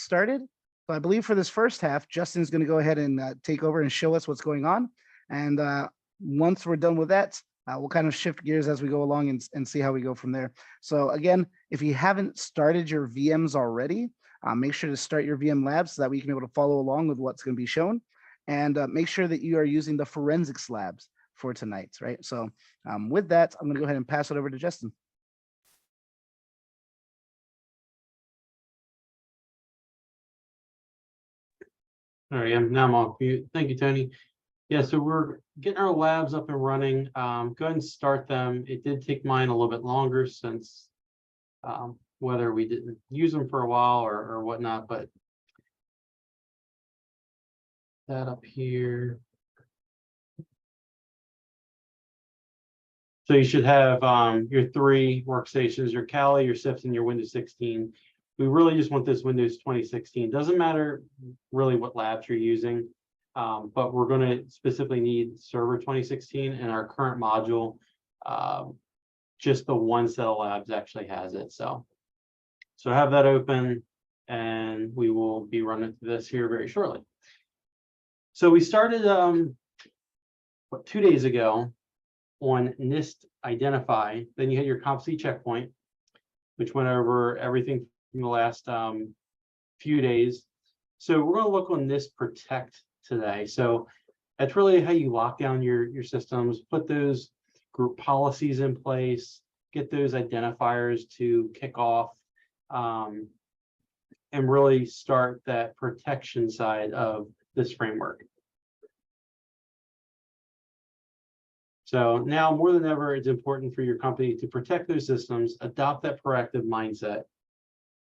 started. So I believe for this first half, Justin's going to go ahead and take over and show us what's going on. And once we're done with that, we'll kind of shift gears as we go along and see how we go from there. So again, if you haven't started your VMs already, make sure to start your VM labs so that we can be able to follow along with what's going to be shown. And make sure that you are using the forensics labs for tonight, right? So with that, I'm going to go ahead and pass it over to Justin. All right, now I'm off mute. Thank you, Tony. Yeah, so we're getting our labs up and running. Go ahead and start them. It did take mine a little bit longer since whether we didn't use them for a while or whatnot, but that up here. So you should have your 3 workstations, your Kali, your SIFT, and your Windows 16. We really just want this Windows 2016. Doesn't matter really what labs you're using, but we're going to specifically need Server 2016, and our current module, just the one set of labs actually has it. So have that open, and we will be running through this here very shortly. So we started 2 days ago on NIST Identify. Then you had your competency checkpoint, which went over everything from the last few days. So we're going to look on NIST Protect today. So that's really how you lock down your systems, put those group policies in place, get those identifiers to kick off, and really start that protection side of this framework. So now more than ever, it's important for your company to protect those systems, adopt that proactive mindset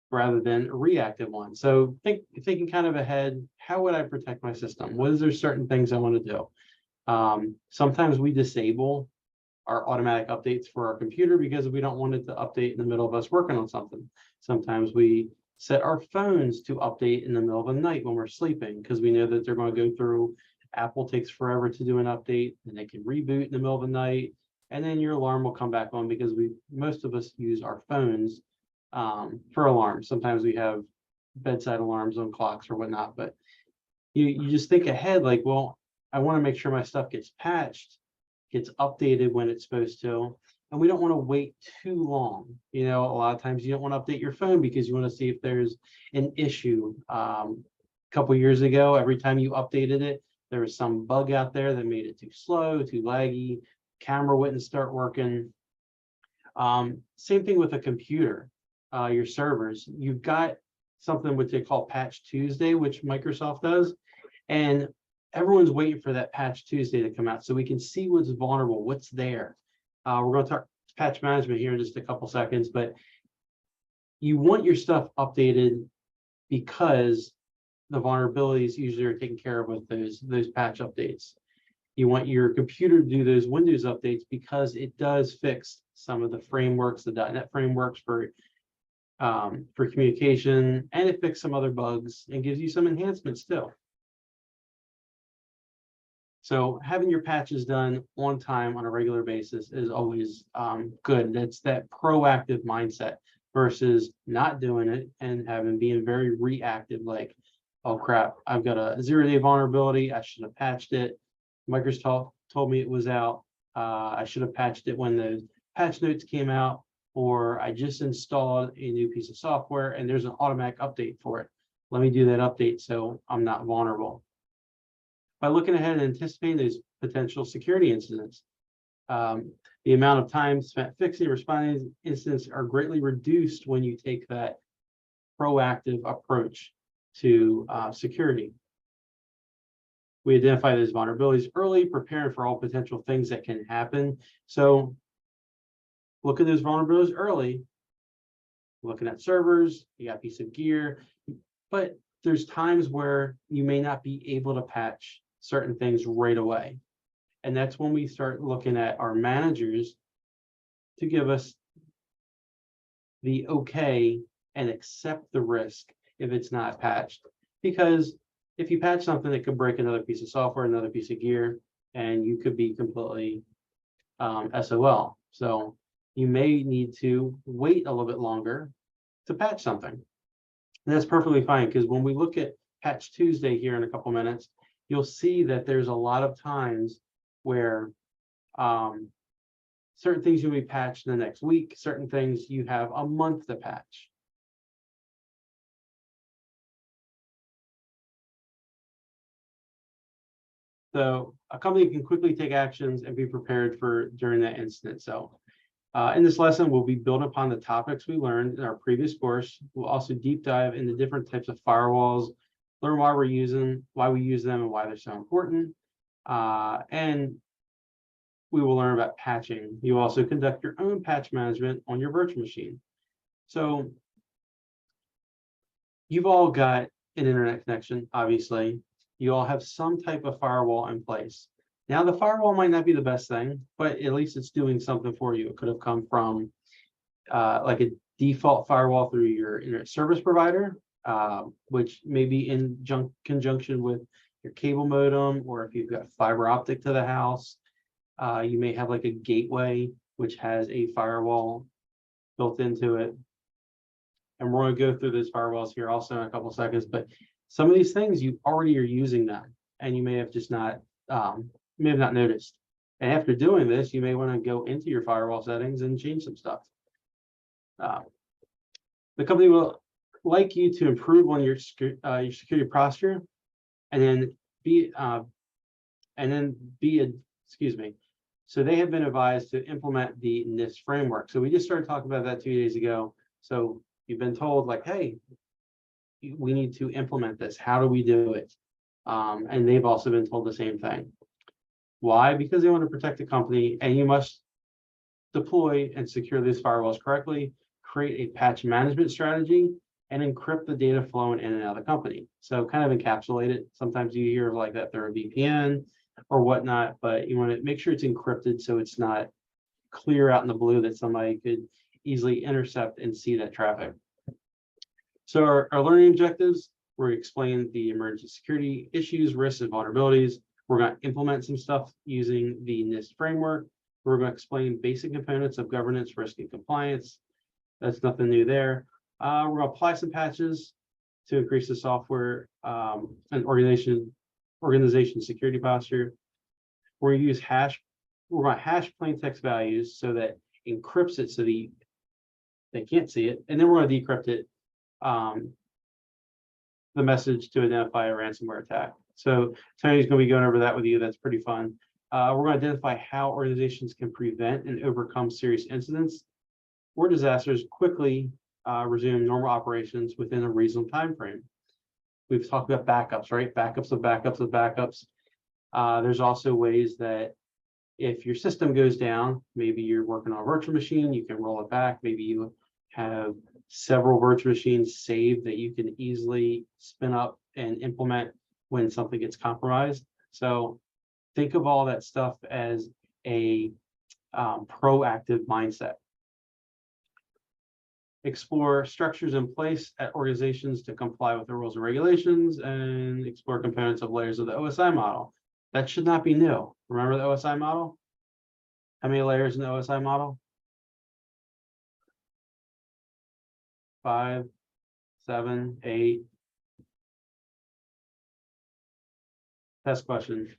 rather than a reactive one. So thinking kind of ahead, how would I protect my system? What is there certain things I want to do? Sometimes we disable our automatic updates for our computer because we don't want it to update in the middle of us working on something. Sometimes we set our phones to update in the middle of the night when we're sleeping because we know that they're going to go through. Apple takes forever to do an update, and they can reboot in the middle of the night, and then your alarm will come back on because most of us use our phones for alarms. Sometimes we have bedside alarms on clocks or whatnot, but you just think ahead, like, well, I want to make sure my stuff gets patched, gets updated when it's supposed to, and we don't want to wait too long. A lot of times you don't want to update your phone because you want to see if there's an issue. A couple years ago, every time you updated it, there was some bug out there that made it too slow, too laggy, camera wouldn't start working. Same thing with a computer, your servers. You've got something which they call Patch Tuesday, which Microsoft does, and everyone's waiting for that Patch Tuesday to come out so we can see what's vulnerable, what's there. We're going to talk patch management here in just a couple seconds, but you want your stuff updated because the vulnerabilities usually are taken care of with those patch updates. You want your computer to do those Windows updates because it does fix some of the frameworks, the .NET frameworks for communication, and it fixes some other bugs and gives you some enhancements still. So having your patches done on time on a regular basis is always good. That's that proactive mindset versus not doing it and being very reactive, like, oh crap, I've got a 0-day vulnerability. I should have patched it. Microsoft told me it was out. I should have patched it when the patch notes came out, or I just installed a new piece of software and there's an automatic update for it. Let me do that update so I'm not vulnerable. By looking ahead and anticipating those potential security incidents, the amount of time spent fixing and responding to incidents are greatly reduced when you take that proactive approach to security. We identify those vulnerabilities early, preparing for all potential things that can happen. So look at those vulnerabilities early. Looking at servers, you got a piece of gear, but there's times where you may not be able to patch certain things right away. And that's when we start looking at our managers to give us the okay and accept the risk if it's not patched. Because if you patch something, it could break another piece of software, another piece of gear, and you could be completely SOL. So you may need to wait a little bit longer to patch something. And that's perfectly fine, because when we look at Patch Tuesday here in a couple minutes, you'll see that there's a lot of times where certain things will be patched in the next week, certain things you have a month to patch. So a company can quickly take actions and be prepared for during that incident. So in this lesson, we'll be building upon the topics we learned in our previous course. We'll also deep dive into different types of firewalls, learn why we use them, and why they're so important. And we will learn about patching. You also conduct your own patch management on your virtual machine. So you've all got an internet connection, obviously. You all have some type of firewall in place. Now, the firewall might not be the best thing, but at least it's doing something for you. It could have come from like a default firewall through your internet service provider, which may be in conjunction with your cable modem, or if you've got fiber optic to the house, you may have like a gateway, which has a firewall built into it. And we're going to go through those firewalls here also in a couple of seconds, but some of these things you already are using them, and you may have just not noticed. And after doing this, you may want to go into your firewall settings and change some stuff. The company will like you to improve on your security posture, and then excuse me. So they have been advised to implement the NIST framework. So we just started talking about that 2 days ago. So you've been told, like, hey, we need to implement this. How do we do it? And they've also been told the same thing. Why? Because they want to protect the company, and you must deploy and secure these firewalls correctly, create a patch management strategy, and encrypt the data flowing in and out of the company. So kind of encapsulate it. Sometimes you hear like that they're a VPN or whatnot, but you want to make sure it's encrypted so it's not clear out in the blue that somebody could easily intercept and see that traffic. So our learning objectives, we're explaining the emergency security issues, risks, and vulnerabilities. We're going to implement some stuff using the NIST framework. We're going to explain basic components of governance, risk, and compliance. That's nothing new there. We're going to apply some patches to increase the software and organization security posture. We're going to use we're going to hash plain text values so that encrypts it so they can't see it. And then we're going to decrypt it, the message to identify a ransomware attack. So Tony's going to be going over that with you. That's pretty fun. We're going to identify how organizations can prevent and overcome serious incidents or disasters quickly, resume normal operations within a reasonable time frame. We've talked about backups, right? Backups of backups of backups. There's also ways that if your system goes down, maybe you're working on a virtual machine, you can roll it back. Maybe you have several virtual machines saved that you can easily spin up and implement when something gets compromised. So think of all that stuff as a proactive mindset. Explore structures in place at organizations to comply with the rules and regulations, and explore components of layers of the OSI model. That should not be new. Remember the OSI model? How many layers in the OSI model? 5, 7, 8. Test question.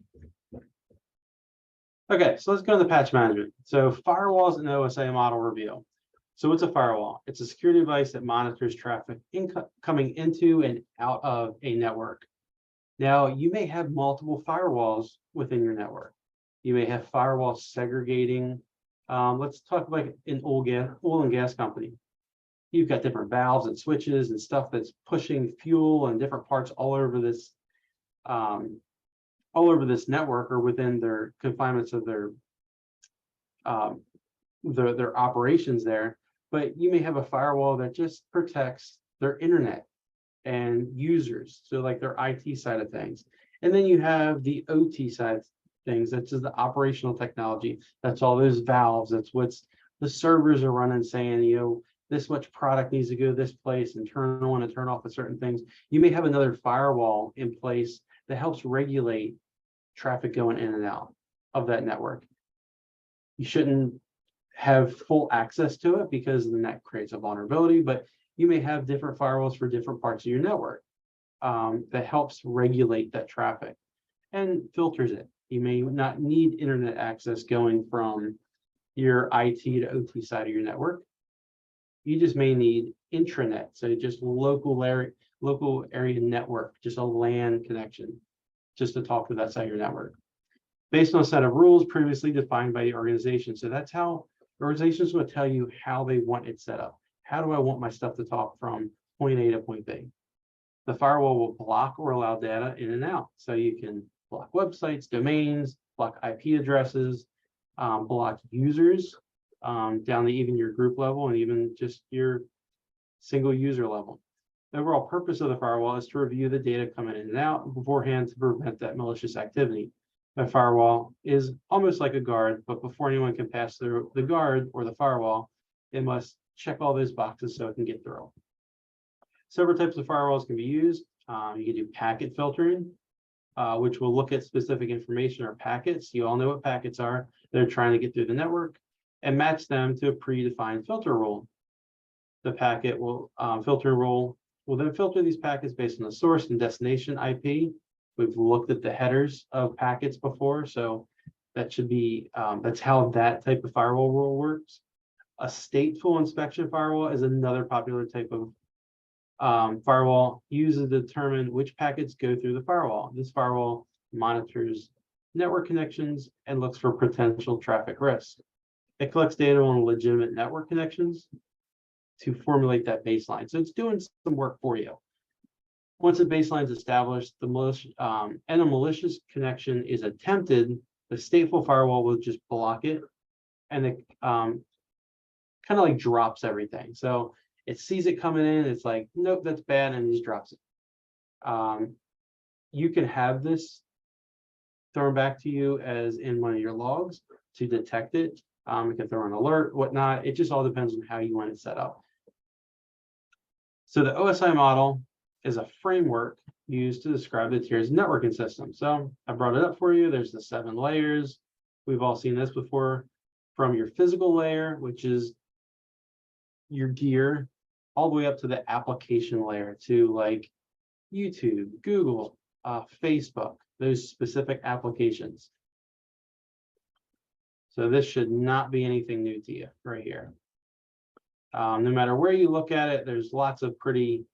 Okay, so let's go to the patch management. So firewalls and OSI model review. So what's a firewall? It's a security device that monitors traffic coming into and out of a network. Now, you may have multiple firewalls within your network. You may have firewalls segregating. Let's talk about an oil and gas company. You've got different valves and switches and stuff that's pushing fuel and different parts all over this network or within their confinements of their operations there. But you may have a firewall that just protects their internet and users, so like their IT side of things. And then you have the OT side of things, that's just the operational technology. That's all those valves, that's what's the servers are running, saying, you know, this much product needs to go this place and turn on and turn off of certain things. You may have another firewall in place that helps regulate traffic going in and out of that network. You shouldn't have full access to it because then that creates a vulnerability, but you may have different firewalls for different parts of your network that helps regulate that traffic and filters it. You may not need internet access going from your IT to OT side of your network. You just may need intranet, so just local area network, just a LAN connection, just to talk to that side of your network, based on a set of rules previously defined by the organization. So that's how organizations will tell you how they want it set up. How do I want my stuff to talk from point A to point B? The firewall will block or allow data in and out. So you can block websites, domains, block IP addresses, block users down to even your group level and even just your single user level. The overall purpose of the firewall is to review the data coming in and out beforehand to prevent that malicious activity. The firewall is almost like a guard, but before anyone can pass through the guard or the firewall, it must check all those boxes so it can get through. Several types of firewalls can be used. You can do packet filtering, which will look at specific information or packets. You all know what packets are. They're trying to get through the network and match them to a predefined filter rule. The packet will filter rule will then filter these packets based on the source and destination IP. We've looked at the headers of packets before, so that should be that's how that type of firewall rule works. A stateful inspection firewall is another popular type of firewall used to determine which packets go through the firewall. This firewall monitors network connections and looks for potential traffic risk. It collects data on legitimate network connections to formulate that baseline. So it's doing some work for you. Once the baseline is established, the malicious connection is attempted, the stateful firewall will just block it, and it kind of like drops everything. So it sees it coming in, it's like, nope, that's bad, and it just drops it. You can have this thrown back to you as in one of your logs to detect it. You can throw an alert, whatnot. It just all depends on how you want it set up. So the OSI model is a framework used to describe the tiers of networking system. So I brought it up for you. There's the 7 layers. We've all seen this before, from your physical layer, which is your gear, all the way up to the application layer, to like YouTube, Google, Facebook, those specific applications. So this should not be anything new to you right here. No matter where you look at it, there's lots of pretty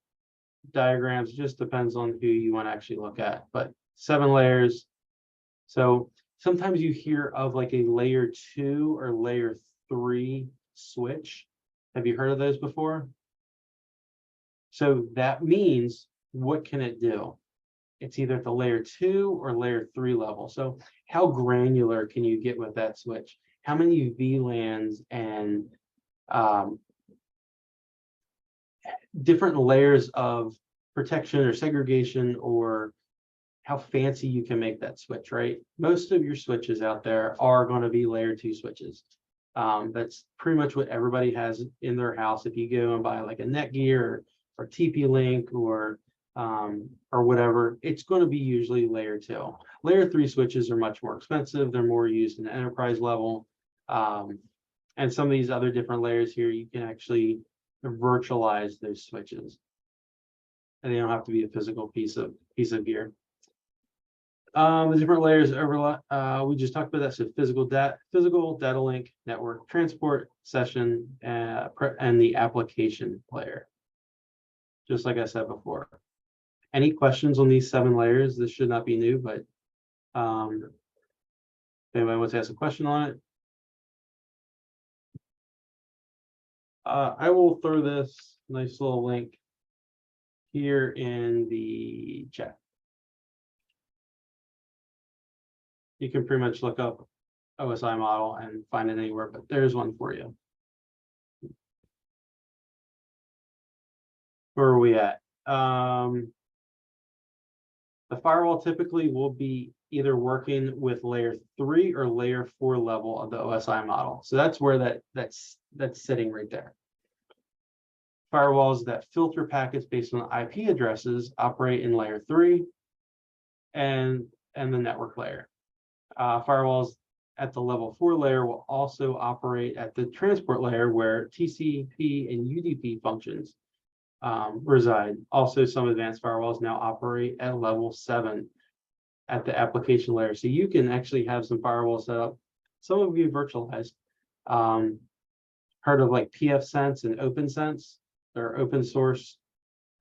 diagrams. It just depends on who you want to actually look at, but 7 layers. So sometimes you hear of like a layer 2 or layer 3 switch. Have you heard of those before? So that means, what can it do? It's either at the layer 2 or layer 3 level. So how granular can you get with that switch? How many VLANs and different layers of protection or segregation, or how fancy you can make that switch, right? Most of your switches out there are going to be layer 2 switches. That's pretty much what everybody has in their house. If you go and buy like a Netgear or TP-Link or whatever, it's going to be usually layer 2. Layer 3 switches are much more expensive. They're more used in the enterprise level. And some of these other different layers here, you can actually virtualize those switches, and they don't have to be a physical piece of gear. The different layers overlap. We just talked about that. So physical data link, network, transport, session, and the application layer. Just like I said before. Any questions on these 7 layers? This should not be new, but if anybody wants to ask a question on it, I will throw this nice little link here in the chat. You can pretty much look up OSI model and find it anywhere, but there's one for you. Where are we at? The firewall typically will be either working with layer 3 or layer 4 level of the OSI model. So that's where that's sitting right there. Firewalls that filter packets based on IP addresses operate in layer 3 and the network layer. Firewalls at the level 4 layer will also operate at the transport layer, where TCP and UDP functions. reside. Also, some advanced firewalls now operate at level 7 at the application layer. So you can actually have some firewalls set up. Some of you virtualized. Heard of like pfSense and OpenSense? They're open source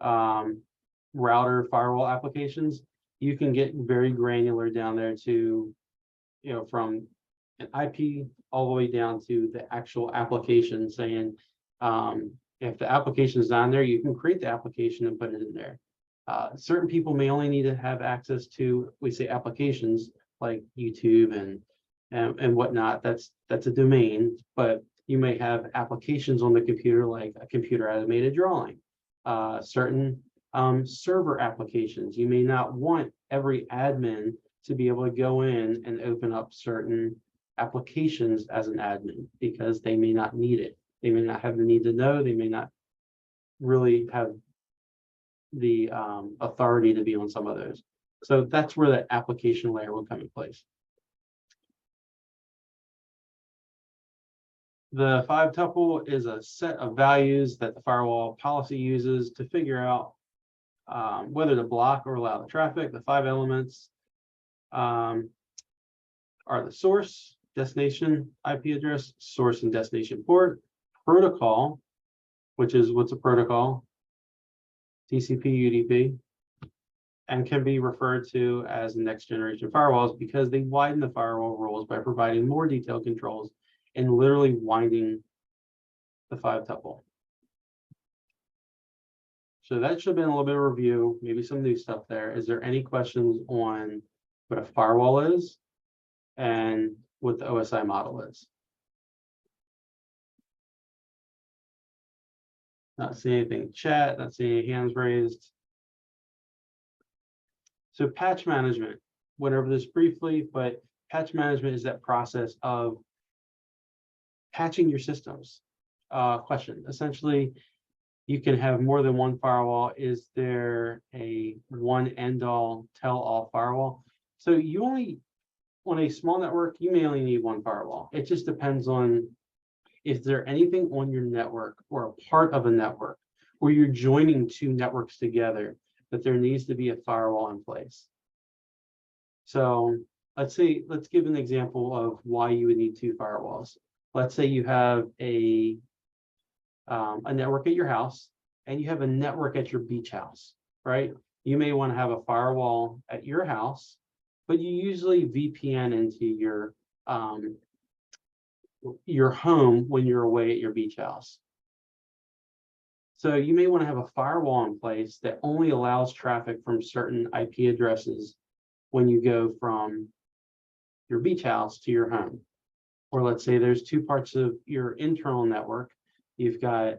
router firewall applications. You can get very granular down there to, from an IP all the way down to the actual application, saying if the application is on there, you can create the application and put it in there. Certain people may only need to have access to, we say, applications like YouTube and whatnot. That's a domain, but you may have applications on the computer like a computer animated drawing, certain server applications. You may not want every admin to be able to go in and open up certain applications as an admin because they may not need it. They may not have the need to know. They may not really have the authority to be on some of those. So that's where the application layer will come in place. The 5-tuple is a set of values that the firewall policy uses to figure out whether to block or allow the traffic. The 5 elements are the source, destination IP address, source and destination port, protocol, which is what's a protocol, TCP, UDP, and can be referred to as next generation firewalls because they widen the firewall rules by providing more detailed controls and literally winding the 5-tuple. So that should have been a little bit of review, maybe some new stuff there. Is there any questions on what a firewall is and what the OSI model is? Not seeing anything in chat, not seeing any hands raised. So patch management, went over this briefly, but patch management is that process of patching your systems. Question, essentially, you can have more than one firewall. Is there a one end-all, tell-all firewall? So you only, on a small network, you may only need one firewall. It just depends on if there anything on your network or a part of a network where you're joining 2 networks together that there needs to be a firewall in place. So let's give an example of why you would need 2 firewalls. Let's say you have a network at your house and you have a network at your beach house, right? You may want to have a firewall at your house, but you usually VPN into your home when you're away at your beach house. So you may want to have a firewall in place that only allows traffic from certain IP addresses when you go from your beach house to your home. Or let's say there's 2 parts of your internal network. You've got,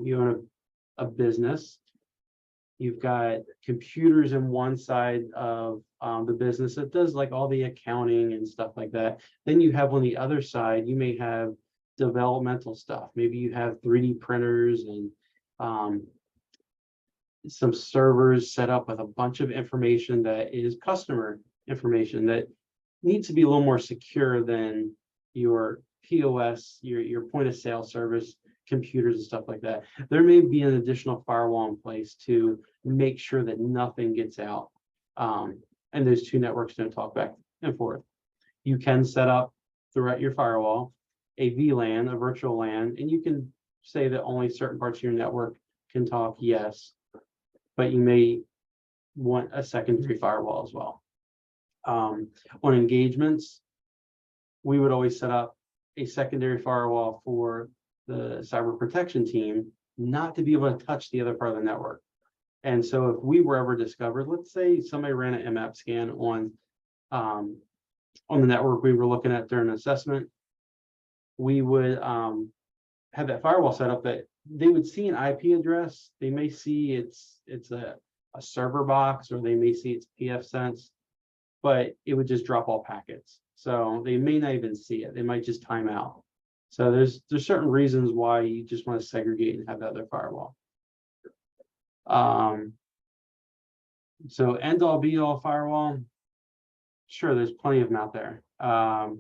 you own a business. You've got computers in one side of the business that does like all the accounting and stuff like that. Then you have on the other side, you may have developmental stuff. Maybe you have 3D printers and some servers set up with a bunch of information that is customer information that needs to be a little more secure than your POS, your point of sale service, computers and stuff like that. There may be an additional firewall in place to make sure that nothing gets out. And those 2 networks don't talk back and forth. You can set up throughout your firewall a VLAN, a virtual LAN, and you can say that only certain parts of your network can talk, yes, but you may want a secondary firewall as well. On engagements, we would always set up a secondary firewall for the cyber protection team not to be able to touch the other part of the network. And so if we were ever discovered, let's say somebody ran an MAP scan on the network we were looking at during assessment, we would have that firewall set up that they would see an IP address. They may see it's a server box, or they may see it's pfSense, but it would just drop all packets. So they may not even see it. They might just time out. So there's certain reasons why you just want to segregate and have that other firewall. So end all be all firewall. Sure, there's plenty of them out there.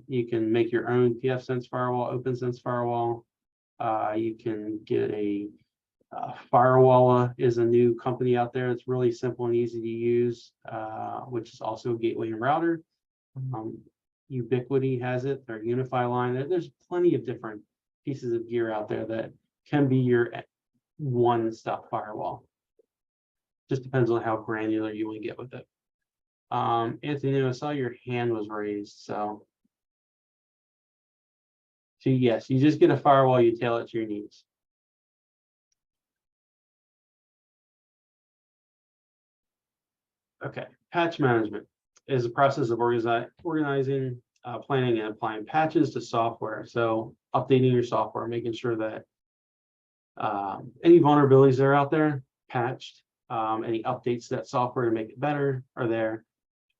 You can make your own pfSense firewall, OpenSense firewall. You can get a Firewalla is a new company out there. It's really simple and easy to use, which is also a gateway and router. Ubiquity has it, their Unify line. There's plenty of different pieces of gear out there that can be your one-stop firewall. Just depends on how granular you want to get with it. Anthony, I saw your hand was raised, so yes, you just get a firewall, you tailor it to your needs. Okay, patch management is a process of organizing, planning, and applying patches to software. So updating your software, making sure that any vulnerabilities that are out there patched, any updates to that software to make it better are there.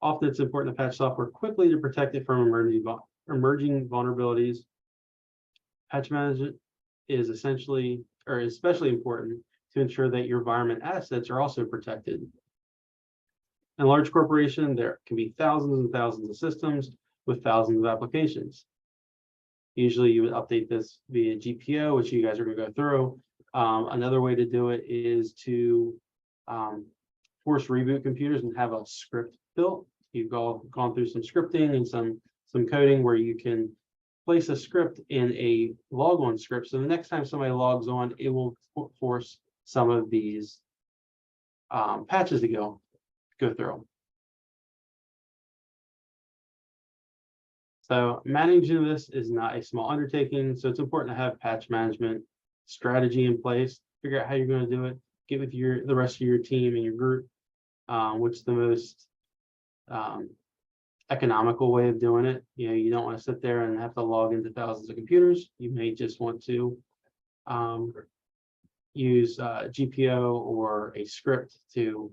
Often it's important to patch software quickly to protect it from emerging vulnerabilities. Patch management is especially important to ensure that your environment assets are also protected. In a large corporation, there can be thousands and thousands of systems with thousands of applications. Usually you would update this via GPO, which you guys are going to go through. Another way to do it is to force reboot computers and have a script built. You've gone through some scripting and some coding where you can place a script in a log-on script. So the next time somebody logs on, it will force some of these patches to go through. So managing this is not a small undertaking. So it's important to have patch management strategy in place, figure out how you're going to do it, get with the rest of your team and your group, what's the most economical way of doing it. You know, you don't want to sit there and have to log into thousands of computers. You may just want to use GPO or a script to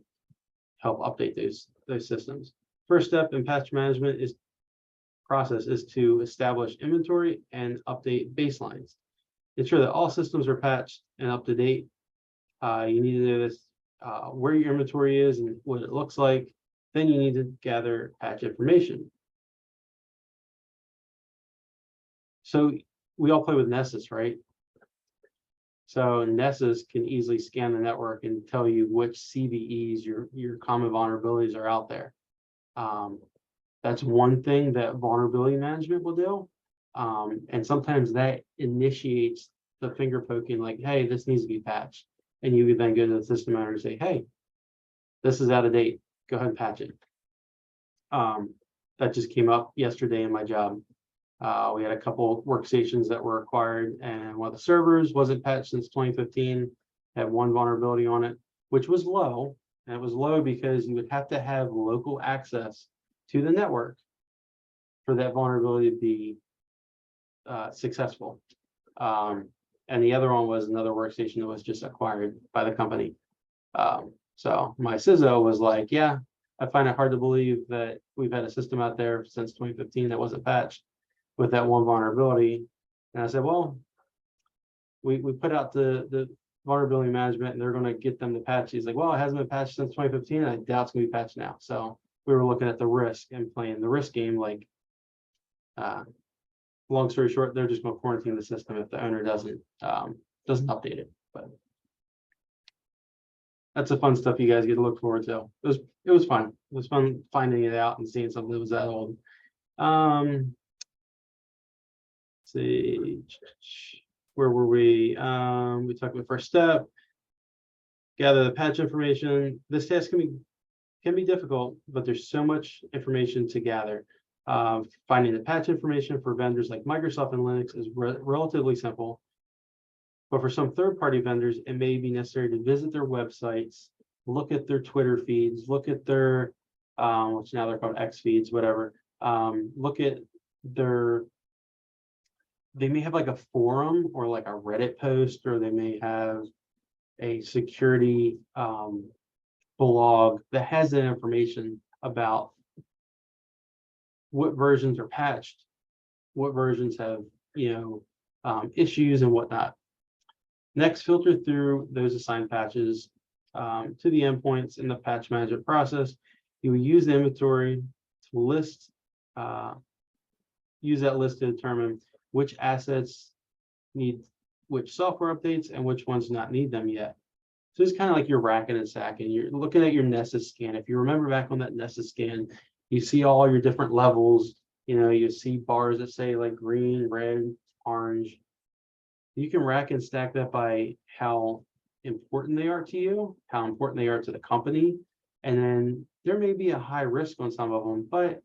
help update those systems. First step in patch management process is to establish inventory and update baselines. Ensure that all systems are patched and up to date. You need to know this, where your inventory is and what it looks like. Then you need to gather patch information. So we all play with Nessus, right? So Nessus can easily scan the network and tell you which CVEs, your common vulnerabilities are out there. That's one thing that vulnerability management will do. And sometimes that initiates the finger poking like, hey, this needs to be patched. And you would then go to the system owner and say, hey, this is out of date. Go ahead and patch it. That just came up yesterday in my job. We had a couple workstations that were acquired, and one of the servers wasn't patched since 2015, had one vulnerability on it, which was low. And it was low because you would have to have local access to the network for that vulnerability to be successful. And the other one was another workstation that was just acquired by the company. So my CISO was like, yeah, I find it hard to believe that we've had a system out there since 2015 that wasn't patched with that one vulnerability. And I said, well, we put out the vulnerability management and they're going to get them to patch. He's like, well, it hasn't been patched since 2015. And I doubt it's going to be patched now. So we were looking at the risk and playing the risk game. Like, long story short, they're just going to quarantine the system if the owner doesn't update it. But that's the fun stuff you guys get to look forward to. It was fun. It was fun finding it out and seeing something that was that old. Let's see, where were we? We talked about first step. Gather the patch information. This task can be difficult, but there's so much information to gather. Finding the patch information for vendors like Microsoft and Linux is relatively simple. But for some third-party vendors, it may be necessary to visit their websites, look at their Twitter feeds, look at their, which now they're called X feeds, whatever. Look at they may have like a forum or like a Reddit post, or they may have a security blog that has that information about what versions are patched, what versions have, issues and whatnot. Next, filter through those assigned patches to the endpoints in the patch management process. You will use the inventory to use that list to determine which assets need which software updates and which ones not need them yet. So it's kind of like you're racking and stacking. You're looking at your Nessus scan. If you remember back on that Nessus scan, you see all your different levels. You see bars that say like green, red, orange. You can rack and stack that by how important they are to you, how important they are to the company. And then there may be a high risk on some of them, but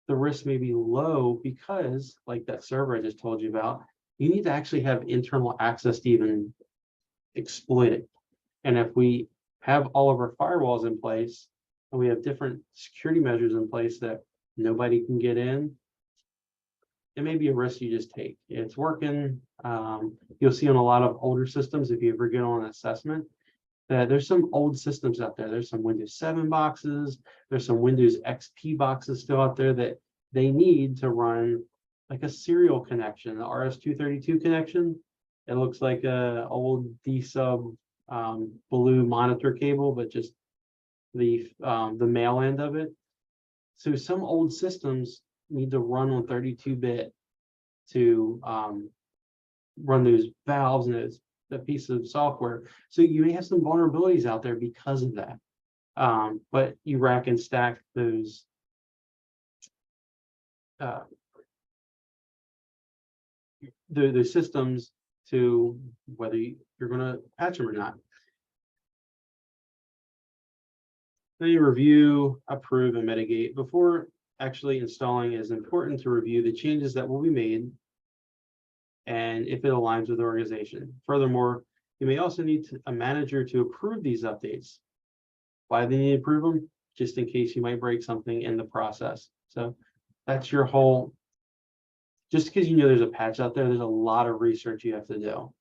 the risk may be low because, like that server I just told you about, you need to actually have internal access to even exploit it. And if we have all of our firewalls in place and we have different security measures in place that nobody can get in, it may be a risk you just take. It's working. You'll see on a lot of older systems, if you ever get on an assessment, that there's some old systems out there. There's some Windows 7 boxes. There's some Windows XP boxes still out there that they need to run like a serial connection, the RS-232 connection. It looks like a old D-sub blue monitor cable, but just the male end of it. So some old systems need to run on 32-bit to run those valves and that piece of software. So you may have some vulnerabilities out there because of that. But you rack and stack those the systems to whether you're going to patch them or not. Then you review, approve, and mitigate. Before actually installing, it is important to review the changes that will be made and if it aligns with the organization. Furthermore, you may also need a manager to approve these updates. Why do they need to approve them? Just in case you might break something in the process. So that's your whole, just because you know there's a patch out there, there's a lot of research you have to do.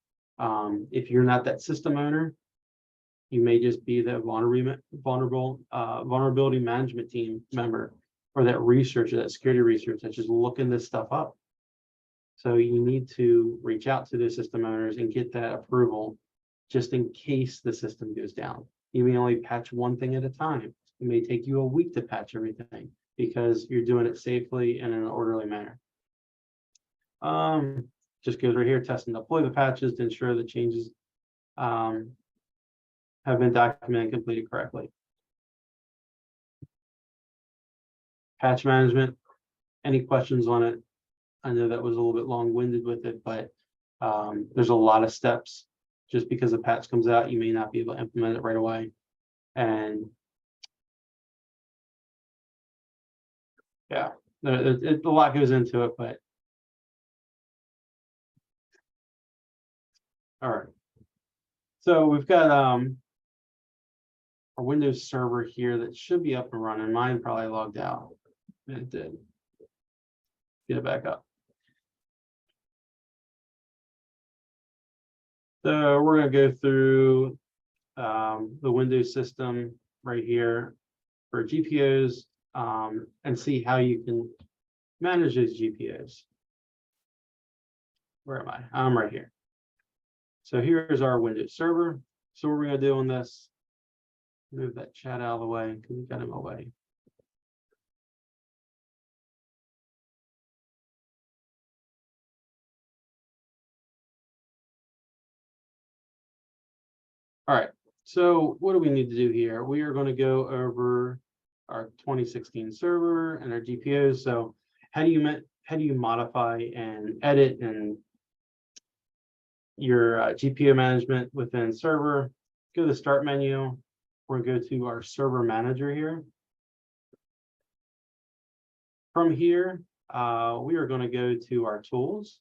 If you're not that system owner, you may just be the vulnerability management team member, or that researcher, that security research that's just looking this stuff up. So you need to reach out to the system owners and get that approval just in case the system goes down. You may only patch one thing at a time. It may take you a week to patch everything because you're doing it safely and in an orderly manner. Just goes right here, test and deploy the patches to ensure the changes have been documented and completed correctly. Patch management, any questions on it? I know that was a little bit long-winded with it, but there's a lot of steps. Just because a patch comes out, you may not be able to implement it right away. And yeah, a lot goes into it, but all right. So we've got our Windows server here that should be up and running. Mine probably logged out. It did. Get it back up. So we're going to go through the Windows system right here for GPOs and see how you can manage those GPOs. Where am I? I'm right here. So here's our Windows server. So what we're going to do on this, move that chat out of the way because we got him away. All right, so what do we need to do here? We are going to go over our 2016 server and our GPOs. So how do you modify and edit and your GPO management within server? Go to the start menu. We're going to go to our server manager here. From here, we are going to go to our tools.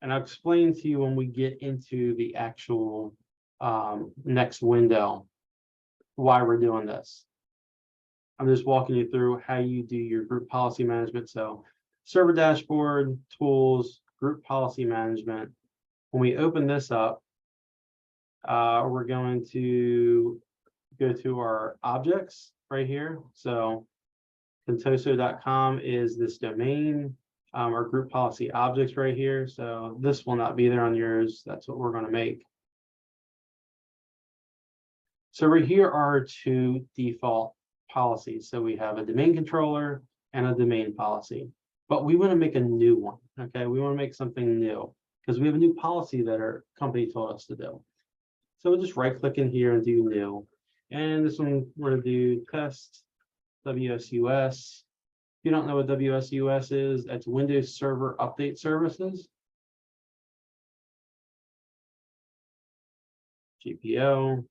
And I'll explain to you when we get into the actual next window why we're doing this. I'm just walking you through how you do your group policy management. So server dashboard, tools, group policy management. When we open this up, we're going to go to our objects right here. So contoso.com is this domain. Our group policy objects right here. So this will not be there on yours. That's what we're going to make. So right here are two default policies. So we have a domain controller and a domain policy. but we want to make a new one. Okay, we want to make something new because we have a new policy that our company told us to do. So we'll just right click in here and do new. And this one we're going to do test WSUS. If you don't know what WSUS is, that's Windows Server Update Services. GPO.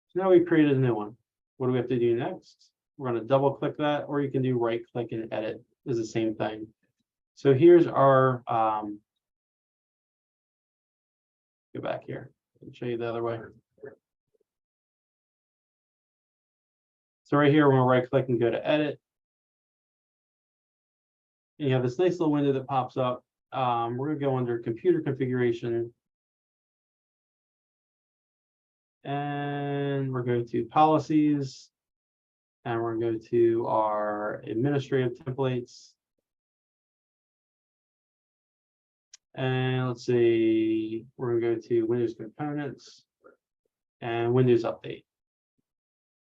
So now we created a new one. What do we have to do next? We're going to double click that, or you can do right click and edit. Is the same thing. So here's our go back here and show you the other way. So right here, we're going to right click and go to edit. And you have this nice little window that pops up. We're going to go under computer configuration. And we're going to policies. And we're going to go to our administrative templates. And let's see, we're going to go to Windows components and Windows update.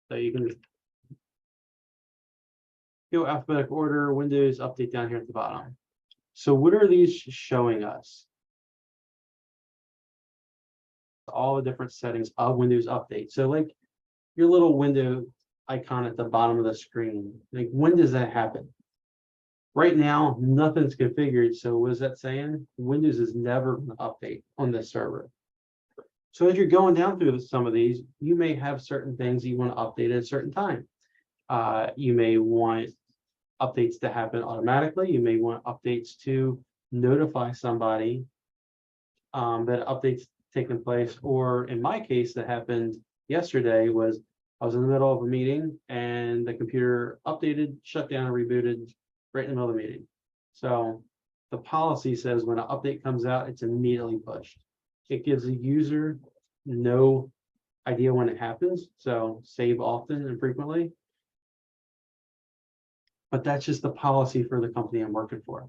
So you can go alphabetical order, Windows update down here at the bottom. So what are these showing us? All the different settings of Windows update. So like your little window icon at the bottom of the screen, like when does that happen? Right now, nothing's configured. So what is that saying? Windows is never going to update on this server. So as you're going down through some of these, you may have certain things you want to update at a certain time. You may want updates to happen automatically. You may want updates to notify somebody that updates taking place. Or in my case, that happened yesterday was I was in the middle of a meeting and the computer updated, shut down, and rebooted right in the middle of the meeting. So the policy says when an update comes out, it's immediately pushed. It gives the user no idea when it happens. So save often and frequently. But that's just the policy for the company I'm working for.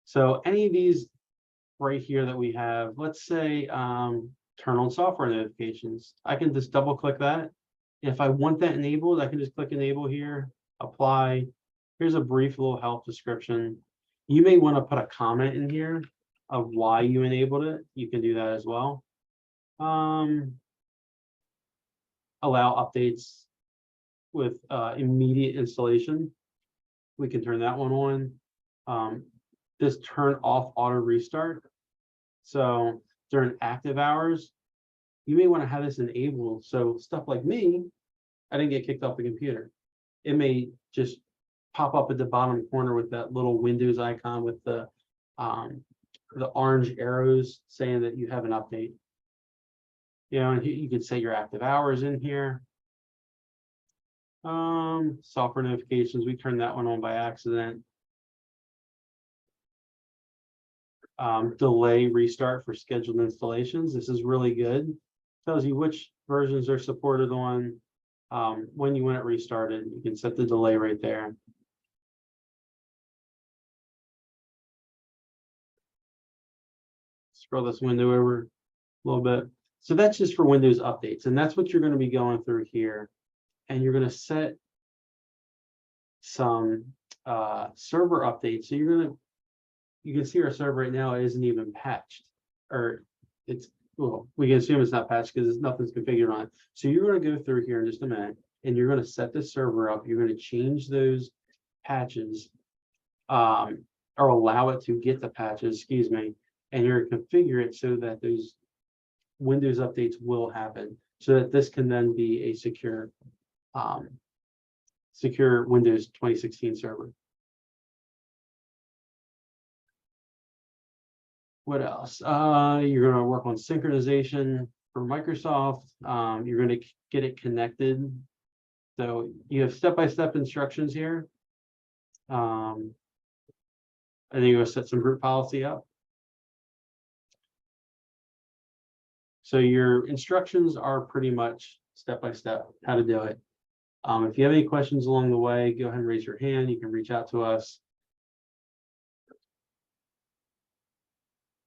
So any of these right here that we have, let's say turn on software notifications. I can just double click that. If I want that enabled, I can just click enable here, apply. Here's a brief little help description. You may want to put a comment in here of why you enabled it. You can do that as well. Allow updates with immediate installation. We can turn that one on. This turn off auto restart. So during active hours, you may want to have this enabled. So stuff like me, I didn't get kicked off the computer. It may just pop up at the bottom corner with that little Windows icon with the orange arrows saying that you have an update. You know, and you can set your active hours in here. Software notifications, we turned that one on by accident. Delay restart for scheduled installations. This is really good. Tells you which versions are supported on, when you want it restarted. You can set the delay right there. Scroll this window over a little bit. So that's just for Windows updates, and that's what you're going to be going through here. And you're going to set some server updates. So you can see our server right now isn't even patched, or it's, well, we can assume it's not patched because nothing's configured on it. So you're going to go through here in just a minute, and you're going to set this server up. You're going to change those patches, or allow it to get the patches, excuse me, and you're going to configure it so that those Windows updates will happen, so that this can then be a secure Windows 2016 server. What else? You're going to work on synchronization for Microsoft. You're going to get it connected. So you have step-by-step instructions here. And then you're going to set some group policy up. So your instructions are pretty much step-by-step how to do it. If you have any questions along the way, go ahead and raise your hand. You can reach out to us.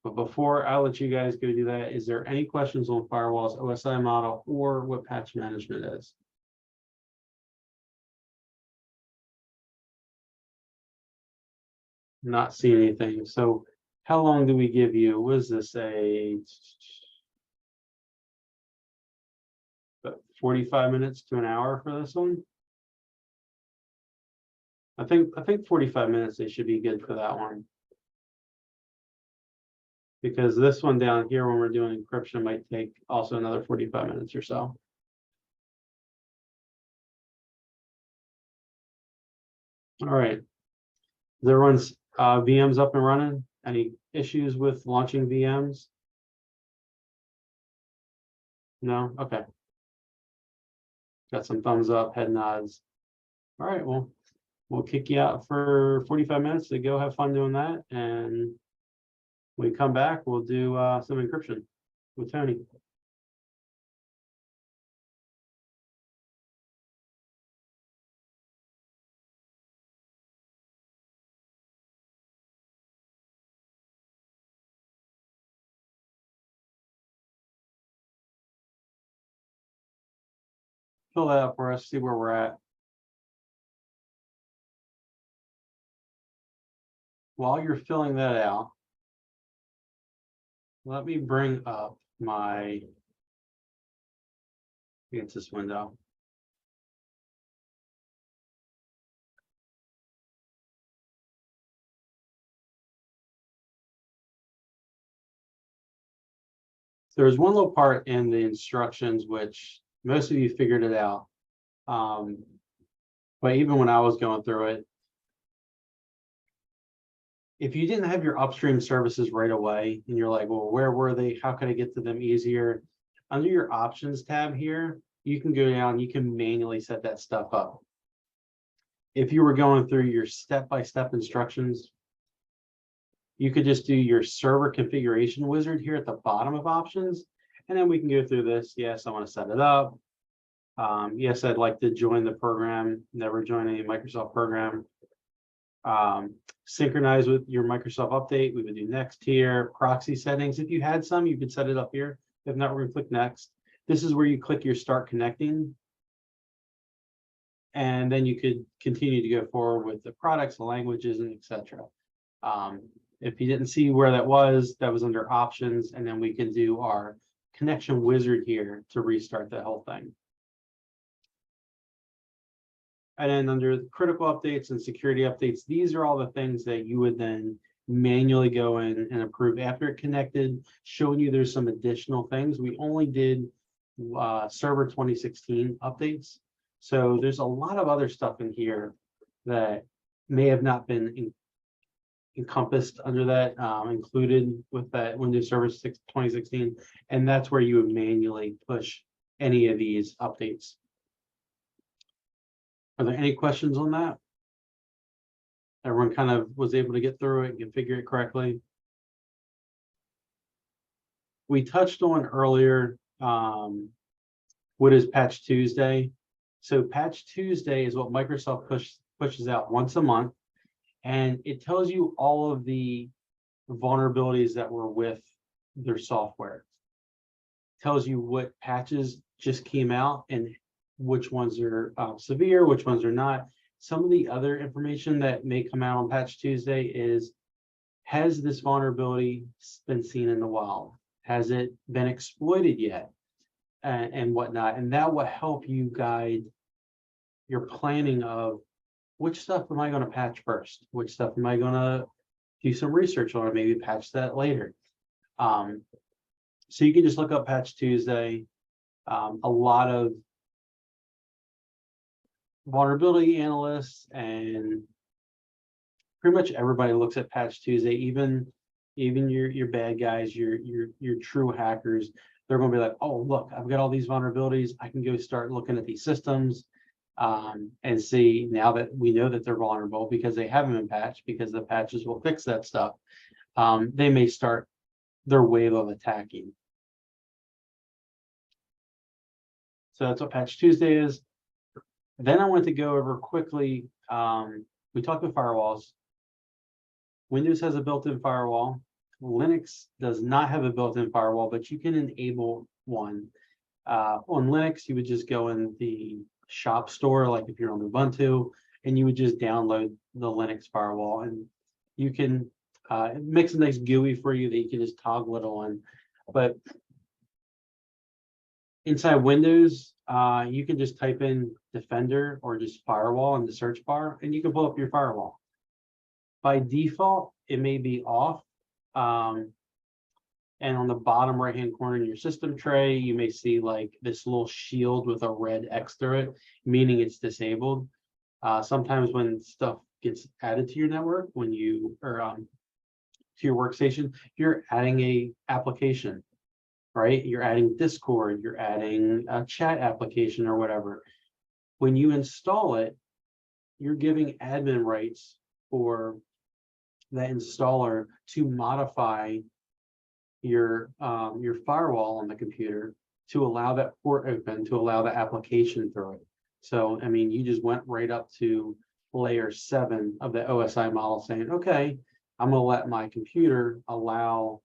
But before I let you guys go do that, is there any questions on firewalls, OSI model, or what patch management is? Not see anything. So how long do we give you? Was this 45 minutes to an hour for this one? I think 45 minutes they should be good for that one. Because this one down here, when we're doing encryption, might take also another 45 minutes or so. All right. Everyone's VMs up and running. Any issues with launching VMs? No? Okay. Got some thumbs up, head nods. All right, well, we'll kick you out for 45 minutes to go have fun doing that. And when we come back, we'll do some encryption with Tony. Fill that up for us, see where we're at. While you're filling that out, let me bring up my against this window. There's one little part in the instructions which most of you figured it out. But even when I was going through it, if you didn't have your upstream services right away and you're like, well, where were they? How can I get to them easier? Under your options tab here, you can go down, you can manually set that stuff up. If you were going through your step-by-step instructions, you could just do your server configuration wizard here at the bottom of options. And then we can go through this. Yes, I want to set it up. Yes, I'd like to join the program, never join any Microsoft program. Synchronize with your Microsoft update. We would do next here. Proxy settings. If you had some, you could set it up here. If not, we're going to click next. This is where you click your start connecting. And then you could continue to go forward with the products, the languages, and etc. If you didn't see where that was under options. And then we can do our connection wizard here to restart that whole thing. And then under critical updates and security updates, these are all the things that you would then manually go in and approve after it connected, showing you there's some additional things. We only did server 2016 updates. So there's a lot of other stuff in here that may have not been encompassed under that, included with that Windows Server 2016. And that's where you would manually push any of these updates. Are there any questions on that? Everyone kind of was able to get through it and configure it correctly. We touched on earlier, what is Patch Tuesday? So Patch Tuesday is what Microsoft pushes out once a month, and it tells you all of the vulnerabilities that were with their software. It tells you what patches just came out and which ones are severe, which ones are not. Some of the other information that may come out on Patch Tuesday is, has this vulnerability been seen in the wild? Has it been exploited yet? And whatnot. And that will help you guide your planning of which stuff am I going to patch first? Which stuff am I going to do some research on, or maybe patch that later? So you can just look up Patch Tuesday. A lot of vulnerability analysts and pretty much everybody looks at Patch Tuesday, even your bad guys, your true hackers. They're going to be like, oh, look, I've got all these vulnerabilities. I can go start looking at these systems and see, now that we know that they're vulnerable because they haven't been patched, because the patches will fix that stuff. They may start their wave of attacking. So that's what Patch Tuesday is. Then I want to go over quickly. We talked about firewalls. Windows has a built-in firewall. Linux does not have a built-in firewall, but you can enable one. On Linux, you would just go in the shop store, like if you're on Ubuntu, and you would just download the Linux firewall. And You can it makes a nice GUI for you that you can just toggle it on. But inside Windows, you can just type in Defender or just firewall in the search bar, and you can pull up your firewall. By default, it may be off. And on the bottom right-hand corner in your system tray, you may see like this little shield with a red X through it, meaning it's disabled. Sometimes when stuff gets added to your network, when you or to your workstation, you're adding a application, right? You're adding Discord, you're adding a chat application or whatever. When you install it, you're giving admin rights for that installer to modify your firewall on the computer to allow that port open, to allow the application through it. So, I mean, you just went right up to layer 7 of the OSI model saying, okay, I'm going to let my computer allow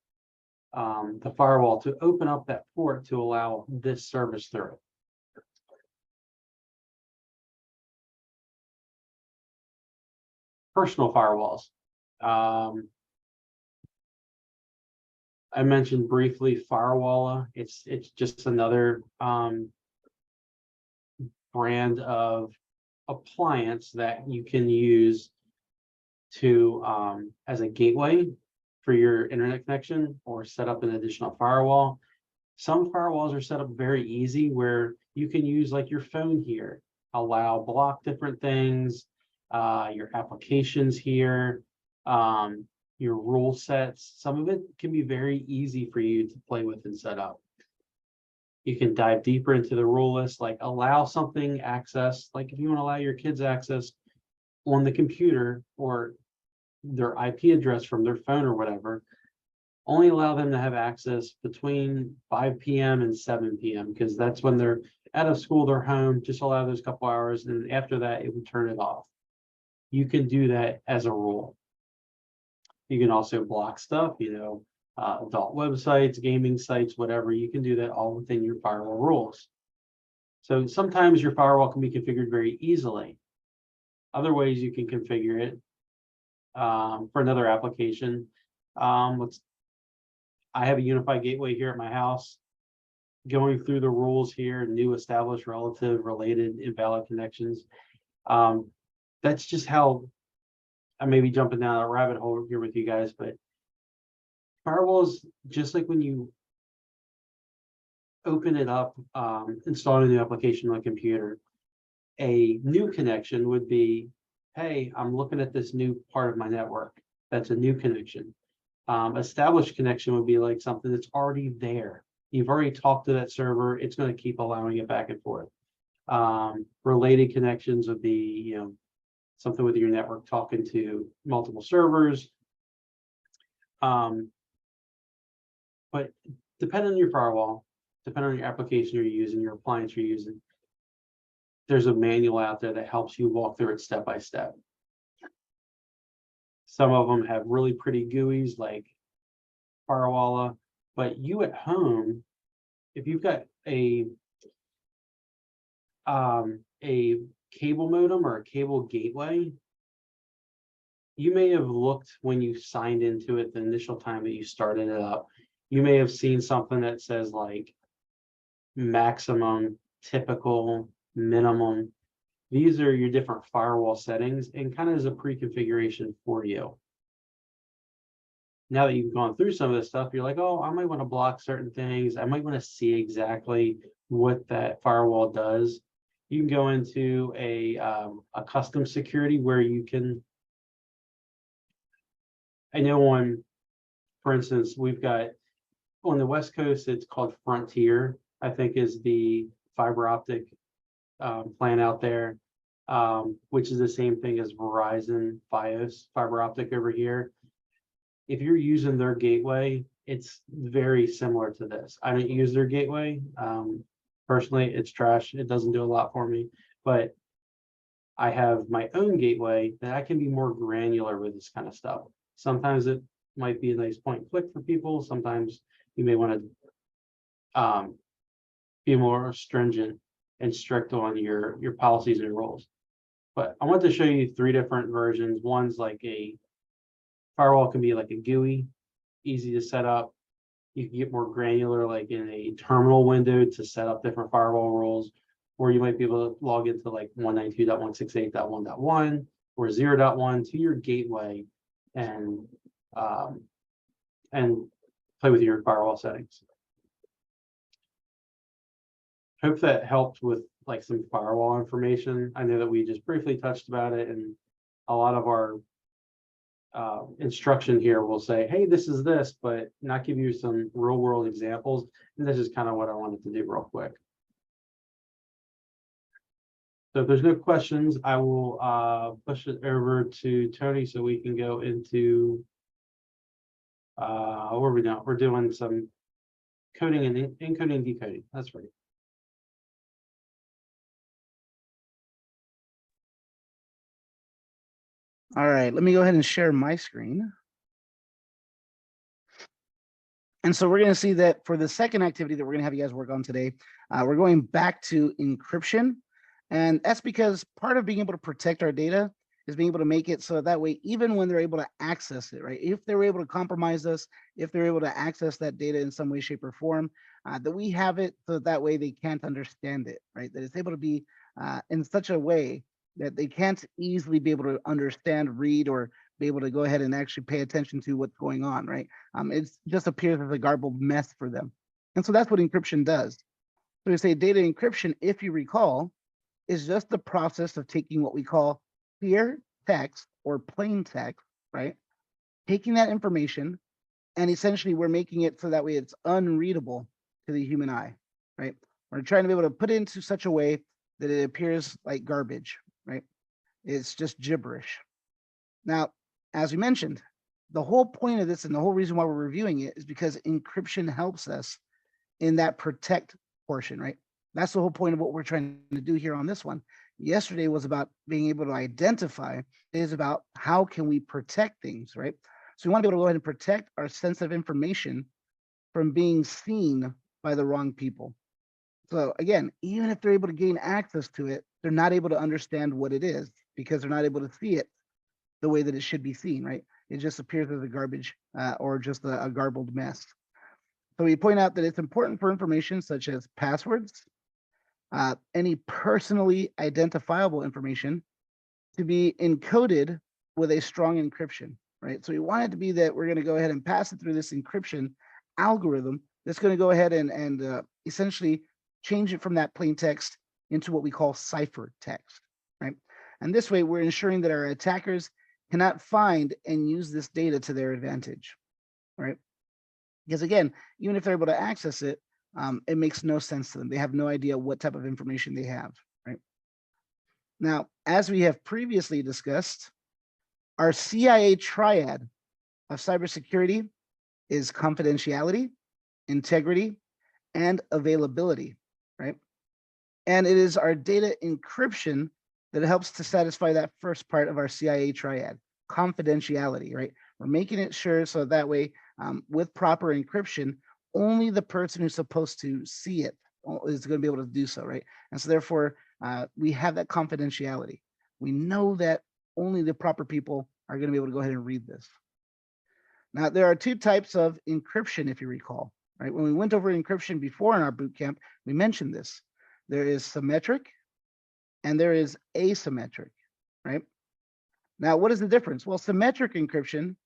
the firewall to open up that port to allow this service through it. Personal firewalls. I mentioned briefly Firewalla. It's just another brand of appliance that you can use to as a gateway for your internet connection or set up an additional firewall. Some firewalls are set up very easy where you can use like your phone here, block different things, your applications here, your rule sets. Some of it can be very easy for you to play with and set up. You can dive deeper into the rule list, like allow something access, like if you want to allow your kids access on the computer or their IP address from their phone or whatever, only allow them to have access between 5 p.m. and 7 p.m. because that's when they're out of school, they're home, just allow those couple hours. And after that, it would turn it off. You can do that as a rule. You can also block stuff, adult websites, gaming sites, whatever. You can do that all within your firewall rules. So sometimes your firewall can be configured very easily. Other ways you can configure it for another application. I have a unified gateway here at my house. Going through the rules here, new, established, relative, related, invalid connections. That's just how I may be jumping down a rabbit hole here with you guys, but firewalls, just like when you open it up, install a new application on a computer, a new connection would be, hey, I'm looking at this new part of my network. That's a new connection. Established connection would be like something that's already there. You've already talked to that server. It's going to keep allowing it back and forth. Related connections would be, something with your network talking to multiple servers. But depending on your firewall, depending on your application you're using, your appliance you're using, there's a manual out there that helps you walk through it step by step. Some of them have really pretty GUIs like Firewalla, but you at home, if you've got a cable modem or a cable gateway, you may have looked when you signed into it the initial time that you started it up. You may have seen something that says like maximum, typical, minimum. These are your different firewall settings and kind of as a pre-configuration for you. Now that you've gone through some of this stuff, you're like, oh, I might want to block certain things. I might want to see exactly what that firewall does. You can go into a custom security where you can, I know for instance, we've got on the West Coast, it's called Frontier, I think is the fiber optic plan out there, which is the same thing as Verizon Fios fiber optic over here. If you're using their gateway, it's very similar to this. I don't use their gateway. Personally, it's trash. It doesn't do a lot for me, but I have my own gateway that I can be more granular with this kind of stuff. Sometimes it might be a nice point and click for people. Sometimes you may want to be more stringent and strict on your policies and rules. But I want to show you 3 different versions. One's like a Firewall can be like a GUI, easy to set up. You can get more granular, like in a terminal window to set up different firewall rules, or you might be able to log into like 192.168.1.1 or 0.1 to your gateway and um, and play with your firewall settings. Hope that helped with like some firewall information. I know that we just briefly touched about it, and a lot of our instruction here will say, hey, this is this, but not give you some real world examples. And this is kind of what I wanted to do real quick. So if there's no questions, I will push it over to Tony so we can go into what are we doing? We're doing some coding and encoding and decoding. That's right. All right, let me go ahead and share my screen. And so we're going to see that for the second activity that we're going to have you guys work on today, we're going back to encryption. And that's because part of being able to protect our data is being able to make it so that way, even when they're able to access it, right? If they're able to compromise us, if they're able to access that data in some way, shape, or form, that we have it so that way they can't understand it, right? That it's able to be in such a way that they can't easily be able to understand, read, or be able to go ahead and actually pay attention to what's going on, right? It just appears as a garbled mess for them. And so that's what encryption does. So we say data encryption, if you recall, is just the process of taking what we call clear text or plain text, right? Taking that information and essentially we're making it so that way it's unreadable to the human eye, right? We're trying to be able to put it into such a way that it appears like garbage, right? It's just gibberish. Now, as we mentioned, the whole point of this and the whole reason why we're reviewing it is because encryption helps us in that protect portion, right? That's the whole point of what we're trying to do here on this one. Yesterday was about being able to identify. It is about how can we protect things, right? So we want to be able to go ahead and protect our sensitive information from being seen by the wrong people. So again, even if they're able to gain access to it, they're not able to understand what it is because they're not able to see it the way that it should be seen, right? It just appears as a garbage or just a garbled mess. So we point out that it's important for information such as passwords, any personally identifiable information to be encoded with a strong encryption, right? So we want it to be that we're going to go ahead and pass it through this encryption algorithm that's going to go ahead and essentially change it from that plain text into what we call cipher text, right? And this way we're ensuring that our attackers cannot find and use this data to their advantage, right? Because again, even if they're able to access it, it makes no sense to them. They have no idea what type of information they have, right? Now, as we have previously discussed, our CIA triad of cybersecurity is confidentiality, integrity, and availability, right? And it is our data encryption that helps to satisfy that first part of our CIA triad, confidentiality, right? We're making it sure so that way, with proper encryption, only the person who's supposed to see it is going to be able to do so, right? And so therefore, we have that confidentiality. We know that only the proper people are going to be able to go ahead and read this. Now, there are two types of encryption, if you recall, right? When we went over encryption before in our boot camp, we mentioned this. There is symmetric and there is asymmetric, right? Now, what is the difference? Well, symmetric encryption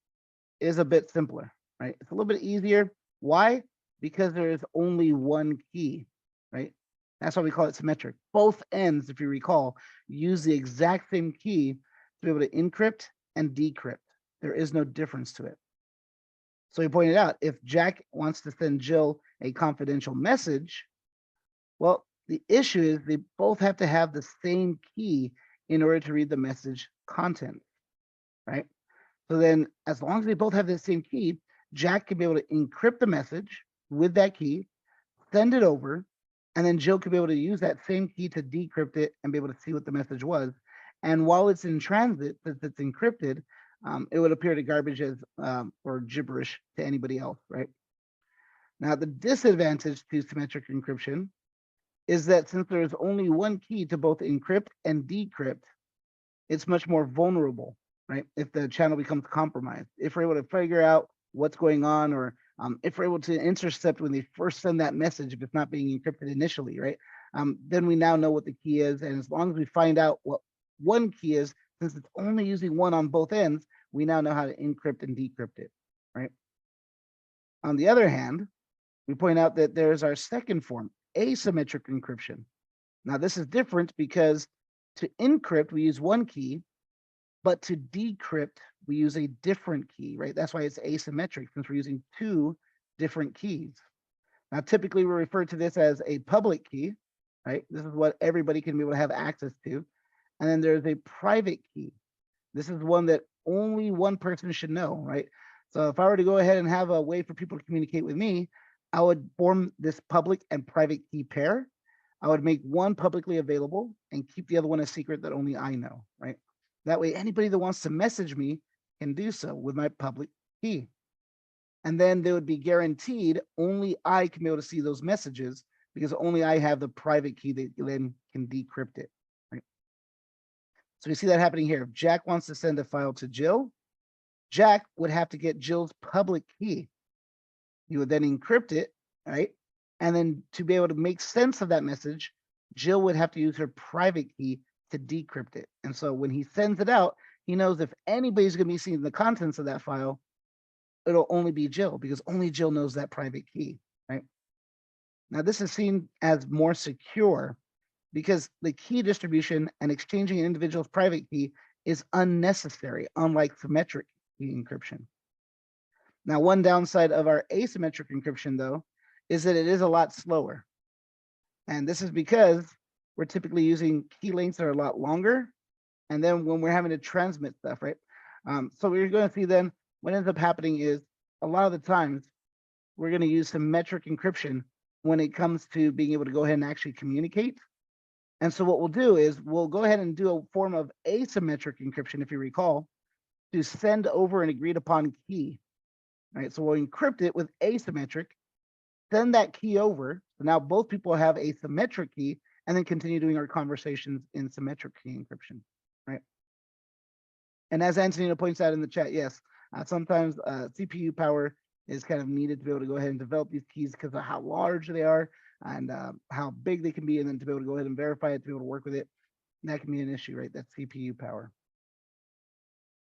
is a bit simpler, right? It's a little bit easier. Why? Because there is only one key, right? That's why we call it symmetric. Both ends, if you recall, use the exact same key to be able to encrypt and decrypt. There is no difference to it. So he pointed out, if Jack wants to send Jill a confidential message, well, the issue is they both have to have the same key in order to read the message content, right? So then as long as they both have the same key, Jack can be able to encrypt the message with that key, send it over, and then Jill could be able to use that same key to decrypt it and be able to see what the message was. And while it's in transit, since it's encrypted, it would appear to garbage as or gibberish to anybody else, right? Now, the disadvantage to symmetric encryption is that since there is only one key to both encrypt and decrypt, it's much more vulnerable, right? If the channel becomes compromised, if we're able to figure out what's going on, or if we're able to intercept when they first send that message, if it's not being encrypted initially, right? Then we now know what the key is. And as long as we find out what one key is, since it's only using one on both ends, we now know how to encrypt and decrypt it, right? On the other hand, we point out that there's our second form, asymmetric encryption. Now, this is different because to encrypt, we use one key, but to decrypt, we use a different key, right? That's why it's asymmetric, since we're using two different keys. Now, typically we refer to this as a public key, right? This is what everybody can be able to have access to. And then there's a private key. This is one that only one person should know, right? So if I were to go ahead and have a way for people to communicate with me, I would form this public and private key pair. I would make one publicly available and keep the other one a secret that only I know, right? That way, anybody that wants to message me can do so with my public key. And then they would be guaranteed only I can be able to see those messages, because only I have the private key that then can decrypt it, right? So we see that happening here. If Jack wants to send a file to Jill, Jack would have to get Jill's public key. He would then encrypt it, right? And then to be able to make sense of that message, Jill would have to use her private key to decrypt it. And so when he sends it out, he knows if anybody's going to be seeing the contents of that file, it'll only be Jill, because only Jill knows that private key, right? Now, this is seen as more secure because the key distribution and exchanging an individual's private key is unnecessary, unlike symmetric key encryption. Now, one downside of our asymmetric encryption, though, is that it is a lot slower. And this is because we're typically using key lengths that are a lot longer. And then when we're having to transmit stuff, right? So we're going to see then what ends up happening is a lot of the times we're going to use symmetric encryption when it comes to being able to go ahead and actually communicate. And so what we'll do is we'll go ahead and do a form of asymmetric encryption, if you recall, to send over an agreed upon key. Right, so we'll encrypt it with asymmetric, send that key over. So now both people have a symmetric key, and then continue doing our conversations in symmetric key encryption, right? And as Antonino points out in the chat, yes, sometimes CPU power is kind of needed to be able to go ahead and develop these keys because of how large they are and how big they can be, and then to be able to go ahead and verify it, to be able to work with it. And that can be an issue, right? That's CPU power.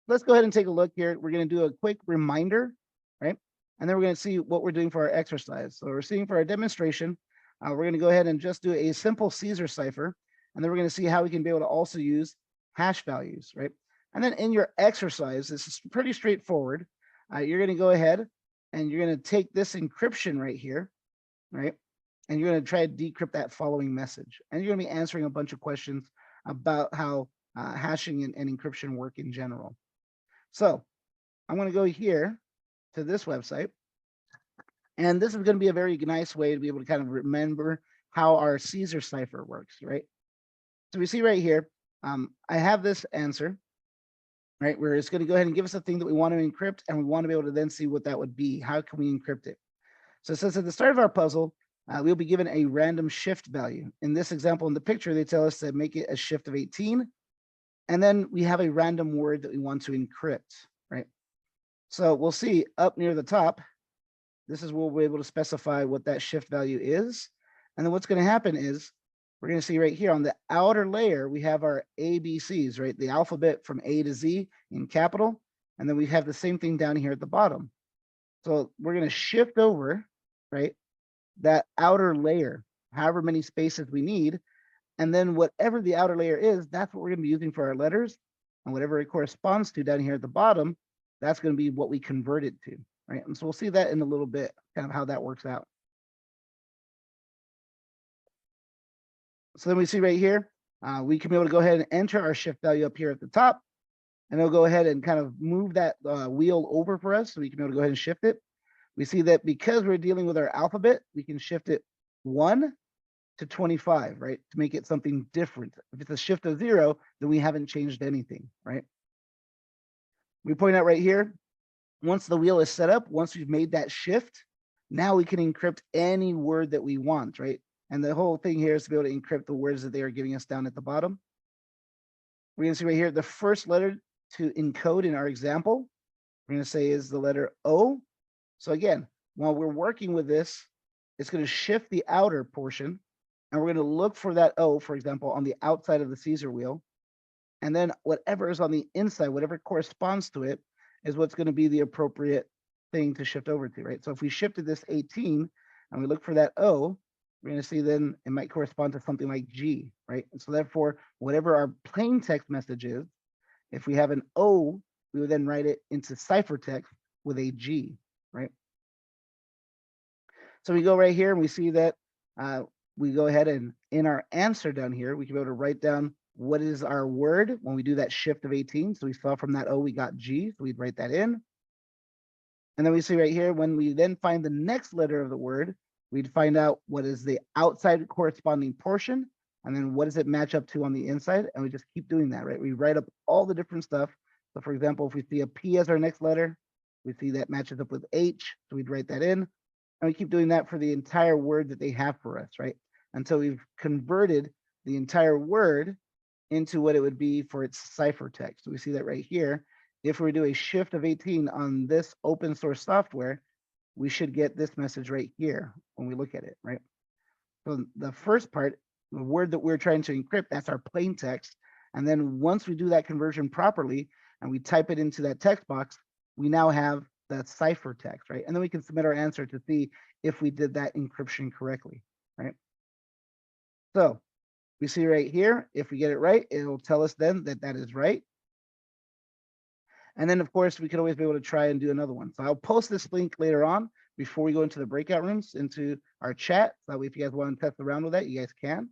Let's go ahead and take a look here. We're going to do a quick reminder, right? And then we're going to see what we're doing for our exercise. So we're seeing for our demonstration, we're going to go ahead and just do a simple Caesar cipher. And then we're going to see how we can be able to also use hash values, right? And then in your exercise, this is pretty straightforward. You're going to go ahead and you're going to take this encryption right here, right? And you're going to try to decrypt that following message. And you're going to be answering a bunch of questions about how hashing and encryption work in general. So I'm going to go here to this website. And this is going to be a very nice way to be able to kind of remember how our Caesar cipher works, right? So we see right here, I have this answer, right? Where it's going to go ahead and give us a thing that we want to encrypt, and we want to be able to then see what that would be. How can we encrypt it? So it says at the start of our puzzle, we'll be given a random shift value. In this example, in the picture, they tell us to make it a shift of 18. And then we have a random word that we want to encrypt, right? So we'll see up near the top, this is where we'll be able to specify what that shift value is. And then what's going to happen is we're going to see right here on the outer layer, we have our ABCs, right? The alphabet from A to Z in capital. And then we have the same thing down here at the bottom. So we're going to shift over, right? That outer layer, however many spaces we need. And then whatever the outer layer is, that's what we're going to be using for our letters. And whatever it corresponds to down here at the bottom, that's going to be what we convert it to, right? And so we'll see that in a little bit, kind of how that works out. So then we see right here, we can be able to go ahead and enter our shift value up here at the top. And it'll go ahead and kind of move that wheel over for us, so we can be able to go ahead and shift it. We see that because we're dealing with our alphabet, we can shift it 1 to 25, right? To make it something different. If it's a shift of 0, then we haven't changed anything, right? We point out right here, once the wheel is set up, once we've made that shift, now we can encrypt any word that we want, right? And the whole thing here is to be able to encrypt the words that they are giving us down at the bottom. We're going to see right here, the first letter to encode in our example, we're going to say is the letter O. So again, while we're working with this, it's going to shift the outer portion, and we're going to look for that O, for example, on the outside of the Caesar wheel. And then whatever is on the inside, whatever corresponds to it, is what's going to be the appropriate thing to shift over to, right? So if we shifted this 18 and we look for that O, we're going to see then it might correspond to something like G, right? And so therefore, whatever our plain text message is, if we have an O, we would then write it into ciphertext with a G, right? So we go right here and we see that we go ahead and in our answer down here, we can be able to write down what is our word when we do that shift of 18. So we saw from that O, we got G, so we'd write that in. And then we see right here, when we then find the next letter of the word, we'd find out what is the outside corresponding portion, and then what does it match up to on the inside? And we just keep doing that, right? We write up all the different stuff. So for example, if we see a P as our next letter, we see that matches up with H, so we'd write that in. And we keep doing that for the entire word that they have for us, right? Until we've converted the entire word into what it would be for its ciphertext. So we see that right here. If we do a shift of 18 on this open source software, we should get this message right here when we look at it, right? So the first part, the word that we're trying to encrypt, that's our plain text. And then once we do that conversion properly and we type it into that text box, we now have the ciphertext, right? And then we can submit our answer to see if we did that encryption correctly, right? So we see right here, if we get it right, it'll tell us then that that is right. And then of course, we could always be able to try and do another one. So I'll post this link later on before we go into the breakout rooms, into our chat. So that way, if you guys want to test around with that, you guys can.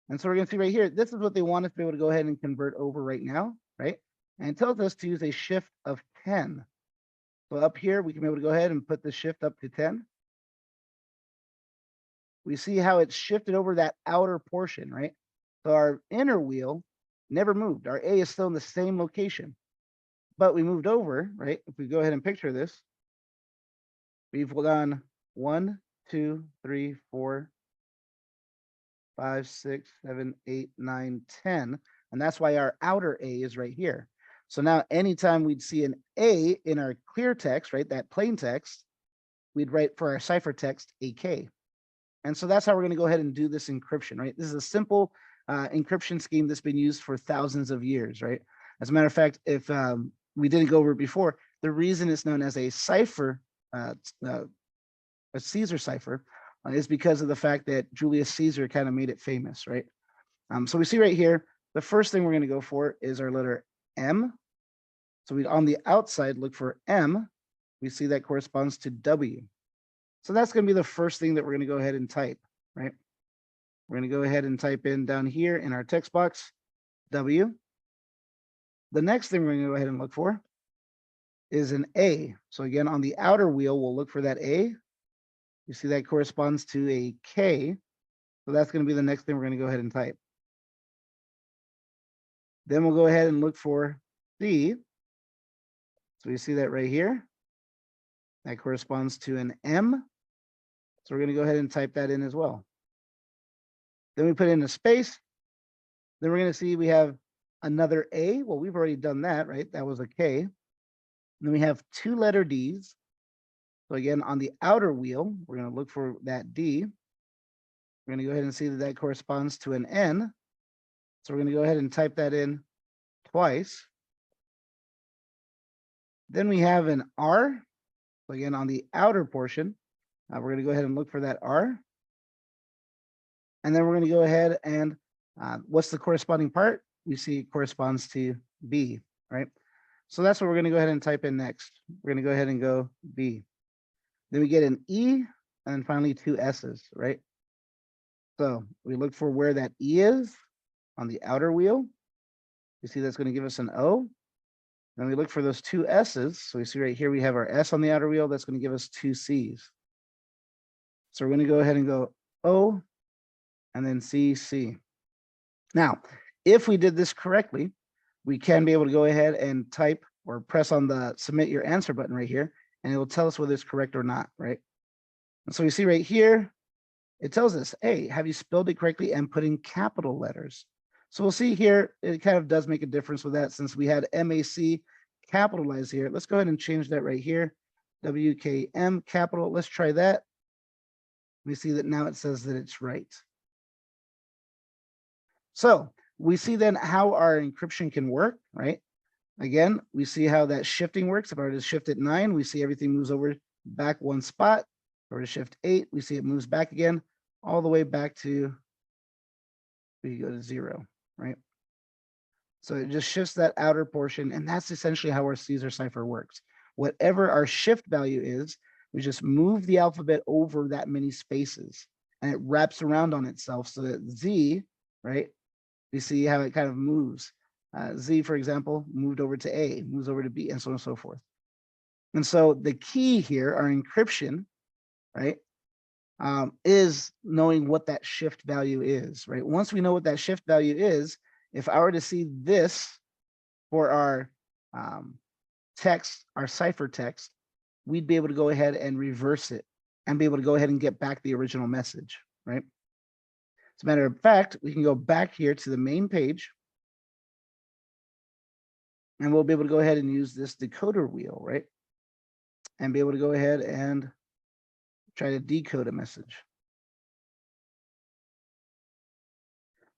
And so we're going to see right here, this is what they want us to be able to go ahead and convert over right now, right? And it tells us to use a shift of 10. So up here, we can be able to go ahead and put the shift up to 10. We see how it's shifted over that outer portion, right? So our inner wheel never moved. Our A is still in the same location, but we moved over, right? If we go ahead and picture this, we've gone 1, 2, 3, 4, 5, 6, 7, 8, 9, 10. And that's why our outer A is right here. So now anytime we'd see an A in our clear text, right, that plain text, we'd write for our ciphertext a K. And so that's how we're going to go ahead and do this encryption, right? This is a simple encryption scheme that's been used for thousands of years, right? As a matter of fact, if we didn't go over it before, the reason it's known as a cipher, a Caesar cipher, is because of the fact that Julius Caesar kind of made it famous, right? So we see right here, the first thing we're going to go for is our letter M. So we on the outside look for M. We see that corresponds to W. So that's going to be the first thing that we're going to go ahead and type, right? We're going to go ahead and type in down here in our text box, W. The next thing we're going to go ahead and look for is an A. So again, on the outer wheel, we'll look for that A. You see that corresponds to a K. So that's going to be the next thing we're going to go ahead and type. Then we'll go ahead and look for C. So we see that right here. That corresponds to an M. So we're going to go ahead and type that in as well. Then we put in a space. Then we're going to see we have another A. Well, we've already done that, right? That was a K. And then we have 2 letter Ds. So again, on the outer wheel, we're going to look for that D. We're going to go ahead and see that that corresponds to an N. So we're going to go ahead and type that in twice. Then we have an R. So again, on the outer portion, we're going to go ahead and look for that R. And then we're going to go ahead and what's the corresponding part? We see it corresponds to B, right? So that's what we're going to go ahead and type in next. We're going to go ahead and go B. Then we get an E, and then finally 2 S's, right? So we look for where that E is on the outer wheel. You see that's going to give us an O. Then we look for those 2 S's. So we see right here we have our S on the outer wheel. That's going to give us 2 C's. So we're going to go ahead and go O and then C, C. Now, if we did this correctly, we can be able to go ahead and type or press on the submit your answer button right here, and it will tell us whether it's correct or not, right? And so we see right here, it tells us, hey, have you spelled it correctly and put in capital letters? So we'll see here, it kind of does make a difference with that since we had MAC capitalized here. Let's go ahead and change that right here. WKM capital, let's try that. We see that now it says that it's right. So we see then how our encryption can work, right? Again, we see how that shifting works. If I were to shift at 9, we see everything moves over back one spot. If I were to shift 8, we see it moves back again, all the way back to, we go to 0, right? So it just shifts that outer portion, and that's essentially how our Caesar cipher works. Whatever our shift value is, we just move the alphabet over that many spaces, and it wraps around on itself so that Z, right? We see how it kind of moves. Z, for example, moved over to A, moves over to B, and so on and so forth. And so the key here, our encryption, right, is knowing what that shift value is, right? Once we know what that shift value is, if I were to see this for our text, our cipher text, we'd be able to go ahead and reverse it and be able to go ahead and get back the original message, right? As a matter of fact, we can go back here to the main page and we'll be able to go ahead and use this decoder wheel, right? And be able to go ahead and try to decode a message.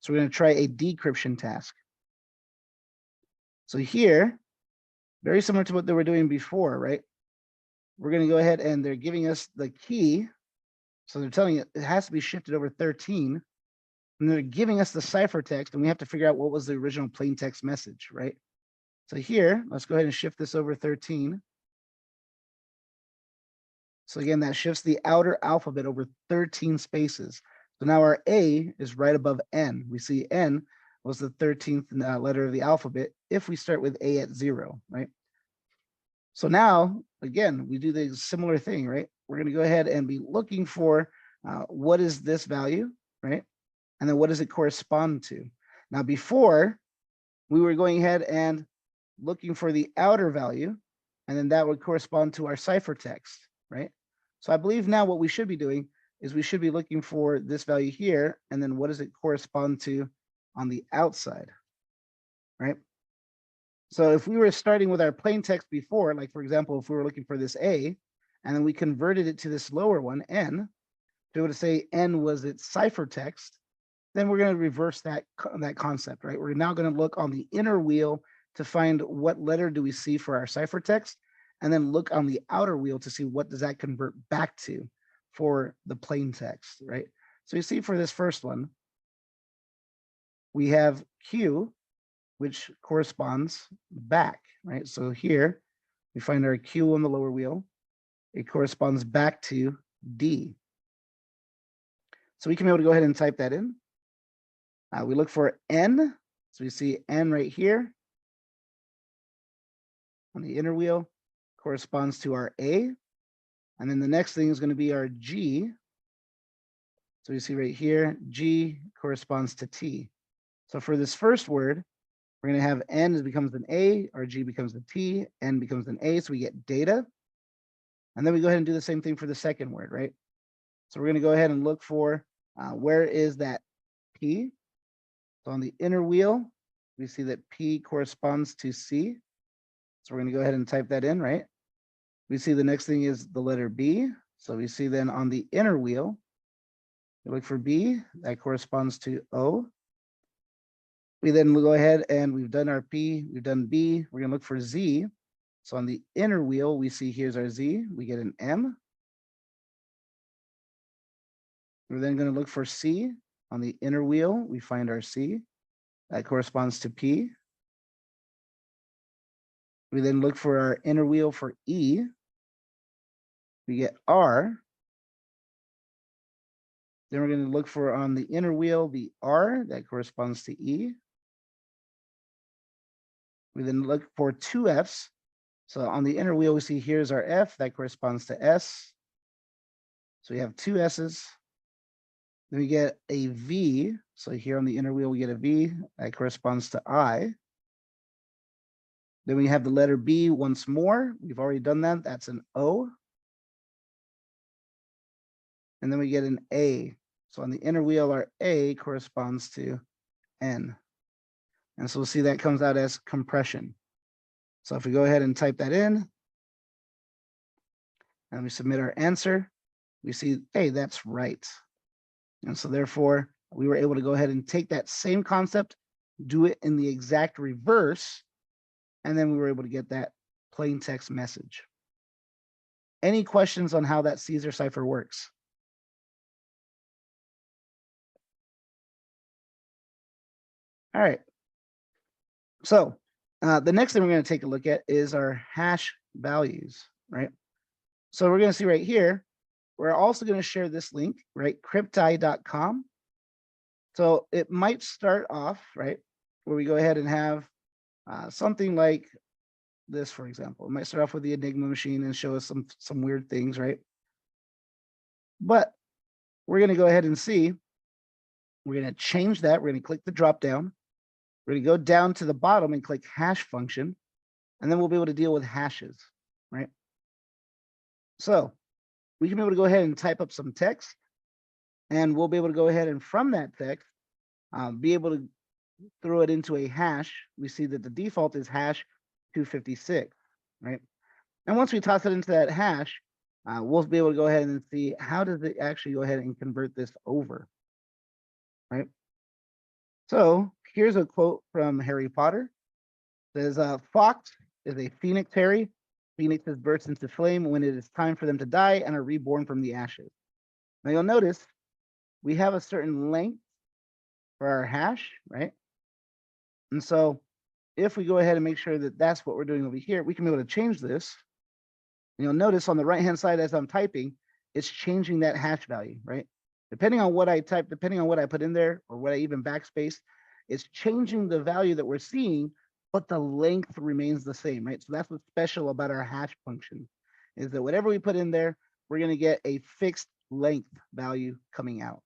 So we're going to try a decryption task. So here, very similar to what they were doing before, right? We're going to go ahead and they're giving us the key. So they're telling it has to be shifted over 13. And they're giving us the ciphertext, and we have to figure out what was the original plain text message, right? So here, let's go ahead and shift this over 13. So again, that shifts the outer alphabet over 13 spaces. So now our A is right above N. We see N was the 13th letter of the alphabet if we start with A at 0, right? So now, again, we do the similar thing, right? We're going to go ahead and be looking for what is this value, right? And then what does it correspond to? Now, before, we were going ahead and looking for the outer value, and then that would correspond to our ciphertext, right? So I believe now what we should be doing is we should be looking for this value here, and then what does it correspond to on the outside, right? So if we were starting with our plain text before, like for example, if we were looking for this A, and then we converted it to this lower one, N, to be able to say N was its ciphertext, then we're going to reverse that concept, right? We're now going to look on the inner wheel to find what letter do we see for our ciphertext, and then look on the outer wheel to see what does that convert back to for the plain text, right? So you see for this first one, we have Q, which corresponds back, right? So here we find our Q on the lower wheel. It corresponds back to D. So we can be able to go ahead and type that in. We look for N. So we see N right here on the inner wheel, corresponds to our A. And then the next thing is going to be our G. So you see right here, G corresponds to T. So for this first word, we're going to have N becomes an A, our G becomes a T, N becomes an A, so we get data. And then we go ahead and do the same thing for the second word, right? So we're going to go ahead and look for where is that P. So on the inner wheel, we see that P corresponds to C. So we're going to go ahead and type that in, right? We see the next thing is the letter B. So we see then on the inner wheel, we look for B, that corresponds to O. We then will go ahead and we've done our P, we've done B, we're going to look for Z. So on the inner wheel, we see here's our Z, we get an M. We're then going to look for C. On the inner wheel, we find our C, that corresponds to P. We then look for our inner wheel for E. We get R. Then we're going to look for on the inner wheel, the R that corresponds to E. We then look for two Fs. So on the inner wheel, we see here's our F that corresponds to S. So we have two S's. Then we get a V. So here on the inner wheel, we get a V that corresponds to I. Then we have the letter B once more. We've already done that. That's an O. And then we get an A. So on the inner wheel, our A corresponds to N. And so we'll see that comes out as compression. So if we go ahead and type that in and we submit our answer, we see, hey, that's right. And so therefore, we were able to go ahead and take that same concept, do it in the exact reverse, and then we were able to get that plain text message. Any questions on how that Caesar cipher works? All right. So the next thing we're going to take a look at is our hash values, right? So we're going to see right here, we're also going to share this link, right? crypti.com. So it might start off, right, where we go ahead and have something like this, for example. It might start off with the Enigma machine and show us some weird things, right? But we're going to go ahead and see, we're going to change that. We're going to click the drop down. We're going to go down to the bottom and click hash function, and then we'll be able to deal with hashes, right? So we can be able to go ahead and type up some text, and we'll be able to go ahead and from that text, be able to throw it into a hash. We see that the default is hash 256, right? And once we toss it into that hash, we'll be able to go ahead and see how does it actually go ahead and convert this over, right? So here's a quote from Harry Potter. It says, Fox is a phoenix, Harry. Phoenixes burst into flame when it is time for them to die and are reborn from the ashes. Now you'll notice we have a certain length for our hash, right? And so if we go ahead and make sure that that's what we're doing over here, we can be able to change this. And you'll notice on the right-hand side as I'm typing, it's changing that hash value, right? Depending on what I type, depending on what I put in there or what I even backspace, it's changing the value that we're seeing, but the length remains the same, right? So that's what's special about our hash function, is that whatever we put in there, we're going to get a fixed length value coming out.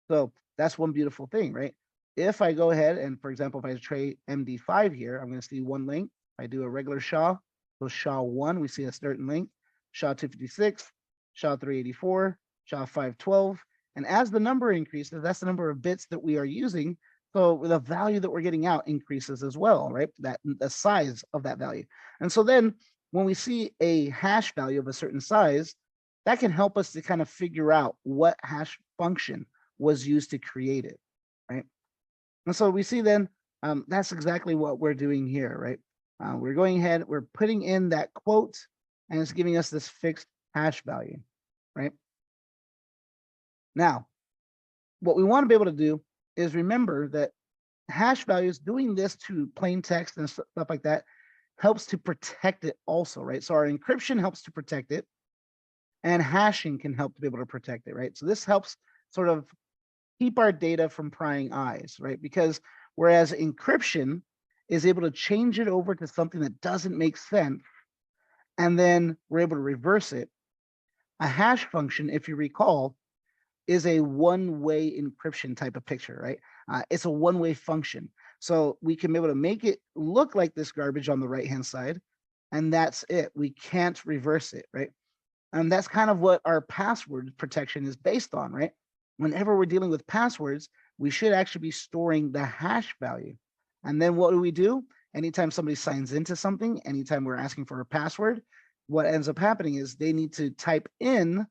So that's one beautiful thing, right? If I go ahead and, for example, if I try MD5 here, I'm going to see one length. If I do a regular SHA, so SHA-1, we see a certain length, SHA-256, SHA-384, SHA-512. And as the number increases, that's the number of bits that we are using. So the value that we're getting out increases as well, right? That the size of that value. And so then when we see a hash value of a certain size, that can help us to kind of figure out what hash function was used to create it, right? And so we see then that's exactly what we're doing here, right? We're going ahead, we're putting in that quote, and it's giving us this fixed hash value, right? Now, what we want to be able to do is remember that hash values, doing this to plain text and stuff like that, helps to protect it also, right? So our encryption helps to protect it, and hashing can help to be able to protect it, right? So this helps sort of keep our data from prying eyes, right? Because whereas encryption is able to change it over to something that doesn't make sense, and then we're able to reverse it, a hash function, if you recall, is a one-way encryption type of picture, right? It's a one-way function. So we can be able to make it look like this garbage on the right-hand side, and that's it. We can't reverse it, right? And that's kind of what our password protection is based on, right? Whenever we're dealing with passwords, we should actually be storing the hash value. And then what do? Anytime somebody signs into something, anytime we're asking for a password, what ends up happening is they need to type in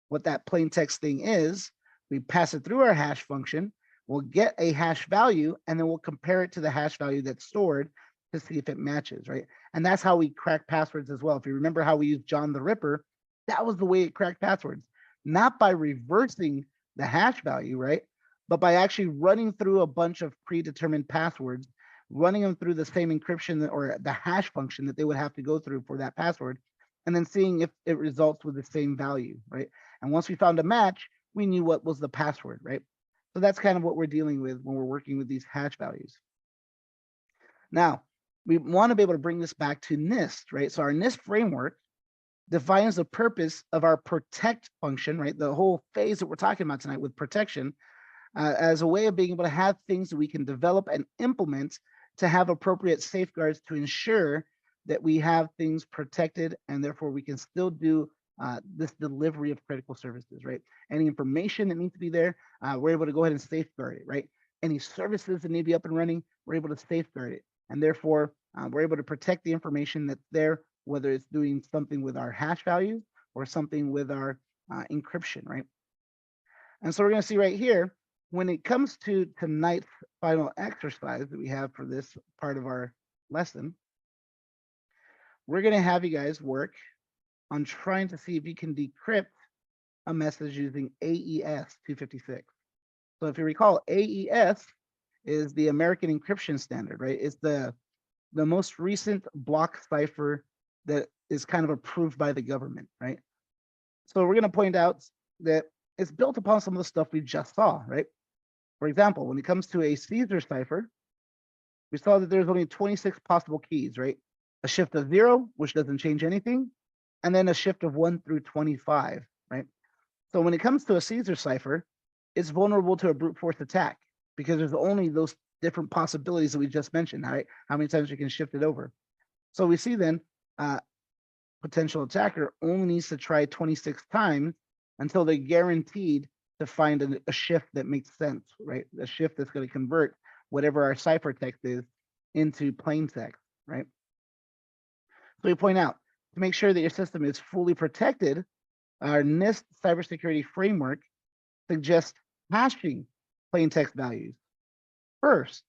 what that plain text thing is. We pass it through our hash function. We'll get a hash value, and then we'll compare it to the hash value that's stored to see if it matches, right? And that's how we crack passwords as well. If you remember how we used John the Ripper, that was the way it cracked passwords, not by reversing the hash value, right? But by actually running through a bunch of predetermined passwords, running them through the same encryption or the hash function that they would have to go through for that password, and then seeing if it results with the same value, right? And once we found a match, we knew what was the password, right? So that's kind of what we're dealing with when we're working with these hash values. Now, we want to be able to bring this back to NIST, right? So our NIST framework defines the purpose of our protect function, right? The whole phase that we're talking about tonight with protection as a way of being able to have things that we can develop and implement to have appropriate safeguards to ensure that we have things protected, and therefore we can still do this delivery of critical services, right? Any information that needs to be there, we're able to go ahead and safeguard it, right? any services that need to be up and running, we're able to safeguard it. And therefore, we're able to protect the information that's there, whether it's doing something with our hash value or something with our encryption, right? And so we're going to see right here, when it comes to tonight's final exercise that we have for this part of our lesson, we're going to have you guys work on trying to see if you can decrypt a message using AES 256. So if you recall, AES is the American encryption standard, right? It's the most recent block cipher that is kind of approved by the government, right? So we're going to point out that it's built upon some of the stuff we just saw, right? For example, when it comes to a Caesar cipher, we saw that there's only 26 possible keys, right? A shift of 0, which doesn't change anything, and then a shift of 1 through 25, right? So when it comes to a Caesar cipher, it's vulnerable to a brute force attack because there's only those different possibilities that we just mentioned, right? How many times you can shift it over. So we see then potential attacker only needs to try 26 times until they're guaranteed to find a shift that makes sense, right? A shift that's going to convert whatever our ciphertext is into plain text, right? So we point out, to make sure that your system is fully protected, our NIST cybersecurity framework suggests hashing plain text values first,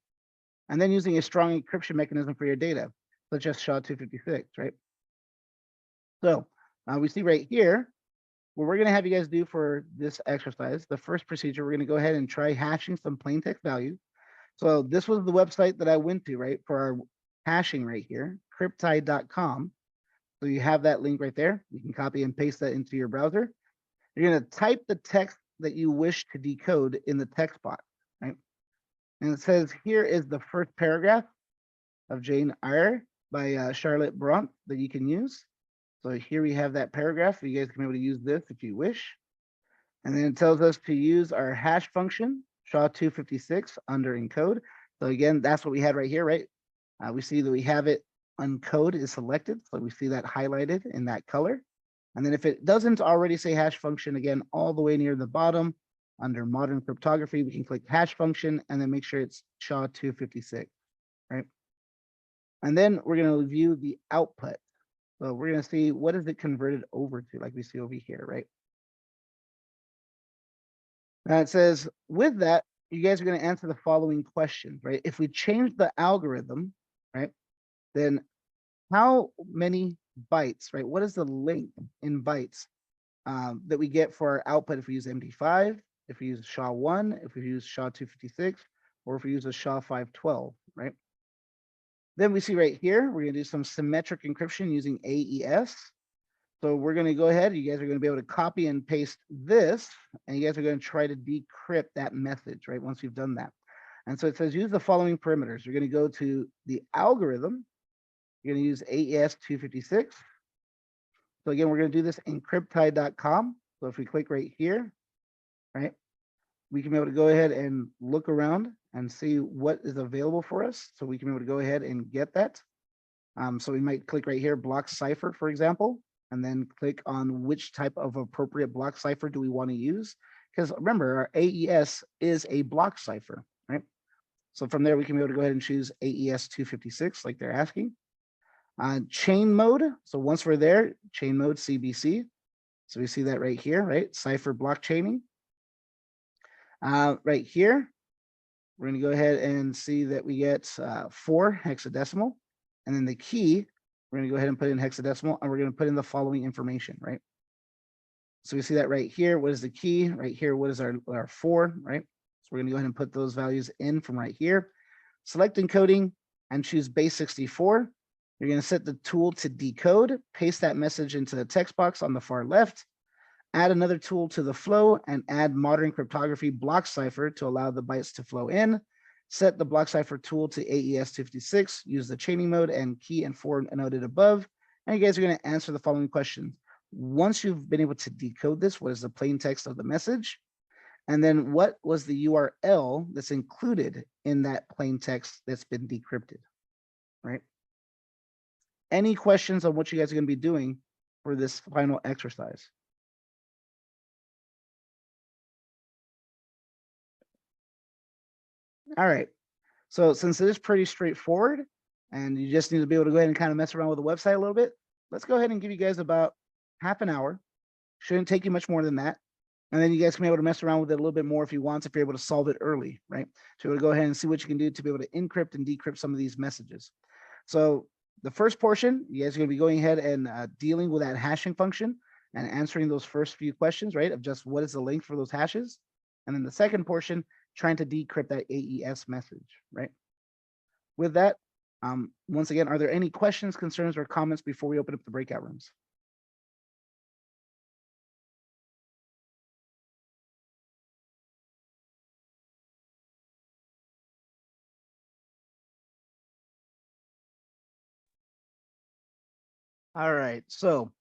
and then using a strong encryption mechanism for your data, such as SHA-256, right? So we see right here, what we're going to have you guys do for this exercise, the first procedure, we're going to go ahead and try hashing some plain text values. So this was the website that I went to, right, for our hashing right here, cryptide.com. So you have that link right there. You can copy and paste that into your browser. You're going to type the text that you wish to decode in the text box, right? And it says, here is the first paragraph of Jane Eyre by Charlotte Bront that you can use. So here we have that paragraph. You guys can be able to use this if you wish. And then it tells us to use our hash function, SHA-256 under encode. So again, that's what we had right here, right? We see that we have it uncode is selected. So we see that highlighted in that color. And then if it doesn't already say hash function, again, all the way near the bottom under modern cryptography, we can click hash function and then make sure it's SHA-256, right? And then we're going to view the output. So we're going to see what is it converted over to, like we see over here, right? Now it says, with that, you guys are going to answer the following questions, right? If we change the algorithm, right, then how many bytes, right? What is the length in bytes that we get for our output if we use MD5, if we use SHA-1, if we use SHA-256, or if we use a SHA-512, right? Then we see right here, we're going to do some symmetric encryption using AES. So we're going to go ahead. You guys are going to be able to copy and paste this, and you guys are going to try to decrypt that message, right? Once you've done that. And so it says use the following parameters. You're going to go to the algorithm. You're going to use AES 256. So again, we're going to do this in cryptide.com. So if we click right here, right, we can be able to go ahead and look around and see what is available for us. So we can be able to go ahead and get that. So we might click right here, block cipher, for example, and then click on which type of appropriate block cipher do we want to use. Because remember, our AES is a block cipher, right? So from there, we can be able to go ahead and choose AES 256 like they're asking. Chain mode. So once we're there, chain mode CBC. So we see that right here, right? Cipher block chaining. Right here, we're going to go ahead and see that we get 4 hexadecimal. And then the key, we're going to go ahead and put in hexadecimal, and we're going to put in the following information, right? So we see that right here. What is the key? Right here, what is our 4, right? So we're going to go ahead and put those values in from right here. Select encoding and choose base 64. You're going to set the tool to decode, paste that message into the text box on the far left, add another tool to the flow, and add modern cryptography block cipher to allow the bytes to flow in. Set the block cipher tool to AES 256, use the chaining mode and key and 4 noted above. And you guys are going to answer the following questions. Once you've been able to decode this, what is the plain text of the message? And then what was the URL that's included in that plain text that's been decrypted, right? Any questions on what you guys are going to be doing for this final exercise? All right. So since it is pretty straightforward and you just need to be able to go ahead and kind of mess around with the website a little bit, let's go ahead and give you guys about half an hour. Shouldn't take you much more than that. And then you guys can be able to mess around with it a little bit more if you want, if you're able to solve it early, right? So we'll go ahead and see what you can do to be able to encrypt and decrypt some of these messages. So the first portion, you guys are going to be going ahead and dealing with that hashing function and answering those first few questions, right? Of just what is the length for those hashes. And then the second portion, trying to decrypt that AES message, right? With that, once again, are there any questions, concerns, or comments before we open up the breakout rooms? All right, so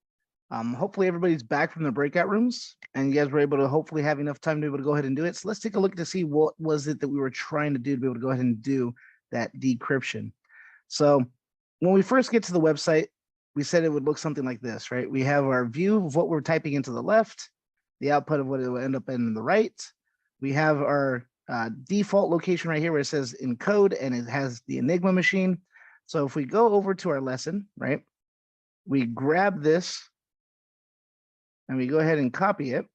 hopefully everybody's back from the breakout rooms and you guys were able to hopefully have enough time to be able to go ahead and do it. So let's take a look to see what was it that we were trying to do to be able to go ahead and do that decryption. So when we first get to the website, we said it would look something like this, right? We have our view of what we're typing into the left, the output of what it will end up in the right. We have our default location right here where it says encode and it has the Enigma machine. So if we go over to our lesson, right, we grab this and we go ahead and copy it.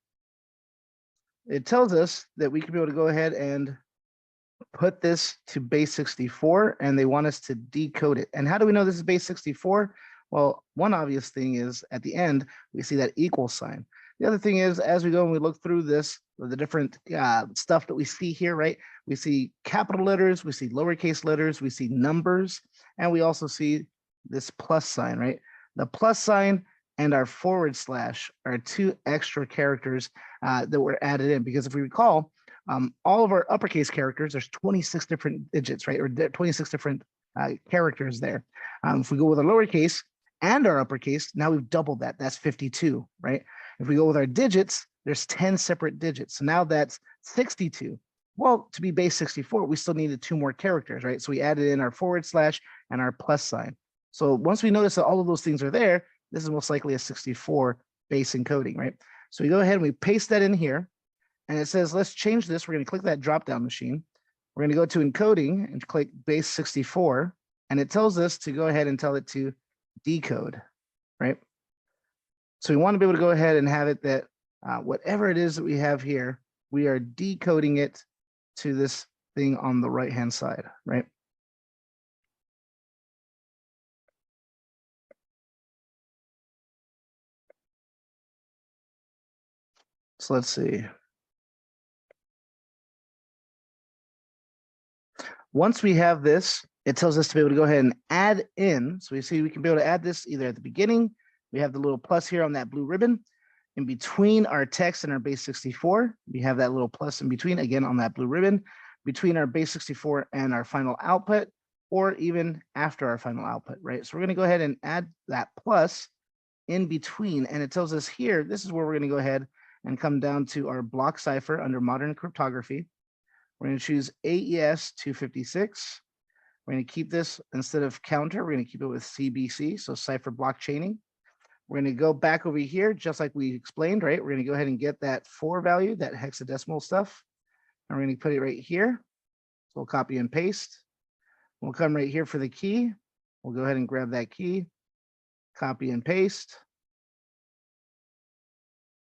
It tells us that we can be able to go ahead and put this to base 64 and they want us to decode it. And how do we know this is base 64? Well, one obvious thing is at the end, we see that equal sign. The other thing is, as we go and we look through this, the different stuff that we see here, right? We see capital letters, we see lowercase letters, we see numbers, and we also see this plus sign, right? The plus sign and our / are two extra characters that were added in, because if we recall, all of our uppercase characters, there's 26 different digits, right? Or 26 different characters there. If we go with our lowercase and our uppercase, now we've doubled that. That's 52, right? If we go with our digits, there's 10 separate digits. So now that's 62. Well, to be base 64, we still needed 2 more characters, right? So we added in our / and our plus sign. So once we notice that all of those things are there, this is most likely a 64 base encoding, right? So we go ahead and we paste that in here. And it says, let's change this. We're going to click that drop-down machine. We're going to go to encoding and click base 64. And it tells us to go ahead and tell it to decode, right? So we want to be able to go ahead and have it that whatever it is that we have here, we are decoding it to this thing on the right-hand side, right? So let's see. Once we have this, it tells us to be able to go ahead and add in. So we see we can be able to add this either at the beginning. We have the little plus here on that blue ribbon. In between our text and our base 64, we have that little plus in between, again, on that blue ribbon, between our base 64 and our final output, or even after our final output, right? So we're going to go ahead and add that plus in between. And it tells us here, this is where we're going to go ahead and come down to our block cipher under modern cryptography. We're going to choose AES 256. We're going to keep this instead of counter. We're going to keep it with CBC, so cipher block chaining. We're going to go back over here, just like we explained, right? We're going to go ahead and get that 4 value, that hexadecimal stuff. And we're going to put it right here. So we'll copy and paste. We'll come right here for the key. We'll go ahead and grab that key, copy and paste.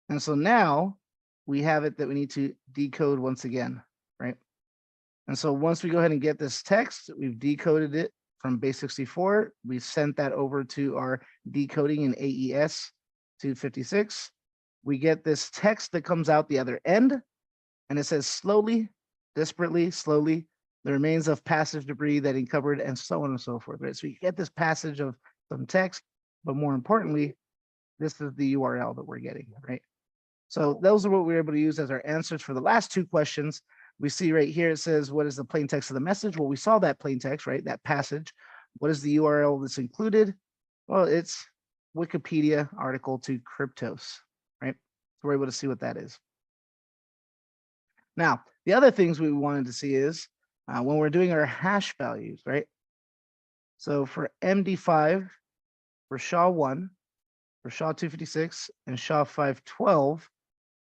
And so now we have it that we need to decode once again, right? And so once we go ahead and get this text, we've decoded it from base 64. We sent that over to our decoding in AES 256. We get this text that comes out the other end, and it says slowly, desperately, slowly, the remains of passive debris that uncovered, and so on and so forth, right? So you get this passage of some text, but more importantly, this is the URL that we're getting, right? So those are what we were able to use as our answers for the last 2 questions. We see right here, it says, what is the plain text of the message? Well, we saw that plain text, right? That passage. What is the URL that's included? Well, it's Wikipedia article to Cryptos, right? So we're able to see what that is. Now, the other things we wanted to see is when we're doing our hash values, right? So for MD5, for SHA-1, for SHA-256, and SHA-512,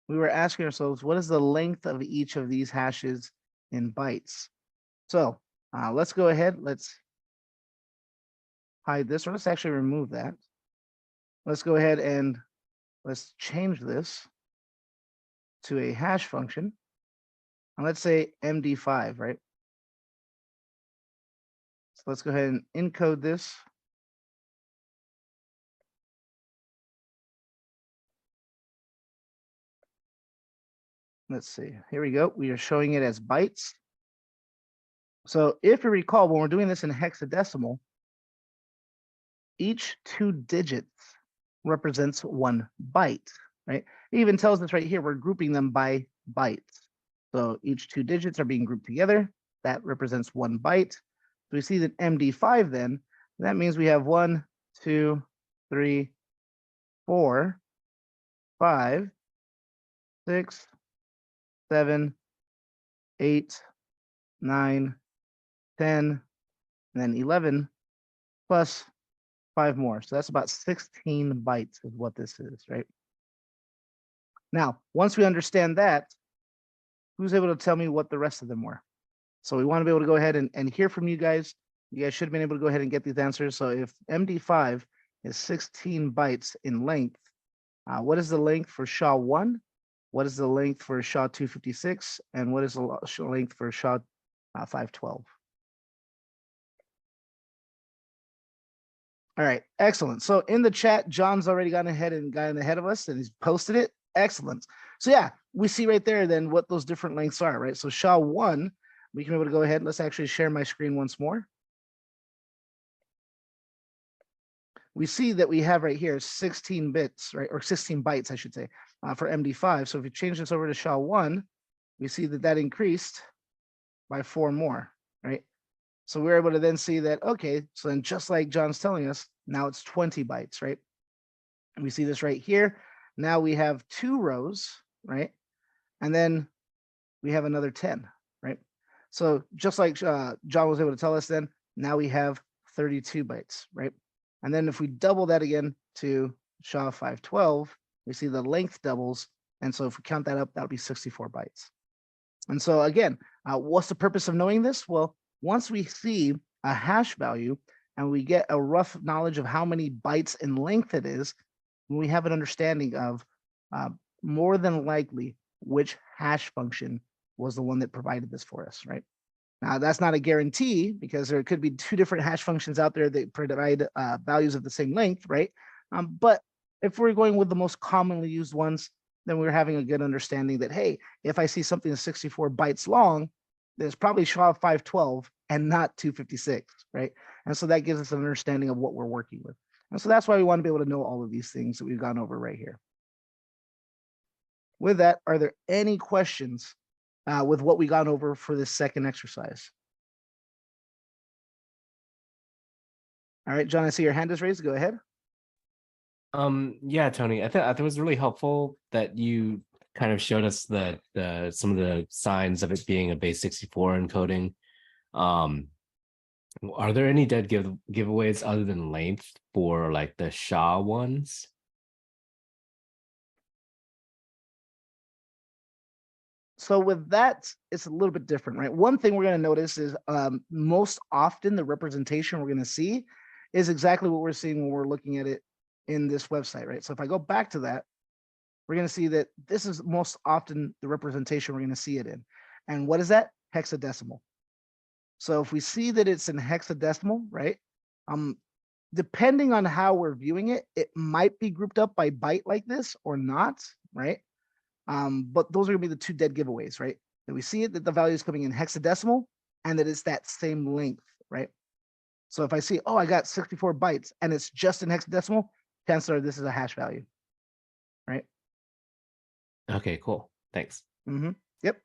we were asking ourselves, what is the length of each of these hashes in bytes? So let's go ahead. Let's hide this, or let's actually remove that. Let's go ahead and let's change this to a hash function. And let's say MD5, right? So let's go ahead and encode this. Let's see, here we go. We are showing it as bytes. So if you recall, when we're doing this in hexadecimal, each 2 digits represents 1 byte, right? It even tells us right here, we're grouping them by bytes. So each 2 digits are being grouped together. That represents 1 byte. So we see that MD5 then, that means we have 1, 2, 3, 4, 5, 6, 7, 8, 9, 10, and then 11, plus 5 more. So that's about 16 bytes is what this is, right? Now, once we understand that, who's able to tell me what the rest of them were? So we want to be able to go ahead and hear from you guys. You guys should have been able to go ahead and get these answers. So if MD5 is 16 bytes in length, what is the length for SHA-1? What is the length for SHA-256? And what is the length for SHA-512? All right, excellent. So in the chat, John's already gone ahead of us and he's posted it. Excellent. So yeah, we see right there then what those different lengths are, right? So SHA-1, we can be able to go ahead. Let's actually share my screen once more. We see that we have right here 16 bits, right? Or 16 bytes, I should say, for MD5. So if you change this over to SHA-1, we see that that increased by 4 more, right? So we're able to then see that, okay, so then just like John's telling us, now it's 20 bytes, right? And we see this right here. Now we have 2 rows, right? And then we have another 10, right? So just like John was able to tell us then, now we have 32 bytes, right? And then if we double that again to SHA-512, we see the length doubles. And so if we count that up, that'll be 64 bytes. And so again, what's the purpose of knowing this? Well, once we see a hash value and we get a rough knowledge of how many bytes in length it is, we have an understanding of more than likely which hash function was the one that provided this for us, right? Now, that's not a guarantee because there could be 2 different hash functions out there that provide values of the same length, right? But if we're going with the most commonly used ones, then we're having a good understanding that, hey, if I see something that's 64 bytes long, there's probably SHA-512 and not 256, right? And so that gives us an understanding of what we're working with. And so that's why we want to be able to know all of these things that we've gone over right here. With that, are there any questions with what we gone over for this second exercise? All right, John, I see your hand is raised. Go ahead. Yeah, Tony, I think it was really helpful that you kind of showed us the some of the signs of it being a base 64 encoding. Are there any dead giveaways other than length for like the SHA ones? So with that, it's a little bit different, right? One thing we're going to notice is most often the representation we're going to see is exactly what we're seeing when we're looking at it in this website, right? So if I go back to that, we're going to see that this is most often the representation we're going to see it in. And what is that? Hexadecimal. So if we see that it's in hexadecimal, right? Depending on how we're viewing it, it might be grouped up by byte like this or not, right? But those are gonna be the 2 dead giveaways, right? That we see it that the value is coming in hexadecimal and that it's that same length, right? So if I see, oh, I got 64 bytes and it's just in hexadecimal, chances are this is a hash value, right? Okay, cool. Thanks. Yep.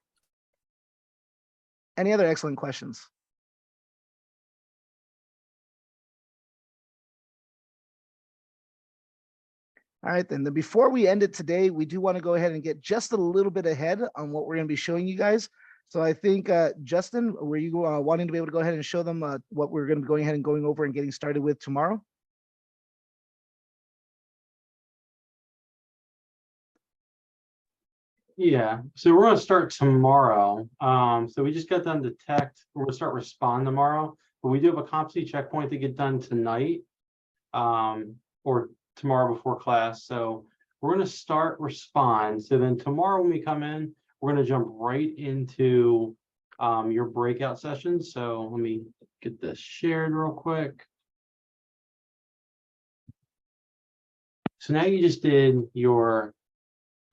Any other excellent questions? All right, then before we end it today, we do want to go ahead and get just a little bit ahead on what we're going to be showing you guys. So I think, Justin, were you wanting to be able to go ahead and show them what we're going to be going ahead and going over and getting started with tomorrow? Yeah, so we're gonna start tomorrow. So we just got done detect, we're gonna start respond tomorrow, but we do have a competency checkpoint to get done tonight. Or tomorrow before class. So we're gonna start respond. So then tomorrow when we come in, we're gonna jump right into your breakout sessions. So let me get this shared real quick. So now you just did your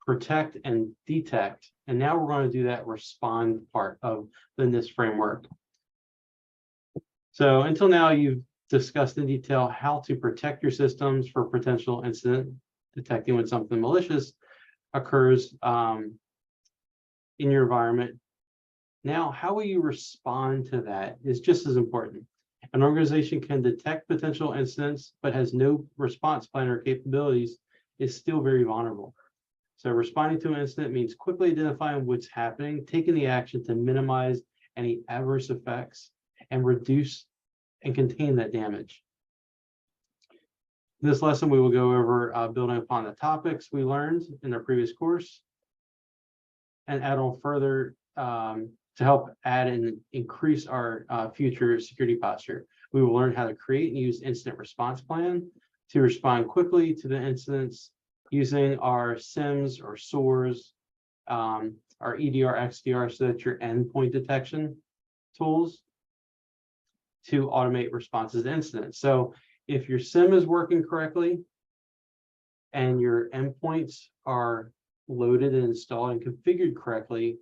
protect and detect, and now we're going to do that respond part of the NIST framework. So until now, you've discussed in detail how to protect your systems for potential incident detecting when something malicious occurs in your environment. Now, how will you respond to that is just as important. An organization can detect potential incidents, but has no response plan or capabilities is still very vulnerable. So responding to an incident means quickly identifying what's happening, taking the action to minimize any adverse effects and reduce and contain that damage. This lesson, we will go over building upon the topics we learned in our previous course and add on further to help add and increase our future security posture. We will learn how to create and use incident response plan to respond quickly to the incidents using our SIMs or SOARs, our EDR, XDR, so that's your endpoint detection tools to automate responses to incidents. So if your SIM is working correctly and your endpoints are loaded and installed and configured correctly,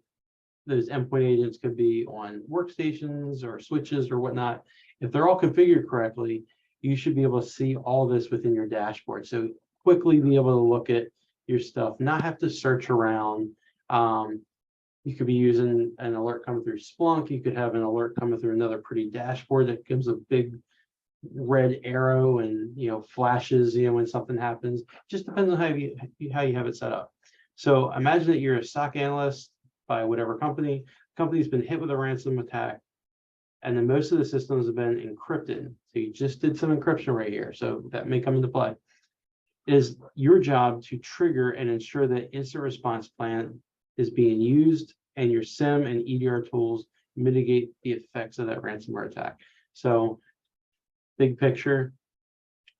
those endpoint agents could be on workstations or switches or whatnot. If they're all configured correctly, you should be able to see all this within your dashboard. So quickly be able to look at your stuff, not have to search around. You could be using an alert coming through Splunk. You could have an alert coming through another pretty dashboard that gives a big red arrow and flashes when something happens. Just depends on how you have it set up. So imagine that you're a SOC analyst by whatever company. Company's been hit with a ransom attack, and then most of the systems have been encrypted. So you just did some encryption right here. So that may come into play. It is your job to trigger and ensure that incident response plan is being used and your SIM and EDR tools mitigate the effects of that ransomware attack. So big picture,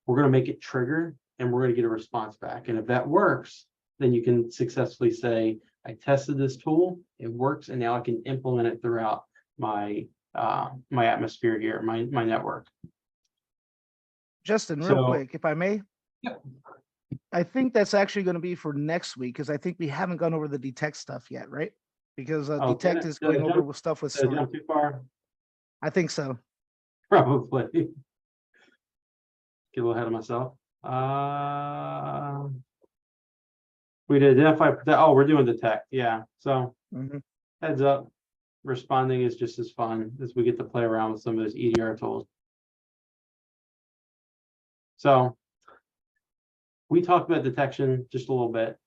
we're going to make it trigger and we're going to get a response back. And if that works, then you can successfully say, I tested this tool, it works, and now I can implement it throughout my my atmosphere here, my network. Justin, real So- quick, if I may. Yep. I think that's actually going to be for next week because I think we haven't gone over the detect stuff yet, right? Because detect is going over with stuff with Did I SOAR. jump too far? I think so. Probably. Get a little ahead of myself. We did identify. Oh, we're doing detect. Yeah. So Mhm. heads up, responding is just as fun as we get to play around with some of those EDR tools. So we talked about detection just a little bit.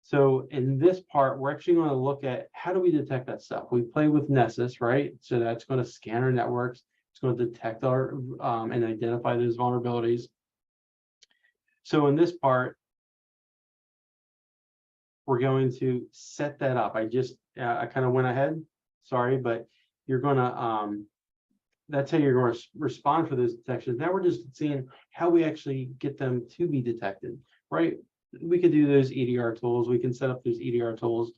So in this part, we're actually going to look at how do we detect that stuff. We play with Nessus, right? So that's going to scan our networks. It's going to detect our and identify those vulnerabilities. So in this part, we're going to set that up. I kind of went ahead, sorry, but you're going to, that's how you're going to respond for those detections. Now we're just seeing how we actually get them to be detected, right? We could do those EDR tools. We can set up those EDR tools.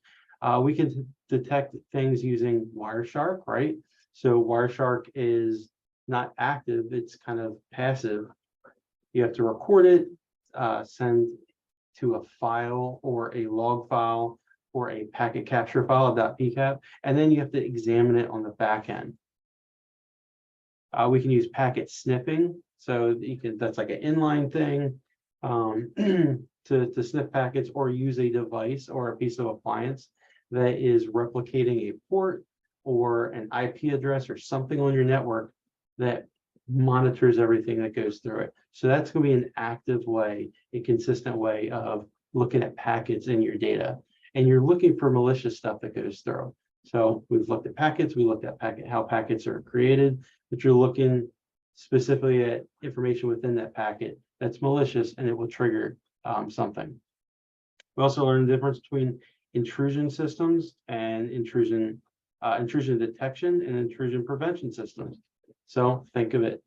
We can detect things using Wireshark, right? So Wireshark is not active, it's kind of passive. You have to record it, send to a file or a log file or a packet capture file, .pcap, and then you have to examine it on the back end. We can use packet sniffing, so you can, that's like an inline thing to sniff packets, or use a device or a piece of appliance that is replicating a port or an IP address or something on your network that monitors everything that goes through it. So that's going to be an active way, a consistent way of looking at packets in your data. And you're looking for malicious stuff that goes through. So we've looked at packets, we looked at how packets are created, but you're looking specifically at information within that packet that's malicious and it will trigger something. We also learned the difference between intrusion systems and intrusion detection and intrusion prevention systems. So think of it,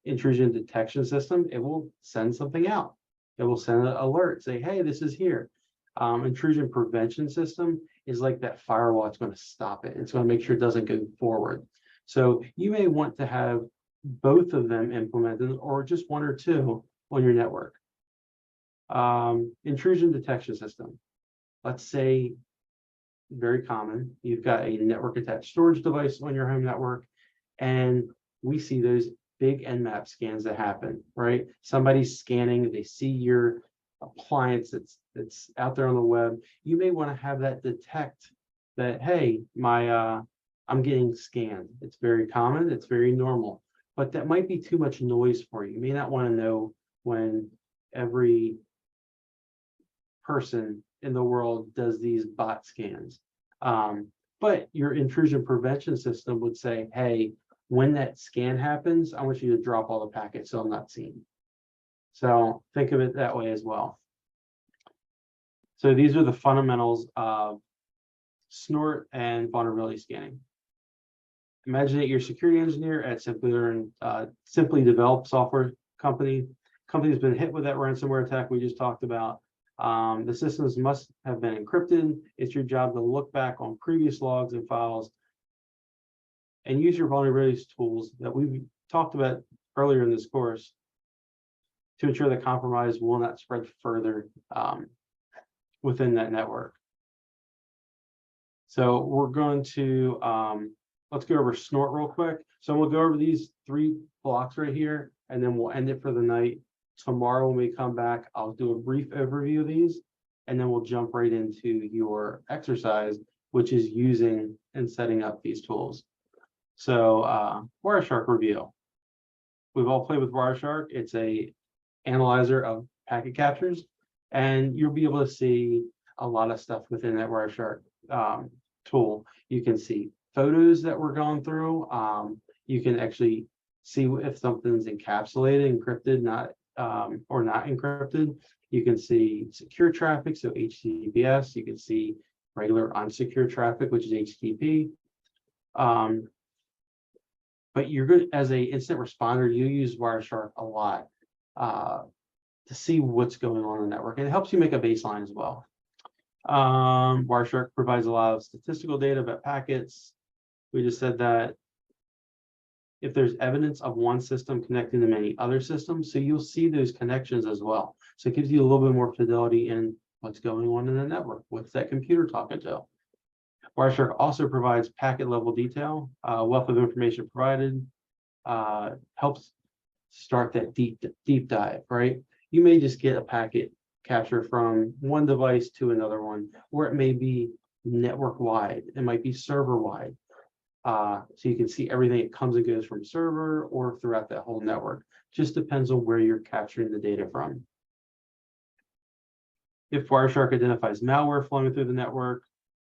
intrusion detection system, it will send something out. It will send an alert, say, hey, this is here. Intrusion prevention system is like that firewall. It's going to stop it. It's going to make sure it doesn't go forward. So you may want to have both of them implemented or just one or two on your network. Intrusion detection system. Let's say, very common, you've got a network attached storage device on your home network, and we see those big Nmap scans that happen, right? Somebody's scanning, they see your appliance that's out there on the web. You may want to have that detect that, hey, I'm getting scanned. It's very common, it's very normal, but that might be too much noise for you. You may not want to know when every person in the world does these bot scans. But your intrusion prevention system would say, hey, when that scan happens, I want you to drop all the packets so I'm not seen. So think of it that way as well. So these are the fundamentals of snort and vulnerability scanning. Imagine that you're a security engineer at Simply Developed software company. Company's been hit with that ransomware attack we just talked about. The systems must have been encrypted. It's your job to look back on previous logs and files and use your vulnerabilities tools that we've talked about earlier in this course to ensure that compromise will not spread further within that network. So we're going to, let's go over snort real quick. So we'll go over these 3 blocks right here, and then we'll end it for the night. Tomorrow when we come back, I'll do a brief overview of these, and then we'll jump right into your exercise, which is using and setting up these tools. So Wireshark review. We've all played with Wireshark. It's a analyzer of packet captures, and you'll be able to see a lot of stuff within that Wireshark tool. You can see photos that we're going through. You can actually see if something's encapsulated, encrypted, or not encrypted. You can see secure traffic, so HTTPS. You can see regular unsecure traffic, which is HTTP. But you're good as a incident responder. You use Wireshark a lot to see what's going on in the network, and it helps you make a baseline as well. Wireshark provides a lot of statistical data about packets. We just said that if there's evidence of one system connecting to many other systems, so you'll see those connections as well. So it gives you a little bit more fidelity in what's going on in the network. What's that computer talking to? Wireshark also provides packet level detail, wealth of information provided, helps start that deep dive, right? You may just get a packet capture from one device to another one, or it may be network wide, it might be server wide. So you can see everything that comes and goes from server or throughout that whole network. Just depends on where you're capturing the data from. If Wireshark identifies malware flowing through the network,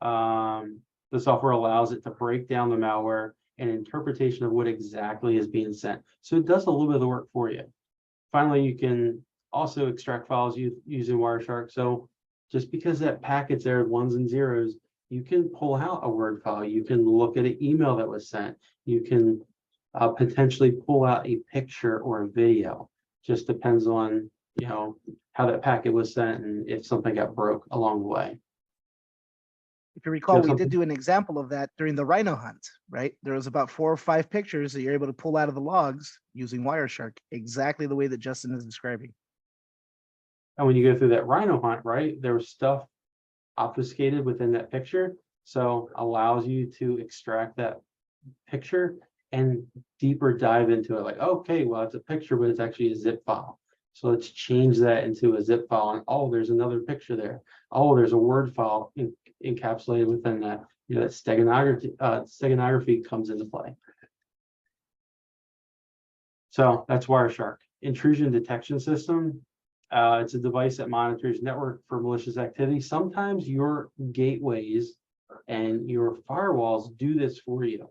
the software allows it to break down the malware and interpretation of what exactly is being sent. So it does a little bit of the work for you. Finally, you can also extract files using Wireshark. So just because that packet's there, ones and zeros, you can pull out a Word file. You can look at an email that was sent. You can potentially pull out a picture or a video. Just depends on, you know, how that packet was sent and if something got broke along the way. If you recall, we something? did do an example of that during the rhino hunt, right? There was about 4 or 5 pictures that you're able to pull out of the logs using Wireshark, exactly the way that Justin is describing. And when you go through that rhino hunt, right, there was stuff obfuscated within that picture. So allows you to extract that picture and deeper dive into it. Like, okay, well, it's a picture, but it's actually a zip file. So let's change that into a zip file. And oh, there's another picture there. Oh, there's a Word file encapsulated within that. You know, that steganography comes into play. So that's Wireshark. Intrusion detection system. It's a device that monitors network for malicious activity. Sometimes your gateways and your firewalls do this for you.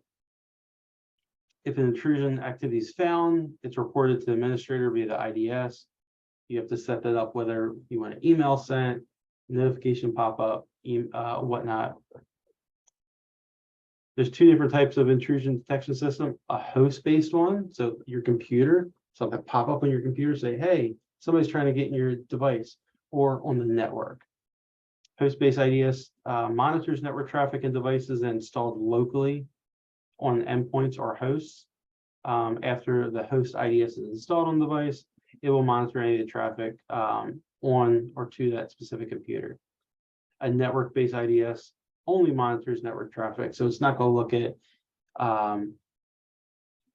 If an intrusion activity is found, it's reported to the administrator via the IDS. You have to set that up, whether you want an email sent, notification pop-up, whatnot. There's two different types of intrusion detection system, a host-based one, so your computer, something pop up on your computer, say, hey, somebody's trying to get in your device, or on the network. Host-based IDS monitors network traffic and devices installed locally on endpoints or hosts. After the host IDS is installed on the device, it will monitor any of the traffic on or to that specific computer. A network-based IDS only monitors network traffic, so it's not going to look at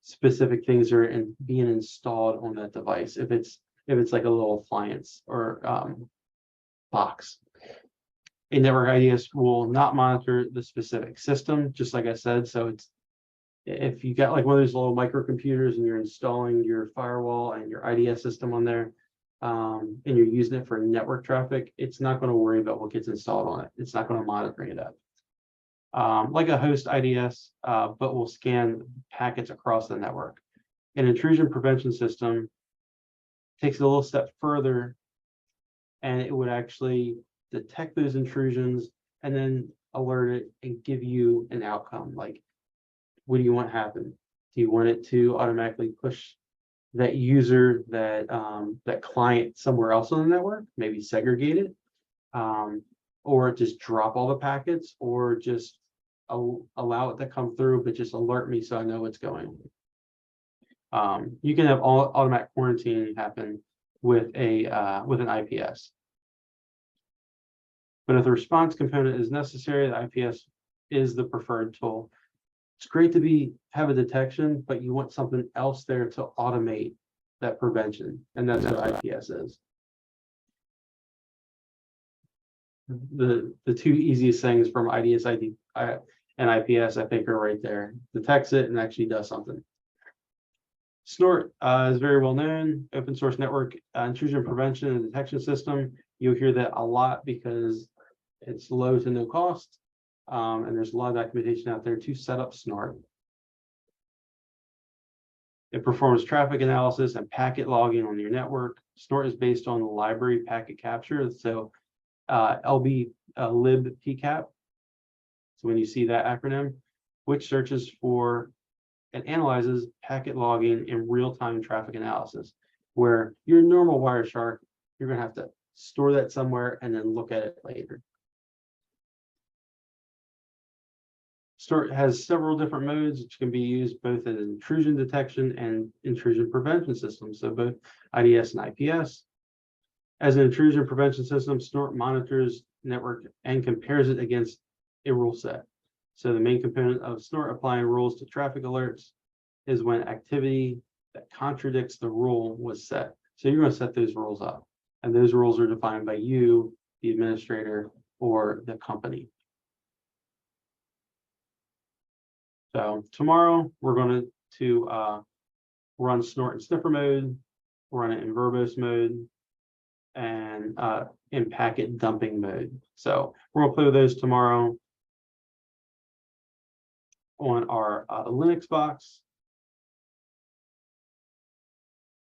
specific things that are being installed on that device. If it's like a little appliance or box. A network IDS will not monitor the specific system, just like I said. So it's if you got like one of those little microcomputers and you're installing your firewall and your IDS system on there, and you're using it for network traffic, it's not going to worry about what gets installed on it. It's not going to monitor it up. Like a host IDS, but will scan packets across the network. An intrusion prevention system takes it a little step further, and it would actually detect those intrusions and then alert it and give you an outcome. Like, what do you want to happen? Do you want it to automatically push that user, that client somewhere else on the network, maybe segregate it, or just drop all the packets, or just allow it to come through, but just alert me so I know what's going. You can have automatic quarantining happen with an IPS. But if the response component is necessary, the IPS is the preferred tool. It's great to have a detection, but you want something else there to automate that prevention, and that's what IPS is. The two easiest things from IDS and IPS, I think, are right there. Detects it and actually does something. Snort is very well known, open source network intrusion prevention and detection system. You'll hear that a lot because it's low to no cost, and there's a lot of documentation out there to set up Snort. It performs traffic analysis and packet logging on your network. Snort is based on the library packet capture, so lib PCAP. So when you see that acronym, which searches for and analyzes packet logging in real-time traffic analysis, where your normal Wireshark, you're going to have to store that somewhere and then look at it later. Snort has several different modes which can be used both in intrusion detection and intrusion prevention systems, so both IDS and IPS. As an intrusion prevention system, Snort monitors network and compares it against a rule set. So the main component of Snort applying rules to traffic alerts is when activity that contradicts the rule was set. So you're going to set those rules up, and those rules are defined by you, the administrator, or the company. So tomorrow we're going to run Snort in sniffer mode, run it in verbose mode, and in packet dumping mode. So we're going to play with those tomorrow on our Linux box.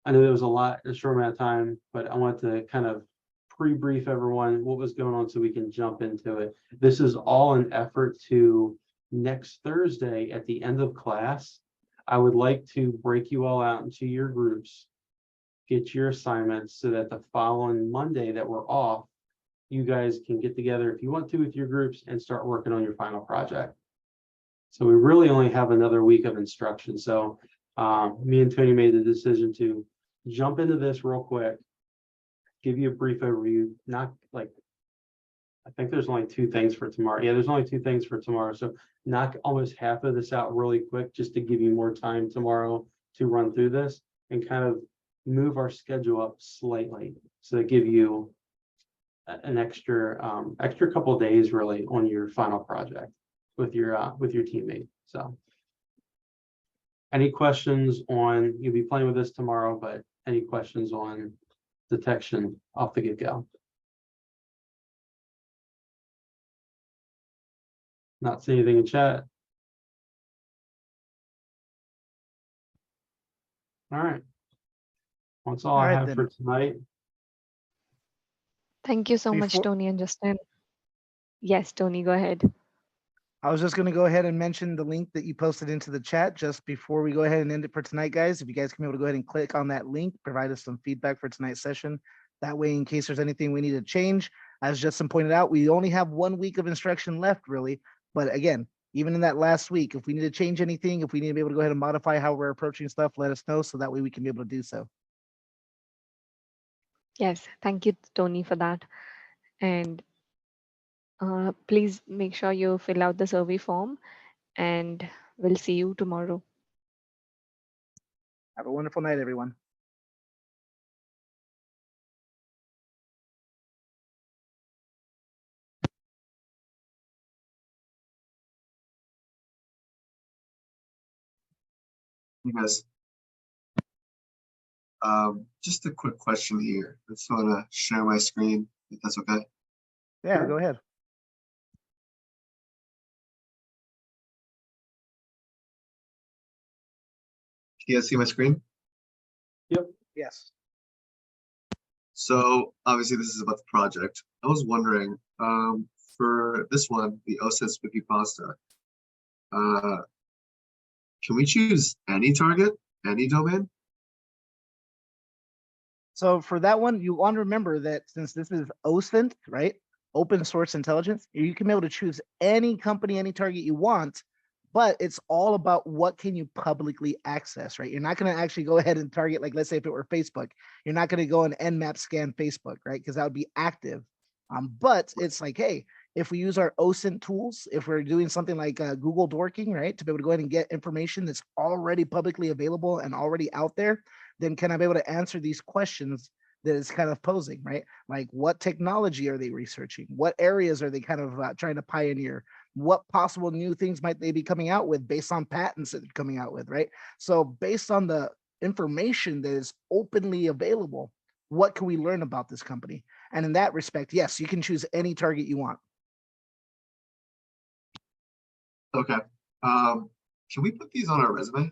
I know there was a lot in a short amount of time, but I want to kind of pre-brief everyone what was going on so we can jump into it. This is all an effort to next Thursday at the end of class. I would like to break you all out into your groups, get your assignments so that the following Monday that we're off, you guys can get together if you want to with your groups and start working on your final project. So we really only have another week of instruction. So me and Tony made the decision to jump into this real quick, give you a brief overview. Not like, I think there's only 2 things for tomorrow. Yeah, there's only 2 things for tomorrow. So knock almost half of this out really quick, just to give you more time tomorrow to run through this and kind of move our schedule up slightly. So to give you an extra couple of days really on your final project with your teammate. So any questions on, you'll be playing with this tomorrow, but any questions on detection off the get-go? Not seeing anything in chat. All right. That's all I right, have then. for tonight. Thank you so much, Before Tony and Justin. Yes, Tony, go ahead. I was just going to go ahead and mention the link that you posted into the chat just before we go ahead and end it for tonight, guys. If you guys can be able to go ahead and click on that link, provide us some feedback for tonight's session. That way, in case there's anything we need to change, as Justin pointed out, we only have 1 week of instruction left, really. But again, even in that last week, if we need to change anything, if we need to be able to go ahead and modify how we're approaching stuff, let us know so that way we can be able to do so. Yes, thank you, Tony, for that. And please make sure you fill out the survey form, and we'll see you tomorrow. Have a wonderful night, everyone. You guys, just a quick question here. I just want to share my screen, if that's okay. Yeah, Sure. go ahead. Can you guys see my screen? Yes. So obviously this is about the project. I was wondering, for this one, the OSINT Spooky Pasta, can we choose any target, any domain? So for that one, you want to remember that since this is OSINT, right? Open source intelligence, you can be able to choose any company, any target you want, but it's all about what can you publicly access, right? You're not going to actually go ahead and target, like, let's say if it were Facebook, you're not going to go and nmap scan Facebook, right? Because that would be active. But it's like, hey, if we use our OSINT tools, if we're doing something like Google dorking, right, to be able to go ahead and get information that's already publicly available and already out there, then can I be able to answer these questions that it's kind of posing, right? Like, what technology are they researching? What areas are they kind of trying to pioneer? What possible new things might they be coming out with based on patents that they're coming out with, right? So based on the information that is openly available, what can we learn about this company? And in that respect, yes, you can choose any target you want. Okay. Can we put these on our resume?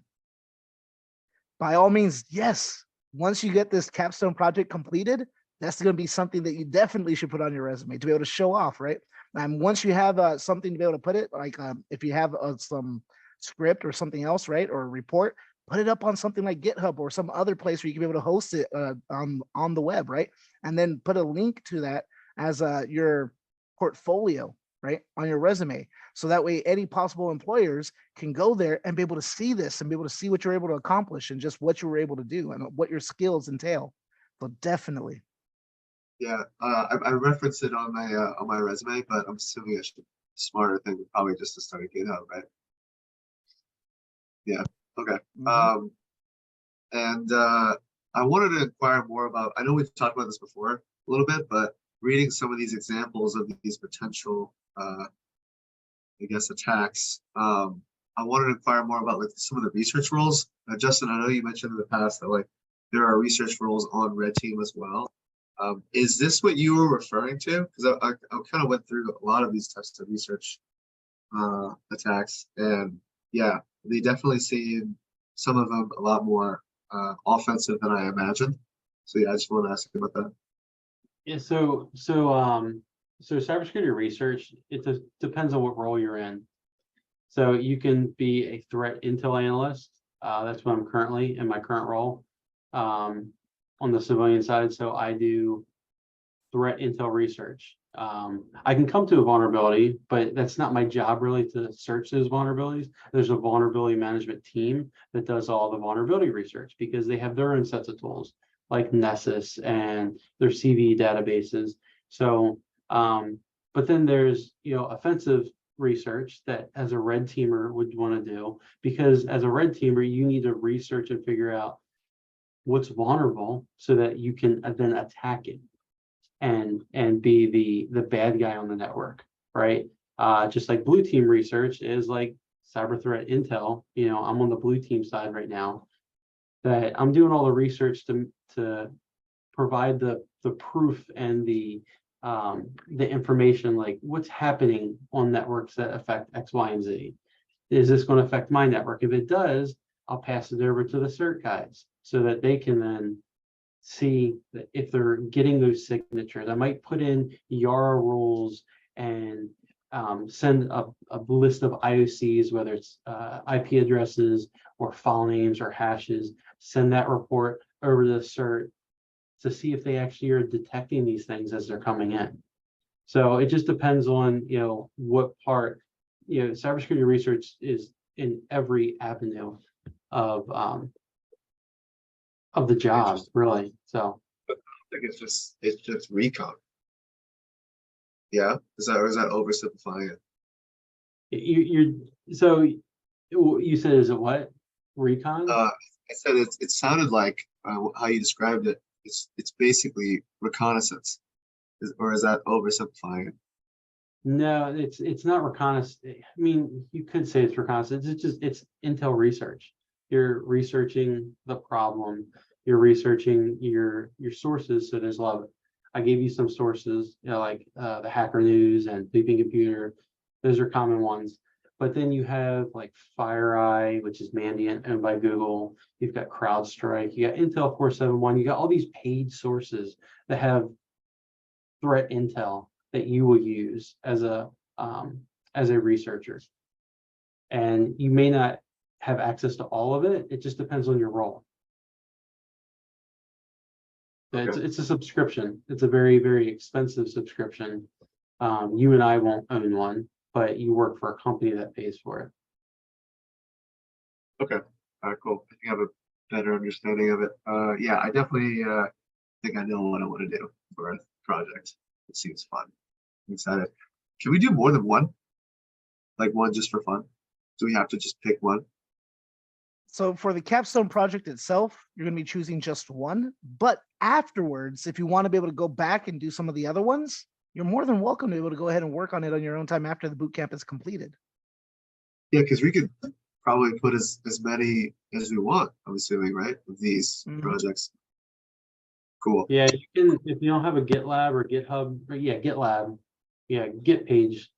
By all means, yes. Once you get this capstone project completed, that's going to be something that you definitely should put on your resume to be able to show off, right? And once you have something to be able to put it, like if you have some script or something else, right, or a report, put it up on something like GitHub or some other place where you can be able to host it on the web, right? And then put a link to that as your portfolio, right, on your resume. So that way any possible employers can go there and be able to see this and be able to see what you're able to accomplish and just what you were able to do and what your skills entail. So definitely. Yeah, I referenced it on my resume, but I'm assuming I should smarter thing would probably just to start a GitHub, right? Yeah. Okay. Mhm. And I wanted to inquire more about. I know we've talked about this before a little bit, but reading some of these examples of these potential, I guess, attacks. I wanted to inquire more about like some of the research roles. Justin, I know you mentioned in the past that like there are research roles on Red Team as well. Is this what you were referring to? Because I kind of went through a lot of these types of research attacks, and yeah, they definitely seem some of them a lot more offensive than I imagined. So yeah, I just want to ask you about that. Yeah, so cybersecurity research, it just depends on what role you're in. So you can be a threat intel analyst. That's what I'm currently in my current role on the civilian side. So I do threat intel research. I can come to a vulnerability, but that's not my job really to search those vulnerabilities. There's a vulnerability management team that does all the vulnerability research because they have their own sets of tools like Nessus and their CV databases. So, but then there's, offensive research that as a red teamer would want to do, because as a red teamer, you need to research and figure out what's vulnerable so that you can then attack it and be the bad guy on the network, right? Just like blue team research is like cyber threat intel. I'm on the blue team side right now, that I'm doing all the research to provide the proof and the information, like what's happening on networks that affect X, Y, and Z. Is this going to affect my network? If it does, I'll pass it over to the CERT guys so that they can then see that if they're getting those signatures. I might put in Yara rules and send a list of IOCs, whether it's IP addresses or file names or hashes, send that report over to the CERT to see if they actually are detecting these things as they're coming in. So it just depends on, what part, cybersecurity research is in every avenue of the job, Interesting. really. So I think it's just recon. Yeah, is that, or is that oversimplifying it? so you said, is it what? Recon? I said it sounded like how you described it. It's basically reconnaissance, or is that oversimplifying it? No, it's not reconnaissance. I mean, you could say it's reconnaissance. It's intel research. You're researching the problem. You're researching your sources. So there's a lot of, I gave you some sources, like the Hacker News and Sleeping Computer. Those are common ones. But then you have like FireEye, which is Mandiant, owned by Google. You've got CrowdStrike. You got Intel 471. You got all these paid sources that have threat intel that you will use as a researcher. And you may not have access to all of it. It just depends on your role. It's a subscription. It's a very, very expensive subscription. You and I won't own one, but you work for a company that pays for it. Okay, cool. I think I have a better understanding of it. Yeah, I definitely think I know what I want to do for a project. It seems fun. I'm excited. Can we do more than one? Like one just for fun? Do we have to just pick one? So for the capstone project itself, you're going to be choosing just one. But afterwards, if you want to be able to go back and do some of the other ones, you're more than welcome to be able to go ahead and work on it on your own time after the boot camp is completed. Yeah, because we could probably put as many as we want, I'm assuming, right? Of these projects. Cool. Yeah, you can, if you don't have a GitLab or GitHub, or GitLab, Git page.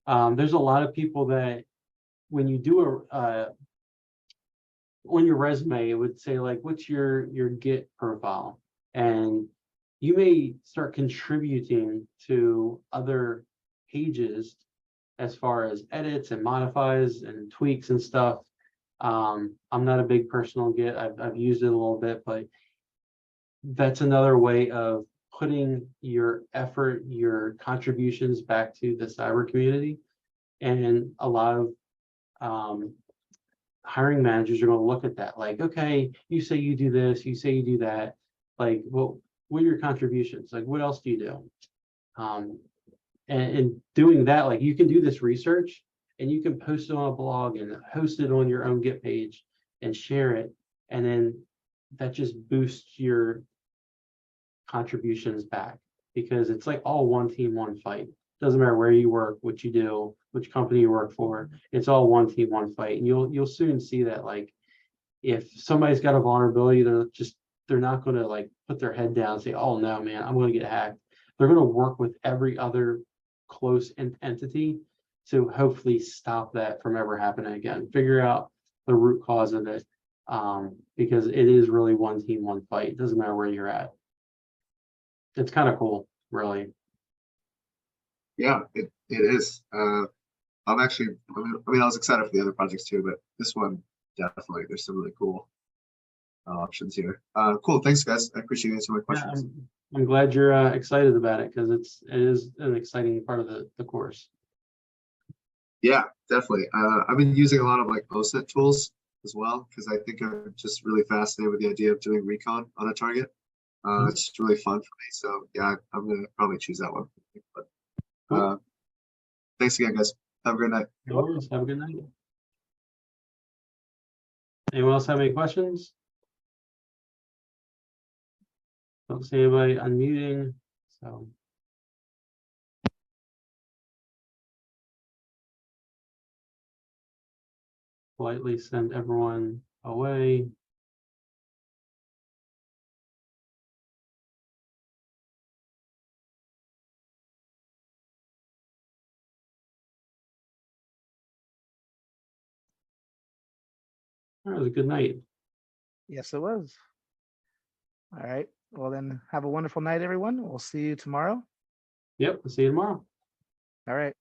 There's a lot of people that when you do on your resume, it would say like, what's your Git profile? And you may start contributing to other pages as far as edits and modifies and tweaks and stuff. I'm not a big personal Git. I've used it a little bit, but that's another way of putting your effort, your contributions back to the cyber community. And a lot of hiring managers are going to look at that like, okay, you say you do this, you say you do that. Like, well, what are your contributions? Like, what else do you do? And doing that, like you can do this research and you can post it on a blog and host it on your own Git page and share it. And then that just boosts your contributions back because it's like all one team, one fight. Doesn't matter where you work, what you do, which company you work for. It's all one team, one fight. And you'll soon see that like if somebody's got a vulnerability, they're not going to like put their head down and say, oh no, man, I'm going to get hacked. They're going to work with every other close entity to hopefully stop that from ever happening again. Figure out the root cause of it, because it is really one team, one fight. It doesn't matter where you're at. It's kind of cool, really. Yeah, it is. I'm actually, I mean, I was excited for the other projects too, but this one definitely, there's some really cool options here. Cool, thanks guys. I appreciate you answering my questions. I'm glad you're excited about it because it is an exciting part of the course. Yeah, definitely. I've been using a lot of like OSINT tools as well because I think I'm just really fascinated with the idea of doing recon on a target. It's just really fun for me. So yeah, I'm gonna probably choose that one. But thanks again, guys. Have a great night. No worries. Have a good night. Anyone else have any questions? Don't see anybody unmuting. So politely send everyone away. That was a good night. Yes, it was. All right. Well, then have a wonderful night, everyone. We'll see you tomorrow. Yep, we'll see you tomorrow. All right.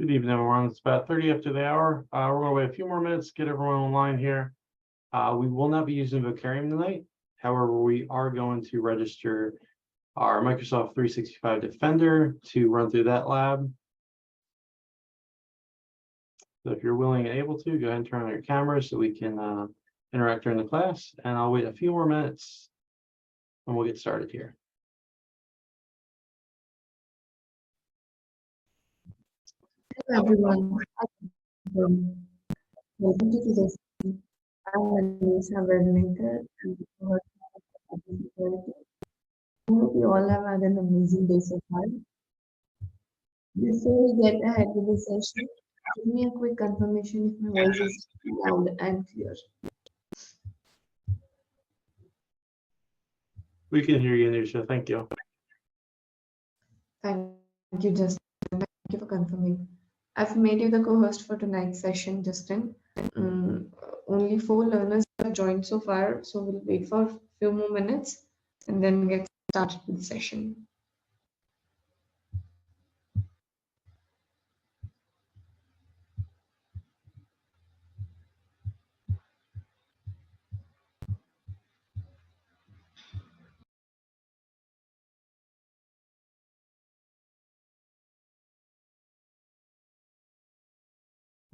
Good evening, everyone. It's about 30 after the hour. We're gonna wait a few more minutes, get everyone online here. We will not be using Vocarium tonight. However, we are going to register our Microsoft 365 Defender to run through that lab. So if you're willing and able to, go ahead and turn on your camera so we can interact during the class. And I'll wait a few more minutes and we'll get started here. Hello everyone. Welcome to today's session. I'm Anisa Vermaker and I'm Cybersecurity. I hope you all have had an amazing day so far. Before we get ahead with the session, give me a quick confirmation if my voice is loud and clear. We can hear you, Nisha. Thank you. Thank you, Justin. Thank you for confirming. I've made you the co-host for tonight's session, Justin. Only 4 learners have joined so far, so we'll wait for a few more minutes and then get started with the session.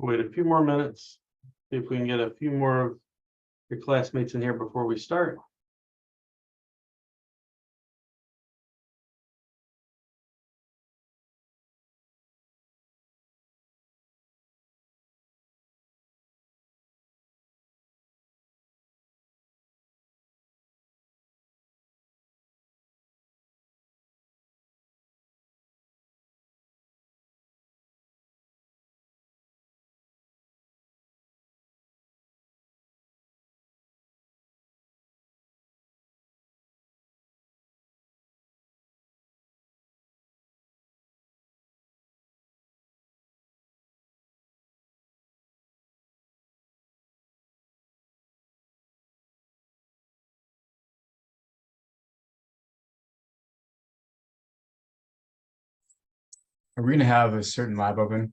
Wait a few more minutes. See if we can get a few more of your classmates in here before we start. Are we gonna have a certain lab open?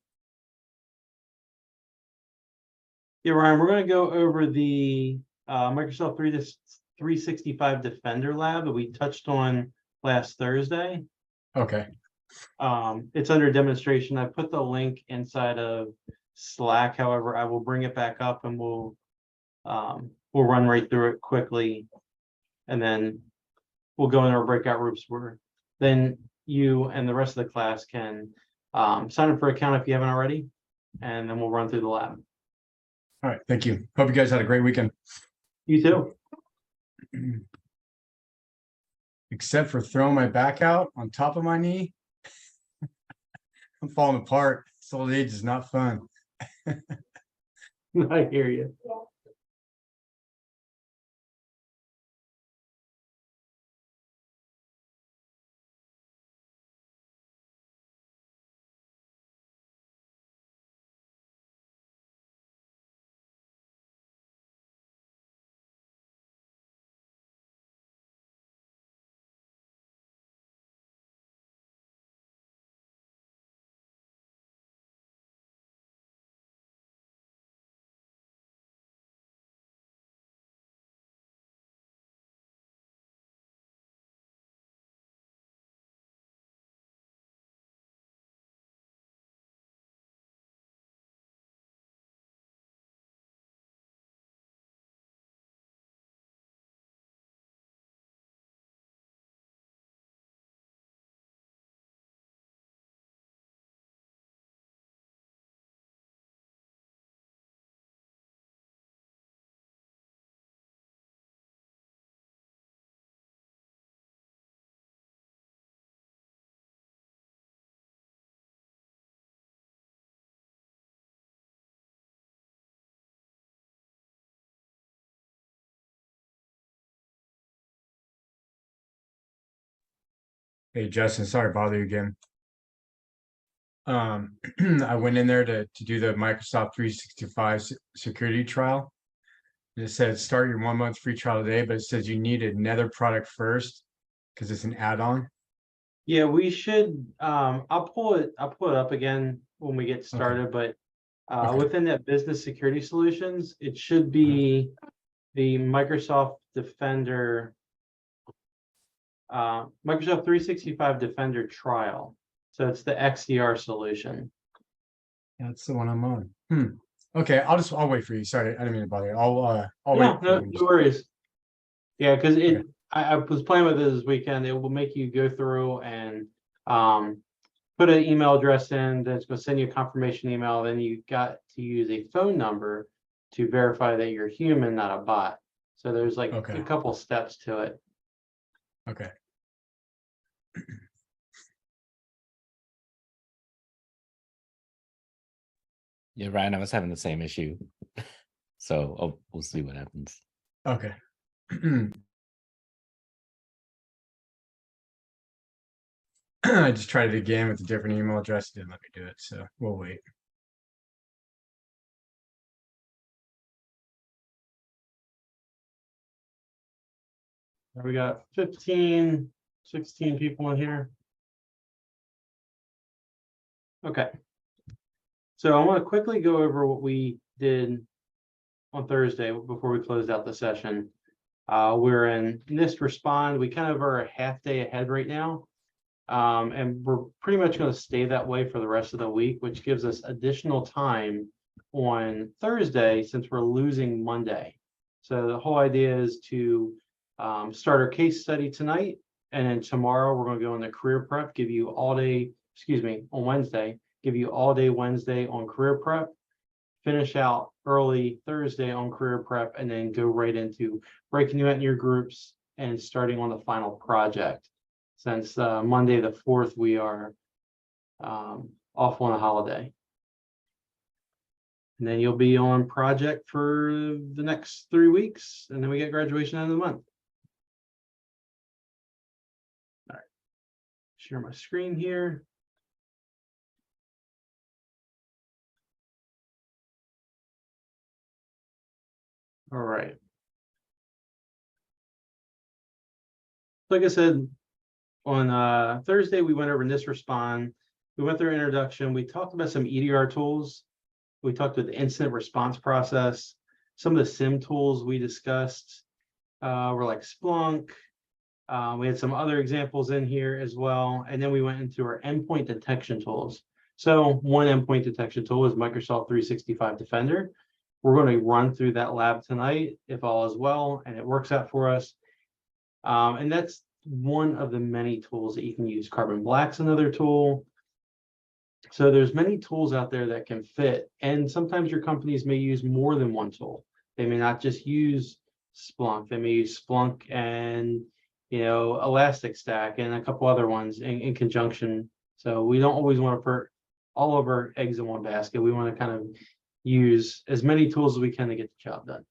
Yeah, Ryan, we're going to go over the Microsoft 365 Defender lab that we touched on last Thursday. Okay, It's under demonstration. I put the link inside of Slack. However, I will bring it back up and we'll run right through it quickly, and then we'll go in our breakout groups where then you and the rest of the class can sign up for an account if you haven't already, and then we'll run through the lab. all right, thank you. Hope you guys had a great weekend. You too. Except for throwing my back out on top of my knee. I'm falling apart. This old age is not fun. I hear you. Hey, Justin, sorry to bother you again. I went in there to do the Microsoft 365 security trial. And it said start your 1 month free trial today, but it says you need another product first because it's an add-on. Yeah, we should, I'll pull it up again when we get started, but Okay. within that business security solutions, it should be the Microsoft Defender, Microsoft 365 Defender trial. So it's the XDR solution. That's the one I'm on. Okay, I'll wait for you. Sorry, I didn't mean to bother you. I'll Yeah, wait for no, you. no worries. Yeah, because Okay. I was playing with it this weekend. It will make you go through and put an email address in, then it's going to send you a confirmation email. Then you got to use a phone number to verify that you're human, not a bot. So there's like Okay. a couple steps to it. Okay. Yeah, Ryan, I was having the same issue. So we'll see what happens. Okay. I just tried it again with a different email address. It didn't let me do it, so we'll wait. We got 15, 16 people in here. Okay. So I want to quickly go over what we did on Thursday before we closed out the session. We're in NIST Respond. We kind of are a half day ahead right now. And we're pretty much going to stay that way for the rest of the week, which gives us additional time on Thursday since we're losing Monday. So the whole idea is to start our case study tonight. And then tomorrow we're going to go into career prep, give you all day, on Wednesday, give you all day Wednesday on career prep, finish out early Thursday on career prep, and then go right into breaking you out in your groups and starting on the final project. Since Monday the 4th, we are off on a holiday. And then you'll be on project for the next 3 weeks, and then we get graduation end of the month. All right, share my screen here. All right. Like I said, on Thursday, we went over NIST Respond. We went through introduction. We talked about some EDR tools. We talked about the incident response process. Some of the SIM tools we discussed were like Splunk. We had some other examples in here as well. And then we went into our endpoint detection tools. So one endpoint detection tool is Microsoft 365 Defender. We're going to run through that lab tonight, if all is well, and it works out for us. And that's one of the many tools that you can use. Carbon Black's another tool. So there's many tools out there that can fit. And sometimes your companies may use more than one tool. They may not just use Splunk. They may use Splunk and, Elastic Stack and a couple other ones in conjunction. So we don't always want to put all of our eggs in one basket. We want to kind of use as many tools as we can to get the job done.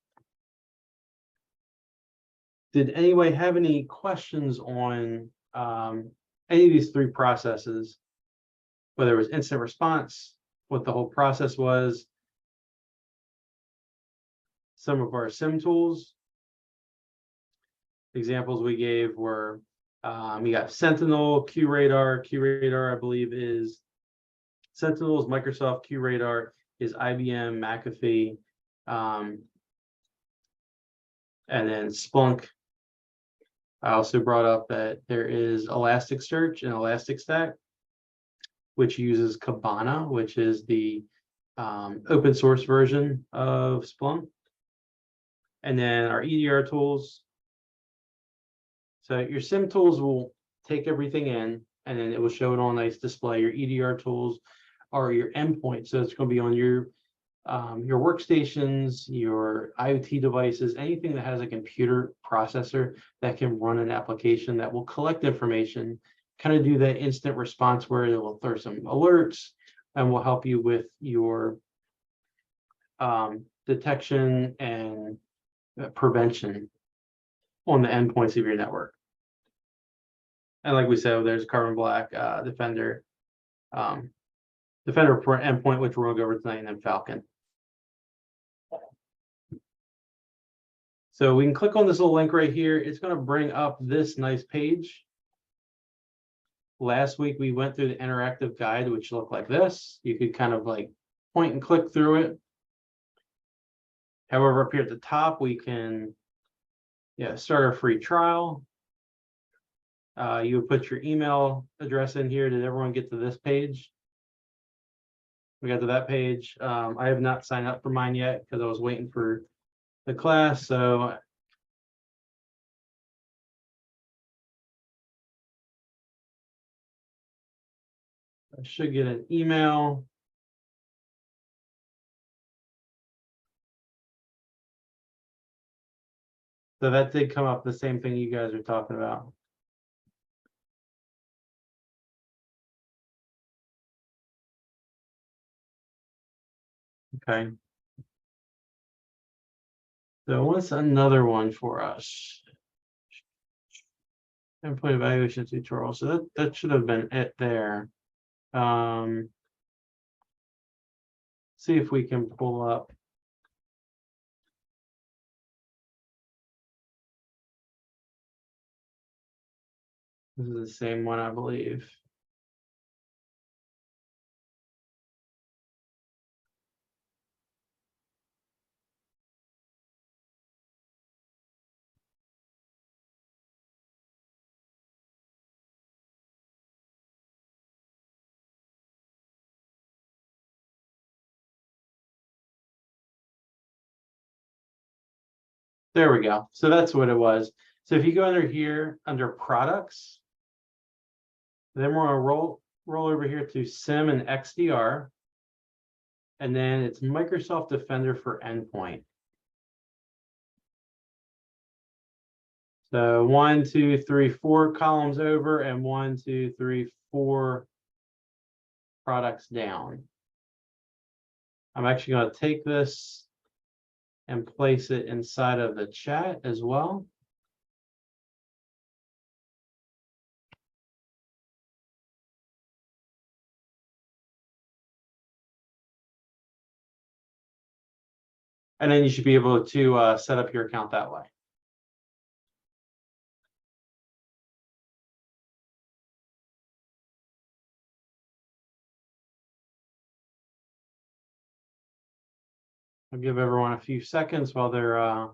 Did anybody have any questions on any of these three processes? Whether it was instant response, what the whole process was, some of our SIM tools. Examples we gave were you got Sentinel, QRadar. QRadar, I believe, is Sentinel is Microsoft. QRadar is IBM, McAfee, and then Splunk. I also brought up that there is Elasticsearch and Elasticstack, which uses Kibana, which is the open source version of Splunk. And then our EDR tools. So your SIM tools will take everything in, and then it will show it on a nice display. Your EDR tools are your endpoint. So it's going to be on your workstations, your IoT devices, anything that has a computer processor that can run an application that will collect information, kind of do that instant response where it will throw some alerts and will help you with your detection and prevention on the endpoints of your network. And like we said, there's Carbon Black, Defender, Defender for endpoint, which we're going to go over tonight, and then Falcon. So we can click on this little link right here. It's going to bring up this nice page. Last week, we went through the interactive guide, which looked like this. You could kind of like point and click through it. However, up here at the top, we can start a free trial. You would put your email address in here. Did everyone get to this page? We got to that page. I have not signed up for mine yet because I was waiting for the class. So I should get an email. So that did come up, the same thing you guys are talking about. Okay. So what's another one for us? Endpoint evaluation tutorial. So that should have been it there. See if we can pull up. This is the same one, I believe. There we go. So that's what it was. So if you go under here, under products, then we're gonna roll over here to SIM and XDR. And then it's Microsoft Defender for Endpoint. So 1, 2, 3, 4 columns over, and 1, 2, 3, 4 products down. I'm actually going to take this and place it inside of the chat as well. And then you should be able to set up your account that way. I'll give everyone a few seconds while they're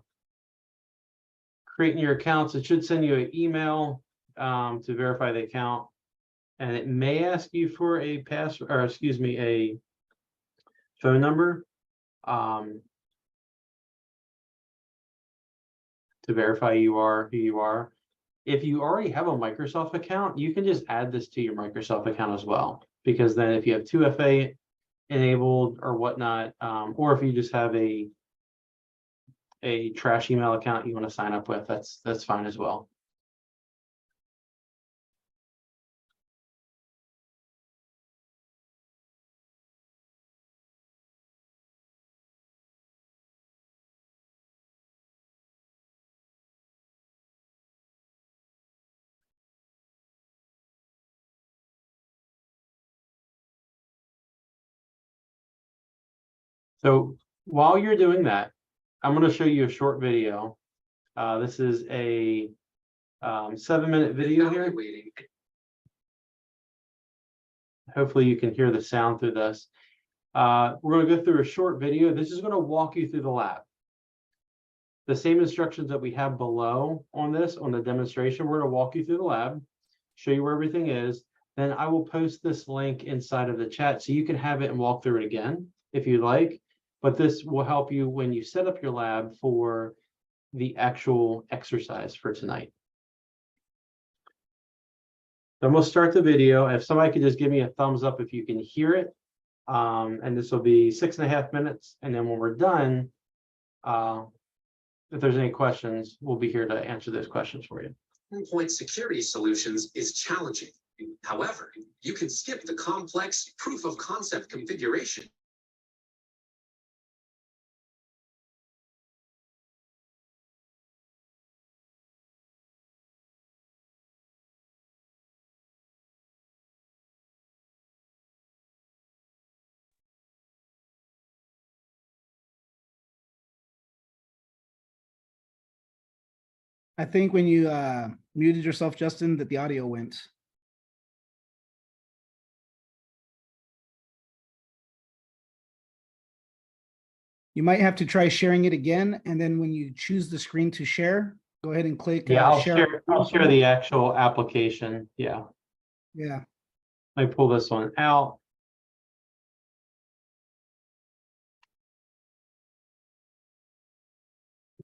creating your accounts. It should send you an email to verify the account. And it may ask you for a password, or excuse me, a phone number to verify you are who you are. If you already have a Microsoft account, you can just add this to your Microsoft account as well. Because then if you have 2FA enabled or whatnot, or if you just have a trash email account you want to sign up with, that's fine as well. So while you're doing that, I'm going to show you a short video. This is a 7-minute video here. Hopefully you can hear the sound through this. We're going to go through a short video. This is going to walk you through the lab. The same instructions that we have below on this, on the demonstration, we're going to walk you through the lab, show you where everything is. Then I will post this link inside of the chat so you can have it and walk through it again if you like. But this will help you when you set up your lab for the actual exercise for tonight. Then we'll start the video. If somebody could just give me a thumbs up if you can hear it. And this will be 6.5 minutes. And then when we're done, if there's any questions, we'll be here to answer those questions for you. Endpoint security solutions is challenging. However, you can skip the complex proof of concept configuration. I think when you muted yourself, Justin, that the audio went. You might have to try sharing it again, and then when you choose the screen to share, go ahead and click. Yeah, I'll share the actual application. Yeah. Yeah. Let me pull this one out.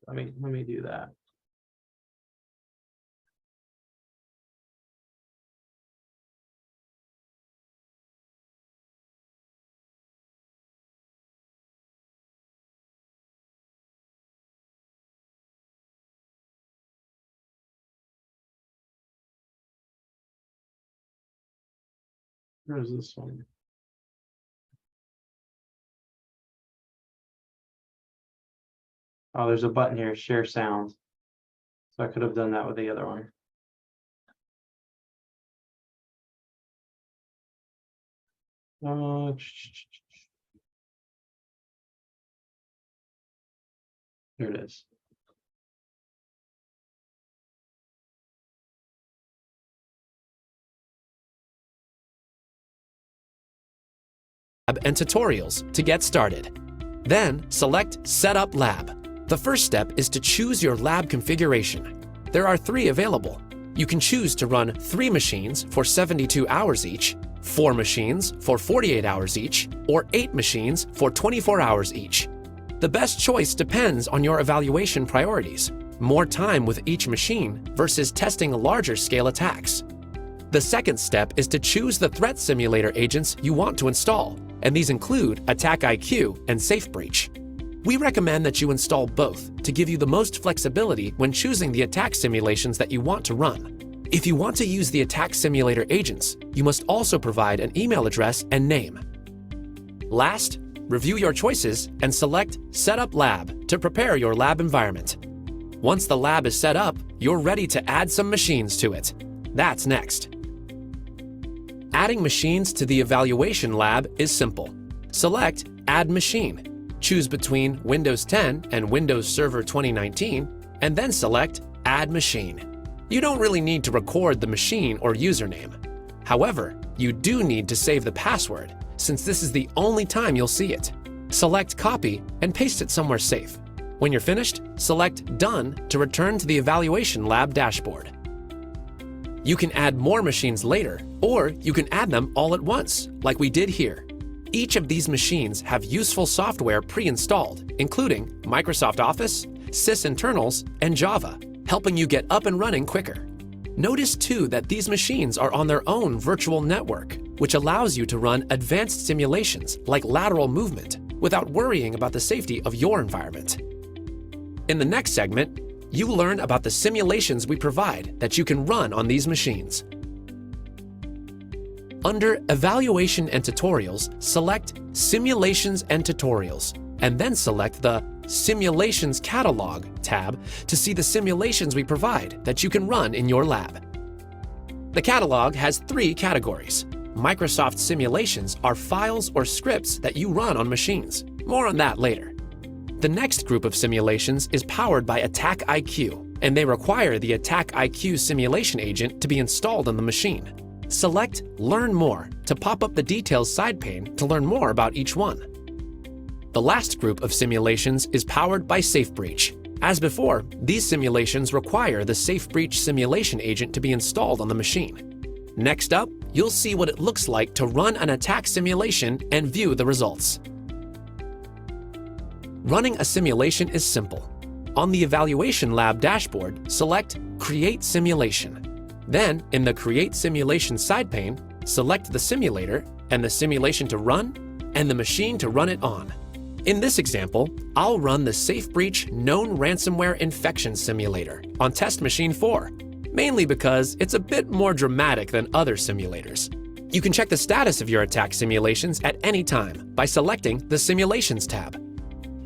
Let me do that. Where's this one? Oh, there's a button here, share sound. So I could have done that with the other one. Here it is. And tutorials to get started. Then select Setup Lab. The first step is to choose your lab configuration. There are 3 available. You can choose to run 3 machines for 72 hours each, 4 machines for 48 hours each, or 8 machines for 24 hours each. The best choice depends on your evaluation priorities. More time with each machine versus testing larger scale attacks. The second step is to choose the threat simulator agents you want to install, and these include Attack IQ and Safe Breach. We recommend that you install both to give you the most flexibility when choosing the attack simulations that you want to run. If you want to use the attack simulator agents, you must also provide an email address and name. Last, review your choices and select Setup Lab to prepare your lab environment. Once the lab is set up, you're ready to add some machines to it. That's next. Adding machines to the evaluation lab is simple. Select Add Machine. Choose between Windows 10 and Windows Server 2019, and then select Add Machine. You don't really need to record the machine or username. However, you do need to save the password, since this is the only time you'll see it. Select Copy and paste it somewhere safe. When you're finished, select Done to return to the evaluation lab dashboard. You can add more machines later, or you can add them all at once, like we did here. Each of these machines have useful software pre-installed, including Microsoft Office, sysinternals, and Java, helping you get up and running quicker. Notice too that these machines are on their own virtual network, which allows you to run advanced simulations like lateral movement without worrying about the safety of your environment. In the next segment, you learn about the simulations we provide that you can run on these machines. Under Evaluation and Tutorials, select Simulations and Tutorials, and then select the Simulations Catalog tab to see the simulations we provide that you can run in your lab. The catalog has 3 categories. Microsoft simulations are files or scripts that you run on machines. More on that later. The next group of simulations is powered by Attack IQ, and they require the Attack IQ simulation agent to be installed on the machine. Select Learn More to pop up the Details side pane to learn more about each one. The last group of simulations is powered by SafeBreach. As before, these simulations require the SafeBreach simulation agent to be installed on the machine. Next up, you'll see what it looks like to run an attack simulation and view the results. Running a simulation is simple. On the Evaluation Lab dashboard, select Create Simulation. Then, in the Create Simulation side pane, select the simulator and the simulation to run and the machine to run it on. In this example, I'll run the SafeBreach Known Ransomware Infection Simulator on Test Machine 4, mainly because it's a bit more dramatic than other simulators. You can check the status of your attack simulations at any time by selecting the Simulations tab.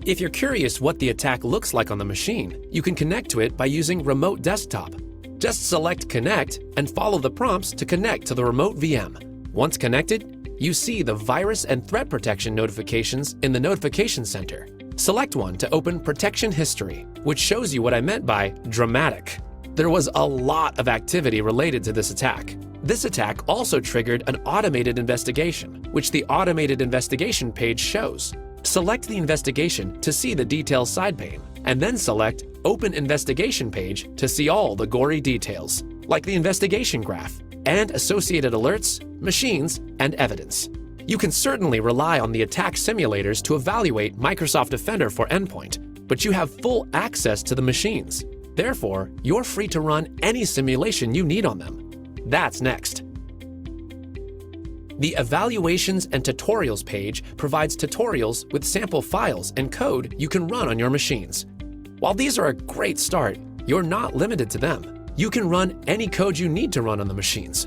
If you're curious what the attack looks like on the machine, you can connect to it by using Remote Desktop. Just select Connect and follow the prompts to connect to the remote VM. Once connected, you see the virus and threat protection notifications in the Notification Center. Select one to open Protection History, which shows you what I meant by dramatic. There was a lot of activity related to this attack. This attack also triggered an automated investigation, which the automated investigation page shows. Select the investigation to see the details side pane, and then select Open Investigation page to see all the gory details, like the investigation graph, and associated alerts, machines, and evidence. You can certainly rely on the attack simulators to evaluate Microsoft Defender for Endpoint, but you have full access to the machines. Therefore, you're free to run any simulation you need on them. That's next. The Evaluations and Tutorials page provides tutorials with sample files and code you can run on your machines. While these are a great start, you're not limited to them. You can run any code you need to run on the machines.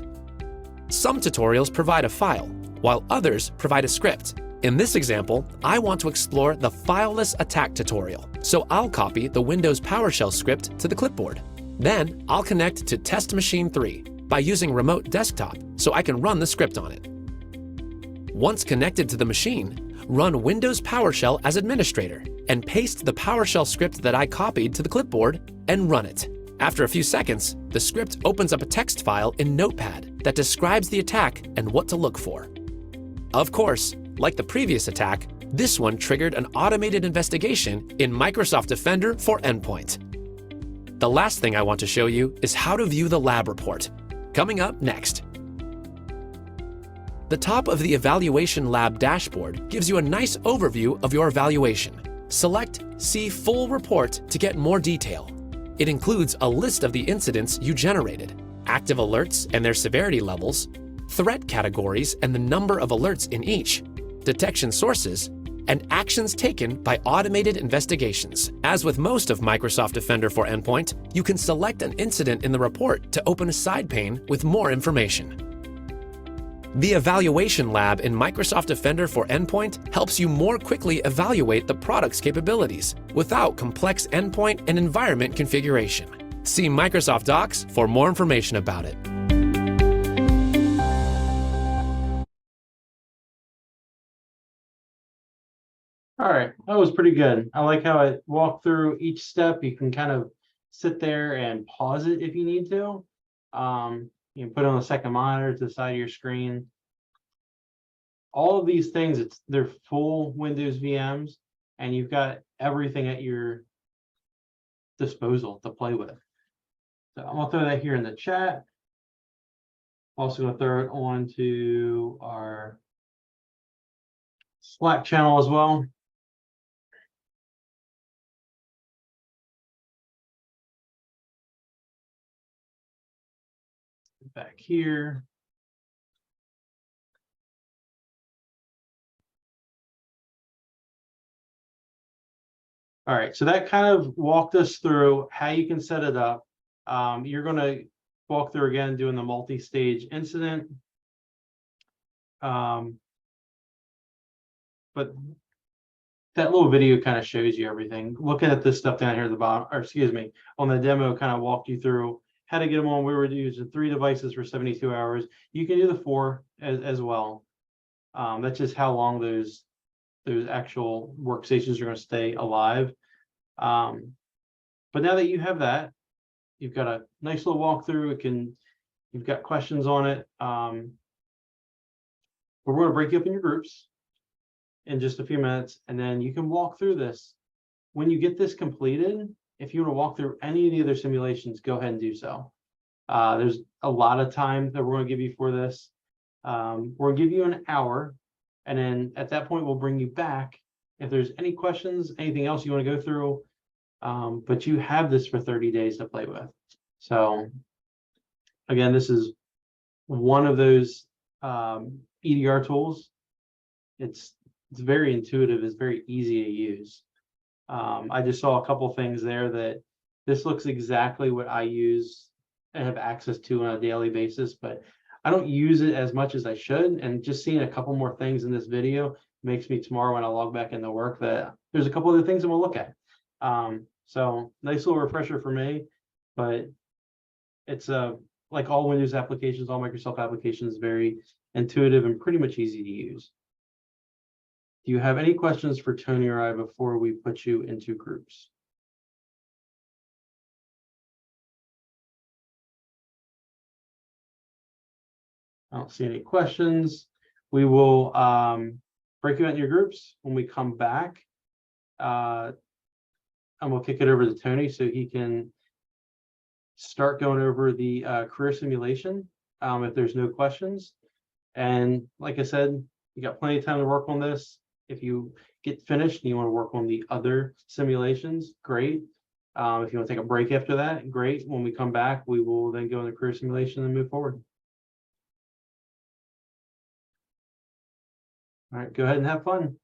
Some tutorials provide a file, while others provide a script. In this example, I want to explore the fileless attack tutorial, so I'll copy the Windows PowerShell script to the clipboard. Then I'll connect to Test Machine 3 by using Remote Desktop so I can run the script on it. Once connected to the machine, run Windows PowerShell as administrator and paste the PowerShell script that I copied to the clipboard and run it. After a few seconds, the script opens up a text file in Notepad that describes the attack and what to look for. Of course, like the previous attack, this one triggered an automated investigation in Microsoft Defender for Endpoint. The last thing I want to show you is how to view the lab report. Coming up next. The top of the Evaluation Lab dashboard gives you a nice overview of your evaluation. Select See Full Report to get more detail. It includes a list of the incidents you generated, active alerts and their severity levels, threat categories and the number of alerts in each, detection sources, and actions taken by automated investigations. As with most of Microsoft Defender for Endpoint, you can select an incident in the report to open a side pane with more information. The Evaluation Lab in Microsoft Defender for Endpoint helps you more quickly evaluate the product's capabilities without complex endpoint and environment configuration. See Microsoft Docs for more information about it. All right, that was pretty good. I like how it walked through each step. You can kind of sit there and pause it if you need to. You can put it on the second monitor to the side of your screen. All of these things, they're full Windows VMs, and you've got everything at your disposal to play with. So I'm gonna throw that here in the chat. Also gonna throw it onto our Slack channel as well. Back here. All right, so that kind of walked us through how you can set it up. You're going to walk through again doing the multi-stage incident. But that little video kind of shows you everything. Looking at this stuff down here at the bottom, or excuse me, on the demo, kind of walked you through how to get them on. We were using 3 devices for 72 hours. You can do the 4 as well. That's just how long those those actual workstations are going to stay alive. But now that you have that, you've got a nice little walkthrough. You've got questions on it. We're going to break you up in your groups in just a few minutes, and then you can walk through this. When you get this completed, if you want to walk through any of the other simulations, go ahead and do so. There's a lot of time that we're going to give you for this. We're going to give you an hour, and then at that point, we'll bring you back. If there's any questions, anything else you want to go through, but you have this for 30 days to play with. So again, this is one of those EDR tools. It's very intuitive. It's very easy to use. I just saw a couple things there that this looks exactly what I use and have access to on a daily basis, but I don't use it as much as I should. And just seeing a couple more things in this video makes me tomorrow when I log back into work that there's a couple other things I'm gonna look at. So nice little refresher for me, but it's like all Windows applications, all Microsoft applications, very intuitive and pretty much easy to use. Do you have any questions for Tony or I before we put you into groups? I don't see any questions. We will break you out in your groups when we come back. And we'll kick it over to Tony so he can start going over the career simulation if there's no questions. And like I said, you got plenty of time to work on this. If you get finished and you want to work on the other simulations, great. If you want to take a break after that, great. When we come back, we will then go into career simulation and move forward. All right, go ahead and have fun.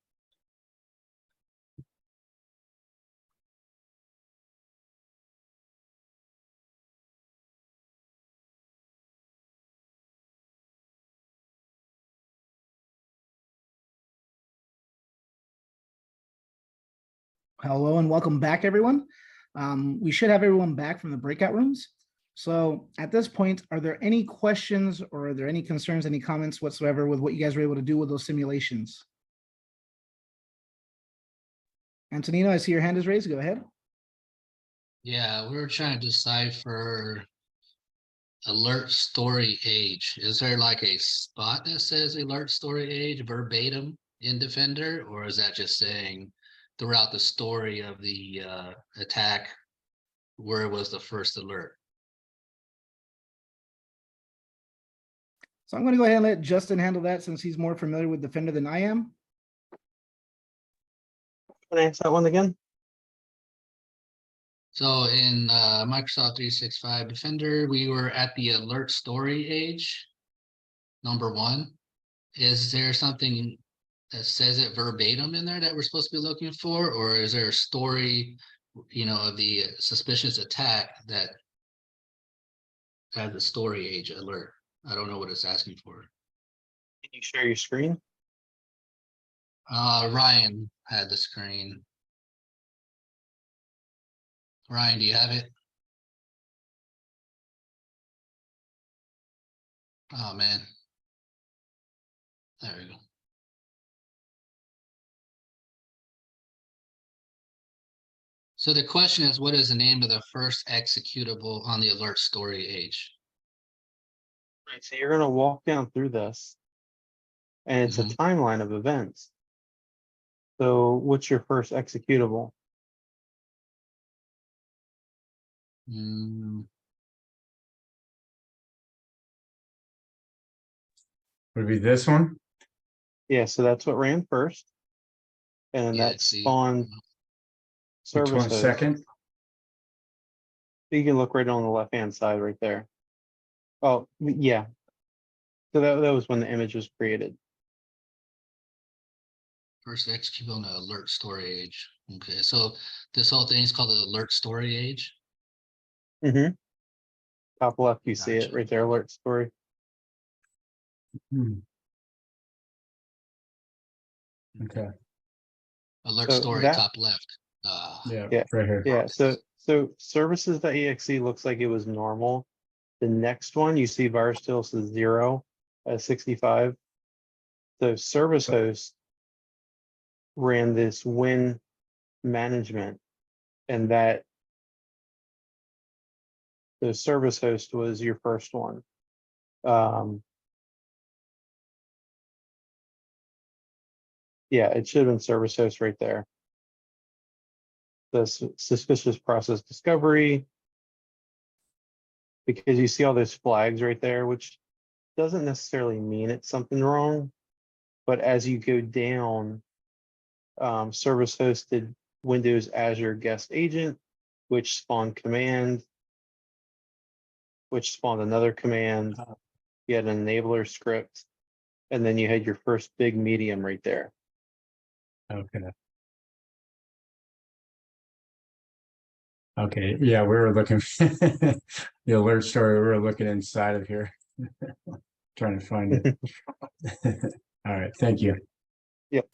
Hello and welcome back, everyone. We should have everyone back from the breakout rooms. So at this point, are there any questions or are there any concerns, any comments whatsoever with what you guys were able to do with those simulations? Antonino, I see your hand is raised. Go ahead. Yeah, we were trying to decipher alert story age. Is there like a spot that says alert story age verbatim in Defender, or is that just saying throughout the story of the attack where it was the first alert? So I'm going to go ahead and let Justin handle that since he's more familiar with Defender than I am. Can I answer that one again? So in Microsoft 365 Defender, we were at the alert story age, number 1. Is there something that says it verbatim in there that we're supposed to be looking for, or is there a story, of the suspicious attack that has a story age alert? I don't know what it's asking for. Can you share your screen? Ryan had the screen. Ryan, do you have it? Oh man. There we go. So the question is, what is the name of the first executable on the alert story age? Right, so you're going to walk down through this, and it's a timeline of events. So what's your first executable? Would it be this one? Yeah, so that's what ran first. And then Yeah, that see. spawned Which service one host. second? You can look right on the left-hand side right there. Oh, yeah. So that was when the image was created. First executable on the alert story age. Okay, so this whole thing is called the alert story age. Mm-hmm. Top left, you see it Gotcha. right there, alert story. Okay. Alert So story that- top left. Yeah, Yeah. right here. Yeah, so services.exe looks like it was normal. The next one, you see var still says 0 at 65. The service host ran this win management, and that the service host was your first one. Yeah, it should have been service host right there. The suspicious process discovery, because you see all those flags right there, which doesn't necessarily mean it's something wrong, but as you go down, service hosted Windows Azure guest agent, which spawned command, which spawned another command. You had an enabler script, and then you had your first big medium right there. Okay. Okay, yeah, we were looking the alert story, we were looking inside of here. Trying to find it. All right, thank you. Yep.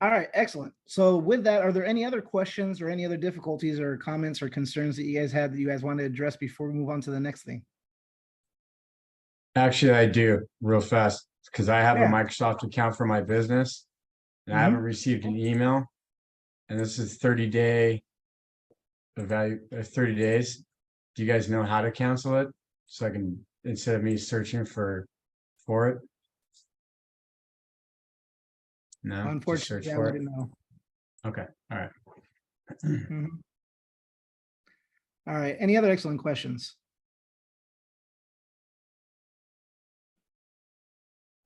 All right, excellent. So with that, are there any other questions or any other difficulties or comments or concerns that you guys had that you guys wanted to address before we move on to the next thing? Actually, I do real fast because I have a Yeah. Microsoft account for my business and I haven't received an email. And this is 30-day value, 30 days. Do you guys know how to cancel it? So I can, instead of me searching for it? No, just Unfortunately, search I for it. wouldn't know. Okay, all right. Mhm. All right, any other excellent questions?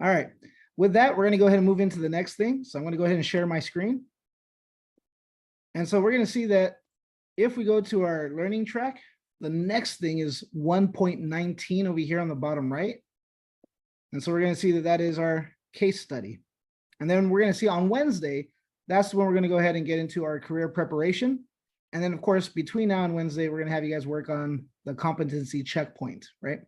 All right, with that, we're going to go ahead and move into the next thing. So I'm going to go ahead and share my screen. And so we're going to see that if we go to our learning track, the next thing is 1.19 over here on the bottom right. And so we're going to see that that is our case study. And then we're going to see on Wednesday, that's when we're going to go ahead and get into our career preparation. And then, of course, between now and Wednesday, we're going to have you guys work on the competency checkpoint, right?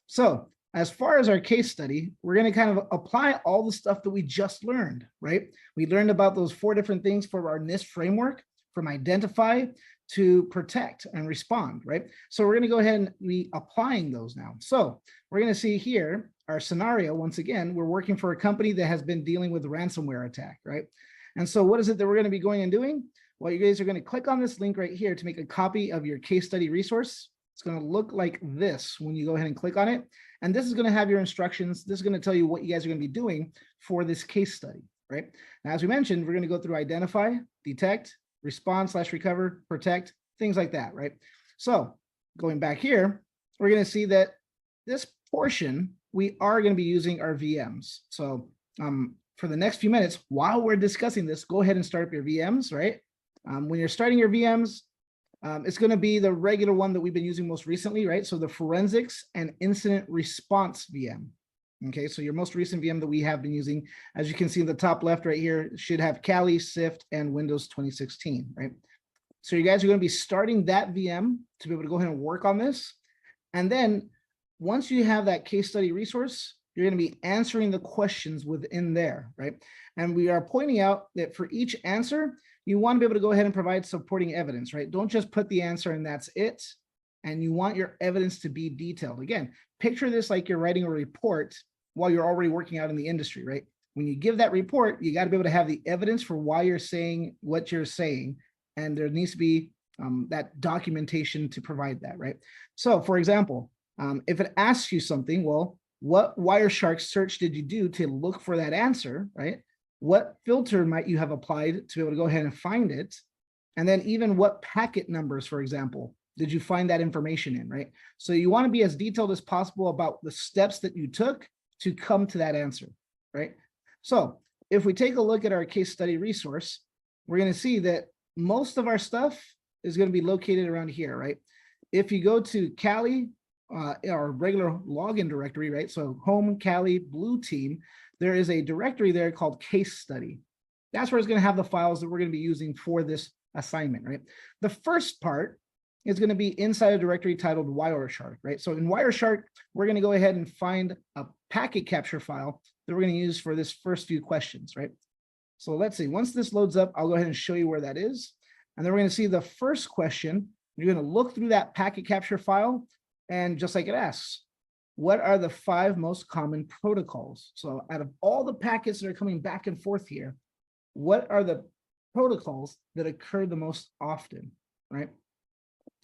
So as far as our case study, we're going to kind of apply all the stuff that we just learned, right? We learned about those 4 different things for our NIST framework, from identify to protect and respond, right? So we're going to go ahead and be applying those now. So we're going to see here our scenario. Once again, we're working for a company that has been dealing with a ransomware attack, right? And so what is it that we're going to be going and doing? Well, you guys are going to click on this link right here to make a copy of your case study resource. It's going to look like this when you go ahead and click on it. And this is going to have your instructions. This is going to tell you what you guys are going to be doing for this case study, right? Now, as we mentioned, we're going to go through identify, detect, respond/recover, protect, things like that, right? So going back here, we're going to see that this portion, we are going to be using our VMs. So for the next few minutes, while we're discussing this, go ahead and start up your VMs, right? When you're starting your VMs, it's going to be the regular one that we've been using most recently, right? So the forensics and incident response VM. Okay, so your most recent VM that we have been using, as you can see in the top left right here, should have Kali, SIFT, and Windows 2016, right? So you guys are going to be starting that VM to be able to go ahead and work on this. And then once you have that case study resource, you're going to be answering the questions within there, right? And we are pointing out that for each answer, you want to be able to go ahead and provide supporting evidence, right? Don't just put the answer and that's it. And you want your evidence to be detailed. Again, picture this like you're writing a report while you're already working out in the industry, right? When you give that report, you got to be able to have the evidence for why you're saying what you're saying. And there needs to be that documentation to provide that, right? So for example, if it asks you something, well, what Wireshark search did you do to look for that answer, right? What filter might you have applied to be able to go ahead and find it? And then even what packet numbers, for example, did you find that information in, right? So you want to be as detailed as possible about the steps that you took to come to that answer, right? So if we take a look at our case study resource, we're going to see that most of our stuff is going to be located around here, right? If you go to Kali, our regular login directory, right? So home, Kali, blue team, there is a directory there called case study. That's where it's going to have the files that we're going to be using for this assignment, right? The first part is going to be inside a directory titled Wireshark, right? So in Wireshark, we're going to go ahead and find a packet capture file that we're going to use for this first few questions, right? So let's see, once this loads up, I'll go ahead and show you where that is. And then we're going to see the first question. You're going to look through that packet capture file, and just like it asks, what are the 5 most common protocols? So out of all the packets that are coming back and forth here, what are the protocols that occur the most often, right?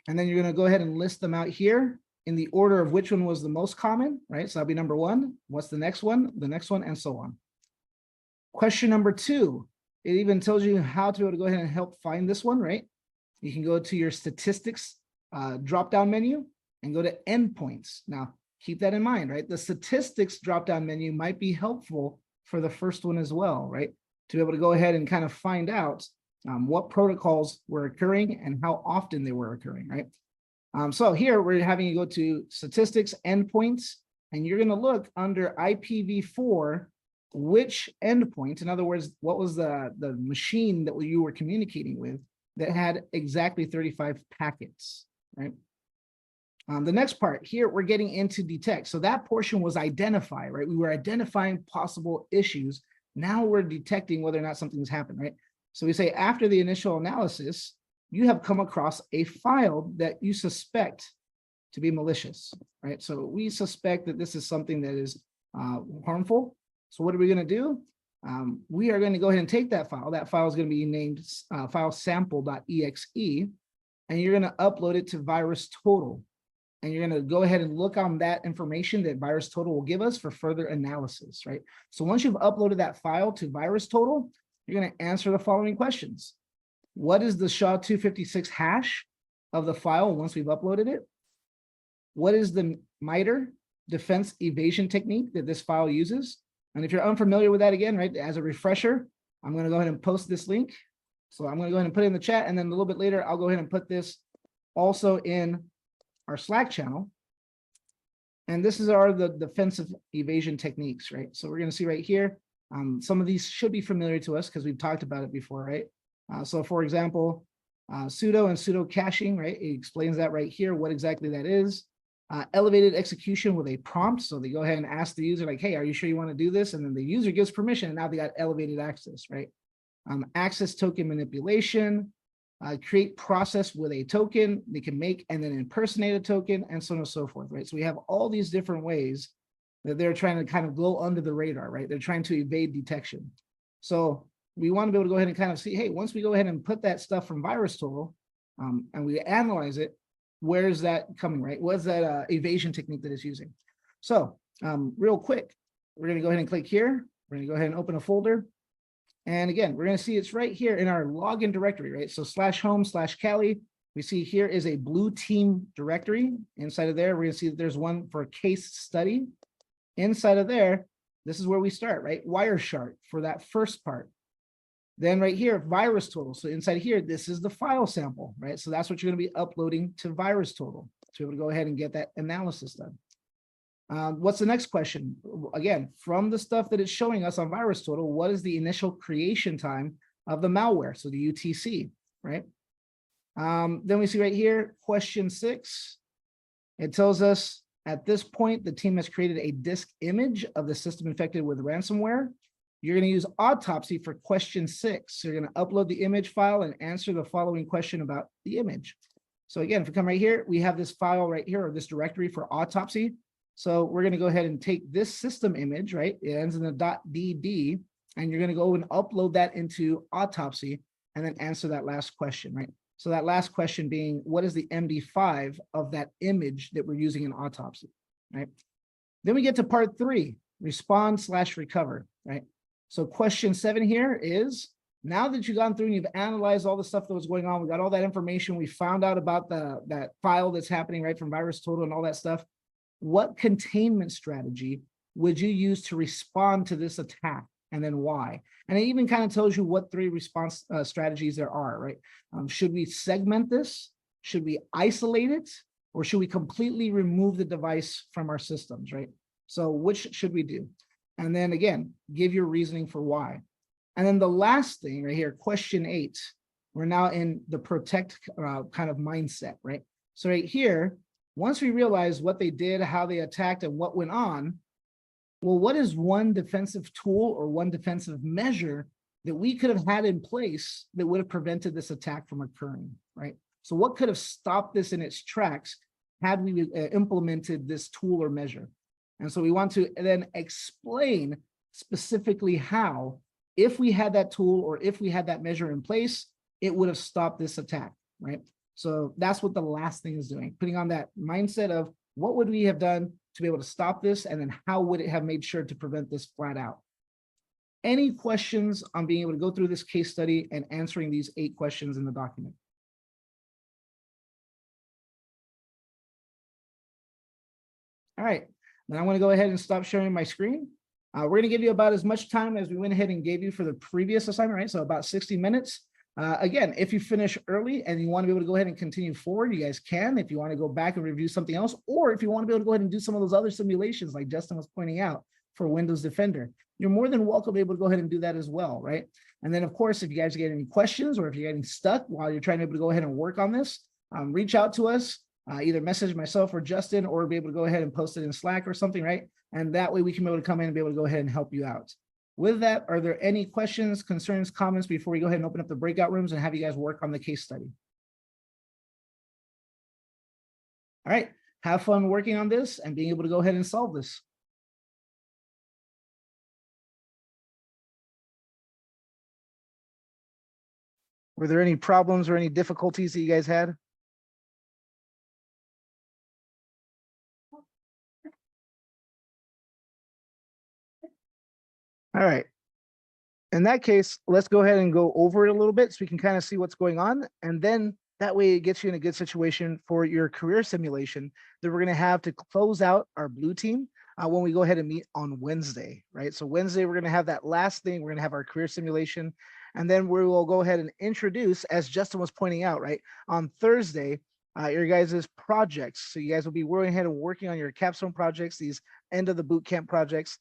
And then you're going to go ahead and list them out here in the order of which one was the most common, right? So that'll be number 1. What's the next one, and so on. Question number 2, it even tells you how to be able to go ahead and help find this one, right? You can go to your statistics drop-down menu and go to endpoints. Now, keep that in mind, right? The statistics drop-down menu might be helpful for the first one as well, right? To be able to go ahead and kind of find out what protocols were occurring and how often they were occurring, right? So here we're having you go to statistics, endpoints, and you're going to look under IPv4, which endpoint, in other words, what was the machine that you were communicating with that had exactly 35 packets, right? The next part here, we're getting into detect. So that portion was identify, right? We were identifying possible issues. Now we're detecting whether or not something's happened, right? So we say after the initial analysis, you have come across a file that you suspect to be malicious, right? So we suspect that this is something that is harmful. So what are we going to do? We are going to go ahead and take that file. That file is going to be named file sample.exe, and you're going to upload it to VirusTotal. And you're going to go ahead and look on that information that VirusTotal will give us for further analysis, right? So once you've uploaded that file to VirusTotal, you're going to answer the following questions. What is the SHA-256 hash of the file once we've uploaded it? What is the MITRE defense evasion technique that this file uses? And if you're unfamiliar with that, again, right, as a refresher, I'm going to go ahead and post this link. So I'm going to go ahead and put it in the chat, and then a little bit later, I'll go ahead and put this also in our Slack channel. And this is the defensive evasion techniques, right? So we're going to see right here, some of these should be familiar to us because we've talked about it before, right? So for example, pseudo and pseudo caching, right? It explains that right here, what exactly that is. Elevated execution with a prompt. So they go ahead and ask the user like, hey, are you sure you want to do this? And then the user gives permission, and now they got elevated access, right? Access token manipulation, create process with a token, they can make and then impersonate a token, and so on and so forth, right? So we have all these different ways that they're trying to kind of go under the radar, right? They're trying to evade detection. So we want to be able to go ahead and kind of see, hey, once we go ahead and put that stuff from VirusTotal and we analyze it, where's that coming, right? What's that evasion technique that it's using? So real quick, we're going to go ahead and click here. We're going to go ahead and open a folder. And again, we're going to see it's right here in our login directory, right? So /home/Kali, we see here is a blue team directory. Inside of there, we're going to see that there's one for case study. Inside of there, this is where we start, right? Wireshark for that first part. Then right here, VirusTotal. So inside here, this is the file sample, right? So that's what you're going to be uploading to VirusTotal to be able to go ahead and get that analysis done. What's the next question? Again, from the stuff that it's showing us on VirusTotal, what is the initial creation time of the malware? So the UTC, right? Then we see right here, question 6. It tells us at this point, the team has created a disk image of the system infected with ransomware. You're going to use autopsy for question 6. So you're going to upload the image file and answer the following question about the image. So again, if we come right here, we have this file right here, or this directory for autopsy. So we're going to go ahead and take this system image, right? It ends in the .dd, and you're going to go and upload that into autopsy and then answer that last question, right? So that last question being, what is the MD5 of that image that we're using in autopsy, right? Then we get to part 3, respond/recover, right? So question 7 here is, now that you've gone through and you've analyzed all the stuff that was going on, we got all that information, we found out about that file that's happening, right, from VirusTotal and all that stuff. What containment strategy would you use to respond to this attack, and then why? And it even kind of tells you what 3 response strategies there are, right? Should we segment this? Should we isolate it? Or should we completely remove the device from our systems, right? So which should we do? And then again, give your reasoning for why. And then the last thing right here, question 8, we're now in the protect kind of mindset, right? So right here, once we realize what they did, how they attacked, and what went on, well, what is one defensive tool or one defensive measure that we could have had in place that would have prevented this attack from occurring, right? So what could have stopped this in its tracks had we implemented this tool or measure? And so we want to then explain specifically how, if we had that tool or if we had that measure in place, it would have stopped this attack, right? So that's what the last thing is doing, putting on that mindset of what would we have done to be able to stop this, and then how would it have made sure to prevent this flat out? Any questions on being able to go through this case study and answering these 8 questions in the document? All right, then I'm going to go ahead and stop sharing my screen. We're going to give you about as much time as we went ahead and gave you for the previous assignment, right? So about 60 minutes. Again, if you finish early and you want to be able to go ahead and continue forward, you guys can. If you want to go back and review something else, or if you want to be able to go ahead and do some of those other simulations like Justin was pointing out for Windows Defender, you're more than welcome to be able to go ahead and do that as well, right? And then, of course, if you guys get any questions or if you're getting stuck while you're trying to be able to go ahead and work on this, reach out to us, either message myself or Justin, or be able to go ahead and post it in Slack or something, right? And that way we can be able to come in and be able to go ahead and help you out. With that, are there any questions, concerns, comments before we go ahead and open up the breakout rooms and have you guys work on the case study? All right, have fun working on this and being able to go ahead and solve this. Were there any problems or any difficulties that you guys had? All right. In that case, let's go ahead and go over it a little bit so we can kind of see what's going on. And then that way it gets you in a good situation for your career simulation that we're going to have to close out our blue team when we go ahead and meet on Wednesday, right? So Wednesday, we're going to have that last thing. We're going to have our career simulation. And then we will go ahead and introduce, as Justin was pointing out, right? On Thursday, your guys' projects. So you guys will be going ahead and working on your capstone projects, these end of the boot camp projects,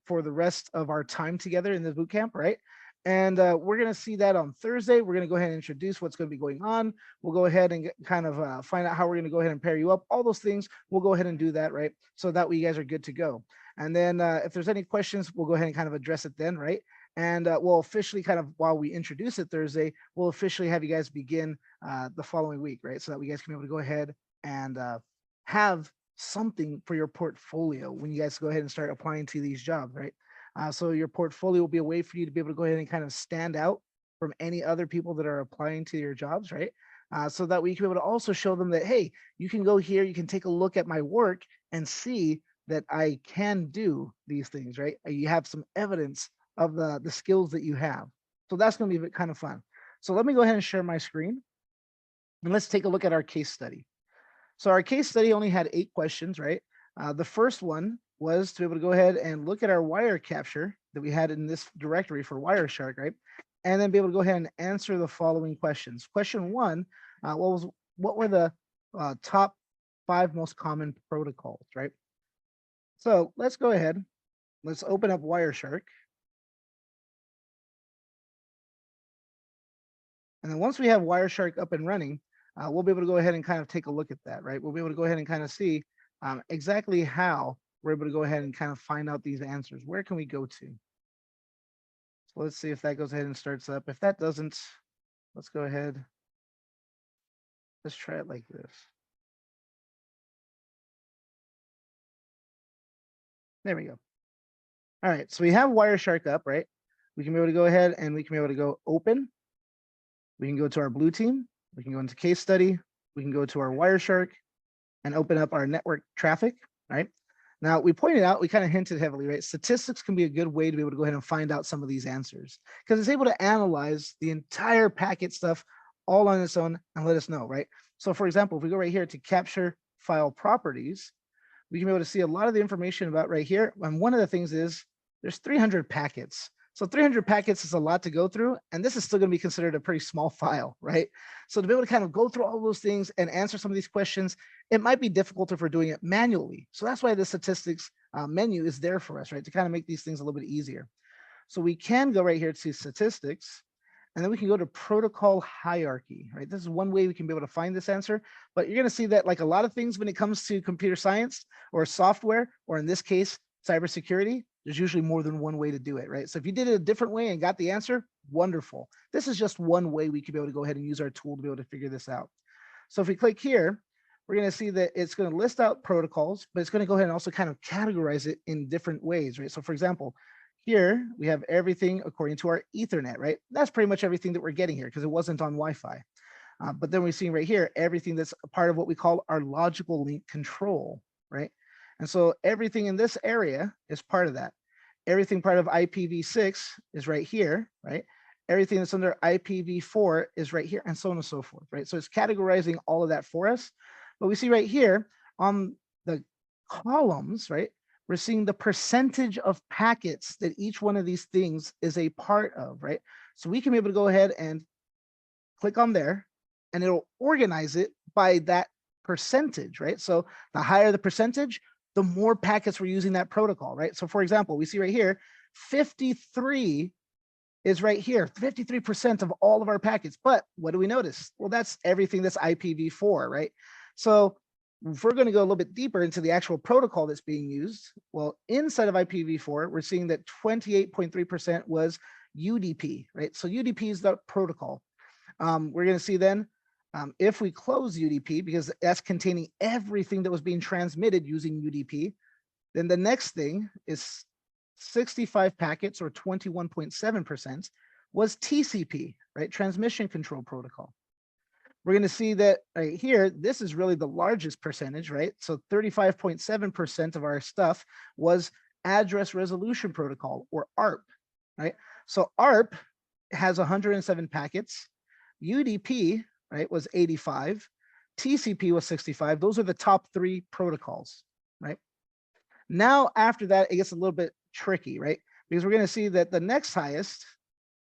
for the rest of our time together in the boot camp, right? And we're going to see that on Thursday. We're going to go ahead and introduce what's going to be going on. We'll go ahead and kind of find out how we're going to go ahead and pair you up. All those things, we'll go ahead and do that, right? So that way you guys are good to go. And then if there's any questions, we'll go ahead and kind of address it then, right? And we'll officially kind of, while we introduce it Thursday, we'll officially have you guys begin the following week, right? So that you guys can be able to go ahead and have something for your portfolio when you guys go ahead and start applying to these jobs, right? So your portfolio will be a way for you to be able to go ahead and kind of stand out from any other people that are applying to your jobs, right? So that we can be able to also show them that, hey, you can go here, you can take a look at my work and see that I can do these things, right? You have some evidence of the skills that you have. So that's going to be kind of fun. So let me go ahead and share my screen and let's take a look at our case study. So our case study only had 8 questions, right? The first one was to be able to go ahead and look at our wire capture that we had in this directory for Wireshark, right? And then be able to go ahead and answer the following questions. Question 1, what were the top 5 most common protocols, right? So let's go ahead. Let's open up Wireshark. And then once we have Wireshark up and running, we'll be able to go ahead and kind of take a look at that, right? We'll be able to go ahead and kind of see exactly how we're able to go ahead and kind of find out these answers. Where can we go to? So let's see if that goes ahead and starts up. If that doesn't, let's go ahead. Let's try it like this. There we go. All right, so we have Wireshark up, right? We can be able to go ahead and we can be able to go open. We can go to our blue team. We can go into case study. We can go to our Wireshark and open up our network traffic, right? Now, we pointed out, we kind of hinted heavily, right? Statistics can be a good way to be able to go ahead and find out some of these answers because it's able to analyze the entire packet stuff all on its own and let us know, right? So for example, if we go right here to capture file properties, we can be able to see a lot of the information about right here. And one of the things is there's 300 packets. So 300 packets is a lot to go through, and this is still going to be considered a pretty small file, right? So to be able to kind of go through all those things and answer some of these questions, it might be difficult if we're doing it manually. So that's why the statistics menu is there for us, right? To kind of make these things a little bit easier. So we can go right here to statistics, and then we can go to protocol hierarchy, right? This is one way we can be able to find this answer, but you're going to see that like a lot of things when it comes to computer science or software, or in this case, cybersecurity, there's usually more than one way to do it, right? So if you did it a different way and got the answer, wonderful. This is just one way we could be able to go ahead and use our tool to be able to figure this out. So if we click here, we're going to see that it's going to list out protocols, but it's going to go ahead and also kind of categorize it in different ways, right? So for example, here we have everything according to our Ethernet, right? That's pretty much everything that we're getting here because it wasn't on Wi-Fi. But then we're seeing right here, everything that's a part of what we call our logical link control, right? And so everything in this area is part of that. Everything part of IPv6 is right here, right? Everything that's under IPv4 is right here, and so on and so forth, right? So it's categorizing all of that for us. But we see right here on the columns, right? We're seeing the percentage of packets that each one of these things is a part of, right? So we can be able to go ahead and click on there, and it'll organize it by that percentage, right? So the higher the percentage, the more packets we're using that protocol, right? So for example, we see right here, 53 is right here, 53% of all of our packets. But what do we notice? Well, that's everything that's IPv4, right? So if we're going to go a little bit deeper into the actual protocol that's being used, well, inside of IPv4, we're seeing that 28.3% was UDP, right? So UDP is the protocol. We're going to see then if we close UDP, because that's containing everything that was being transmitted using UDP, then the next thing is 65 packets or 21.7% was TCP, right? Transmission Control Protocol. We're going to see that right here, this is really the largest percentage, right? So 35.7% of our stuff was Address Resolution Protocol, or ARP, right? So ARP has 107 packets. UDP, right, was 85. TCP was 65. Those are the top three protocols, right? Now, after that, it gets a little bit tricky, right? Because we're going to see that the next highest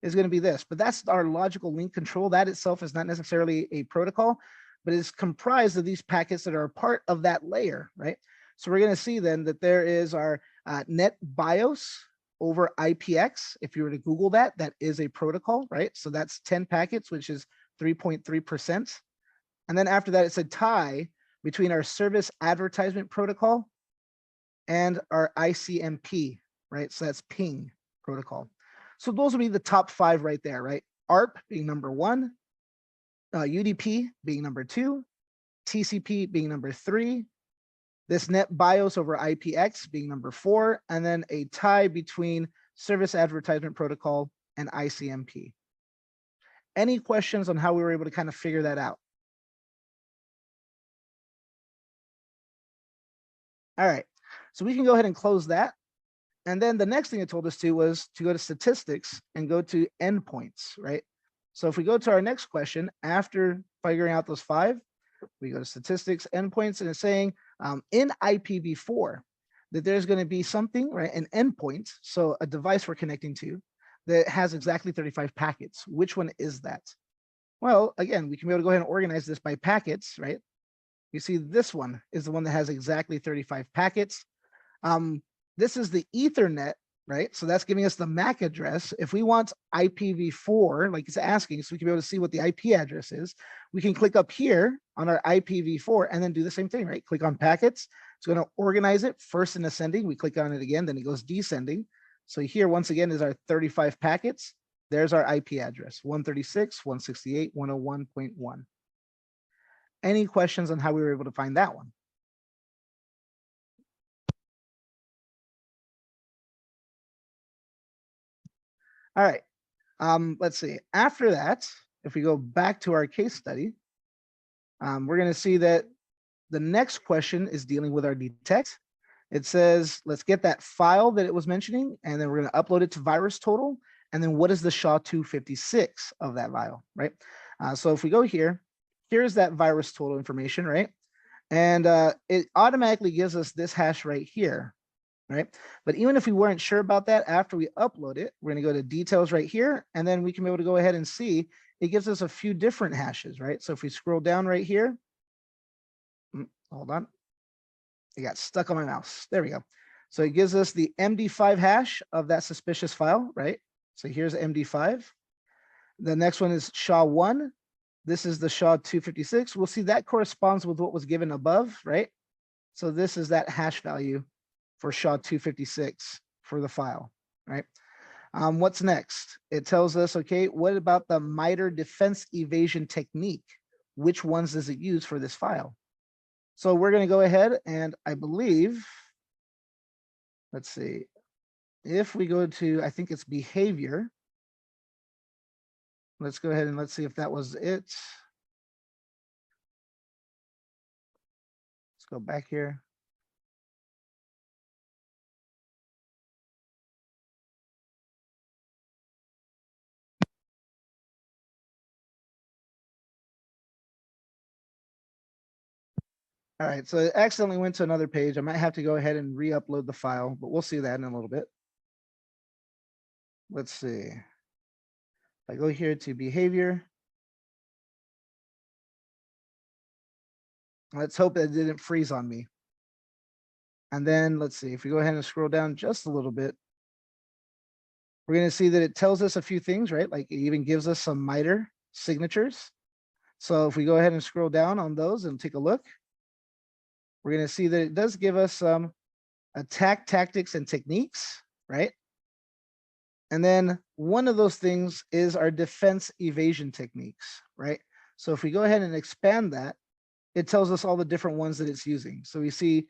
is going to be this, but that's our logical link control. That itself is not necessarily a protocol, but it's comprised of these packets that are a part of that layer, right? So we're going to see then that there is our net BIOS over IPX. If you were to Google that, that is a protocol, right? So that's 10 packets, which is 3.3%. And then after that, it's a tie between our service advertisement protocol and our ICMP, right? So that's ping protocol. So those will be the top five right there, right? ARP being number one, UDP being number two, TCP being number three, this net BIOS over IPX being number four, and then a tie between service advertisement protocol and ICMP. Any questions on how we were able to kind of figure that out? All right, so we can go ahead and close that. And then the next thing it told us to was to go to statistics and go to endpoints, right? So if we go to our next question, after figuring out those five, we go to statistics, endpoints, and it's saying in IPv4 that there's going to be something, right, an endpoint, so a device we're connecting to that has exactly 35 packets. Which one is that? Well, again, we can be able to go ahead and organize this by packets, right? You see this one is the one that has exactly 35 packets. This is the Ethernet, right? So that's giving us the MAC address. If we want IPv4, like it's asking, so we can be able to see what the IP address is, we can click up here on our IPv4 and then do the same thing, right? Click on packets. It's going to organize it first in ascending. We click on it again, then it goes descending. So here, once again, is our 35 packets. There's our IP address, 136.168.101.1. Any questions on how we were able to find that one? All right, let's see. After that, if we go back to our case study, we're going to see that the next question is dealing with our detect. It says, let's get that file that it was mentioning, and then we're going to upload it to VirusTotal. And then what is the SHA-256 of that file, right? So if we go here, here's that VirusTotal information, right? And it automatically gives us this hash right here, right? But even if we weren't sure about that, after we upload it, we're going to go to details right here, and then we can be able to go ahead and see it gives us a few different hashes, right? So if we scroll down right here, hold on, it got stuck on my mouse. There we go. So it gives us the MD5 hash of that suspicious file, right? So here's MD5. The next one is SHA-1. This is the SHA-256. We'll see that corresponds with what was given above, right? So this is that hash value for SHA-256 for the file, right? What's next? It tells us, okay, what about the MITRE defense evasion technique? Which ones does it use for this file? So we're going to go ahead and I believe, let's see, if we go to, I think it's behavior. Let's go ahead and let's see if that was it. Let's go back here. All right, so it accidentally went to another page. I might have to go ahead and re-upload the file, but we'll see that in a little bit. Let's see. If I go here to behavior. Let's hope it didn't freeze on me. And then let's see, if we go ahead and scroll down just a little bit, we're going to see that it tells us a few things, right? Like it even gives us some MITRE signatures. So if we go ahead and scroll down on those and take a look, we're going to see that it does give us some attack tactics and techniques, right? And then one of those things is our defense evasion techniques, right? So if we go ahead and expand that, it tells us all the different ones that it's using. So we see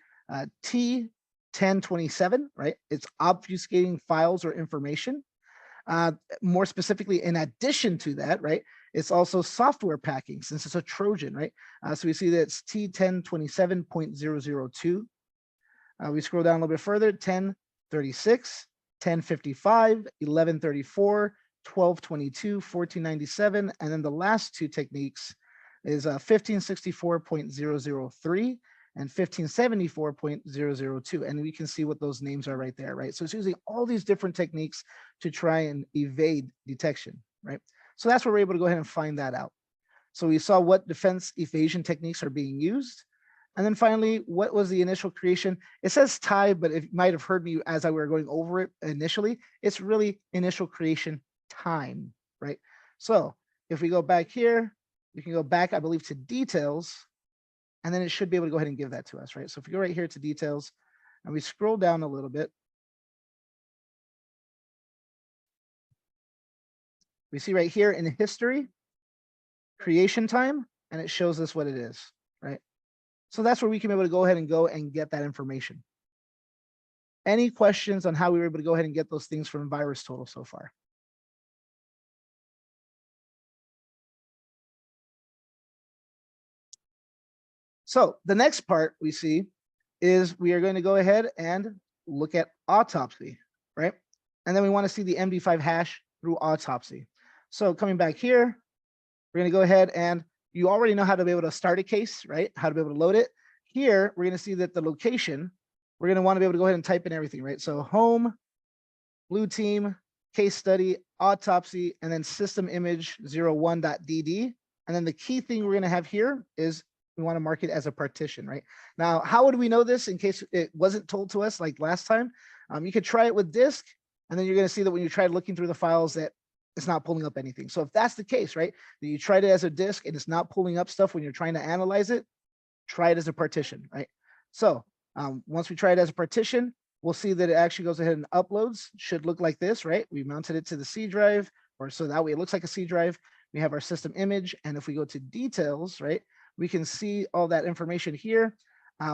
T1027, right? It's obfuscating files or information. More specifically, in addition to that, right? It's also software packing since it's a Trojan, right? So we see that it's T1027.002. We scroll down a little bit further, 1036, 1055, 1134, 1222, 1497, and then the last two techniques is 1564.003 and 1574.002. And we can see what those names are right there, right? So it's using all these different techniques to try and evade detection, right? So that's where we're able to go ahead and find that out. So we saw what defense evasion techniques are being used. And then finally, what was the initial creation? It says time, but it might have heard me as I were going over it initially. It's really initial creation time, right? So if we go back here, we can go back, I believe, to details, and then it should be able to go ahead and give that to us, right? So if we go right here to details and we scroll down a little bit, we see right here in history, creation time, and it shows us what it is, right? So that's where we can be able to go ahead and get that information. Any questions on how we were able to go ahead and get those things from VirusTotal so far? So the next part we see is we are going to go ahead and look at autopsy, right? And then we want to see the MD5 hash through autopsy. So coming back here, we're going to go ahead and you already know how to be able to start a case, right? How to be able to load it. Here, we're going to see that the location, we're going to want to be able to go ahead and type in everything, right? So home, blue team, case study, autopsy, and then system image 01.dd. And then the key thing we're going to have here is we want to mark it as a partition, right? Now, how would we know this in case it wasn't told to us like last time? You could try it with disk, and then you're going to see that when you try looking through the files that it's not pulling up anything. So if that's the case, right, that you tried it as a disk and it's not pulling up stuff when you're trying to analyze it, try it as a partition, right? So once we try it as a partition, we'll see that it actually goes ahead and uploads. Should look like this, right? We mounted it to the C drive, or so that way it looks like a C drive. We have our system image, and if we go to details, right, we can see all that information here.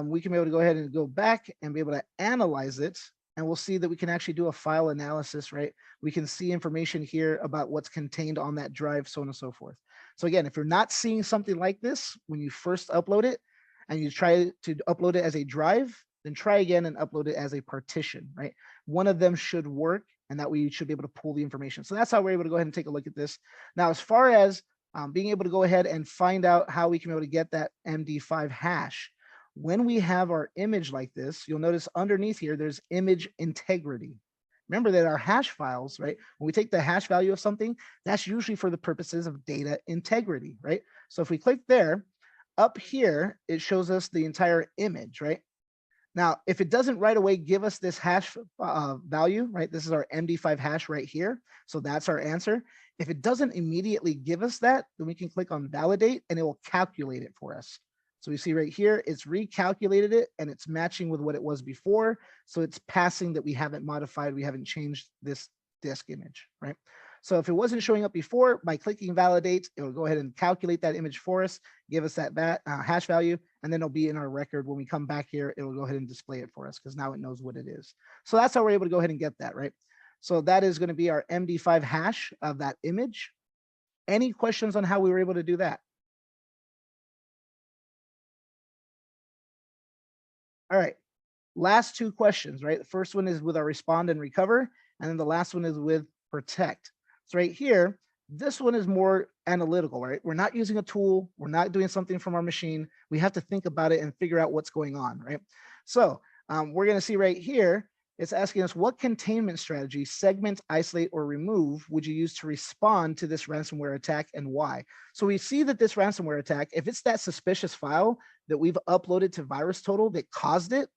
We can be able to go ahead and go back and be able to analyze it. And we'll see that we can actually do a file analysis, right? We can see information here about what's contained on that drive, so on and so forth. So again, if you're not seeing something like this when you first upload it and you try to upload it as a drive, then try again and upload it as a partition, right? One of them should work, and that way you should be able to pull the information. So that's how we're able to go ahead and take a look at this. Now, as far as being able to go ahead and find out how we can be able to get that MD5 hash, when we have our image like this, you'll notice underneath here, there's image integrity. Remember that our hash files, right? When we take the hash value of something, that's usually for the purposes of data integrity, right? So if we click there, up here, it shows us the entire image, right? Now, if it doesn't right away give us this hash value, right? This is our MD5 hash right here. So that's our answer. If it doesn't immediately give us that, then we can click on validate and it will calculate it for us. So we see right here, it's recalculated it and it's matching with what it was before. So it's passing that we haven't modified, we haven't changed this disk image, right? So if it wasn't showing up before, by clicking validate, it will go ahead and calculate that image for us, give us that hash value, and then it'll be in our record. When we come back here, it will go ahead and display it for us because now it knows what it is. So that's how we're able to go ahead and get that, right? So that is going to be our MD5 hash of that image. Any questions on how we were able to do that? All right, last two questions, right? The first one is with our respond and recover, and then the last one is with protect. So right here, this one is more analytical, right? We're not using a tool. We're not doing something from our machine. We have to think about it and figure out what's going on, right? So we're going to see right here, it's asking us what containment strategy, segment, isolate, or remove would you use to respond to this ransomware attack and why? So we see that this ransomware attack, if it's that suspicious file that we've uploaded to VirusTotal that caused it,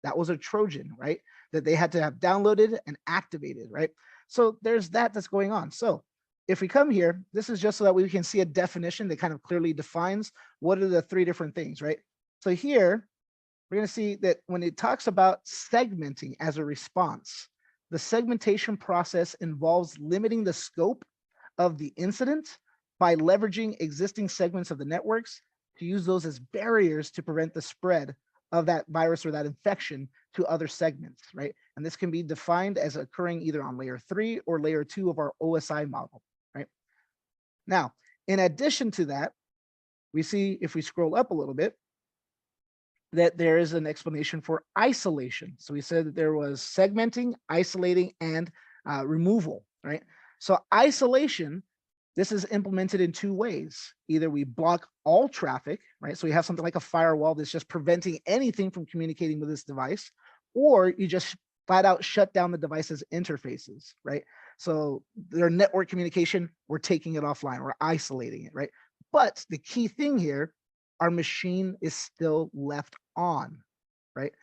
that was a Trojan, right? That they had to have downloaded and activated, right? So there's that's going on. So if we come here, this is just so that we can see a definition that kind of clearly defines what are the three different things, right? So here, we're going to see that when it talks about segmenting as a response, the segmentation process involves limiting the scope of the incident by leveraging existing segments of the networks to use those as barriers to prevent the spread of that virus or that infection to other segments, right? And this can be defined as occurring either on layer 3 or layer 2 of our OSI model, right? Now, in addition to that, we see if we scroll up a little bit, that there is an explanation for isolation. So we said that there was segmenting, isolating, and removal, right? So isolation, this is implemented in two ways. Either we block all traffic, right? So we have something like a firewall that's just preventing anything from communicating with this device, or you just flat out shut down the device's interfaces, right? So their network communication, we're taking it offline, we're isolating it, right? But the key thing here, our machine is still left on, right?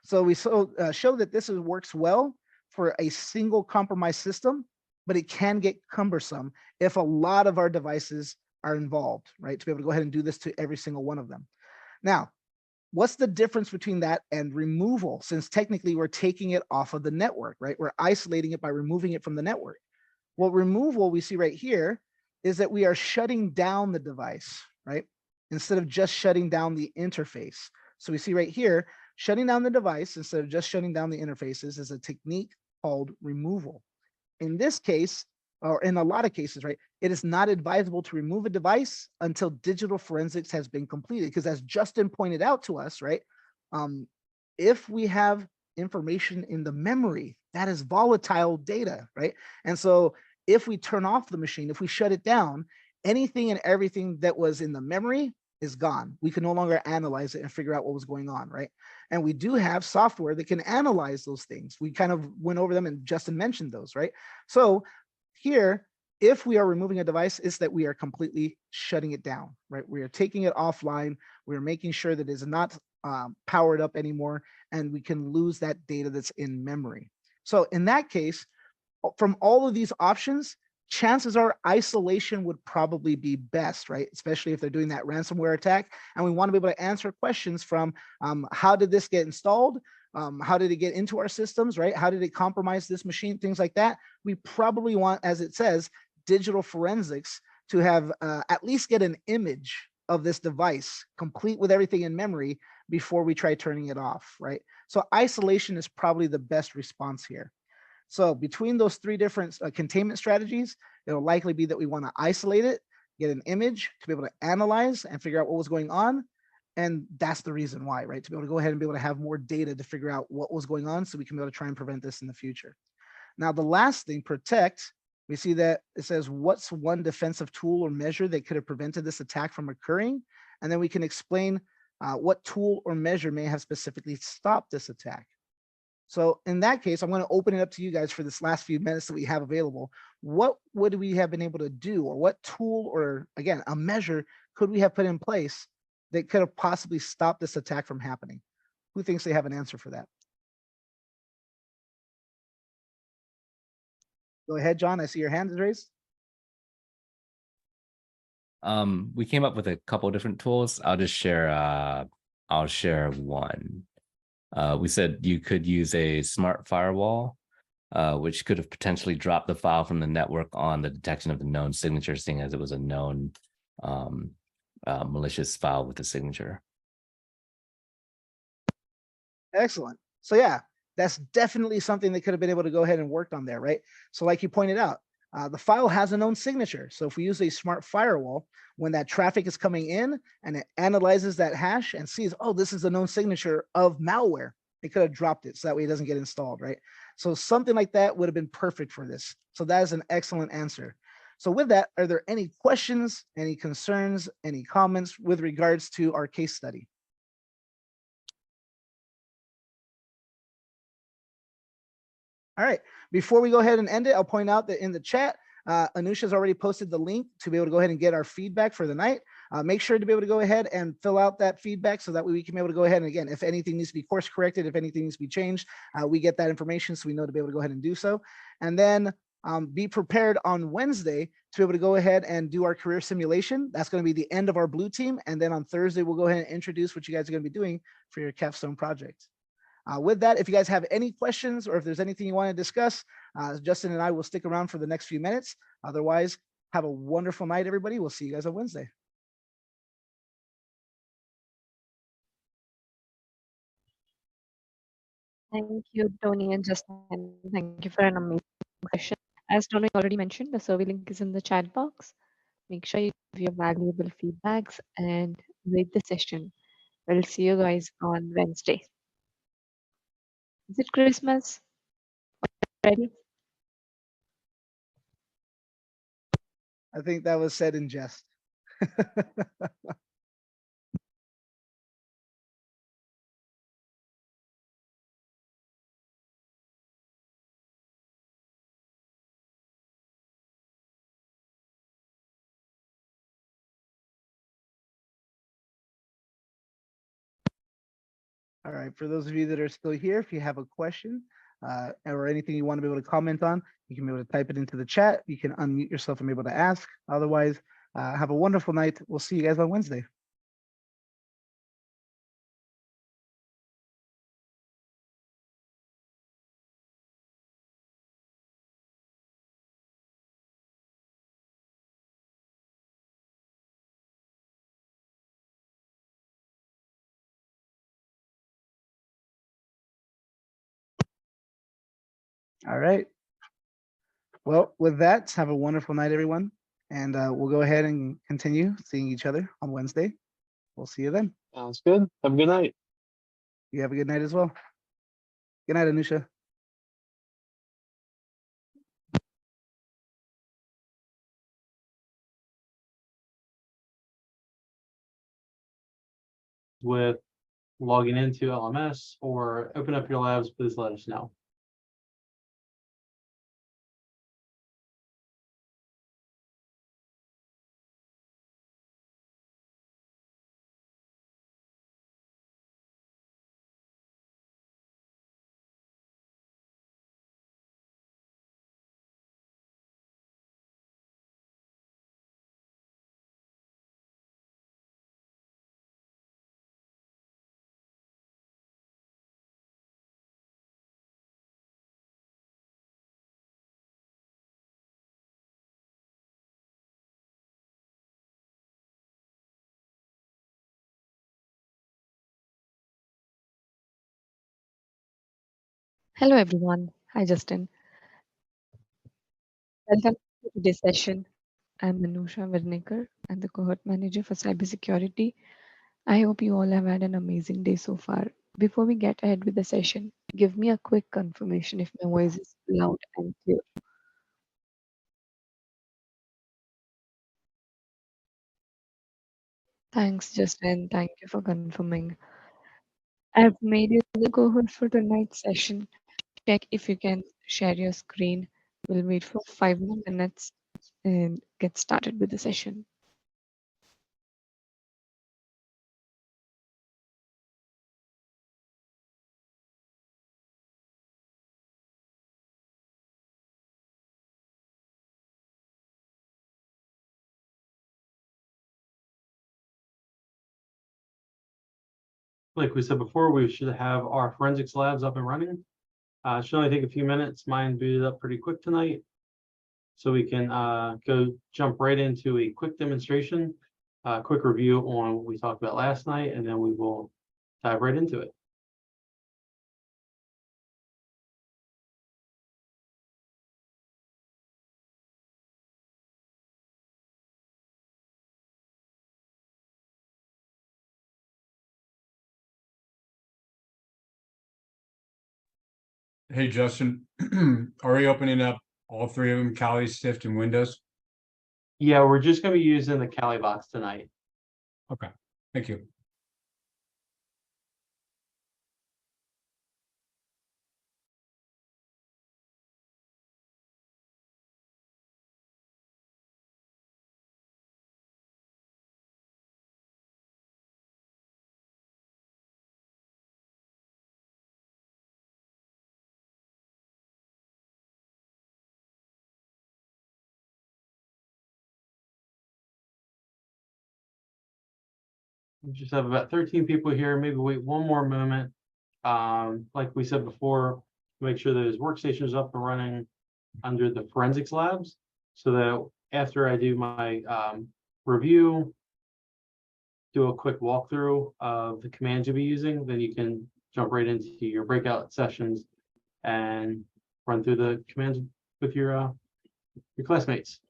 So we show that this works well for a single compromised system, but it can get cumbersome if a lot of our devices are involved, right? To be able to go ahead and do this to every single one of them. Now, what's the difference between that and removal? Since technically we're taking it off of the network, right? We're isolating it by removing it from the network. Well, removal we see right here is that we are shutting down the device, right? Instead of just shutting down the interface. So we see right here, shutting down the device instead of just shutting down the interfaces is a technique called removal. In this case, or in a lot of cases, right, it is not advisable to remove a device until digital forensics has been completed. Because as Justin pointed out to us, right, if we have information in the memory, that is volatile data, right? And so if we turn off the machine, if we shut it down, anything and everything that was in the memory is gone. We can no longer analyze it and figure out what was going on, right? And we do have software that can analyze those things. We kind of went over them and Justin mentioned those, right? So here, if we are removing a device, it's that we are completely shutting it down, right? We are taking it offline. We're making sure that it is not powered up anymore, and we can lose that data that's in memory. So in that case, from all of these options, chances are isolation would probably be best, right? Especially if they're doing that ransomware attack. And we want to be able to answer questions from how did this get installed? How did it get into our systems, right? How did it compromise this machine? Things like that. We probably want, as it says, digital forensics to have at least get an image of this device complete with everything in memory before we try turning it off, right? So isolation is probably the best response here. So between those three different containment strategies, it'll likely be that we want to isolate it, get an image to be able to analyze and figure out what was going on. And that's the reason why, right? To be able to go ahead and be able to have more data to figure out what was going on so we can be able to try and prevent this in the future. Now, the last thing, protect, we see that it says, what's one defensive tool or measure that could have prevented this attack from occurring? And then we can explain what tool or measure may have specifically stopped this attack. So in that case, I'm going to open it up to you guys for this last few minutes that we have available. What would we have been able to do, or what tool, or again, a measure could we have put in place that could have possibly stopped this attack from happening? Who thinks they have an answer for that? Go ahead, John. I see your hand is raised. We came up with a couple different tools. I'll share one. We said you could use a smart firewall, which could have potentially dropped the file from the network on the detection of the known signature, seeing as it was a known malicious file with a signature. Excellent. So yeah, that's definitely something they could have been able to go ahead and worked on there, right? So like you pointed out, the file has a known signature. So if we use a smart firewall, when that traffic is coming in and it analyzes that hash and sees, oh, this is a known signature of malware, it could have dropped it so that way it doesn't get installed, right? So something like that would have been perfect for this. So that is an excellent answer. So with that, are there any questions, any concerns, any comments with regards to our case study? All right, before we go ahead and end it, I'll point out that in the chat, Anusha's already posted the link to be able to go ahead and get our feedback for the night. Make sure to be able to go ahead and fill out that feedback so that way we can be able to go ahead and again, if anything needs to be course corrected, if anything needs to be changed, we get that information so we know to be able to go ahead and do so. And then be prepared on Wednesday to be able to go ahead and do our career simulation. That's going to be the end of our blue team. And then on Thursday, we'll go ahead and introduce what you guys are going to be doing for your capstone project. With that, if you guys have any questions or if there's anything you want to discuss, Justin and I will stick around for the next few minutes. Otherwise, have a wonderful night, everybody. We'll see you guys on Wednesday. Thank you, Tony and Justin. Thank you for an amazing session. As Tony already mentioned, the survey link is in the chat box. Make sure you give your valuable feedbacks and rate the session. We'll see you guys on Wednesday. Is it Christmas? Ready? I think that was said in jest. All right, for those of you that are still here, if you have a question or anything you want to be able to comment on, you can be able to type it into the chat. You can unmute yourself and be able to ask. Otherwise, have a wonderful night. We'll see you guys on Wednesday. All right. Well, with that, have a wonderful night, everyone. And we'll go ahead and continue seeing each other on Wednesday. We'll see you then. Sounds good. Have a good night. You have a good night as well. Good night, Anusha. With logging into LMS or open up your labs, please let us know. Hello, everyone. Hi, Justin. Welcome to today's session. I'm Manusha Virnikar. I'm the cohort manager for cybersecurity. I hope you all have had an amazing day so far. Before we get ahead with the session, give me a quick confirmation if my voice is loud and clear. Thanks, Justin. Thank you for confirming. I've made you the cohort for tonight's session. Check if you can share your screen. We'll wait for 5 more minutes and get started with the session. like we said before, we should have our forensics labs up and running. It should only take a few minutes. Mine booted up pretty quick tonight. So we can jump right into a quick demonstration, quick review on what we talked about last night, and then we will dive right into it. Hey, Justin, are we opening up all three of them, Kali, Stift, and Windows? Yeah, we're just going to be using the Kali box tonight. Okay, thank you. We just have about 13 people here. Maybe wait one more moment. Like we said before, make sure those workstations up and running under the forensics labs, so that after I do my review, do a quick walkthrough of the commands you'll be using, then you can jump right into your breakout sessions and run through the commands with your classmates.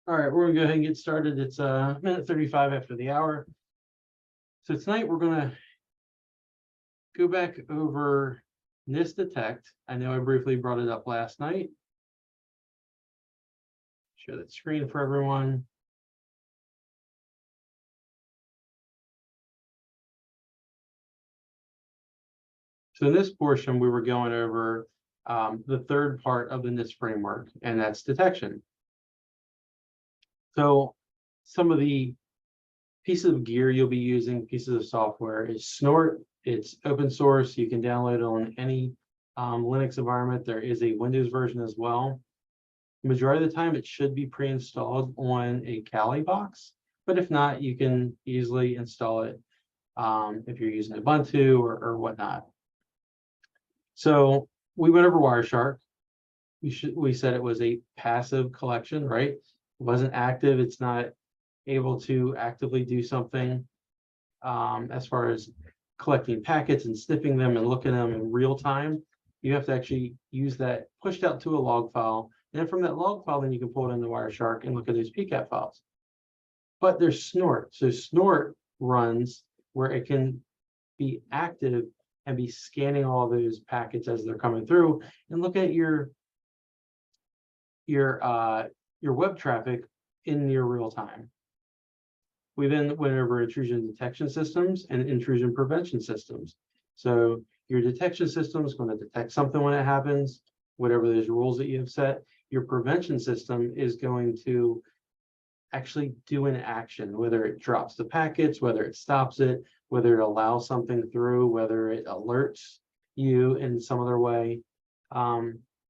All right, we're gonna go ahead and get started. It's minute 35 after the hour. So tonight we're gonna go back over NIST Detect. I know I briefly brought it up last night. Share that screen for everyone. So in this portion, we were going over the third part of the NIST framework, and that's detection. So some of the pieces of gear you'll be using, pieces of software, is Snort. It's open source. You can download it on any Linux environment. There is a Windows version as well. The majority of the time, it should be pre-installed on a Kali box, but if not, you can easily install it if you're using Ubuntu or whatnot. So we went over Wireshark. We said it was a passive collection, right? It wasn't active. It's not able to actively do something as far as collecting packets and sniffing them and looking at them in real time. You have to actually use that pushed out to a log file. And then from that log file, then you can pull it into Wireshark and look at those PCAP files. But there's Snort. So Snort runs where it can be active and be scanning all those packets as they're coming through and look at your web traffic in near real time. We then went over intrusion detection systems and intrusion prevention systems. So your detection system is going to detect something when it happens, whatever those rules that you have set. Your prevention system is going to actually do an action, whether it drops the packets, whether it stops it, whether it allows something through, whether it alerts you in some other way.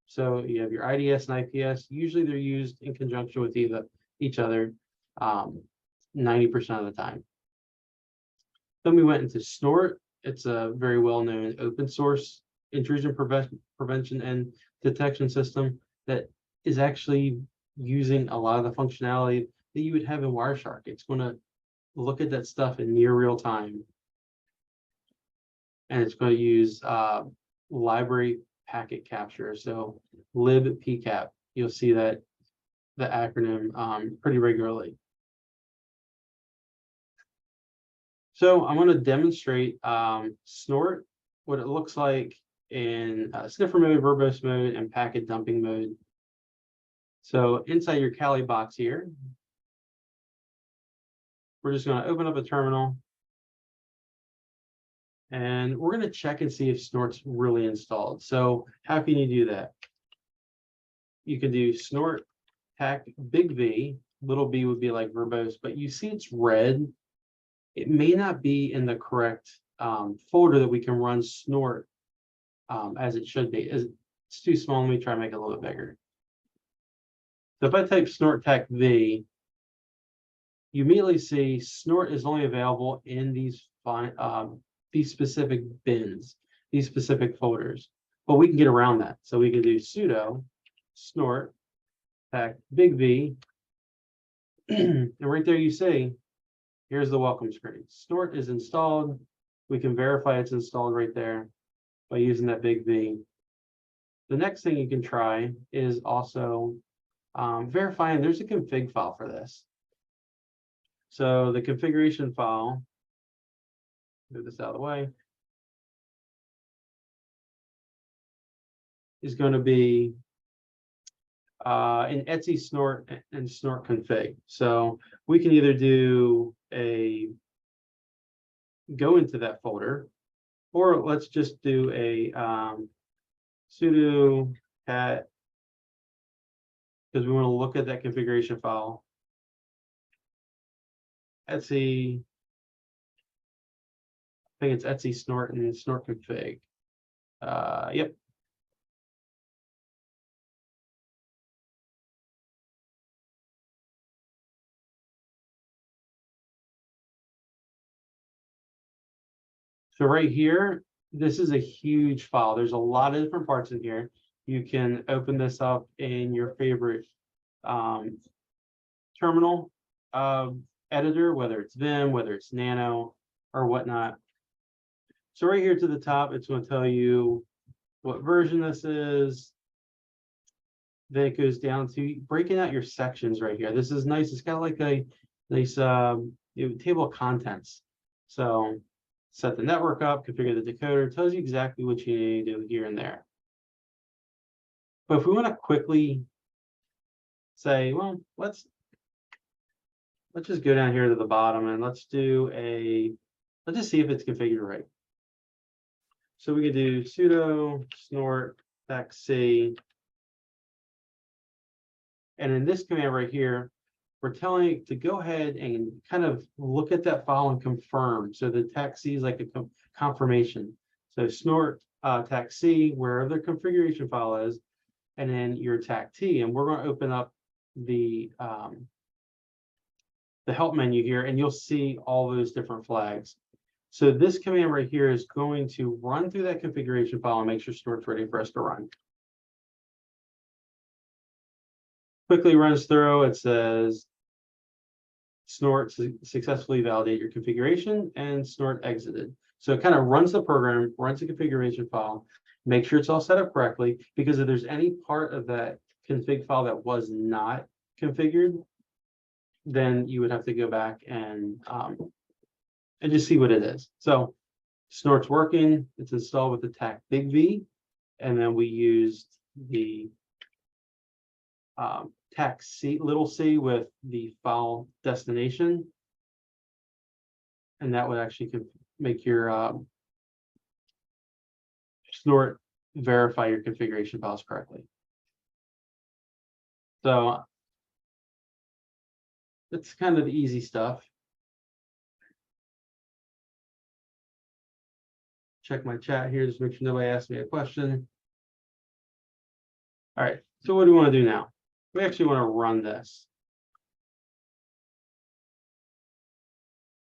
So you have your IDS and IPS. Usually they're used in conjunction with each other 90% of the time. Then we went into Snort. It's a very well-known open source intrusion prevention and detection system that is actually using a lot of the functionality that you would have in Wireshark. It's going to look at that stuff in near real time. And it's going to use library packet capture. So libpcap, you'll see that the acronym pretty regularly. So I'm going to demonstrate snort, what it looks like in sniffer mode, verbose mode, and packet dumping mode. So inside your Kali box here, we're just going to open up a terminal. And we're going to check and see if snort's really installed. So how can you do that? You can do snort tac big V, little b would be like verbose, but you see it's red. It may not be in the correct folder that we can run snort as it should be. It's too small. Let me try and make it a little bit bigger. So if I type snort tac V, you immediately see snort is only available in these specific bins, these specific folders. But we can get around that. So we can do sudo snort tac big V, and right there you see, here's the welcome screen. Snort is installed. We can verify it's installed right there by using that big V. The next thing you can try is also verifying there's a config file for this. So the configuration file, move this out of the way, is going to be in Etsy snort and snort config. So we can either do go into that folder, or let's just do a sudo cat, because we want to look at that configuration file. Etsy, I think it's Etsy snort and snort config. Yep. So right here, this is a huge file. There's a lot of different parts in here. You can open this up in your favorite terminal editor, whether it's Vim, whether it's Nano, or whatnot. So right here to the top, it's going to tell you what version this is. Then it goes down to breaking out your sections right here. This is nice. It's got like a nice table of contents. So set the network up, configure the decoder, tells you exactly what you need to do here and there. But if we want to quickly say, well, let's just go down here to the bottom and let's just see if it's configured right. So we could do sudo snort tac c. And in this command right here, we're telling it to go ahead and kind of look at that file and confirm. So the tac c is like a confirmation. So snort tac c, wherever the configuration file is, and then your tac t. And we're going to open up the help menu here, and you'll see all those different flags. So this command right here is going to run through that configuration file and make sure snort's ready for us to run. Quickly runs through, it says snort successfully validate your configuration and snort exited. So it kind of runs the program, runs the configuration file, make sure it's all set up correctly, because if there's any part of that config file that was not configured, then you would have to go back and just see what it is. So snort's working, it's installed with the tac big V, and then we used the tac c little c with the file destination, and that would actually make your snort verify your configuration files correctly. So it's kind of the easy stuff. Check my chat here, just make sure nobody asks me a question. All right, so what do we want to do now? We actually want to run this.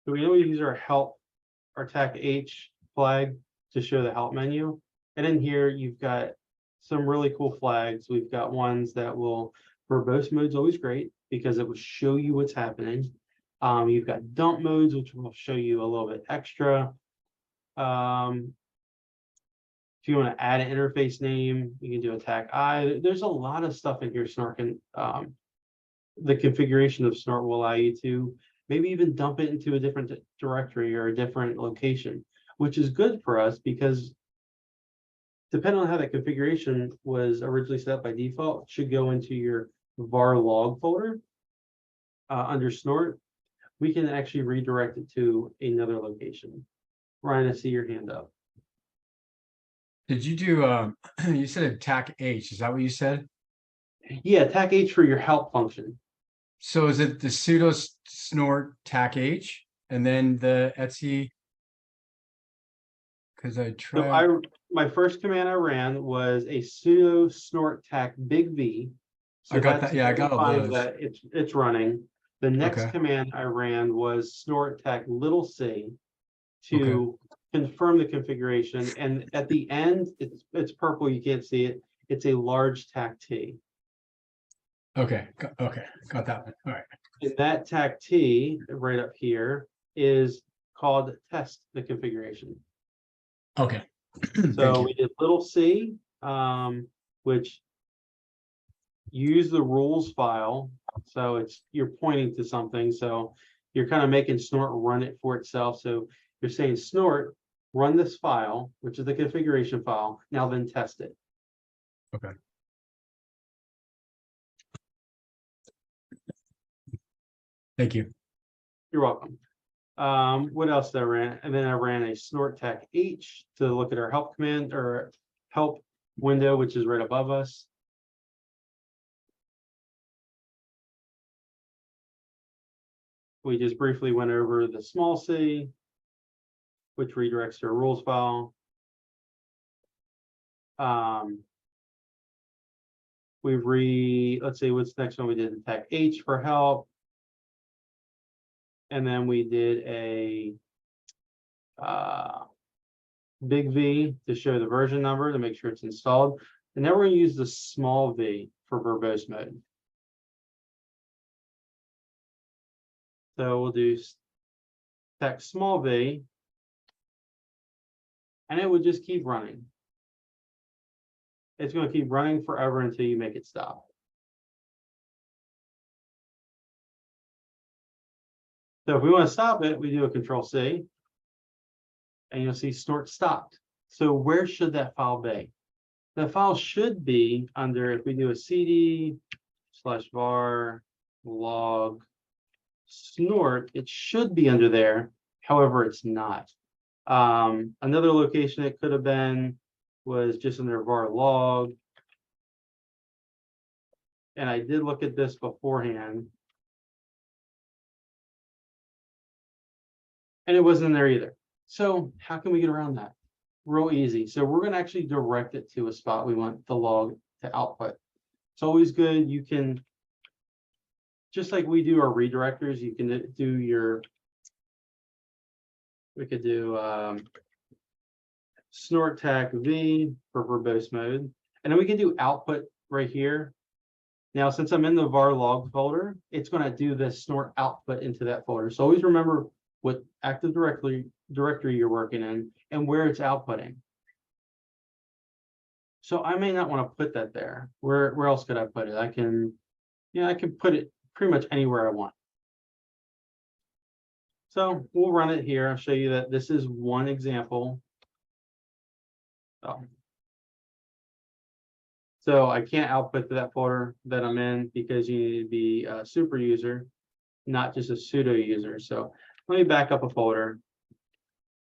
So we know we use our help, our tac H flag to show the help menu. And in here, you've got some really cool flags. We've got ones that will, verbose mode's always great because it will show you what's happening. You've got dump modes, which will show you a little bit extra. If you want to add an interface name, you can do attack I. There's a lot of stuff in here Snort can, the configuration of Snort will allow you to maybe even dump it into a different directory or a different location, which is good for us because depending on how that configuration was originally set up by default, it should go into your var log folder under Snort. We can actually redirect it to another location. Ryan, I see your hand up. Did you do, you said attack H, is that what you said? Yeah, attack H for your help function. So is it the sudo snort tac H and then the etsy? Because I So tried, my first command I ran was a sudo snort tac big V. So I got that's that, yeah, I got all signifies those. that it's running. The next Okay. command I ran was snort tac little c to confirm the configuration. And at the end, it's purple, you can't see it. It's a large tac T. Okay, got that one, all right. And that tac T right up here is called test the configuration. Okay. So Thank you. we did little c, which use the rules file. So you're pointing to something. So you're kind of making Snort run it for itself. So you're saying Snort, run this file, which is the configuration file. Now then test it. Okay. Thank you. You're welcome. What else did I ran? And then I ran a snort tac H to look at our help command or help window, which is right above us. We just briefly went over the small c, which redirects to a rules file. Let's see, what's the next one? We did attack H for help. And then we did a big V to show the version number to make sure it's installed. And now we're going to use the small v for verbose mode. So we'll do text small v, and it would just keep running. It's going to keep running forever until you make it stop. So if we want to stop it, we do a Control C, and you'll see snort stopped. So where should that file be? The file should be under, if we do a cd/var log snort, it should be under there. However, it's not. Another location it could have been was just under var log. And I did look at this beforehand. And it wasn't there either. So how can we get around that? Real easy. So we're going to actually direct it to a spot we want the log to output. It's always good. You can, just like we do our redirectors, you can do your, we could do snort tac V for verbose mode. And then we can do output right here. Now, since I'm in the var log folder, it's going to do the snort output into that folder. So always remember what Active Directory you're working in and where it's outputting. So I may not want to put that there. Where else could I put it? I can put it pretty much anywhere I want. So we'll run it here. I'll show you that this is one example. So I can't output to that folder that I'm in because you need to be a super user, not just a pseudo user. So let me back up a folder.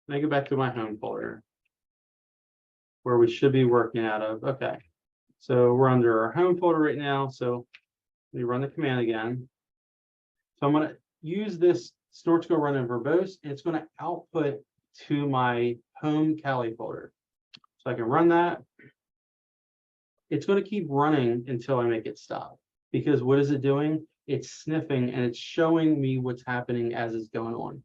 Let me go back to my home folder where we should be working out of. Okay, so we're under our home folder right now. So let me run the command again. So I'm going to use this snort's go run in verbose, and it's going to output to my home Kali folder. So I can run that. It's going to keep running until I make it stop. Because what is it doing? It's sniffing and it's showing me what's happening as it's going on.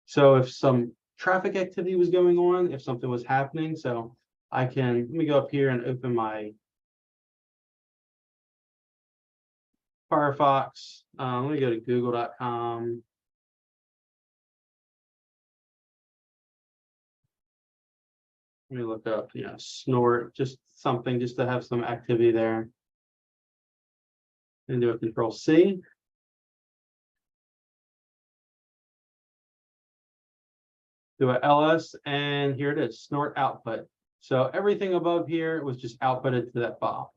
So if some traffic activity was going on, if something was happening, so I can, let me go up here and open my Firefox. Let me go to google.com. Let me look up, snort, just something just to have some activity there. And do a control C. Do a ls, and here it is, snort output. So everything above here was just outputted to that file.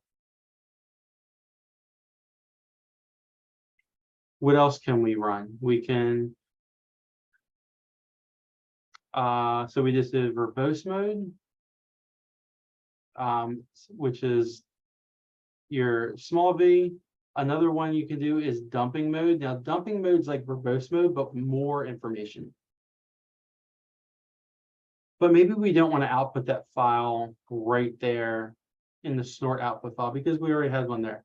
What else can we run? We can, so we just did verbose mode, which is your small v. Another one you can do is dumping mode. Now, dumping mode is like verbose mode, but more information. But maybe we don't want to output that file right there in the snort output file because we already had one there.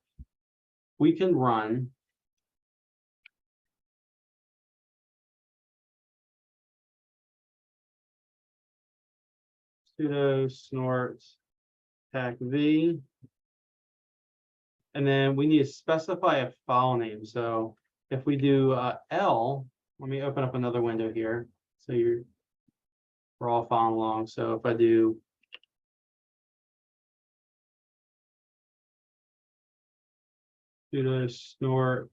We can run sudo snort tac v, and then we need to specify a file name. So if we do L, let me open up another window here. So we're all following along. So if I do sudo snort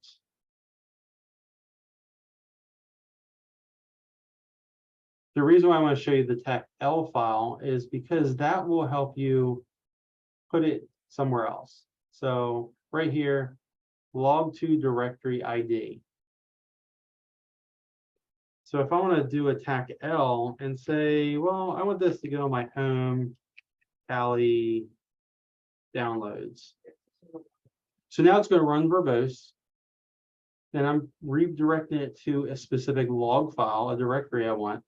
the reason why I want to show you the tech L file is because that will help you put it somewhere else. So right here, log2 directory ID. So if I want to do a tac L and say, well, I want this to go on my home Kali downloads. So now it's going to run verbose. Then I'm redirecting it to a specific log file, a directory I want.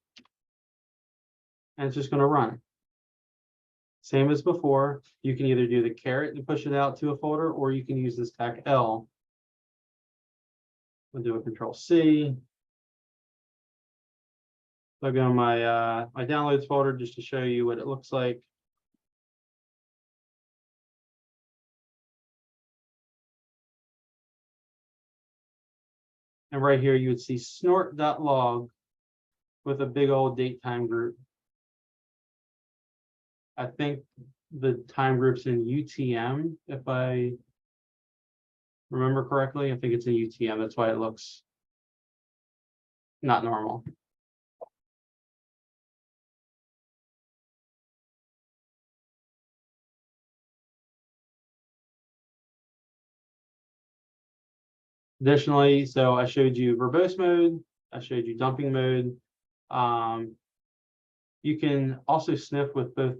And it's just going to run. Same as before, you can either do the caret and push it out to a folder, or you can use this tac L. We'll do a control C. I'll go in my my downloads folder just to show you what it looks like. And right here, you would see snort.log with a big old date time group. I think the time group's in UTM, if I remember correctly. I think it's in UTM. That's why it looks not normal. Additionally, so I showed you verbose mode, I showed you dumping mode. You can also sniff with both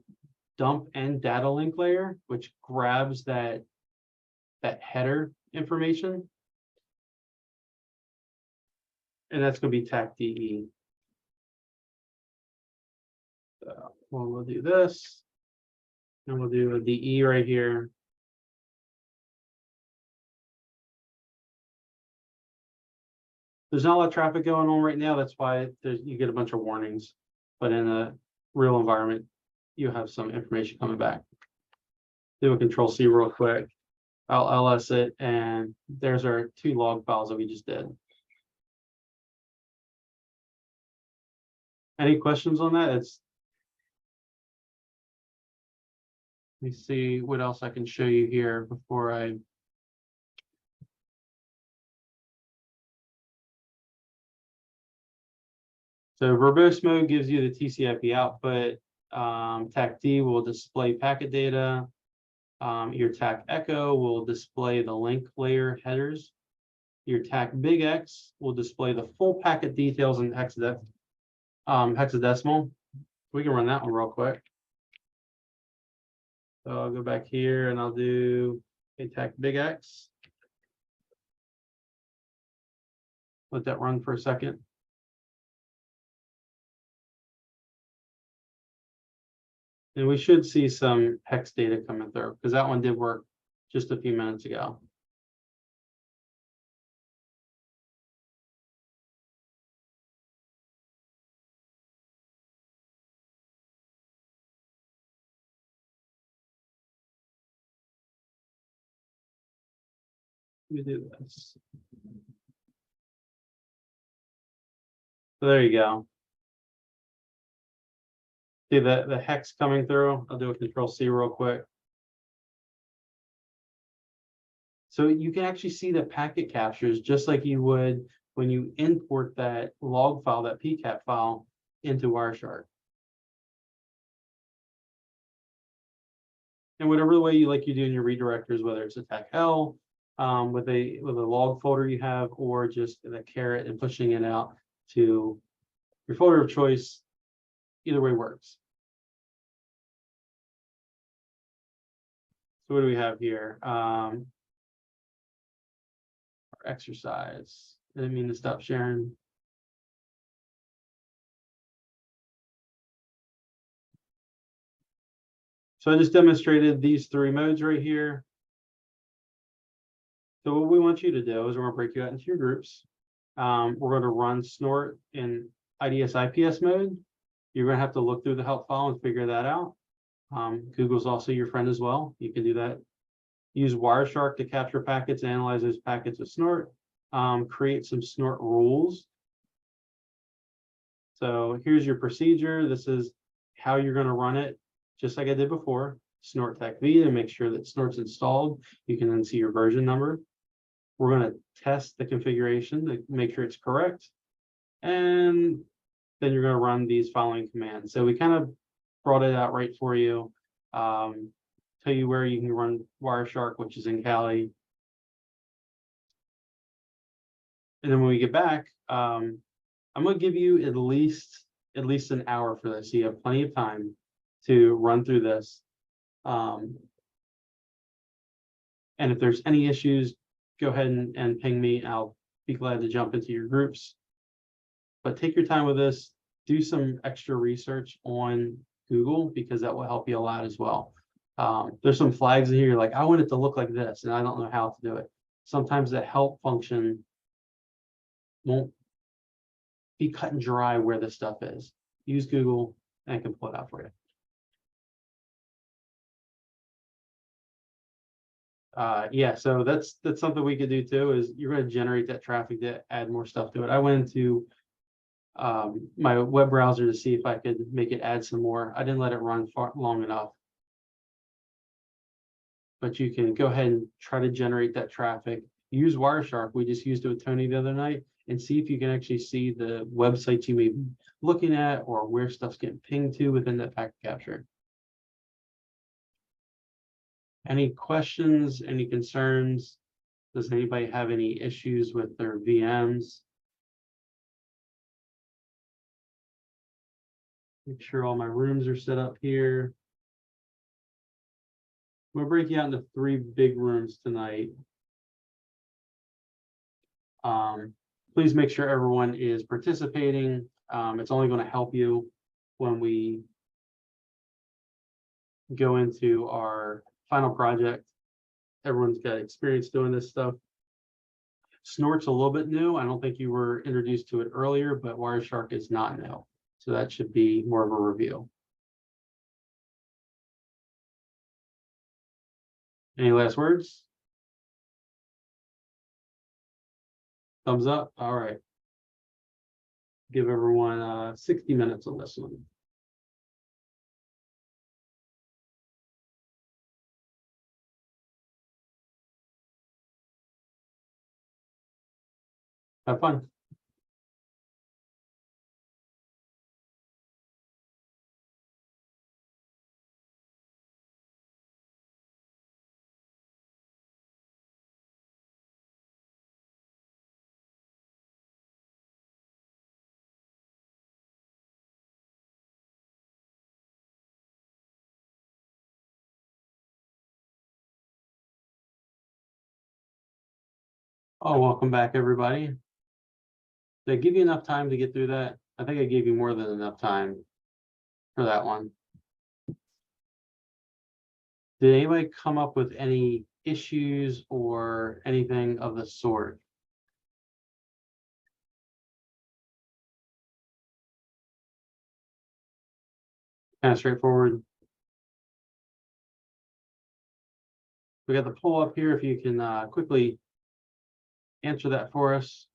dump and data link layer, which grabs that header information. And that's going to be tac DE. So we'll do this. And we'll do a DE right here. There's not a lot of traffic going on right now. That's why you get a bunch of warnings. But in a real environment, you have some information coming back. Do a control C real quick. I'll ls it, and there's our 2 log files that we just did. Any questions on that? Let me see what else I can show you here before I. So verbose mode gives you the TCP output. TAC D will display packet data. Your TAC echo will display the link layer headers. Your TAC big X will display the full packet details in hexadecimal. We can run that one real quick. So I'll go back here and I'll do a TAC big X. Let that run for a second. And we should see some hex data coming through because that one did work just a few minutes ago. Let me do this. So there you go. See the hex coming through? I'll do a control C real quick. So you can actually see the packet captures just like you would when you import that log file, that PCAP file into Wireshark. And whatever the way you like you do in your redirectors, whether it's attack L with a log folder you have, or just the caret and pushing it out to your folder of choice, either way works. So what do we have here? Our exercise. I didn't mean to stop sharing. So I just demonstrated these three modes right here. So what we want you to do is we're going to break you out into your groups. We're going to run snort in IDS IPS mode. You're going to have to look through the help file and figure that out. Google's also your friend as well. You can do that. Use Wireshark to capture packets, analyze those packets with snort. Create some snort rules. So here's your procedure. This is how you're going to run it, just like I did before. Snort tech V to make sure that snort's installed. You can then see your version number. We're going to test the configuration to make sure it's correct. And then you're going to run these following commands. So we kind of brought it out right for you. Tell you where you can run Wireshark, which is in Kali. And then when we get back, I'm going to give you at least an hour for this. So you have plenty of time to run through this. And if there's any issues, go ahead and ping me. I'll be glad to jump into your groups. But take your time with this. Do some extra research on Google because that will help you a lot as well. There's some flags in here. You're like, I want it to look like this, and I don't know how to do it. Sometimes the help function won't be cut and dry where this stuff is. Use Google and it can pull it out for you. Yeah, so that's something we could do too, is you're going to generate that traffic to add more stuff to it. I went into my web browser to see if I could make it add some more. I didn't let it run long enough. But you can go ahead and try to generate that traffic. Use Wireshark. We just used it with Tony the other night, and see if you can actually see the websites you may be looking at or where stuff's getting pinged to within that packet capture. Any questions, any concerns? Does anybody have any issues with their VMs? Make sure all my rooms are set up here. We'll break you out into 3 big rooms tonight. Please make sure everyone is participating. It's only going to help you when we go into our final project. Everyone's got experience doing this stuff. Snort's a little bit new. I don't think you were introduced to it earlier, but Wireshark is not new. So that should be more of a review. Any last words? Thumbs up. All right. Give everyone 60 minutes on this one. Have fun. Oh, welcome back, everybody. Did I give you enough time to get through that? I think I gave you more than enough time for that one. Did anybody come up with any issues or anything of the sort? Kind of straightforward. We got the poll up here. If you can quickly answer that for us.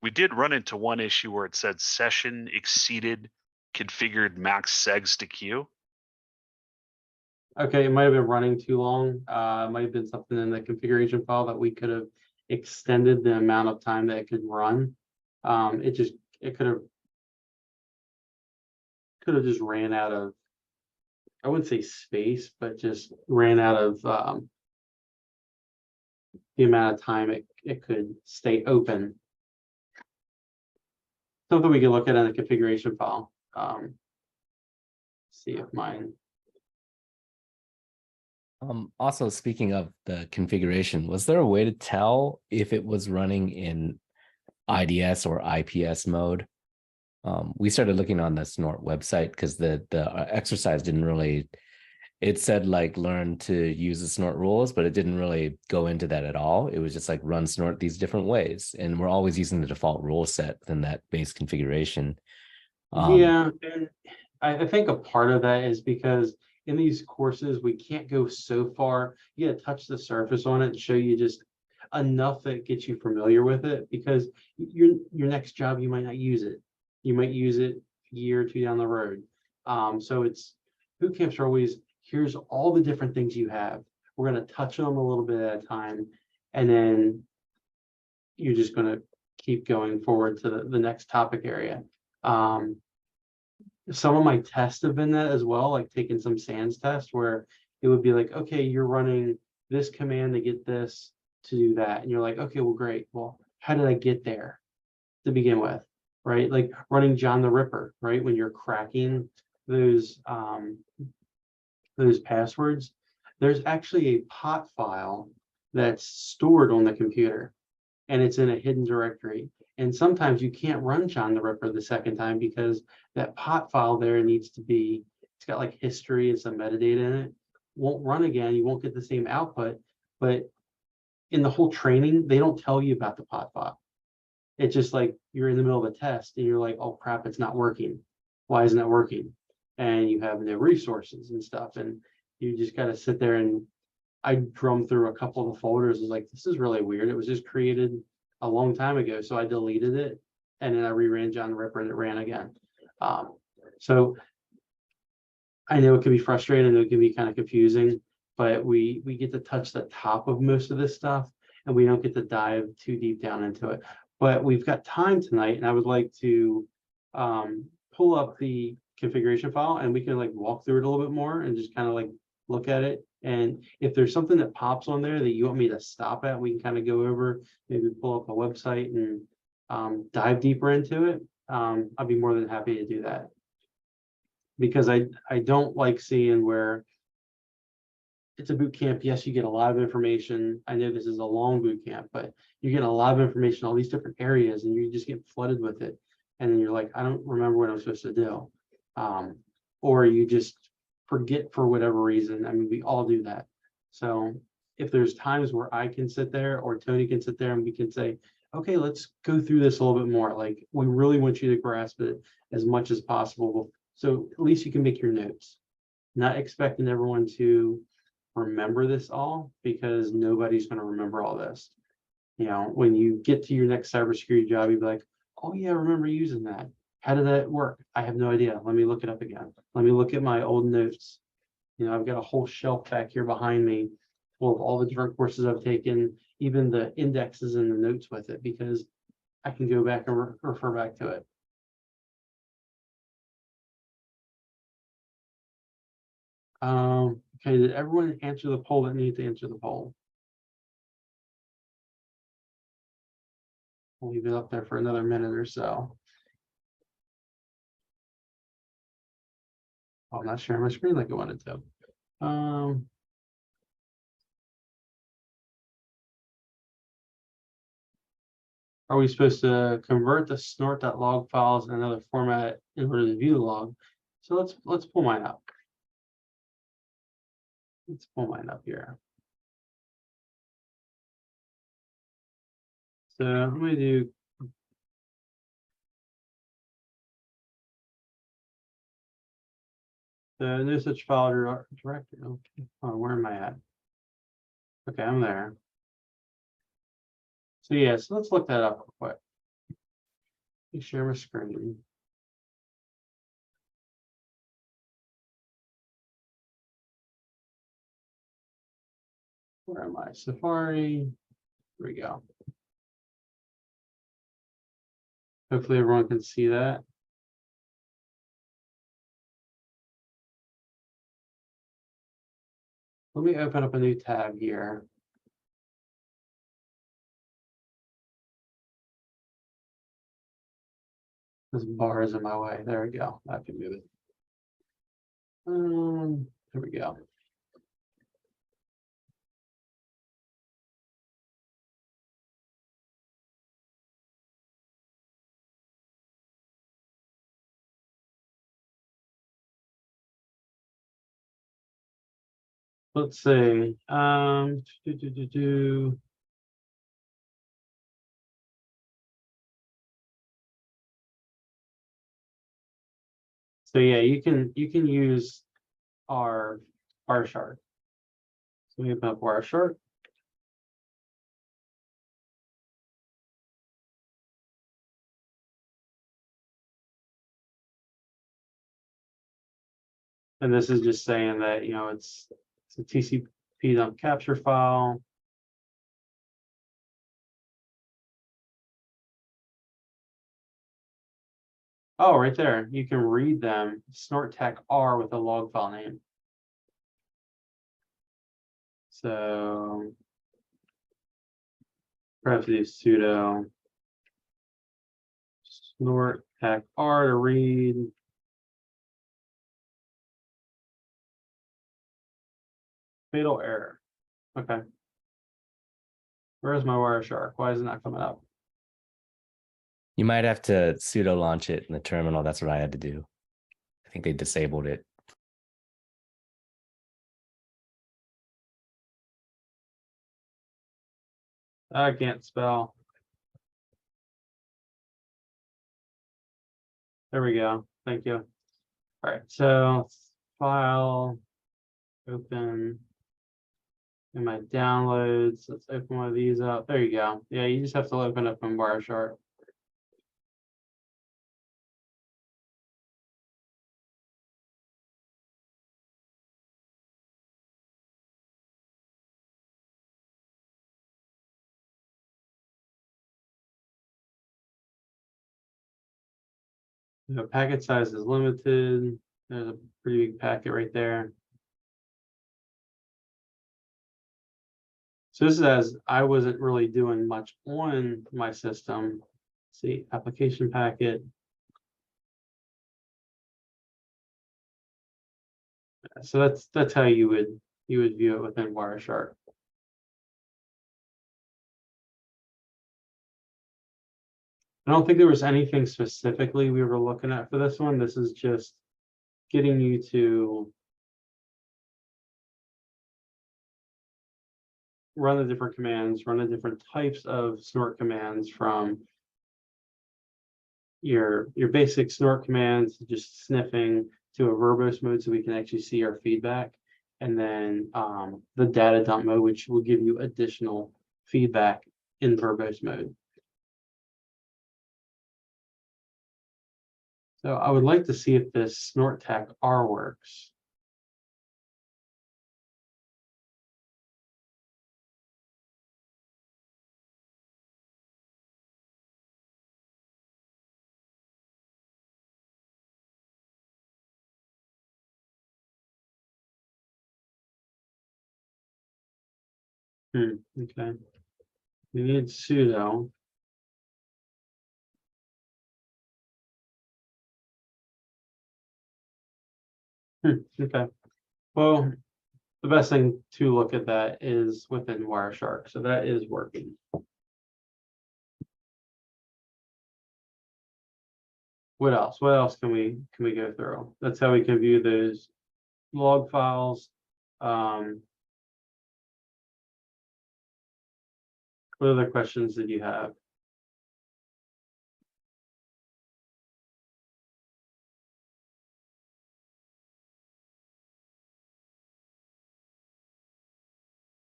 we did run into one issue where it said session exceeded configured max segs to queue. Okay, it might have been running too long. It might have been something in the configuration file that we could have extended the amount of time that it could run. It could have just ran out of, I wouldn't say space, but just ran out of the amount of time it could stay open. Something we can look at in the configuration file. See if mine. Also, speaking of the configuration, was there a way to tell if it was running in IDS or IPS mode? We started looking on the Snort website because the exercise didn't really, it said like learn to use the Snort rules, but it didn't really go into that at all. It was just like run Snort these different ways. And we're always using the default rule set within that base configuration. Yeah, and I think a part of that is because in these courses, we can't go so far. You gotta touch the surface on it and show you just enough that gets you familiar with it, because your next job, you might not use it. You might use it a year or two down the road. So it's boot camps are always, here's all the different things you have. We're gonna touch on them a little bit at a time, and then you're just gonna keep going forward to the next topic area. Some of my tests have been that as well, like taking some SANS test where it would be like, okay, you're running this command to get this to do that. And you're like, okay, well, great. Well, how did I get there to begin with? Right? Like running John the Ripper, right? When you're cracking those passwords, there's actually a pot file that's stored on the computer, and it's in a hidden directory. And sometimes you can't run John the Ripper the second time because that pot file there needs to be, it's got like history and some metadata in it. Won't run again, you won't get the same output. But in the whole training, they don't tell you about the pot file. It's just like you're in the middle of a test and you're like, oh crap, it's not working. Why isn't it working? And you have no resources and stuff. And you just got to sit there, and I drummed through a couple of the folders. I was like, this is really weird. It was just created a long time ago. So I deleted it, and then I reran John the Ripper and it ran again. So I know it can be frustrating. I know it can be kind of confusing, but we get to touch the top of most of this stuff, and we don't get to dive too deep down into it. But we've got time tonight, and I would like to pull up the configuration file, and we can like walk through it a little bit more and just kind of like look at it. And if there's something that pops on there that you want me to stop at, we can kind of go over, maybe pull up a website and dive deeper into it. I'll be more than happy to do that, because I don't like seeing where it's a boot camp. Yes, you get a lot of information. I know this is a long boot camp, but you get a lot of information, all these different areas, and you just get flooded with it. And then you're like, I don't remember what I'm supposed to do. Or you just forget for whatever reason. I mean, we all do that. So if there's times where I can sit there or Tony can sit there and we can say, okay, let's go through this a little bit more. Like, we really want you to grasp it as much as possible. So at least you can make your notes. Not expecting everyone to remember this all, because nobody's going to remember all this. You know, when you get to your next cybersecurity job, you'll be like, oh yeah, I remember using that. How did that work? I have no idea. Let me look it up again. Let me look at my old notes. You know, I've got a whole shelf back here behind me full of all the different courses I've taken, even the indexes and the notes with it, because I can go back and refer back to it. Okay, did everyone answer the poll that needs to answer the poll? We'll leave it up there for another minute or so. Oh, I'm not sharing my screen like I wanted to. Are we supposed to convert the snort.log files in another format in order to view the log? So let's pull mine up. Let's pull mine up here. So I'm going to do the no such file directory. Okay. Oh, where am I at? Okay, I'm there. So yeah, so let's look that up real quick. Let me share my screen. Where am I? Safari. Here we go. Hopefully everyone can see that. Let me open up a new tab here. This bar is in my way. There we go. I can move it. Here we go. Let's see. So yeah, you can use our Wireshark. So we open up Wireshark. And this is just saying that, you know, it's a TCP dump capture file. Oh, right there. You can read them. Snort tech R with a log file name. So perhaps do sudo snort tech R to read. Fatal error. Okay. Where's my Wireshark? Why is it not coming up? You might have to sudo launch it in the terminal. That's what I had to do. I think they disabled it. I can't spell. There we go. Thank you. All right. So file, open in my downloads. Let's open one of these up. There you go. Yeah, you just have to open up in Wireshark. The packet size is limited. There's a pretty big packet right there. So this is as I wasn't really doing much on my system. Let's see, application packet. So that's how you would view it within Wireshark. I don't think there was anything specifically we were looking at for this one. This is just getting you to run the different commands, run the different types of snort commands from your basic snort commands, just sniffing, to a verbose mode so we can actually see our feedback. And then the data dump mode, which will give you additional feedback in verbose mode. So I would like to see if this snort tech R works. Okay. We need sudo. Okay. Well, the best thing to look at that is within Wireshark. So that is working. What else? What else can we go through? That's how we can view those log files. What other questions did you have?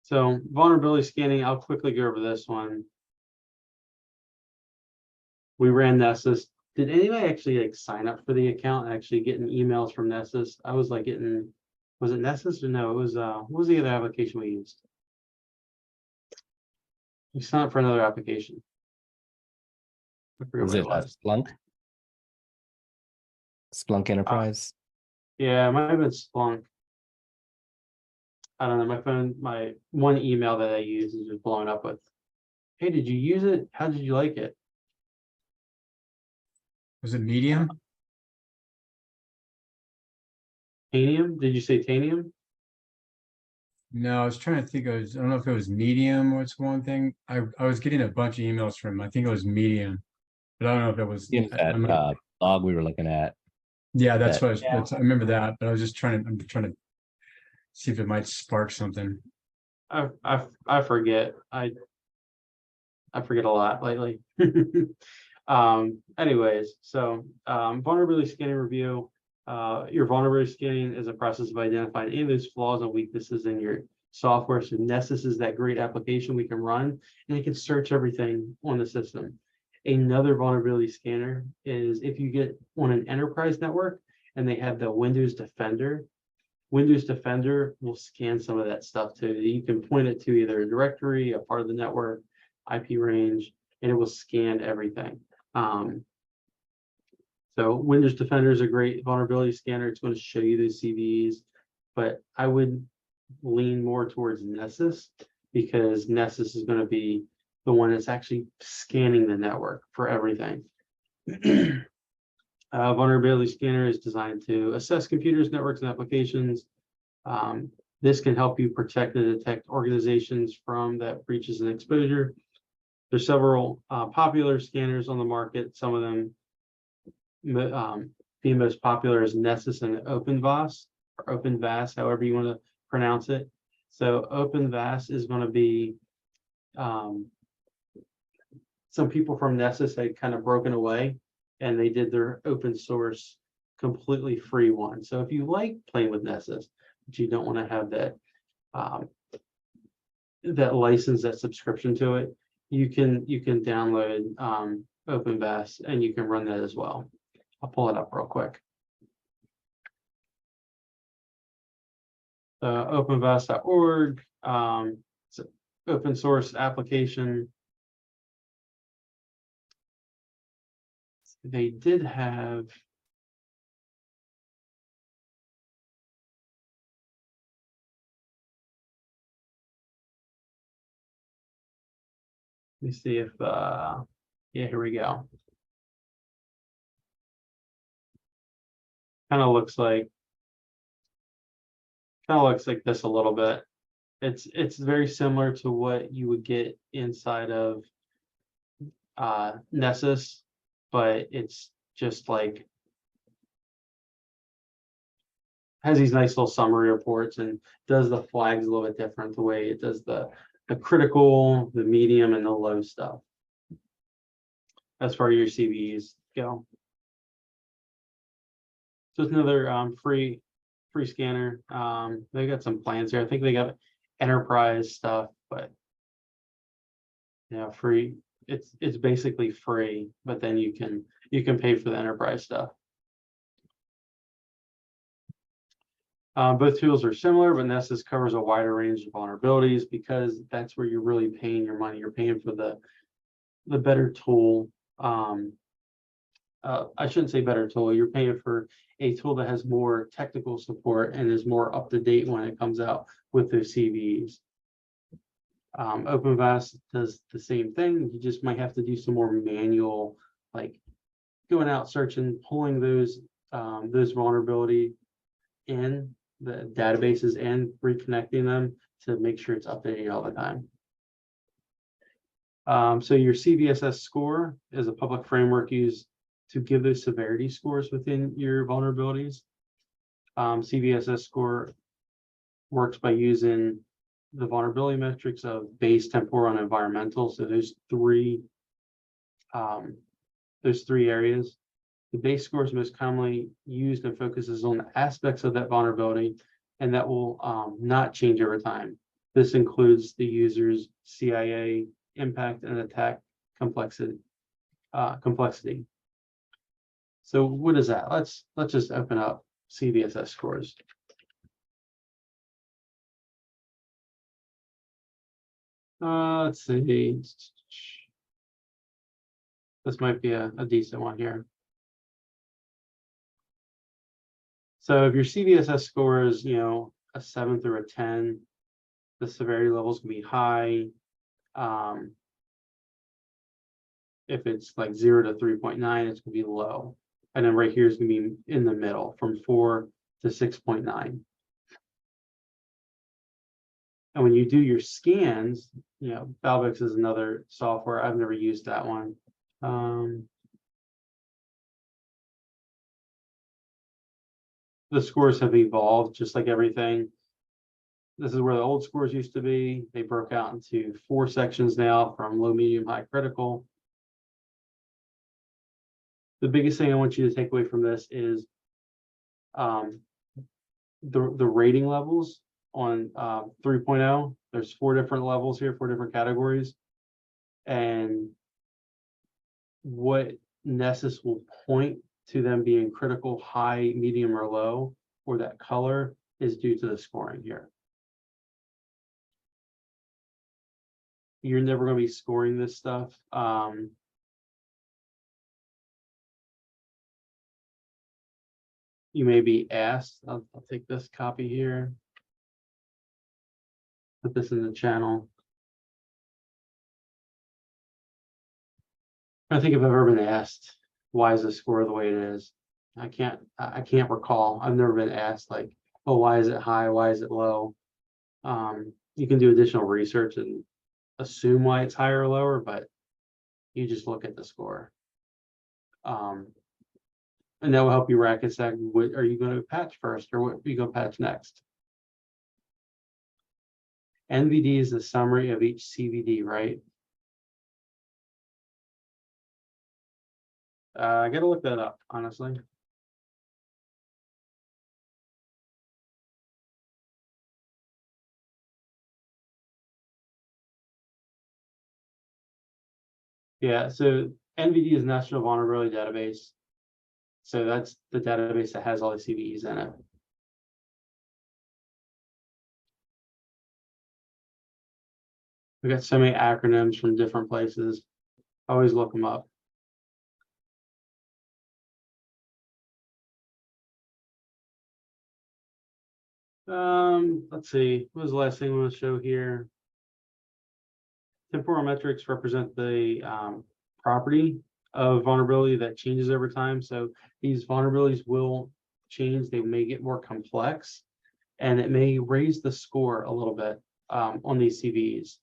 So vulnerability scanning, I'll quickly go over this one. We ran Nessus. Did anybody actually like sign up for the account and actually getting emails from Nessus? I was like getting, was it Nessus or no? It was what was the other application we used? We signed up for another application. I forget Was what it it was. Splunk? Splunk Enterprise? Yeah, it might have been Splunk. I don't know. My phone, my one email that I use is just blowing up with, hey, did you use it? How did you like it? Was it Medium? Tanium? Did you say Tanium? No, I was trying to think. I don't know if it was Medium or it's one thing. I was getting a bunch of emails from. I think it was Medium, but I don't know if it was. In that blog we were looking at. Yeah, that's that- what I remember that. But I was just trying to. I'm trying to see if it might spark something. I forget. I forget a lot lately. Anyways, so vulnerability scanning review. Your vulnerability scanning is a process of identifying any of those flaws and weaknesses in your software. So Nessus is that great application we can run, and it can search everything on the system. Another vulnerability scanner is if you get on an enterprise network and they have the Windows Defender. Windows Defender will scan some of that stuff too. You can point it to either a directory, a part of the network, IP range, and it will scan everything. So Windows Defender is a great vulnerability scanner. It's going to show you those CVEs, but I would lean more towards Nessus because Nessus is going to be the one that's actually scanning the network for everything. Vulnerability scanner is designed to assess computers, networks, and applications. This can help you protect and detect organizations from that breaches and exposure. There's several popular scanners on the market. Some of them being most popular is Nessus and OpenVAS or OpenVAS, however you want to pronounce it. So OpenVAS is going to be some people from Nessus had kind of broken away and they did their open source completely free one. So if you like playing with Nessus, but you don't want to have that that license, that subscription to it, you can download OpenVAS and you can run that as well. I'll pull it up real quick. OpenVAS.org. It's an open source application. They did have let me see if yeah, here we go. Kind of looks like this a little bit. It's very similar to what you would get inside of Nessus, but it's just like has these nice little summary reports and does the flags a little bit different the way it does the critical, the medium, and the low stuff. As far as your CVEs go. So it's another free scanner. They got some plans here. I think they got enterprise stuff, but yeah, free. It's basically free, but then you can pay for the enterprise stuff. Both tools are similar, but Nessus covers a wider range of vulnerabilities because that's where you're really paying your money. You're paying for the better tool. I shouldn't say better tool. You're paying for a tool that has more technical support and is more up to date when it comes out with those CVEs. OpenVAS does the same thing. You just might have to do some more manual, like going out searching, pulling those vulnerability in the databases and reconnecting them to make sure it's updating all the time. So your CVSS score is a public framework used to give those severity scores within your vulnerabilities. CVSS score works by using the vulnerability metrics of base, temporal, and environmental. So those three areas. The base score is most commonly used and focuses on aspects of that vulnerability, and that will not change over time. This includes the user's CIA, impact, and attack complexity. complexity. So what is that? Let's just open up CVSS scores. Let's see. This might be a decent one here. So if your CVSS score is, you know, a 7 through a 10, the severity levels can be high. If it's like 0 to 3.9, it's gonna be low. And then right here is gonna be in the middle from 4 to 6.9. And when you do your scans, you know, Balbix is another software. I've never used that one. The scores have evolved just like everything. This is where the old scores used to be. They broke out into 4 sections now, from low, medium, high, critical. The biggest thing I want you to take away from this is the rating levels on 3.0. There's 4 different levels here, 4 different categories. And what Nessus will point to them being critical, high, medium, or low, or that color, is due to the scoring here. You're never going to be scoring this stuff. You may be asked, I'll take this copy here, put this in the channel. I think if I've ever been asked, why is the score the way it is? I can't recall. I've never been asked like, oh, why is it high? Why is it low? You can do additional research and assume why it's higher or lower, but you just look at the score. And that will help you rack and stack. What are you going to patch first, or what are you going to patch next? NVD is the summary of each CVD, right? I gotta look that up, honestly. Yeah, so NVD is National Vulnerability Database. So that's the database that has all the CVEs in it. We got so many acronyms from different places. Always look them up. Let's see. What was the last thing I want to show here? Temporal metrics represent the property of vulnerability that changes over time. So these vulnerabilities will change. They may get more complex, and it may raise the score a little bit on these CVEs.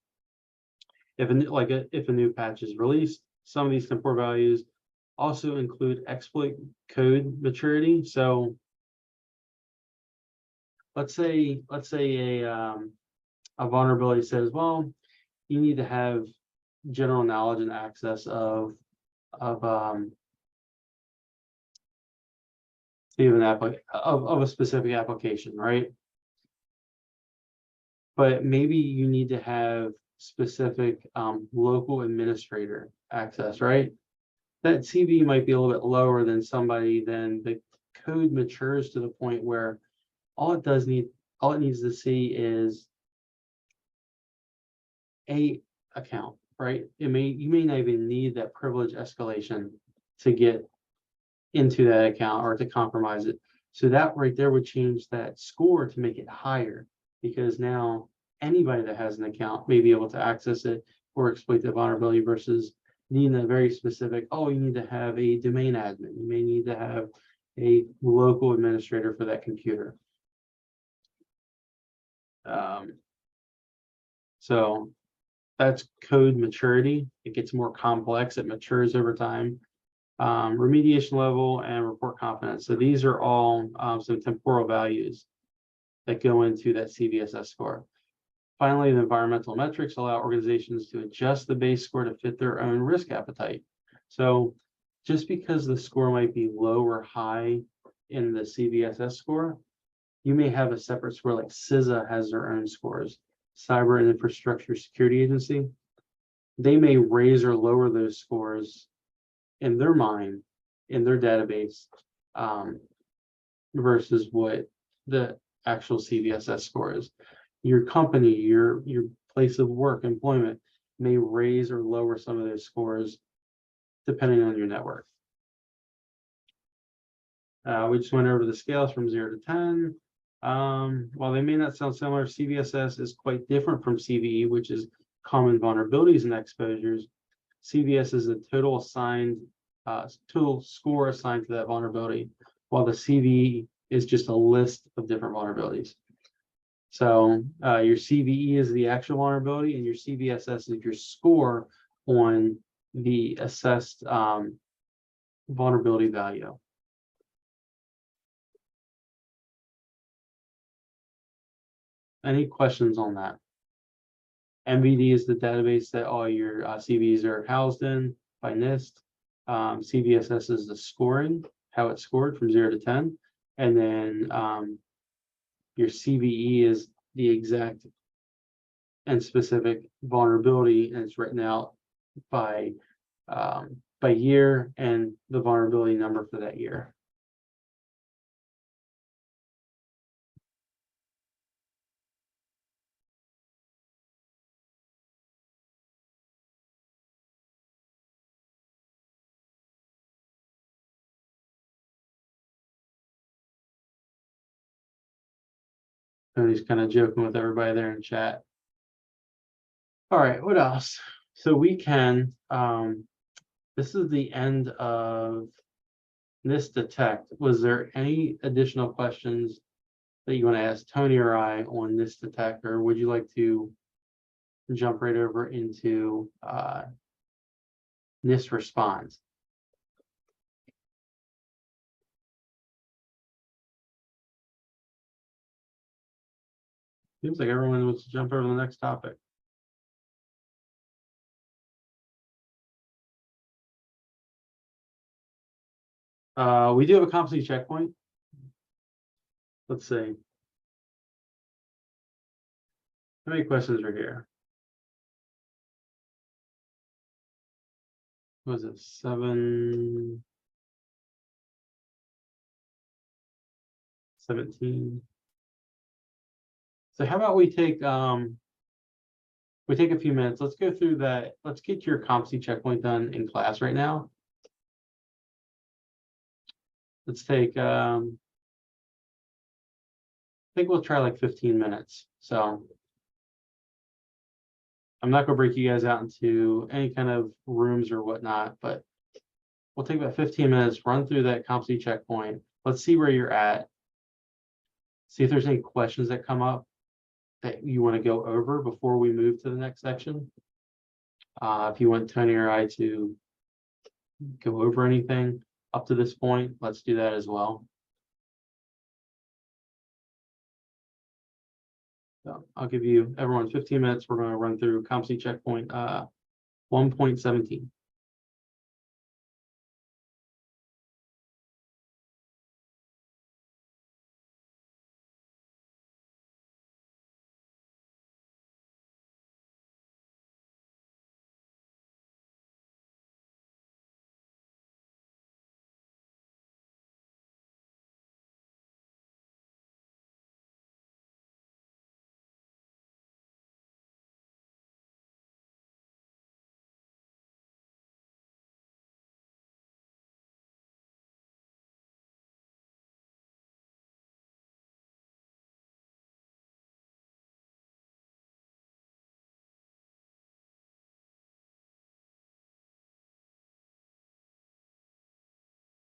If a new patch is released, some of these temporal values also include exploit code maturity. So let's say a vulnerability says, well, you need to have general knowledge and access of a specific application, right? But maybe you need to have specific local administrator access, right? That CV might be a little bit lower than somebody. Then the code matures to the point where all it needs to see is a account, right? You may not even need that privilege escalation to get into that account or to compromise it. So that right there would change that score to make it higher, because now anybody that has an account may be able to access it or exploit the vulnerability, versus needing a very specific, oh, you need to have a domain admin. You may need to have a local administrator for that computer. So that's code maturity. It gets more complex. It matures over time. Remediation level and report confidence. So these are all some temporal values that go into that CVSS score. Finally, the environmental metrics allow organizations to adjust the base score to fit their own risk appetite. So just because the score might be low or high in the CVSS score, you may have a separate score, like CISA has their own scores, Cyber and Infrastructure Security Agency. They may raise or lower those scores in their mind, in their database, versus what the actual CVSS score is. Your company, your place of work, employment may raise or lower some of those scores depending on your network. We just went over the scales from 0 to 10. While they may not sound similar, CVSS is quite different from CVE, which is common vulnerabilities and exposures. CVS is a total score assigned to that vulnerability, while the CVE is just a list of different vulnerabilities. So your CVE is the actual vulnerability, and your CVSS is your score on the assessed vulnerability value. Any questions on that? MVD is the database that all your CVEs are housed in by NIST. CVSS is the scoring, how it's scored from 0 to 10. And then your CVE is the exact and specific vulnerability, and it's written out by year and the vulnerability number for that year. Tony's kind of joking with everybody there in chat. All right, what else? So we can, this is the end of this detect. Was there any additional questions that you want to ask Tony or I on this detect, or would you like to jump right over into NIST response? Seems like everyone wants to jump over to the next topic. We do have a competency checkpoint. Let's see. How many questions are here? What was it 17? So how about we take a few minutes. Let's go through that. Let's get your competency checkpoint done in class right now. Let's take I think we'll try like 15 minutes. So I'm not gonna break you guys out into any kind of rooms or whatnot, but we'll take about 15 minutes, run through that competency checkpoint. Let's see where you're at. See if there's any questions that come up that you want to go over before we move to the next section. If you want Tony or I to go over anything up to this point, let's do that as well. So I'll give you everyone 15 minutes. We're going to run through competency checkpoint 1.17.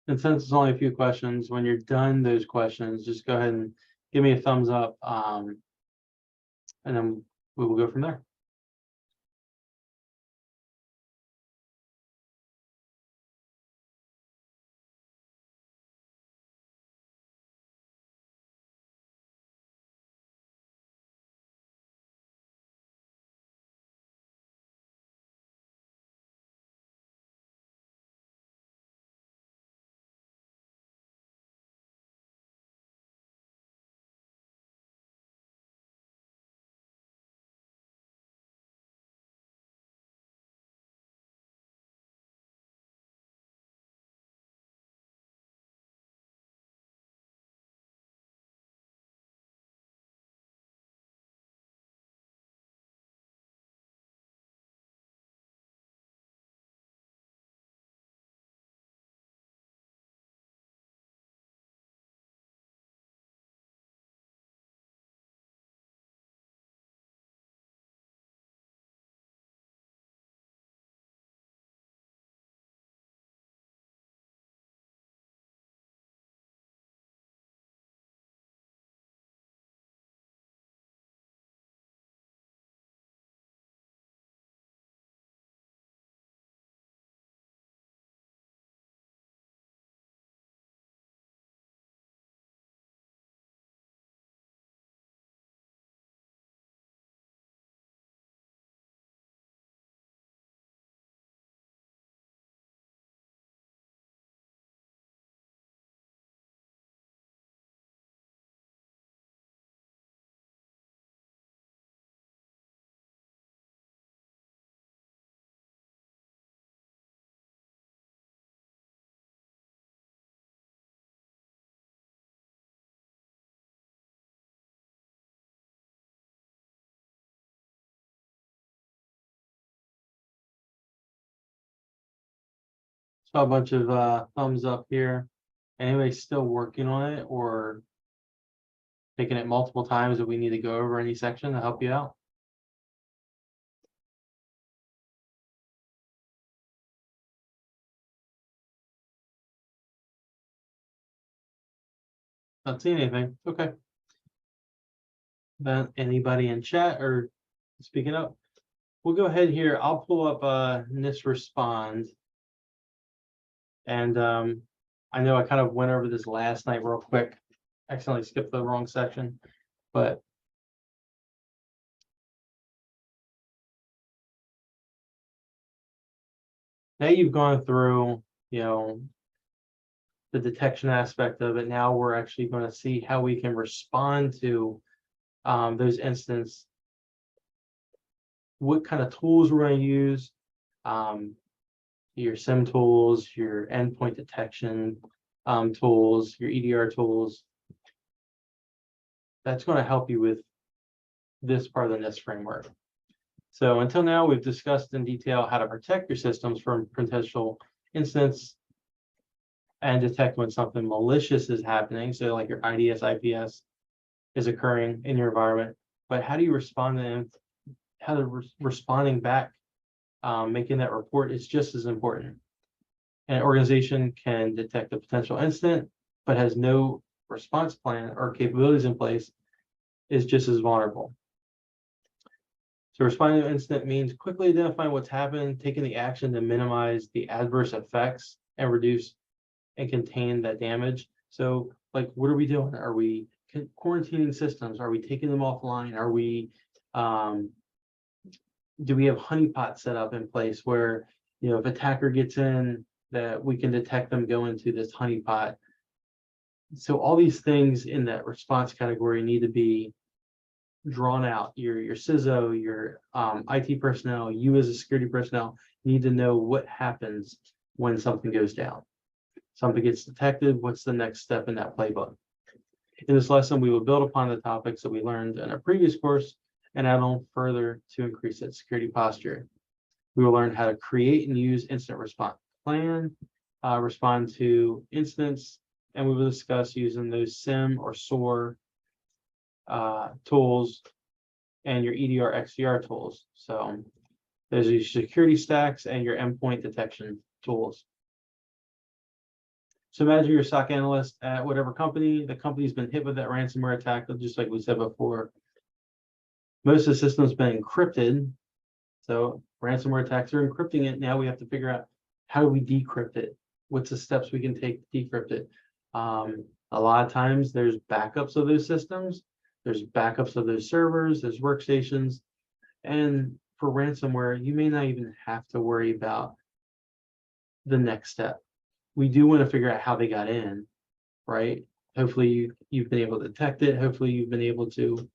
And since it's only a few questions, when you're done those questions, just go ahead and give me a thumbs up, and then we will go from there. Saw a bunch of thumbs up here. Anybody still working on it or taking it multiple times that we need to go over any section to help you out? Not seeing anything. Okay. Then anybody in chat or speaking up? We'll go ahead here. I'll pull up NIST Respond. And I know I kind of went over this last night real quick. Accidentally skipped the wrong section, but now you've gone through, you know, the detection aspect of it. Now we're actually going to see how we can respond to those incidents, what kind of tools we're going to use, your SIM tools, your endpoint detection tools, your EDR tools. That's going to help you with this part of the NIST framework. So until now, we've discussed in detail how to protect your systems from potential incidents and detect when something malicious is happening. So like your IDS, IPS is occurring in your environment. But how do you respond to them? How to responding back, making that report is just as important. An organization can detect a potential incident, but has no response plan or capabilities in place is just as vulnerable. So responding to an incident means quickly identifying what's happened, taking the action to minimize the adverse effects and reduce and contain that damage. So like, what are we doing? Are we quarantining systems? Are we taking them offline? Are we, do we have honeypots set up in place where, you know, if attacker gets in, that we can detect them go into this honeypot? So all these things in that response category need to be drawn out. Your CISO, your IT personnel, you as a security personnel need to know what happens when something goes down. Something gets detected, what's the next step in that playbook? In this lesson, we will build upon the topics that we learned in a previous course and add on further to increase that security posture. We will learn how to create and use incident response plan, respond to incidents, and we will discuss using those SIM or SOAR tools and your EDR, XDR tools. So there's your security stacks and your endpoint detection tools. So imagine you're a SOC analyst at whatever company. The company's been hit with that ransomware attack, just like we said before. Most of the system's been encrypted. So ransomware attacks are encrypting it. Now we have to figure out, how do we decrypt it? What's the steps we can take to decrypt it? A lot of times there's backups of those systems. There's backups of those servers, there's workstations. And for ransomware, you may not even have to worry about the next step. We do want to figure out how they got in, right? Hopefully you've been able to detect it. Hopefully you've been able to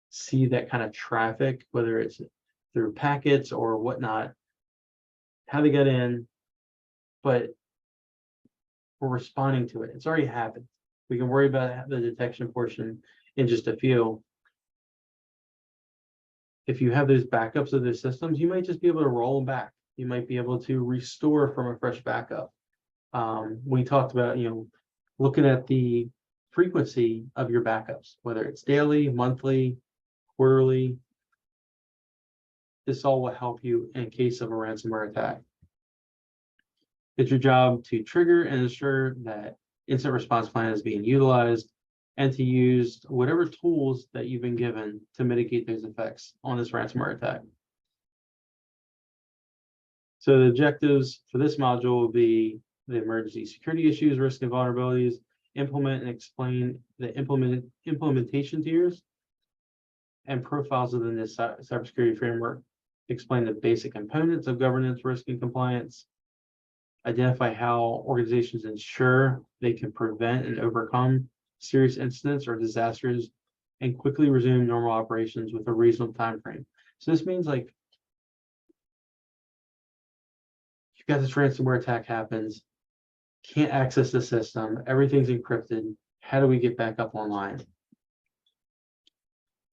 see that kind of traffic, whether it's through packets or whatnot, how they got in, but we're responding to it. It's already happened. We can worry about the detection portion in just a few. If you have those backups of those systems, you might just be able to roll them back. You might be able to restore from a fresh backup. We talked about, you know, looking at the frequency of your backups, whether it's daily, monthly, quarterly. This all will help you in case of a ransomware attack. It's your job to trigger and ensure that incident response plan is being utilized and to use whatever tools that you've been given to mitigate those effects on this ransomware attack. So the objectives for this module will be the emergency security issues, risks, and vulnerabilities, implement and explain the implementation tiers and profiles within this cybersecurity framework, explain the basic components of governance, risk, and compliance, identify how organizations ensure they can prevent and overcome serious incidents or disasters, and quickly resume normal operations with a reasonable time frame. So this means, like, you've got this ransomware attack happens, can't access the system, everything's encrypted. How do we get back up online?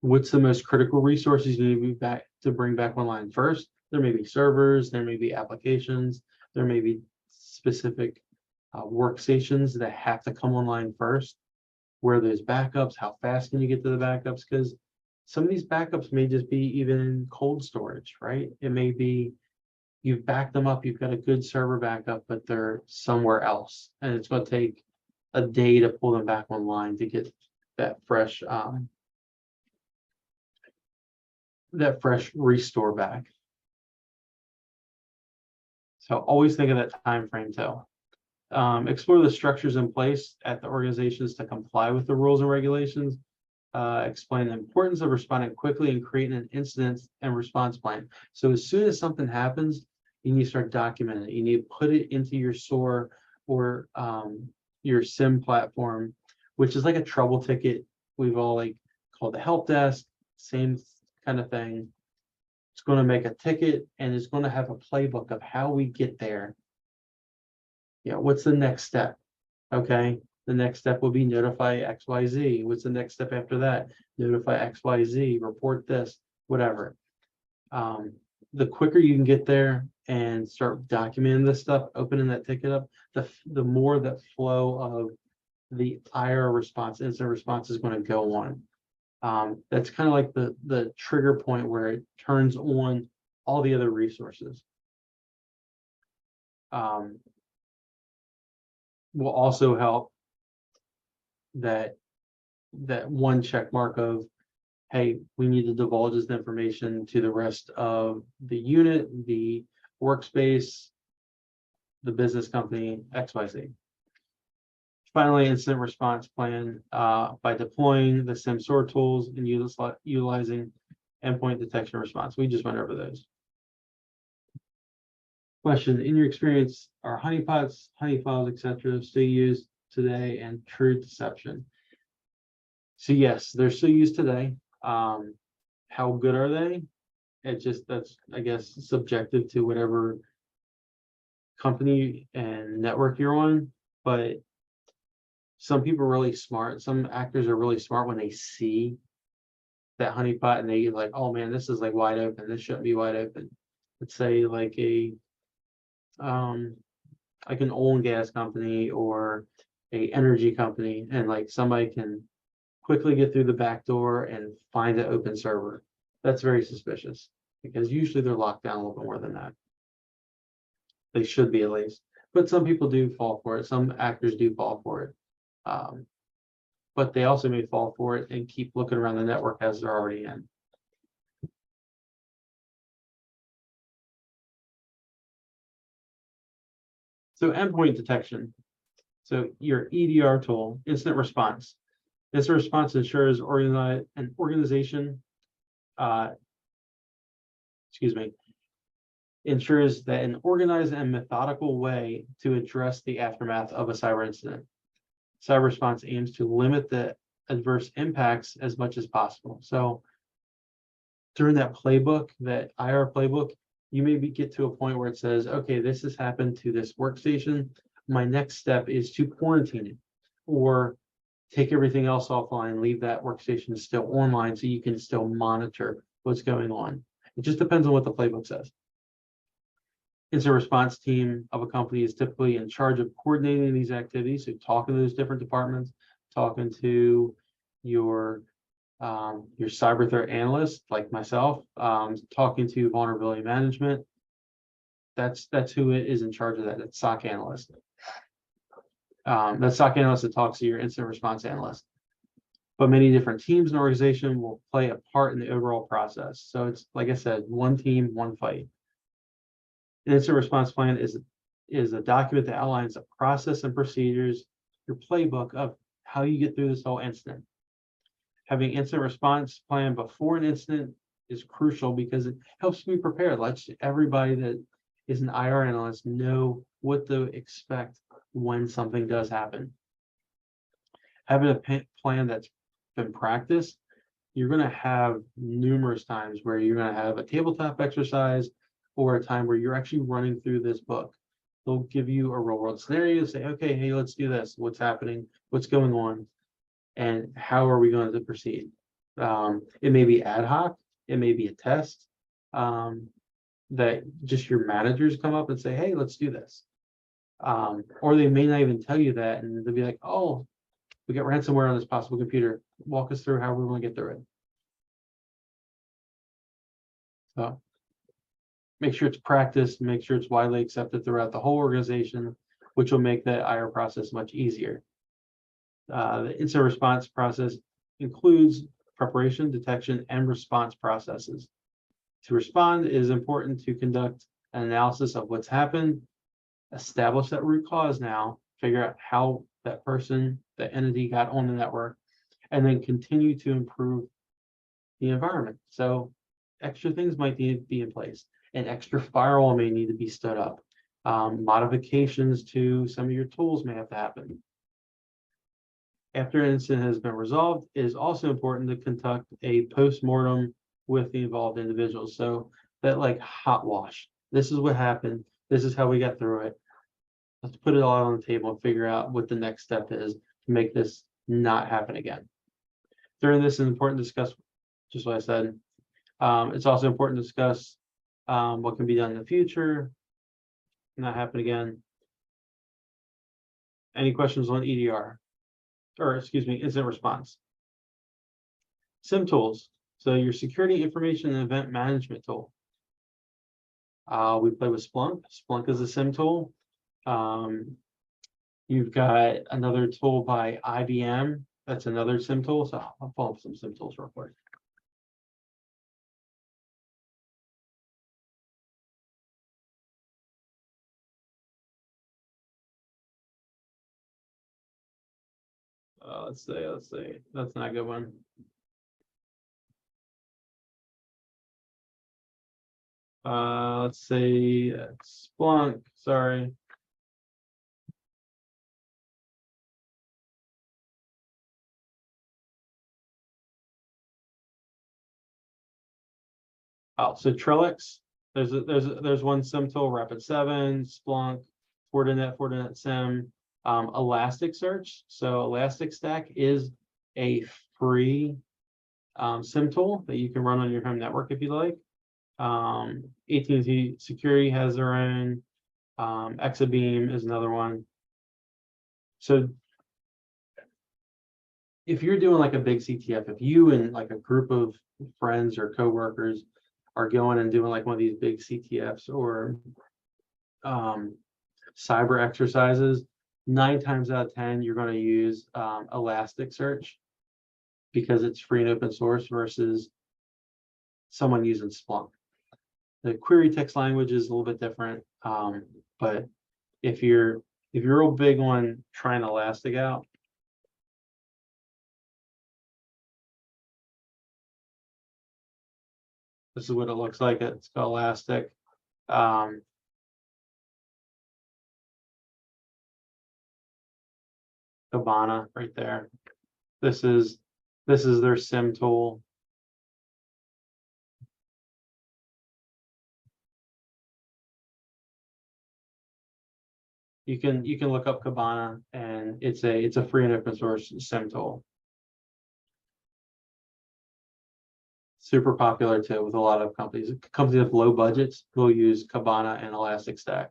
What's the most critical resources you need to bring back online? First, there may be servers, there may be applications, there may be specific workstations that have to come online first, where there's backups, how fast can you get to the backups? Because some of these backups may just be even in cold storage, right? It may be you've backed them up, you've got a good server backup, but they're somewhere else. And it's going to take a day to pull them back online to get that fresh restore back. So always think of that time frame too. Explore the structures in place at the organizations to comply with the rules and regulations. Explain the importance of responding quickly and creating an incident and response plan. So as soon as something happens, you need to start documenting it. You need to put it into your SOAR or your SIM platform, which is like a trouble ticket. We've all like called the help desk, same kind of thing. It's going to make a ticket and it's going to have a playbook of how we get there. Yeah, what's the next step? Okay, the next step will be notify XYZ. What's the next step after that? Notify XYZ, report this, whatever. The quicker you can get there and start documenting this stuff, opening that ticket up, the more that flow of the IR response, incident response is going to go on. That's kind of like the trigger point where it turns on all the other resources. Will also help that one check mark of, hey, we need to divulge this information to the rest of the unit, the workspace, the business company, XYZ. Finally, incident response plan by deploying the SIM SOAR tools and utilizing endpoint detection response. We just went over those. Question: in your experience, are honeypots, honey files, etc., still used today, and true deception? So yes, they're still used today. How good are they? That's, I guess, subjective to whatever company and network you're on. But some people are really smart. Some actors are really smart when they see that honeypot and they get like, oh man, this is like wide open. This shouldn't be wide open. Let's say like like an oil and gas company or a energy company, and like somebody can quickly get through the back door and find an open server. That's very suspicious because usually they're locked down a little bit more than that. They should be, at least, but some people do fall for it. Some actors do fall for it. But they also may fall for it and keep looking around the network as they're already in. So endpoint detection. So your EDR tool, incident response. Incident response ensures an organization, ensures that an organized and methodical way to address the aftermath of a cyber incident. Cyber response aims to limit the adverse impacts as much as possible. So during that playbook, that IR playbook, you maybe get to a point where it says, okay, this has happened to this workstation. My next step is to quarantine it or take everything else offline, leave that workstation still online so you can still monitor what's going on. It just depends on what the playbook says. Incident response team of a company is typically in charge of coordinating these activities. So talking to those different departments, talking to your cyber threat analyst like myself, talking to vulnerability management. That's who is in charge of that. It's SOC analyst. That SOC analyst that talks to your incident response analyst. But many different teams and organizations will play a part in the overall process. So it's, like I said, one team, one fight. An incident response plan is a document that outlines the process and procedures, your playbook of how you get through this whole incident. Having incident response plan before an incident is crucial because it helps me prepare. Lets everybody that is an IR analyst know what to expect when something does happen. Having a plan that's been practiced, you're going to have numerous times where you're going to have a tabletop exercise or a time where you're actually running through this book. They'll give you a real world scenario, say, okay, hey, let's do this. What's happening? What's going on? And how are we going to proceed? It may be ad hoc. It may be a test that just your managers come up and say, hey, let's do this. Or they may not even tell you that, and they'll be like, oh, we got ransomware on this possible computer. Walk us through how we're going to get through it. So make sure it's practiced, make sure it's widely accepted throughout the whole organization, which will make the IR process much easier. The incident response process includes preparation, detection, and response processes. To respond, it is important to conduct an analysis of what's happened, establish that root cause now, figure out how that person, the entity got on the network, and then continue to improve the environment. So extra things might need to be in place. An extra firewall may need to be stood up. Modifications to some of your tools may have to happen. After an incident has been resolved, it is also important to conduct a post-mortem with the involved individuals. So that like hot wash. This is what happened. This is how we got through it. Let's put it all on the table and figure out what the next step is to make this not happen again. During this, it's important to discuss just what I said. It's also important to discuss what can be done in the future, not happen again. Any questions on EDR? Or excuse me, incident response. SIM tools. So your security information and event management tool. We play with Splunk. Splunk is a SIM tool. You've got another tool by IBM. That's another SIM tool. So I'll pull up some SIM tools real quick. Let's see. That's not a good one. Let's see. Splunk. Sorry. Oh, so Trellix. There's one SIM tool. Rapid7, Splunk, Fortinet SIM. Elasticsearch. So Elasticstack is a free SIM tool that you can run on your home network if you like. AT&T Security has their own. Exabeam is another one. So if you're doing like a big CTF, if you and like a group of friends or coworkers are going and doing like one of these big CTFs or cyber exercises, 9 times out of 10, you're going to use Elasticsearch because it's free and open source versus someone using Splunk. The query text language is a little bit different, but if you're real big on trying Elastic out, this is what it looks like. It's called Elastic. Kibana right there. This is their SIM tool. You can look up Kibana, and it's a free and open source SIM tool. Super popular too with a lot of companies. Companies with low budgets will use Kibana and Elasticstack.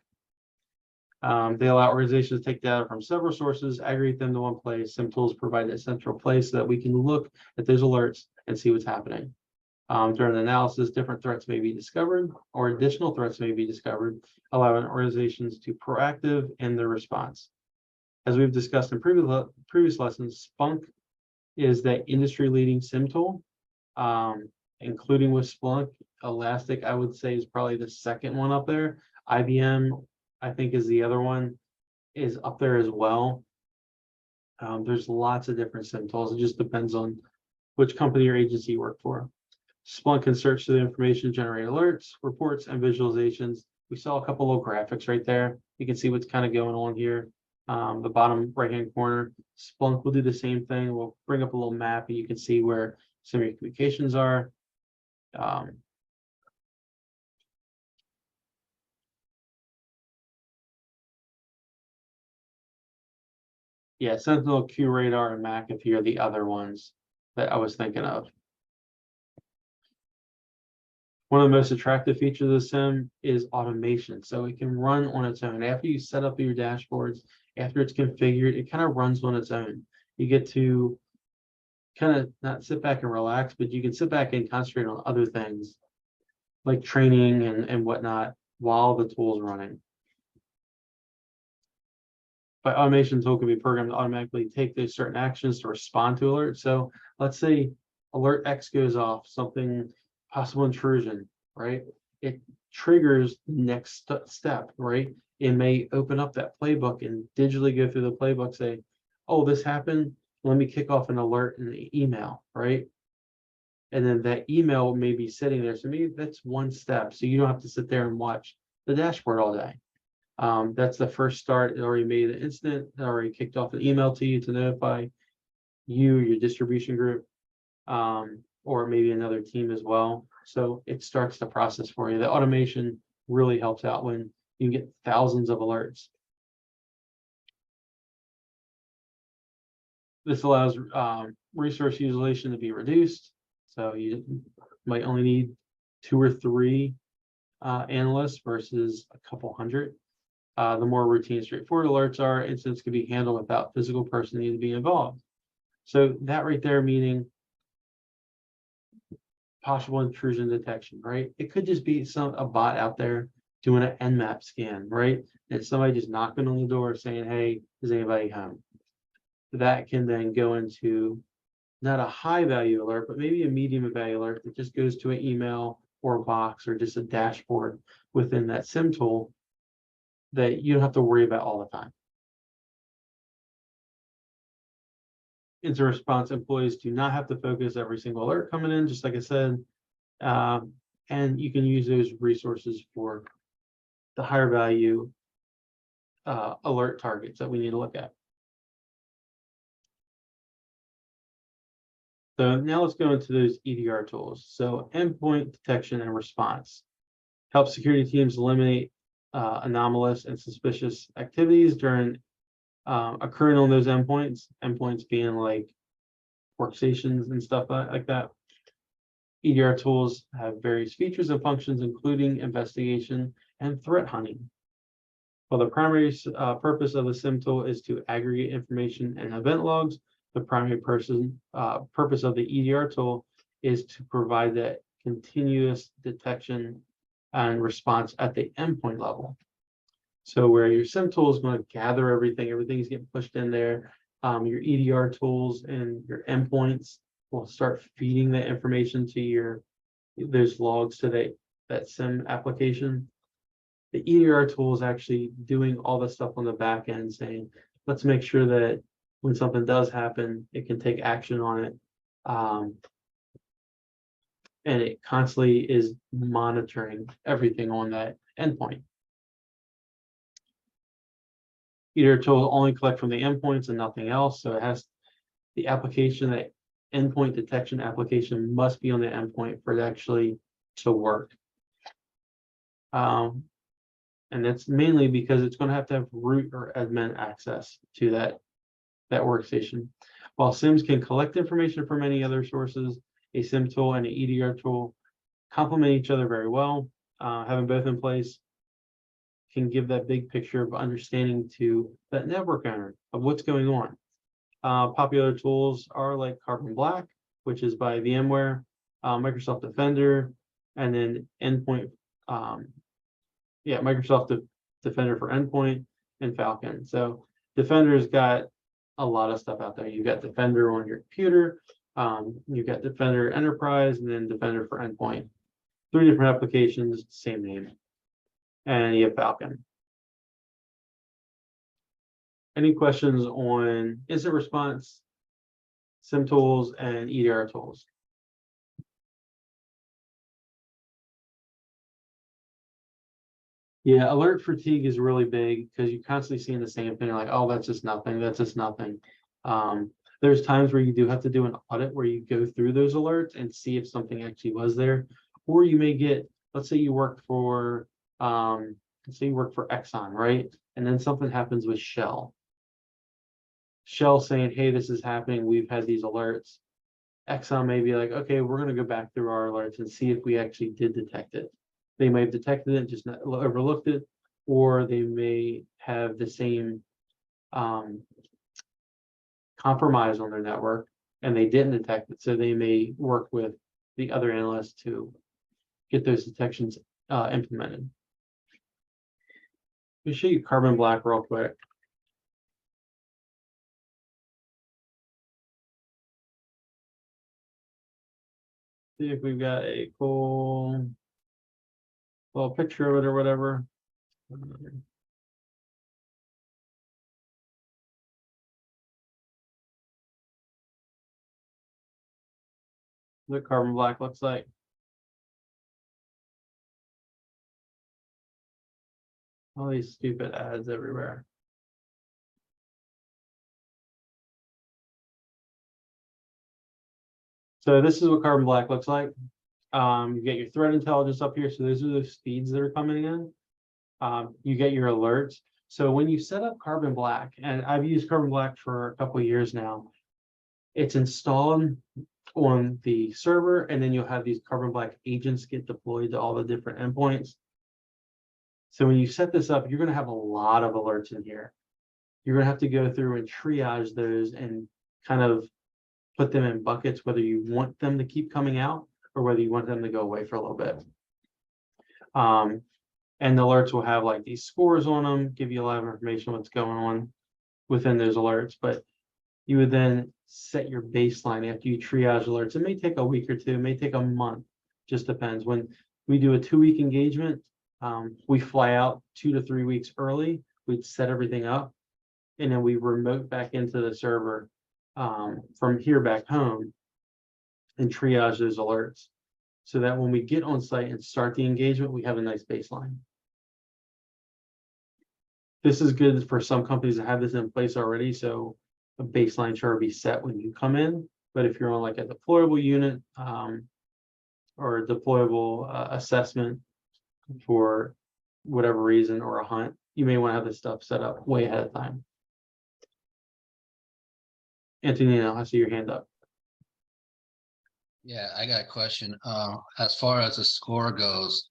They allow organizations to take data from several sources, aggregate them to one place. SIM tools provide a central place so that we can look at those alerts and see what's happening. During the analysis, different threats may be discovered or additional threats may be discovered, allowing organizations to proactive in their response. As we've discussed in previous lessons, Splunk is the industry-leading SIM tool, including with Splunk. Elastic, I would say, is probably the second one up there. IBM, I think, is the other one, is up there as well. There's lots of different SIM tools. It just depends on which company or agency you work for. Splunk can search through the information, generate alerts, reports, and visualizations. We saw a couple little graphics right there. You can see what's kind of going on here. The bottom right-hand corner. Splunk will do the same thing. We'll bring up a little map and you can see where some of your communications are. Yeah, Sentinel, QRadar, and McAfee are the other ones that I was thinking of. One of the most attractive features of the SIM is automation. So it can run on its own. After you set up your dashboards, after it's configured, it kind of runs on its own. You get to kind of not sit back and relax, but you can sit back and concentrate on other things like training and whatnot while the tool's running. But automation tool can be programmed to automatically take those certain actions to respond to alerts. So let's say alert X goes off, something possible intrusion, right? It triggers the next step, right? It may open up that playbook and digitally go through the playbook, say, oh, this happened. Let me kick off an alert in the email, right? And then that email may be sitting there. So maybe that's one step. So you don't have to sit there and watch the dashboard all day. That's the first start. It already made an incident, it already kicked off an email to you to notify you, your distribution group, or maybe another team as well. So it starts the process for you. The automation really helps out when you get thousands of alerts. This allows resource utilization to be reduced. So you might only need 2 or 3 analysts versus a couple hundred. The more routine, straightforward alerts are, incidents can be handled without physical person needing to be involved. So that right there, meaning possible intrusion detection, right? It could just be a bot out there doing an Nmap scan, right? And somebody just knocking on the door saying, hey, is anybody home? That can then go into not a high value alert, but maybe a medium value alert that just goes to an email or a box or just a dashboard within that SIM tool that you don't have to worry about all the time. Incident response employees do not have to focus every single alert coming in, just like I said, and you can use those resources for the higher value alert targets that we need to look at. So now let's go into those EDR tools. So endpoint detection and response helps security teams eliminate anomalous and suspicious activities during occurring on those endpoints. Endpoints being like workstations and stuff like that. EDR tools have various features and functions, including investigation and threat hunting. While the primary purpose of the SIM tool is to aggregate information and event logs, the primary purpose of the EDR tool is to provide that continuous detection and response at the endpoint level. So where your SIM tool is going to gather everything's getting pushed in there. Your EDR tools and your endpoints will start feeding that information to those logs to that SIM application. The EDR tool is actually doing all the stuff on the back end, saying, let's make sure that when something does happen, it can take action on it. And it constantly is monitoring everything on that endpoint. EDR tool will only collect from the endpoints and nothing else. So it has the application, that endpoint detection application must be on the endpoint for it actually to work. And that's mainly because it's going to have root or admin access to that workstation. While SIMs can collect information from many other sources, a SIM tool and an EDR tool complement each other very well. Having both in place can give that big picture of understanding to that network owner of what's going on. Popular tools are like Carbon Black, which is by VMware, Microsoft Defender, and then Endpoint. Microsoft Defender for Endpoint and Falcon. So Defender's got a lot of stuff out there. You've got Defender on your computer, you've got Defender Enterprise, and then Defender for Endpoint. 3 different applications, same name. And you have Falcon. Any questions on incident response, SIM tools, and EDR tools? Yeah, alert fatigue is really big because you're constantly seeing the same thing, like, oh, that's just nothing, that's just nothing. There's times where you do have to do an audit where you go through those alerts and see if something actually was there. Or you may get, let's say you work for Exxon, right? And then something happens with Shell. Shell saying, hey, this is happening, we've had these alerts. Exxon may be like, okay, we're gonna go back through our alerts and see if we actually did detect it. They may have detected it and just not overlooked it, or they may have the same compromise on their network and they didn't detect it. So they may work with the other analysts to get those detections implemented. Let me show you Carbon Black real quick. See if we've got a cool little picture of it or whatever. What Carbon Black looks like. All these stupid ads everywhere. So this is what Carbon Black looks like. You get your threat intelligence up here. So those are the feeds that are coming in. You get your alerts. So when you set up Carbon Black, and I've used Carbon Black for a couple of years now, it's installed on the server, and then you'll have these Carbon Black agents get deployed to all the different endpoints. So when you set this up, you're going to have a lot of alerts in here. You're going to have to go through and triage those and kind of put them in buckets, whether you want them to keep coming out or whether you want them to go away for a little bit. And the alerts will have like these scores on them, give you a lot of information what's going on within those alerts. But you would then set your baseline after you triage alerts. It may take a week or two, it may take a month, just depends. When we do a 2-week engagement, we fly out 2 to 3 weeks early. We'd set everything up, and then we remote back into the server from here back home and triage those alerts, so that when we get on site and start the engagement, we have a nice baseline. This is good for some companies that have this in place already, so a baseline chart will be set when you come in. But if you're on like a deployable unit or a deployable assessment for whatever reason, or a hunt, you may want to have this stuff set up way ahead of time. Anthony, I see your hand up. Yeah, I got a question. As far as the score goes,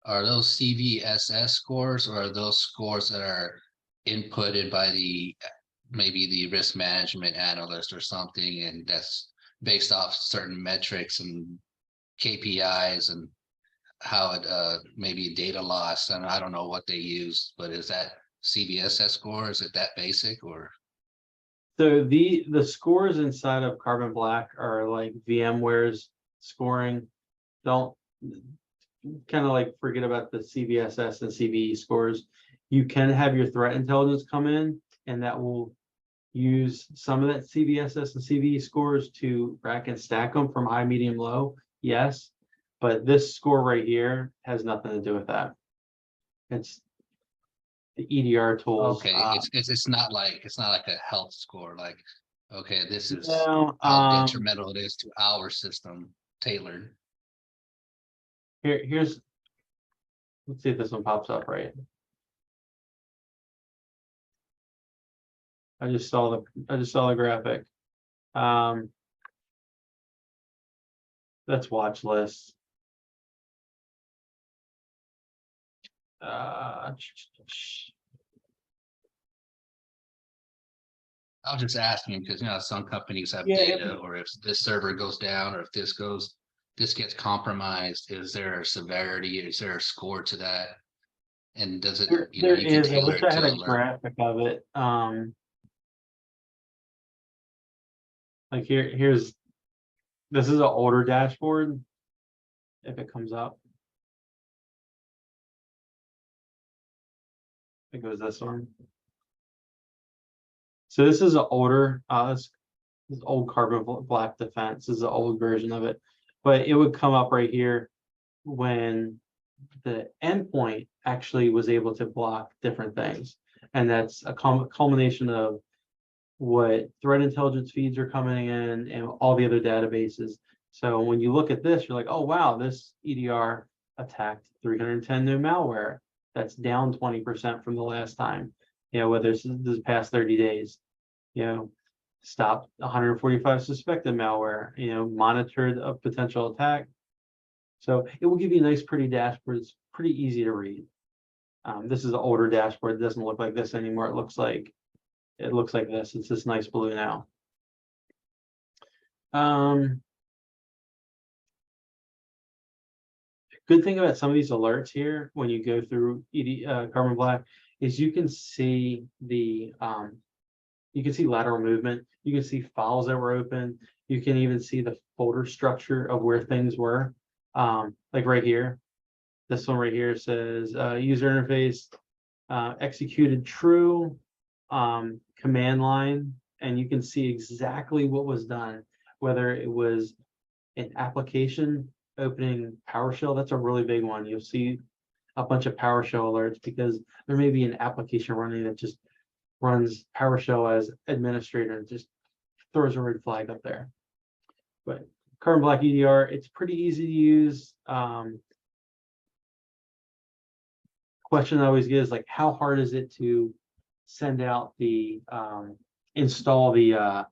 are those CVSS scores, or are those scores that are inputted by maybe the risk management analyst or something, and that's based off certain metrics and KPIs and how it maybe data loss, and I don't know what they use, but is that CVSS score? Is it that basic, or? So the scores inside of Carbon Black are like VMware's scoring. Don't kind of like forget about the CVSS and CVE scores. You can have your threat intelligence come in, and that will use some of that CVSS and CVE scores to rack and stack them from high, medium, low. Yes, but this score right here has nothing to do with that. It's the EDR tools. Okay, it's not like a health score. Like, okay, this is No, how detrimental it is to our system tailored. here's, let's see if this one pops up right. I just saw the graphic. That's watch list. I was just asking because some companies have data, or if this server goes down, or if this gets compromised, is there a severity? Is there a score to that? And does it, There you can is. I tailor wish it I had to a alert? graphic of it. Like here's this is an older dashboard. If it comes up, it goes this one. So this is an older, this is old Carbon Black Defense. This is the old version of it, but it would come up right here when the endpoint actually was able to block different things, and that's a culmination of what threat intelligence feeds are coming in and all the other databases. So when you look at this, you're like, oh wow, this EDR attacked 310 new malware. That's down 20% from the last time. Whether this is the past 30 days. stopped 145 suspected malware, monitored a potential attack. So it will give you a nice, pretty dashboard. It's pretty easy to read. This is an older dashboard. It doesn't look like this anymore. It looks like this. It's this nice blue now. Good thing about some of these alerts here, when you go through Carbon Black, is you can see the lateral movement. You can see files that were open. You can even see the folder structure of where things were. Like right here, this one right here says user interface executed true, command line, and you can see exactly what was done, whether it was an application opening PowerShell. That's a really big one. You'll see a bunch of PowerShell alerts because there may be an application running that just runs PowerShell as administrator and just throws a red flag up there. But Carbon Black EDR, it's pretty easy to use. Question I always get is like, how hard is it to send out the install the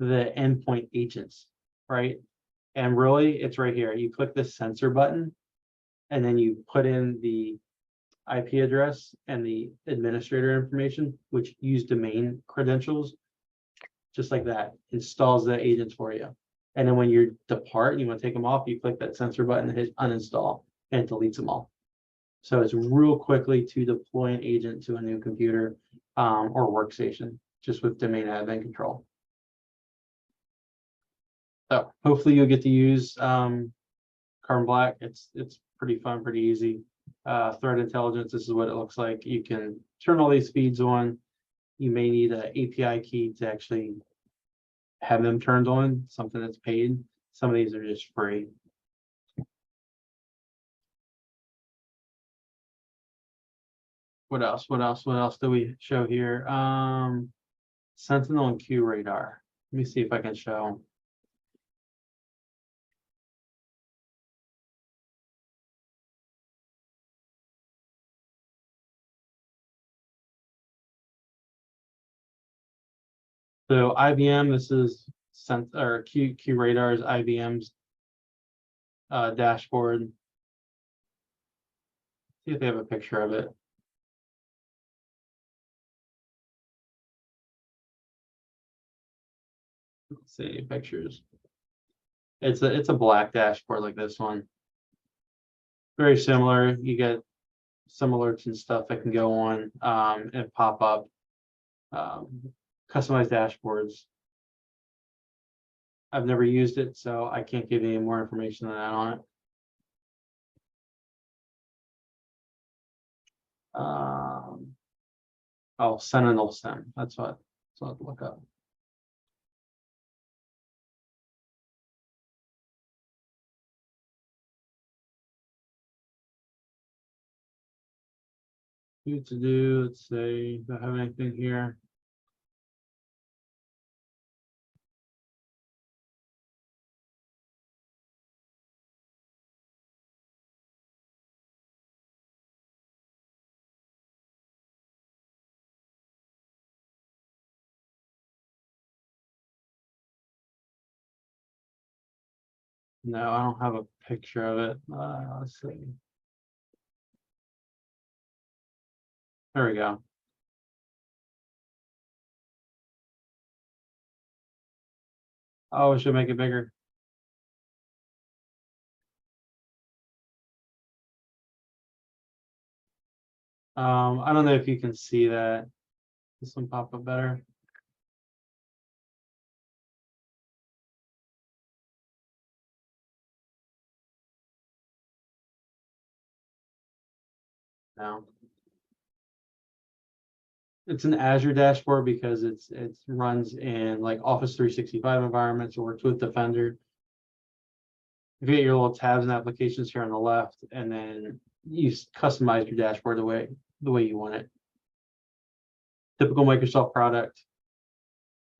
endpoint agents, right? And really, it's right here. You click this sensor button, and then you put in the IP address and the administrator information, which use domain credentials, just like that, installs the agents for you. And then when you depart and you want to take them off, you click that sensor button and hit uninstall, and it deletes them all. So it's real quickly to deploy an agent to a new computer or workstation, just with domain admin control. So hopefully you'll get to use Carbon Black. It's pretty fun, pretty easy. Threat intelligence, this is what it looks like. You can turn all these feeds on. You may need an API key to actually have them turned on, something that's paid. Some of these are just free. What else? What else do we show here? Sentinel and Q radar. Let me see if I can show. So IBM, this is Q Radar's IBM's dashboard. See if they have a picture of it. Let's see pictures. It's a black dashboard like this one. Very similar. You get some alerts and stuff that can go on and pop up. Customized dashboards. I've never used it, so I can't give you any more information than that on it. Oh, Sentinel SIM. That's what I have to look up. To do, let's say, do I have anything here? No, I don't have a picture of it. Let's see. There we go. Oh, we should make it bigger. I don't know if you can see that. This one pop up better. No. It's an Azure dashboard because it runs in like Office 365 environments. It works with Defender. You get your little tabs and applications here on the left, and then you customize your dashboard the way you want it. Typical Microsoft product.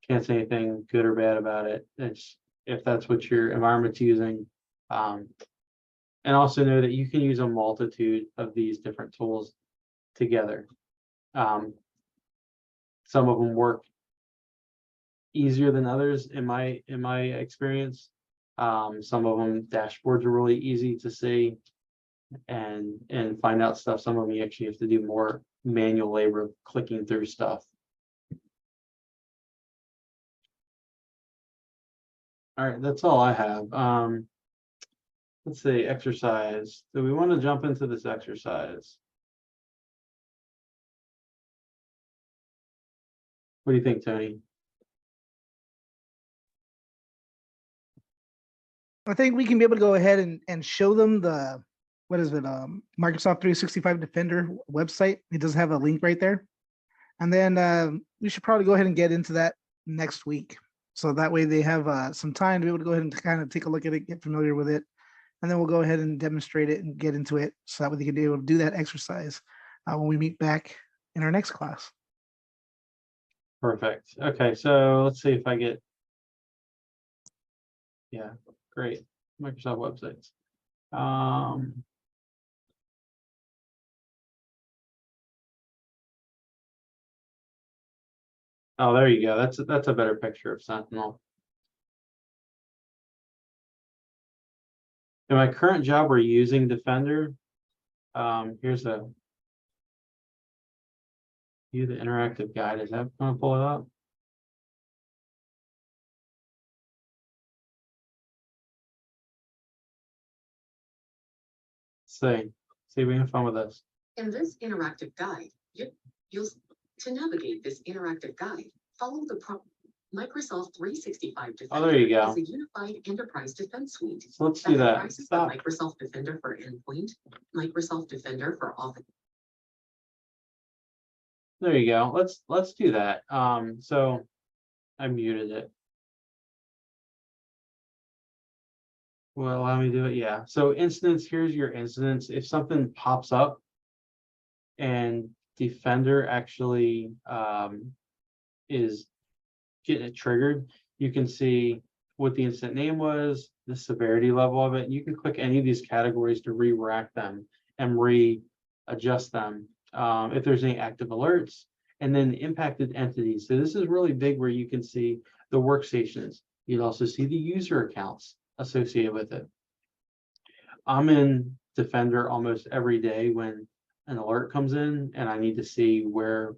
Can't say anything good or bad about it. It's if that's what your environment's using. And also know that you can use a multitude of these different tools together. Some of them work easier than others in my experience. Some of them dashboards are really easy to see and find out stuff. Some of them you actually have to do more manual labor of clicking through stuff. All right, that's all I have. Let's see, exercise. Do we want to jump into this exercise? What do you think, Tony? I think we can be able to go ahead and show them the, what is it, Microsoft 365 Defender website. It does have a link right there. And then we should probably go ahead and get into that next week. So that way they have some time to be able to go ahead and kind of take a look at it, get familiar with it. And then we'll go ahead and demonstrate it and get into it so that way they can be able to do that exercise when we meet back in our next class. Perfect. Okay, so let's see if I get. Yeah, great. Microsoft websites. Oh, there you go. That's a better picture of Sentinel. In my current job, we're using Defender. Here's a view the interactive guide. Is that going to pull it up? See if we can have fun with this. In this interactive guide, you'll to navigate this interactive guide, follow the Microsoft 365 Defender. Oh, there you go. Is a unified enterprise defense suite. So let's do that. Comprises the Microsoft Defender for Endpoint, Microsoft Defender for Office. There you go. Let's do that. So I muted it. Well, allow me to do it. Yeah. So instance, here's your instance. If something pops up and Defender actually is getting it triggered, you can see what the incident name was, the severity level of it. And you can click any of these categories to re-rack them and readjust them. If there's any active alerts, and then impacted entities. So this is really big where you can see the workstations. You'd also see the user accounts associated with it. I'm in Defender almost every day when an alert comes in and I need to see where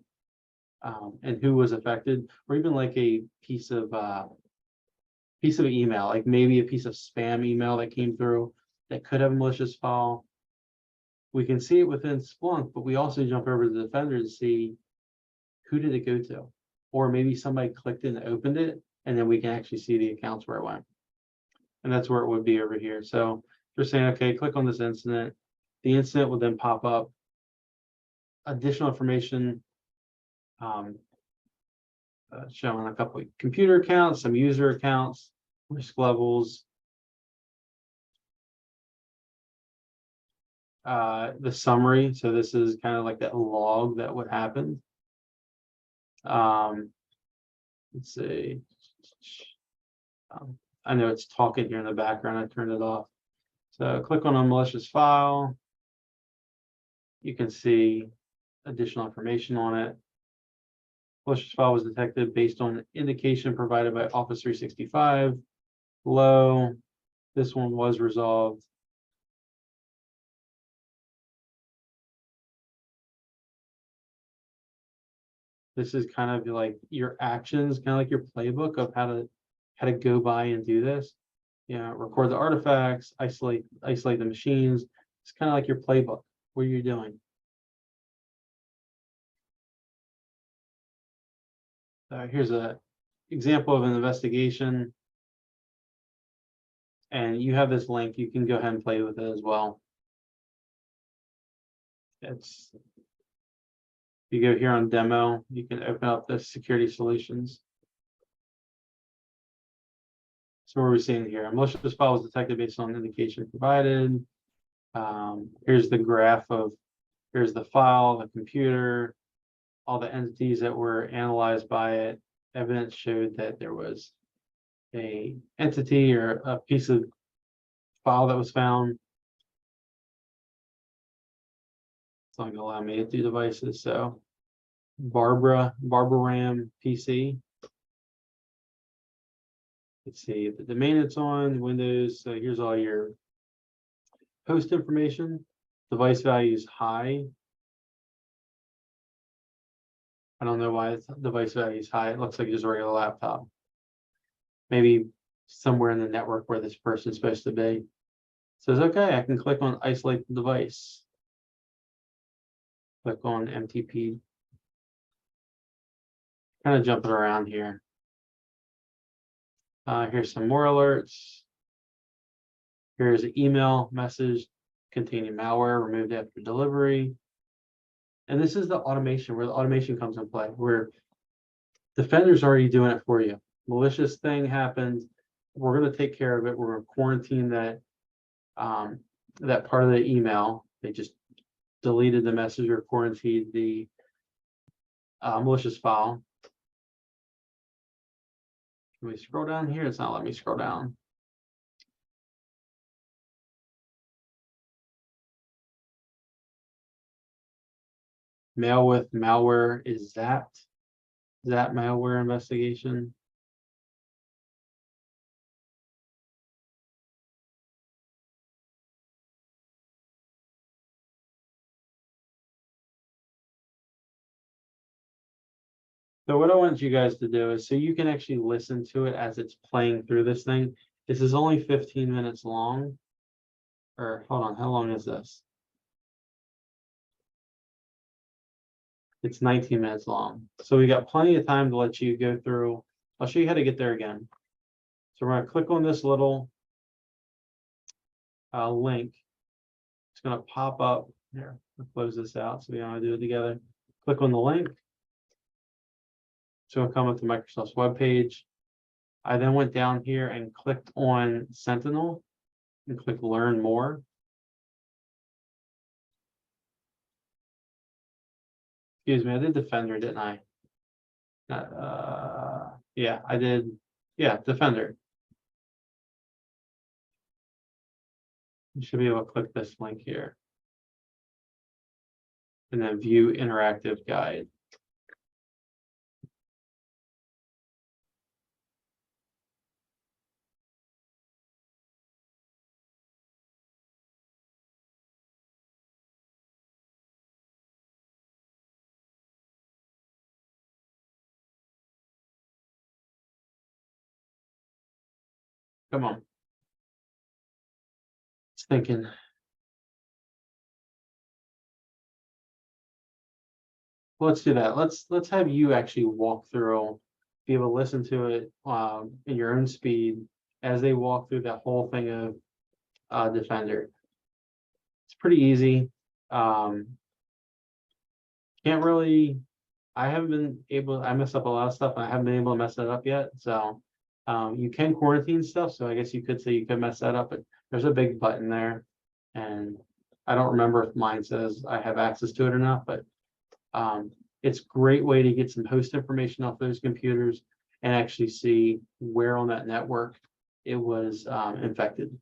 and who was affected, or even like a piece of email, like maybe a piece of spam email that came through that could have a malicious file. We can see it within Splunk, but we also jump over to the Defender to see who did it go to, or maybe somebody clicked in and opened it, and then we can actually see the accounts where it went. And that's where it would be over here. So you're saying, okay, click on this incident. The incident will then pop up additional information showing a couple of computer accounts, some user accounts, risk levels, the summary. So this is kind of like that log that would happen. Let's see. I know it's talking here in the background. I turned it off. So click on a malicious file. You can see additional information on it. Malicious file was detected based on indication provided by Office 365. Low. This one was resolved. This is kind of like your actions, kind of like your playbook of how to go by and do this. Yeah, record the artifacts, isolate the machines. It's kind of like your playbook. What you're doing. Here's an example of an investigation. And you have this link. You can go ahead and play with it as well. You go here on demo, you can open up the security solutions. So what are we seeing here? A malicious file was detected based on indication provided. Here's the graph of, here's the file, the computer, all the entities that were analyzed by it. Evidence showed that there was a entity or a piece of file that was found. It's not going to allow me to do devices. So Barbara RAM PC. let's see, the domain it's on, Windows, so here's all your host information, device values high. I don't know why it's device value is high. It looks like just a regular laptop. Maybe somewhere in the network where this person's supposed to be. Says, okay, I can click on isolate the device. Click on MTP. Kind of jumping around here. Here's some more alerts. Here's an email message containing malware removed after delivery. And this is the automation, where the automation comes in play, where Defender's already doing it for you. Malicious thing happened. We're going to take care of it. We're going to quarantine that that part of the email. They just deleted the message or quarantined the malicious file. Can we scroll down here? It's not letting me scroll down. Mail with malware is that malware investigation? So what I want you guys to do is so you can actually listen to it as it's playing through this thing. This is only 15 minutes long. Or hold on, how long is this? It's 19 minutes long. So we got plenty of time to let you go through. I'll show you how to get there again. So we're going to click on this little link. It's going to pop up here. I'll close this out so we don't do it together. Click on the link. So it'll come up to Microsoft's webpage. I then went down here and clicked on Sentinel and click Learn More. Excuse me, I did Defender, didn't I? Yeah, I did. Yeah, Defender. You should be able to click this link here. And then view interactive guide. Come on. It's thinking. Let's do that. Let's have you actually walk through, be able to listen to it in your own speed as they walk through that whole thing of Defender. It's pretty easy. Can't really. I haven't been able. I messed up a lot of stuff, and I haven't been able to mess that up yet. So you can quarantine stuff. So I guess you could say you could mess that up, but there's a big button there, and I don't remember if mine says I have access to it or not, but it's a great way to get some host information off those computers and actually see where on that network it was infected.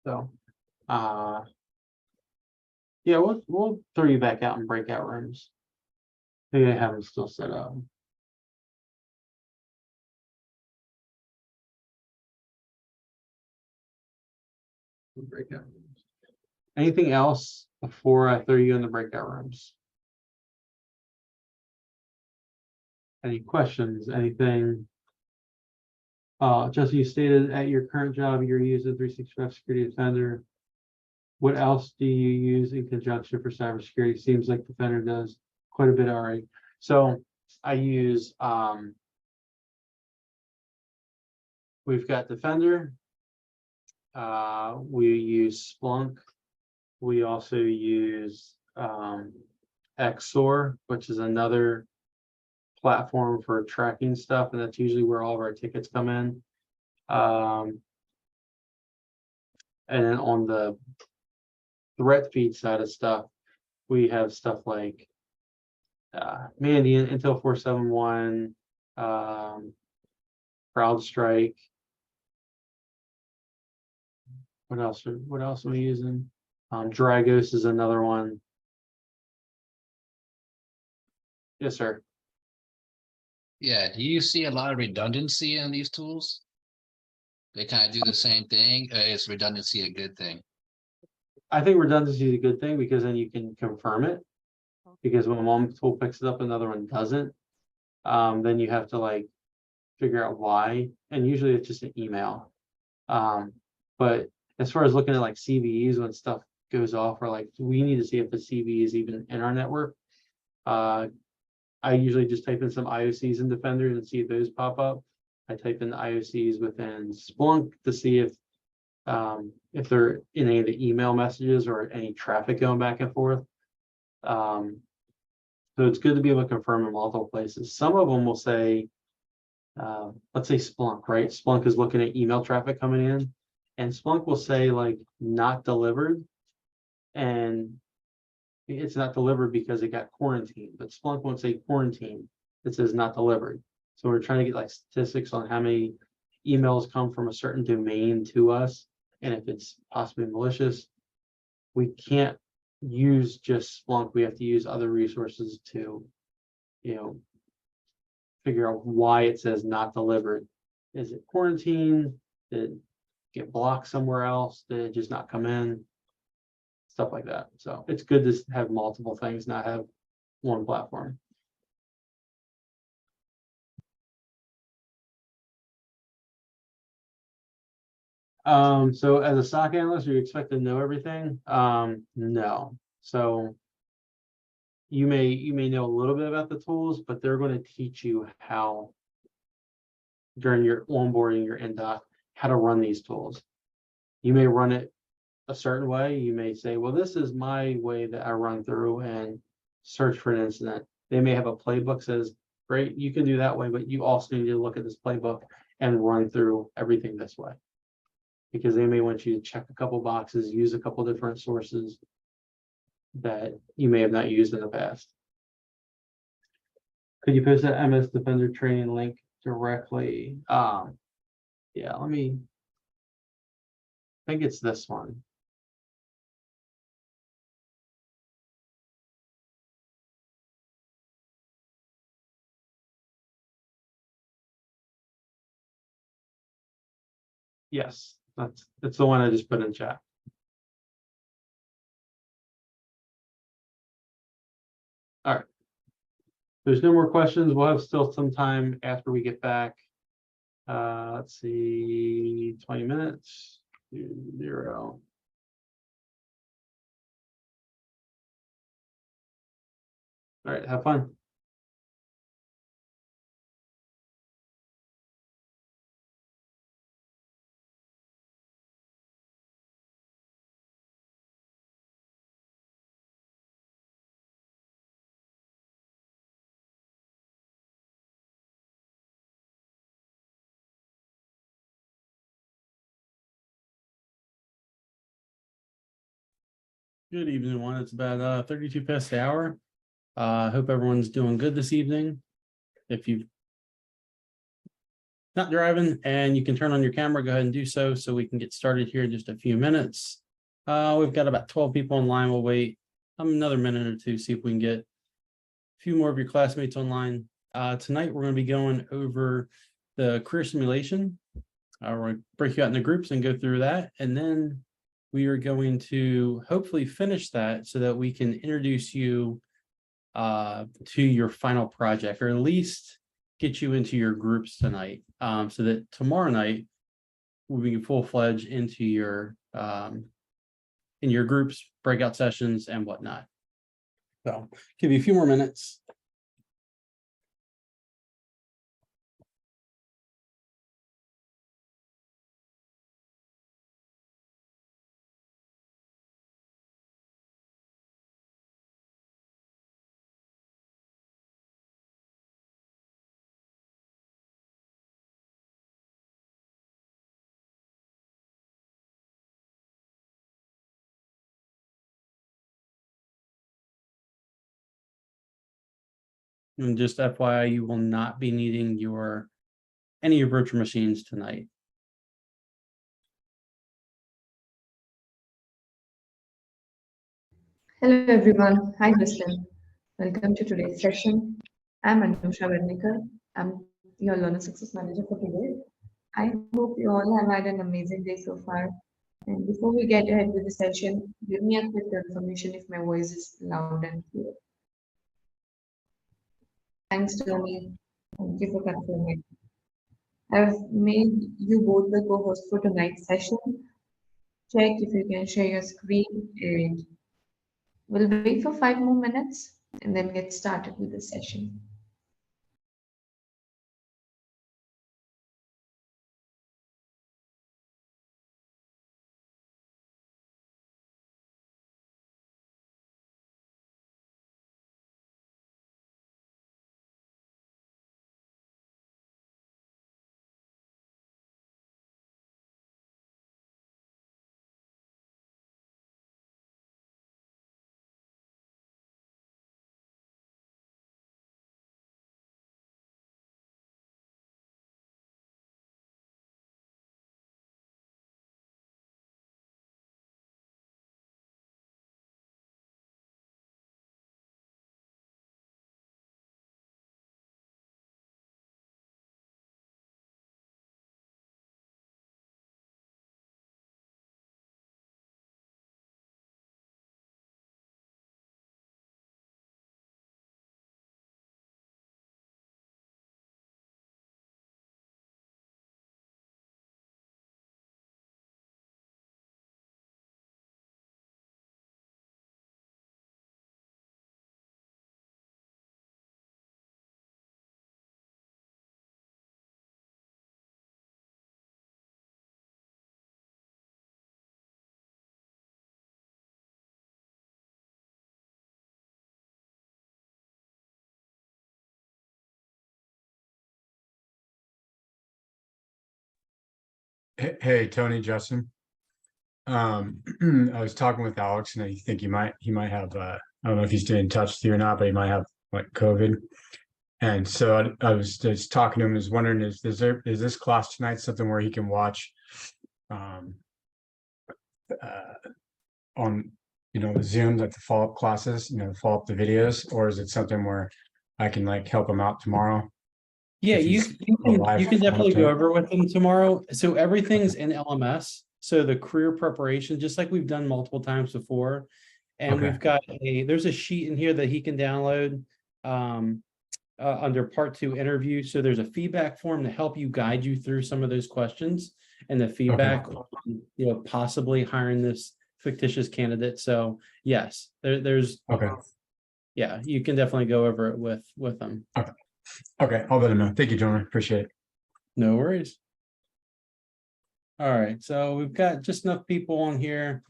So, yeah, we'll throw you back out in breakout rooms. Maybe I have them still set up. Breakout rooms. Anything else before I throw you in the breakout rooms? Any questions? Anything? Jesse, you stated at your current job you're using 365 Security Defender. What else do you use in conjunction for cybersecurity? Seems like Defender does quite a bit already. So I use we've got Defender. We use Splunk. We also use XSOAR, which is another platform for tracking stuff, and that's usually where all of our tickets come in. And then on the threat feed side of stuff, we have stuff like Mandy, Intel 471, CrowdStrike. What else are we using? Dragos is another one. Yes, sir. Yeah, do you see a lot of redundancy in these tools? They kind of do the same thing. Is redundancy a good thing? I think redundancy is a good thing because then you can confirm it. Because when one tool picks it up, another one doesn't. Then you have to like figure out why. And usually it's just an email. But as far as looking at like CVEs when stuff goes off, or like we need to see if the CVE is even in our network. I usually just type in some IOCs in Defender and see if those pop up. I type in the IOCs within Splunk to see if they're in any of the email messages or any traffic going back and forth. So it's good to be able to confirm in multiple places. Some of them will say, let's say Splunk, right? Splunk is looking at email traffic coming in, and Splunk will say like not delivered, and it's not delivered because it got quarantined, but Splunk won't say quarantine. It says not delivered. So we're trying to get like statistics on how many emails come from a certain domain to us, and if it's possibly malicious. We can't use just Splunk. We have to use other resources to, figure out why it says not delivered. Is it quarantine? Did it get blocked somewhere else? Did it just not come in? Stuff like that. So it's good to have multiple things, not have one platform. So as a SOC analyst, are you expected to know everything? No. So you may know a little bit about the tools, but they're going to teach you how during your onboarding, your NDOC, how to run these tools. You may run it a certain way. You may say, well, this is my way that I run through and search for an incident. They may have a playbook that says, great, you can do that way, but you also need to look at this playbook and run through everything this way. Because they may want you to check a couple boxes, use a couple different sources that you may have not used in the past. Could you post that MS Defender training link directly? Yeah, I think it's this one. Yes, that's the one I just put in chat. All right. There's no more questions. We'll have still some time after we get back. Let's see, 20 minutes, 0. All right, have fun. Good evening, everyone. It's about 32 past the hour. I hope everyone's doing good this evening. If you've not driving and you can turn on your camera, go ahead and do so we can get started here in just a few minutes. We've got about 12 people online. We'll wait another minute or two, see if we can get a few more of your classmates online. Tonight, we're going to be going over the career simulation. We're going to break you out into groups and go through that. And then we are going to hopefully finish that so that we can introduce you to your final project, or at least get you into your groups tonight, so that tomorrow night we'll be full-fledged into your in your groups, breakout sessions, and whatnot. So give you a few more minutes. And just FYI, you will not be needing any of your virtual machines tonight. Hello everyone. Hi Justin. Welcome to today's session. I'm Anusha Vernikar, I'm your Learner Success Manager for today. I hope you all have had an amazing day so far. And before we get ahead with the session, give me a quick confirmation if my voice is loud and clear. Thanks, Tony. Thank you for confirming. I've made you both the co-host for tonight's session. Check if you can share your screen, and we'll wait for 5 more minutes and then get started with the session. Hey, Tony, Justin. I was talking with Alex, and I think he might have. I don't know if he's still in touch with you or not, but he might have like COVID. And so I was just talking to him. I was wondering, is this class tonight something where he can watch, um, on the Zoom, like the follow-up classes, follow up the videos, or is it something where I can like help him out tomorrow? Yeah, If you he's you can alive you can definitely to- go over with them tomorrow. So everything's in LMS. So the career preparation, just like we've done multiple times before. And Okay. we've got there's a sheet in here that he can download under part 2 interview. So there's a feedback form to help you guide you through some of those questions and the feedback on, possibly hiring this fictitious candidate. So yes, there's Okay. yeah, you can definitely go over it with them. Okay. I'll let him know. Thank you, gentlemen. Appreciate it. No worries. All right, so we've got just enough people on here.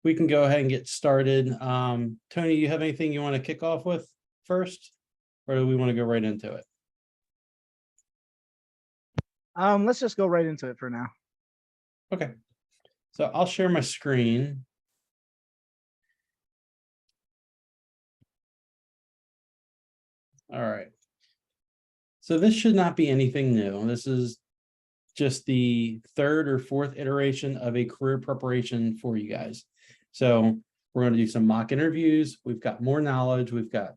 We can go ahead and get started. Tony, you have anything you want to kick off with first, or do we want to go right into it? Let's just go right into it for now. Okay, so I'll share my screen. All right. So this should not be anything new. This is just the 3rd or 4th iteration of a career preparation for you guys. So we're going to do some mock interviews. We've got more knowledge. We've got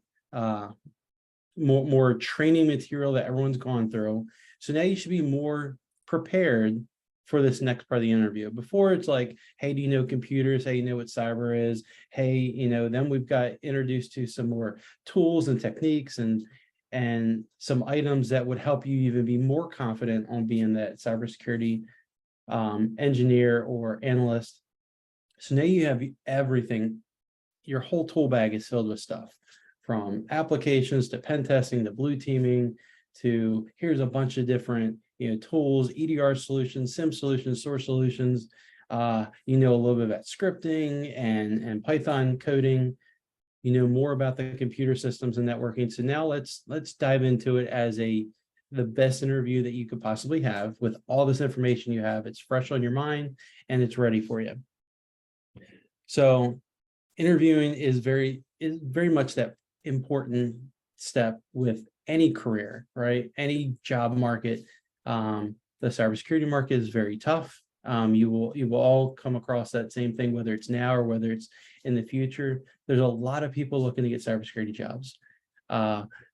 more training material that everyone's gone through. So now you should be more prepared for this next part of the interview. Before it's like, hey, do you know computers? Hey, you know what cyber is? Hey, then we've got introduced to some more tools and techniques and some items that would help you even be more confident on being that cybersecurity engineer or analyst. So now you have everything. Your whole tool bag is filled with stuff, from applications to pen testing to blue teaming to here's a bunch of different tools, EDR solutions, SIM solutions, source solutions. A little bit about scripting and Python coding. More about the computer systems and networking. So now let's dive into it as the best interview that you could possibly have with all this information you have. It's fresh on your mind and it's ready for you. So interviewing is very much that important step with any career, right? Any job market. The cybersecurity market is very tough. You will all come across that same thing, whether it's now or whether it's in the future. There's a lot of people looking to get cybersecurity jobs.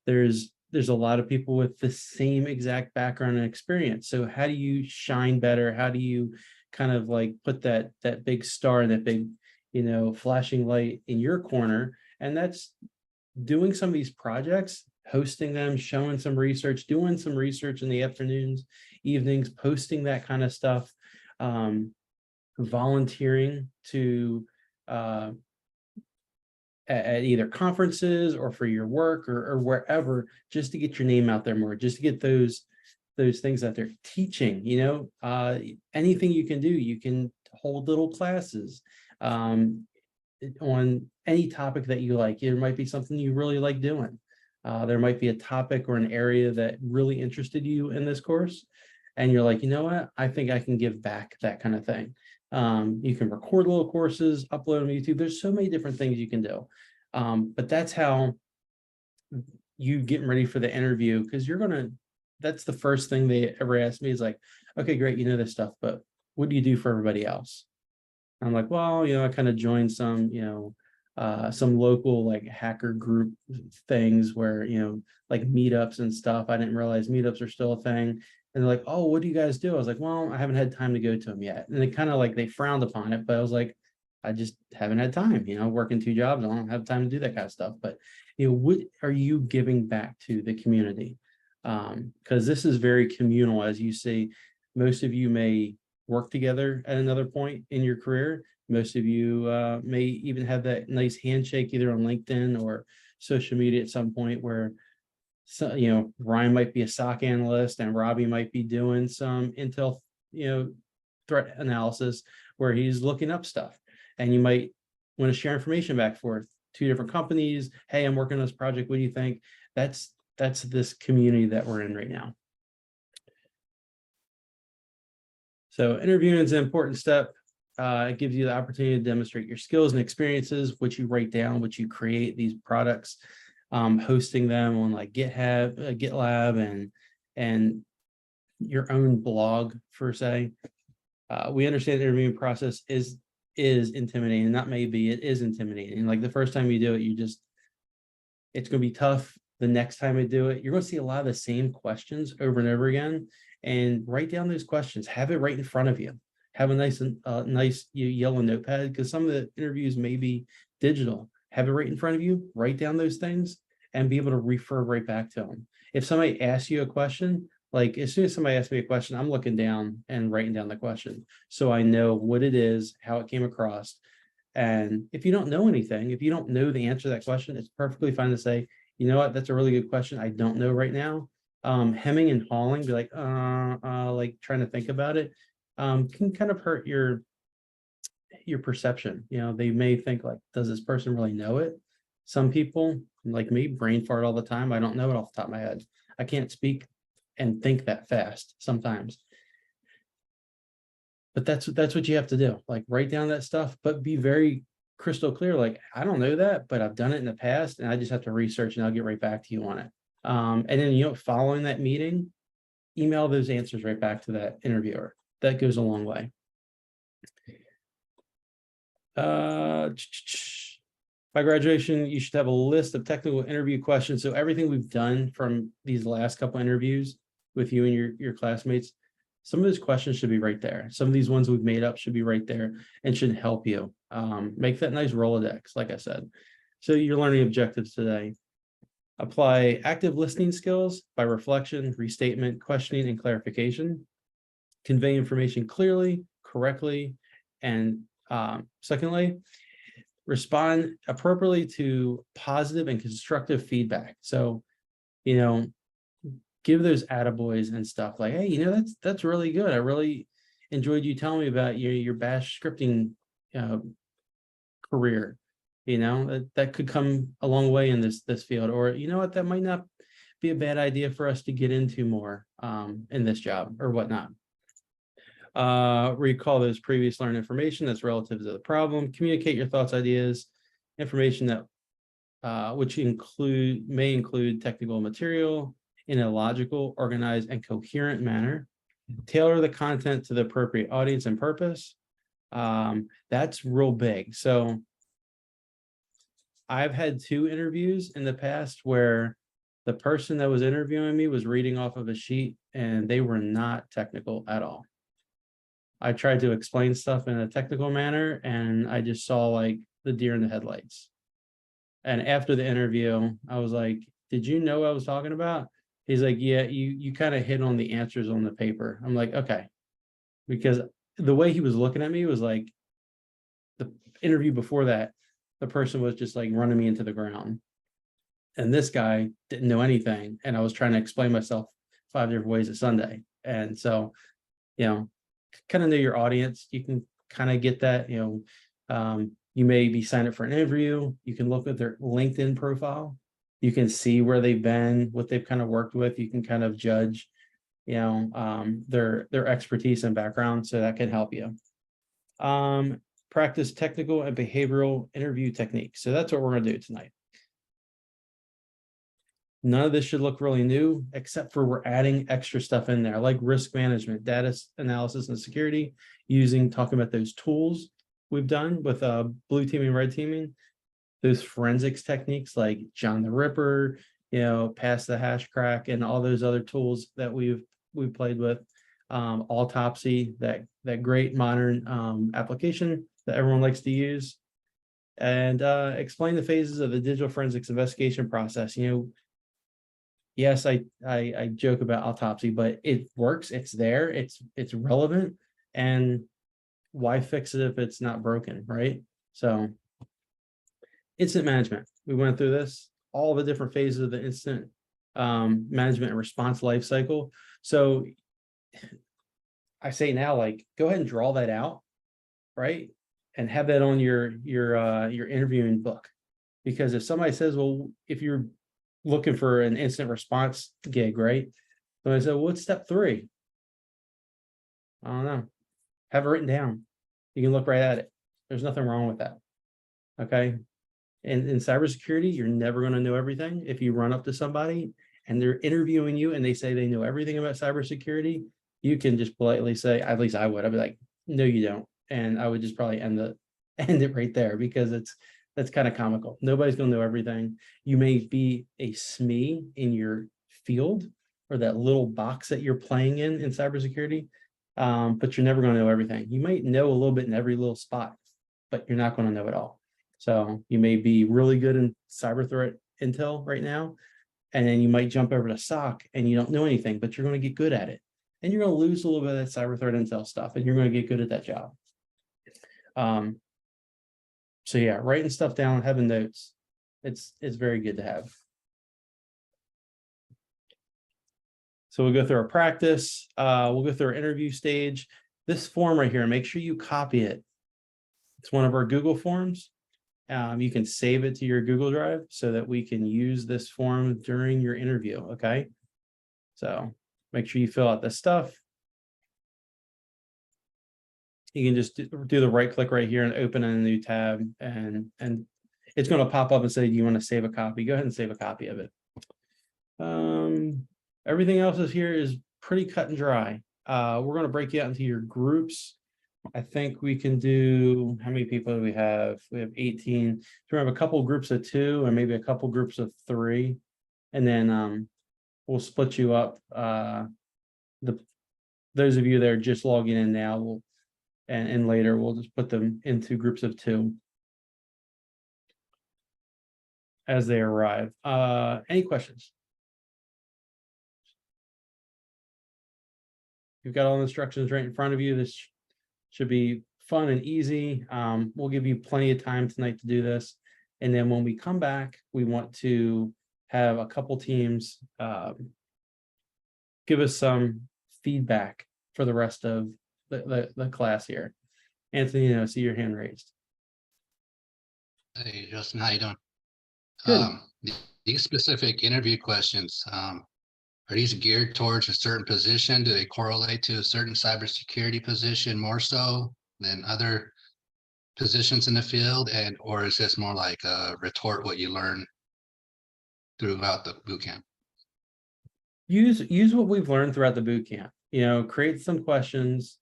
There's there's a lot of people with the same exact background and experience. So how do you shine better? How do you kind of like put that big star and that big, flashing light in your corner? And that's doing some of these projects, hosting them, showing some research, doing some research in the afternoons, evenings, posting that kind of stuff, volunteering to at either conferences or for your work or wherever, just to get your name out there more, just to get those things that they're teaching, anything you can do. You can hold little classes on any topic that you like. There might be something you really like doing. There might be a topic or an area that really interested you in this course. And you're like, you know what? I think I can give back, that kind of thing. You can record little courses, upload them to YouTube. There's so many different things you can do. But that's how you getting ready for the interview, because that's the first thing they ever ask me is like, okay, great, you know this stuff, but what do you do for everybody else? I'm like, well, I kind of joined some local like hacker group things where, like meetups and stuff. I didn't realize meetups are still a thing. And they're like, oh, what do you guys do? I was like, well, I haven't had time to go to them yet. And they kind of like, they frowned upon it, but I was like, I just haven't had time, working 2 jobs. I don't have time to do that kind of stuff. But, what are you giving back to the community? Because this is very communal, as you see. Most of you may work together at another point in your career. Most of you may even have that nice handshake either on LinkedIn or social media at some point where, Ryan might be a SOC analyst and Robbie might be doing some intel, threat analysis where he's looking up stuff. And you might want to share information back and forth. 2 different companies. Hey, I'm working on this project. What do you think? That's this community that we're in right now. So interviewing is an important step. It gives you the opportunity to demonstrate your skills and experiences, what you write down, what you create, these products, hosting them on like GitLab and your own blog, per se. We understand the interviewing process is intimidating. Not maybe, it is intimidating. Like the first time you do it, it's going to be tough. The next time I do it, you're going to see a lot of the same questions over and over again. And write down those questions. Have it right in front of you. Have a nice yellow notepad, because some of the interviews may be digital. Have it right in front of you. Write down those things and be able to refer right back to them. If somebody asks you a question, like as soon as somebody asks me a question, I'm looking down and writing down the question, so I know what it is, how it came across. And if you don't know anything, if you don't know the answer to that question, it's perfectly fine to say, you know what, that's a really good question. I don't know right now. Hemming and hawing, be like trying to think about it, can kind of hurt your perception. They may think like, does this person really know it? Some people, like me, brain fart all the time. I don't know it off the top of my head. I can't speak and think that fast sometimes. But that's what you have to do. Like write down that stuff, but be very crystal clear. Like, I don't know that, but I've done it in the past and I just have to research and I'll get right back to you on it. And then, following that meeting, email those answers right back to that interviewer. That goes a long way. By graduation, you should have a list of technical interview questions. So everything we've done from these last couple interviews with you and your classmates, some of those questions should be right there. Some of these ones we've made up should be right there and should help you. Make that nice Rolodex, like I said. So your learning objectives today. Apply active listening skills by reflection, restatement, questioning, and clarification. Convey information clearly, correctly, and secondly, respond appropriately to positive and constructive feedback. So, give those attaboys and stuff like, hey, that's really good. I really enjoyed you telling me about your bash scripting career. That could come a long way in this field, or what, that might not be a bad idea for us to get into more in this job or whatnot. Recall those previous learned information that's relative to the problem. Communicate your thoughts, ideas, information that which may include technical material in a logical, organized, and coherent manner. Tailor the content to the appropriate audience and purpose. That's real big. So I've had 2 interviews in the past where The person that was interviewing me was reading off of a sheet and they were not technical at all. I tried to explain stuff in a technical manner and I just saw like the deer in the headlights. And after the interview, I was like, did you know what I was talking about? He's like, yeah, you kind of hit on the answers on the paper. I'm like, okay. Because the way he was looking at me was like, the interview before that, the person was just like running me into the ground. And this guy didn't know anything. And I was trying to explain myself 5 different ways a Sunday. And so, kind of know your audience. You can kind of get that, you may be signed up for an interview. You can look at their LinkedIn profile. You can see where they've been, what they've kind of worked with. You can kind of judge, their expertise and background. So that can help you. Practice technical and behavioral interview techniques. So that's what we're going to do tonight. None of this should look really new, except for we're adding extra stuff in there, like risk management, data analysis, and security, talking about those tools we've done with blue teaming, red teaming, those forensics techniques like John the Ripper, pass the hash crack, and all those other tools that we've played with. Autopsy, that great modern application that everyone likes to use, and explain the phases of the digital forensics investigation process. Yes, I joke about autopsy, but it works. It's there. It's relevant, and why fix it if it's not broken, right? So, incident management. We went through this, all the different phases of the incident management and response life cycle. So, I say now, like, go ahead and draw that out, right, and have that on your interviewing book, because if somebody says, well, if you're looking for an incident response gig, right? So I said, well, what's step 3? I don't know. Have it written down. You can look right at it. There's nothing wrong with that. Okay. And in cybersecurity, you're never going to know everything. If you run up to somebody and they're interviewing you and they say they know everything about cybersecurity, you can just politely say, at least I would. I'd be like, no, you don't. And I would just probably end it right there, because that's kind of comical. Nobody's going to know everything. You may be a SME in your field or that little box that you're playing in cybersecurity, but you're never going to know everything. You might know a little bit in every little spot, but you're not going to know it all. So you may be really good in cyber threat intel right now, and then you might jump over to SOC and you don't know anything, but you're going to get good at it. And you're going to lose a little bit of that cyber threat intel stuff, and you're going to get good at that job. So yeah, writing stuff down, having notes, it's very good to have. So we'll go through our practice. We'll go through our interview stage. This form right here, make sure you copy it. It's one of our Google forms. You can save it to your Google Drive so that we can use this form during your interview, okay? So make sure you fill out this stuff. You can just do the right click right here and open a new tab, and it's going to pop up and say, do you want to save a copy? Go ahead and save a copy of it. Everything else is pretty cut and dry. We're going to break you out into your groups. I think we can do, how many people do we have? We have 18. So we have a couple groups of 2 and maybe a couple groups of 3. And then we'll split you up. Those of you that are just logging in now, and later we'll just put them into groups of 2 as they arrive. Any questions? You've got all the instructions right in front of you. This should be fun and easy. We'll give you plenty of time tonight to do this. And then when we come back, we want to have a couple teams give us some feedback for the rest of the class here. Anthony, I see your hand raised. Hey, Justin, how you doing? Good. These specific interview questions, are these geared towards a certain position? Do they correlate to a certain cybersecurity position more so than other positions in the field? Or is this more like retort what you learn throughout the boot camp? Use what we've learned throughout the boot camp. Create some questions.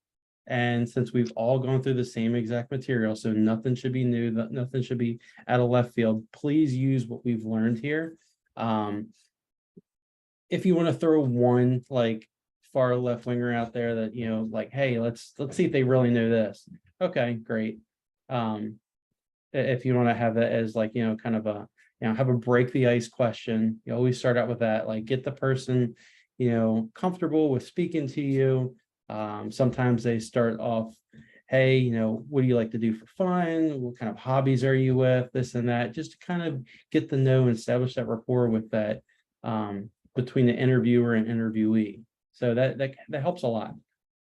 And since we've all gone through the same exact material, so nothing should be new, nothing should be out of left field, please use what we've learned here. if you want to throw one like far left winger out there that, like, hey, let's see if they really know this. Okay, great. If you want to have it as like, kind of a, have a break the ice question, you always start out with that, like get the person, comfortable with speaking to you. Sometimes they start off, hey, what do you like to do for fun? What kind of hobbies are you with? This and that, just to kind of get to know and establish that rapport with that, between the interviewer and interviewee. So that helps a lot.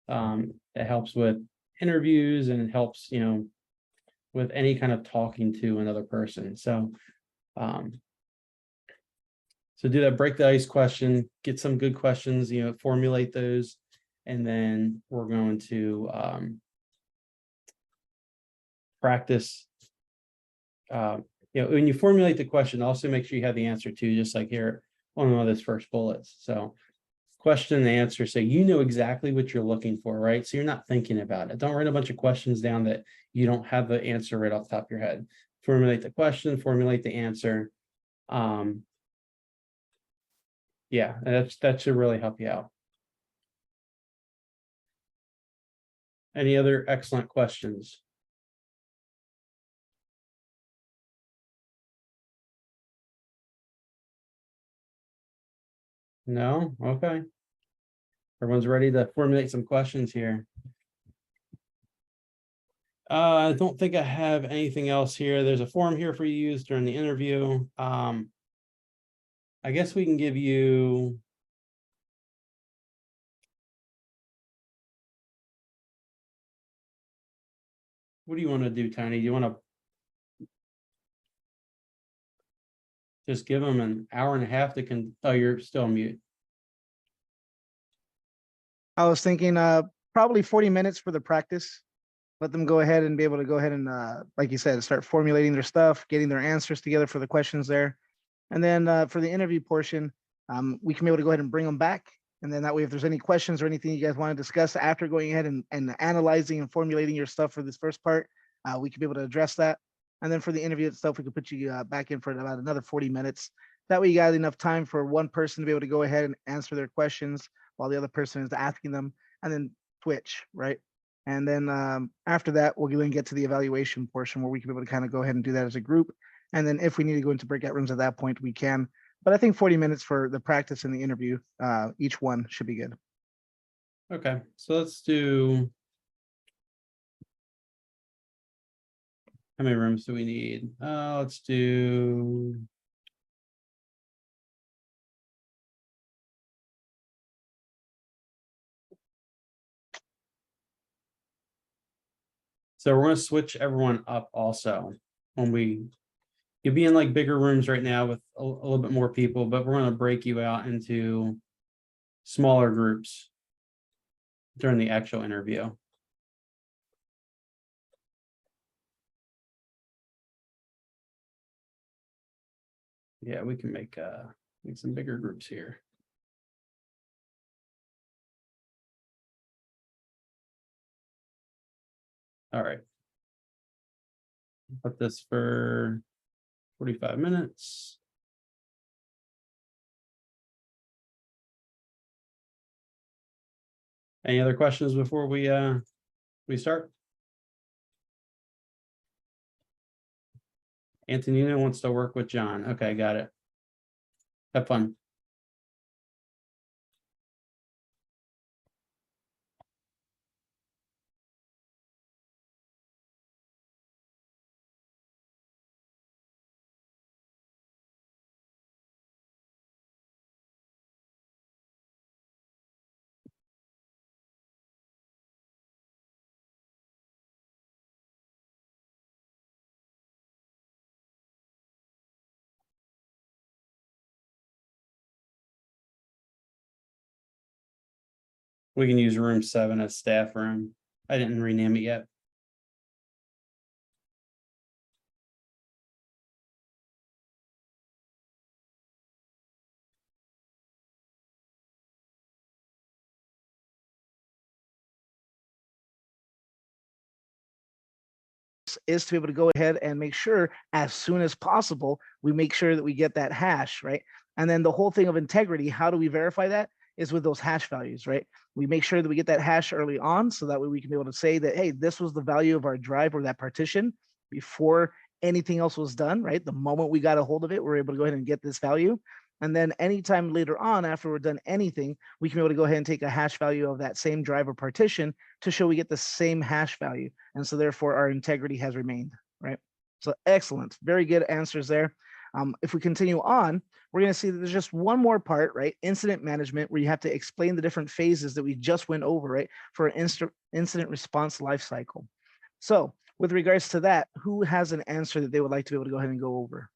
It helps with interviews, and it helps, with any kind of talking to another person. So do that break the ice question, get some good questions, formulate those, and then we're going to practice. When you formulate the question, also make sure you have the answer too, just like here on one of those first bullets. So question and answer, so you know exactly what you're looking for, right? So you're not thinking about it. Don't write a bunch of questions down that you don't have the answer right off the top of your head. Formulate the question, formulate the answer. Yeah, that should really help you out. Any other excellent questions? No? Okay. Everyone's ready to formulate some questions here. I don't think I have anything else here. There's a form here for you to use during the interview. I guess we can give you. What do you want to do, Tony? Do you want to just give them an hour and a half to oh, you're still on mute. I was thinking probably 40 minutes for the practice. Let them go ahead and be able to go ahead and, like you said, start formulating their stuff, getting their answers together for the questions there. And then for the interview portion, we can be able to go ahead and bring them back. And then that way, if there's any questions or anything you guys want to discuss after going ahead and analyzing and formulating your stuff for this first part, we can be able to address that. And then for the interview itself, we could put you back in for about another 40 minutes. That way you got enough time for one person to be able to go ahead and answer their questions while the other person is asking them, and then switch, right? And then after that, we'll then get to the evaluation portion where we can be able to kind of go ahead and do that as a group. And then if we need to go into breakout rooms at that point, we can. But I think 40 minutes for the practice and the interview, each one should be good. Okay, so let's do. How many rooms do we need? Let's do. So we're going to switch everyone up also when you'll be in like bigger rooms right now with a little bit more people, but we're going to break you out into smaller groups during the actual interview. Yeah, we can make some bigger groups here. All right. Put this for 45 minutes. Any other questions before we start? Antonino wants to work with John. Okay, got it. Have fun. We can use room 7 as staff room. I didn't rename it yet. Is to be able to go ahead and make sure as soon as possible, we make sure that we get that hash, right? And then the whole thing of integrity, how do we verify that? Is with those hash values, right? We make sure that we get that hash early on so that way we can be able to say that, hey, this was the value of our drive or that partition before anything else was done, right? The moment we got a hold of it, we're able to go ahead and get this value. And then anytime later on, after we're done anything, we can be able to go ahead and take a hash value of that same drive or partition to show we get the same hash value. And so therefore our integrity has remained, right? So excellent, very good answers there. If we continue on, we're going to see that there's just one more part, right? Incident management, where you have to explain the different phases that we just went over, right? For an incident response lifecycle. So with regards to that, who has an answer that they would like to be able to go ahead and go over?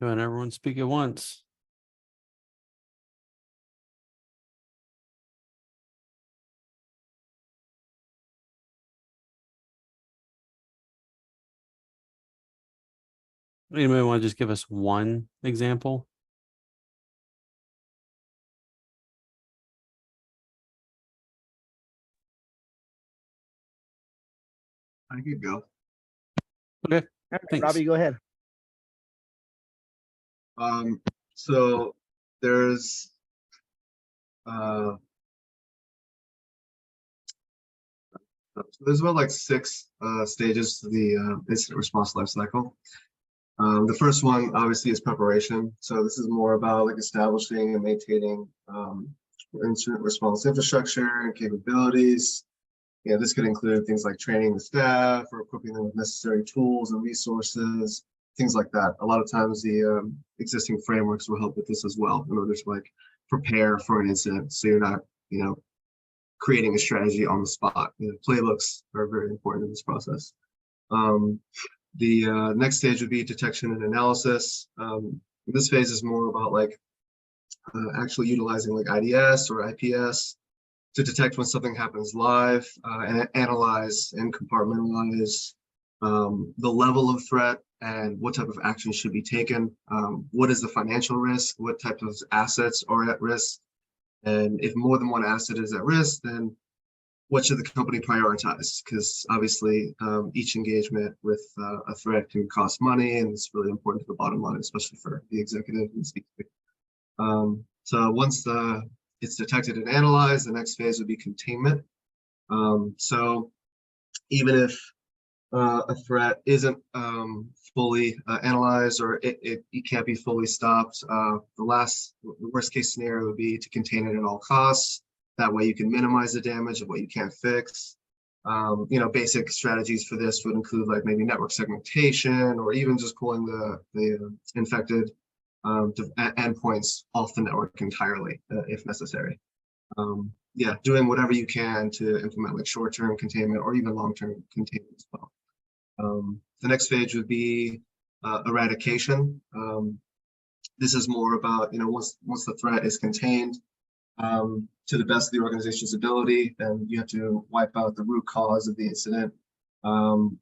Go ahead, everyone speak at once. Anybody want to just give us one example? I could go. Okay, All right, thanks. Robbie, go ahead. So there's about like 6 stages to the incident response lifecycle. The first one obviously is preparation. So this is more about like establishing and maintaining incident response infrastructure and capabilities. Yeah, this could include things like training the staff or equipping them with necessary tools and resources, things like that. A lot of times the existing frameworks will help with this as well in order to like prepare for an incident. So you're not, creating a strategy on the spot. Playbooks are very important in this process. The next stage would be detection and analysis. This phase is more about like actually utilizing like IDS or IPS to detect when something happens live and analyze and compartmentalize the level of threat and what type of action should be taken. What is the financial risk? What type of assets are at risk? And if more than one asset is at risk, then what should the company prioritize? Because obviously each engagement with a threat can cost money, and it's really important to the bottom line, especially for the executive and C-suite. So once it's detected and analyzed, the next phase would be containment. So even if a threat isn't fully analyzed or it can't be fully stopped, the worst case scenario would be to contain it at all costs. That way you can minimize the damage of what you can't fix. Basic strategies for this would include like maybe network segmentation or even just pulling the infected endpoints off the network entirely if necessary. Doing whatever you can to implement like short-term containment or even long-term containment as well. The next phase would be eradication. This is more about, once the threat is contained to the best of the organization's ability, then you have to wipe out the root cause of the incident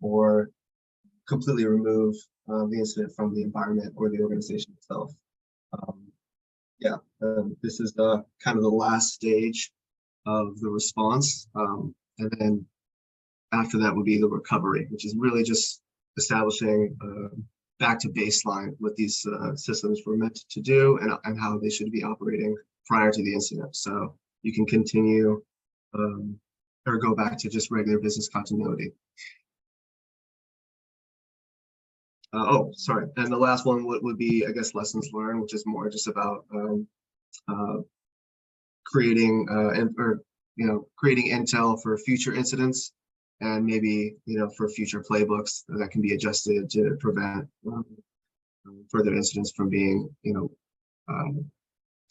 or completely remove the incident from the environment or the organization itself. This is the kind of the last stage of the response. And then after that would be the recovery, which is really just establishing back to baseline what these systems were meant to do and how they should be operating prior to the incident. So you can continue or go back to just regular business continuity. Sorry. And the last one would be, I guess, lessons learned, which is more just about creating creating intel for future incidents and maybe, for future playbooks that can be adjusted to prevent further incidents from being,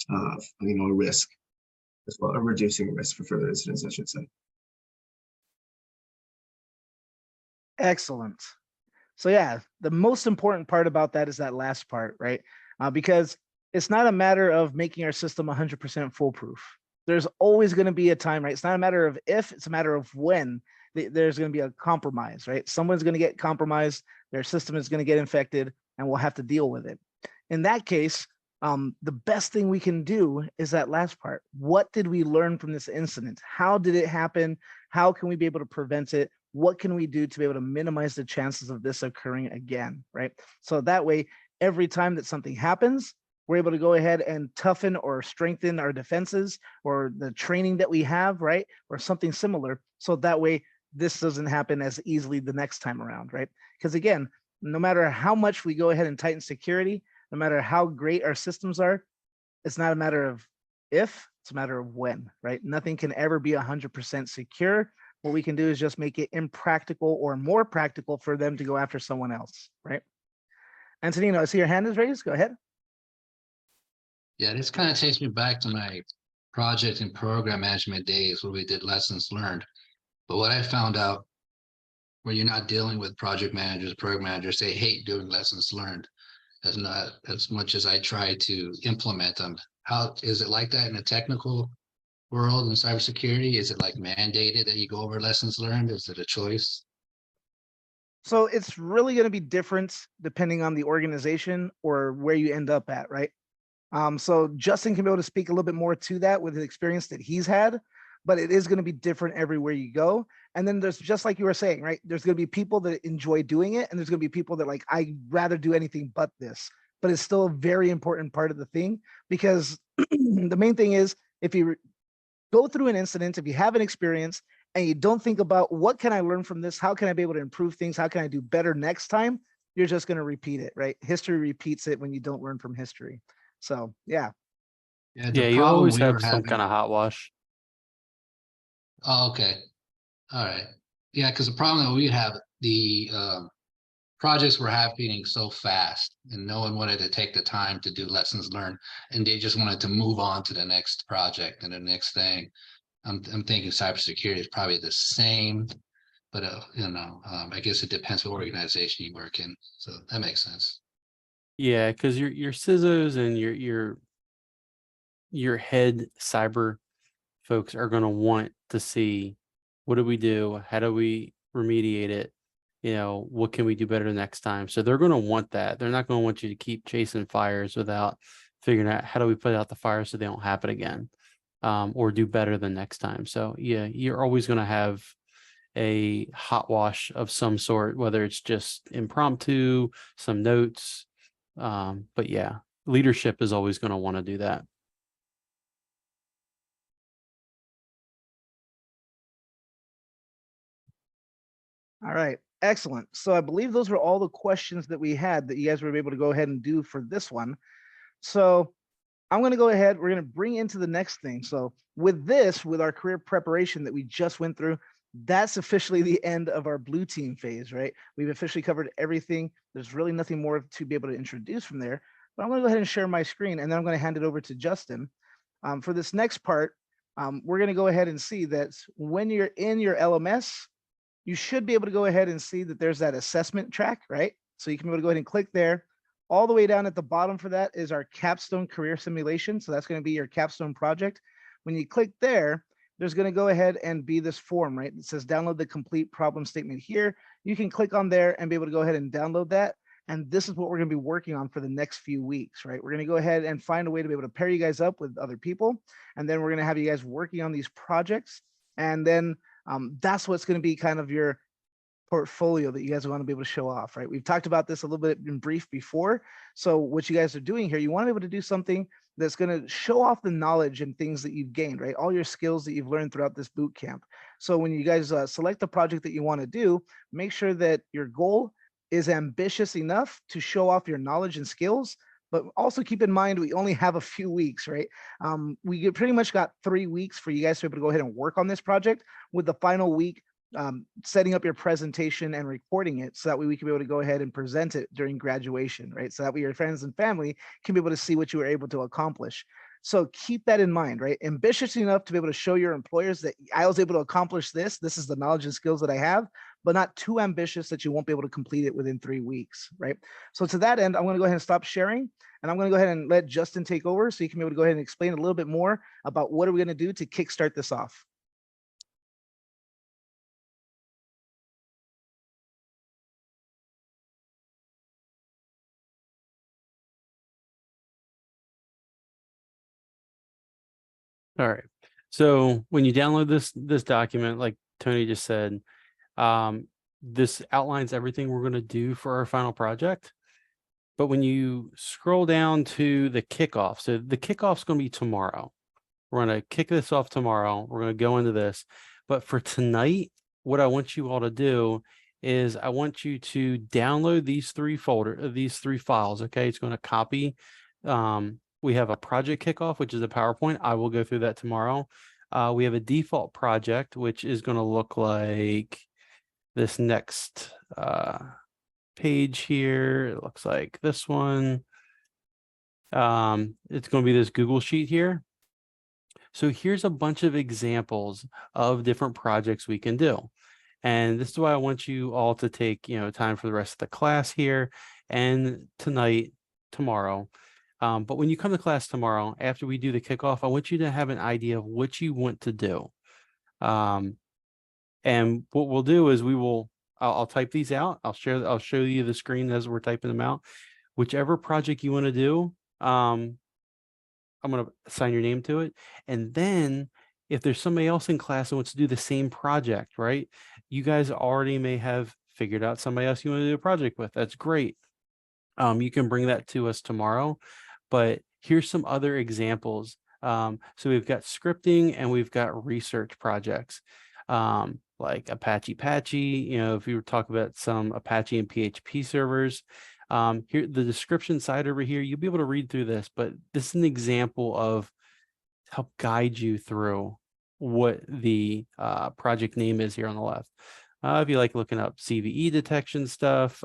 a risk as well, or reducing risk for further incidents, I should say. Excellent. So yeah, the most important part about that is that last part, right? Because it's not a matter of making our system 100% foolproof. there's always going to be a time, right? It's not a matter of if, it's a matter of when there's going to be a compromise, right? Someone's going to get compromised, their system is going to get infected, and we'll have to deal with it. In that case, the best thing we can do is that last part. What did we learn from this incident? How did it happen? How can we be able to prevent it? What can we do to be able to minimize the chances of this occurring again, right? So that way, every time that something happens, we're able to go ahead and toughen or strengthen our defenses or the training that we have, right? Or something similar. So that way, this doesn't happen as easily the next time around, right? Because again, no matter how much we go ahead and tighten security, no matter how great our systems are, it's not a matter of if, it's a matter of when, right? Nothing can ever be 100% secure. What we can do is just make it impractical or more practical for them to go after someone else, right? Antonino, I see your hand is raised. Go ahead. Yeah, this kind of takes me back to my project and program management days where we did lessons learned. But what I found out, when you're not dealing with project managers, program managers, they hate doing lessons learned as much as I try to implement them. How is it like that in a technical world in cybersecurity? Is it like mandated that you go over lessons learned? Is it a choice? So it's really going to be different depending on the organization or where you end up at, right? So Justin can be able to speak a little bit more to that with the experience that he's had, but it is going to be different everywhere you go. And then there's, just like you were saying, right? There's going to be people that enjoy doing it, and there's going to be people that like, I'd rather do anything but this. But it's still a very important part of the thing, because the main thing is, if you go through an incident, if you have an experience and you don't think about what can I learn from this, how can I be able to improve things, how can I do better next time, you're just going to repeat it, right? History repeats it when you don't learn from history. So yeah. Yeah, Yeah, you problem always we have were some kind of hot wash. Oh, okay. All right. Yeah, because the problem that we have, the projects were happening so fast and no one wanted to take the time to do lessons learned, and they just wanted to move on to the next project and the next thing. I'm thinking cybersecurity is probably the same, but I guess it depends what organization you work in. So that makes sense. Yeah, because your CISOs and your head cyber folks are going to want to see, what do we do? How do we remediate it? What can we do better next time? So they're going to want that. They're not going to want you to keep chasing fires without figuring out how do we put out the fire so they don't happen again, or do better the next time. So yeah, you're always going to have a hot wash of some sort, whether it's just impromptu, some notes. But yeah, leadership is always going to want to do that. All right, excellent. So I believe those were all the questions that we had that you guys were able to go ahead and do for this one. So I'm going to go ahead, we're going to bring into the next thing. So with our career preparation that we just went through, that's officially the end of our blue team phase, right? We've officially covered everything. There's really nothing more to be able to introduce from there, but I'm going to go ahead and share my screen, and then I'm going to hand it over to Justin. For this next part, we're going to go ahead and see that when you're in your LMS, you should be able to go ahead and see that there's that assessment track, right? So you can be able to go ahead and click there. All the way down at the bottom for that is our capstone career simulation. So that's going to be your capstone project. When you click there, there's going to go ahead and be this form, right? It says download the complete problem statement here. You can click on there and be able to go ahead and download that. And this is what we're going to be working on for the next few weeks, right? We're going to go ahead and find a way to be able to pair you guys up with other people. And then we're going to have you guys working on these projects. And then that's what's going to be kind of your portfolio that you guys want to be able to show off, right? We've talked about this a little bit in brief before. So what you guys are doing here, you want to be able to do something that's going to show off the knowledge and things that you've gained, right? All your skills that you've learned throughout this boot camp. So when you guys select the project that you want to do, make sure that your goal is ambitious enough to show off your knowledge and skills, but also keep in mind, we only have a few weeks, right? We pretty much got 3 weeks for you guys to be able to go ahead and work on this project, with the final week setting up your presentation and recording it, so that way we can be able to go ahead and present it during graduation, right? So that way your friends and family can be able to see what you were able to accomplish. So keep that in mind, right? Ambitious enough to be able to show your employers that I was able to accomplish this. This is the knowledge and skills that I have, but not too ambitious that you won't be able to complete it within 3 weeks, right? So to that end, I'm going to go ahead and stop sharing, and I'm going to go ahead and let Justin take over so you can be able to go ahead and explain a little bit more about what are we going to do to kickstart this off. All right. So when you download this document, like Tony just said, this outlines everything we're going to do for our final project. But when you scroll down to the kickoff, so the kickoff's going to be tomorrow. We're going to kick this off tomorrow. We're going to go into this. But for tonight, what I want you all to do is I want you to download these three files. Okay, it's going to copy. We have a project kickoff, which is a PowerPoint. I will go through that tomorrow. We have a default project, which is going to look like this next page here. It looks like this one. It's going to be this Google Sheet here. So here's a bunch of examples of different projects we can do. And this is why I want you all to take, time for the rest of the class here and tonight, tomorrow. But when you come to class tomorrow, after we do the kickoff, I want you to have an idea of what you want to do. And what we'll do is I'll type these out. I'll show you the screen as we're typing them out. Whichever project you want to do, I'm going to assign your name to it. And then if there's somebody else in class that wants to do the same project, right? You guys already may have figured out somebody else you want to do a project with. That's great. You can bring that to us tomorrow, but here's some other examples. So we've got scripting and we've got research projects, like Apache, if you were talking about some Apache and PHP servers. Here, the description side over here, you'll be able to read through this, but this is an example of help guide you through what the project name is here on the left. If you like looking up CVE detection stuff,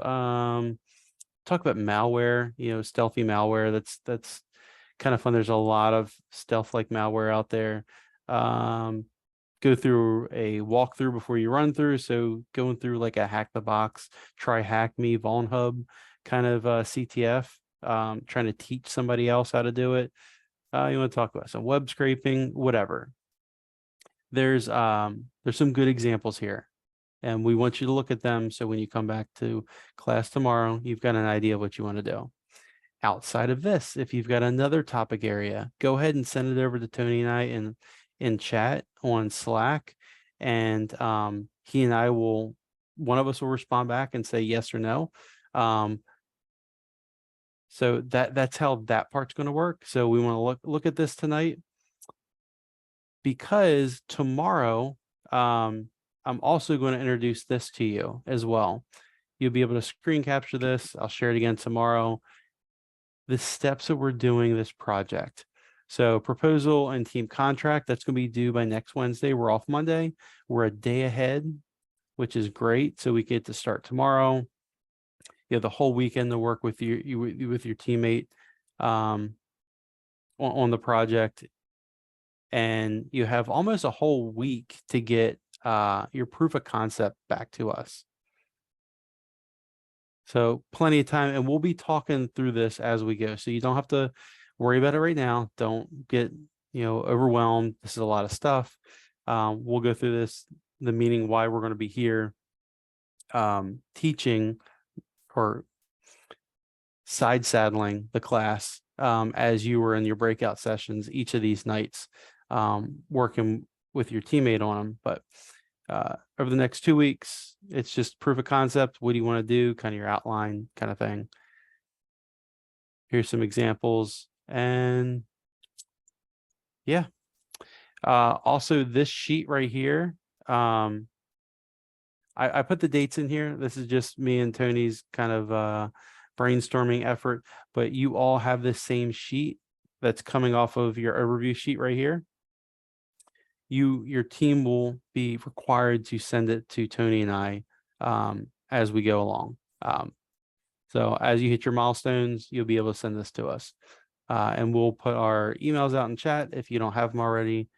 talk about malware, stealthy malware. That's kind of fun. There's a lot of stealth-like malware out there. Go through a walkthrough before you run through. So going through like a hack the box, try hack me, Vulnhub kind of CTF, trying to teach somebody else how to do it. You want to talk about some web scraping, whatever. There's some good examples here, and we want you to look at them. So when you come back to class tomorrow, you've got an idea of what you want to do. Outside of this, if you've got another topic area, go ahead and send it over to Tony and I in chat on Slack, and he and I one of us will respond back and say yes or no. So that's how that part's going to work. So we want to look at this tonight, because tomorrow I'm also going to introduce this to you as well. You'll be able to screen capture this. I'll share it again tomorrow. The steps that we're doing this project. So proposal and team contract, that's going to be due by next Wednesday. We're off Monday. We're a day ahead, which is great. So we get to start tomorrow. You have the whole weekend to work with your teammate on the project, and you have almost a whole week to get your proof of concept back to us. So plenty of time, and we'll be talking through this as we go. So you don't have to worry about it right now. Don't get overwhelmed. This is a lot of stuff. We'll go through the meaning why we're going to be here teaching or side saddling the class as you were in your breakout sessions each of these nights, working with your teammate on them. But over the next 2 weeks, it's just proof of concept. What do you want to do? Kind of your outline kind of thing. Here's some examples. And yeah. Also this sheet right here, I put the dates in here. This is just me and Tony's kind of brainstorming effort, but you all have this same sheet that's coming off of your overview sheet right here. Your team will be required to send it to Tony and I as we go along. So as you hit your milestones, you'll be able to send this to us. And we'll put our emails out in chat if you don't have them already.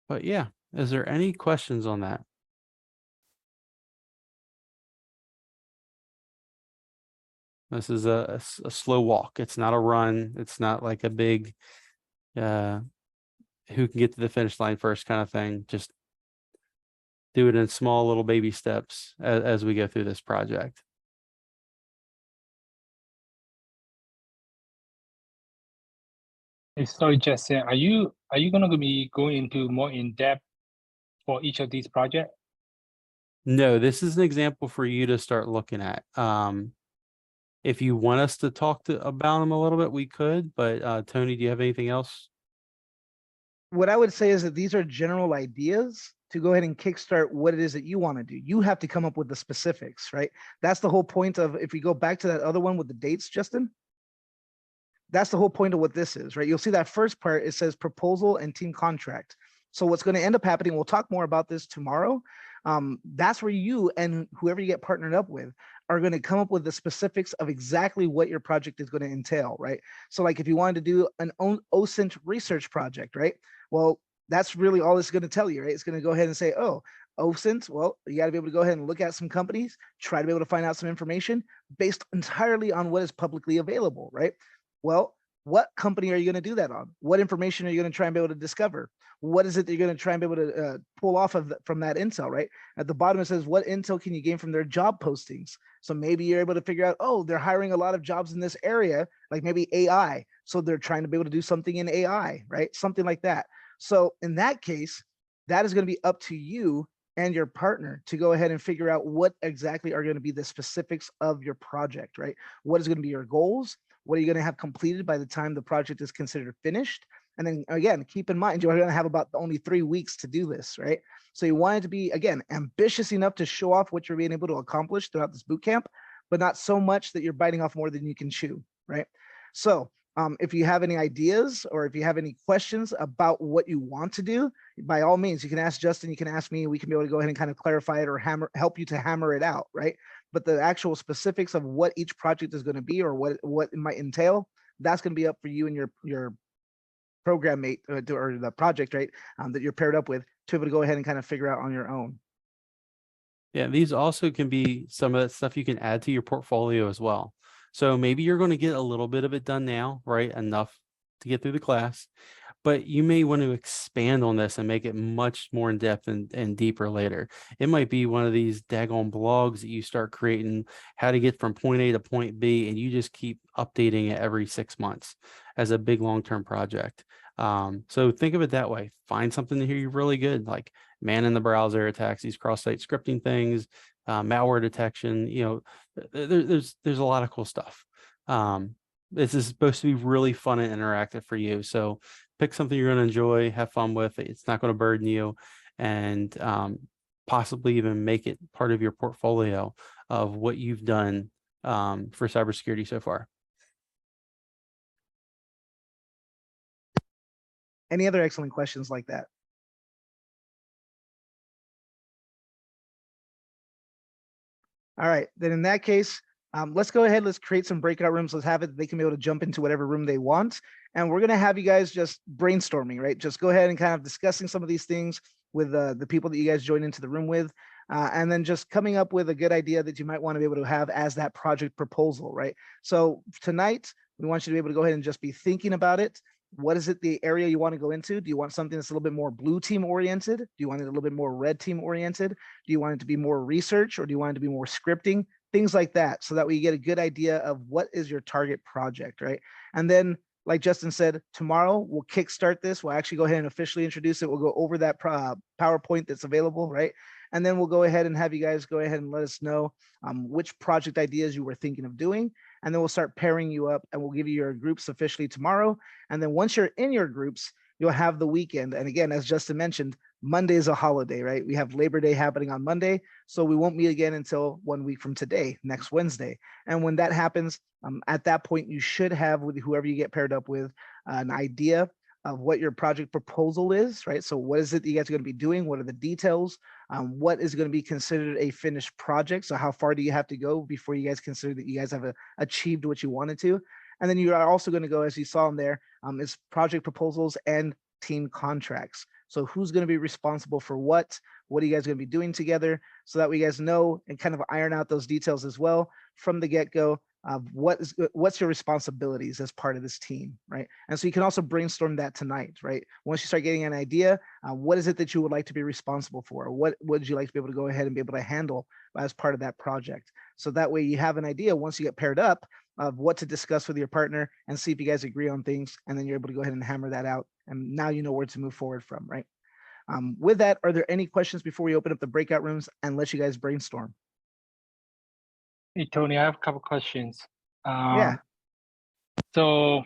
But yeah, is there any questions on that? This is a slow walk. It's not a run. It's not like a big who can get to the finish line first kind of thing. Just do it in small little baby steps as we go through this project. Hey, sorry, Justin, are you going to be going into more in depth for each of these projects? No, this is an example for you to start looking at. If you want us to talk about them a little bit, we could, but Tony, do you have anything else? What I would say is that these are general ideas to go ahead and kickstart what it is that you want to do. You have to come up with the specifics, right? That's the whole point of, if we go back to that other one with the dates, Justin, that's the whole point of what this is, right? You'll see that first part, it says proposal and team contract. So what's going to end up happening, we'll talk more about this tomorrow. That's where you and whoever you get partnered up with are going to come up with the specifics of exactly what your project is going to entail, right? So like if you wanted to do an OSINT research project, right? Well, that's really all it's going to tell you, right? It's going to go ahead and say, oh, OSINT, well, you got to be able to go ahead and look at some companies, try to be able to find out some information based entirely on what is publicly available, right? Well, what company are you going to do that on? What information are you going to try and be able to discover? What is it that you're going to try and be able to pull off of from that intel, right? At the bottom, it says, what intel can you gain from their job postings? So maybe you're able to figure out, oh, they're hiring a lot of jobs in this area, like maybe AI. So they're trying to be able to do something in AI, right? Something like that. So in that case, that is going to be up to you and your partner to go ahead and figure out what exactly are going to be the specifics of your project, right? What is going to be your goals? What are you going to have completed by the time the project is considered finished? And then again, keep in mind, you're going to have about only 3 weeks to do this, right? So you want it to be, again, ambitious enough to show off what you're being able to accomplish throughout this boot camp, but not so much that you're biting off more than you can chew, right? So if you have any ideas or if you have any questions about what you want to do, by all means, you can ask Justin, you can ask me, we can be able to go ahead and kind of clarify it or help you to hammer it out, right? But the actual specifics of what each project is going to be or what it might entail, that's going to be up for you and your program mate or the project, right? That you're paired up with to be able to go ahead and kind of figure out on your own. Yeah, these also can be some of that stuff you can add to your portfolio as well. So maybe you're going to get a little bit of it done now, right? Enough to get through the class, but you may want to expand on this and make it much more in depth and deeper later. It might be one of these daggone blogs that you start creating how to get from point A to point B, and you just keep updating it every 6 months as a big long-term project. So think of it that way. Find something here you're really good, like man in the browser attacks, these cross-site scripting things, malware detection. You know, there's a lot of cool stuff. This is supposed to be really fun and interactive for you. So pick something you're going to enjoy, have fun with. It's not going to burden you, and possibly even make it part of your portfolio of what you've done for cybersecurity so far. Any other excellent questions like that? All right, then in that case, let's go ahead, let's create some breakout rooms. Let's have it, they can be able to jump into whatever room they want. And we're gonna have you guys just brainstorming, right? Just go ahead and kind of discussing some of these things with the people that you guys join into the room with. And then just coming up with a good idea that you might want to be able to have as that project proposal, right? So tonight, we want you to be able to go ahead and just be thinking about it. What is it, the area you want to go into? Do you want something that's a little bit more blue team oriented? Do you want it a little bit more red team oriented? Do you want it to be more research, or do you want it to be more scripting? Things like that, so that we get a good idea of what is your target project, right? And then, like Justin said, tomorrow we'll kickstart this. We'll actually go ahead and officially introduce it. We'll go over that PowerPoint that's available, right? And then we'll go ahead and have you guys go ahead and let us know which project ideas you were thinking of doing. And then we'll start pairing you up, and we'll give you your groups officially tomorrow. And then once you're in your groups, you'll have the weekend. And again, as Justin mentioned, Monday is a holiday, right? We have Labor Day happening on Monday. So we won't meet again until 1 week from today, next Wednesday. And when that happens, at that point, you should have, with whoever you get paired up with, an idea of what your project proposal is, right? So what is it that you guys are going to be doing? What are the details? What is going to be considered a finished project? So how far do you have to go before you guys consider that you guys have achieved what you wanted to? And then you are also going to go, as you saw in there, is project proposals and team contracts. So who's going to be responsible for what? What are you guys going to be doing together? So that we guys know and kind of iron out those details as well from the get-go. What's your responsibilities as part of this team, right? And so you can also brainstorm that tonight, right? Once you start getting an idea, what is it that you would like to be responsible for? What would you like to be able to go ahead and be able to handle as part of that project? So that way you have an idea once you get paired up of what to discuss with your partner and see if you guys agree on things, and then you're able to go ahead and hammer that out. And now you know where to move forward from, right? With that, are there any questions before we open up the breakout rooms and let you guys brainstorm? Hey, Tony, I have a couple questions. Yeah. So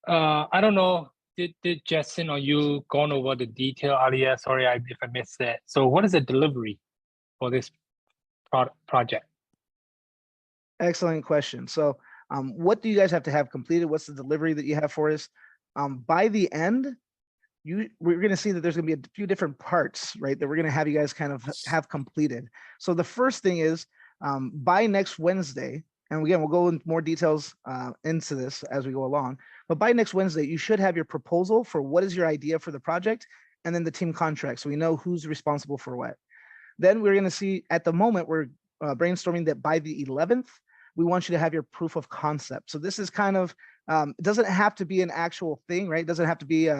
I don't know, did Justin or you gone over the detail earlier? Sorry if I missed that. So what is the delivery for this project? Excellent question. So what do you guys have to have completed? What's the delivery that you have for us? By the end, we're going to see that there's going to be a few different parts, right, that we're going to have you guys kind of have completed. So the first thing is by next Wednesday, and again, we'll go into more details into this as we go along, but by next Wednesday, you should have your proposal for what is your idea for the project, and then the team contract. So we know who's responsible for what. Then we're going to see, at the moment, we're brainstorming that by the 11th, we want you to have your proof of concept. So this is kind of, it doesn't have to be an actual thing, right? It doesn't have to be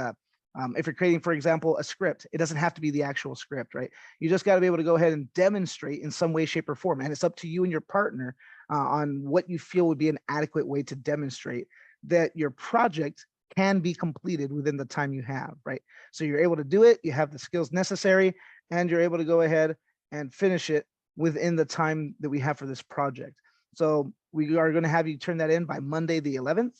if you're creating, for example, a script, it doesn't have to be the actual script, right? You just got to be able to go ahead and demonstrate in some way, shape, or form. And it's up to you and your partner on what you feel would be an adequate way to demonstrate that your project can be completed within the time you have, right? So you're able to do it, you have the skills necessary, and you're able to go ahead and finish it within the time that we have for this project. So we are going to have you turn that in by Monday, the 11th.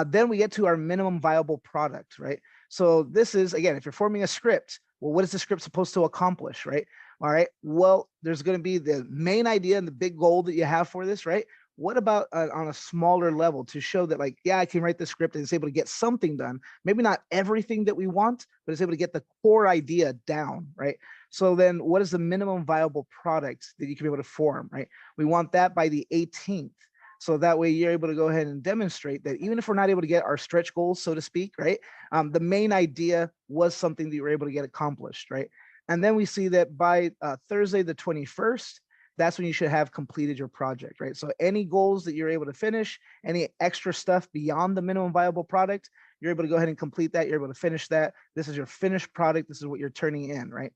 Then we get to our minimum viable product, right? So this is, again, if you're forming a script, well, what is the script supposed to accomplish, right? All right, well, there's going to be the main idea and the big goal that you have for this, right? What about on a smaller level to show that, like, yeah, I can write the script and it's able to get something done, maybe not everything that we want, but it's able to get the core idea down, right? So then what is the minimum viable product that you can be able to form, right? We want that by the 18th. So that way you're able to go ahead and demonstrate that even if we're not able to get our stretch goals, so to speak, right? The main idea was something that you were able to get accomplished, right? And then we see that by Thursday, the 21st, that's when you should have completed your project, right? So any goals that you're able to finish, any extra stuff beyond the minimum viable product, you're able to go ahead and complete that. You're able to finish that. This is your finished product. This is what you're turning in, right?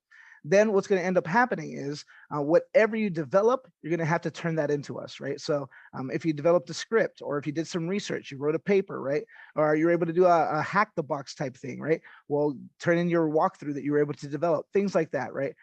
Then what's going to end up happening is whatever you develop, you're going to have to turn that into us, right? So if you developed a script, or if you did some research, you wrote a paper, right? Or you're able to do a hack the box type thing, right? Well, turn in your walkthrough that you were able to develop, things like that, right?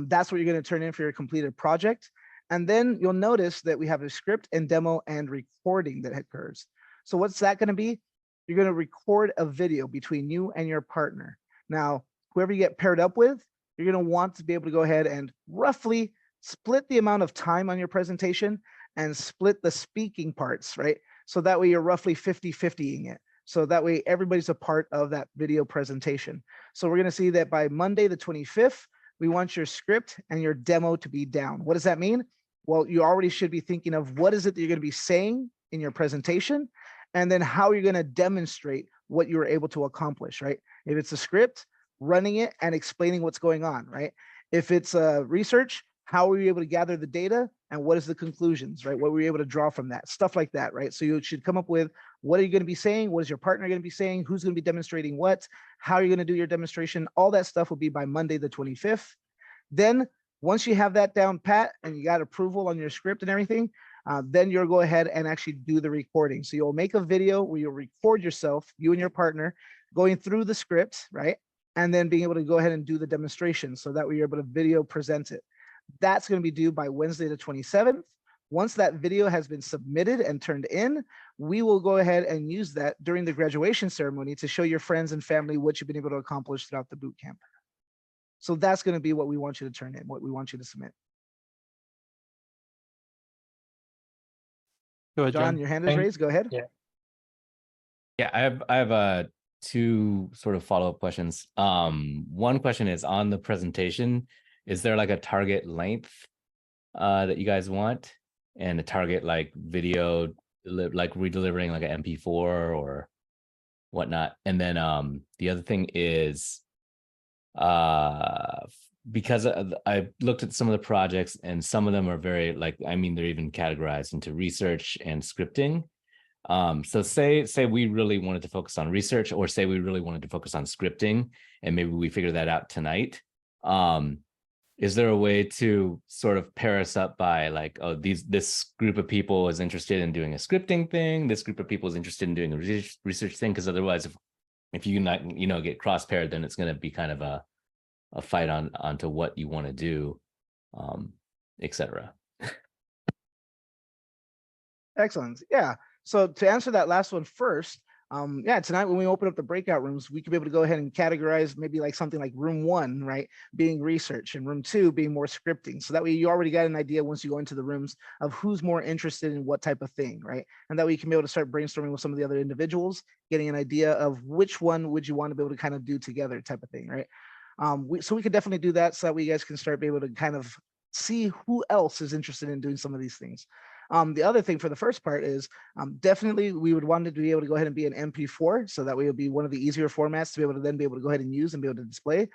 That's what you're going to turn in for your completed project. And then you'll notice that we have a script and demo and recording that occurs. So what's that going to be? You're going to record a video between you and your partner. Now, whoever you get paired up with, you're going to want to be able to go ahead and roughly split the amount of time on your presentation and split the speaking parts, right? So that way you're roughly 50-50ing it. So that way everybody's a part of that video presentation. So we're going to see that by Monday, the 25th, we want your script and your demo to be down. What does that mean? Well, you already should be thinking of what is it that you're going to be saying in your presentation, and then how you're going to demonstrate what you were able to accomplish, right? If it's a script, running it and explaining what's going on, right? If it's research, how were you able to gather the data and what is the conclusions, right? What were you able to draw from that? Stuff like that, right? So you should come up with, what are you going to be saying? What is your partner going to be saying? Who's going to be demonstrating what? How are you going to do your demonstration? All that stuff will be by Monday, the 25th. Then once you have that down pat and you got approval on your script and everything, then you'll go ahead and actually do the recording. So you'll make a video where you'll record yourself, you and your partner, going through the script, right? And then being able to go ahead and do the demonstration. So that way you're able to video present it. That's going to be due by Wednesday, the 27th. Once that video has been submitted and turned in, we will go ahead and use that during the graduation ceremony to show your friends and family what you've been able to accomplish throughout the boot camp. So that's going to be what we want you to turn in, what we want you to submit. Go ahead, John, your hand is raised. Go ahead. Yeah, I have two sort of follow-up questions. One question is on the presentation, is there like a target length that you guys want, and a target like video like redelivering like an MP4 or whatnot. And then the other thing is because I looked at some of the projects and some of them are very like, I mean, they're even categorized into research and scripting. So say we really wanted to focus on research, or say we really wanted to focus on scripting, and maybe we figure that out tonight. Is there a way to sort of pair us up by like, oh, this group of people is interested in doing a scripting thing, this group of people is interested in doing a research thing? Because otherwise, if you not get cross paired, then it's going to be kind of a fight onto what you want to do, etc. Excellent. Yeah. So to answer that last one first, yeah, tonight when we open up the breakout rooms, we could be able to go ahead and categorize maybe like something like room 1, right, being research, and room 2 being more scripting. So that way you already got an idea once you go into the rooms of who's more interested in what type of thing, right? And that way you can be able to start brainstorming with some of the other individuals, getting an idea of which one would you want to be able to kind of do together type of thing, right? So we could definitely do that so that way you guys can start be able to kind of see who else is interested in doing some of these things. The other thing for the first part is definitely we would want it to be able to go ahead and be an MP4, so that way it would be one of the easier formats to be able to then be able to go ahead and use and be able to display.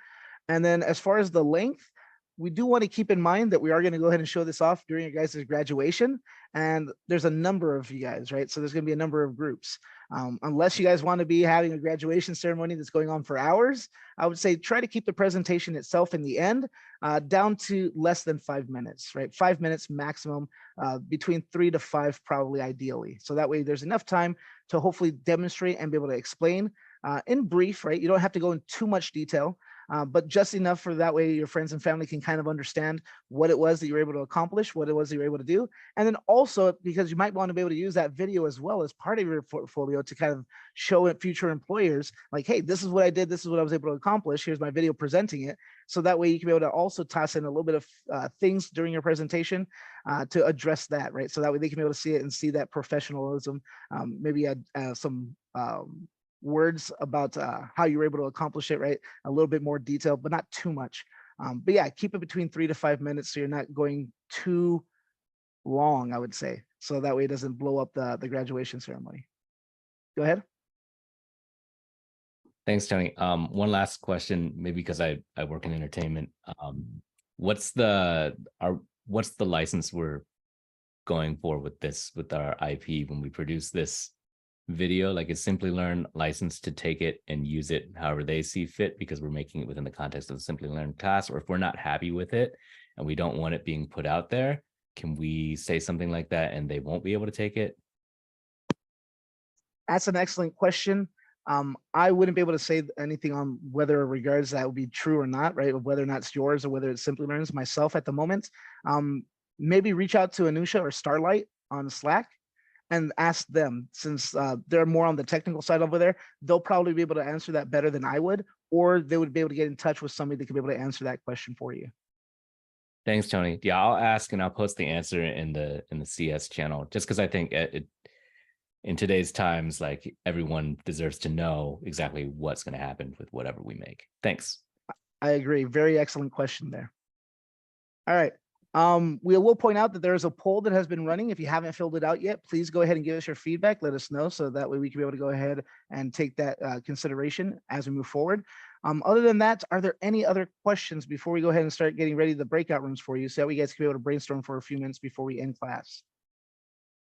And then as far as the length, we do want to keep in mind that we are going to go ahead and show this off during your guys' graduation. And there's a number of you guys, right? So there's going to be a number of groups. Unless you guys want to be having a graduation ceremony that's going on for hours, I would say try to keep the presentation itself in the end down to less than 5 minutes, right? 5 minutes maximum, between 3 to 5 probably ideally. So that way there's enough time to hopefully demonstrate and be able to explain in brief, right? You don't have to go in too much detail. But just enough for that way your friends and family can kind of understand what it was that you were able to accomplish, what it was that you were able to do. And then also because you might want to be able to use that video as well as part of your portfolio to kind of show it future employers like, hey, this is what I did, this is what I was able to accomplish, here's my video presenting it. So that way you can be able to also toss in a little bit of things during your presentation to address that, right? So that way they can be able to see it and see that professionalism, maybe add some words about how you were able to accomplish it, right? A little bit more detail, but not too much. But yeah, keep it between 3 to 5 minutes so you're not going too long, I would say. So that way it doesn't blow up the graduation ceremony. Go ahead. Thanks, Tony. One last question, maybe because I work in entertainment. What's the license we're going for with this, with our IP when we produce this video? Like, is Simply Learn licensed to take it and use it however they see fit, because we're making it within the context of the Simply Learn class? Or if we're not happy with it and we don't want it being put out there, can we say something like that and they won't be able to take it? That's an excellent question. I wouldn't be able to say anything on whether regards that would be true or not, right? Whether or not it's yours or whether it's Simply Learn's myself at the moment. Maybe reach out to Anusha or Starlight on Slack and ask them, since they're more on the technical side over there. They'll probably be able to answer that better than I would, or they would be able to get in touch with somebody that could be able to answer that question for you. Thanks, Tony. Yeah, I'll ask and I'll post the answer in the CS channel, just because I think in today's times, like, everyone deserves to know exactly what's going to happen with whatever we make. Thanks. I agree. Very excellent question there. All right. We will point out that there is a poll that has been running. If you haven't filled it out yet, please go ahead and give us your feedback. Let us know so that way we can be able to go ahead and take that consideration as we move forward. Other than that, are there any other questions before we go ahead and start getting ready the breakout rooms for you so that we guys can be able to brainstorm for a few minutes before we end class?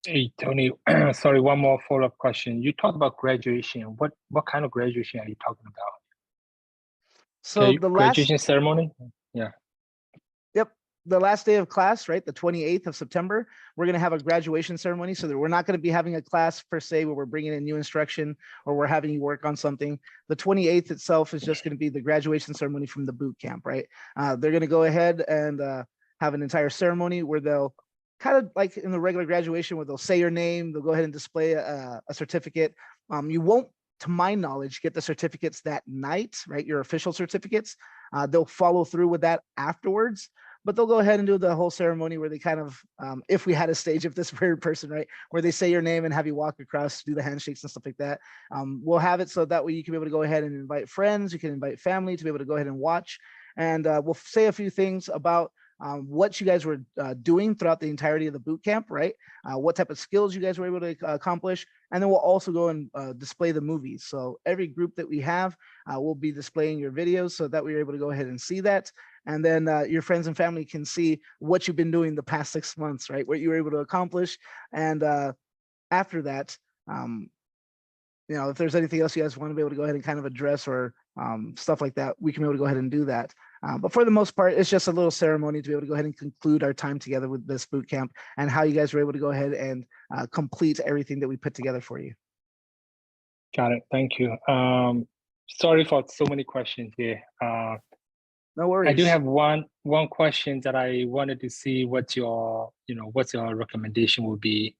Hey, Tony, sorry, one more follow-up question. You talked about graduation. What kind of graduation are you talking about? So the graduation ceremony? Yeah. Yep. The last day of class, right? The 28th of September, we're going to have a graduation ceremony. So that we're not going to be having a class per se where we're bringing in new instruction or we're having you work on something. The 28th itself is just going to be the graduation ceremony from the boot camp, right? They're going to go ahead and have an entire ceremony where they'll kind of like in the regular graduation where they'll say your name, they'll go ahead and display a certificate. You won't, to my knowledge, get the certificates that night, right? Your official certificates. They'll follow through with that afterwards, but they'll go ahead and do the whole ceremony where they kind of, if we had a stage of this weird person, right, where they say your name and have you walk across, do the handshakes and stuff like that. We'll have it so that way you can be able to go ahead and invite friends, you can invite family to be able to go ahead and watch. And we'll say a few things about what you guys were doing throughout the entirety of the boot camp, right? What type of skills you guys were able to accomplish. And then we'll also go and display the movies. So every group that we have will be displaying your videos so that we're able to go ahead and see that. And then your friends and family can see what you've been doing the past 6 months, right? What you were able to accomplish. And after that, you know, if there's anything else you guys want to be able to go ahead and kind of address or stuff like that, we can be able to go ahead and do that. But for the most part, it's just a little ceremony to be able to go ahead and conclude our time together with this boot camp and how you guys were able to go ahead and complete everything that we put together for you. Got it. Thank you. Sorry for so many questions here. No worries. I do have one question that I wanted to see what your, you know, what's your recommendation would be.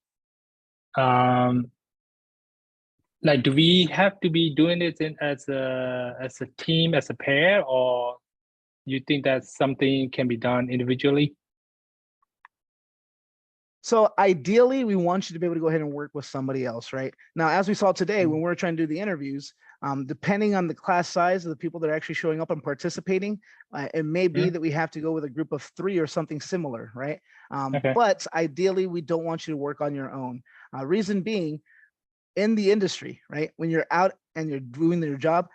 Like, do we have to be doing it as a team, as a pair, or you think that something can be done individually? So ideally, we want you to be able to go ahead and work with somebody else, right? Now, as we saw today, when we're trying to do the interviews, depending on the class size of the people that are actually showing up and participating, it may be that we have to go with a group of 3 or something similar, right? Okay. But ideally, we don't want you to work on your own. Reason being, in the industry, right? When you're out and you're doing your job,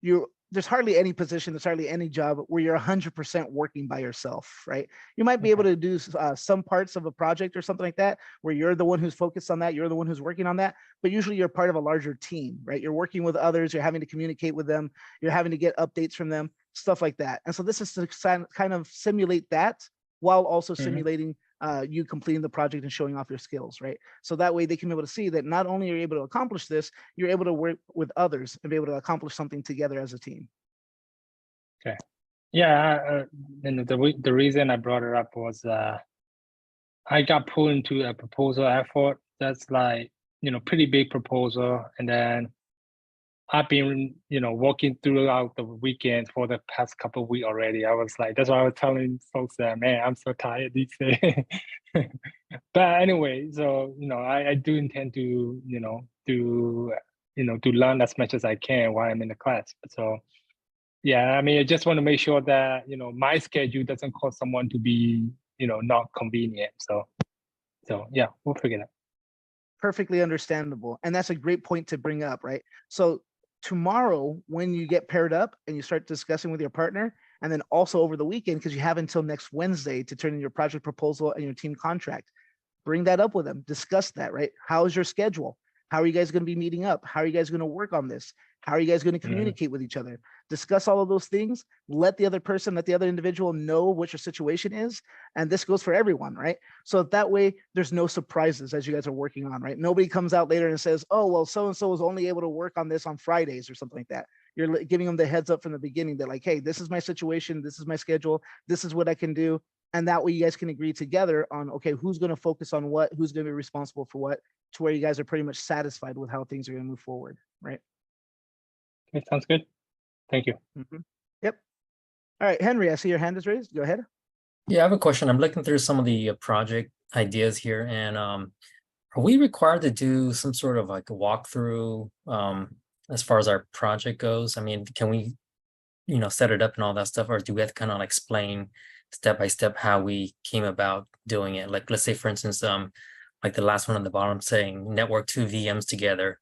there's hardly any position, there's hardly any job where you're 100% working by yourself, right? You might be able to do some parts of a project or something like that, where you're the one who's focused on that, you're the one who's working on that, but usually you're part of a larger team, right? You're working with others, you're having to communicate with them, you're having to get updates from them, stuff like that. And so this is to kind of simulate that while also simulating you completing the project and showing off your skills, right? So that way they can be able to see that not only are you able to accomplish this, you're able to work with others and be able to accomplish something together as a team. Okay. Yeah, and the reason I brought it up was I got pulled into a proposal effort that's like, you know, pretty big proposal, and then I've been, you know, working throughout the weekend for the past couple of weeks already. I was like, that's why I was telling folks that, man, I'm so tired these days. But anyway, so, you know, I do intend to, to learn as much as I can while I'm in the class. So, yeah, I mean, I just want to make sure that, you know, my schedule doesn't cause someone to be, you know, not convenient. So yeah, we'll figure it out. Perfectly understandable. And that's a great point to bring up, right? So tomorrow, when you get paired up and you start discussing with your partner, and then also over the weekend, because you have until next Wednesday to turn in your project proposal and your team contract, bring that up with them, discuss that, right? How is your schedule? How are you guys going to be meeting up? How are you guys going to work on this? How are you guys going to communicate with each other? Discuss all of those things. Let the other individual know what your situation is. And this goes for everyone, right? So that way there's no surprises as you guys are working on, right? Nobody comes out later and says, oh, well, so-and-so was only able to work on this on Fridays or something like that. You're giving them the heads up from the beginning that like, hey, this is my situation. This is my schedule. This is what I can do. And that way you guys can agree together on, okay, who's going to focus on what, who's going to be responsible for what, to where you guys are pretty much satisfied with how things are going to move forward, right? Okay, sounds good. Thank you. Yep. All right, Henry, I see your hand is raised. Go ahead. Yeah, I have a question. I'm looking through some of the project ideas here, and are we required to do some sort of like a walkthrough as far as our project goes? I mean, can we, you know, set it up and all that stuff, or do we have to kind of like explain step by step how we came about doing it? Like, let's say, for instance, like the last one on the bottom saying network 2 VMs together.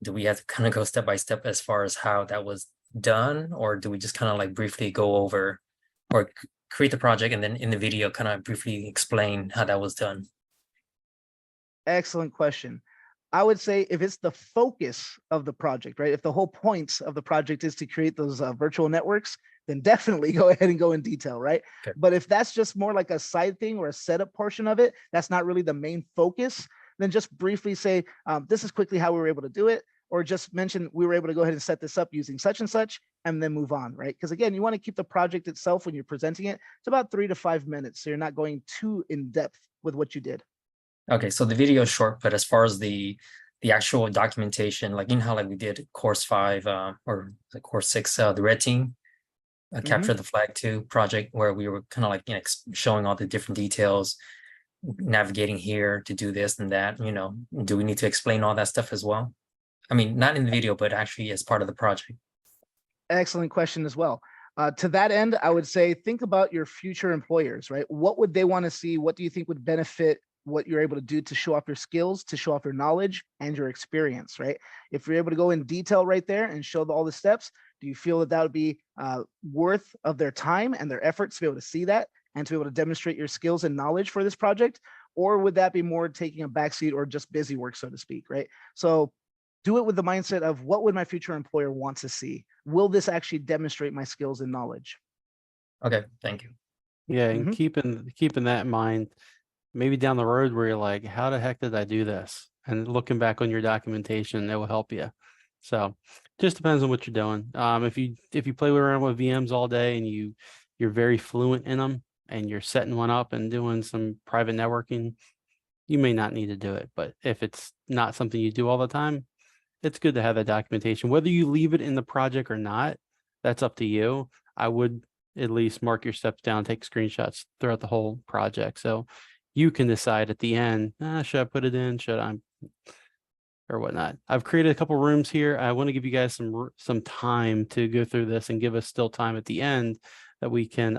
Do we have to kind of go step by step as far as how that was done, or do we just kind of like briefly go over or create the project and then in the video kind of briefly explain how that was done? Excellent question. I would say if it's the focus of the project, right? If the whole point of the project is to create those virtual networks, then definitely go ahead and go in detail, right? Okay. But if that's just more like a side thing or a setup portion of it, that's not really the main focus, then just briefly say, this is quickly how we were able to do it, or just mention we were able to go ahead and set this up using such and such, and then move on, right? Because again, you want to keep the project itself when you're presenting it, it's about 3 to 5 minutes. So you're not going too in depth with what you did. Okay, so the video is short, but as far as the actual documentation, like you know how like we did course 5 or the course 6, the red team, capture the flag 2 project, where we were kind of like, you know, showing all the different details, navigating here to do this and that, you know, do we need to explain all that stuff as well? I mean, not in the video, but actually as part of the project. Excellent question as well. To that end, I would say think about your future employers, right? What would they want to see? What do you think would benefit what you're able to do to show off your skills, to show off your knowledge and your experience, right? If you're able to go in detail right there and show all the steps, do you feel that that would be worth of their time and their efforts to be able to see that and to be able to demonstrate your skills and knowledge for this project? Or would that be more taking a backseat or just busy work, so to speak, right? So do it with the mindset of what would my future employer want to see? Will this actually demonstrate my skills and knowledge? Okay, thank you. Yeah, and keeping that in mind, maybe down the road where you're like, how the heck did I do this? And looking back on your documentation, it will help you. So just depends on what you're doing. If you play around with VMs all day and you're very fluent in them and you're setting one up and doing some private networking, you may not need to do it. But if it's not something you do all the time, it's good to have that documentation. Whether you leave it in the project or not, that's up to you. I would at least mark your steps down, take screenshots throughout the whole project. So you can decide at the end, should I put it in? Should I, or whatnot. I've created a couple rooms here. I want to give you guys some time to go through this and give us still time at the end that we can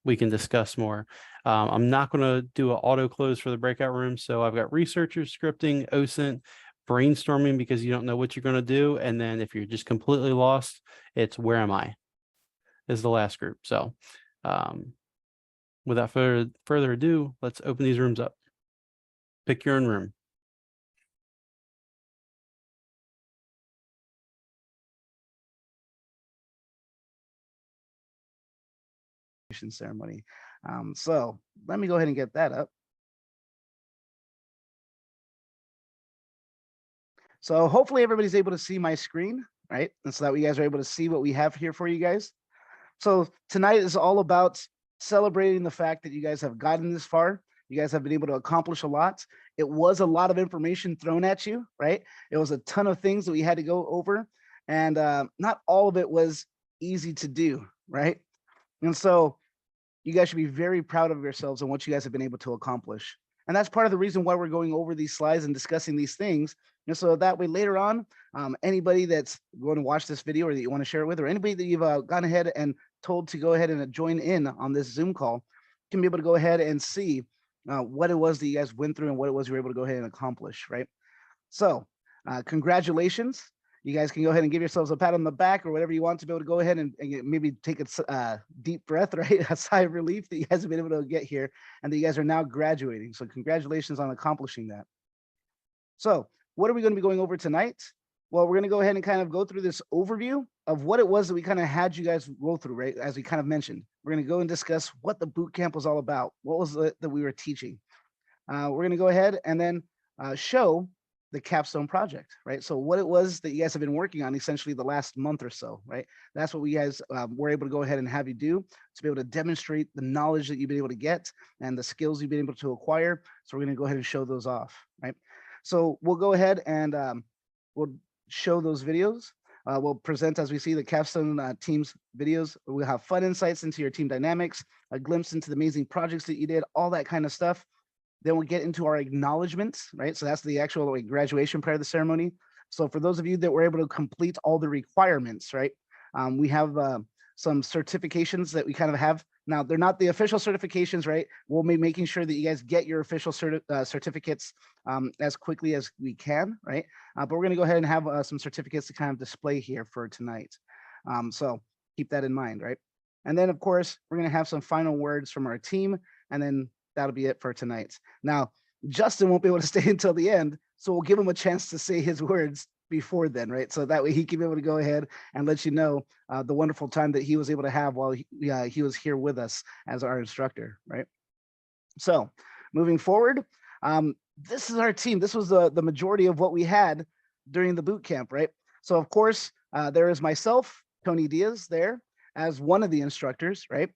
discuss more. I'm not going to do an auto close for the breakout room. So I've got researchers, scripting, OSINT, brainstorming because you don't know what you're going to do. And then if you're just completely lost, it's where am I is the last group. So without further ado, let's open these rooms up. Pick your own room. Ceremony. So let me go ahead and get that up. So hopefully everybody's able to see my screen, right? And so that you guys are able to see what we have here for you guys. So tonight is all about celebrating the fact that you guys have gotten this far. You guys have been able to accomplish a lot. It was a lot of information thrown at you, right? It was a ton of things that we had to go over, and not all of it was easy to do, right? And so you guys should be very proud of yourselves and what you guys have been able to accomplish. And that's part of the reason why we're going over these slides and discussing these things. And so that way later on, anybody that's going to watch this video or that you want to share it with, or anybody that you've gone ahead and told to go ahead and join in on this Zoom call, can be able to go ahead and see what it was that you guys went through and what it was you were able to go ahead and accomplish, right? So congratulations. You guys can go ahead and give yourselves a pat on the back or whatever you want to be able to go ahead and maybe take a deep breath, right? A sigh of relief that you guys have been able to get here and that you guys are now graduating. So congratulations on accomplishing that. So what are we going to be going over tonight? Well, we're going to go ahead and kind of go through this overview of what it was that we kind of had you guys roll through, right? As we kind of mentioned, we're going to go and discuss what the boot camp was all about. What was it that we were teaching? We're going to go ahead and then show the capstone project, right? So what it was that you guys have been working on essentially the last month or so, right? That's what we guys were able to go ahead and have you do to be able to demonstrate the knowledge that you've been able to get and the skills you've been able to acquire. So we're going to go ahead and show those off, right? So we'll go ahead and we'll show those videos. We'll present as we see the capstone team's videos. We'll have fun insights into your team dynamics, a glimpse into the amazing projects that you did, all that kind of stuff. Then we'll get into our acknowledgements, right? So that's the actual graduation part of the ceremony. So for those of you that were able to complete all the requirements, right? We have some certifications that we kind of have. Now, they're not the official certifications, right? We'll be making sure that you guys get your official certificates as quickly as we can, right? But we're gonna go ahead and have some certificates to kind of display here for tonight. So keep that in mind, right? And then of course, we're gonna have some final words from our team, and then that'll be it for tonight. Now, Justin won't be able to stay until the end, so we'll give him a chance to say his words before then, right? So that way he can be able to go ahead and let you know the wonderful time that he was able to have while he was here with us as our instructor, right? So moving forward, this is our team. This was the majority of what we had during the boot camp, right? So of course, there is myself, Tony Diaz, there as one of the instructors, right?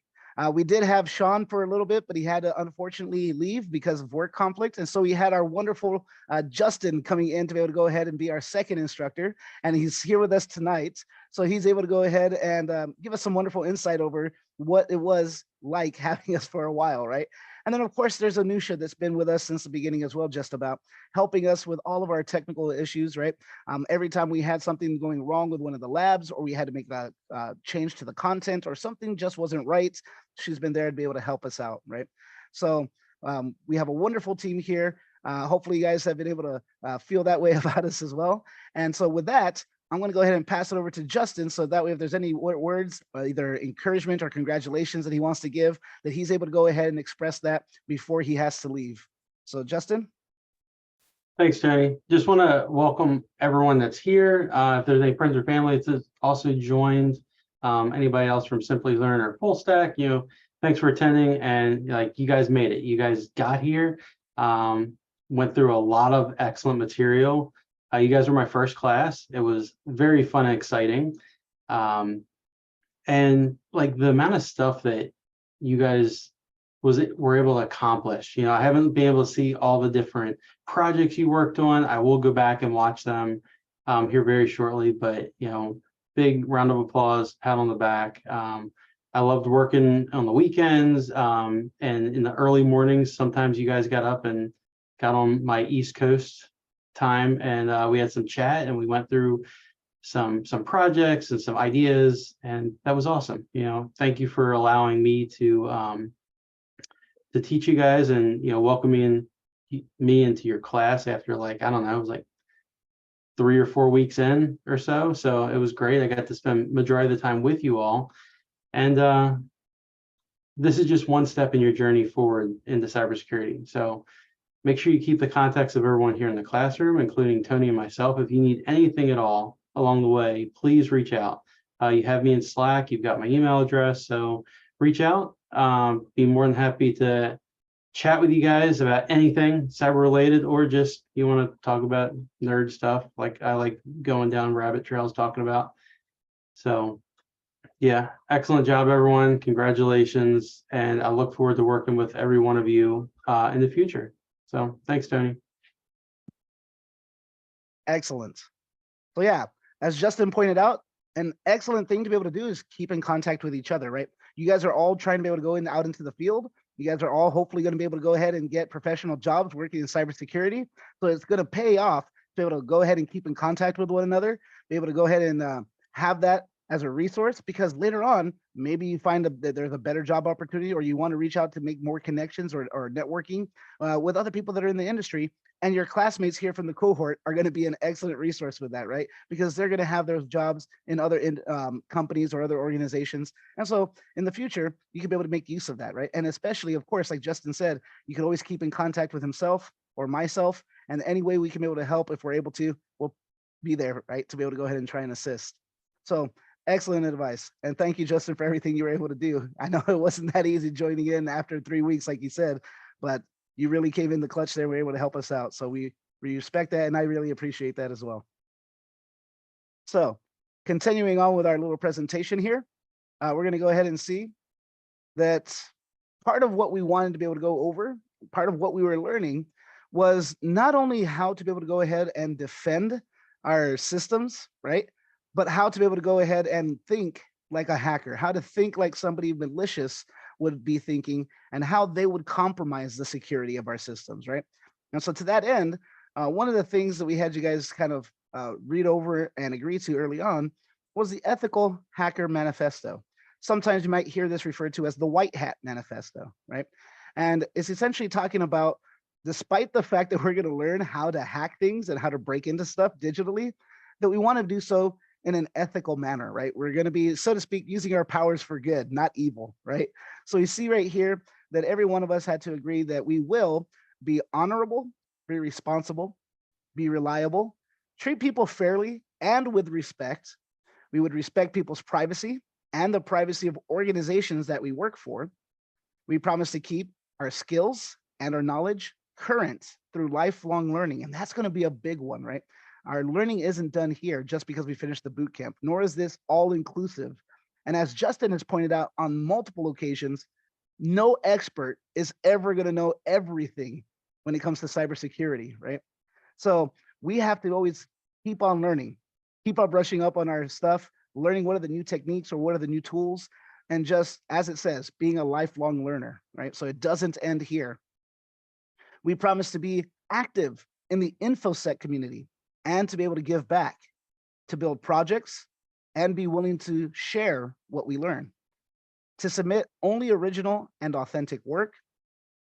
We did have Sean for a little bit, but he had to unfortunately leave because of work conflict. And so we had our wonderful Justin coming in to be able to go ahead and be our second instructor. And he's here with us tonight. So he's able to go ahead and give us some wonderful insight over what it was like having us for a while, right? And then, of course, there's Anusha that's been with us since the beginning as well, just about helping us with all of our technical issues, right? Every time we had something going wrong with one of the labs, or we had to make a change to the content, or something just wasn't right, she's been there to be able to help us out, right? So we have a wonderful team here. Hopefully you guys have been able to feel that way about us as well. And so with that, I'm going to go ahead and pass it over to Justin, so that way if there's any words, either encouragement or congratulations that he wants to give, that he's able to go ahead and express that before he has to leave. So Justin. Thanks, Tony. Just want to welcome everyone that's here. If there's any friends or family that's also joined, anybody else from Simply Learn or Full Stack, thanks for attending. And like, you guys made it. You guys got here, went through a lot of excellent material. You guys were my first class. It was very fun and exciting. And like the amount of stuff that you guys were able to accomplish. I haven't been able to see all the different projects you worked on. I will go back and watch them here very shortly, but big round of applause, pat on the back. I loved working on the weekends and in the early mornings. Sometimes you guys got up and got on my East Coast time, and we had some chat, and we went through some projects and some ideas, and that was awesome. Thank you for allowing me to teach you guys, and welcoming me into your class after, like, I don't know, it was like 3 or 4 weeks in or so. So it was great. I got to spend majority of the time with you all, and this is just one step in your journey forward into cybersecurity. So make sure you keep the contacts of everyone here in the classroom, including Tony and myself. If you need anything at all along the way, please reach out. You have me in Slack. You've got my email address, so reach out. Be more than happy to chat with you guys about anything cyber related, or just you want to talk about nerd stuff. Like, I like going down rabbit trails talking about. So yeah, excellent job, everyone. Congratulations. And I look forward to working with every one of you in the future. So thanks, Tony. Excellent. So yeah, as Justin pointed out, an excellent thing to be able to do is keep in contact with each other, right? You guys are all trying to be able to go out into the field. You guys are all hopefully going to be able to go ahead and get professional jobs working in cybersecurity. So it's going to pay off to be able to go ahead and keep in contact with one another, be able to go ahead and have that as a resource, because later on, maybe you find that there's a better job opportunity, or you want to reach out to make more connections or networking with other people that are in the industry. And your classmates here from the cohort are going to be an excellent resource with that, right? Because they're going to have those jobs in other companies or other organizations. And so in the future, you can be able to make use of that, right? And especially, of course, like Justin said, you can always keep in contact with himself or myself. And any way we can be able to help, if we're able to, we'll be there, right? To be able to go ahead and try and assist. So excellent advice. And thank you, Justin, for everything you were able to do. I know it wasn't that easy joining in after 3 weeks, like you said, but you really came in the clutch there and were able to help us out. So we respect that, and I really appreciate that as well. So continuing on with our little presentation here, we're going to go ahead and see that part of what we wanted to be able to go over, part of what we were learning, was not only how to be able to go ahead and defend our systems, right? But how to be able to go ahead and think like a hacker, how to think like somebody malicious would be thinking, and how they would compromise the security of our systems, right? And so to that end, one of the things that we had you guys kind of read over and agree to early on was the Ethical Hacker Manifesto. Sometimes you might hear this referred to as the White Hat Manifesto, right? And it's essentially talking about, despite the fact that we're going to learn how to hack things and how to break into stuff digitally, that we want to do so in an ethical manner, right? We're going to be, so to speak, using our powers for good, not evil, right? So you see right here that every one of us had to agree that we will be honorable, be responsible, be reliable, treat people fairly and with respect. We would respect people's privacy and the privacy of organizations that we work for. We promise to keep our skills and our knowledge current through lifelong learning. And that's going to be a big one, right? Our learning isn't done here just because we finished the boot camp, nor is this all inclusive. And as Justin has pointed out on multiple occasions, no expert is ever going to know everything when it comes to cybersecurity, right? So we have to always keep on learning, keep on brushing up on our stuff, learning what are the new techniques or what are the new tools, and just as it says, being a lifelong learner, right? So it doesn't end here. We promise to be active in the InfoSec community and to be able to give back, to build projects, and be willing to share what we learn, to submit only original and authentic work,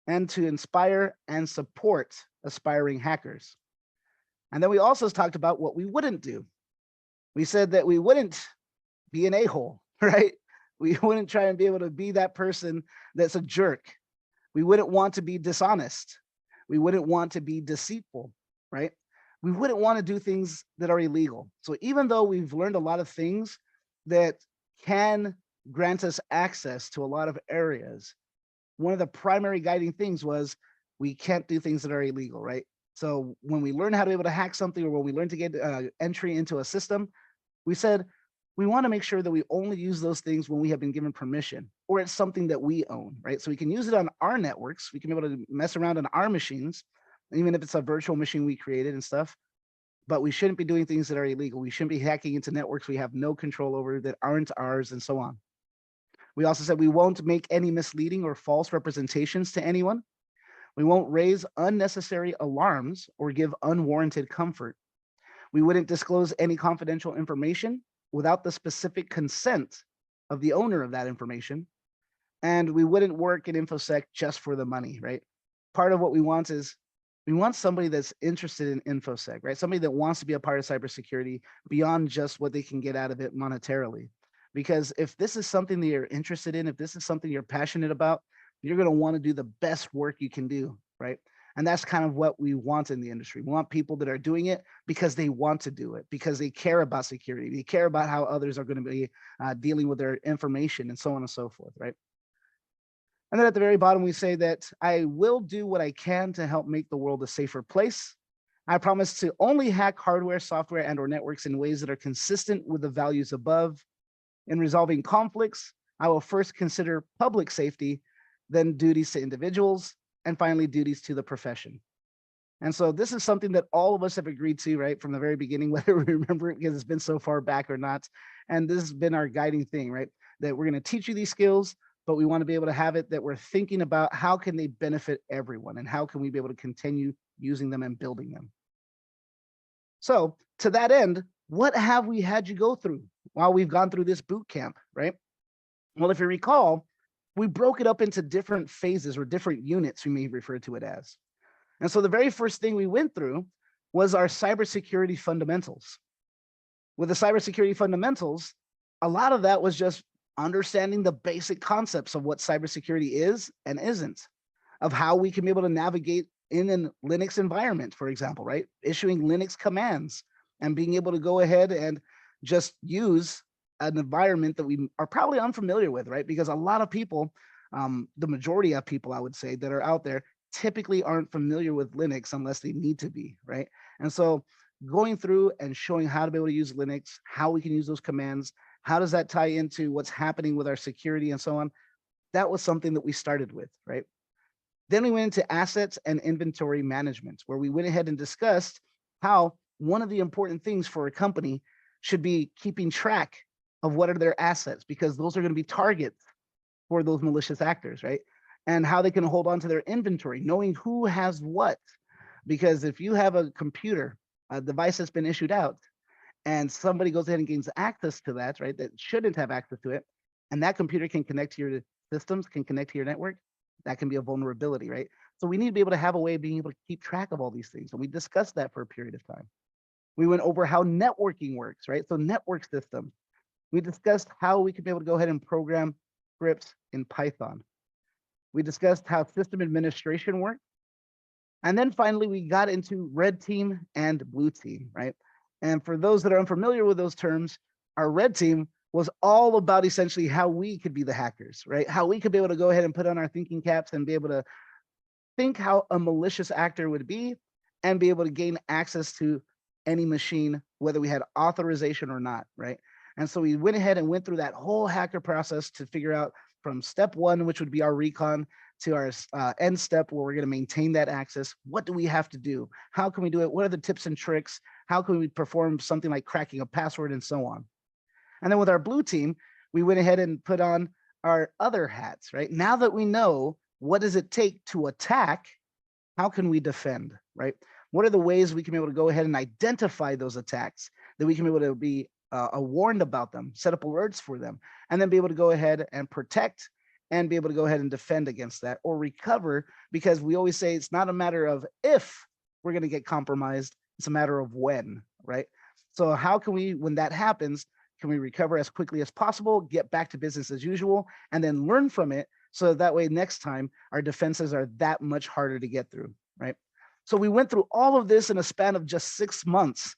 and to inspire and support aspiring hackers. And then we also talked about what we wouldn't do. We said that we wouldn't be an a-hole, right? We wouldn't try and be able to be that person that's a jerk. We wouldn't want to be dishonest. We wouldn't want to be deceitful, right? We wouldn't want to do things that are illegal. So even though we've learned a lot of things that can grant us access to a lot of areas, one of the primary guiding things was we can't do things that are illegal, right? So when we learn how to be able to hack something, or when we learn to get entry into a system, we said, we want to make sure that we only use those things when we have been given permission, or it's something that we own, right? So we can use it on our networks. We can be able to mess around on our machines, even if it's a virtual machine we created and stuff, but we shouldn't be doing things that are illegal. We shouldn't be hacking into networks we have no control over, that aren't ours, and so on. We also said we won't make any misleading or false representations to anyone. We won't raise unnecessary alarms or give unwarranted comfort. We wouldn't disclose any confidential information without the specific consent of the owner of that information. And we wouldn't work in InfoSec just for the money, right? Part of what we want is, we want somebody that's interested in InfoSec, right? Somebody that wants to be a part of cybersecurity beyond just what they can get out of it monetarily. Because if this is something that you're interested in, if this is something you're passionate about, you're going to want to do the best work you can do, right? And that's kind of what we want in the industry. We want people that are doing it because they want to do it, because they care about security. They care about how others are going to be dealing with their information, and so on and so forth, right? And then at the very bottom, we say that I will do what I can to help make the world a safer place. I promise to only hack hardware, software, and/or networks in ways that are consistent with the values above. In resolving conflicts, I will first consider public safety, then duties to individuals, and finally duties to the profession. And so this is something that all of us have agreed to, right, from the very beginning, whether we remember it because it's been so far back or not. And this has been our guiding thing, right, that we're going to teach you these skills, but we want to be able to have it that we're thinking about how can they benefit everyone, and how can we be able to continue using them and building them. So to that end, what have we had you go through while we've gone through this boot camp, right? Well, if you recall, we broke it up into different phases, or different units, we may refer to it as. And so the very first thing we went through was our cybersecurity fundamentals. With the cybersecurity fundamentals, a lot of that was just understanding the basic concepts of what cybersecurity is and isn't, of how we can be able to navigate in a Linux environment, for example, right? Issuing Linux commands and being able to go ahead and just use an environment that we are probably unfamiliar with, right? Because a lot of people, the majority of people, I would say, that are out there typically aren't familiar with Linux unless they need to be, right? And so going through and showing how to be able to use Linux, how we can use those commands, how does that tie into what's happening with our security and so on, that was something that we started with, right? Then we went into assets and inventory management, where we went ahead and discussed how one of the important things for a company should be keeping track of what are their assets, because those are going to be targets for those malicious actors, right? And how they can hold on to their inventory, knowing who has what. Because if you have a computer, a device that's been issued out, and somebody goes ahead and gains access to that, right, that shouldn't have access to it, and that computer can connect to your systems, can connect to your network, that can be a vulnerability, right? So we need to be able to have a way of being able to keep track of all these things. And we discussed that for a period of time. We went over how networking works, right? So network systems. We discussed how we could be able to go ahead and program scripts in Python. We discussed how system administration works. And then finally, we got into red team and blue team, right? And for those that are unfamiliar with those terms, our red team was all about essentially how we could be the hackers, right? How we could be able to go ahead and put on our thinking caps and be able to think how a malicious actor would be, and be able to gain access to any machine, whether we had authorization or not, right? And so we went ahead and went through that whole hacker process to figure out from step one, which would be our recon, to our end step where we're going to maintain that access. What do we have to do? How can we do it? What are the tips and tricks? How can we perform something like cracking a password and so on? And then with our blue team, we went ahead and put on our other hats, right? Now that we know what does it take to attack, how can we defend, right? What are the ways we can be able to go ahead and identify those attacks, that we can be able to be warned about them, set up alerts for them, and then be able to go ahead and protect and be able to go ahead and defend against that or recover, because we always say it's not a matter of if we're going to get compromised, it's a matter of when, right? So how can we, when that happens, can we recover as quickly as possible, get back to business as usual, and then learn from it, so that way next time our defenses are that much harder to get through, right? So we went through all of this in a span of just 6 months.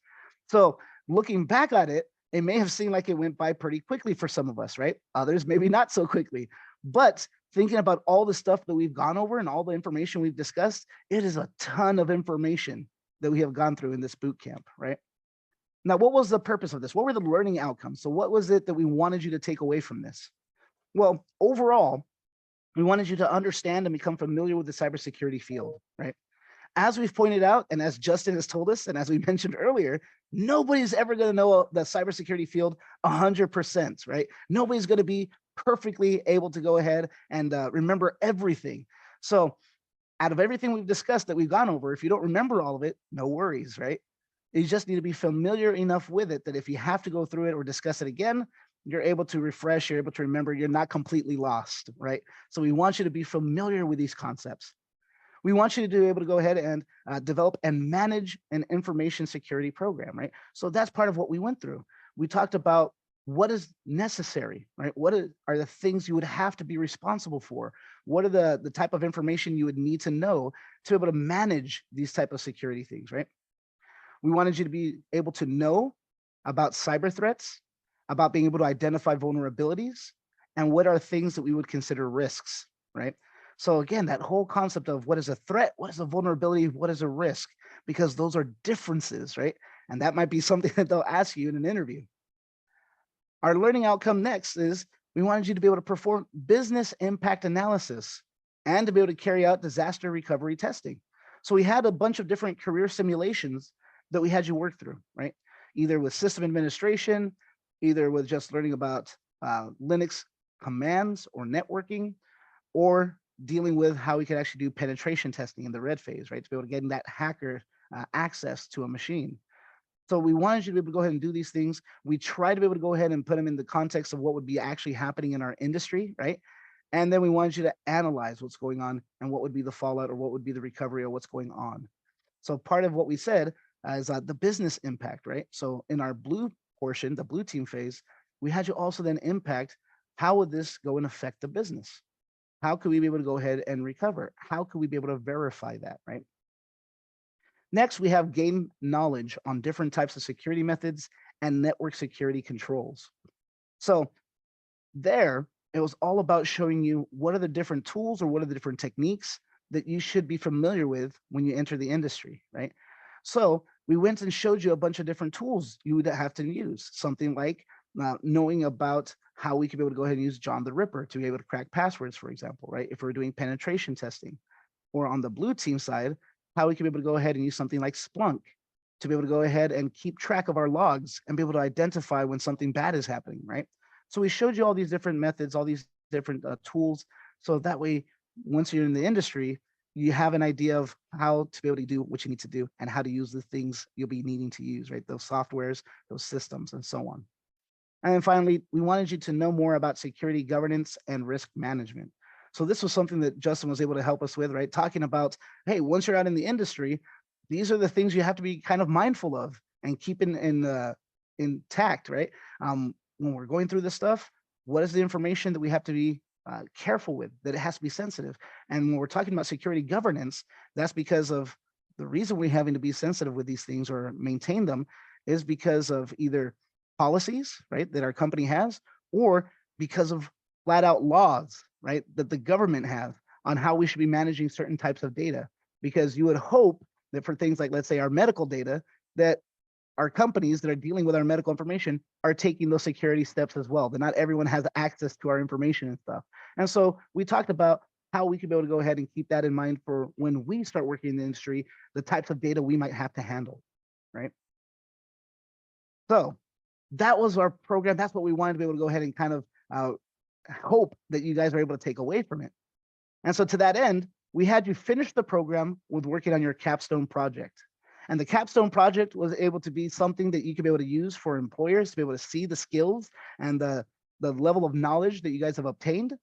So looking back at it, it may have seemed like it went by pretty quickly for some of us, right? Others maybe not so quickly. But thinking about all the stuff that we've gone over and all the information we've discussed, it is a ton of information that we have gone through in this boot camp, right? Now, what was the purpose of this? What were the learning outcomes? So what was it that we wanted you to take away from this? Well, overall, we wanted you to understand and become familiar with the cybersecurity field, right? As we've pointed out, and as Justin has told us, and as we mentioned earlier, nobody's ever going to know the cybersecurity field 100%, right? Nobody's going to be perfectly able to go ahead and remember everything. So out of everything we've discussed that we've gone over, if you don't remember all of it, no worries, right? You just need to be familiar enough with it that if you have to go through it or discuss it again, you're able to refresh, you're able to remember, you're not completely lost, right? So we want you to be familiar with these concepts. We want you to be able to go ahead and develop and manage an information security program, right? So that's part of what we went through. We talked about what is necessary, right? What are the things you would have to be responsible for? What are the type of information you would need to know to be able to manage these type of security things, right? We wanted you to be able to know about cyber threats, about being able to identify vulnerabilities, and what are things that we would consider risks, right? So again, that whole concept of what is a threat, what is a vulnerability, what is a risk, because those are differences, right? And that might be something that they'll ask you in an interview. Our learning outcome next is we wanted you to be able to perform business impact analysis and to be able to carry out disaster recovery testing. So we had a bunch of different career simulations that we had you work through, right? Either with system administration, either with just learning about Linux commands or networking, or dealing with how we could actually do penetration testing in the red phase, right? To be able to get that hacker access to a machine. So we wanted you to be able to go ahead and do these things. We try to be able to go ahead and put them in the context of what would be actually happening in our industry, right? And then we wanted you to analyze what's going on and what would be the fallout or what would be the recovery of what's going on. So part of what we said is the business impact, right? So in our blue portion, the blue team phase, we had you also then impact how would this go and affect the business? How could we be able to go ahead and recover? How could we be able to verify that, right? Next, we have gain knowledge on different types of security methods and network security controls. So there, it was all about showing you what are the different tools or what are the different techniques that you should be familiar with when you enter the industry, right? So we went and showed you a bunch of different tools you would have to use, something like knowing about how we could be able to go ahead and use John the Ripper to be able to crack passwords, for example, right? If we're doing penetration testing. Or on the blue team side, how we can be able to go ahead and use something like Splunk to be able to go ahead and keep track of our logs and be able to identify when something bad is happening, right? So we showed you all these different methods, all these different tools. So that way, once you're in the industry, you have an idea of how to be able to do what you need to do and how to use the things you'll be needing to use, right? Those softwares, those systems, and so on. And then finally, we wanted you to know more about security governance and risk management. So this was something that Justin was able to help us with, right? Talking about, hey, once you're out in the industry, these are the things you have to be kind of mindful of and keep intact, right? When we're going through this stuff, what is the information that we have to be careful with, that it has to be sensitive? And when we're talking about security governance, that's because of the reason we're having to be sensitive with these things or maintain them is because of either policies, right, that our company has, or because of flat out laws, right, that the government have on how we should be managing certain types of data. Because you would hope that for things like, let's say, our medical data, that our companies that are dealing with our medical information are taking those security steps as well, that not everyone has access to our information and stuff. And so we talked about how we could be able to go ahead and keep that in mind for when we start working in the industry, the types of data we might have to handle, right? So that was our program. That's what we wanted to be able to go ahead and kind of hope that you guys are able to take away from it. And so to that end, we had you finish the program with working on your capstone project. And the capstone project was able to be something that you could be able to use for employers to be able to see the skills and the level of knowledge that you guys have obtained.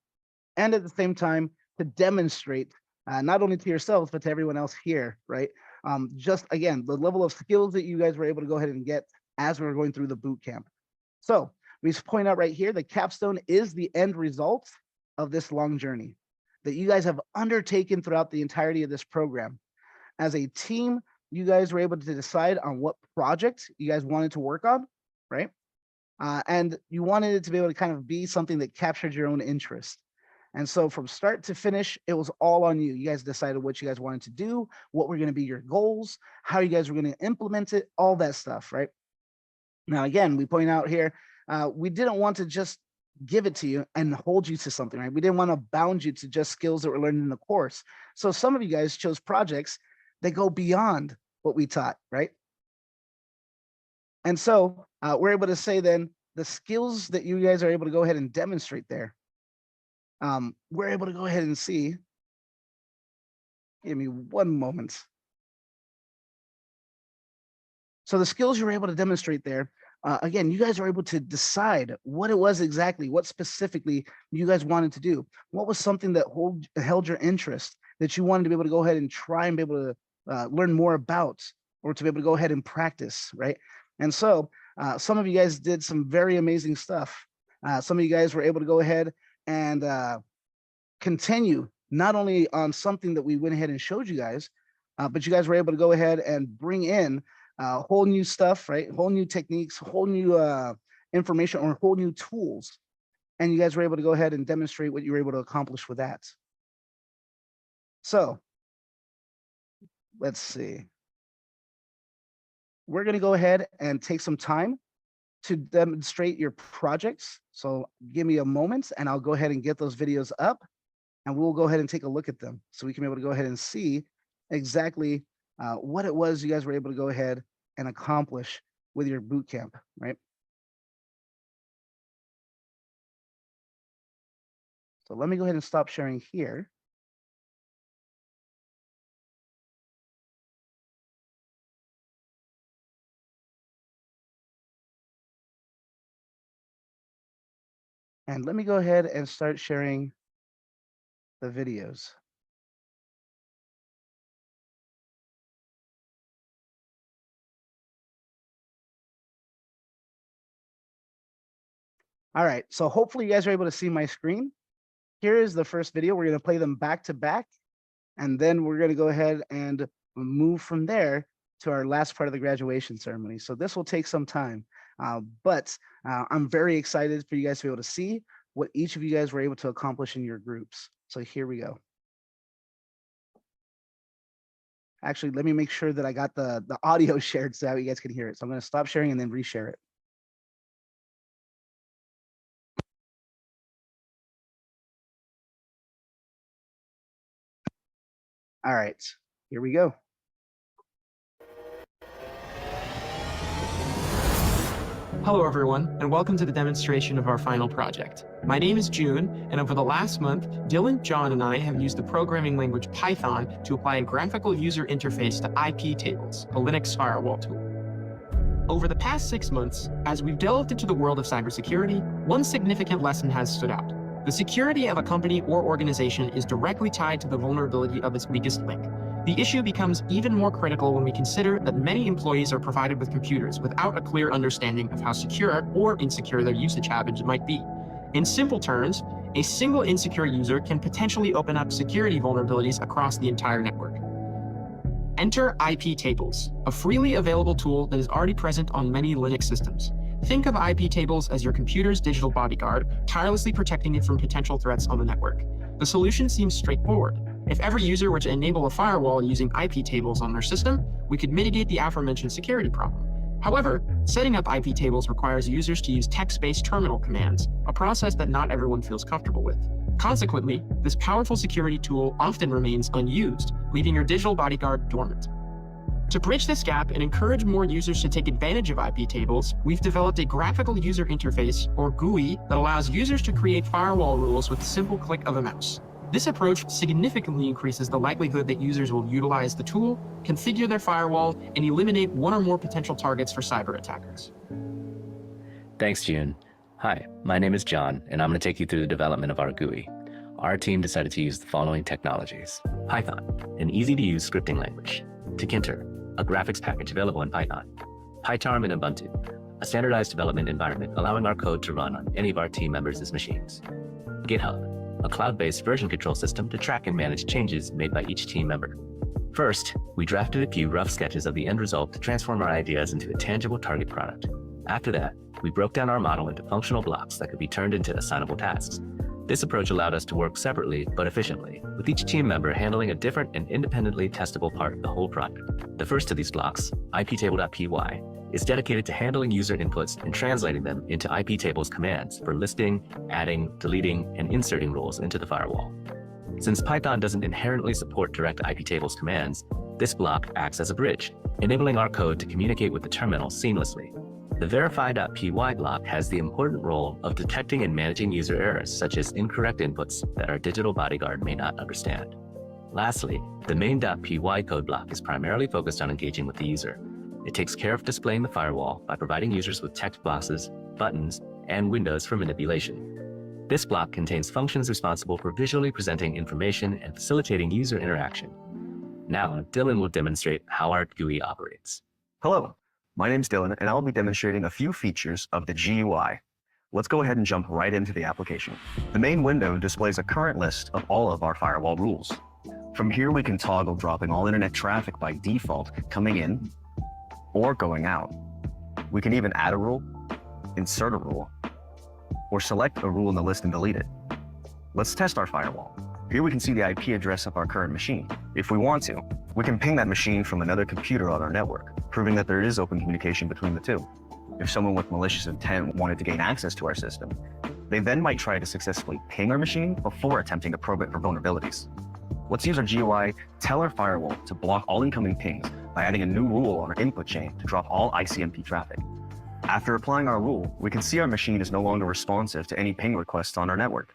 And at the same time, to demonstrate not only to yourselves, but to everyone else here, right? Just again, the level of skills that you guys were able to go ahead and get as we were going through the boot camp. So we just point out right here, the capstone is the end result of this long journey that you guys have undertaken throughout the entirety of this program. As a team, you guys were able to decide on what project you guys wanted to work on, right? And you wanted it to be able to kind of be something that captured your own interest. And so from start to finish, it was all on you. You guys decided what you guys wanted to do, what were going to be your goals, how you guys were going to implement it, all that stuff, right? Now, again, we point out here, we didn't want to just give it to you and hold you to something, right? We didn't want to bound you to just skills that were learned in the course. So some of you guys chose projects that go beyond what we taught, right? And so we're able to say then the skills that you guys are able to go ahead and demonstrate there, we're able to go ahead and see. Give me one moment. So the skills you were able to demonstrate there, again, you guys are able to decide what it was exactly, what specifically you guys wanted to do. What was something that held your interest that you wanted to be able to go ahead and try and be able to learn more about, or to be able to go ahead and practice, right? And so some of you guys did some very amazing stuff. Some of you guys were able to go ahead and continue not only on something that we went ahead and showed you guys, but you guys were able to go ahead and bring in whole new stuff, right? Whole new techniques, whole new information, or whole new tools. And you guys were able to go ahead and demonstrate what you were able to accomplish with that. So let's see. We're going to go ahead and take some time to demonstrate your projects. So give me a moment and I'll go ahead and get those videos up and we'll go ahead and take a look at them so we can be able to go ahead and see exactly what it was you guys were able to go ahead and accomplish with your boot camp, right? So let me go ahead and stop sharing here. And let me go ahead and start sharing the videos. All right, so hopefully you guys are able to see my screen. Here is the first video. We're going to play them back to back, and then we're going to go ahead and move from there to our last part of the graduation ceremony. So this will take some time, but I'm very excited for you guys to be able to see what each of you guys were able to accomplish in your groups. So here we go. Actually, let me make sure that I got the audio shared so that you guys can hear it. So I'm going to stop sharing and then reshare it. All right, here we go. Hello everyone, and welcome to the demonstration of our final project. My name is June, and over the last month, Dylan, John, and I have used the programming language Python to apply a graphical user interface to IP tables, a Linux firewall tool. Over the past 6 months, as we've delved into the world of cybersecurity, one significant lesson has stood out. The security of a company or organization is directly tied to the vulnerability of its weakest link. The issue becomes even more critical when we consider that many employees are provided with computers without a clear understanding of how secure or insecure their usage habits might be. In simple terms, a single insecure user can potentially open up security vulnerabilities across the entire network. Enter IP tables, a freely available tool that is already present on many Linux systems. Think of IP tables as your computer's digital bodyguard, tirelessly protecting it from potential threats on the network. The solution seems straightforward. If every user were to enable a firewall using IP tables on their system, we could mitigate the aforementioned security problem. However, setting up IP tables requires users to use text-based terminal commands, a process that not everyone feels comfortable with. Consequently, this powerful security tool often remains unused, leaving your digital bodyguard dormant. To bridge this gap and encourage more users to take advantage of IP tables, we've developed a graphical user interface, or GUI, that allows users to create firewall rules with a simple click of a mouse. This approach significantly increases the likelihood that users will utilize the tool, configure their firewall, and eliminate one or more potential targets for cyber attackers. Thanks, June. Hi, my name is John, and I'm going to take you through the development of our GUI. Our team decided to use the following technologies: Python, an easy-to-use scripting language; Tkinter, a graphics package available in Python; PyCharm and Ubuntu, a standardized development environment allowing our code to run on any of our team members' machines; GitHub, a cloud-based version control system to track and manage changes made by each team member. First, we drafted a few rough sketches of the end result to transform our ideas into a tangible target product. After that, we broke down our model into functional blocks that could be turned into assignable tasks. This approach allowed us to work separately but efficiently, with each team member handling a different and independently testable part of the whole project. The first of these blocks, iptable.py, is dedicated to handling user inputs and translating them into iptables commands for listing, adding, deleting, and inserting rules into the firewall. Since Python doesn't inherently support direct iptables commands, this block acts as a bridge, enabling our code to communicate with the terminal seamlessly. The verify.py block has the important role of detecting and managing user errors, such as incorrect inputs that our digital bodyguard may not understand. Lastly, the main.py code block is primarily focused on engaging with the user. It takes care of displaying the firewall by providing users with text boxes, buttons, and windows for manipulation. This block contains functions responsible for visually presenting information and facilitating user interaction. Now, Dylan will demonstrate how our GUI operates. Hello, my name's Dylan, and I'll be demonstrating a few features of the GUI. Let's go ahead and jump right into the application. The main window displays a current list of all of our firewall rules. From here, we can toggle dropping all internet traffic by default coming in or going out. We can even add a rule, insert a rule, or select a rule in the list and delete it. Let's test our firewall. Here we can see the IP address of our current machine. If we want to, we can ping that machine from another computer on our network, proving that there is open communication between the two. If someone with malicious intent wanted to gain access to our system, they then might try to successfully ping our machine before attempting to probe it for vulnerabilities. Let's use our GUI, tell our firewall to block all incoming pings by adding a new rule on our input chain to drop all ICMP traffic. After applying our rule, we can see our machine is no longer responsive to any ping requests on our network.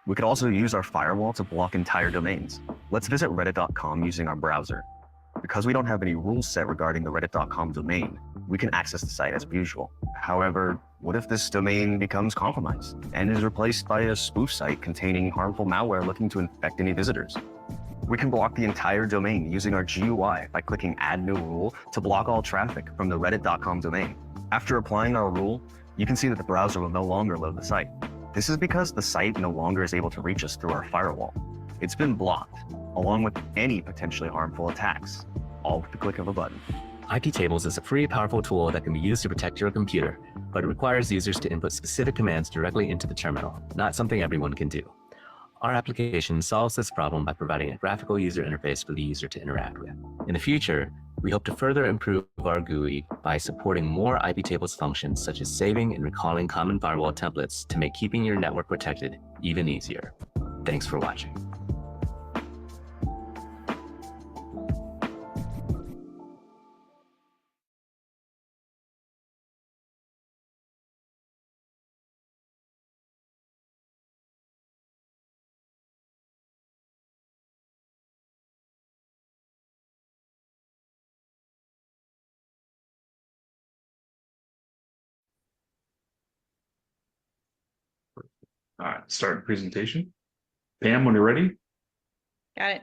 We could also use our firewall to block entire domains. Let's visit reddit.com using our browser. Because we don't have any rules set regarding the reddit.com domain, we can access the site as usual. However, what if this domain becomes compromised and is replaced by a spoof site containing harmful malware looking to infect any visitors? We can block the entire domain using our GUI by clicking Add New Rule to block all traffic from the reddit.com domain. After applying our rule, you can see that the browser will no longer load the site. This is because the site no longer is able to reach us through our firewall. It's been blocked, along with any potentially harmful attacks, all with the click of a button. iptables is a free, powerful tool that can be used to protect your computer, but it requires users to input specific commands directly into the terminal, not something everyone can do. Our application solves this problem by providing a graphical user interface for the user to interact with. In the future, we hope to further improve our GUI by supporting more iptables functions such as saving and recalling common firewall templates to make keeping your network protected even easier. Thanks for watching. All right, start presentation. Pam, when you're ready. Got it.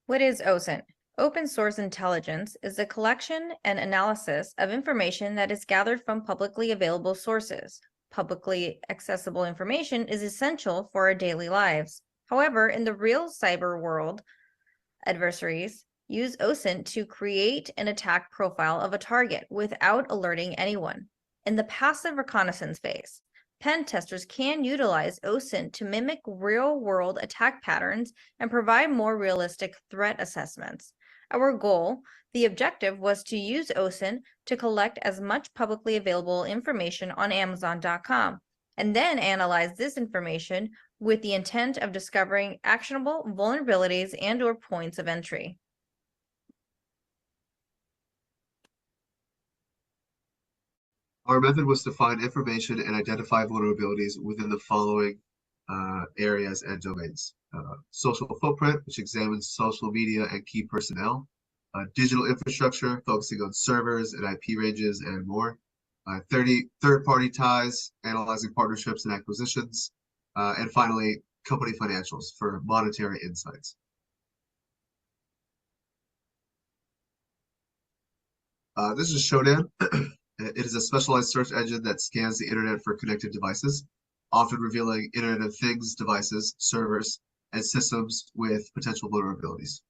What is OSINT? Open source intelligence is a collection and analysis of information that is gathered from publicly available sources. Publicly accessible information is essential for our daily lives. However, in the real cyber world, adversaries use OSINT to create an attack profile of a target without alerting anyone. In the passive reconnaissance phase, pen testers can utilize OSINT to mimic real-world attack patterns and provide more realistic threat assessments. Our goal, the objective, was to use OSINT to collect as much publicly available information on Amazon.com and then analyze this information with the intent of discovering actionable vulnerabilities and/or points of entry. Our method was to find information and identify vulnerabilities within the following areas and domains. Social footprint, which examines social media and key personnel. Digital infrastructure, focusing on servers and IP ranges and more. 30 third-party ties, analyzing partnerships and acquisitions. And finally, company financials for monetary insights. This is Shodan. It is a specialized search engine that scans the internet for connected devices, often revealing Internet of Things devices, servers, and systems with potential vulnerabilities.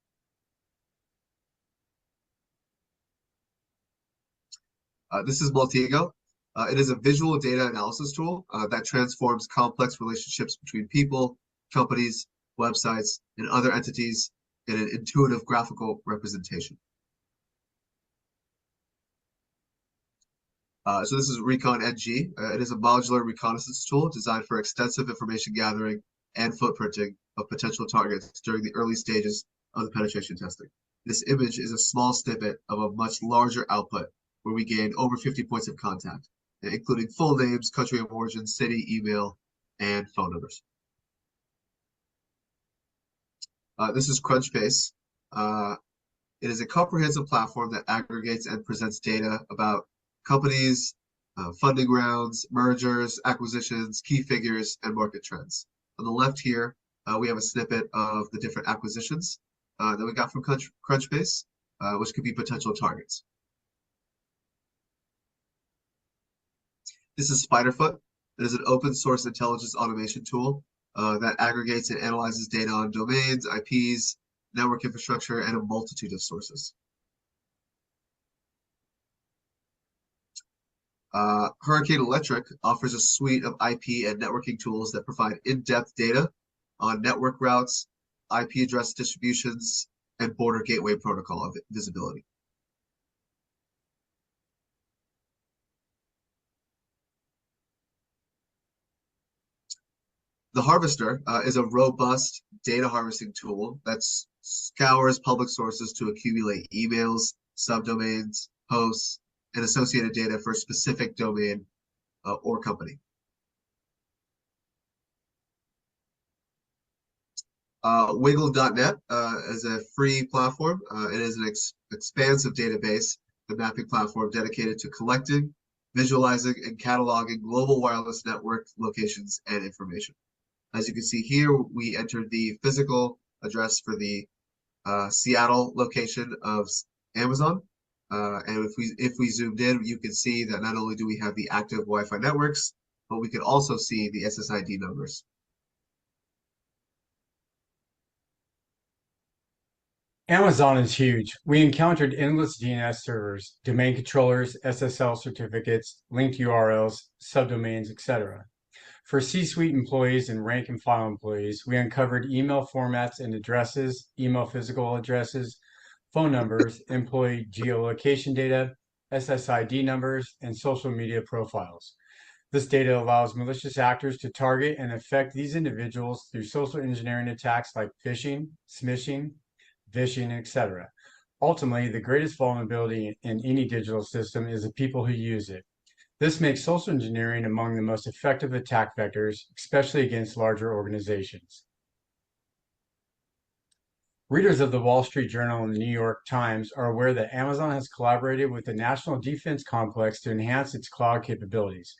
This is Multigo. It is a visual data analysis tool that transforms complex relationships between people, companies, websites, and other entities in an intuitive graphical representation. So this is Recon NG. It is a modular reconnaissance tool designed for extensive information gathering and footprinting of potential targets during the early stages of the penetration testing. This image is a small snippet of a much larger output where we gain over 50 points of contact, including full names, country of origin, city, email, and phone numbers. This is Crunchbase. It is a comprehensive platform that aggregates and presents data about companies, funding rounds, mergers, acquisitions, key figures, and market trends. On the left here, we have a snippet of the different acquisitions that we got from Crunchbase, which could be potential targets. This is Spiderfoot. It is an open source intelligence automation tool that aggregates and analyzes data on domains, IPs, network infrastructure, and a multitude of sources. Hurricane Electric offers a suite of IP and networking tools that provide in-depth data on network routes, IP address distributions, and border gateway protocol visibility. The Harvester is a robust data harvesting tool that scours public sources to accumulate emails, subdomains, hosts, and associated data for a specific domain or company. Wiggle.net is a free platform. It is an expansive database, the mapping platform dedicated to collecting, visualizing, and cataloging global wireless network locations and information. As you can see here, we entered the physical address for the Seattle location of Amazon. And if we zoomed in, you can see that not only do we have the active Wi-Fi networks, but we can also see the SSID numbers. Amazon is huge. We encountered endless DNS servers, domain controllers, SSL certificates, linked URLs, subdomains, etc. For C-suite employees and rank and file employees, we uncovered email formats and addresses, email physical addresses, phone numbers, employee geolocation data, SSID numbers, and social media profiles. This data allows malicious actors to target and affect these individuals through social engineering attacks like phishing, smishing, vishing, etc. Ultimately, the greatest vulnerability in any digital system is the people who use it. This makes social engineering among the most effective attack vectors, especially against larger organizations. Readers of the Wall Street Journal and the New York Times are aware that Amazon has collaborated with the National Defense Complex to enhance its cloud capabilities.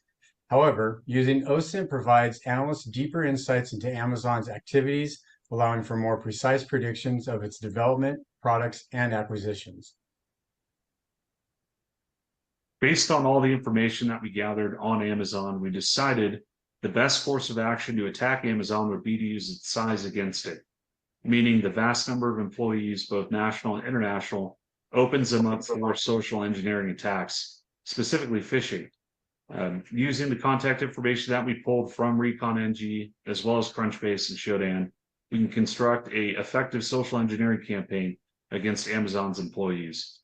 However, using OSINT provides analysts deeper insights into Amazon's activities, allowing for more precise predictions of its development, products, and acquisitions. Based on all the information that we gathered on Amazon, we decided the best course of action to attack Amazon would be to use its size against it, meaning the vast number of employees, both national and international, opens them up for social engineering attacks, specifically phishing. Using the contact information that we pulled from Recon NG, as well as Crunchbase and Shodan, we can construct an effective social engineering campaign against Amazon's employees.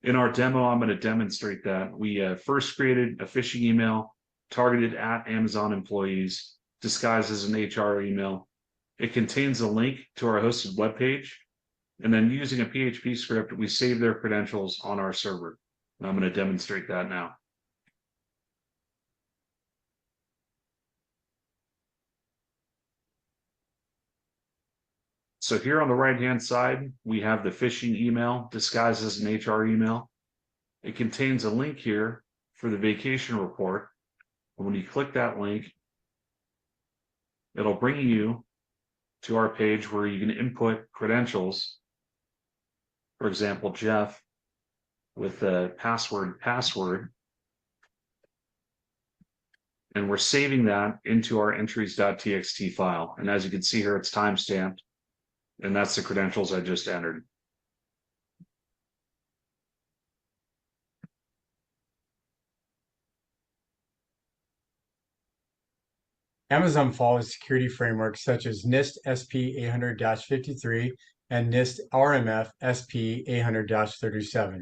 In our demo, I'm going to demonstrate that. We first created a phishing email targeted at Amazon employees, disguised as an HR email. It contains a link to our hosted webpage. And then using a PHP script, we save their credentials on our server. And I'm going to demonstrate that now. So here on the right-hand side, we have the phishing email disguised as an HR email. It contains a link here for the vacation report. And when you click that link, it'll bring you to our page where you can input credentials. For example, Jeff with the password. And we're saving that into our entries.txt file. And as you can see here, it's timestamped. And that's the credentials I just entered. Amazon follows security frameworks such as NIST SP 800-53 and NIST RMF SP 800-37,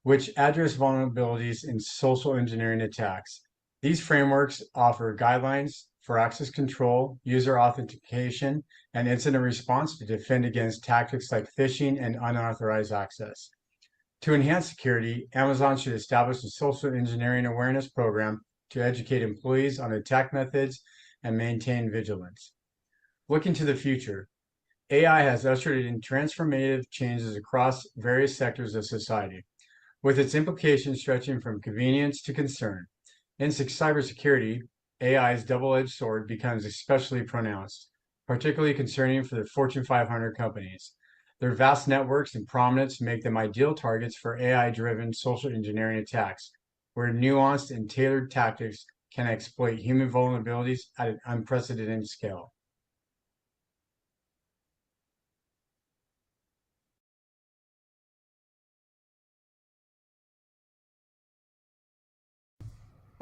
which address vulnerabilities in social engineering attacks. These frameworks offer guidelines for access control, user authentication, and incident response to defend against tactics like phishing and unauthorized access. To enhance security, Amazon should establish a social engineering awareness program to educate employees on attack methods and maintain vigilance. Looking to the future, AI has ushered in transformative changes across various sectors of society, with its implications stretching from convenience to concern. In cybersecurity, AI's double-edged sword becomes especially pronounced, particularly concerning for the Fortune 500 companies. Their vast networks and prominence make them ideal targets for AI-driven social engineering attacks, where nuanced and tailored tactics can exploit human vulnerabilities at an unprecedented scale.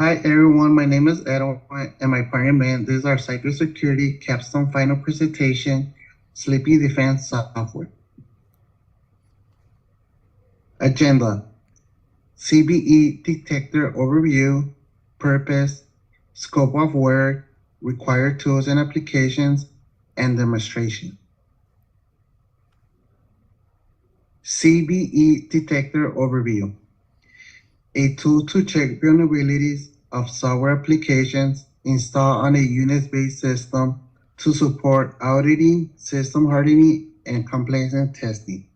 Hi everyone, my name is Edo and my partner man. This is our cybersecurity capstone final presentation, Sleepy Defense Software. Agenda: CBE detector overview, purpose, scope of work, required tools and applications, and demonstration. CBE detector overview: a tool to check vulnerabilities of software applications installed on a Unix-based system to support auditing, system hardening, and compliance testing.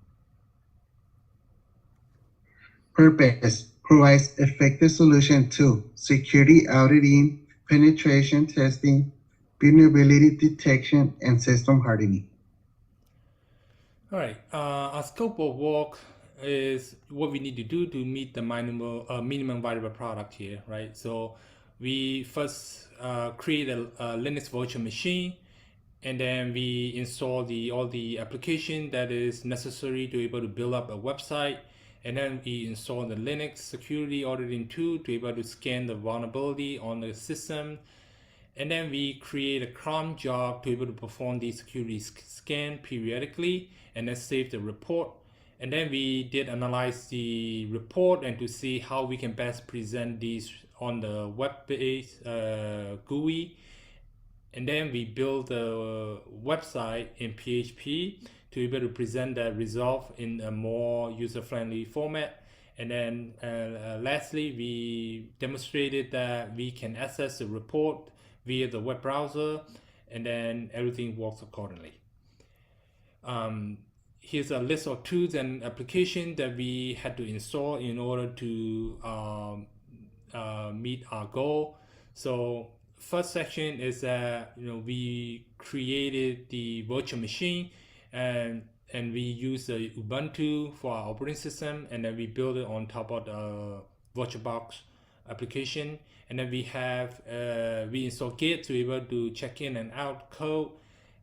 Purpose: provides effective solution to security auditing, penetration testing, vulnerability detection, and system hardening. All right, our scope of work is what we need to do to meet the minimum viable product here, right? So we first create a Linux virtual machine, and then we install all the application that is necessary to be able to build up a website. And then we install the Linux security auditing tool to be able to scan the vulnerability on the system. And then we create a cron job to be able to perform the security scan periodically and then save the report. And then we did analyze the report and to see how we can best present these on the web-based GUI. And then we build a website in PHP to be able to present the result in a more user-friendly format. And then lastly, we demonstrated that we can access the report via the web browser, and then everything works accordingly. Here's a list of tools and applications that we had to install in order to meet our goal. So first section is that we created the virtual machine, and we use the Ubuntu for our operating system, and then we build it on top of the VirtualBox application. And then we install Git to be able to check in and out code.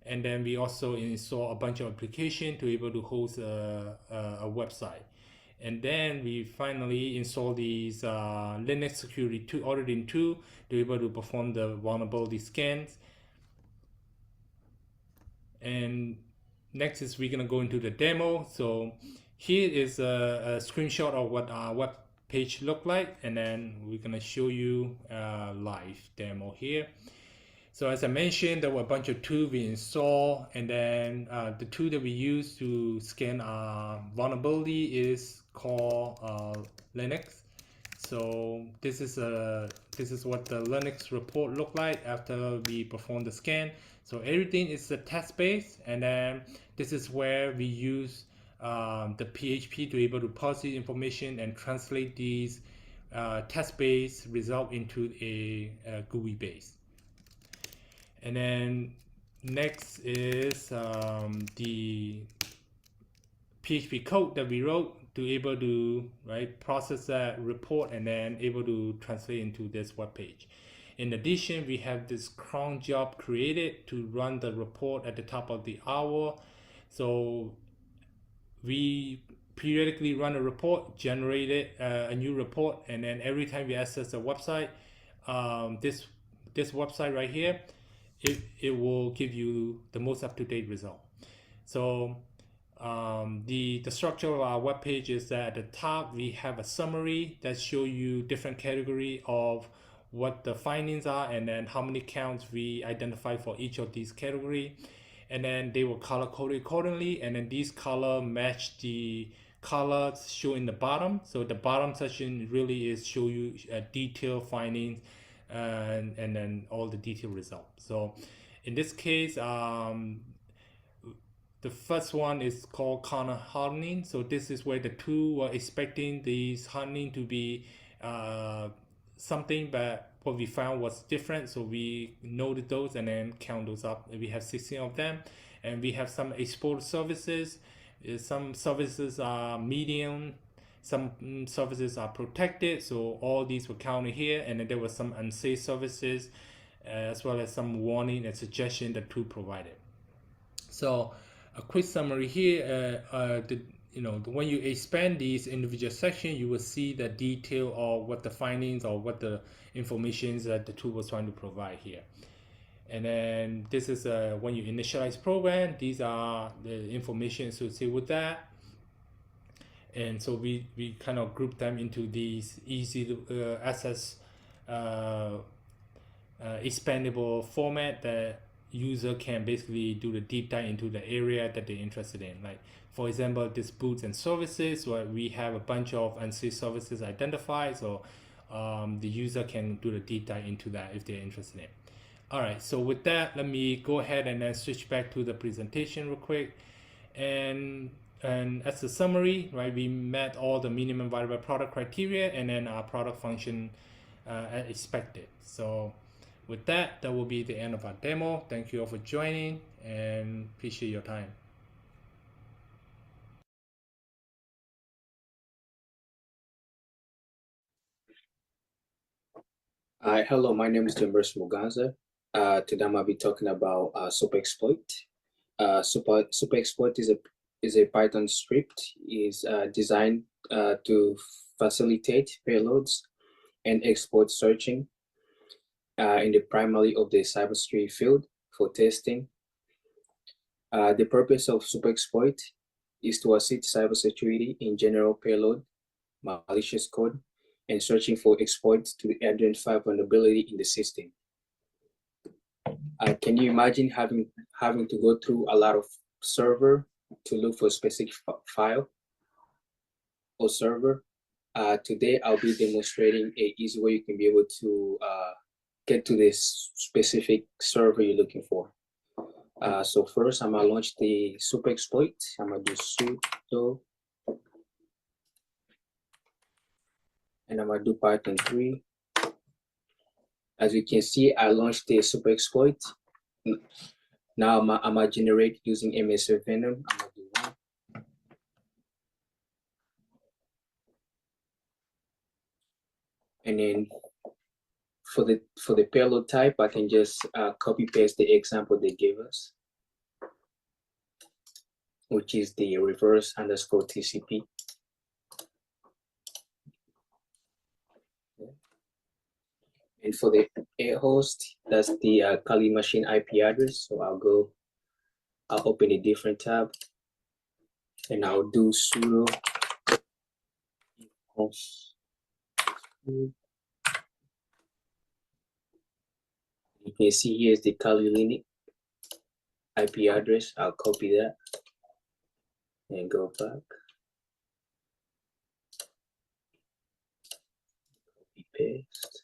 And then we also install a bunch of application to be able to host a website. And then we finally install these Linux security auditing tool to be able to perform the vulnerability scans. And next is we're gonna go into the demo. So here is a screenshot of what our page look like, and then we're gonna show you a live demo here. So as I mentioned, there were a bunch of tools we installed, and then the tool that we use to scan vulnerability is called Linux. So this is what the Linux report looked like after we perform the scan. So everything is a test base, and then this is where we use the PHP to be able to parse the information and translate these test base result into a GUI base. And then next is the PHP code that we wrote to able to process that report and then able to translate into this web page. In addition, we have this cron job created to run the report at the top of the hour. So we periodically run a report, generate a new report, and then every time we access the website, this website right here, it will give you the most up-to-date result. So the structure of our web page is that at the top we have a summary that show you different category of what the findings are, and then how many counts we identify for each of these category, and then they will color coded accordingly, and then these color match the colors shown in the bottom. So the bottom section really is show you detailed findings and then all the detailed results. So in this case, the first one is called corner hardening. So this is where the tool were expecting these hardening to be something, but what we found was different. So we noted those and then count those up. We have 16 of them, and we have some export services. Some services are medium, some services are protected. So all these were counted here, and then there were some unsafe services, as well as some warning and suggestion the tool provided. So a quick summary here, when you expand these individual sections, you will see the detail of what the findings or what the information that the tool was trying to provide here. And then this is when you initialize program, these are the information associated with that. And so we kind of group them into these easy to access expandable format that user can basically do the deep dive into the area that they're interested in. Like for example, this boots and services, where we have a bunch of unsafe services identified, so the user can do the deep dive into that if they're interested in. All right, so with that, let me go ahead and then switch back to the presentation real quick. And as a summary, right, we met all the minimum viable product criteria, and then our product function as expected. So with that, that will be the end of our demo. Thank you all for joining, and appreciate your time. Hi, hello, my name is Timbers Muganza. Today I'm going to be talking about super exploit. Super exploit is a Python script, is designed to facilitate payloads and exploit searching in the primarily of the cybersecurity field for testing. The purpose of super exploit is to assist cybersecurity in general payload, malicious code, and searching for exploits to identify vulnerability in the system. Can you imagine having to go through a lot of server to look for a specific file or server? Today, I'll be demonstrating an easy way you can be able to get to this specific server you're looking for. So first, I'm gonna launch the super exploit. I'm gonna do sudo, and I'm gonna do Python 3. As you can see, I launched the super exploit. Now I'm gonna generate using MSF Venom. I'm gonna do one. And then for the payload type, I can just copy paste the example they gave us, which is the reverse underscore TCP. And for the A host, that's the Kali machine IP address. So I'll open a different tab, and I'll do sudo host You can see here's the Kali Linux IP address. I'll copy that and go back. Copy paste.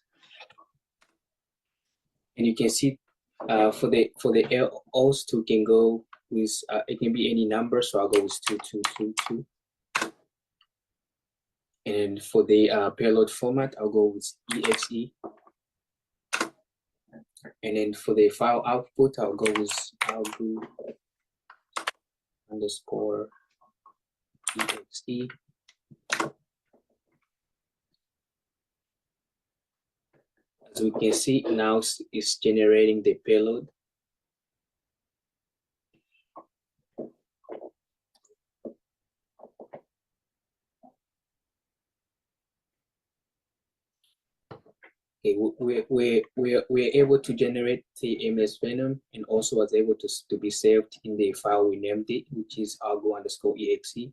And you can see for the host who can go with it can be any number, so I'll go with 2222. And for the payload format, I'll go with exe. And then for the file output, I'll go with algo underscore exe. As we can see now, it's generating the payload. Okay, we're able to generate the MS Venom, and also was able to be saved in the file we named it, which is algo underscore exe.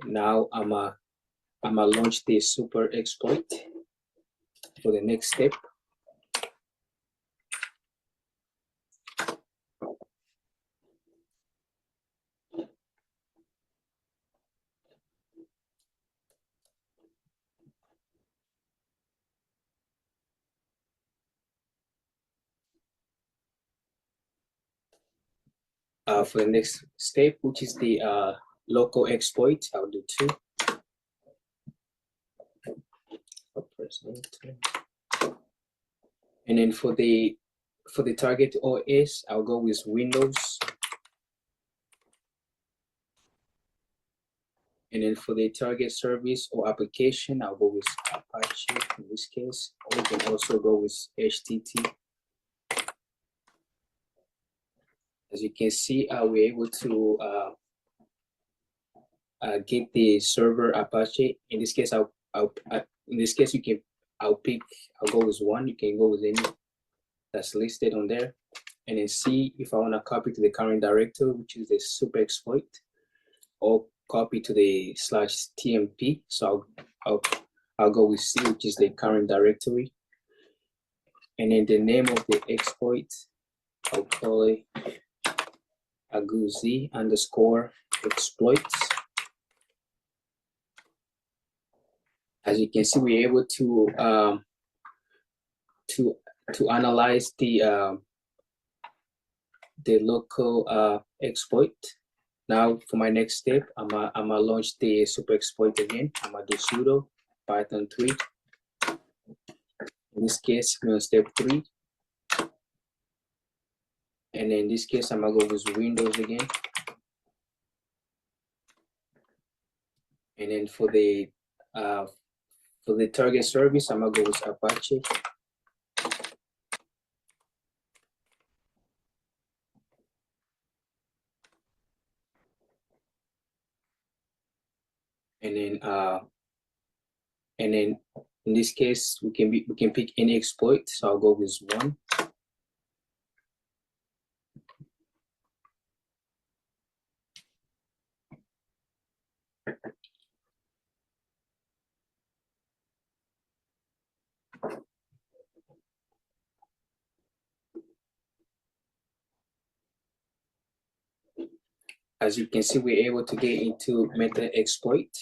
Now I'm gonna launch the super exploit for the next step. For the next step, which is the local exploit, I'll do 2. I'll press enter. And then for the target OS, I'll go with Windows. And then for the target service or application, I'll go with Apache in this case. Or you can also go with HTTP. As you can see, we're able to get the server Apache. In this case, I'll go with 1. You can go with any that's listed on there, and then see if I want to copy to the current directory, which is the super exploit, or copy to the /tmp. So I'll go with C, which is the current directory, and then the name of the exploit, I'll call it aguzi underscore exploits. As you can see, we're able to analyze the local exploit. Now for my next step, I'm gonna launch the super exploit again. I'm gonna do sudo python 3. In this case, we're on step 3. And in this case, I'm gonna go with Windows again. And then for the target service, I'm gonna go with Apache. And then in this case, we can pick any exploit. So I'll go with 1. As you can see, we're able to get into meta exploit.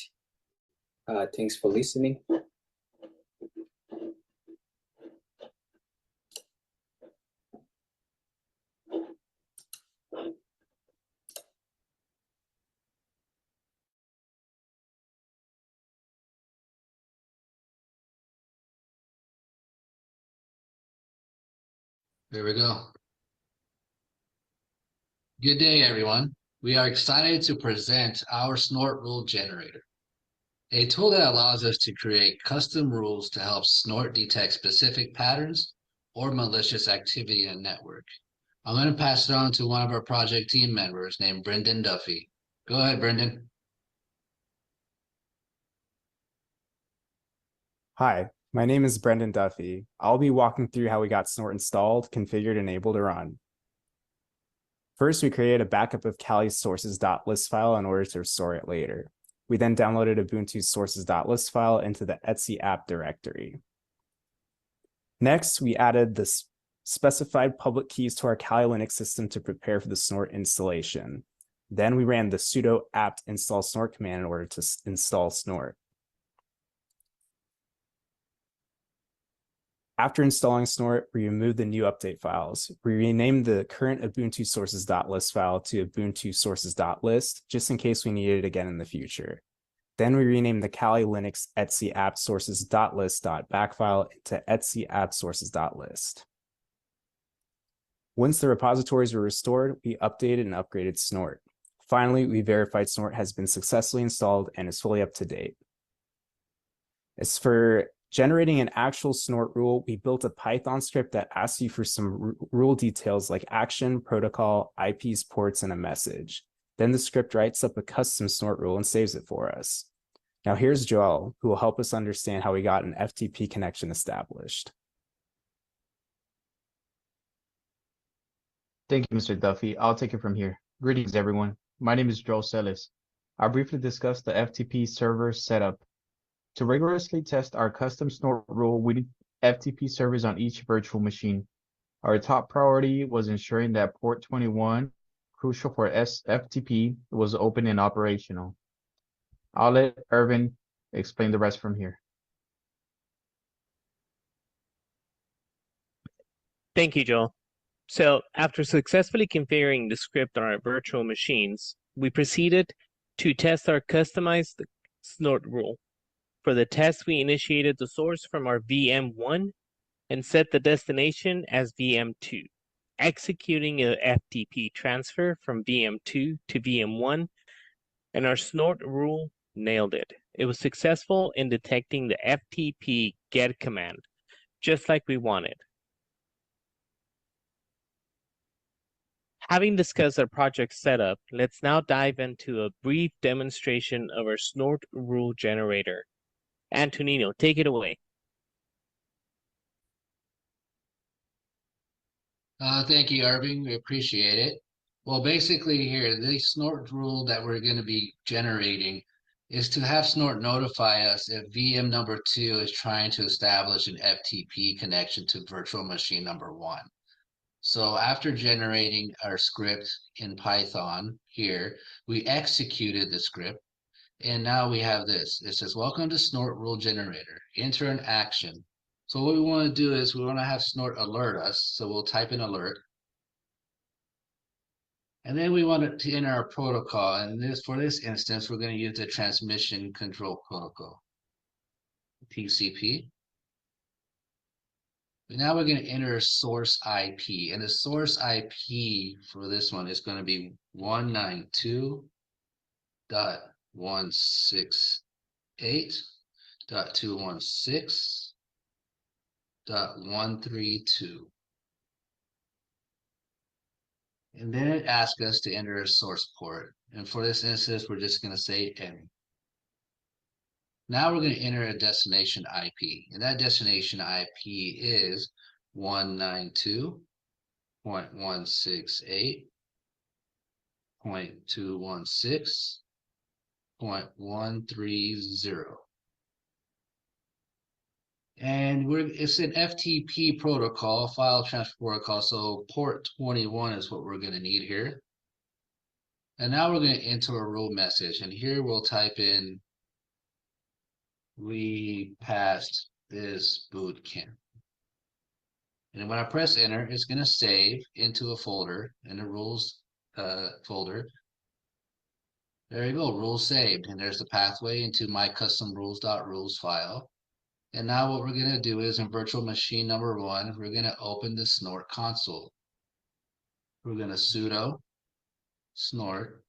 Thanks for listening. There we go. Good day, everyone. We are excited to present our Snort rule generator, a tool that allows us to create custom rules to help Snort detect specific patterns or malicious activity in a network. I'm going to pass it on to one of our project team members named Brendan Duffy. Go ahead, Brendan. Hi, my name is Brendan Duffy. I'll be walking through how we got Snort installed, configured, and able to run. First, we created a backup of Kali's sources.list file in order to restore it later. We then downloaded Ubuntu sources.list file into the Etsy app directory. Next, we added the specified public keys to our Kali Linux system to prepare for the Snort installation. Then we ran the sudo apt install snort command in order to install Snort. After installing Snort, we removed the new update files. We renamed the current Ubuntu sources.list file to Ubuntu sources.list, just in case we need it again in the future. Then we renamed the Kali Linux Etsy app sources.list.back file into Etsy app sources.list. Once the repositories were restored, we updated and upgraded Snort. Finally, we verified Snort has been successfully installed and is fully up to date. As for generating an actual Snort rule, we built a Python script that asks you for some rule details like action, protocol, IPs, ports, and a message. Then the script writes up a custom Snort rule and saves it for us. Now here's Joel, who will help us understand how we got an FTP connection established. Thank you, Mr. Duffy. I'll take it from here. Greetings, everyone. My name is Joel Celis. I'll briefly discuss the FTP server setup. To rigorously test our custom Snort rule, we need FTP servers on each virtual machine. Our top priority was ensuring that port 21, crucial for FTP, was open and operational. I'll let Irvin explain the rest from here. Thank you, Joel. So after successfully configuring the script on our virtual machines, we proceeded to test our customized Snort rule. For the test, we initiated the source from our VM1 and set the destination as VM2, executing a FTP transfer from VM2 to VM1, and our Snort rule nailed it. It was successful in detecting the FTP get command, just like we wanted. Having discussed our project setup, let's now dive into a brief demonstration of our Snort rule generator. Antonino, take it away. Thank you, Irving. We appreciate it. Well, basically here, the Snort rule that we're going to be generating is to have Snort notify us if VM number 2 is trying to establish an FTP connection to virtual machine number 1. So after generating our script in Python here, we executed the script. And now we have this. It says, welcome to Snort rule generator. Enter an action. So what we want to do is we want to have Snort alert us. So we'll type in alert. And then we want to enter our protocol. And for this instance, we're going to use the transmission control protocol, TCP. And now we're going to enter a source IP. And the source IP for this one is going to be 192.168.216.132. And then it asks us to enter a source port. And for this instance, we're just going to say any. Now we're going to enter a destination IP. And that destination IP is 192.168.216.130. And it's an FTP protocol, file transfer protocol. So port 21 is what we're going to need here. And now we're going to enter a rule message. And here we'll type in, we passed this boot camp. And when I press enter, it's going to save into a folder in the rules folder. There you go, rules saved. And there's the pathway into my custom rules.rules file. And now what we're going to do is in virtual machine number 1, we're going to open the Snort console. We're going to sudo Snort.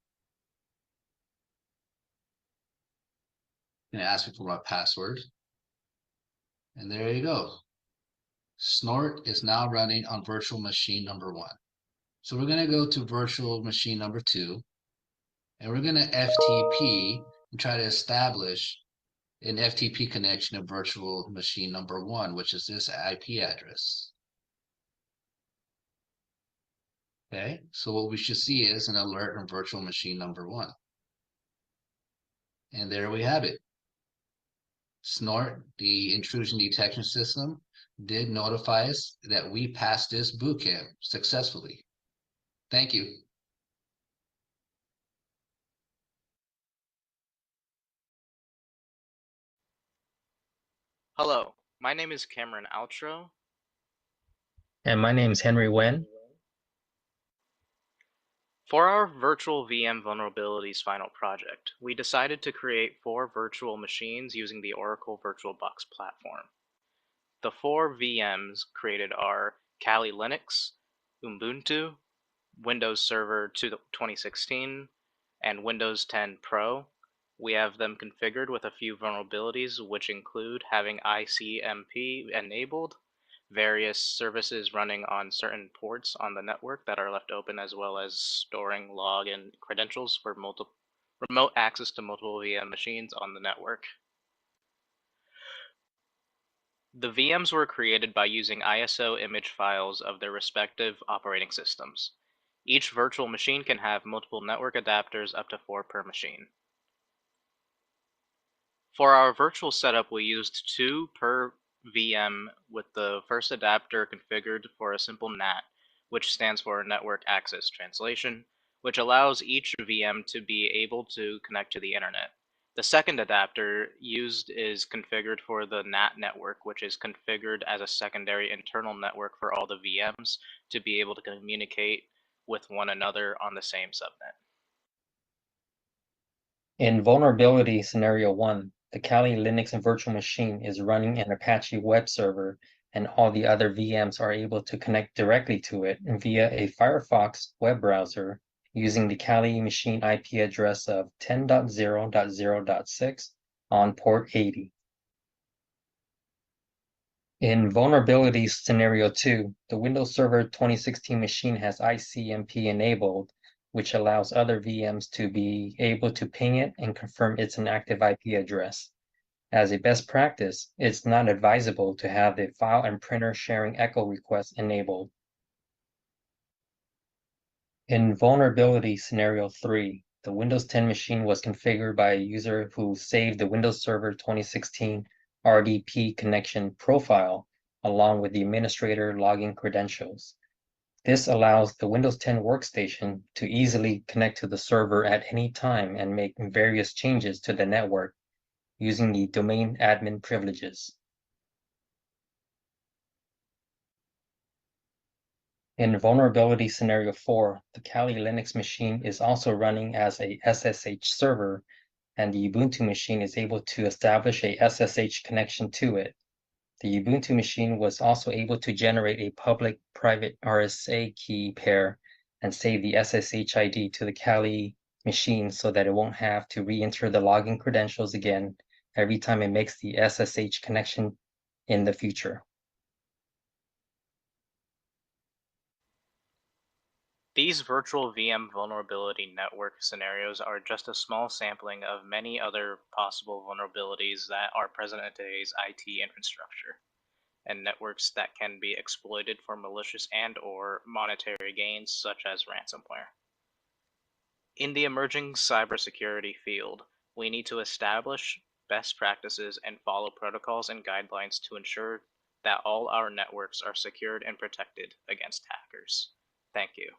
Going to ask me for my password. And there you go. Snort is now running on virtual machine number 1. So we're going to go to virtual machine number 2. And we're going to FTP and try to establish an FTP connection of virtual machine number 1, which is this IP address. Okay, so what we should see is an alert on virtual machine number 1. And there we have it. Snort, the intrusion detection system, did notify us that we passed this boot camp successfully. Thank you. Hello, my name is Cameron Outro. And my name is Henry Wen. For our virtual VM vulnerabilities final project, we decided to create 4 virtual machines using the Oracle VirtualBox platform. The 4 VMs created are Kali Linux, Ubuntu, Windows Server 2016, and Windows 10 Pro. We have them configured with a few vulnerabilities, which include having ICMP enabled, various services running on certain ports on the network that are left open, as well as storing login credentials for remote access to multiple VM machines on the network. The VMs were created by using ISO image files of their respective operating systems. Each virtual machine can have multiple network adapters, up to 4 per machine. For our virtual setup, we used 2 per VM, with the first adapter configured for a simple NAT, which stands for Network Access Translation, which allows each VM to be able to connect to the internet. The second adapter used is configured for the NAT network, which is configured as a secondary internal network for all the VMs to be able to communicate with one another on the same subnet. In vulnerability scenario 1, the Kali Linux virtual machine is running an Apache web server, and all the other VMs are able to connect directly to it via a Firefox web browser using the Kali machine IP address of 10.0.0.6 on port 80. In vulnerability scenario 2, the Windows Server 2016 machine has ICMP enabled, which allows other VMs to be able to ping it and confirm it's an active IP address. As a best practice, it's not advisable to have the file and printer sharing echo requests enabled. In vulnerability scenario 3, the Windows 10 machine was configured by a user who saved the Windows Server 2016 RDP connection profile along with the administrator login credentials. This allows the Windows 10 workstation to easily connect to the server at any time and make various changes to the network using the domain admin privileges. In vulnerability scenario 4, the Kali Linux machine is also running as a SSH server, and the Ubuntu machine is able to establish a SSH connection to it. The Ubuntu machine was also able to generate a public-private RSA key pair and save the SSH ID to the Kali machine so that it won't have to re-enter the login credentials again every time it makes the SSH connection in the future. These virtual VM vulnerability network scenarios are just a small sampling of many other possible vulnerabilities that are present in today's IT infrastructure and networks that can be exploited for malicious and/or monetary gains, such as ransomware. In the emerging cybersecurity field, we need to establish best practices and follow protocols and guidelines to ensure that all our networks are secured and protected against hackers. Thank you.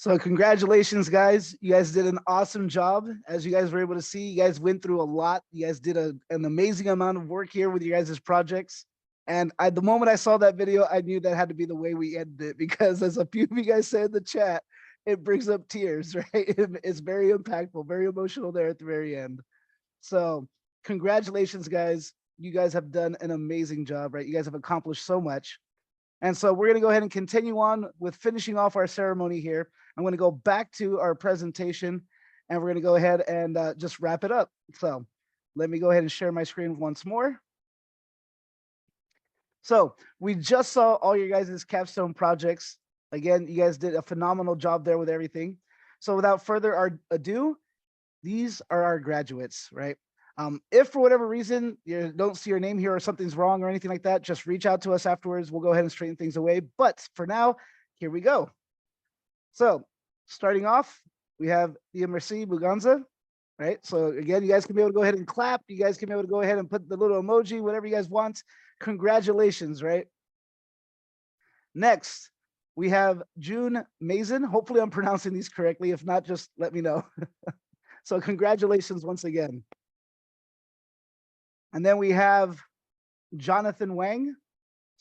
So congratulations, guys. You guys did an awesome job. As you guys were able to see, you guys went through a lot. You guys did an amazing amount of work here with your guys' projects. And the moment I saw that video, I knew that had to be the way we ended it, because as a few of you guys said in the chat, it brings up tears, right? It's very impactful, very emotional there at the very end. So congratulations, guys. You guys have done an amazing job, right? You guys have accomplished so much. And so we're going to go ahead and continue on with finishing off our ceremony here. I'm going to go back to our presentation, and we're going to go ahead and just wrap it up. So let me go ahead and share my screen once more. So we just saw all your guys' capstone projects. Again, you guys did a phenomenal job there with everything. So without further ado, these are our graduates, right? If for whatever reason you don't see your name here or something's wrong or anything like that, just reach out to us afterwards. We'll go ahead and straighten things away. But for now, here we go. So starting off, we have the Merci Buganza, right? So again, you guys can be able to go ahead and clap. You guys can be able to go ahead and put the little emoji, whatever you guys want. Congratulations, right? Next, we have June Mason. Hopefully I'm pronouncing these correctly. If not, just let me know. So congratulations once again. And then we have Jonathan Wang.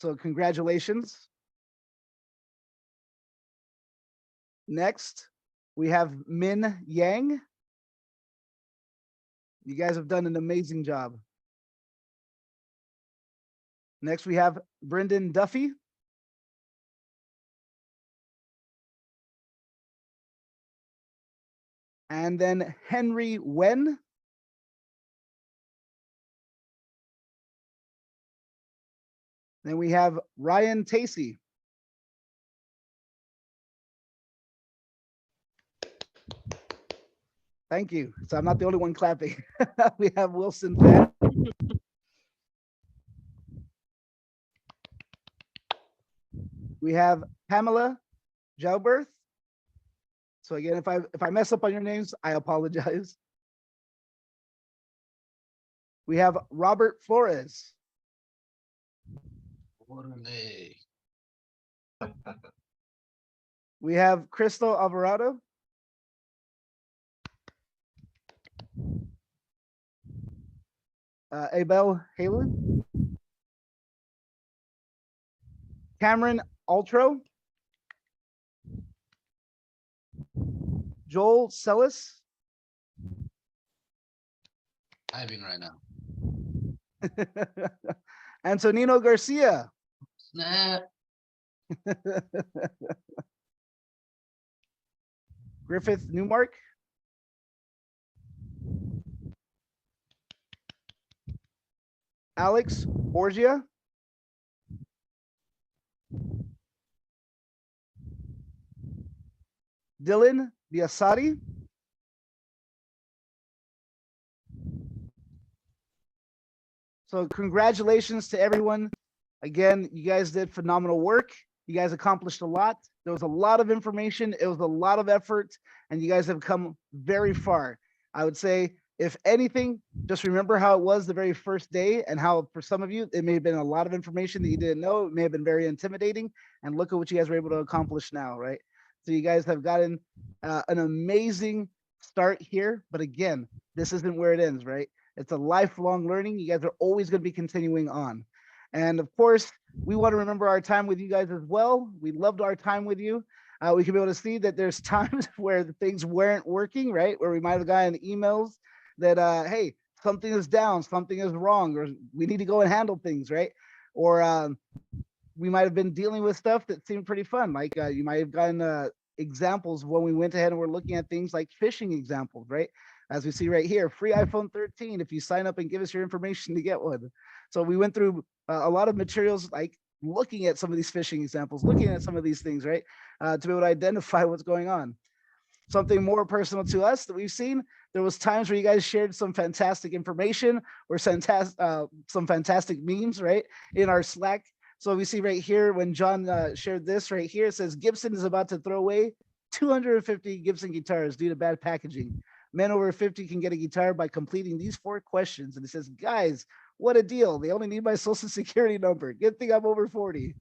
So congratulations. Next, we have Min Yang. You guys have done an amazing job. Next, we have Brendan Duffy. And then Henry Wen. Then we have Ryan Tacey. Thank you. So I'm not the only one clapping. We have Wilson Van. We have Pamela Jalberth. So again, if I mess up on your names, I apologize. We have Robert Flores. We have Crystal Alvarado. Abel Halen. Cameron Altro. Joel Sellis. Typing right now. Antonino Garcia. Snap. Griffith Newmark. Alex Borgia. Dylan Biasati. So congratulations to everyone. Again, you guys did phenomenal work. You guys accomplished a lot. There was a lot of information. It was a lot of effort, and you guys have come very far. I would say, if anything, just remember how it was the very first day, and how for some of you, it may have been a lot of information that you didn't know. It may have been very intimidating, and look at what you guys were able to accomplish now, right? So you guys have gotten an amazing start here. But again, this isn't where it ends, right? It's a lifelong learning. You guys are always going to be continuing on. And of course, we want to remember our time with you guys as well. We loved our time with you. We can be able to see that there's times where the things weren't working, right? Where we might have gotten emails that, hey, something is down, something is wrong, or we need to go and handle things, right? Or we might have been dealing with stuff that seemed pretty fun. Like you might have gotten examples when we went ahead and we're looking at things like phishing examples, right? As we see right here, free iPhone 13 if you sign up and give us your information to get one. So we went through a lot of materials, like looking at some of these phishing examples, looking at some of these things, right? To be able to identify what's going on. Something more personal to us that we've seen, there was times where you guys shared some fantastic information or some fantastic memes, right? In our Slack. So we see right here when John shared this right here, it says Gibson is about to throw away 250 Gibson guitars due to bad packaging. Men over 50 can get a guitar by completing these 4 questions. And it says, guys, what a deal. They only need my social security number. Good thing I'm over 40.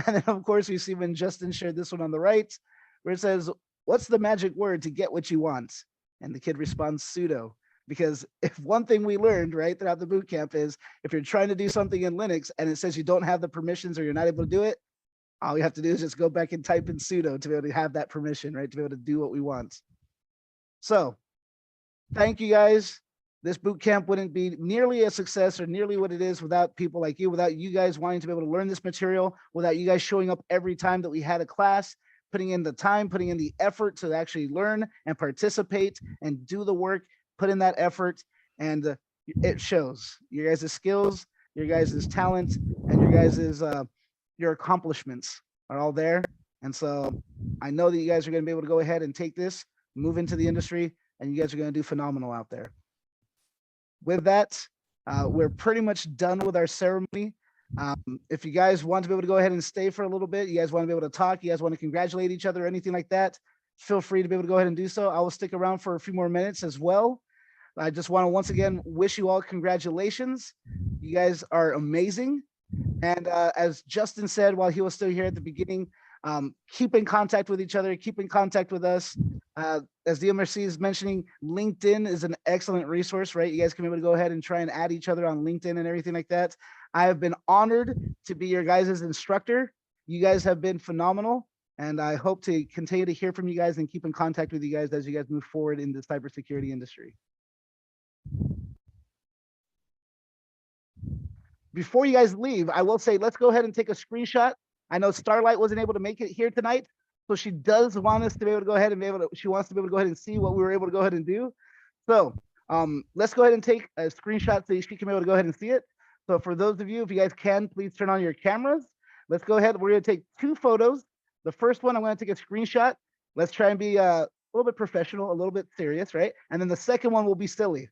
And then of course we see when Justin shared this one on the right, where it says, what's the magic word to get what you want? And the kid responds sudo. Because if one thing we learned right throughout the boot camp is if you're trying to do something in Linux and it says you don't have the permissions or you're not able to do it, all you have to do is just go back and type in sudo to be able to have that permission, right? To be able to do what we want. So thank you guys. This boot camp wouldn't be nearly a success or nearly what it is without people like you, without you guys wanting to be able to learn this material, without you guys showing up every time that we had a class, putting in the time, putting in the effort to actually learn and participate and do the work, put in that effort, and it shows. Your guys' skills, your guys' talent, and your guys' your accomplishments are all there. And so I know that you guys are going to be able to go ahead and take this, move into the industry, and you guys are going to do phenomenal out there. With that, we're pretty much done with our ceremony. If you guys want to be able to go ahead and stay for a little bit, you guys want to be able to talk, you guys want to congratulate each other or anything like that, feel free to be able to go ahead and do so. I will stick around for a few more minutes as well. I just want to once again wish you all congratulations. You guys are amazing. And as Justin said while he was still here at the beginning, keep in contact with each other, keep in contact with us. As the MRC is mentioning, LinkedIn is an excellent resource, right? You guys can be able to go ahead and try and add each other on LinkedIn and everything like that. I have been honored to be your guys' instructor. You guys have been phenomenal. And I hope to continue to hear from you guys and keep in contact with you guys as you guys move forward in the cybersecurity industry. Before you guys leave, I will say, let's go ahead and take a screenshot. I know Starlight wasn't able to make it here tonight, so she does want us to be able to go ahead and be able to, she wants to be able to go ahead and see what we were able to go ahead and do. So let's go ahead and take a screenshot so she can be able to go ahead and see it. So for those of you, if you guys can, please turn on your cameras. Let's go ahead. We're going to take 2 photos. The first one, I'm going to take a screenshot. Let's try and be a little bit professional, a little bit serious, right? And then the second one will be silly.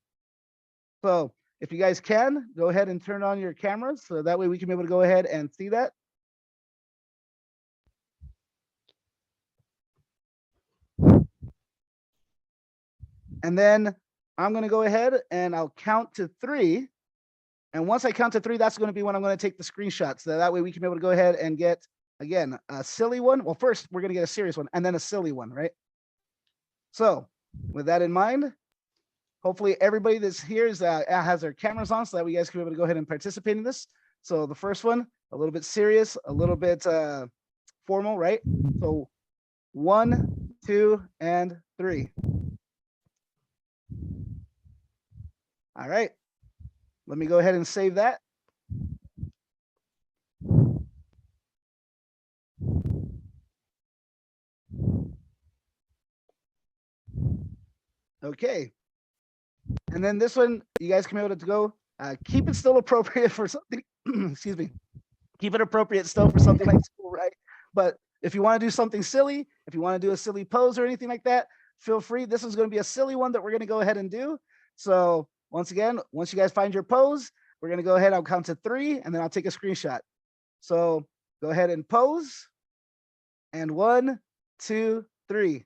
So if you guys can, go ahead and turn on your cameras so that way we can be able to go ahead and see that. And then I'm going to go ahead and I'll count to 3. And once I count to 3, that's going to be when I'm going to take the screenshot. So that way we can be able to go ahead and get, again, a silly one. Well, first we're going to get a serious one and then a silly one, right? So with that in mind, hopefully everybody that's here is, has their cameras on so that we guys can be able to go ahead and participate in this. So the first one, a little bit serious, a little bit formal, right? So 1, 2, and 3. All right, let me go ahead and save that. Okay. And then this one, you guys can be able to go, keep it still appropriate for something, excuse me, keep it appropriate still for something like school, right? But if you want to do something silly, if you want to do a silly pose or anything like that, feel free. This is going to be a silly one that we're going to go ahead and do. So once again, once you guys find your pose, we're going to go ahead. I'll count to 3 and then I'll take a screenshot. So go ahead and pose. And 1, 2, 3.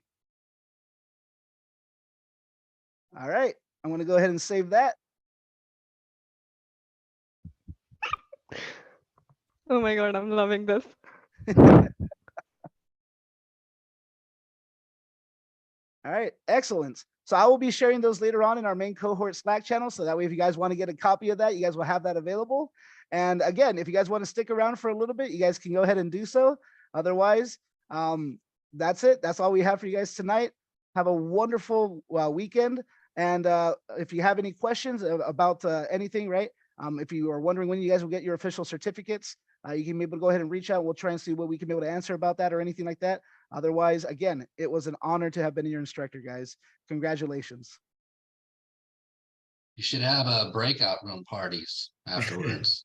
All right. I'm going to go ahead and save that. Oh my God, I'm loving this. All right, excellent. So I will be sharing those later on in our main cohort Slack channel. So that way, if you guys want to get a copy of that, you guys will have that available. And again, if you guys want to stick around for a little bit, you guys can go ahead and do so. Otherwise, that's it. That's all we have for you guys tonight. Have a wonderful weekend. And if you have any questions about anything, right? If you are wondering when you guys will get your official certificates, you can be able to go ahead and reach out. We'll try and see what we can be able to answer about that or anything like that. Otherwise, again, it was an honor to have been your instructor, guys. Congratulations. You should have breakout room parties afterwards.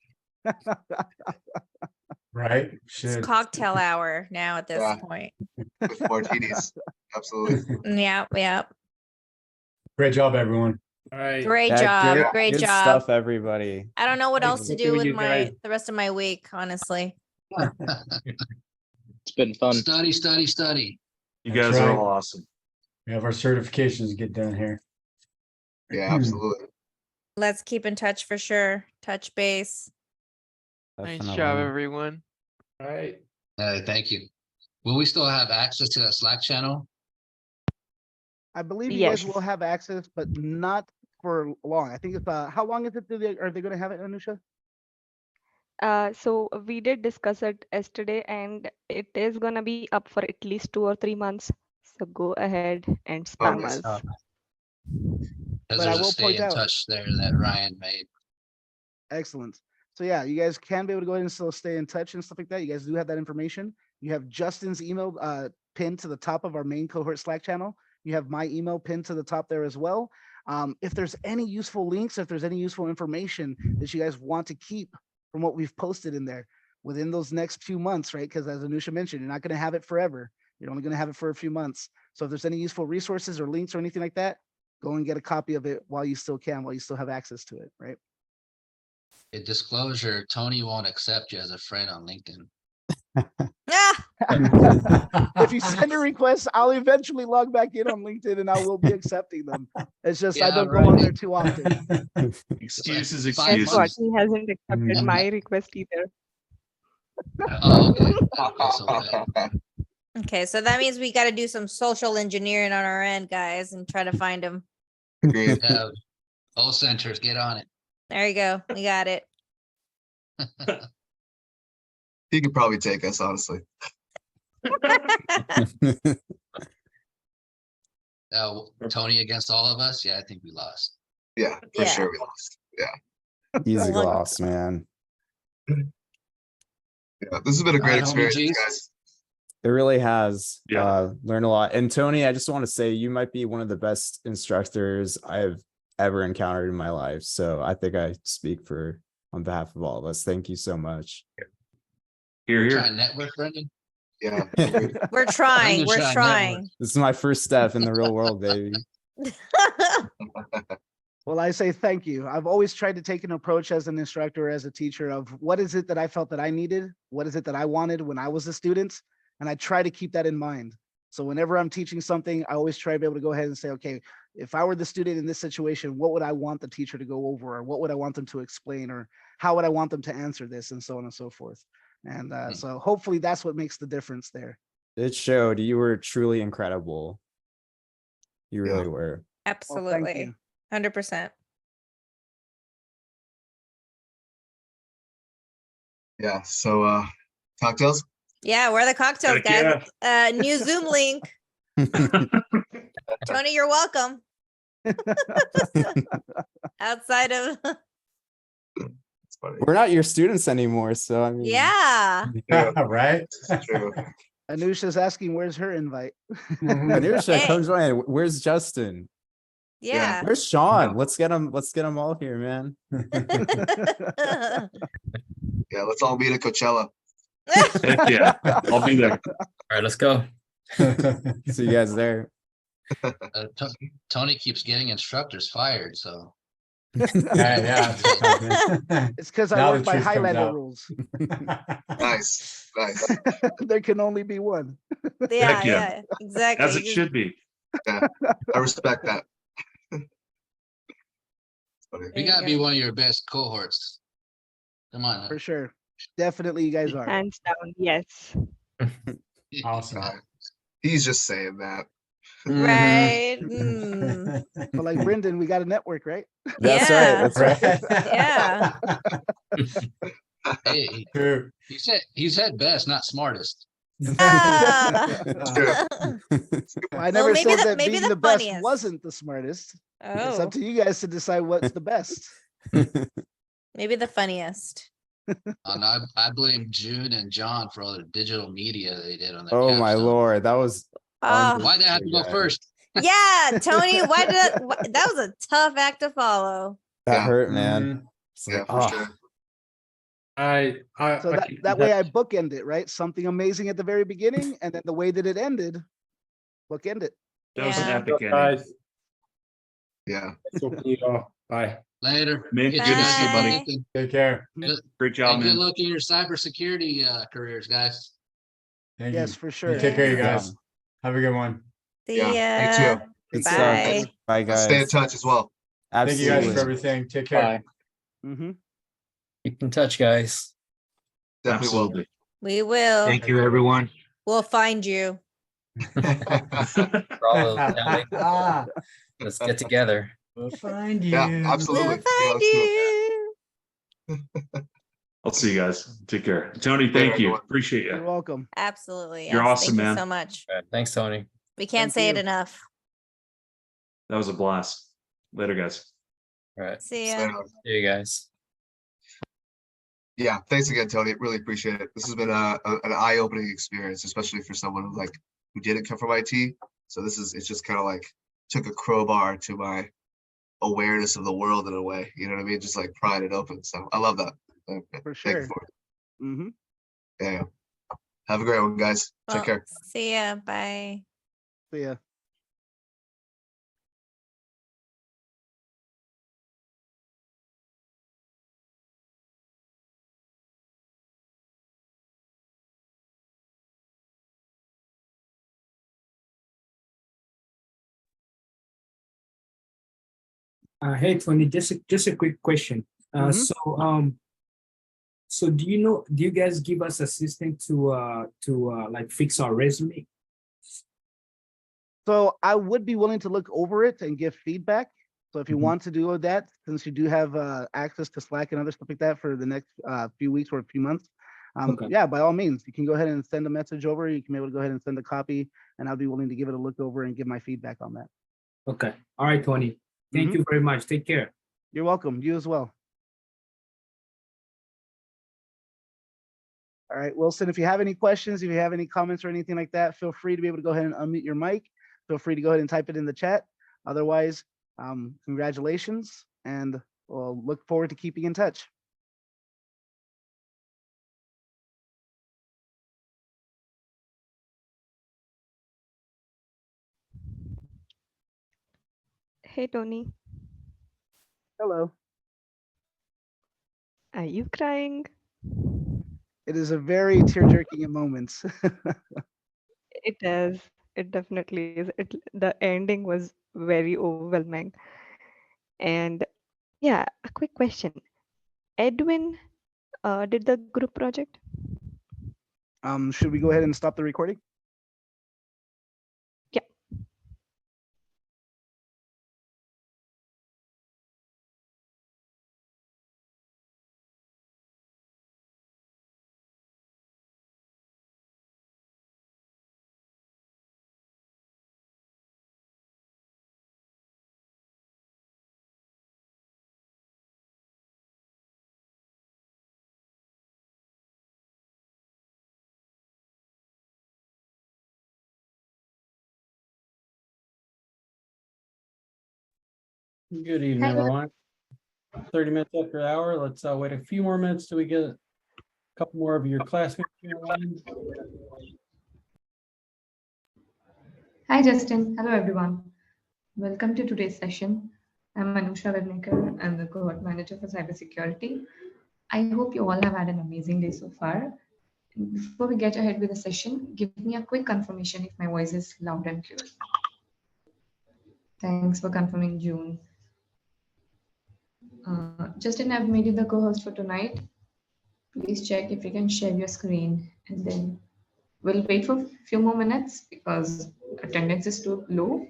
Right? It's Should. cocktail hour now at this point. With martinis. Absolutely. Yeah. Great job, everyone. All right. Great Yeah, job. Great good job. stuff, everybody. I don't know what else to Good do seeing with you guys. the rest of my week, honestly. It's been fun. Study, study, study. You That's guys are right. all awesome. We have our certifications to get done here. Yeah, absolutely. Let's keep in touch for sure. Touch base. Nice Definitely. job, everyone. All right. Thank you. Will we still have access to that Slack channel? I believe you guys Yes. will have access, but not for long. I think it's how long is it? Are they going to have it, Anusha? So we did discuss it yesterday, and it is gonna be up for at least 2 or 3 months. So go ahead and Oh, spam nice. us. Because But I there's a will stay point in out. touch there that Ryan made. Excellent. So yeah, you guys can be able to go ahead and still stay in touch and stuff like that. You guys do have that information. You have Justin's email pinned to the top of our main cohort Slack channel. You have my email pinned to the top there as well. If there's any useful links, if there's any useful information that you guys want to keep from what we've posted in there within those next few months, right? Because as Anusha mentioned, you're not going to have it forever. You're only going to have it for a few months. So if there's any useful resources or links or anything like that, go and get a copy of it while you still can, while you still have access to it, right? A disclosure, Tony won't accept you as a friend on LinkedIn. If you send a request, I'll eventually log back in on LinkedIn and I will be accepting them. It's just I Yeah, don't go on right. there too often. Excuses, Guess what? excuses. He hasn't accepted Mm. my request either. Oh, okay. Okay, so good. Okay, so that means we got to do some social engineering on our end, guys, and try to find him. Agreed. Yeah, all centers, get on it. There you go. We got it. He could probably take us, honestly. Tony against all of us? Yeah, I think we lost. Yeah, for Yeah. sure we lost. Yeah. Easy Look. loss, man. Yeah. This has been a great experience, guys. It really has. Yeah. Learned a lot. And Tony, I just want to say you might be one of the best instructors I've ever encountered in my life. So I think I speak for on behalf of all of us. Thank you so much. Here, Trying here. to network, Brendan? Yeah. We're trying. Brendan's We're trying to trying. This is my first step in the real world, baby. Well, I say thank you. I've always tried to take an approach as an instructor, as a teacher of what is it that I felt that I needed? What is it that I wanted when I was a student? And I try to keep that in mind. So whenever I'm teaching something, I always try to be able to go ahead and say, okay, if I were the student in this situation, what would I want the teacher to go over? Or what would I want them to explain? Or how would I want them to answer this? And so on and so forth. And so hopefully that's what makes the difference there. It showed you were truly incredible. You really were. Absolutely. 100%. Yeah. So cocktails? Yeah, where are the cocktails, Heck guys? New Zoom link. Tony, you're welcome. Outside of We're not your students anymore, so I mean. yeah. Right? True. Anusha's asking where's her invite. Anusha, Hey. come join. Where's Justin? Yeah. Where's Sean? Let's get him. Let's get them all here, man. Yeah, let's all meet at Coachella. Heck yeah. I'll be there. All right, let's go. See you guys there. Tony keeps getting instructors fired, so. Yeah. It's because I Now work the by truth comes Highlander out. rules. Nice. Nice. There can only be one. Yeah, Heck yeah. yeah, exactly. As it should be. Yeah. I respect that. Funny. We gotta be one of your best cohorts. Come on. For sure. Definitely you guys are. Hands down, yes. Awesome. He's just saying that. Right. Mm. But like Brendan, we got a network, right? That's Yeah. right. That's right. Yeah. Hey, True. he said best, not smartest. Ah. I never maybe said the- that maybe being the the best funniest. wasn't the smartest. It's Oh, up to you guys to decide what's the best. maybe the funniest. And I blame June and John for all the digital media they did on their Oh my capstone. Lord, that was. Oh. Why'd they have to go guys. first? Yeah, Tony, that was a tough act to follow. That Yeah. hurt, man. It's Yeah, like, for oh. sure. So that way I bookend it, right? Something amazing at the very beginning, and then the way that it ended, bookend it. That was an Yeah. epic ending. Guys, Yeah. bye. Later. Man, Good good to see you, buddy. Nathan. Take care. Great job, And good man. luck in your cybersecurity careers, guys. Thank Yes, you. for You sure. take care, you Yeah. guys. Have a good one. See Yeah, ya. you too. Good Bye. stuff. Bye, Let's stay in guys. touch as well. Thank you guys for Absolutely. everything. Take care. Mm-hmm. Keep in touch, guys. Definitely will. Absolutely. We will. Thank you, everyone. We'll find you. Bravo, Kelly. Let's get together. We'll find Yeah, you. absolutely. Yeah, let's do it. I'll see you guys. Take care. Tony, Later, thank you. everyone. Appreciate You're you. welcome. Absolutely. You're Yes. awesome, Thank you man. so much. All right, thanks, Tony. We can't Thank say it you. enough. That was a blast. Later, guys. All right. See ya. Later. See you guys. Yeah, thanks again, Tony. Really appreciate it. This has been an eye-opening experience, especially for someone who didn't come from IT. So it's just kind of like took a crowbar to my awareness of the world in a way. You know what I mean? Just like prying it open. So I love that. For Thank you sure. for it. Mm-hmm. Yeah. Have a great one, guys. Take Well, care. see ya. Bye. See ya. Hey Tony, just a quick question. Mhm. So do you guys give us assistance to like fix our resume? So I would be willing to look over it and give feedback. So if you Mhm. want to do that, since you do have access to Slack and other stuff like that for the next few weeks or a few months, Okay. yeah, by all means, you can go ahead and send a message over. You can be able to go ahead and send a copy, and I'll be willing to give it a look over and give my feedback on that. Okay. All right, Tony. Thank Mhm. you very much. Take care. You're welcome. You as well. All right, Wilson, if you have any questions, if you have any comments or anything like that, feel free to be able to go ahead and unmute your mic. Feel free to go ahead and type it in the chat. Otherwise, congratulations, and we'll look forward to keeping in touch. Hey, Tony, Hello. are you crying? It is a very tear-jerking at moments. It is. It definitely is. The ending was very overwhelming. And yeah, a quick question. Edwin did the group project? Should we go ahead and stop the recording? Good evening, everyone. 30 minutes after hour. Let's wait a few more minutes till we get a couple more of your classmates here online. Hi, Justin. Hello, everyone. Welcome to today's session. I'm Anusha Vernikar. I'm the cohort manager for cybersecurity. I hope you all have had an amazing day so far. Before we get ahead with the session, give me a quick confirmation if my voice is loud and clear. Thanks for confirming, June. Justin, I've made you the co-host for tonight. Please check if you can share your screen, and then we'll wait for a few more minutes because attendance is too low,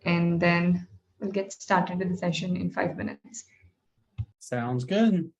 and then we'll get started with the session in 5 minutes. Sounds good.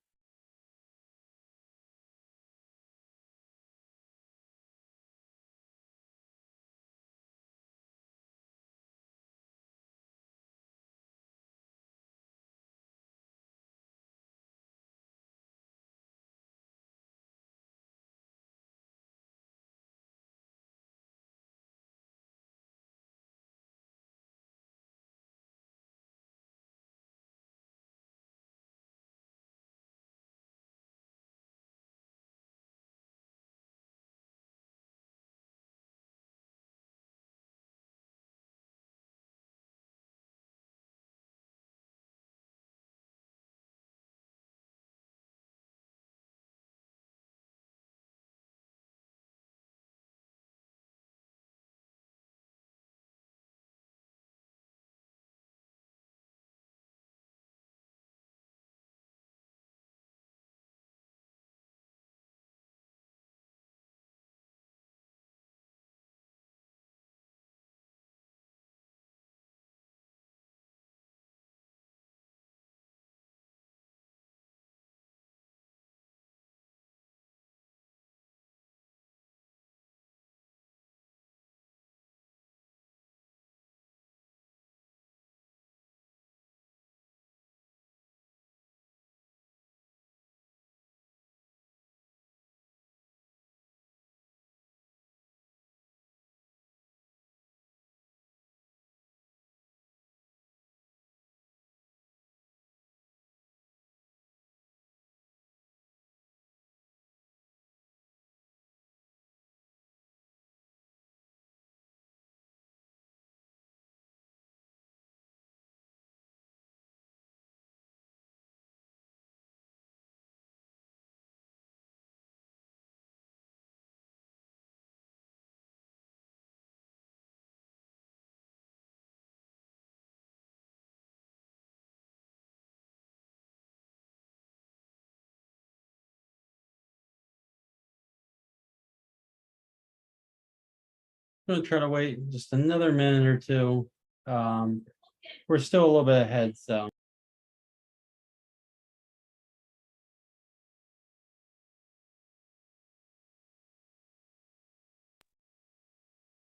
I'm gonna try to wait just another minute or two. We're still a little bit ahead, so.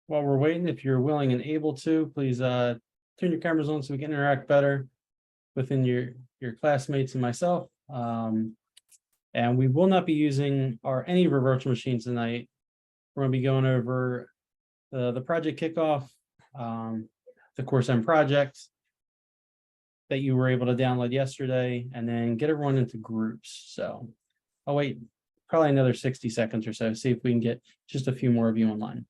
While we're waiting, if you're willing and able to, please turn your cameras on so we can interact better within your classmates and myself. And we will not be using any of our virtual machines tonight. We're going to be going over the project kickoff, the course end project that you were able to download yesterday, and then get everyone into groups. So I'll wait probably another 60 seconds or so, see if we can get just a few more of you online.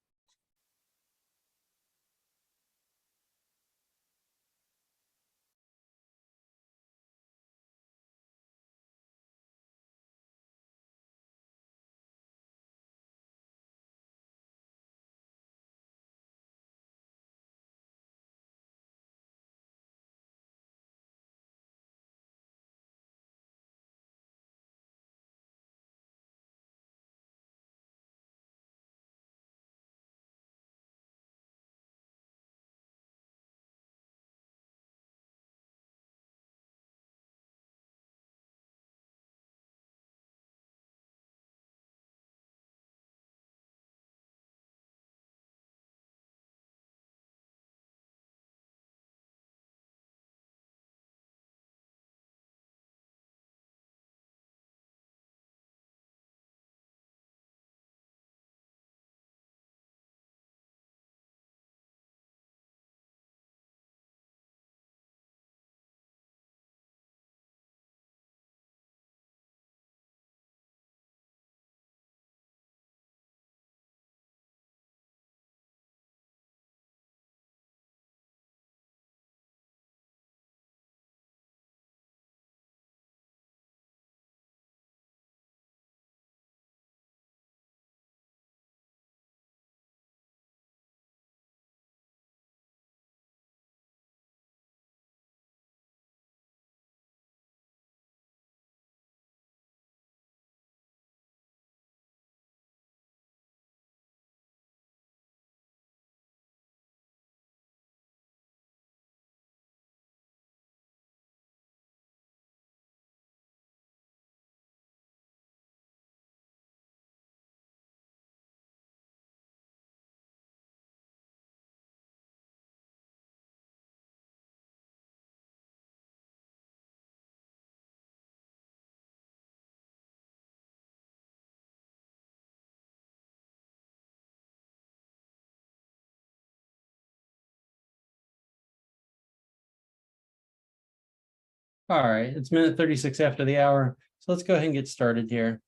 All right, it's minute 36 after the hour. So let's go ahead and get started here.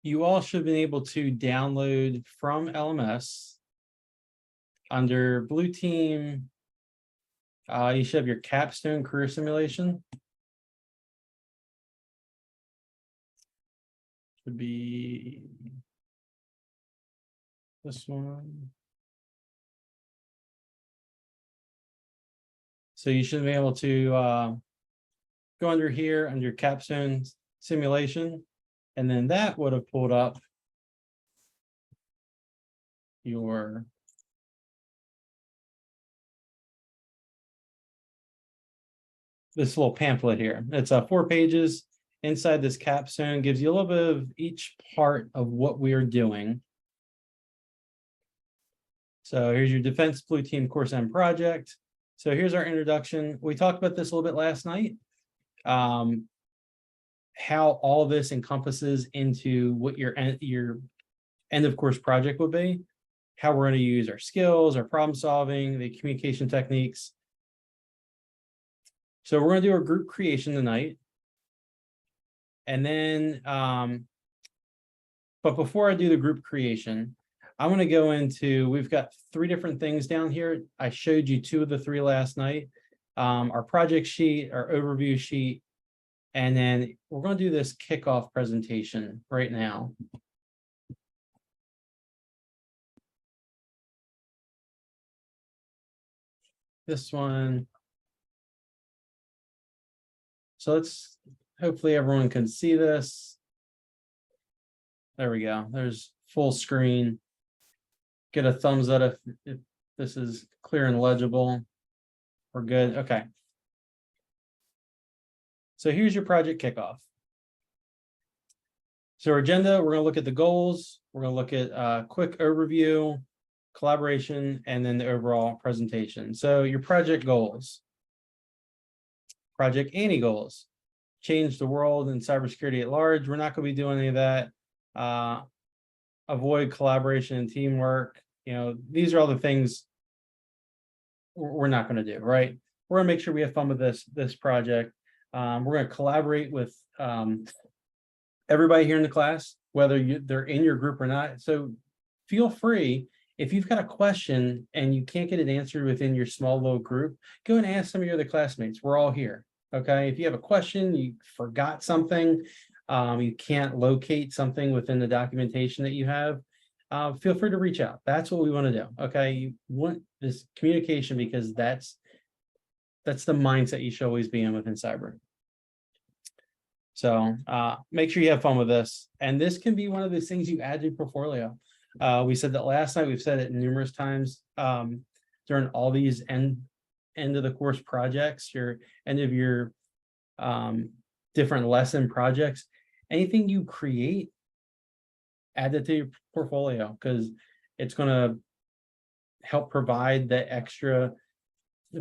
You all should have been able to download from LMS under Blue Team. You should have your capstone career simulation. Should be this one. So you should be able to go under here under capstone simulation, and then that would have pulled up your this little pamphlet here. It's 4 pages. Inside this capstone gives you a little bit of each part of what we are doing. So here's your Defense Blue Team Course End project. So here's our introduction. We talked about this a little bit last night. How all of this encompasses into what your end of course project would be, how we're going to use our skills, our problem solving, the communication techniques. So we're going to do our group creation tonight. And then, but before I do the group creation, I'm going to go into, we've got 3 different things down here. I showed you 2 of the 3 last night. Our project sheet, our overview sheet, and then we're going to do this kickoff presentation right now. This one. So let's, hopefully everyone can see this. There we go. There's full screen. Get a thumbs up if this is clear and legible. We're good. Okay. So here's your project kickoff. So our agenda, we're going to look at the goals. We're going to look at a quick overview, collaboration, and then the overall presentation. So your project goals. Project Annie goals. Change the world and cybersecurity at large. We're not going to be doing any of that. Avoid collaboration and teamwork. You know, these are all the things we're not going to do, right? We're going to make sure we have fun with this project. We're going to collaborate with everybody here in the class, whether they're in your group or not. So feel free, if you've got a question and you can't get it answered within your small little group, go and ask some of your other classmates. We're all here. Okay. If you have a question, you forgot something, you can't locate something within the documentation that you have, feel free to reach out. That's what we want to do. Okay. You want this communication because that's the mindset you should always be in within cyber. So make sure you have fun with this. And this can be one of those things you add to your portfolio. We said that last night, we've said it numerous times during all these end of the course projects, your end of your different lesson projects, anything you create, add it to your portfolio because it's going to help provide that extra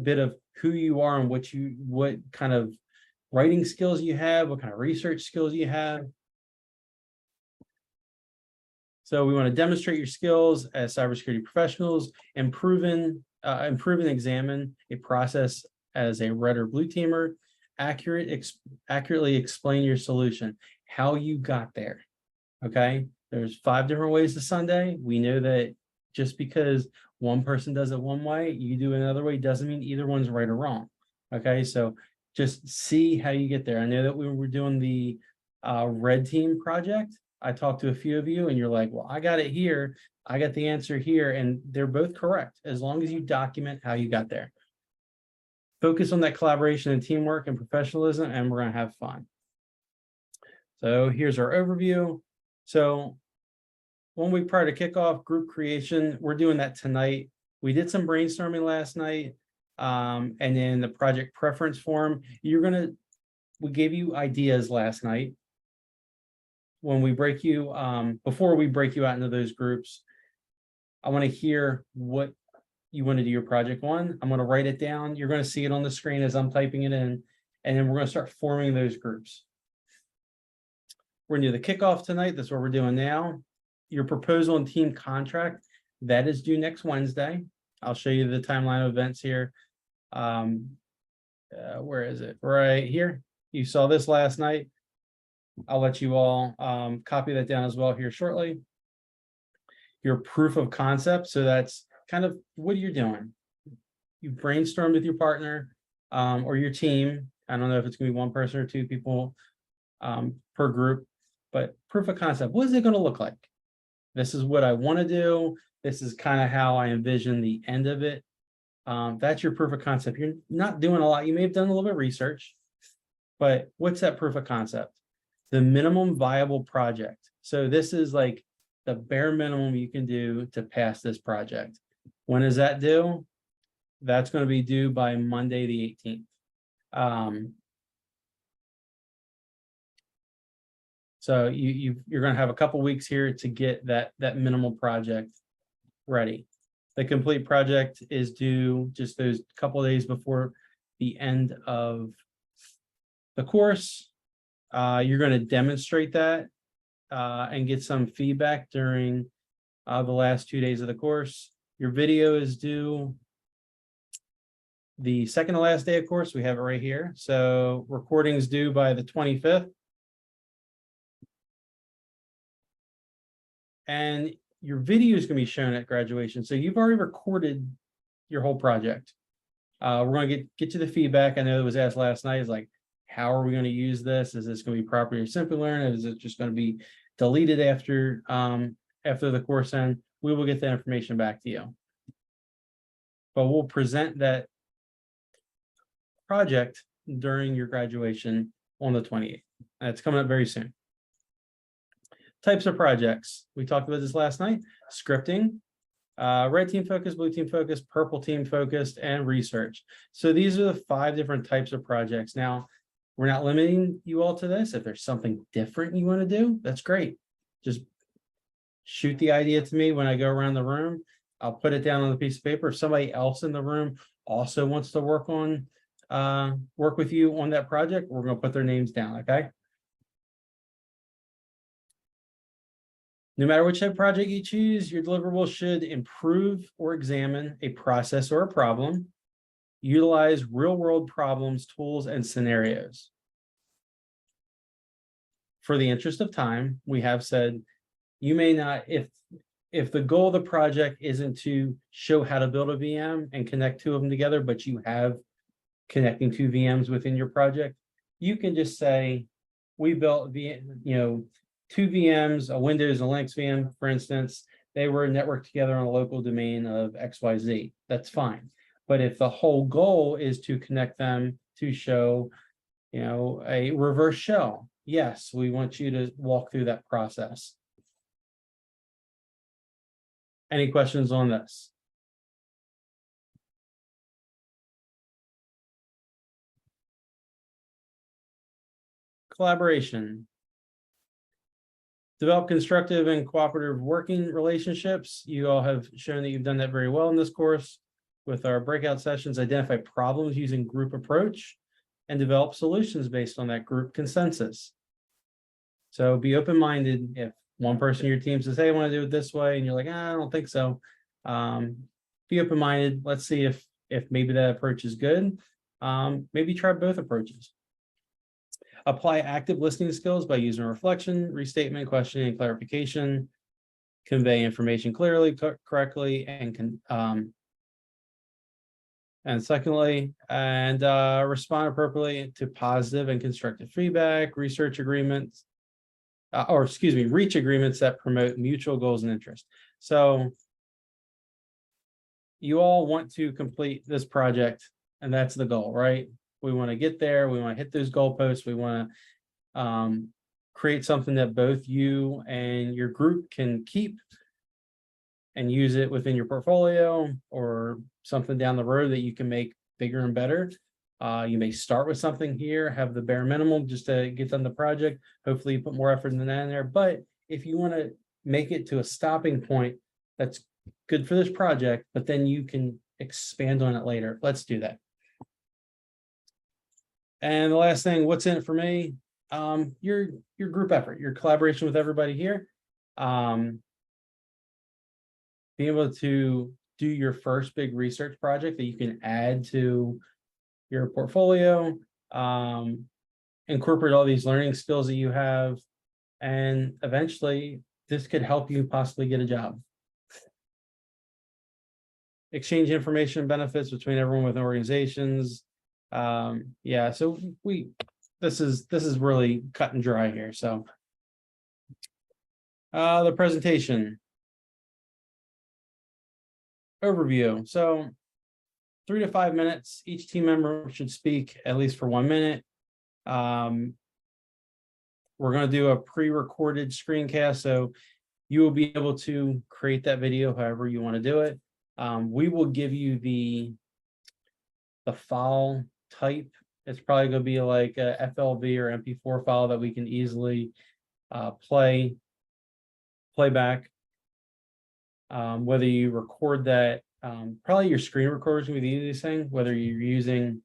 bit of who you are and what kind of writing skills you have, what kind of research skills you have. So we want to demonstrate your skills as cybersecurity professionals, improve and examine a process as a red or blue teamer, accurately explain your solution, how you got there. Okay, there's 5 different ways to Sunday. We know that just because one person does it one way, you do it another way, doesn't mean either one's right or wrong. Okay, so just see how you get there. I know that we were doing the red team project. I talked to a few of you and you're like, well, I got it here. I got the answer here. And they're both correct as long as you document how you got there. Focus on that collaboration and teamwork and professionalism, and we're going to have fun. So here's our overview. So 1 week prior to kickoff, group creation, we're doing that tonight. We did some brainstorming last night. And then the project preference form, we gave you ideas last night. When we break you, before we break you out into those groups, I want to hear what you want to do your project on. I'm going to write it down. You're going to see it on the screen as I'm typing it in, and then we're going to start forming those groups. We're going to do the kickoff tonight. That's what we're doing now. Your proposal and team contract, that is due next Wednesday. I'll show you the timeline of events here. Where is it? Right here. You saw this last night. I'll let you all copy that down as well here shortly. Your proof of concept. So that's kind of what you're doing. You brainstormed with your partner or your team. I don't know if it's going to be 1 person or 2 people per group, but proof of concept. What is it going to look like? This is what I want to do. This is kind of how I envision the end of it. That's your proof of concept. You're not doing a lot. You may have done a little bit of research, but what's that proof of concept? The minimum viable project. So this is like the bare minimum you can do to pass this project. When is that due? That's going to be due by Monday the 18th. So you're going to have a couple weeks here to get that minimal project ready. The complete project is due just those couple of days before the end of the course. You're going to demonstrate that and get some feedback during the last 2 days of the course. Your video is due the second to last day of course. We have it right here. So recording is due by the 25th. And your video is going to be shown at graduation. So you've already recorded your whole project. We're going to get to the feedback. I know it was asked last night, is like, how are we going to use this? Is this going to be properly or simply learned? Is it just going to be deleted after the course end? We will get that information back to you. But we'll present that project during your graduation on the 28th. It's coming up very soon. types of projects. We talked about this last night. Scripting, red team focused, blue team focused, purple team focused, and research. So these are the 5 different types of projects. Now, we're not limiting you all to this. If there's something different you want to do, that's great. Just shoot the idea to me when I go around the room. I'll put it down on a piece of paper. If somebody else in the room also wants to work with you on that project, we're going to put their names down, okay? No matter which type of project you choose, your deliverable should improve or examine a process or a problem, utilize real-world problems, tools, and scenarios. For the interest of time, we have said you may not, if the goal of the project isn't to show how to build a VM and connect 2 of them together, but you have connecting 2 VMs within your project, you can just say, we built 2 VMs, a Windows, a Linux VM, for instance, they were networked together on a local domain of XYZ. That's fine. But if the whole goal is to connect them to show, a reverse shell, yes, we want you to walk through that process. Any questions on this? Collaboration. Develop constructive and cooperative working relationships. You all have shown that you've done that very well in this course. With our breakout sessions, identify problems using group approach and develop solutions based on that group consensus. So be open-minded. If one person in your team says, hey, I want to do it this way, and you're like, I don't think so. Be open-minded. Let's see if maybe that approach is good. Maybe try both approaches. Apply active listening skills by using reflection, restatement, questioning, and clarification. Convey information clearly, correctly, and secondly, respond appropriately to positive and constructive feedback, reach agreements that promote mutual goals and interests. So you all want to complete this project, and that's the goal, right? We want to get there. We want to hit those goalposts. We want to create something that both you and your group can keep and use it within your portfolio, or something down the road that you can make bigger and better. You may start with something here, have the bare minimum just to get done the project. Hopefully you put more effort than that in there. But if you want to make it to a stopping point, that's good for this project, but then you can expand on it later. Let's do that. And the last thing, what's in it for me? Your group effort, your collaboration with everybody here. Being able to do your first big research project that you can add to your portfolio, incorporate all these learning skills that you have, and eventually this could help you possibly get a job. Exchange information and benefits between everyone within organizations. Yeah, so this is really cut and dry here. So the presentation overview. So 3 to 5 minutes. Each team member should speak at least for 1 minute. We're going to do a pre-recorded screencast, so you will be able to create that video however you want to do it. We will give you the file type. It's probably going to be like a FLV or MP4 file that we can easily play back. Whether you record that, probably your screen recorder is going to be the easiest thing. Whether you're using,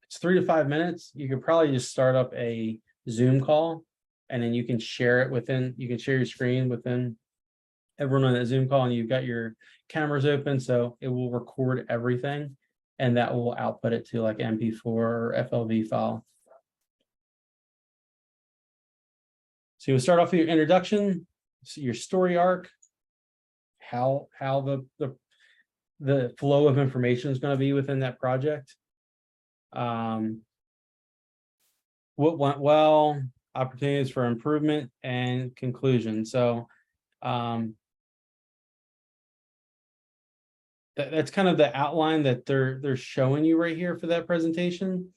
it's 3 to 5 minutes. You could probably just start up a Zoom call, and then you can share it within. You can share your screen within everyone on that Zoom call, and you've got your cameras open, so it will record everything, and that will output it to like MP4 or FLV file. So you'll start off with your introduction, so your story arc, how the flow of information is going to be within that project. What went well, opportunities for improvement, and conclusion. So that's kind of the outline that they're showing you right here for that presentation.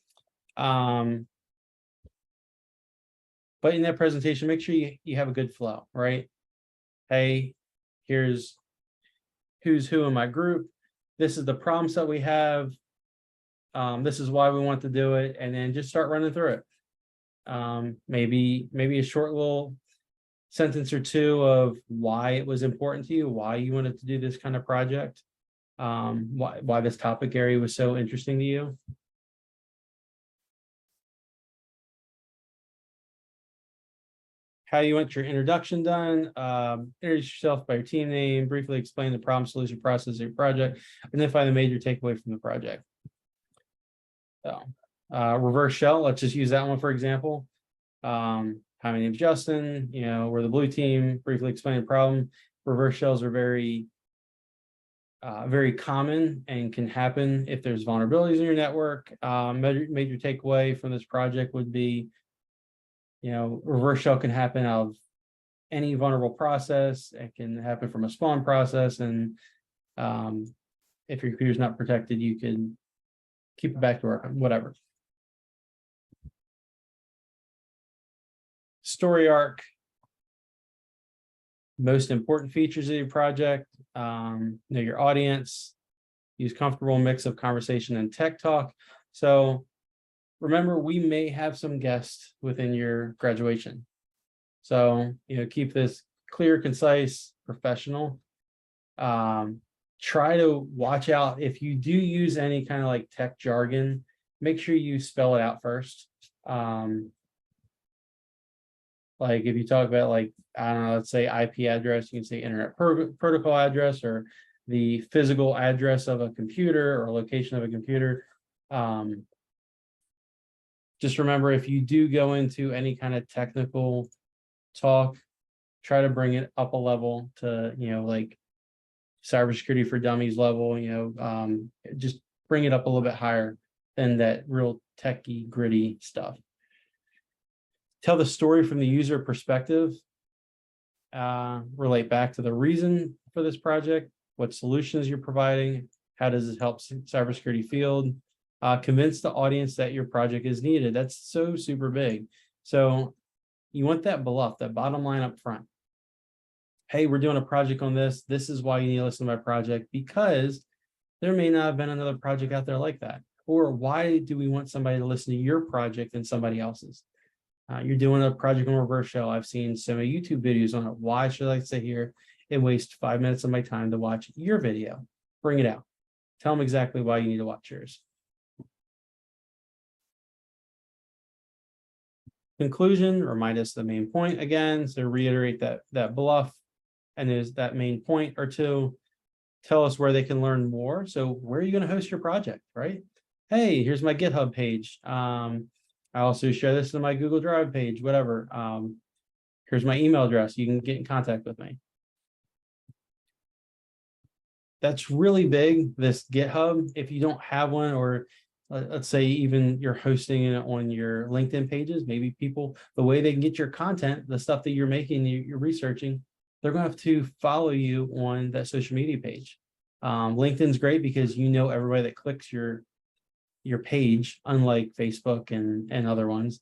But But in that presentation, make sure you have a good flow, right? Hey, here's who's who in my group. This is the problems that we have. This is why we want to do it, and then just start running through it. Maybe a short little sentence or two of why it was important to you, why you wanted to do this kind of project, why this topic area was so interesting to you. How you want your introduction done, introduce yourself by your team name, briefly explain the problem solution process of your project, identify the major takeaway from the project. So, reverse shell, let's just use that one for example. Hi, my name's Justin, we're the blue team, briefly explain the problem. Reverse shells are very common and can happen if there's vulnerabilities in your network. Major takeaway from this project would be, reverse shell can happen out of any vulnerable process. It can happen from a spawn process, and if your computer's not protected, you can keep it back to work, whatever. Story arc. Most important features of your project. Know your audience. Use comfortable mix of conversation and tech talk. So remember, we may have some guests within your graduation. So, keep this clear, concise, professional. Try to watch out if you do use any kind of like tech jargon, make sure you spell it out first. Like if you talk about like, I don't know, let's say IP address, you can say internet protocol address or the physical address of a computer or location of a computer. Just remember, if you do go into any kind of technical talk, try to bring it up a level to, like cybersecurity for dummies level, just bring it up a little bit higher than that real techie, gritty stuff. Tell the story from the user perspective, relate back to the reason for this project, what solutions you're providing, how does it help cybersecurity field, convince the audience that your project is needed. That's so super big. So you want that bluff, that bottom line up front. Hey, we're doing a project on this. This is why you need to listen to my project, because there may not have been another project out there like that. Or why do we want somebody to listen to your project than somebody else's? You're doing a project on reverse shell. I've seen so many YouTube videos on it. Why should I sit here and waste 5 minutes of my time to watch your video? Bring it out. Tell them exactly why you need to watch yours. Conclusion, remind us the main point again. So reiterate that bluff, and there's that main point or two. Tell us where they can learn more. So where are you going to host your project, right? Hey, here's my GitHub page. I also share this in my Google Drive page, whatever. Here's my email address. You can get in contact with me. That's really big, this GitHub. If you don't have one, or let's say even you're hosting it on your LinkedIn pages, maybe people, the way they can get your content, the stuff that you're making, you're researching, they're going to have to follow you on that social media page. LinkedIn's great because everybody that clicks your page, unlike Facebook and other ones.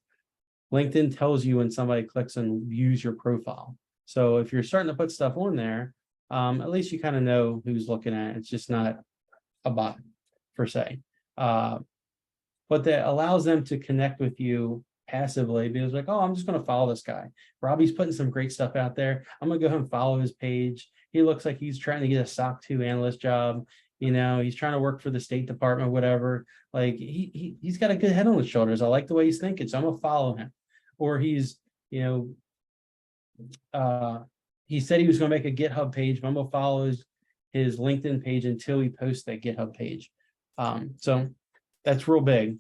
LinkedIn tells you when somebody clicks and views your profile. So if you're starting to put stuff on there, at least you kind of know who's looking at it. It's just not a bot per se. But that allows them to connect with you passively, because like, oh, I'm just going to follow this guy. Robbie's putting some great stuff out there. I'm going to go ahead and follow his page. He looks like he's trying to get a SOC 2 analyst job. He's trying to work for the State Department, whatever. Like he's got a good head on his shoulders. I like the way he's thinking, so I'm gonna follow him. Or he's, he said he was gonna make a GitHub page, but I'm gonna follow his LinkedIn page until he posts that GitHub page. So that's real big.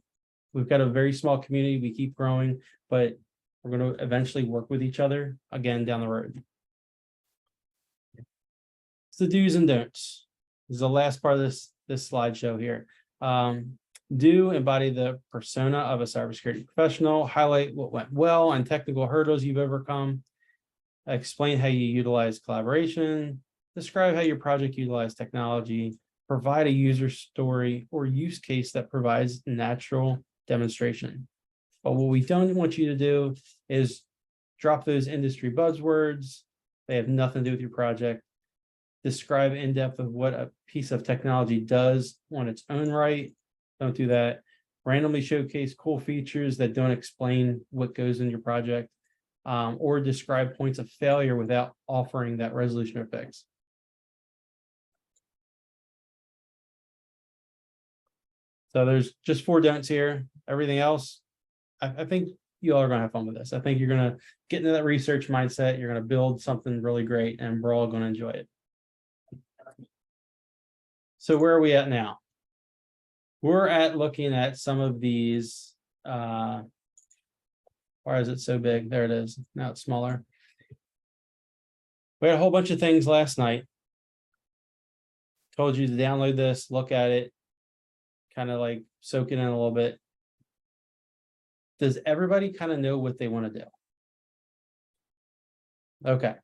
We've got a very small community. We keep growing, but we're going to eventually work with each other again down the road. It's the do's and don'ts. This is the last part of this slideshow here. Do embody the persona of a cybersecurity professional, highlight what went well and technical hurdles you've overcome, explain how you utilize collaboration, describe how your project utilized technology, provide a user story or use case that provides natural demonstration. But what we don't want you to do is Drop those industry buzzwords. They have nothing to do with your project. Describe in depth of what a piece of technology does on its own right. Don't do that. Randomly showcase cool features that don't explain what goes in your project, or describe points of failure without offering that resolution or fix. So there's just 4 don'ts here. Everything else, I think you all are going to have fun with this. I think you're going to get into that research mindset. You're going to build something really great, and we're all going to enjoy it. So where are we at now? We're at looking at some of these. Why is it so big? There it is. Now it's smaller. We had a whole bunch of things last night. Told you to download this, look at it, kind of like soak it in a little bit. Does everybody kind of know what they want to do? Okay.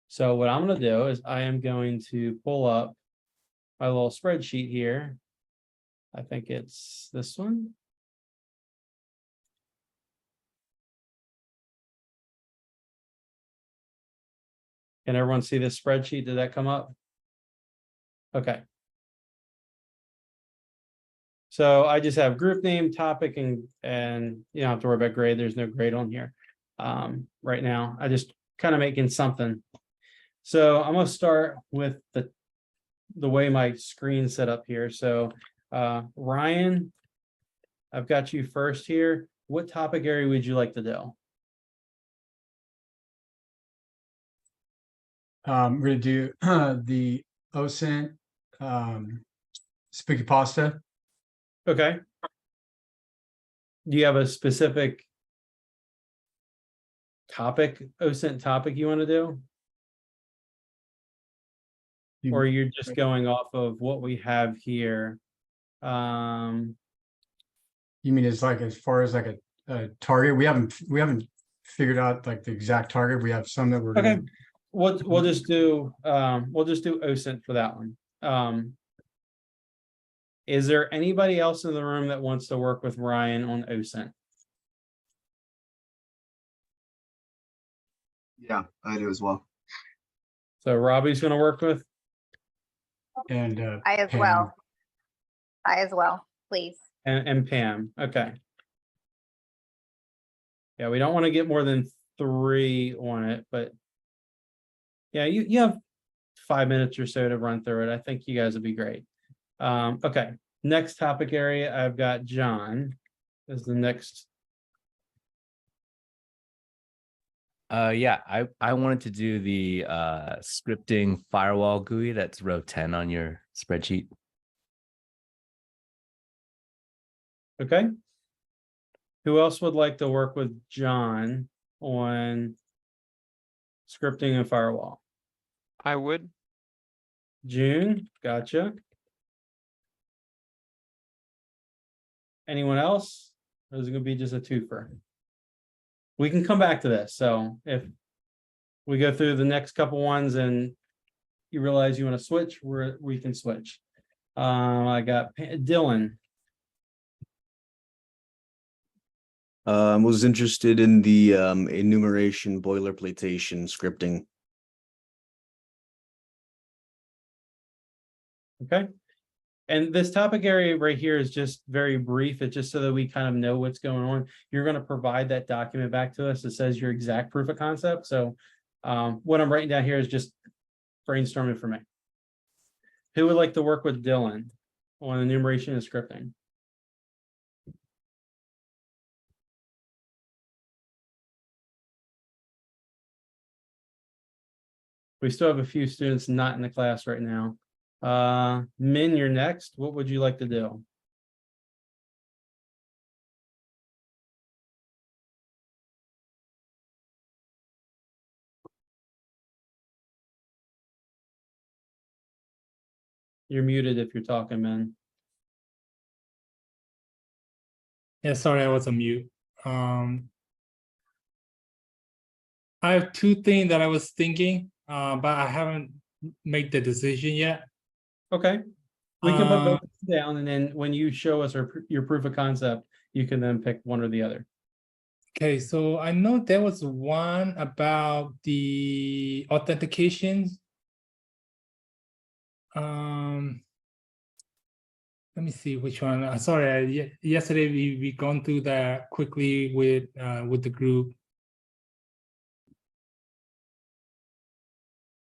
So what I'm going to do is I am going to pull up my little spreadsheet here. I think it's this one. Can everyone see this spreadsheet? Did that come up? Okay. So I just have group name, topic, and you don't have to worry about grade. There's no grade on here right now. I just kind of making something. So I'm going to start with the way my screen's set up here. So Ryan, I've got you first here. What topic area would you like to do? We're going to do the OSINT spaghetti pasta. Okay. Do you have a specific topic, OSINT topic you want to do? Or you're just going off of what we have here? You mean it's like as far as like a target? We haven't figured out like the exact target. We have some that we're okay. gonna... We'll just do OSINT for that one. Is there anybody else in the room that wants to work with Ryan on OSINT? Yeah, I do as well. So Robbie's going to work with? And I as well, please. And Pam. Okay. Yeah, we don't want to get more than 3 on it, but yeah, you have 5 minutes or so to run through it. I think you guys would be great. Okay, next topic area, I've got John as the next. Yeah, I wanted to do the scripting firewall GUI. That's row 10 on your spreadsheet. Okay. Who else would like to work with John on scripting and firewall? I would. June, gotcha. Anyone else? Or is it going to be just a twofer? We can come back to this. So if we go through the next couple ones and you realize you want to switch, we can switch. I got Dylan. I was interested in the enumeration boilerplatation scripting. Okay. And this topic area right here is just very brief. It's just so that we kind of know what's going on. You're going to provide that document back to us that says your exact proof of concept. So what I'm writing down here is just brainstorming for me. Who would like to work with Dylan on enumeration and scripting? We still have a few students not in the class right now. Min, you're next. What would you like to do? You're muted if you're talking, Min. Yeah, sorry, I was on mute. I have 2 things that I was thinking, but I haven't made the decision yet. Okay. We can put both down, and then when you show us your proof of concept, you can then pick one or the other. Okay, so I know there was one about the authentication. Let me see which one. Sorry, yesterday we gone through that quickly with the group.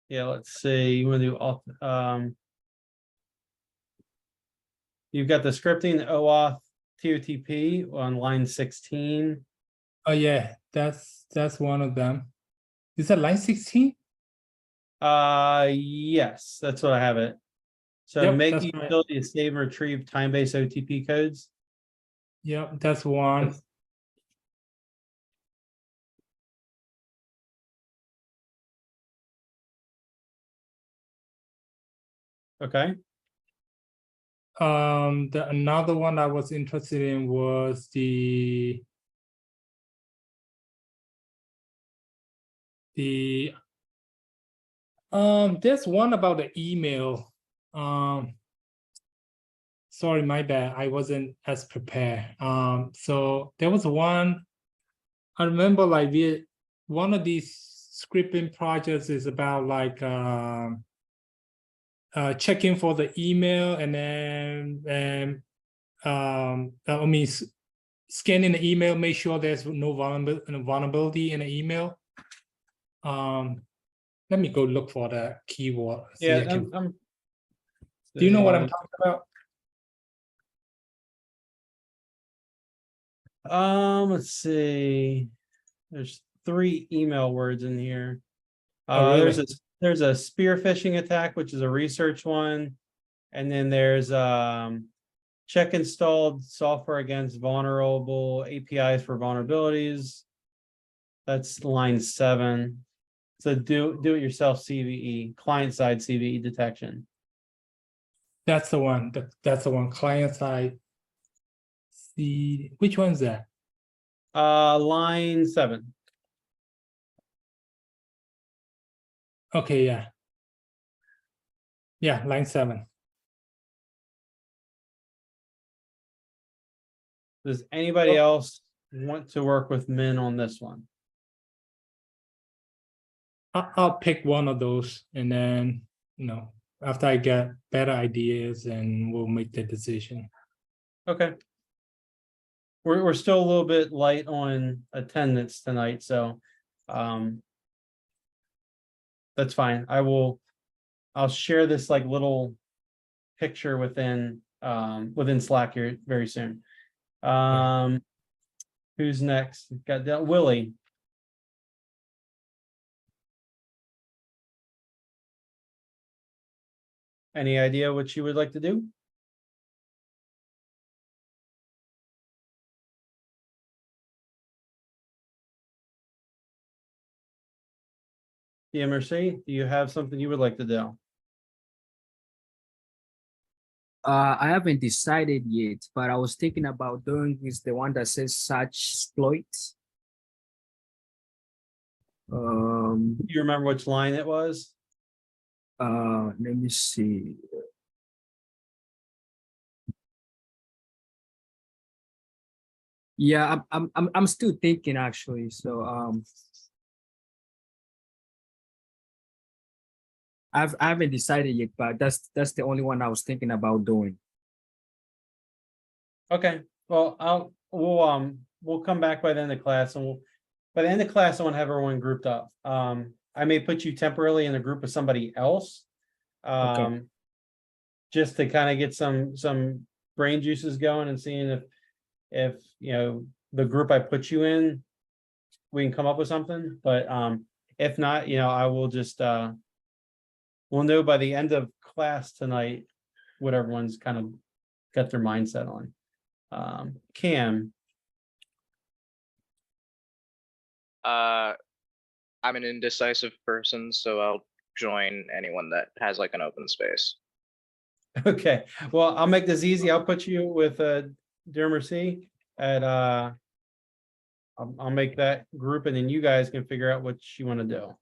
Yeah, let's see. You want to do you've got the scripting, the OAuth TOTP on line 16. Oh yeah, that's one of them. Is that line 16? Yes, that's what I have it. So Yep, make that's the right. utility to save and retrieve time-based OTP codes. Yep, that's one. Okay. Another one I was interested in was there's one about the email. Sorry, my bad. I wasn't as prepared. So there was one. I remember like one of these scripting projects is about like checking for the email and then I mean scanning the email, make sure there's no vulnerability in the email. Let me go look for the keyword. See Yeah, I can... I'm Do you know what I'm talking about? Let's see. There's 3 email words in here. Oh, really? There's a spear phishing attack, which is a research one, and then there's check installed software against vulnerable APIs for vulnerabilities. That's line 7. So do it yourself CVE, client side CVE detection. That's the one. That's the one. Client side. See, which one's that? Line 7. Okay, yeah. Yeah, line 7. Does anybody else want to work with Min on this one? I'll pick one of those, and then after I get better ideas, and we'll make the decision. Okay. We're still a little bit light on attendance tonight, so that's fine. I'll share this like little picture within Slack here very soon. Who's next? Got that Willie. Any idea what you would like to do? The MRC, do you have something you would like to do? I haven't decided yet, but I was thinking about doing is the one that says such exploit. Do you remember which line it was? Let me see. Yeah, I'm still thinking actually. So I haven't decided yet, but that's the only one I was thinking about doing. Okay. Well, we'll come back by the end of class, and by the end of class, I want to have everyone grouped up. I may put you temporarily in a group with somebody else. Okay. Just to kind of get some brain juices going and seeing if the group I put you in, we can come up with something. But if not, I will just we'll know by the end of class tonight what everyone's kind of got their mindset on. Cam. I'm an indecisive person, so I'll join anyone that has like an open space. Okay, well, I'll make this easy. I'll put you with Dermercy at I'll make that group, and then you guys can figure out what you want to do.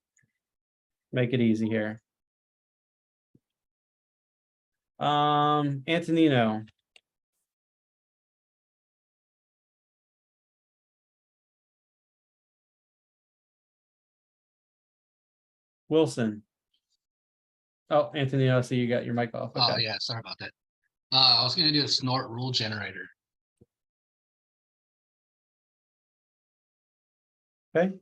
Make it easy here. Antonino. Wilson. Oh, Anthony, I see you got your mic off. Oh Okay. yeah, sorry about that. I was gonna do a snort rule generator. Okay.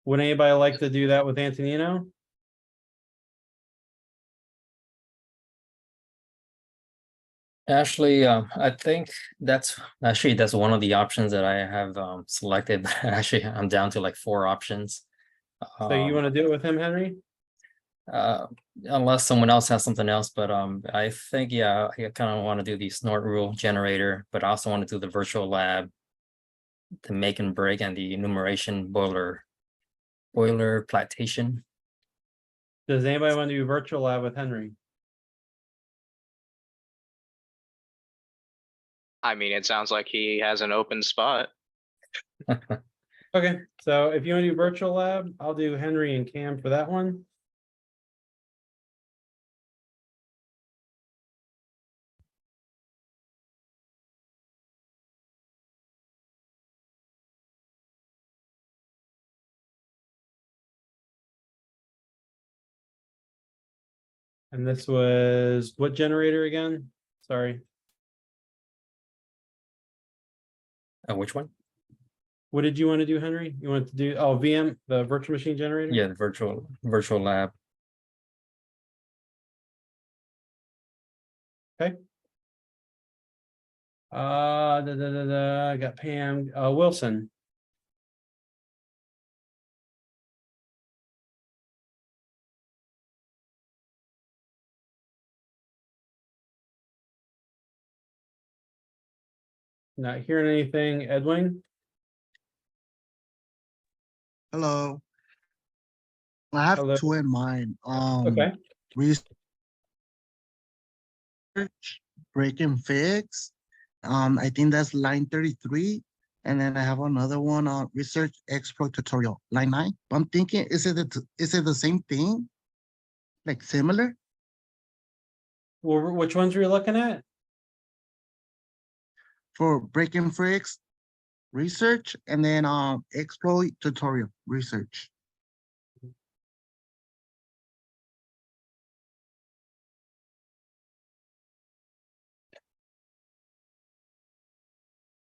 Would anybody like to do that with Antonino? Actually, I think that's one of the options that I have selected. But actually, I'm down to like 4 options. So you want to do it with him, Henry? Unless someone else has something else, but I think yeah, I kind of want to do the snort rule generator, but I also want to do the virtual lab, the make and break, and the enumeration boiler platation. Does anybody want to do virtual lab with Henry? I mean, it sounds like he has an open spot. Okay, so if you want to do virtual lab, I'll do Henry and Cam for that one. And this was what generator again? Sorry. Which one? What did you want to do, Henry? You want to do VM, the virtual machine generator? Yeah, the virtual lab. Okay. I got Pam Wilson. Not hearing anything. Edwin? Hello. I have Hello. 2 in mind. Okay. Research, break and fix. I think that's line 33. And then I have another one on research exploit tutorial, line 9. I'm thinking, is it the same thing? Like similar? Well, which ones are you looking at? For break and fix research, and then exploit tutorial research.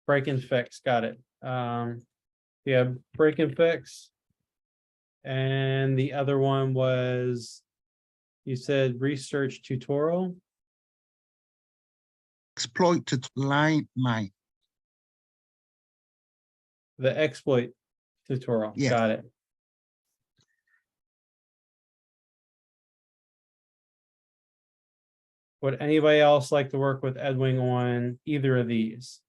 Break and fix. Got it. Yeah, break and fix. And the other one was, you said research tutorial. Exploit to line 9. The exploit tutorial. Yes. Got it. Would anybody else like to work with Edwin on either of these?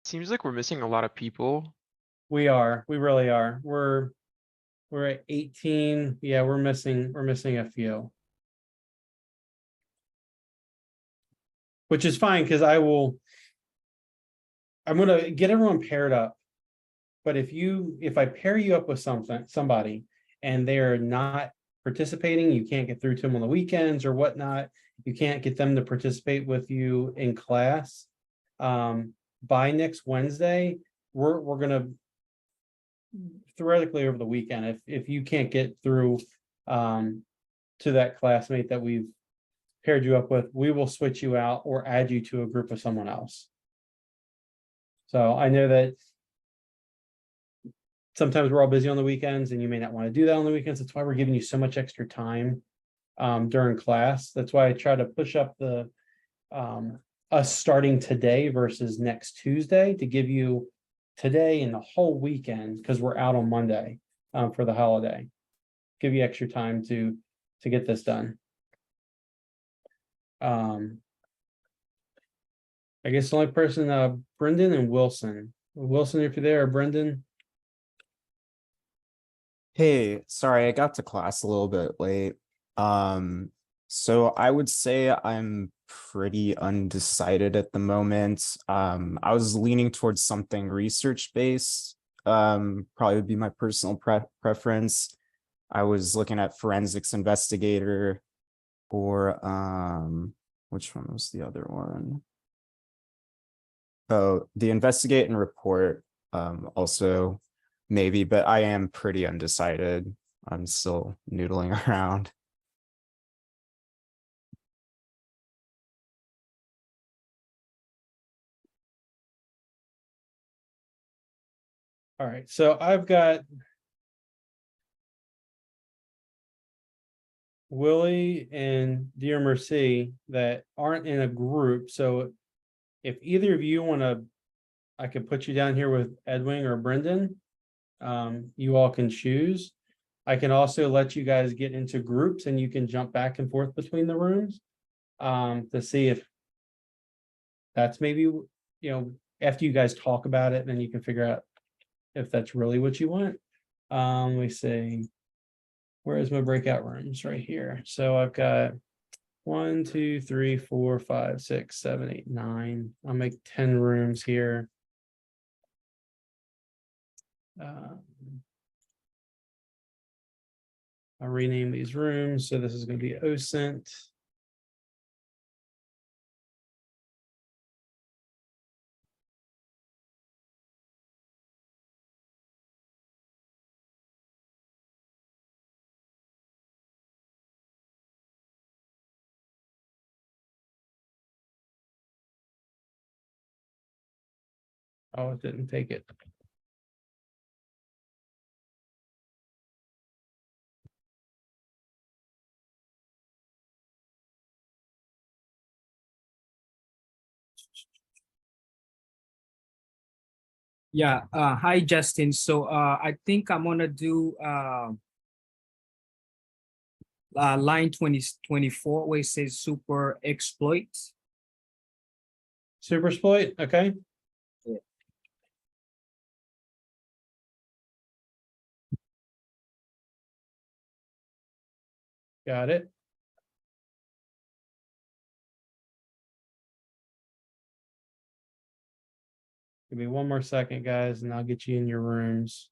Seems like we're missing a lot of people. We really are. We're at 18. Yeah, we're missing a few. Which is fine, because I'm gonna get everyone paired up. But if I pair you up with somebody and they're not participating, you can't get through to them on the weekends or whatnot, you can't get them to participate with you in class. By next Wednesday, we're gonna theoretically over the weekend, if you can't get through to that classmate that we've paired you up with, we will switch you out or add you to a group of someone else. So I know that sometimes we're all busy on the weekends and you may not want to do that on the weekends. That's why we're giving you so much extra time during class. That's why I try to push up the us starting today versus next Tuesday to give you today and the whole weekend, because we're out on Monday for the holiday. Give you extra time to get this done. I guess the only person, Brendan and Wilson. Wilson, if you're there, or Brendan. Hey, sorry, I got to class a little bit late. So I would say I'm pretty undecided at the moment. I was leaning towards something research-based. Probably would be my personal preference. I was looking at forensics investigator or which one was the other one? Oh, the investigate and report, also maybe, but I am pretty undecided. I'm still noodling around. All right, so I've got Willie and Dear Mercy that aren't in a group. So if either of you want to, I could put you down here with Edwin or Brendan. You all can choose. I can also let you guys get into groups and you can jump back and forth between the rooms to see if that's maybe, you know, after you guys talk about it, then you can figure out if that's really what you want. Let me see. Where's my breakout rooms? Right here. So I've got 1, 2, 3, 4, 5, 6, 7, 8, 9. I'll make 10 rooms here. I'll rename these rooms. So this is going to be OSINT. Oh, it didn't take it. Yeah. Hi, Justin. So I think I'm gonna do line 24 where it says super exploits. Super exploit. Okay. Yeah. Got it. Give me one more second, guys, and I'll get you in your rooms.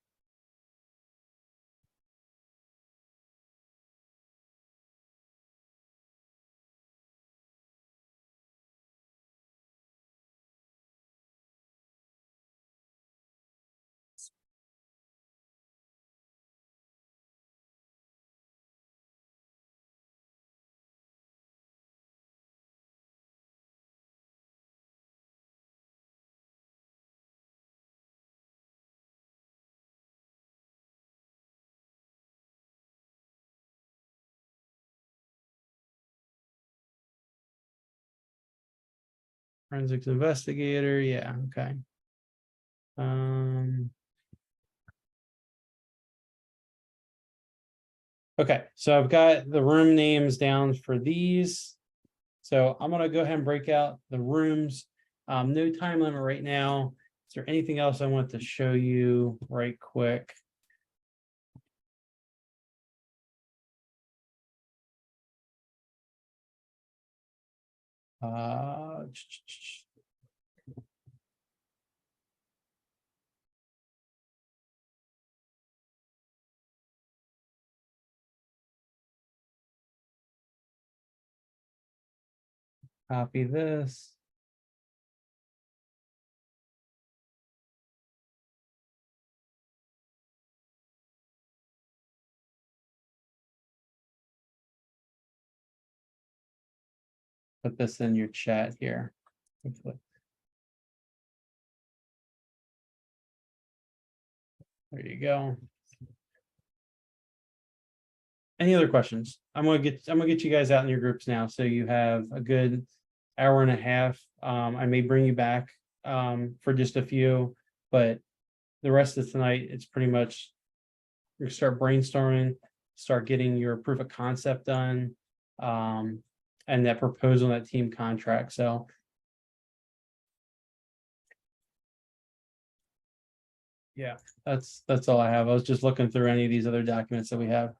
Forensics investigator. Yeah. Okay. Okay, so I've got the room names down for these. So I'm gonna go ahead and break out the rooms. No time limit right now. Is there anything else I want to show you right quick? Copy this. Put this in your chat here. Hopefully. There you go. Any other questions? I'm gonna get you guys out in your groups now, so you have a good hour and a half. I may bring you back for just a few, but the rest of tonight, it's pretty much you start brainstorming, start getting your proof of concept done, and that proposal, that team contract. So yeah, that's all I have. I was just looking through any of these other documents that we have.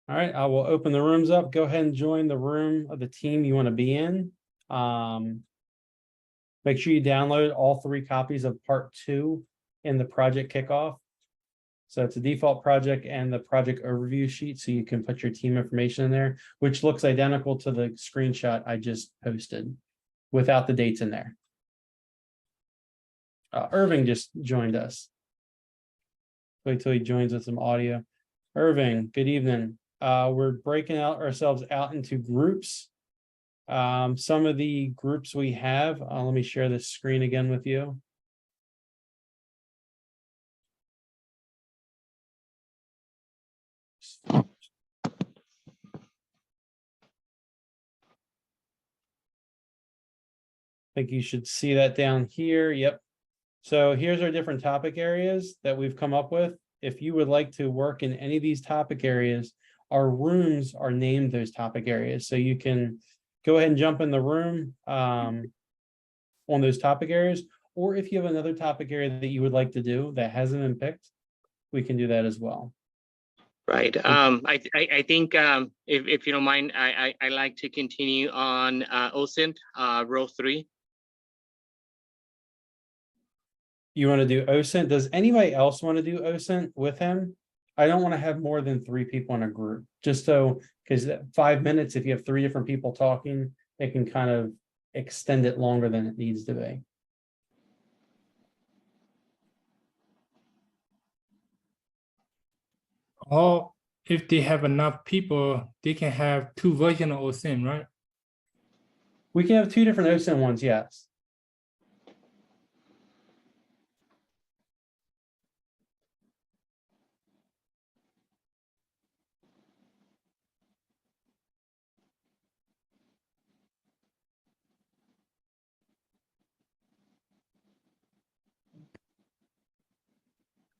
All right, I will open the rooms up. Go ahead and join the room of the team you want to be in. Make sure you download all 3 copies of part 2 in the project kickoff. So it's a default project and the project overview sheet, so you can put your team information in there, which looks identical to the screenshot I just posted without the dates in there. Irving just joined us. Wait till he joins with some audio. Irving, good evening. We're breaking ourselves out into groups. Some of the groups we have, let me share this screen again with you. I think you should see that down here. Yep. So here's our different topic areas that we've come up with. If you would like to work in any of these topic areas, our rooms are named those topic areas. So you can go ahead and jump in the room on those topic areas. Or if you have another topic area that you would like to do that hasn't been picked, we can do that as well. Right. I think if you don't mind, I like to continue on OSINT, row 3. You want to do OSINT? Does anybody else want to do OSINT with him? I don't want to have more than 3 people in a group, just so, because 5 minutes, if you have 3 different people talking, it can kind of extend it longer than it needs to be. Or if they have enough people, they can have 2 versions of OSIM, right? We can have 2 different OSINT ones, yes.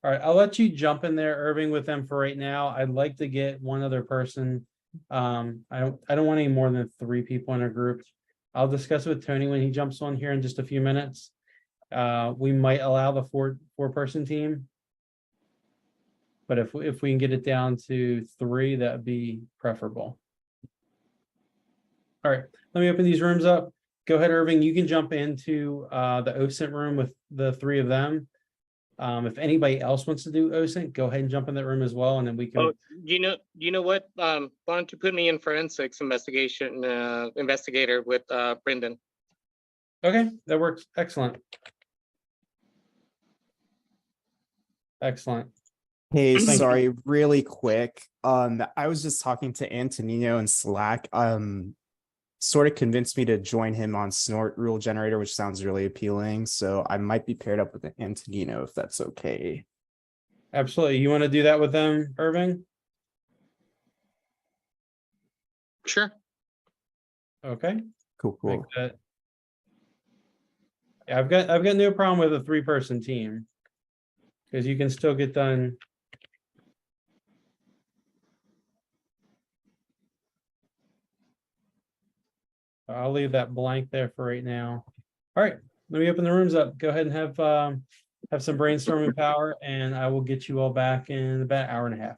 All right, I'll let you jump in there, Irving, with them for right now. I'd like to get one other person. I don't want any more than 3 people in a group. I'll discuss with Tony when he jumps on here in just a few minutes. We might allow the four-person team, but if we can get it down to 3, that would be preferable. All right, let me open these rooms up. Go ahead, Irving. You can jump into the OSINT room with the 3 of them. If anybody else wants to do OSINT, go ahead and jump in that room as well, and then we can. Oh, you know what? Why don't you put me in forensics investigation investigator with Brendan? Okay, that works. Excellent. Excellent. Hey, Thank you. sorry, really quick. I was just talking to Antonino in Slack. Sort of convinced me to join him on Snort Rule Generator, which sounds really appealing. So I might be paired up with Antonino if that's okay. Absolutely. You want to do that with them, Irving? Sure. Okay. Cool. Make that. Yeah, I've got no problem with a 3-person team because you can still get done. I'll leave that blank there for right now. All right, let me open the rooms up. Go ahead and have some brainstorming power, and I will get you all back in about an hour and a half.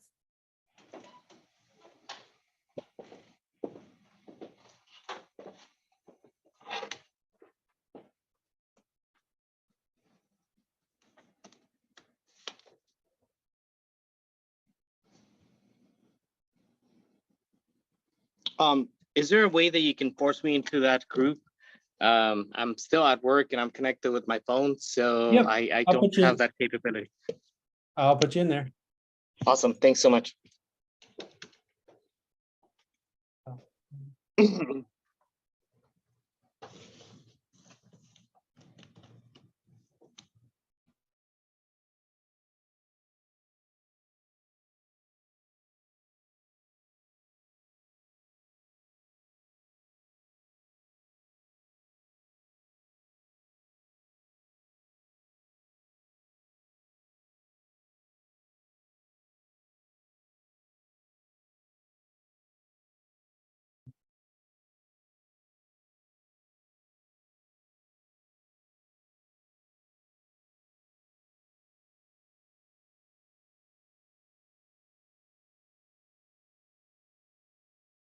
Is there a way that you can force me into that group? I'm still at work and I'm connected with my phone, so Yep, I I'll don't put you have in. that capability. I'll put you in there. Awesome. Thanks so much.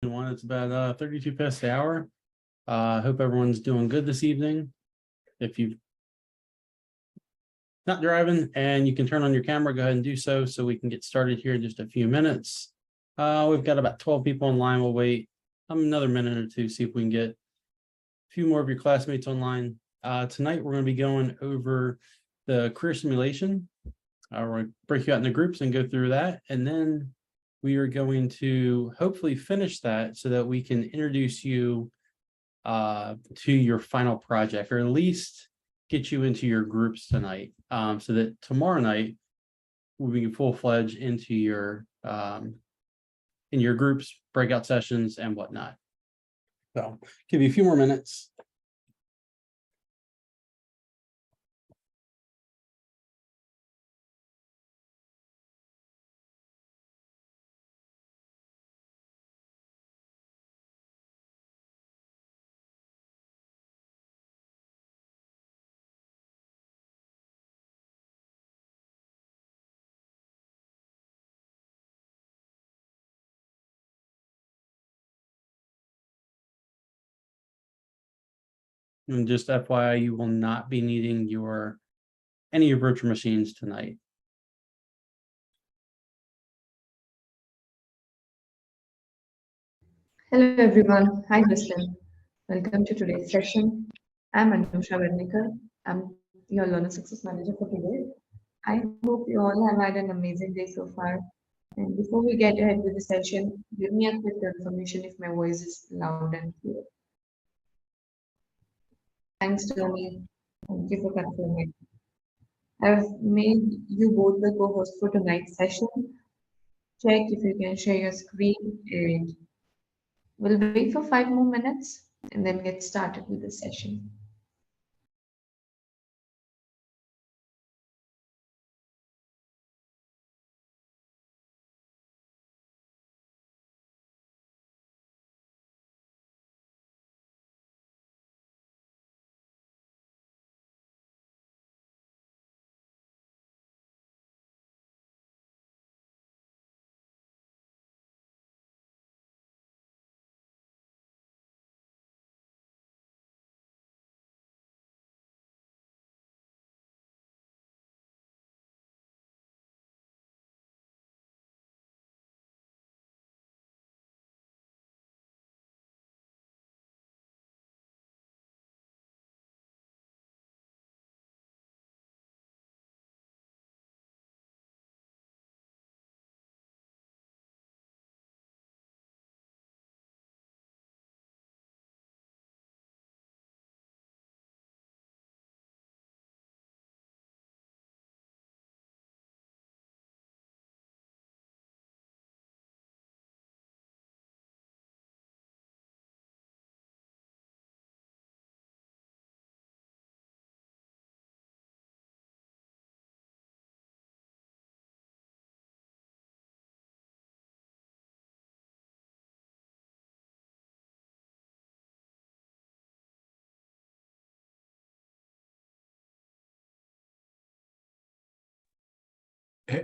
It's about 32 past the hour. Hope everyone's doing good this evening. If you not driving and you can turn on your camera, go ahead and do so we can get started here in just a few minutes. We've got about 12 people online. We'll wait another minute or two, see if we can get a few more of your classmates online. Tonight, we're going to be going over the career simulation. We're going to break you out into groups and go through that. And then we are going to hopefully finish that so that we can introduce you to your final project, or at least get you into your groups tonight, so that tomorrow night we'll be full-fledged into your in your groups, breakout sessions, and whatnot. So give you a few more minutes. And just FYI, you will not be needing any of your virtual machines tonight. Hello everyone. Hi Justin. Welcome to today's session. I'm Anusha Vernikar. I'm your Learner Success Manager for today. I hope you all have had an amazing day so far. And before we get ahead with the session, give me a quick confirmation if my voice is loud and clear. Thanks, Tony. Thank you for confirming. I've made you both the co-host for tonight's session. Check if you can share your screen, and we'll wait for 5 more minutes and then get started with the session.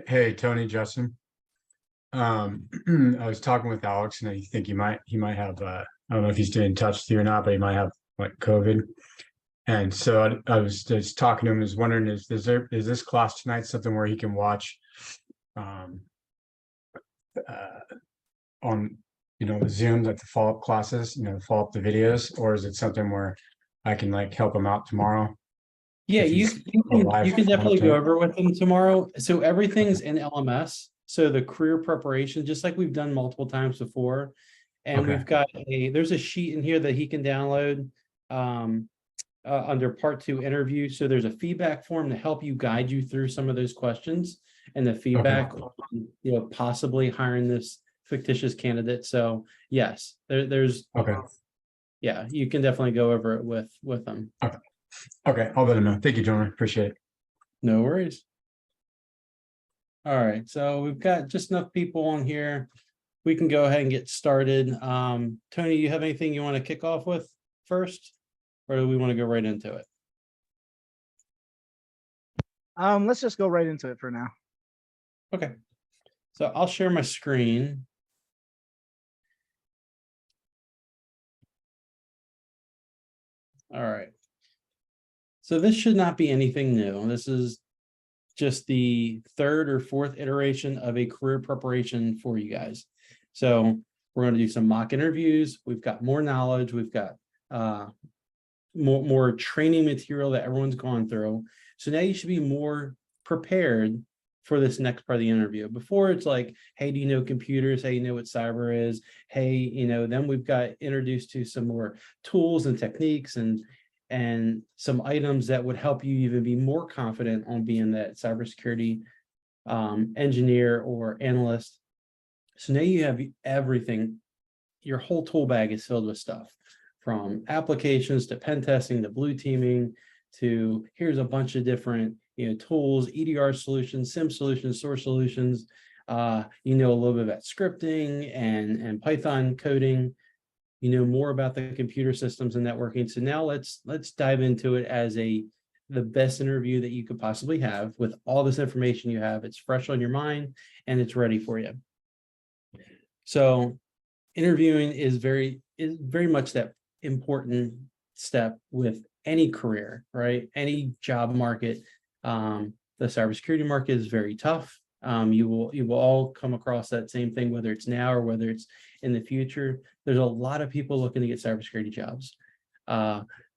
Hey, Tony, Justin. I was talking with Alex, and I think he might have I don't know if he's in touch with you or not, but he might have like COVID. And so I was just talking to him, was wondering, is this class tonight something where he can watch on the Zoom, like the follow-up classes, follow up the videos, or is it something where I can like help him out tomorrow? Yeah, If you he's can alive, definitely okay. go over with them tomorrow. So everything's in LMS. So the career preparation, just like we've done multiple times before. And Okay. we've got there's a sheet in here that he can download under part 2 interview. So there's a feedback form to help you guide you through some of those questions and the feedback on, possibly hiring this fictitious candidate. So yes, there's Okay. Yeah, you can definitely go over it with them. Okay, I'll let him know. Thank you, gentlemen. Appreciate it. No worries. All right, so we've got just enough people on here. We can go ahead and get started. Tony, you have anything you want to kick off with first, or do we want to go right into it? Let's just go right into it for now. Okay, so I'll share my screen. All right. So this should not be anything new. This is just the third or fourth iteration of a career preparation for you guys. So we're going to do some mock interviews. We've got more knowledge. We've got more training material that everyone's gone through. So now you should be more prepared for this next part of the interview. Before it's like, hey, do you know computers? Hey, you know what cyber is? Hey, you know, then we've got introduced to some more tools and techniques and some items that would help you even be more confident on being that cybersecurity engineer or analyst. So now you have everything. Your whole tool bag is filled with stuff, from applications to pen testing to blue teaming to here's a bunch of different tools, EDR solutions, SIM solutions, source solutions. You know a little bit about scripting and Python coding. You know more about the computer systems and networking. So now let's dive into it as the best interview that you could possibly have with all this information you have. It's fresh on your mind and it's ready for you. So interviewing is very much that important step with any career, right? Any job market. The cybersecurity market is very tough. You will all come across that same thing, whether it's now or whether it's in the future. There's a lot of people looking to get cybersecurity jobs.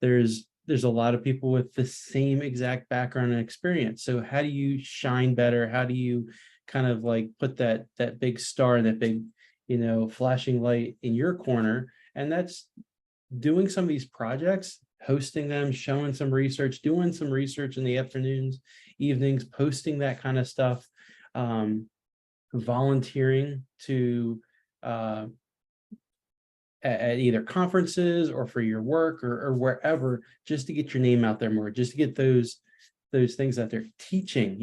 There's a lot of people with the same exact background and experience. So how do you shine better? How do you kind of like put that big star, that big flashing light in your corner? And that's doing some of these projects, hosting them, showing some research, doing some research in the afternoons, evenings, posting that kind of stuff, volunteering to at either conferences or for your work or wherever, just to get your name out there more, just to get those things that they're teaching.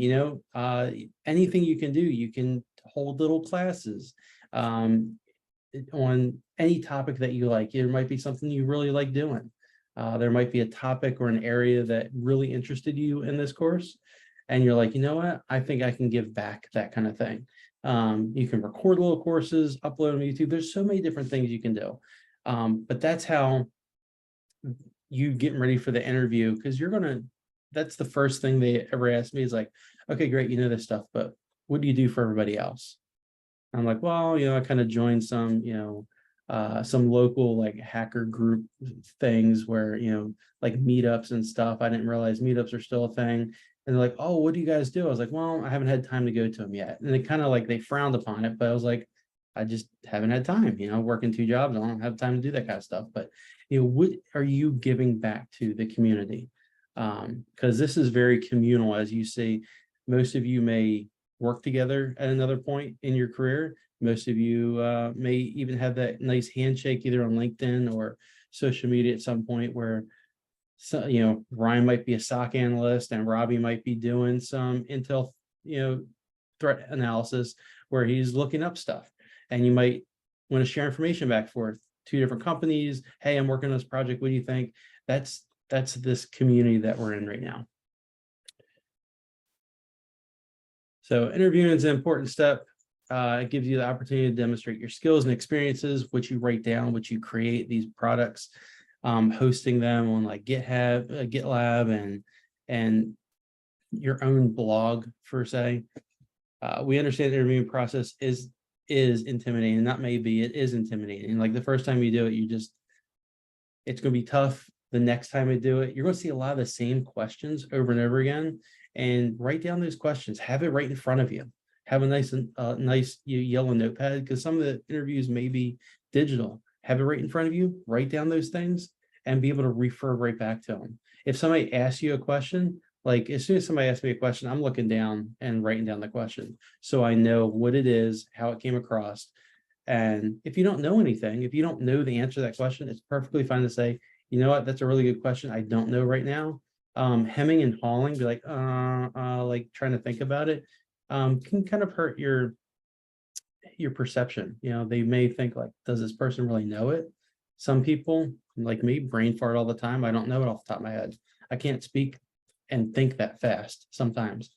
Anything you can do. You can hold little classes on any topic that you like. It might be something you really like doing. There might be a topic or an area that really interested you in this course, and you're like, you know what, I think I can give back, that kind of thing. You can record little courses, upload them to YouTube. There's so many different things you can do. But that's how you getting ready for the interview, because that's the first thing they ever ask me is like, okay, great, you know this stuff, but what do you do for everybody else? I'm like, well, I kind of joined some local like hacker group things where, like meetups and stuff. I didn't realize meetups are still a thing. And they're like, oh, what do you guys do? I was like, well, I haven't had time to go to them yet. And they kind of like, they frowned upon it, but I was like, I just haven't had time, working 2 jobs. I don't have time to do that kind of stuff. But, what are you giving back to the community? Because this is very communal, as you see. Most of you may work together at another point in your career. Most of you may even have that nice handshake either on LinkedIn or social media at some point where, Ryan might be a SOC analyst and Robbie might be doing some intel, threat analysis where he's looking up stuff. And you might want to share information back and forth. 2 different companies. Hey, I'm working on this project. What do you think? That's this community that we're in right now. So interviewing is an important step. It gives you the opportunity to demonstrate your skills and experiences, which you write down, which you create these products, hosting them on like GitLab and your own blog per se. We understand the interviewing process is intimidating. Not maybe, it is intimidating. Like the first time you do it, it's going to be tough. The next time you do it, you're going to see a lot of the same questions over and over again. And write down those questions. Have it right in front of you. Have a nice yellow notepad, because some of the interviews may be digital. Have it right in front of you. Write down those things and be able to refer right back to them. If somebody asks you a question, like as soon as somebody asks me a question, I'm looking down and writing down the question, so I know what it is, how it came across. And if you don't know anything, if you don't know the answer to that question, it's perfectly fine to say, you know what, that's a really good question. I don't know right now. Hemming and hawing, be like trying to think about it, can kind of hurt your perception. They may think like, does this person really know it? Some people, like me, brain fart all the time. I don't know it off the top of my head. I can't speak and think that fast sometimes.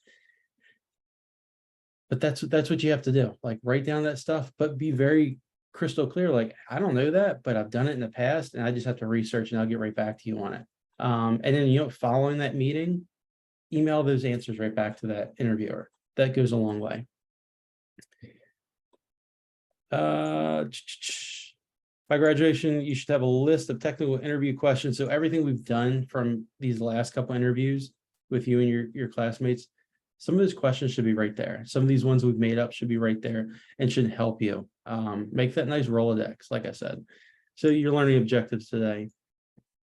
But that's what you have to do. Like write down that stuff, but be very crystal clear. Like, I don't know that, but I've done it in the past and I just have to research and I'll get right back to you on it. And then, following that meeting, email those answers right back to that interviewer. That goes a long way. By graduation, you should have a list of technical interview questions. So everything we've done from these last couple interviews with you and your classmates, some of those questions should be right there. Some of these ones we've made up should be right there and should help you. Make that nice Rolodex, like I said. So you're learning objectives today.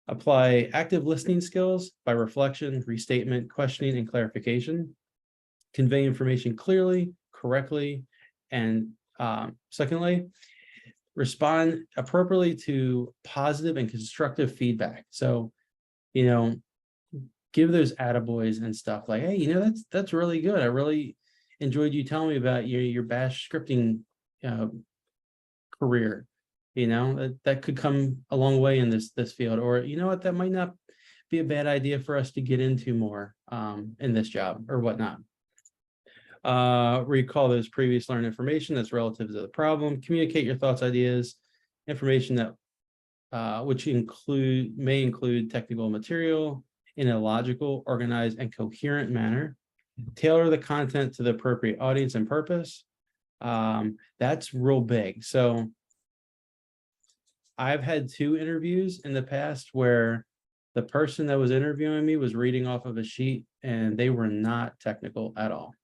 Apply active listening skills by reflection, restatement, questioning, and clarification. Convey information clearly, correctly, and secondly, respond appropriately to positive and constructive feedback. So, you know, give those attaboys and stuff like, hey, you know, that's really good. I really enjoyed you telling me about your bash scripting career. You know, that could come a long way in this field. Or, you know what, that might not be a bad idea for us to get into more in this job or whatnot. Recall those previous learned information that's relative to the problem. Communicate your thoughts, ideas, information that which may include technical material in a logical, organized, and coherent manner. Tailor the content to the appropriate audience and purpose. That's real big. So I've had 2 interviews in the past where the person that was interviewing me was reading off of a sheet and they were not technical at all.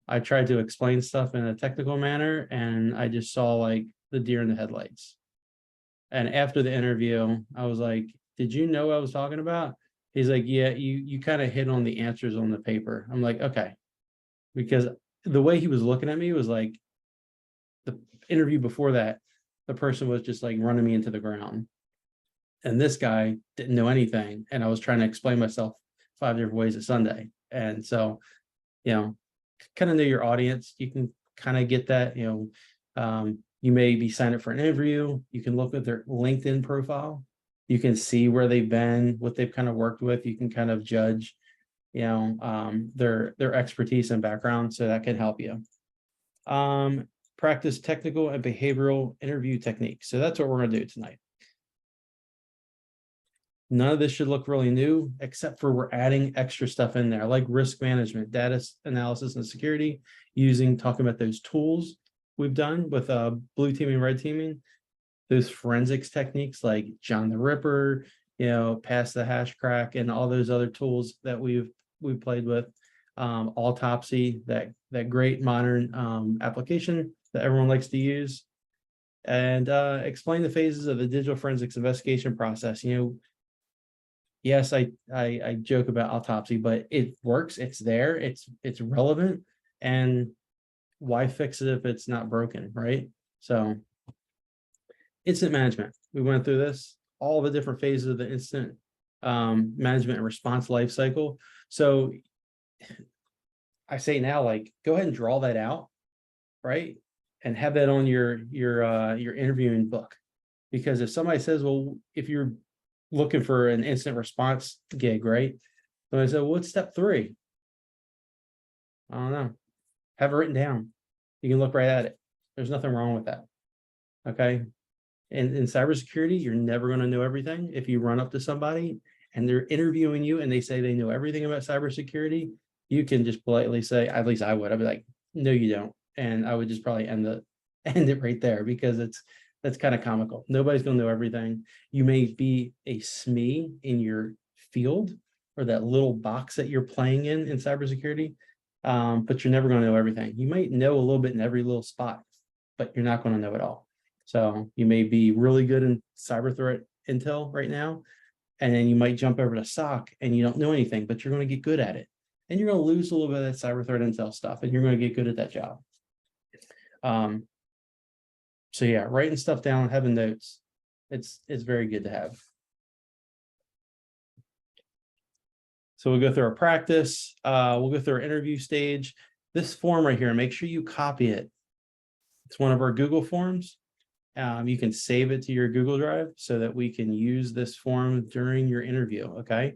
I tried to explain stuff in a technical manner and I just saw like the deer in the headlights. And after the interview, I was like, did you know what I was talking about? He's like, yeah, you kind of hit on the answers on the paper. I'm like, okay. Because the way he was looking at me was like, the interview before that, the person was just like running me into the ground. And this guy didn't know anything. And I was trying to explain myself 5 different ways a Sunday. And so, you know, kind of know your audience. You can kind of get that, you know, you may be signed up for an interview. You can look at their LinkedIn profile. You can see where they've been, what they've kind of worked with. You can kind of judge, you know, their expertise and background. So that can help you. Practice technical and behavioral interview techniques. So that's what we're going to do tonight. None of this should look really new, except for we're adding extra stuff in there, like risk management, data analysis, and security, talking about those tools we've done with blue teaming, red teaming, those forensics techniques like John the Ripper, you know, pass the hash crack, and all those other tools that we've played with. Autopsy, that great modern application that everyone likes to use, and explain the phases of the digital forensics investigation process. You know, yes, I joke about autopsy, but it works. It's there. It's relevant, and why fix it if it's not broken, right? So, incident management. We went through this, all the different phases of the incident management and response life cycle. So, I say now, like, go ahead and draw that out, right, and have that on your interviewing book, because if somebody says, well, if you're looking for an incident response gig, right? So I said, well, what's step 3? I don't know. Have it written down. You can look right at it. There's nothing wrong with that. Okay. And in cybersecurity, you're never going to know everything. If you run up to somebody and they're interviewing you and they say they know everything about cybersecurity, you can just politely say, at least I would. I'd be like, no, you don't. And I would just probably end it right there, because that's kind of comical. Nobody's going to know everything. You may be a SME in your field or that little box that you're playing in cybersecurity, but you're never going to know everything. You might know a little bit in every little spot, but you're not going to know it all. So you may be really good in cyber threat intel right now, and then you might jump over to SOC and you don't know anything, but you're going to get good at it. And you're going to lose a little bit of that cyber threat intel stuff, and you're going to get good at that job. So yeah, writing stuff down, having notes, it's very good to have. So we'll go through our practice. We'll go through our interview stage. This form right here, make sure you copy it. It's one of our Google forms. You can save it to your Google Drive so that we can use this form during your interview, okay?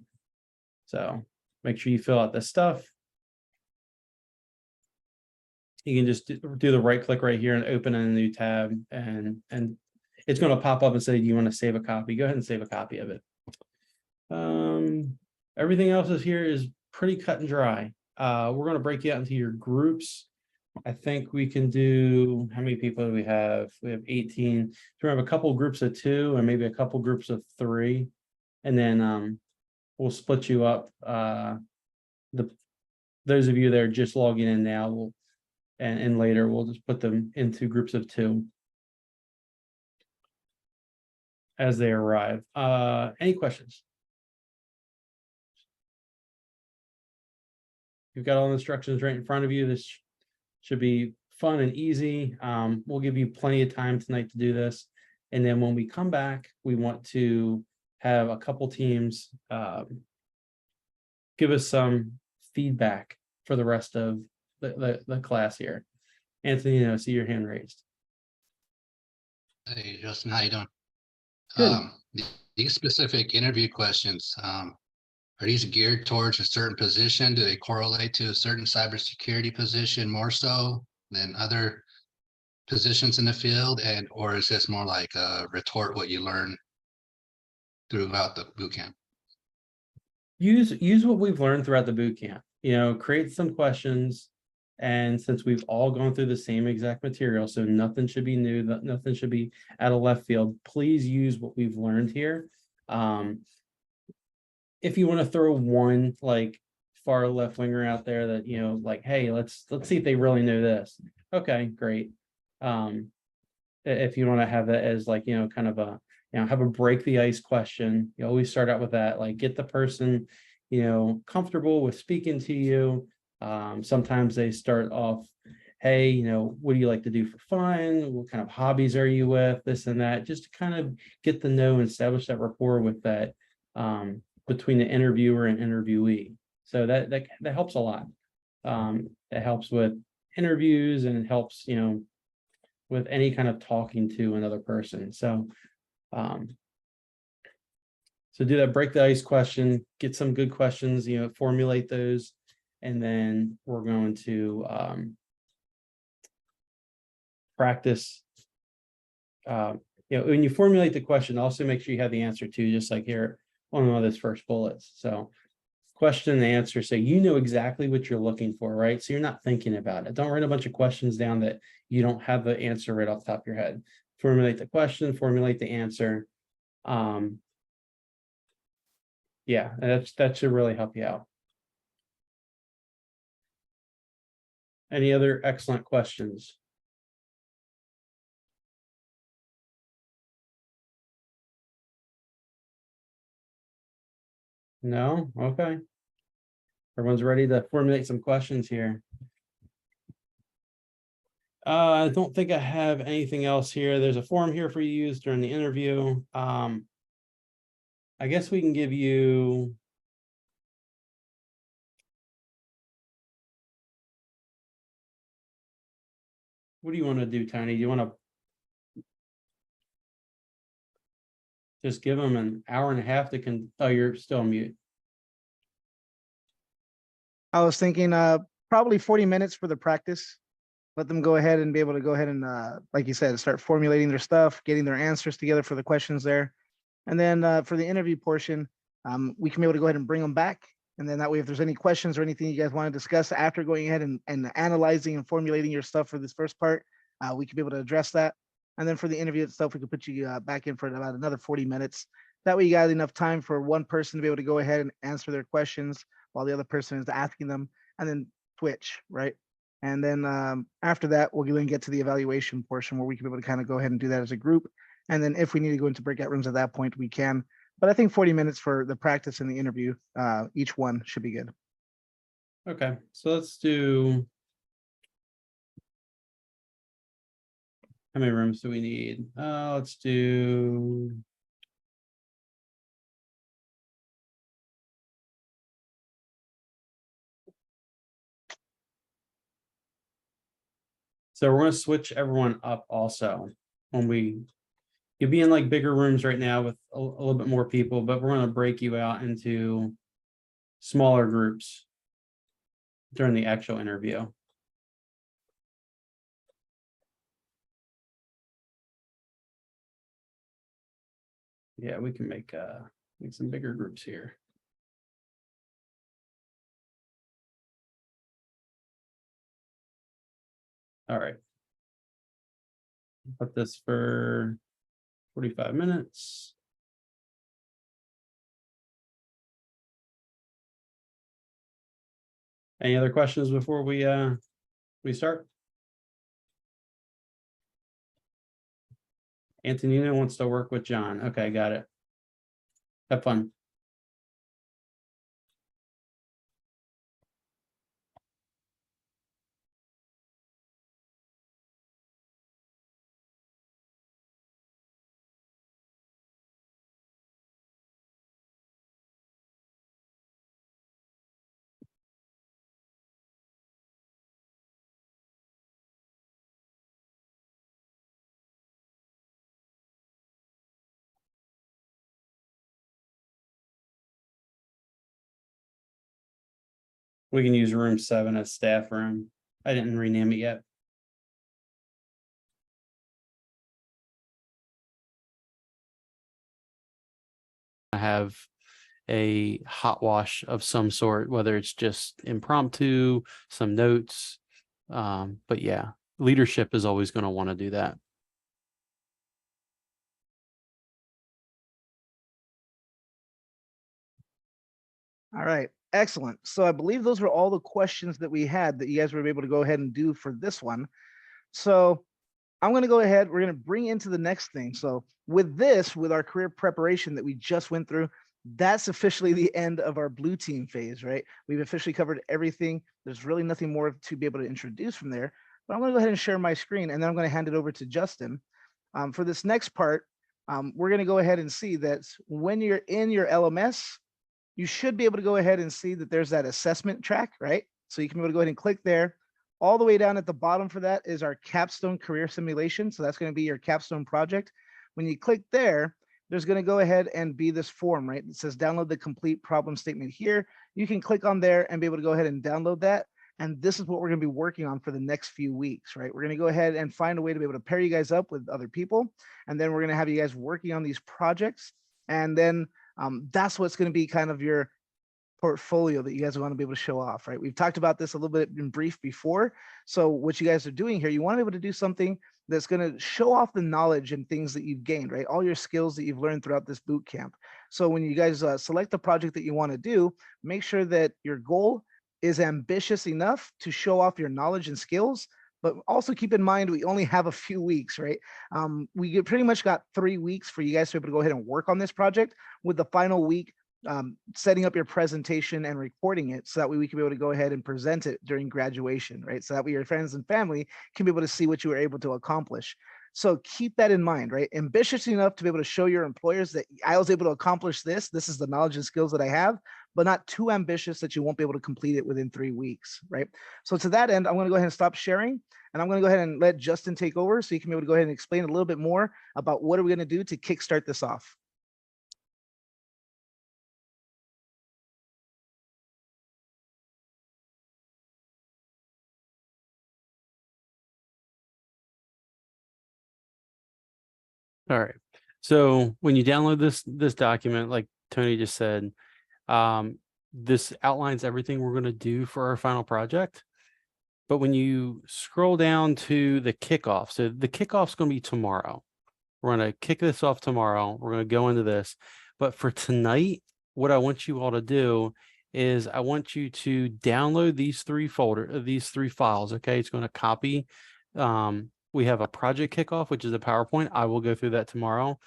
So make sure you fill out this stuff. You can just do the right click right here and open in a new tab, and it's going to pop up and say, do you want to save a copy? Go ahead and save a copy of it. Everything else is here is pretty cut and dry. We're going to break you out into your groups. I think we can do, how many people do we have? We have 18. So we have a couple groups of 2 and maybe a couple groups of 3. And then we'll split you up. Those of you that are just logging in now, and later we'll just put them into groups of 2 as they arrive. Any questions? You've got all the instructions right in front of you. This should be fun and easy. We'll give you plenty of time tonight to do this. And then when we come back, we want to have a couple teams give us some feedback for the rest of the class here. Anthony, I see your hand raised. Hey, Justin, how you doing? Good. These specific interview questions, are these geared towards a certain position? Do they correlate to a certain cybersecurity position more so than other positions in the field? And or is this more like a retort what you learn throughout the boot camp? Use what we've learned throughout the boot camp. Create some questions. And since we've all gone through the same exact material, so nothing should be new, nothing should be out of left field, please use what we've learned here. If you want to throw one like far left winger out there that, like, hey, let's see if they really know this. Okay, great. If you want to have that as like, kind of a, have a break the ice question, you always start out with that, like get the person, comfortable with speaking to you. Sometimes they start off, hey, what do you like to do for fun? What kind of hobbies are you with? This and that, just to kind of get to know and establish that rapport with that between the interviewer and interviewee. So that helps a lot. It helps with interviews and it helps, with any kind of talking to another person. So do that break the ice question, get some good questions, formulate those. And then we're going to practice. When you formulate the question, also make sure you have the answer too, just like here on one of those first bullets. So question and answer, so you know exactly what you're looking for, right? So you're not thinking about it. Don't write a bunch of questions down that you don't have the answer right off the top of your head. Formulate the question, formulate the answer. Yeah, that should really help you out. Any other excellent questions? No? Okay. Everyone's ready to formulate some questions here. I don't think I have anything else here. There's a form here for you to use during the interview. I guess we can give you what do you want to do, Tony? Do you want to just give them an hour and a half to oh, you're still on mute. I was thinking probably 40 minutes for the practice. Let them go ahead and be able to go ahead and, like you said, start formulating their stuff, getting their answers together for the questions there. And then for the interview portion, we can be able to go ahead and bring them back. And then that way, if there's any questions or anything you guys want to discuss after going ahead and analyzing and formulating your stuff for this first part, we can be able to address that. And then for the interview itself, we could put you back in for about another 40 minutes. That way you got enough time for one person to be able to go ahead and answer their questions while the other person is asking them, and then switch, right? And then after that, we'll then get to the evaluation portion where we can be able to kind of go ahead and do that as a group. And then if we need to go into breakout rooms at that point, we can. But I think 40 minutes for the practice and the interview, each one should be good. Okay, so let's do, how many rooms do we need? Let's do, so we're going to switch everyone up also when you'll be in like bigger rooms right now with a little bit more people, but we're going to break you out into smaller groups during the actual interview. Yeah, we can make some bigger groups here. All right. Put this for 45 minutes. Any other questions before we start? Antonina wants to work with John. Okay, got it. Have fun. We can use room 7 as staff room. I didn't rename it yet. I have a hot wash of some sort, whether it's just impromptu, some notes. But yeah, leadership is always going to want to do that. All right, excellent. So I believe those were all the questions that we had that you guys were able to go ahead and do for this one. So I'm going to go ahead, we're going to bring into the next thing. So with this, with our career preparation that we just went through, that's officially the end of our blue team phase, right? We've officially covered everything. There's really nothing more to be able to introduce from there, but I'm going to go ahead and share my screen and then I'm going to hand it over to Justin. For this next part, we're going to go ahead and see that when you're in your LMS, you should be able to go ahead and see that there's that assessment track, right? So you can be able to go ahead and click there. All the way down at the bottom for that is our capstone career simulation. So that's going to be your capstone project. When you click there, there's going to go ahead and be this form, right? It says download the complete problem statement here. You can click on there and be able to go ahead and download that. And this is what we're going to be working on for the next few weeks, right? We're going to go ahead and find a way to be able to pair you guys up with other people. And then we're going to have you guys working on these projects. And then that's what's going to be kind of your portfolio that you guys want to be able to show off, right? We've talked about this a little bit in brief before. So what you guys are doing here, you want to be able to do something that's going to show off the knowledge and things that you've gained, right? All your skills that you've learned throughout this boot camp. So when you guys select the project that you want to do, make sure that your goal is ambitious enough to show off your knowledge and skills, but also keep in mind, we only have a few weeks, right? We pretty much got 3 weeks for you guys to be able to go ahead and work on this project, with the final week setting up your presentation and recording it so that way we can be able to go ahead and present it during graduation, right? So that way your friends and family can be able to see what you were able to accomplish. So keep that in mind, right? Ambitious enough to be able to show your employers that I was able to accomplish this. This is the knowledge and skills that I have, but not too ambitious that you won't be able to complete it within 3 weeks, right? So to that end, I'm going to go ahead and stop sharing, and I'm going to go ahead and let Justin take over so you can be able to go ahead and explain a little bit more about what are we going to do to kickstart this off. All right. So when you download this document, like Tony just said, this outlines everything we're going to do for our final project. But when you scroll down to the kickoff, so the kickoff is going to be tomorrow. We're going to kick this off tomorrow. We're going to go into this. But for tonight, what I want you all to do is I want you to download these three files. Okay, it's going to copy. We have a project kickoff, which is a PowerPoint. I will go through that tomorrow.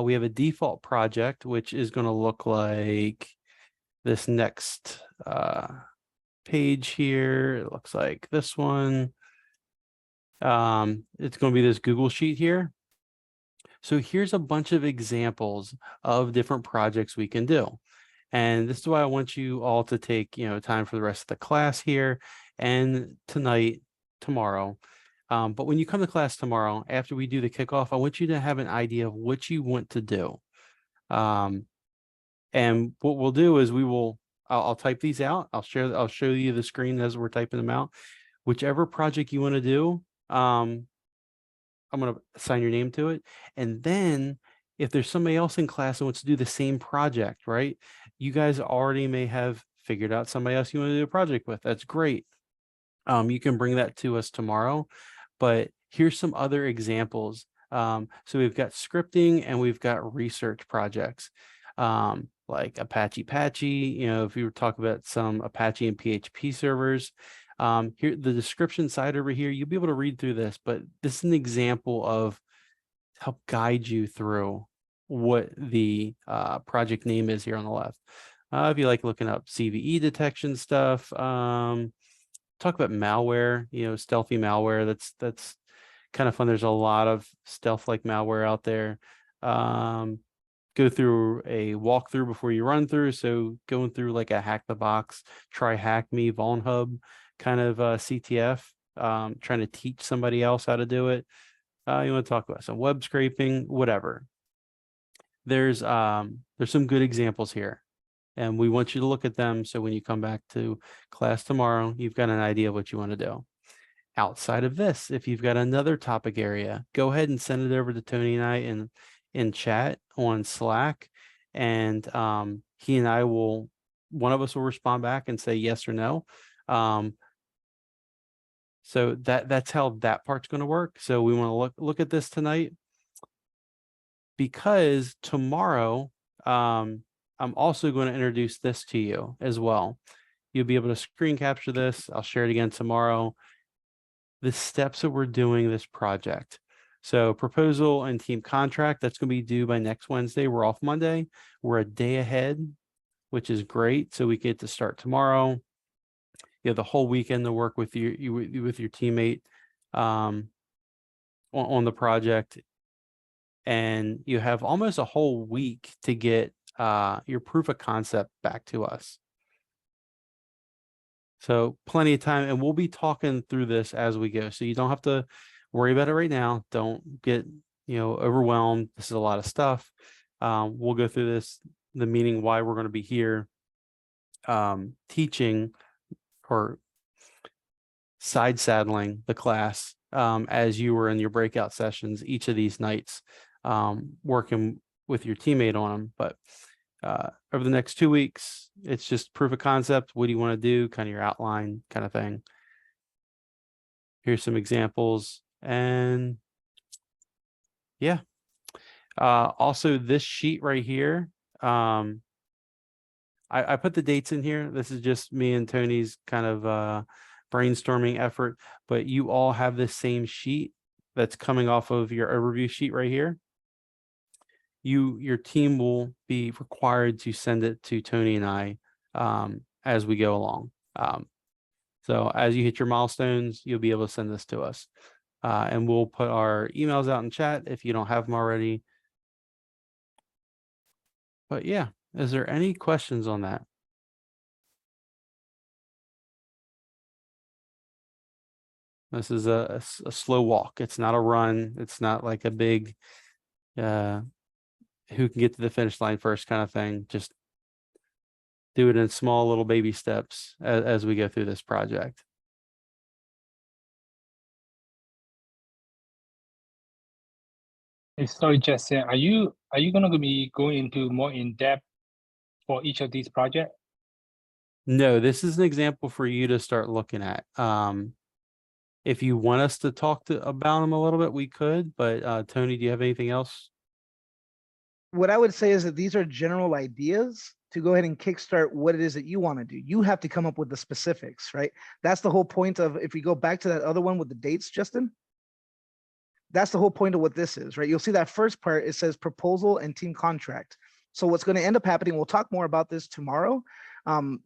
We have a default project, which is going to look like this next page here. It looks like this one. It's going to be this Google Sheet here. So here's a bunch of examples of different projects we can do. And this is why I want you all to take, time for the rest of the class here and tonight, tomorrow. But when you come to class tomorrow, after we do the kickoff, I want you to have an idea of what you want to do. And what we'll do is I'll type these out. I'll show you the screen as we're typing them out. Whichever project you want to do, I'm going to assign your name to it. And then if there's somebody else in class who wants to do the same project, right? You guys already may have figured out somebody else you want to do a project with. That's great. You can bring that to us tomorrow, but here's some other examples. So we've got scripting and we've got research projects, like Apache Patchy. If you were talking about some Apache and PHP servers, here, the description side over here, you'll be able to read through this, but this is an example of help guide you through what the project name is here on the left. If you like looking up CVE detection stuff, talk about malware, stealthy malware. That's kind of fun. There's a lot of stealth like malware out there. Go through a walkthrough before you run through. So going through like a hack the box, try hack me, Vuln Hub kind of CTF, trying to teach somebody else how to do it. You want to talk about some web scraping, whatever. There's some good examples here, and we want you to look at them. So when you come back to class tomorrow, you've got an idea of what you want to do. Outside of this, if you've got another topic area, go ahead and send it over to Tony and I in chat on Slack, and he and I one of us will respond back and say yes or no. So that's how that part's going to work. So we want to look at this tonight, because tomorrow I'm also going to introduce this to you as well. You'll be able to screen capture this. I'll share it again tomorrow. The steps that we're doing this project. So proposal and team contract, that's going to be due by next Wednesday. We're off Monday. We're a day ahead, which is great. So we get to start tomorrow. You have the whole weekend to work with your teammate on the project, and you have almost a whole week to get your proof of concept back to us. So plenty of time, and we'll be talking through this as we go. So you don't have to worry about it right now. Don't get overwhelmed. This is a lot of stuff. We'll go through this, the meaning why we're going to be here teaching or side saddling the class as you were in your breakout sessions each of these nights, working with your teammate on them. But over the next 2 weeks, it's just proof of concept. What do you want to do? Kind of your outline kind of thing. Here's some examples. And yeah. Also this sheet right here, I put the dates in here. This is just me and Tony's kind of brainstorming effort, but you all have this same sheet that's coming off of your overview sheet right here. Your team will be required to send it to Tony and I as we go along. So as you hit your milestones, you'll be able to send this to us. And we'll put our emails out in chat if you don't have them already. But yeah, is there any questions on that? This is a slow walk. It's not a run. It's not like a big who can get to the finish line first kind of thing. Just do it in small little baby steps as we go through this project. Hey, sorry, Justin, are you going to be going into more in depth for each of these projects? No, this is an example for you to start looking at. If you want us to talk about them a little bit, we could, but Tony, do you have anything else? What I would say is that these are general ideas to go ahead and kickstart what it is that you want to do. You have to come up with the specifics, right? That's the whole point of, if we go back to that other one with the dates, Justin, that's the whole point of what this is, right? You'll see that first part, it says proposal and team contract. So what's going to end up happening, we'll talk more about this tomorrow.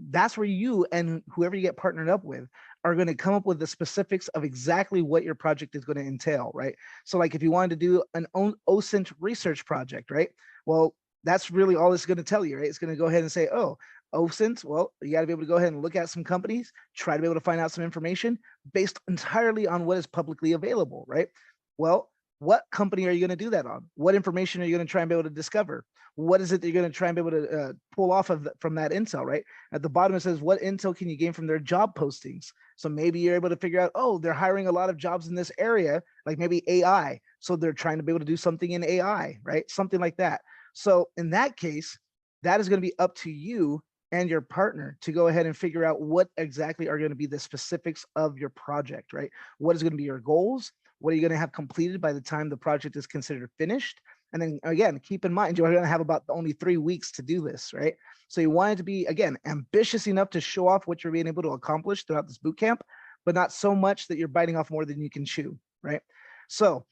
That's where you and whoever you get partnered up with are going to come up with the specifics of exactly what your project is going to entail, right? So like if you wanted to do an OSINT research project, right? Well, that's really all it's going to tell you, right? It's going to go ahead and say, oh, OSINT, well, you got to be able to go ahead and look at some companies, try to be able to find out some information based entirely on what is publicly available, right? Well, what company are you going to do that on? What information are you going to try and be able to discover? What is it that you're going to try and be able to pull off of from that intel, right? At the bottom, it says, what intel can you gain from their job postings? So maybe you're able to figure out, oh, they're hiring a lot of jobs in this area, like maybe AI. So they're trying to be able to do something in AI, right? Something like that. So in that case, that is going to be up to you and your partner to go ahead and figure out what exactly are going to be the specifics of your project, right? What is going to be your goals? What are you going to have completed by the time the project is considered finished? And then again, keep in mind, you're going to have about only 3 weeks to do this, right? So you want it to be, again, ambitious enough to show off what you're being able to accomplish throughout this boot camp, but not so much that you're biting off more than you can chew, right? So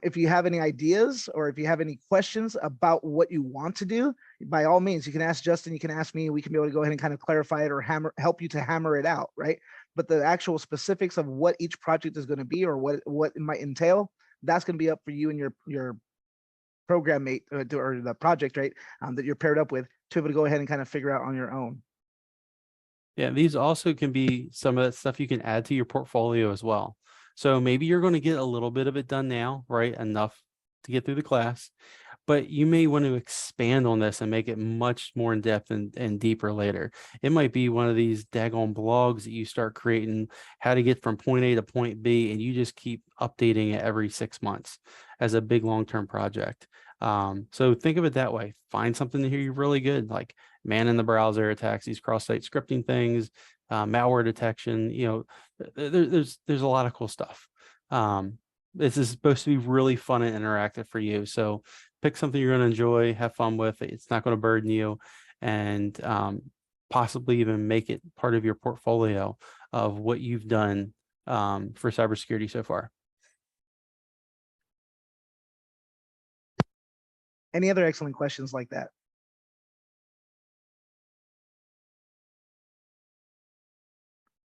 if you have any ideas or if you have any questions about what you want to do, by all means, you can ask Justin, you can ask me, we can be able to go ahead and kind of clarify it or help you to hammer it out, right? But the actual specifics of what each project is going to be or what it might entail, that's going to be up for you and your program mate or the project, right? That you're paired up with to be able to go ahead and kind of figure out on your own. Yeah, these also can be some of that stuff you can add to your portfolio as well. So maybe you're going to get a little bit of it done now, right? Enough to get through the class, but you may want to expand on this and make it much more in depth and deeper later. It might be one of these daggone blogs that you start creating how to get from point A to point B, and you just keep updating it every 6 months as a big long-term project. So think of it that way. Find something here you're really good, like man in the browser attacks, these cross-site scripting things, malware detection. You know, there's a lot of cool stuff. This is supposed to be really fun and interactive for you. So pick something you're going to enjoy, have fun with. It's not going to burden you, and possibly even make it part of your portfolio of what you've done for cybersecurity so far. Any other excellent questions like that?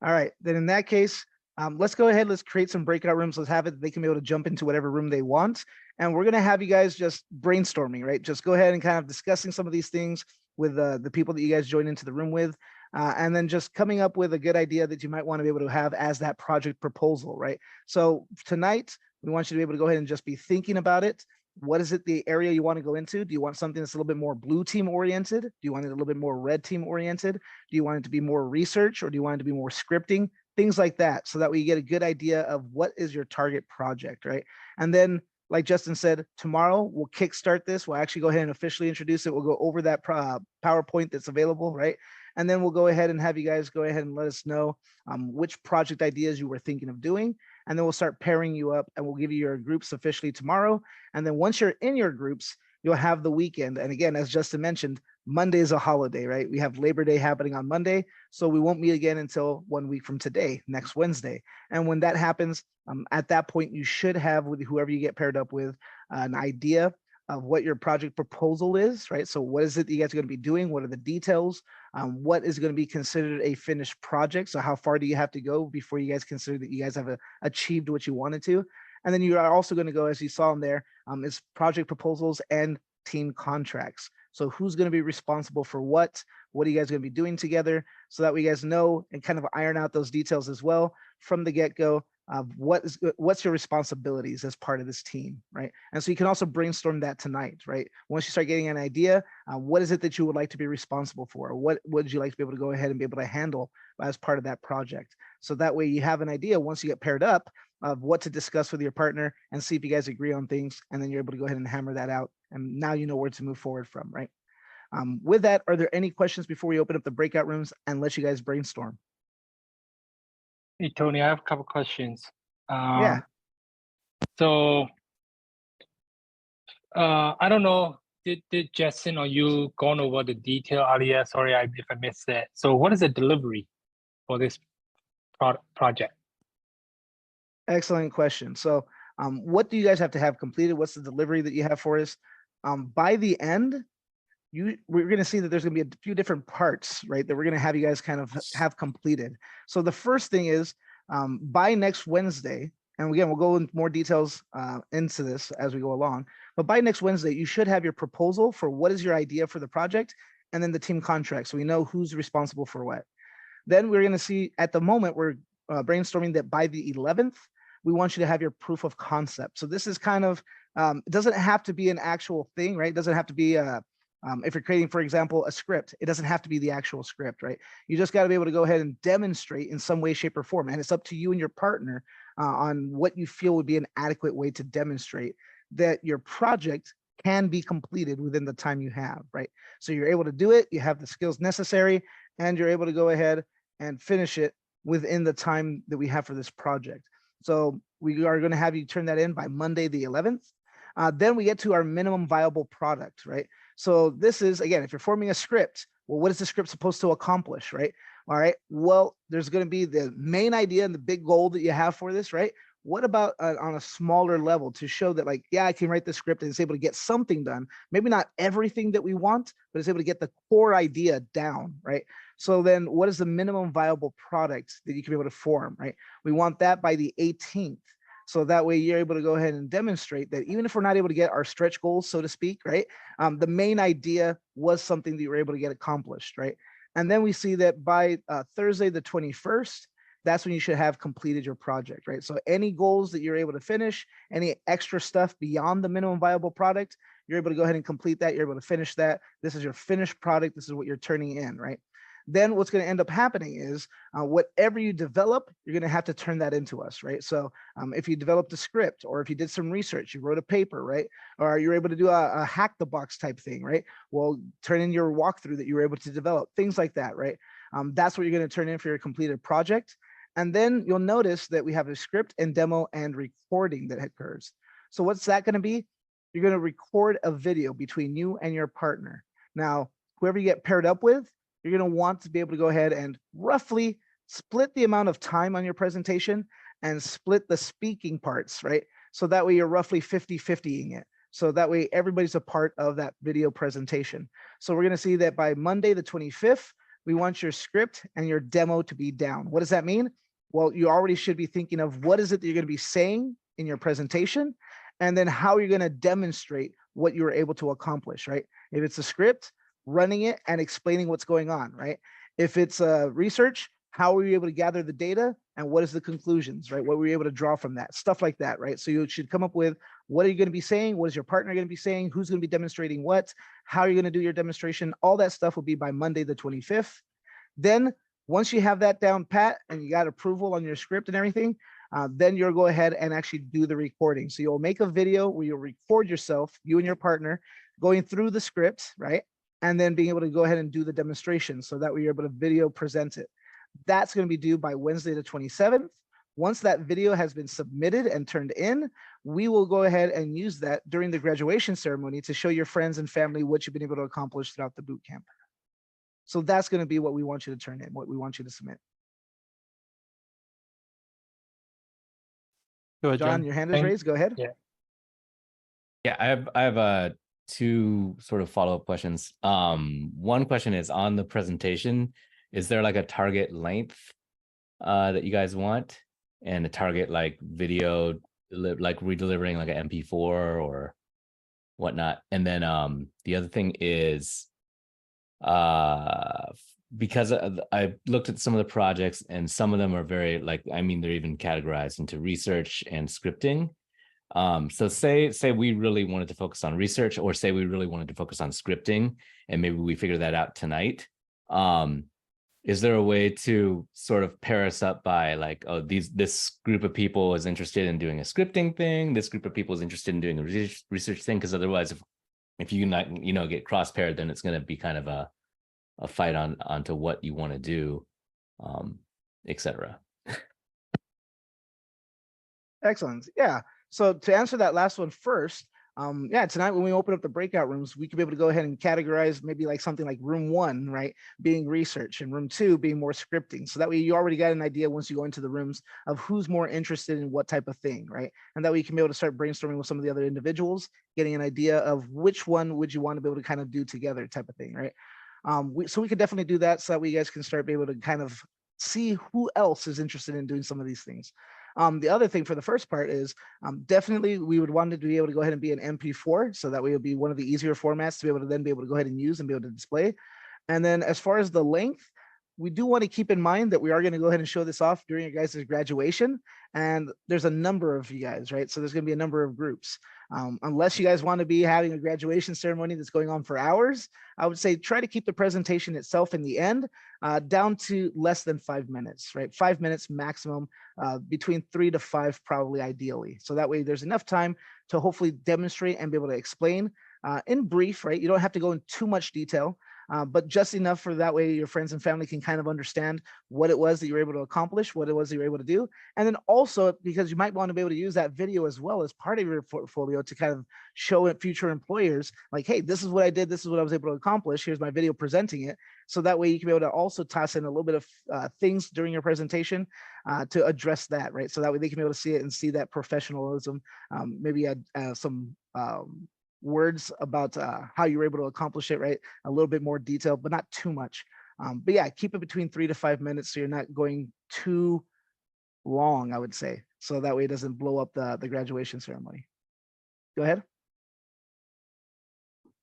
All right, then in that case, let's go ahead, let's create some breakout rooms. Let's have it, they can be able to jump into whatever room they want. And we're gonna have you guys just brainstorming, right? Just go ahead and kind of discussing some of these things with the people that you guys join into the room with. And then just coming up with a good idea that you might want to be able to have as that project proposal, right? So tonight, we want you to be able to go ahead and just be thinking about it. What is it, the area you want to go into? Do you want something that's a little bit more blue team oriented? Do you want it a little bit more red team oriented? Do you want it to be more research or do you want it to be more scripting? Things like that, so that we get a good idea of what is your target project, right? And then, like Justin said, tomorrow we'll kickstart this. We'll actually go ahead and officially introduce it. We'll go over that PowerPoint that's available, right? And then we'll go ahead and have you guys go ahead and let us know which project ideas you were thinking of doing. And then we'll start pairing you up and we'll give you your groups officially tomorrow. And then once you're in your groups, you'll have the weekend. And again, as Justin mentioned, Monday is a holiday, right? We have Labor Day happening on Monday. So we won't meet again until 1 week from today, next Wednesday. And when that happens, at that point, you should have with whoever you get paired up with an idea of what your project proposal is, right? So what is it that you guys are going to be doing? What are the details? What is going to be considered a finished project? So how far do you have to go before you guys consider that you guys have achieved what you wanted to? And then you are also going to go, as you saw in there, is project proposals and team contracts. So who's going to be responsible for what? What are you guys going to be doing together? So that we guys know and kind of iron out those details as well from the get-go. What's your responsibilities as part of this team, right? And so you can also brainstorm that tonight, right? Once you start getting an idea, what is it that you would like to be responsible for? What would you like to be able to go ahead and be able to handle as part of that project? So that way you have an idea once you get paired up of what to discuss with your partner and see if you guys agree on things, and then you're able to go ahead and hammer that out. And now you know where to move forward from, right? With that, are there any questions before we open up the breakout rooms and let you guys brainstorm? Hey, Tony, I have a couple questions. Yeah. So I don't know, did Justin or you gone over the detail earlier? Sorry if I missed that. So what is the delivery for this project? Excellent question. So what do you guys have to have completed? What's the delivery that you have for us? By the end, we're going to see that there's going to be a few different parts, right, that we're going to have you guys kind of have completed. So the first thing is by next Wednesday, and again, we'll go into more details into this as we go along, but by next Wednesday, you should have your proposal for what is your idea for the project, and then the team contract. So we know who's responsible for what. Then we're going to see, at the moment, we're brainstorming that by the 11th, we want you to have your proof of concept. So this is kind of, it doesn't have to be an actual thing, right? It doesn't have to be if you're creating, for example, a script, it doesn't have to be the actual script, right? You just got to be able to go ahead and demonstrate in some way, shape, or form. And it's up to you and your partner on what you feel would be an adequate way to demonstrate that your project can be completed within the time you have, right? So you're able to do it, you have the skills necessary, and you're able to go ahead and finish it within the time that we have for this project. So we are going to have you turn that in by Monday the 11th. Then we get to our minimum viable product, right? So this is, again, if you're forming a script, well, what is the script supposed to accomplish, right? All right, well, there's going to be the main idea and the big goal that you have for this, right? What about on a smaller level to show that, like, yeah, I can write the script and it's able to get something done, maybe not everything that we want, but it's able to get the core idea down, right? So then what is the minimum viable product that you can be able to form, right? We want that by the 18th. So that way you're able to go ahead and demonstrate that even if we're not able to get our stretch goals, so to speak, right? The main idea was something that you were able to get accomplished, right? And then we see that by Thursday, the 21st, that's when you should have completed your project, right? So any goals that you're able to finish, any extra stuff beyond the minimum viable product, you're able to go ahead and complete that. You're able to finish that. This is your finished product. This is what you're turning in, right? Then what's going to end up happening is whatever you develop, you're going to have to turn that into us, right? So if you developed a script, or if you did some research, you wrote a paper, right? Or you're able to do a hack the box type thing, right? Well, turn in your walkthrough that you were able to develop, things like that, right? That's what you're going to turn in for your completed project. And then you'll notice that we have a script and demo and recording that occurs. So what's that going to be? You're going to record a video between you and your partner. Now, whoever you get paired up with, you're going to want to be able to go ahead and roughly split the amount of time on your presentation and split the speaking parts, right? So that way you're roughly 50-50ing it. So that way everybody's a part of that video presentation. So we're going to see that by Monday, the 25th, we want your script and your demo to be down. What does that mean? Well, you already should be thinking of what is it that you're going to be saying in your presentation, and then how you're going to demonstrate what you were able to accomplish, right? If it's a script, running it and explaining what's going on, right? If it's research, how were you able to gather the data and what is the conclusions, right? What were you able to draw from that? Stuff like that, right? So you should come up with, what are you going to be saying? What is your partner going to be saying? Who's going to be demonstrating what? How are you going to do your demonstration? All that stuff will be by Monday, the 25th. Then once you have that down pat and you got approval on your script and everything, then you'll go ahead and actually do the recording. So you'll make a video where you'll record yourself, you and your partner, going through the script, right? And then being able to go ahead and do the demonstration so that way you're able to video present it. That's going to be due by Wednesday, the 27th. Once that video has been submitted and turned in, we will go ahead and use that during the graduation ceremony to show your friends and family what you've been able to accomplish throughout the boot camp. So that's going to be what we want you to turn in, what we want you to submit. Go ahead, John, your hand is raised. Go ahead. Yeah, I have two sort of follow-up questions. One question is on the presentation, is there like a target length that you guys want, and a target like video, like redelivering like an MP4 or whatnot? And then the other thing is because I looked at some of the projects and some of them are very like, I mean, they're even categorized into research and scripting. So say we really wanted to focus on research, or say we really wanted to focus on scripting, and maybe we figure that out tonight. Is there a way to sort of pair us up by like, oh, this group of people is interested in doing a scripting thing, this group of people is interested in doing a research thing? Because otherwise, if you not, get cross paired, then it's going to be kind of a fight onto what you want to do, etc. Excellent. Yeah. So to answer that last one first, yeah, tonight when we open up the breakout rooms, we could be able to go ahead and categorize maybe like something like room 1, right, being research, and room 2 being more scripting. So that way you already got an idea once you go into the rooms of who's more interested in what type of thing, right? And that way you can be able to start brainstorming with some of the other individuals, getting an idea of which one would you want to be able to kind of do together type of thing, right? So we could definitely do that so that way you guys can start be able to kind of see who else is interested in doing some of these things. The other thing for the first part is definitely we would want to be able to go ahead and be an MP4, so that way it would be one of the easier formats to be able to then be able to go ahead and use and be able to display. And then as far as the length, we do want to keep in mind that we are going to go ahead and show this off during your guys' graduation. And there's a number of you guys, right? So there's going to be a number of groups. Unless you guys want to be having a graduation ceremony that's going on for hours, I would say try to keep the presentation itself in the end down to less than 5 minutes, right? 5 minutes maximum, between 3 to 5 probably ideally. So that way there's enough time to hopefully demonstrate and be able to explain in brief, right? You don't have to go in too much detail, but just enough for that way your friends and family can kind of understand what it was that you were able to accomplish, what it was that you were able to do. And then also, because you might want to be able to use that video as well as part of your portfolio to kind of show it future employers, like, hey, this is what I did, this is what I was able to accomplish, here's my video presenting it. So that way you can be able to also toss in a little bit of things during your presentation to address that, right? So that way they can be able to see it and see that professionalism, maybe add some words about how you were able to accomplish it, right? A little bit more detail, but not too much. But yeah, keep it between 3 to 5 minutes so you're not going too long, I would say. So that way it doesn't blow up the graduation ceremony. Go ahead.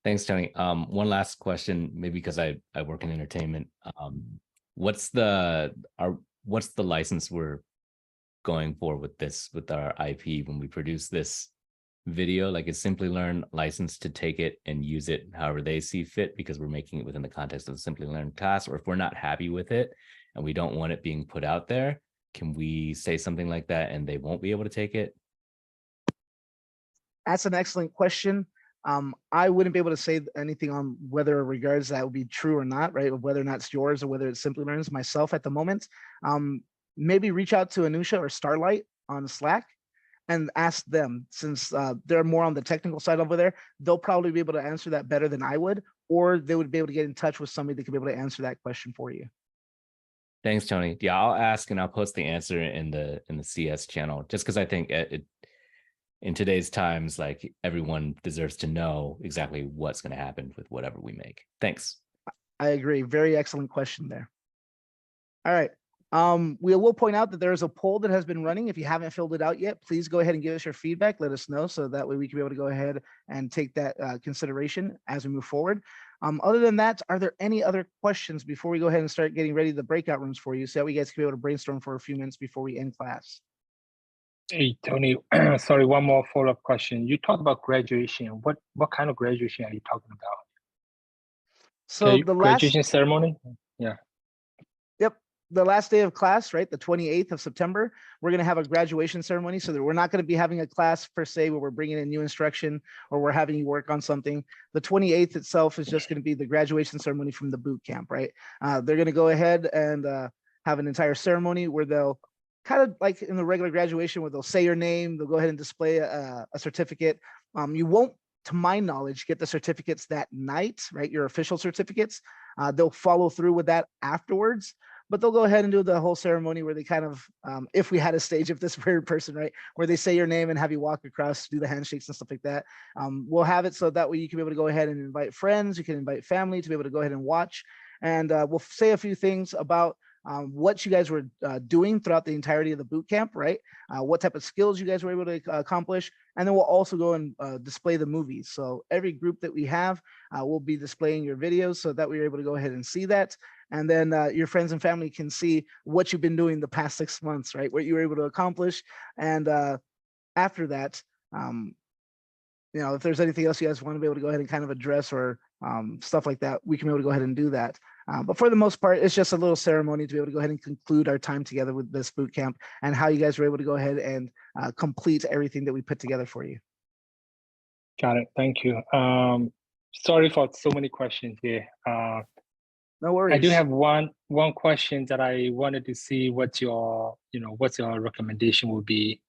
Thanks, Tony. One last question, maybe because I work in entertainment. What's the license we're going for with this, with our IP when we produce this video? Like, is Simply Learn licensed to take it and use it however they see fit, because we're making it within the context of the Simply Learn class? Or if we're not happy with it and we don't want it being put out there, can we say something like that and they won't be able to take it? That's an excellent question. I wouldn't be able to say anything on whether in regards that would be true or not, right? Whether or not it's yours or whether it's Simply Learns myself at the moment. Maybe reach out to Anusha or Starlight on Slack and ask them, since they're more on the technical side over there. They'll probably be able to answer that better than I would, or they would be able to get in touch with somebody that could be able to answer that question for you. Thanks, Tony. Yeah, I'll ask and I'll post the answer in the CS channel, just because I think in today's times, like, everyone deserves to know exactly what's going to happen with whatever we make. Thanks. I agree. Very excellent question there. All right. We will point out that there is a poll that has been running. If you haven't filled it out yet, please go ahead and give us your feedback. Let us know, so that way we can be able to go ahead and take that consideration as we move forward. Other than that, are there any other questions before we go ahead and start getting ready the breakout rooms for you, so that we guys can be able to brainstorm for a few minutes before we end class? Hey, Tony, sorry, one more follow-up question. You talked about graduation. What kind of graduation are you talking about? So the graduation ceremony? Yeah. Yep. The last day of class, right? The 28th of September, we're going to have a graduation ceremony, so that we're not going to be having a class per se where we're bringing in new instruction or we're having you work on something. The 28th itself is just going to be the graduation ceremony from the boot camp, right? They're going to go ahead and have an entire ceremony where they'll kind of like in the regular graduation, where they'll say your name, they'll go ahead and display a certificate. You won't, to my knowledge, get the certificates that night, right? Your official certificates. They'll follow through with that afterwards, but they'll go ahead and do the whole ceremony where they kind of, if we had a stage, if this were in person, right, where they say your name and have you walk across, do the handshakes and stuff like that. We'll have it so that way you can be able to go ahead and invite friends, you can invite family to be able to go ahead and watch. And we'll say a few things about what you guys were doing throughout the entirety of the boot camp, right? What type of skills you guys were able to accomplish. And then we'll also go and display the movies. So every group that we have will be displaying your videos, so that we're able to go ahead and see that. And then your friends and family can see what you've been doing the past 6 months, right? What you were able to accomplish. And after that, if there's anything else you guys want to be able to go ahead and kind of address or stuff like that, we can be able to go ahead and do that. But for the most part, it's just a little ceremony to be able to go ahead and conclude our time together with this boot camp and how you guys were able to go ahead and complete everything that we put together for you. Got it. Thank you. Sorry for so many questions here. No worries. I do have one question that I wanted to see what your recommendation would be.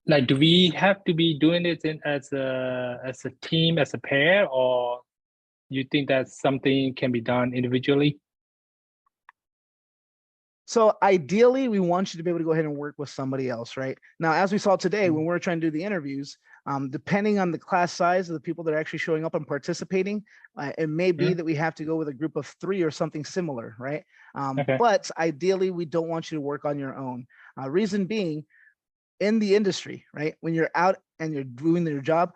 Like, do we have to be doing it as a team, as a pair, or you think that something can be done individually? So ideally, we want you to be able to go ahead and work with somebody else, right? Now, as we saw today, when we're trying to do the interviews, depending on the class size of the people that are actually showing up and participating, it may be that we have to go with a group of 3 or something similar, right? But ideally, we don't want you to work on your own. Reason being, in the industry, right? When you're out and you're doing your job,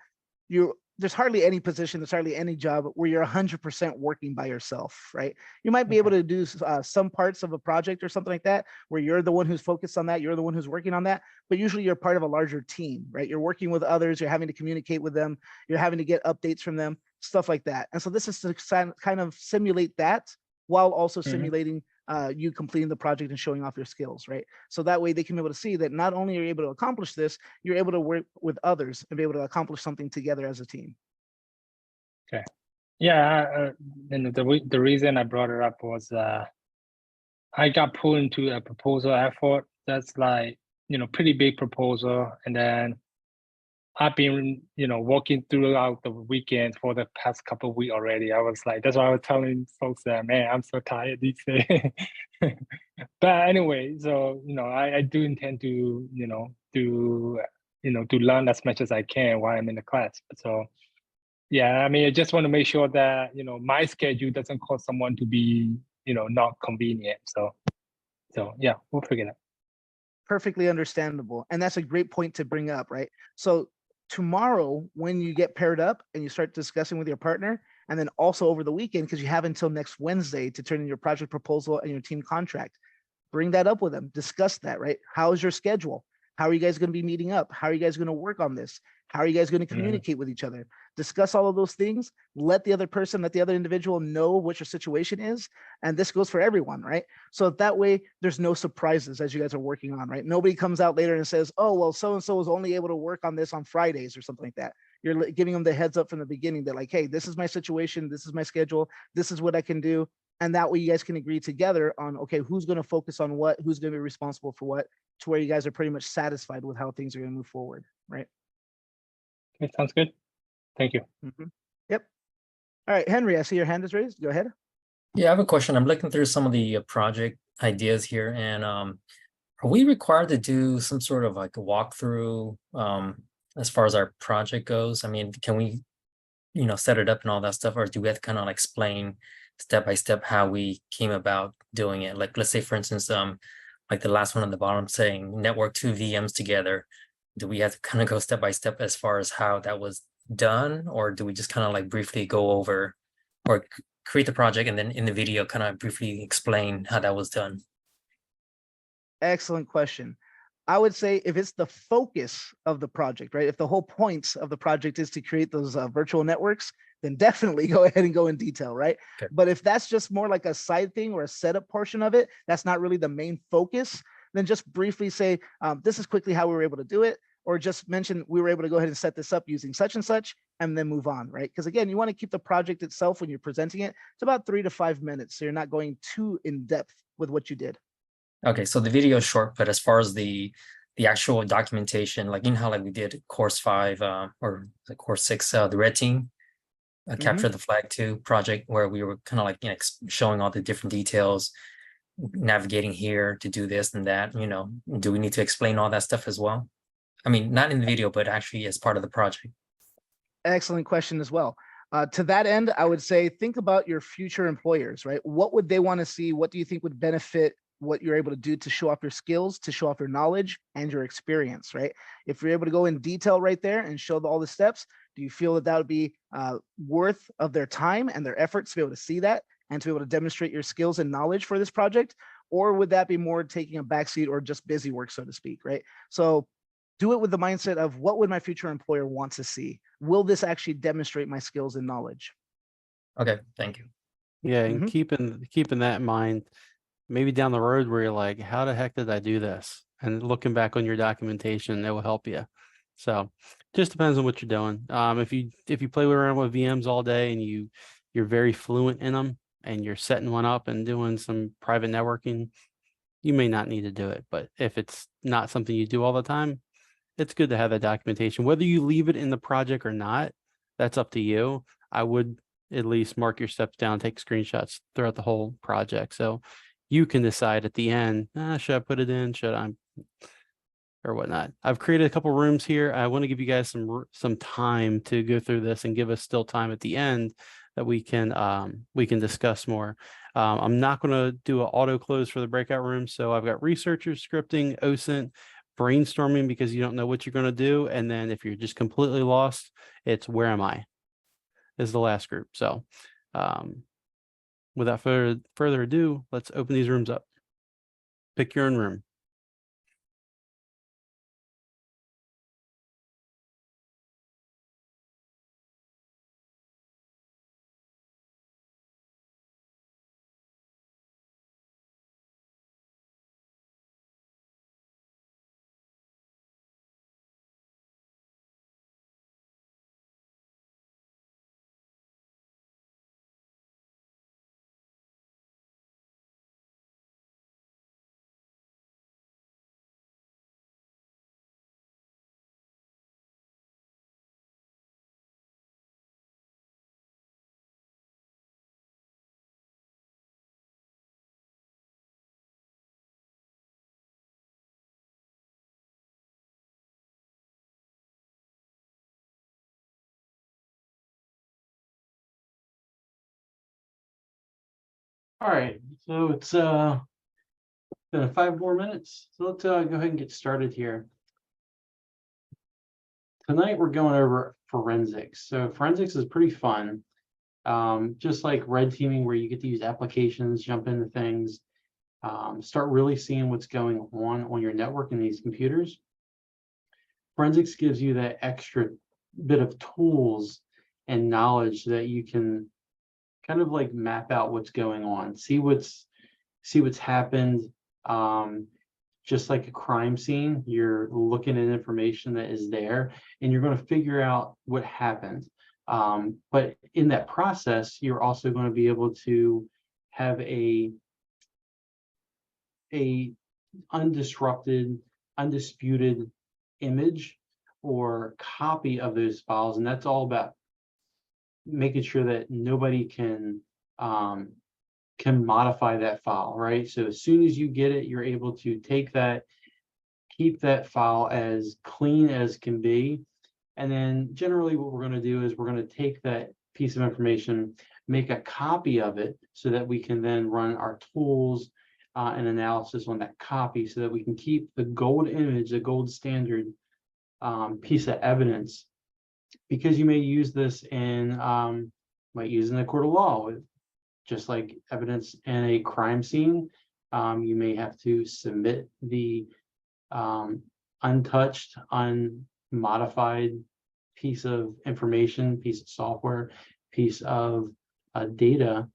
you're there's hardly any position, there's hardly any job where you're 100% working by yourself, right? You might be able to do some parts of a project or something like that, where you're the one who's focused on that, you're the one who's working on that, but usually you're part of a larger team, right? You're working with others, you're having to communicate with them, you're having to get updates from them, stuff like that. And so this is to kind of simulate that while also simulating you completing the project and showing off your skills, right? So that way they can be able to see that not only are you able to accomplish this, you're able to work with others and be able to accomplish something together as a team. Okay. Yeah, and the reason I brought it up was I got pulled into a proposal effort that's like, pretty big proposal. And then I've been, working throughout the weekend for the past couple of weeks already. I was like, that's why I was telling folks that, man, I'm so tired these days. But anyway, so, I do intend to, to learn as much as I can while I'm in the class. So, yeah, I mean, I just want to make sure that, my schedule doesn't cause someone to be, not convenient. So yeah, we'll figure it out. Perfectly understandable. And that's a great point to bring up, right? So tomorrow, when you get paired up and you start discussing with your partner, and then also over the weekend, because you have until next Wednesday to turn in your project proposal and your team contract, bring that up with them, discuss that, right? How's your schedule? How are you guys going to be meeting up? How are you guys going to work on this? How are you guys going to communicate with each other? Discuss all of those things. Let the other individual know what your situation is. And this goes for everyone, right? So that way there's no surprises as you guys are working on, right? Nobody comes out later and says, oh, well, so-and-so was only able to work on this on Fridays or something like that. You're giving them the heads up from the beginning that like, hey, this is my situation. This is my schedule. This is what I can do. And that way you guys can agree together on, okay, who's going to focus on what, who's going to be responsible for what, to where you guys are pretty much satisfied with how things are going to move forward, right? Okay, sounds good. Thank you. Yep. All right, Henry, I see your hand is raised. Go ahead. Yeah, I have a question. I'm looking through some of the project ideas here, and are we required to do some sort of like a walkthrough as far as our project goes? I mean, can we, set it up and all that stuff, or do we have to kind of like explain step by step how we came about doing it? Like, let's say, for instance, like the last one on the bottom saying network 2 VMs together. Do we have to kind of go step by step as far as how that was done, or do we just kind of like briefly go over or create the project and then in the video kind of briefly explain how that was done? Excellent question. I would say if it's the focus of the project, right? If the whole point of the project is to create those virtual networks, then definitely go ahead and go in detail, right? Okay. But if that's just more like a side thing or a setup portion of it, that's not really the main focus, then just briefly say, this is quickly how we were able to do it, or just mention we were able to go ahead and set this up using such and such, and then move on, right? Because again, you want to keep the project itself when you're presenting it, it's about 3 to 5 minutes. So you're not going too in depth with what you did. Okay, so the video is short, but as far as the actual documentation, like how like we did course 5 or the course 6, the red team, capture the flag 2 project, where we were kind of like showing all the different details, navigating here to do this and that. Do we need to explain all that stuff as well? I mean, not in the video, but actually as part of the project. Excellent question as well. To that end, I would say, think about your future employers, right? What would they want to see? What do you think would benefit what you're able to do to show off your skills, to show off your knowledge and your experience, right? If you're able to go in detail right there and show all the steps, do you feel that would be worth of their time and their efforts to be able to see that and to be able to demonstrate your skills and knowledge for this project? Or would that be more taking a backseat or just busy work, so to speak, right? So do it with the mindset of what would my future employer want to see? Will this actually demonstrate my skills and knowledge? Okay, thank you. Yeah, and keeping that in mind, maybe down the road where you're like, how the heck did I do this? And looking back on your documentation, it will help you. So just depends on what you're doing. If you play around with VMs all day and you're very fluent in them and you're setting one up and doing some private networking, you may not need to do it. But if it's not something you do all the time, it's good to have that documentation. Whether you leave it in the project or not, that's up to you. I would at least mark your steps down, take screenshots throughout the whole project. So you can decide at the end, should I put it in? Should I? Or whatnot. I've created a couple rooms here. I want to give you guys some time to go through this and give us still time at the end that we can discuss more. I'm not going to do an auto close for the breakout room. So I've got researchers, scripting, OSINT, brainstorming because you don't know what you're going to do. And then if you're just completely lost, it's where am I is the last group. So without further ado, let's open these rooms up. Pick your own room. All right, so it's been 5 more minutes. So let's go ahead and get started here. Tonight we're going over forensics. So forensics is pretty fun. Just like red teaming, where you get to use applications, jump into things, start really seeing what's going on your network in these computers. Forensics gives you that extra bit of tools and knowledge that you can kind of like map out what's going on, see what's happened. Just like a crime scene, you're looking at information that is there and you're going to figure out what happened. But in that process, you're also going to be able to have a undisrupted, undisputed image or copy of those files. And that's all about making sure that nobody can modify that file, right? So as soon as you get it, you're able to take that, keep that file as clean as can be. And then generally what we're going to do is we're going to take that piece of information, make a copy of it so that we can then run our tools and analysis on that copy so that we can keep the gold image, the gold standard piece of evidence, because you may use this in, might use in a court of law, just like evidence in a crime scene. You may have to submit the untouched, unmodified piece of information, piece of software, piece of data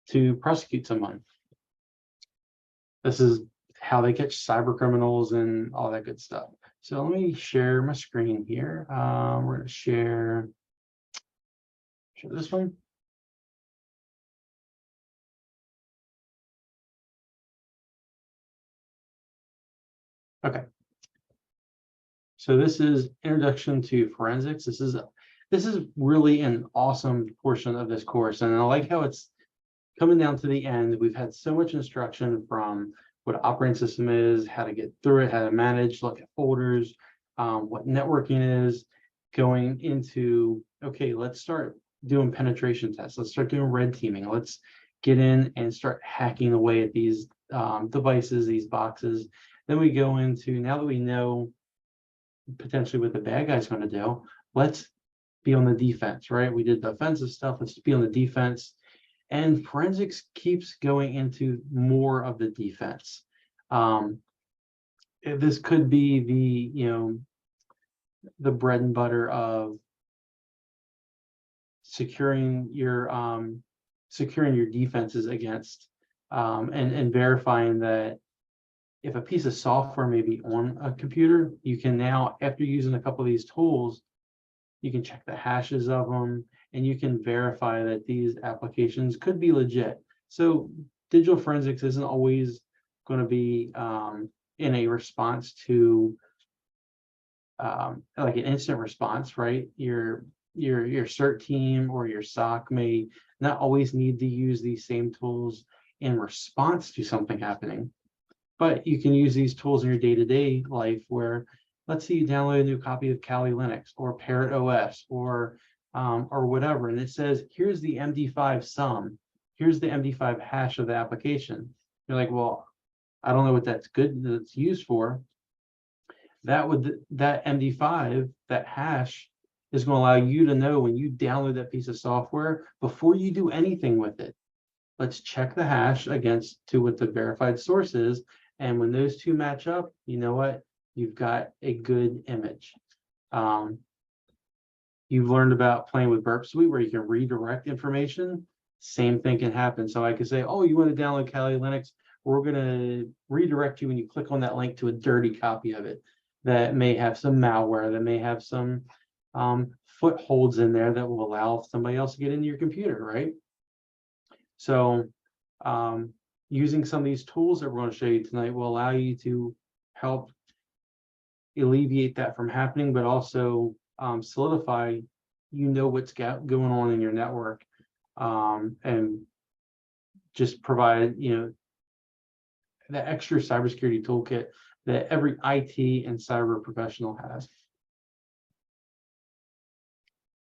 to prosecute someone. This is how they catch cyber criminals and all that good stuff. So let me share my screen here. We're going to share this one. Okay. So this is introduction to forensics. This is really an awesome portion of this course, and I like how it's coming down to the end. We've had so much instruction from what operating system is, how to get through it, how to manage, look at folders, what networking is, going into, okay, let's start doing penetration tests. Let's start doing red teaming. Let's get in and start hacking away at these devices, these boxes. Then we go into, now that we know potentially what the bad guy's going to do, let's be on the defense, right? We did the offensive stuff, let's be on the defense. And forensics keeps going into more of the defense. This could be the bread and butter of securing your defenses against and verifying that if a piece of software may be on a computer, you can now, after using a couple of these tools, you can check the hashes of them and you can verify that these applications could be legit. So digital forensics isn't always going to be in a response to like an instant response, right? Your CERT team or your SOC may not always need to use these same tools in response to something happening. But you can use these tools in your day-to-day life where, let's say you download a new copy of Kali Linux or Parrot OS or whatever, and it says, here's the MD5 sum, here's the MD5 hash of the application. You're like, well, I don't know what that's good that it's used for. That MD5, that hash is going to allow you to know when you download that piece of software before you do anything with it. Let's check the hash against to what the verified source is. And when those two match up, you know what? You've got a good image. You've learned about playing with Burp Suite where you can redirect information. Same thing can happen. So I could say, oh, you want to download Kali Linux? We're going to redirect you when you click on that link to a dirty copy of it that may have some malware, that may have some footholds in there that will allow somebody else to get into your computer, right? So using some of these tools that we're going to show you tonight will allow you to help alleviate that from happening, but also solidify, what's going on in your network, and just provide, the extra cybersecurity toolkit that every IT and cyber professional has.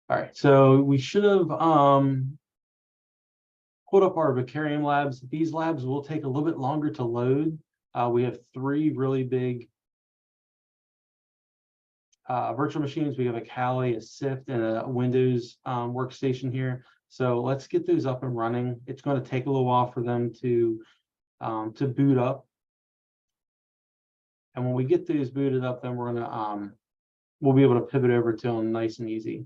All right, so we should have pulled up our Vicarium labs. These labs will take a little bit longer to load. We have 3 really big virtual machines. We have a Kali, a Sift, and a Windows workstation here. So let's get those up and running. It's going to take a little while for them to boot up. And when we get those booted up, then we're gonna we'll be able to pivot over to them nice and easy.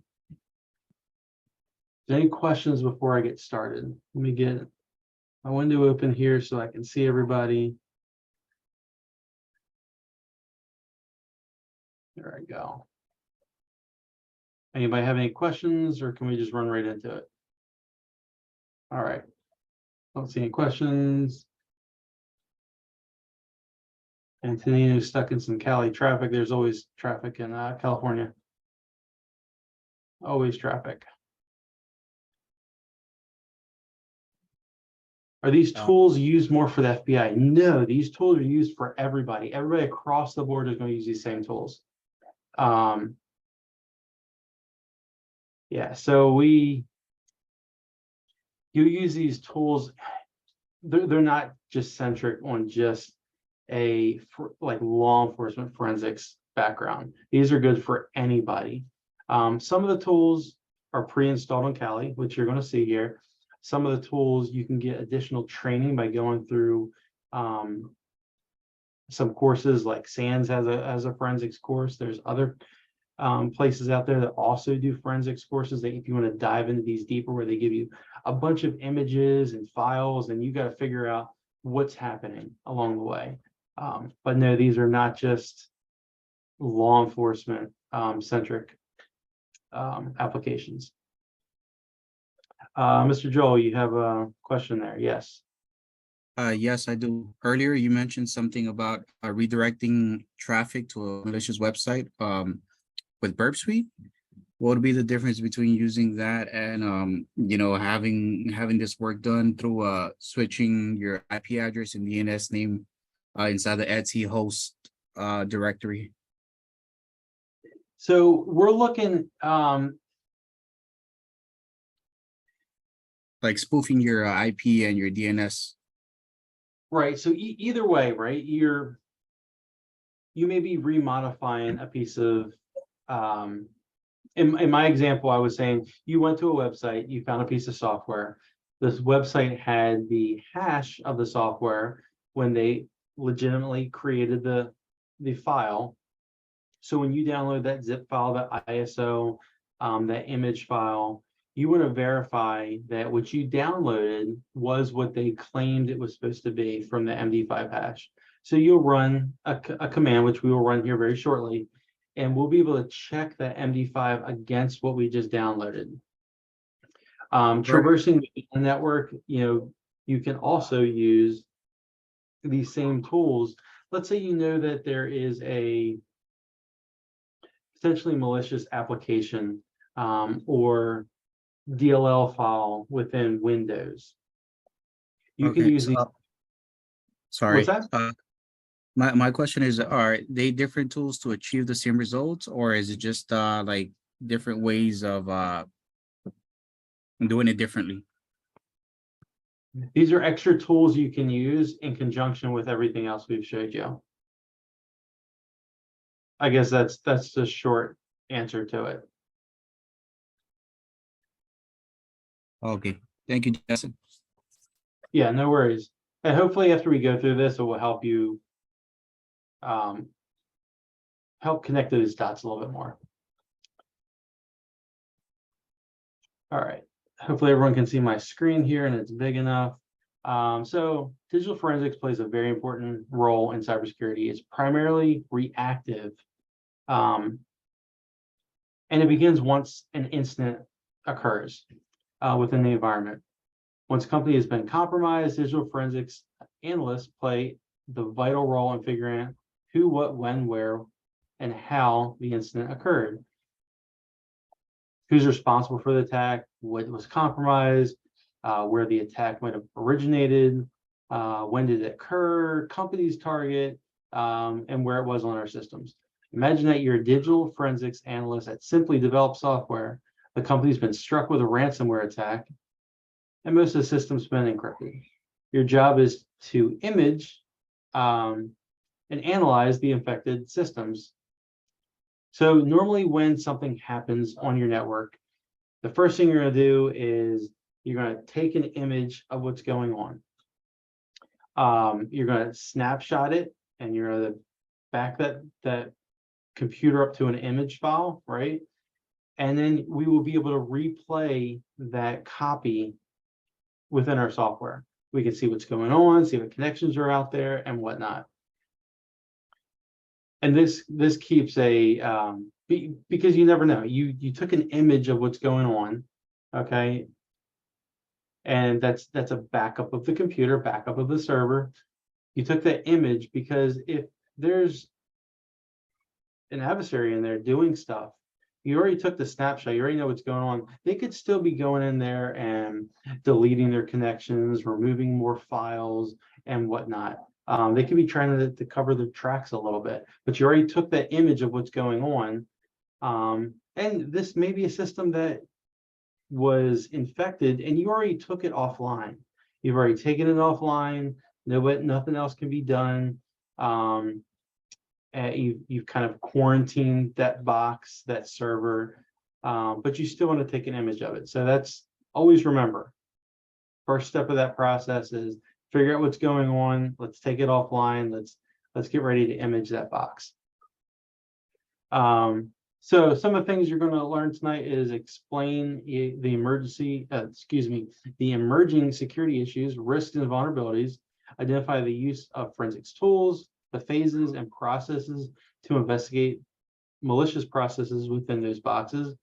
Any questions before I get started? Let me get my window open here so I can see everybody. There I go. Anybody have any questions, or can we just run right into it? All right. Don't see any questions. Antonino is stuck in some Cali traffic. There's always traffic in California. Always traffic. Are these tools used more for the FBI? No, these tools are used for everybody. Everybody across the board is going to use these same tools. Yeah, so you use these tools. They're not just centric on just like law enforcement forensics background. These are good for anybody. Some of the tools are pre-installed on Kali, which you're going to see here. Some of the tools you can get additional training by going through some courses, like SANS has a forensics course. There's other places out there that also do forensics courses that if you want to dive into these deeper, where they give you a bunch of images and files and you got to figure out what's happening along the way. But no, these are not just law enforcement centric applications. Mr. Joel, you have a question there? Yes. Yes, I do. Earlier, you mentioned something about redirecting traffic to a malicious website with Burp Suite. What would be the difference between using that and having this work done through switching your IP address and DNS name inside the Etsy host directory? So we're looking like spoofing your IP and your DNS. Right. So either way, right? You may be remodifying a piece of in my example, I was saying you went to a website, you found a piece of software. This website had the hash of the software when they legitimately created the file. So when you download that zip file, that ISO, that image file, you want to verify that what you downloaded was what they claimed it was supposed to be from the MD5 hash. So you'll run a command, which we will run here very shortly, and we'll be able to check that MD5 against what we just downloaded. Traversing the network, you can also use these same tools. Let's say you know that there is a potentially malicious application or DLL file within Windows. You can use these. Sorry. What's that? My question is, are they different tools to achieve the same results, or is it just like different ways of doing it differently? These are extra tools you can use in conjunction with everything else we've showed you. I guess that's the short answer to it. Okay, thank you, Justin. Yeah, no worries. And hopefully after we go through this, it will help you help connect those dots a little bit more. All right, hopefully everyone can see my screen here and it's big enough. So digital forensics plays a very important role in cybersecurity. It's primarily reactive. And it begins once an incident occurs within the environment. Once a company has been compromised, digital forensics analysts play the vital role in figuring out who, what, when, where, and how the incident occurred. Who's responsible for the attack, what was compromised, where the attack might have originated, when did it occur, company's target, and where it was on our systems. Imagine that you're a digital forensics analyst that simply develops software. The company's been struck with a ransomware attack, and most of the system's been encrypted. Your job is to image and analyze the infected systems. So normally when something happens on your network, the first thing you're going to do is you're going to take an image of what's going on. You're going to snapshot it, and you're going to back that computer up to an image file, right? And then we will be able to replay that copy within our software. We can see what's going on, see what connections are out there, and whatnot. And this keeps a because you never know. You took an image of what's going on, okay, and that's a backup of the computer, backup of the server. You took that image because if there's an adversary in there doing stuff, you already took the snapshot, you already know what's going on. They could still be going in there and deleting their connections, removing more files and whatnot. They could be trying to cover their tracks a little bit, but you already took that image of what's going on. And this may be a system that was infected and you already took it offline. You've already taken it offline. Nothing else can be done. You've kind of quarantined that box, that server, but you still want to take an image of it. So that's always remember. First step of that process is figure out what's going on. Let's take it offline. Let's get ready to image that box. So some of the things you're going to learn tonight is explain the emerging security issues, risks, and vulnerabilities, identify the use of forensics tools, the phases and processes to investigate malicious processes within those boxes.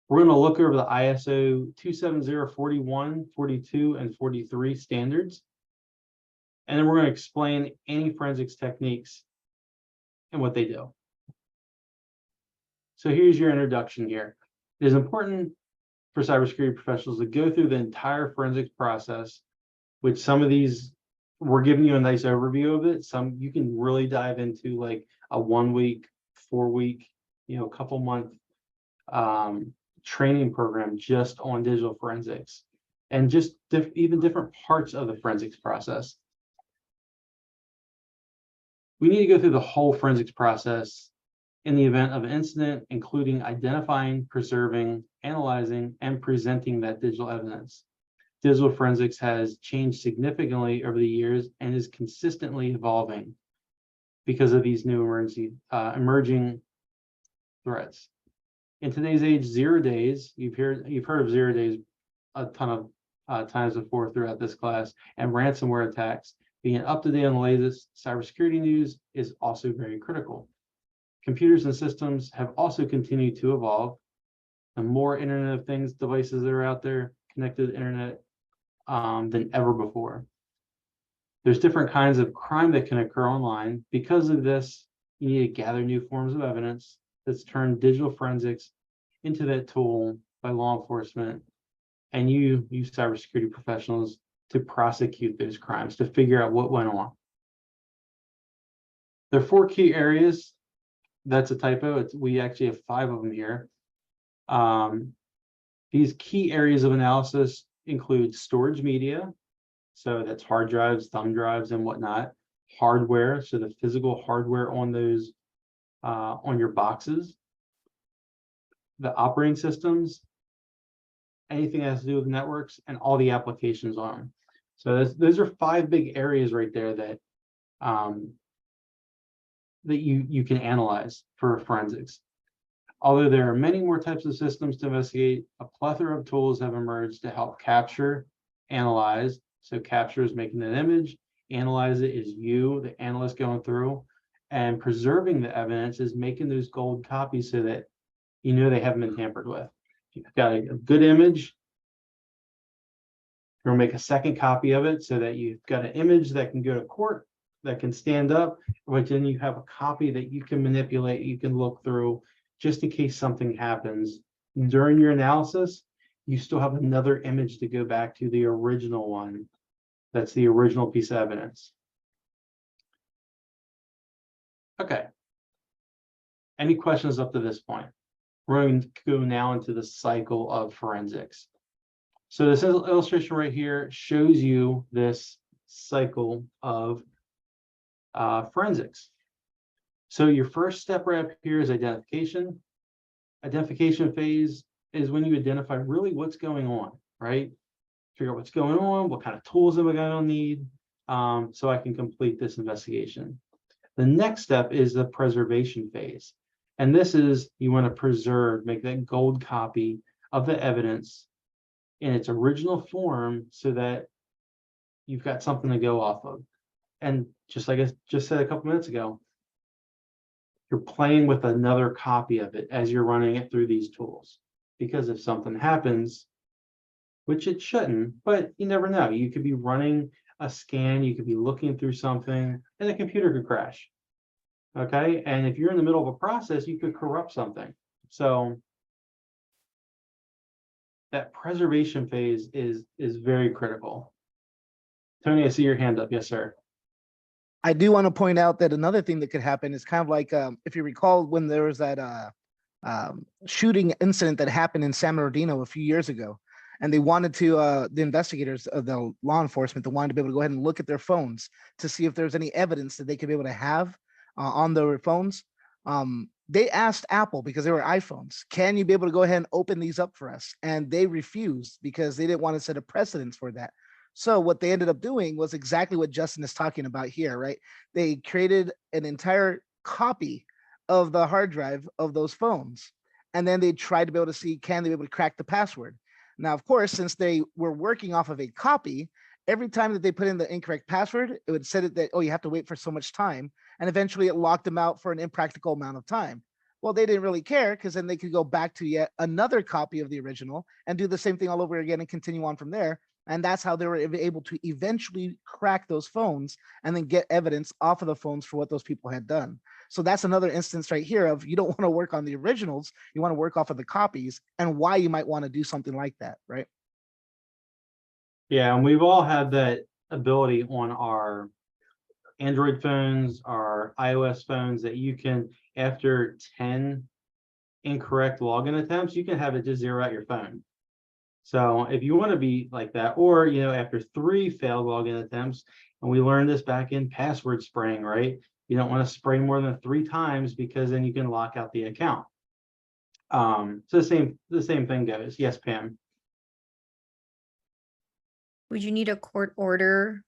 We're going to look over the ISO 27041, 42, and 43 standards. And then we're going to explain any forensics techniques and what they do. So here's your introduction here. It is important for cybersecurity professionals to go through the entire forensics process, which some of these, we're giving you a nice overview of it. Some you can really dive into like a 1 week, 4 week, couple month training program just on digital forensics and just even different parts of the forensics process. We need to go through the whole forensics process in the event of an incident, including identifying, preserving, analyzing, and presenting that digital evidence. Digital forensics has changed significantly over the years and is consistently evolving because of these new emerging threats. In today's age, 0 days, you've heard of 0 days a ton of times before throughout this class, and ransomware attacks. Being up to date on the latest cybersecurity news is also very critical. Computers and systems have also continued to evolve. The more Internet of Things devices that are out there, connected to the internet, than ever before. There's different kinds of crime that can occur online. Because of this, you need to gather new forms of evidence that's turned digital forensics into that tool by law enforcement, and you cybersecurity professionals to prosecute those crimes, to figure out what went on. There are 4 key areas. That's a typo. We actually have 5 of them here. These key areas of analysis include storage media, So that's hard drives, thumb drives, and whatnot. Hardware, so the physical hardware on those, on your boxes. The operating systems, anything that has to do with networks, and all the applications on them. So those are 5 big areas right there that that you can analyze for forensics. Although there are many more types of systems to investigate, a plethora of tools have emerged to help capture, analyze. So capture is making an image, analyze it is you, the analyst going through, and preserving the evidence is making those gold copies so that you know they haven't been tampered with. If you've got a good image, you're gonna make a second copy of it so that you've got an image that can go to court, that can stand up, but then you have a copy that you can manipulate, you can look through, just in case something happens. During your analysis, you still have another image to go back to, the original one. That's the original piece of evidence. Okay. Any questions up to this point? We're going to go now into the cycle of forensics. So this illustration right here shows you this cycle of forensics. So your first step right up here is identification. Identification phase is when you identify really what's going on, right? Figure out what's going on, what kind of tools am I going to need, so I can complete this investigation. The next step is the preservation phase. And this is, you want to preserve, make that gold copy of the evidence in its original form so that you've got something to go off of. And just like I just said a couple minutes ago, you're playing with another copy of it as you're running it through these tools. Because if something happens, which it shouldn't, but you never know. You could be running a scan, you could be looking through something, and the computer could crash. Okay, and if you're in the middle of a process, you could corrupt something. So that preservation phase is very critical. Tony, I see your hand up. Yes, sir. I do want to point out that another thing that could happen is kind of like, if you recall when there was that shooting incident that happened in San Bernardino a few years ago, and they wanted to, the investigators of the law enforcement, they wanted to be able to go ahead and look at their phones to see if there's any evidence that they could be able to have on their phones. They asked Apple, because they were iPhones, can you be able to go ahead and open these up for us? And they refused because they didn't want to set a precedence for that. So what they ended up doing was exactly what Justin is talking about here, right? They created an entire copy of the hard drive of those phones. And then they tried to be able to see, can they be able to crack the password? Now, of course, since they were working off of a copy, every time that they put in the incorrect password, it would set it that, oh, you have to wait for so much time. And eventually it locked them out for an impractical amount of time. Well, they didn't really care, because then they could go back to yet another copy of the original and do the same thing all over again and continue on from there. And that's how they were able to eventually crack those phones and then get evidence off of the phones for what those people had done. So that's another instance right here of, you don't want to work on the originals, you want to work off of the copies, and why you might want to do something like that, right? Yeah, and we've all had that ability on our Android phones, our iOS phones, that you can, after 10 incorrect login attempts, you can have it just zero out your phone. So if you want to be like that, or, you know, after 3 failed login attempts, and we learned this back in password spraying, right? You don't want to spray more than 3 times, because then you can lock out the account. So the same thing goes. Yes, Pam. Would you need a court order,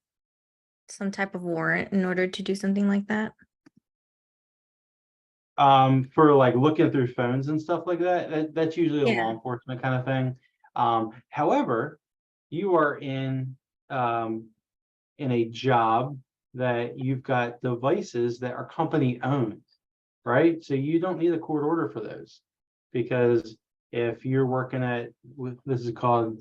some type of warrant in order to do something like that? For like looking through phones and stuff like that, that's usually a law Yeah. enforcement kind of thing. However, you are in a job that you've got devices that are company owned, right? So you don't need a court order for those, because if you're working at, this is called,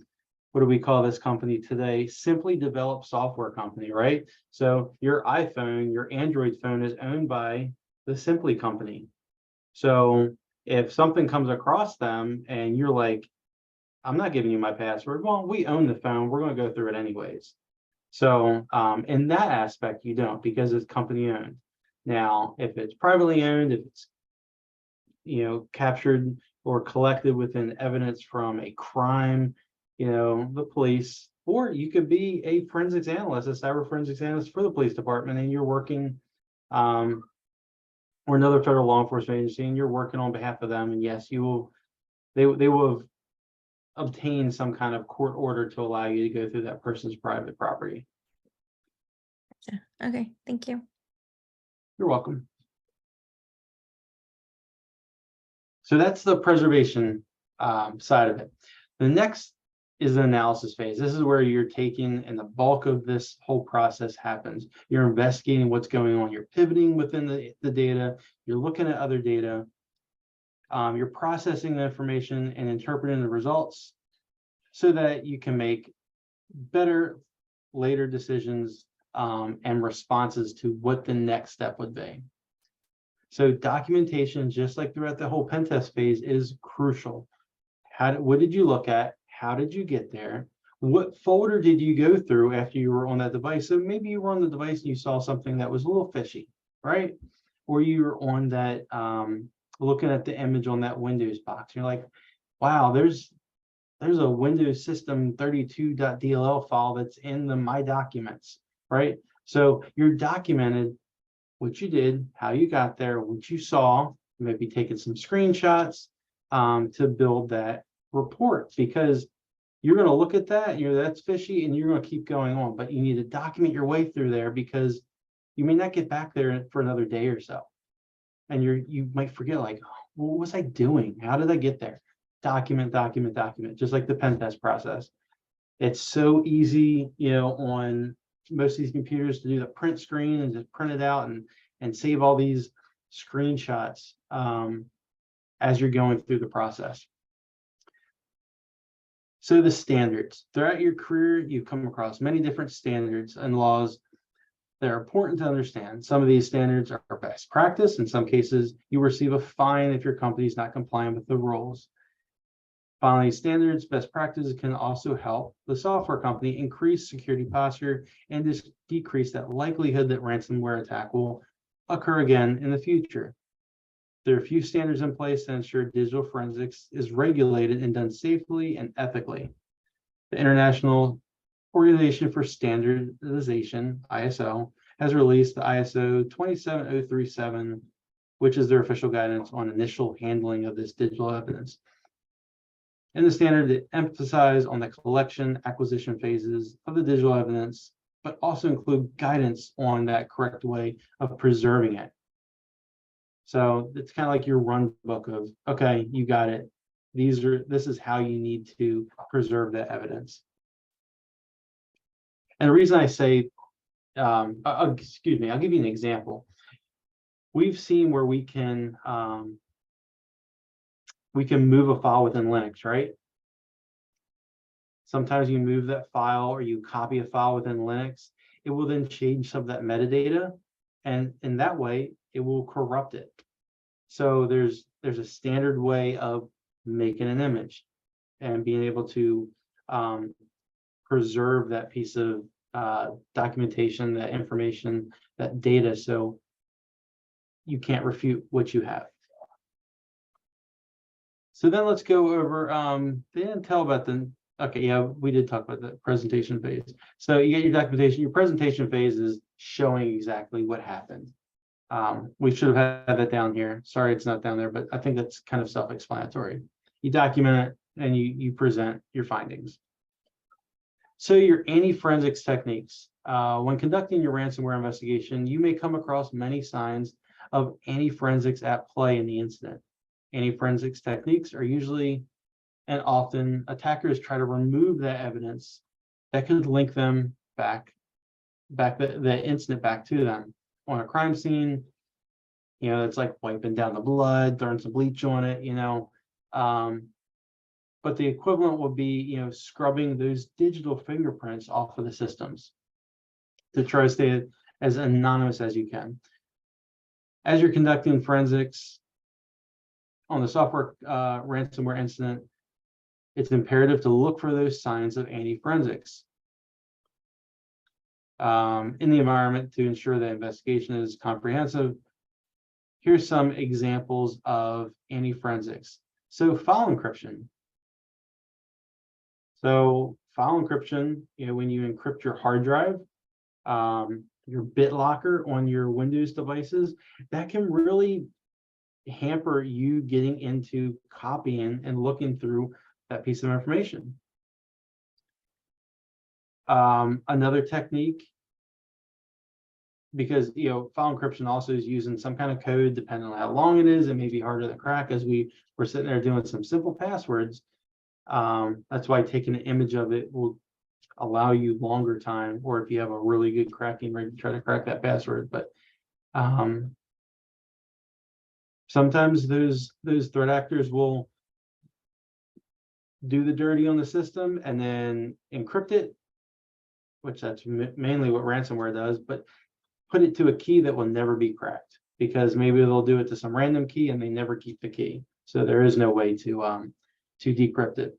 what do we call this company today? Simply Developed Software Company, right? So your iPhone, your Android phone is owned by the Simply company. So if something comes across them and you're like, I'm not giving you my password, well, we own the phone, we're going to go through it anyways. So in that aspect, you don't, because it's company owned. Now, if it's privately owned, if it's, you know, captured or collected within evidence from a crime, you know, the police, or you could be a forensics analyst, a cyber forensics analyst for the police department, and you're working, or another federal law enforcement agency, and you're working on behalf of them. And yes, they will have obtained some kind of court order to allow you to go through that person's private property. Okay, thank you. You're welcome. So that's the preservation side of it. The next is the analysis phase. This is where you're taking, and the bulk of this whole process happens. You're investigating what's going on. You're pivoting within the data. You're looking at other data. You're processing the information and interpreting the results so that you can make better later decisions and responses to what the next step would be. So documentation, just like throughout the whole pen test phase, is crucial. What did you look at? How did you get there? What folder did you go through after you were on that device? So maybe you were on the device and you saw something that was a little fishy, right? Or you were on that, looking at the image on that Windows box. You're like, wow, there's a Windows system 32.dll file that's in the My Documents, right? So you're documented what you did, how you got there, what you saw, maybe taking some screenshots to build that report, because you're going to look at that, that's fishy, and you're going to keep going on. But you need to document your way through there, because you may not get back there for another day or so, and you might forget, like, what was I doing? How did I get there? Document, document, document, just like the pen test process. It's so easy, on most of these computers to do the print screen and just print it out and save all these screenshots as you're going through the process. So the standards. Throughout your career, you've come across many different standards and laws that are important to understand. Some of these standards are best practice. In some cases, you receive a fine if your company is not compliant with the rules. Following standards, best practices can also help the software company increase security posture and just decrease that likelihood that ransomware attack will occur again in the future. There are a few standards in place to ensure digital forensics is regulated and done safely and ethically. The International Organization for Standardization, ISO, has released the ISO 27037, which is their official guidance on initial handling of this digital evidence. In the standard, it emphasizes on the collection, acquisition phases of the digital evidence, but also include guidance on that correct way of preserving it. So it's kind of like your run book of, okay, you got it. This is how you need to preserve that evidence. And the reason I say, excuse me, I'll give you an example. We've seen where we can move a file within Linux, right? Sometimes you move that file or you copy a file within Linux. It will then change some of that metadata, and in that way, it will corrupt it. So there's a standard way of making an image and being able to preserve that piece of documentation, that information, that data, so you can't refute what you have. So then let's go over, they didn't tell about the, okay, yeah, we did talk about the presentation phase. So you get your documentation, your presentation phase is showing exactly what happened. We should have had that down here. Sorry, it's not down there, but I think that's kind of self-explanatory. You document it and you present your findings. So your anti-forensics techniques. When conducting your ransomware investigation, you may come across many signs of anti-forensics at play in the incident. Anti-forensics techniques are usually and often attackers try to remove that evidence that could link them back the incident back to them. On a crime scene, it's like wiping down the blood, throwing some bleach on it, but the equivalent would be, scrubbing those digital fingerprints off of the systems to try to stay as anonymous as you can. As you're conducting forensics on the software ransomware incident, it's imperative to look for those signs of anti-forensics in the environment to ensure that investigation is comprehensive. Here's some examples of anti-forensics. So file encryption. So file encryption, when you encrypt your hard drive, your BitLocker on your Windows devices, that can really hamper you getting into copying and looking through that piece of information. Another technique, because file encryption also is using some kind of code, depending on how long it is. It may be harder to crack, as we're sitting there doing some simple passwords. That's why taking an image of it will allow you longer time, or if you have a really good cracking rig to try to crack that password. But sometimes those threat actors will do the dirty on the system and then encrypt it, which that's mainly what ransomware does, but put it to a key that will never be cracked, because maybe they'll do it to some random key and they never keep the key. So there is no way to decrypt it.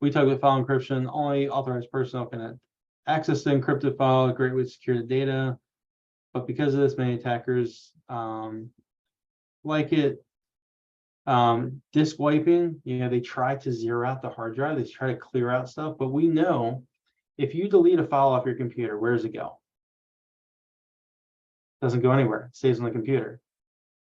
We talk about file encryption. Only authorized personnel can access the encrypted file. A great way to secure the data. But because of this, many attackers like it. Disk wiping, they try to zero out the hard drive. They try to clear out stuff. But we know if you delete a file off your computer, where does it go? It doesn't go anywhere. It stays on the computer.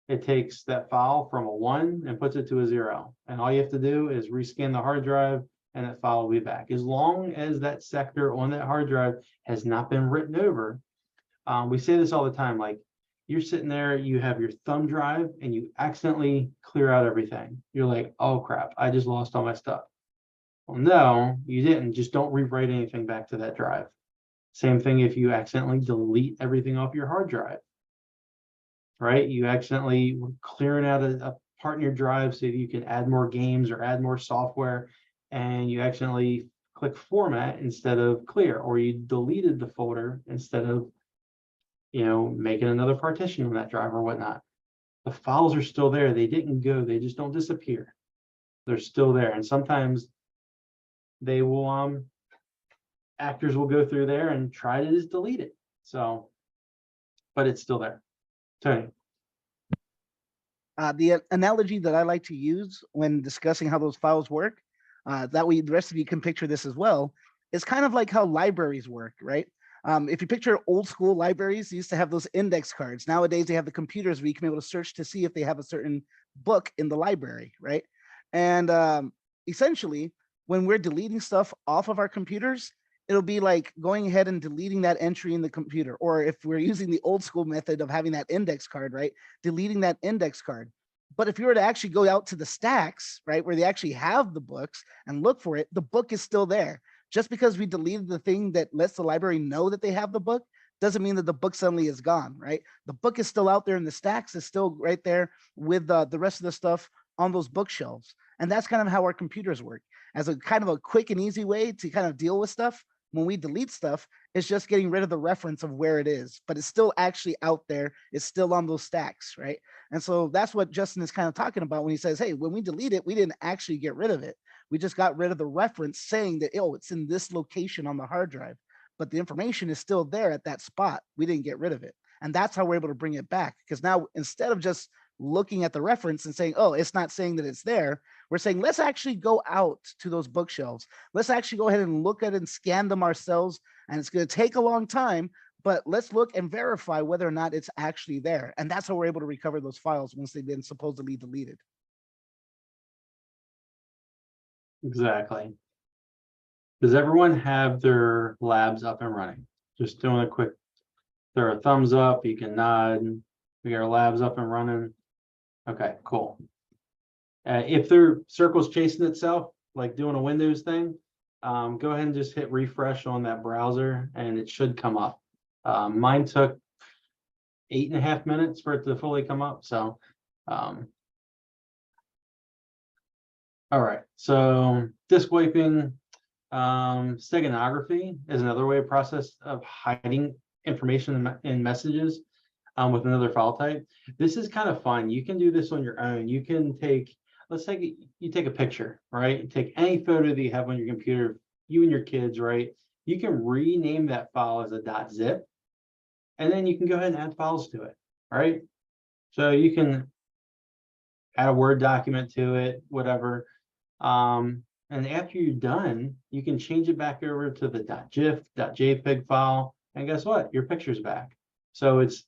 It takes that file from a 1 and puts it to a 0. And all you have to do is rescan the hard drive and that file will be back. As long as that sector on that hard drive has not been written over. We say this all the time, like you're sitting there, you have your thumb drive and you accidentally clear out everything. You're like, oh crap, I just lost all my stuff. Well, no, you didn't. Just don't rewrite anything back to that drive. Same thing if you accidentally delete everything off your hard drive. Right? You accidentally clearing out a part in your drive so that you can add more games or add more software, and you accidentally click format instead of clear, or you deleted the folder instead of making another partition on that drive or whatnot. The files are still there. They didn't go. They just don't disappear. They're still there. And sometimes they will actors will go through there and try to just delete it. So, but it's still there. Tony. The analogy that I like to use when discussing how those files work, that way the rest of you can picture this as well, is kind of like how libraries work, right? If you picture old school libraries, they used to have those index cards. Nowadays, they have the computers where you can be able to search to see if they have a certain book in the library, right? And essentially, when we're deleting stuff off of our computers, it'll be like going ahead and deleting that entry in the computer. Or if we're using the old school method of having that index card, right? Deleting that index card. But if you were to actually go out to the stacks, right, where they actually have the books and look for it, the book is still there. Just because we deleted the thing that lets the library know that they have the book doesn't mean that the book suddenly is gone, right? The book is still out there in the stacks, is still right there with the rest of the stuff on those bookshelves. And that's kind of how our computers work. As a kind of a quick and easy way to kind of deal with stuff, when we delete stuff, it's just getting rid of the reference of where it is, but it's still actually out there. It's still on those stacks, right? And so that's what Justin is kind of talking about when he says, hey, when we delete it, we didn't actually get rid of it. We just got rid of the reference saying that, oh, it's in this location on the hard drive, but the information is still there at that spot. We didn't get rid of it. And that's how we're able to bring it back. Because now instead of just looking at the reference and saying, oh, it's not saying that it's there, we're saying, let's actually go out to those bookshelves. Let's actually go ahead and look at it and scan them ourselves. And it's going to take a long time, but let's look and verify whether or not it's actually there. And that's how we're able to recover those files once they've been supposedly deleted. Exactly. Does everyone have their labs up and running? Just doing a quick, throw a thumbs up, you can nod. We got our labs up and running. Okay, cool. If their circle's chasing itself, like doing a Windows thing, go ahead and just hit refresh on that browser and it should come up. Mine took 8.5 minutes for it to fully come up. So, all right, so disk wiping, steganography is another way of process of hiding information in messages with another file type. This is kind of fun. You can do this on your own. You can take, let's say you take a picture, right? Take any photo that you have on your computer, you and your kids, right? You can rename that file as a .zip, and then you can go ahead and add files to it, right? So you can add a Word document to it, whatever. And after you're done, you can change it back over to the .gif, .jpeg file, and guess what? Your picture's back. So it's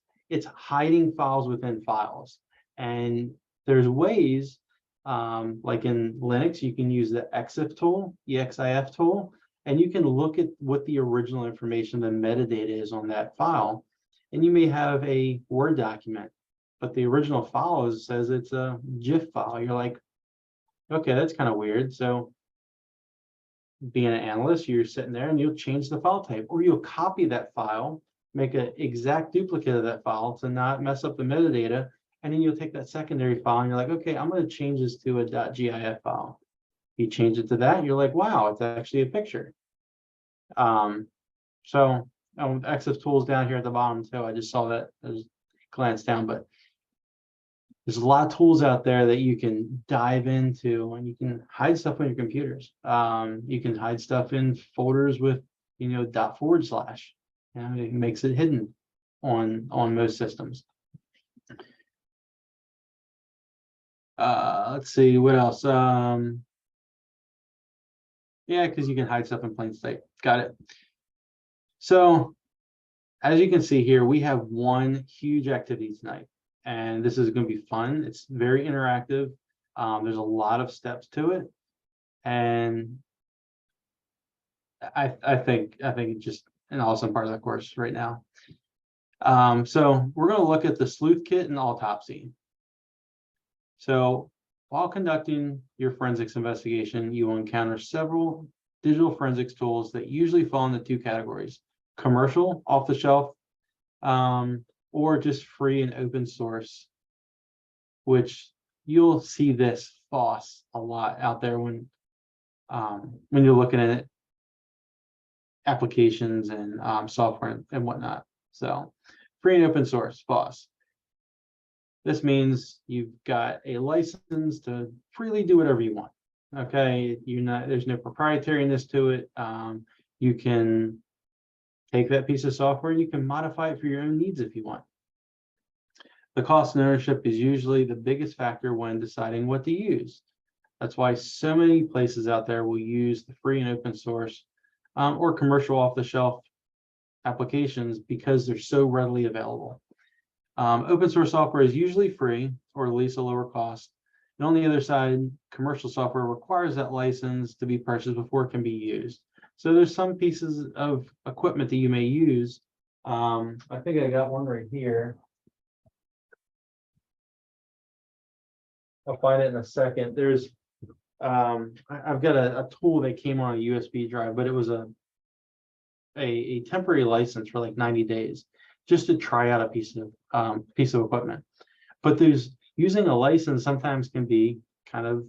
hiding files within files. And there's ways, like in Linux, you can use the EXIF tool, EXIF tool, and you can look at what the original information, the metadata is on that file. And you may have a Word document, but the original file says it's a GIF file. You're like, okay, that's kind of weird. So being an analyst, you're sitting there and you'll change the file type, or you'll copy that file, make an exact duplicate of that file to not mess up the metadata. And then you'll take that secondary file and you're like, okay, I'm going to change this to a .gif file. You change it to that, and you're like, wow, it's actually a picture. So EXIF tools down here at the bottom too. I just saw that, I just glanced down, but there's a lot of tools out there that you can dive into, and you can hide stuff on your computers. You can hide stuff in folders with, you know, ./. You know, it makes it hidden on most systems. Let's see what else. Yeah, because you can hide stuff in plain sight. Got it. So as you can see here, we have one huge activity tonight, and this is going to be fun. It's very interactive. There's a lot of steps to it, and I think it's just an awesome part of the course right now. So we're going to look at the sleuth kit and autopsy. So while conducting your forensics investigation, you will encounter several digital forensics tools that usually fall into two categories: commercial, off the shelf, or just free and open source, which you'll see this FOSS a lot out there when you're looking at applications and software and whatnot. So free and open source, FOSS. This means you've got a license to freely do whatever you want. Okay, there's no proprietariness to it. You can take that piece of software and you can modify it for your own needs if you want. The cost and ownership is usually the biggest factor when deciding what to use. That's why so many places out there will use the free and open source or commercial off-the-shelf applications because they're so readily available. Open source software is usually free or at least a lower cost. And on the other side, commercial software requires that license to be purchased before it can be used. So there's some pieces of equipment that you may use. I think I got one right here. I'll find it in a second. There's I've got a tool that came on a USB drive, but it was a temporary license for like 90 days just to try out a piece of equipment. But there's using a license sometimes can be kind of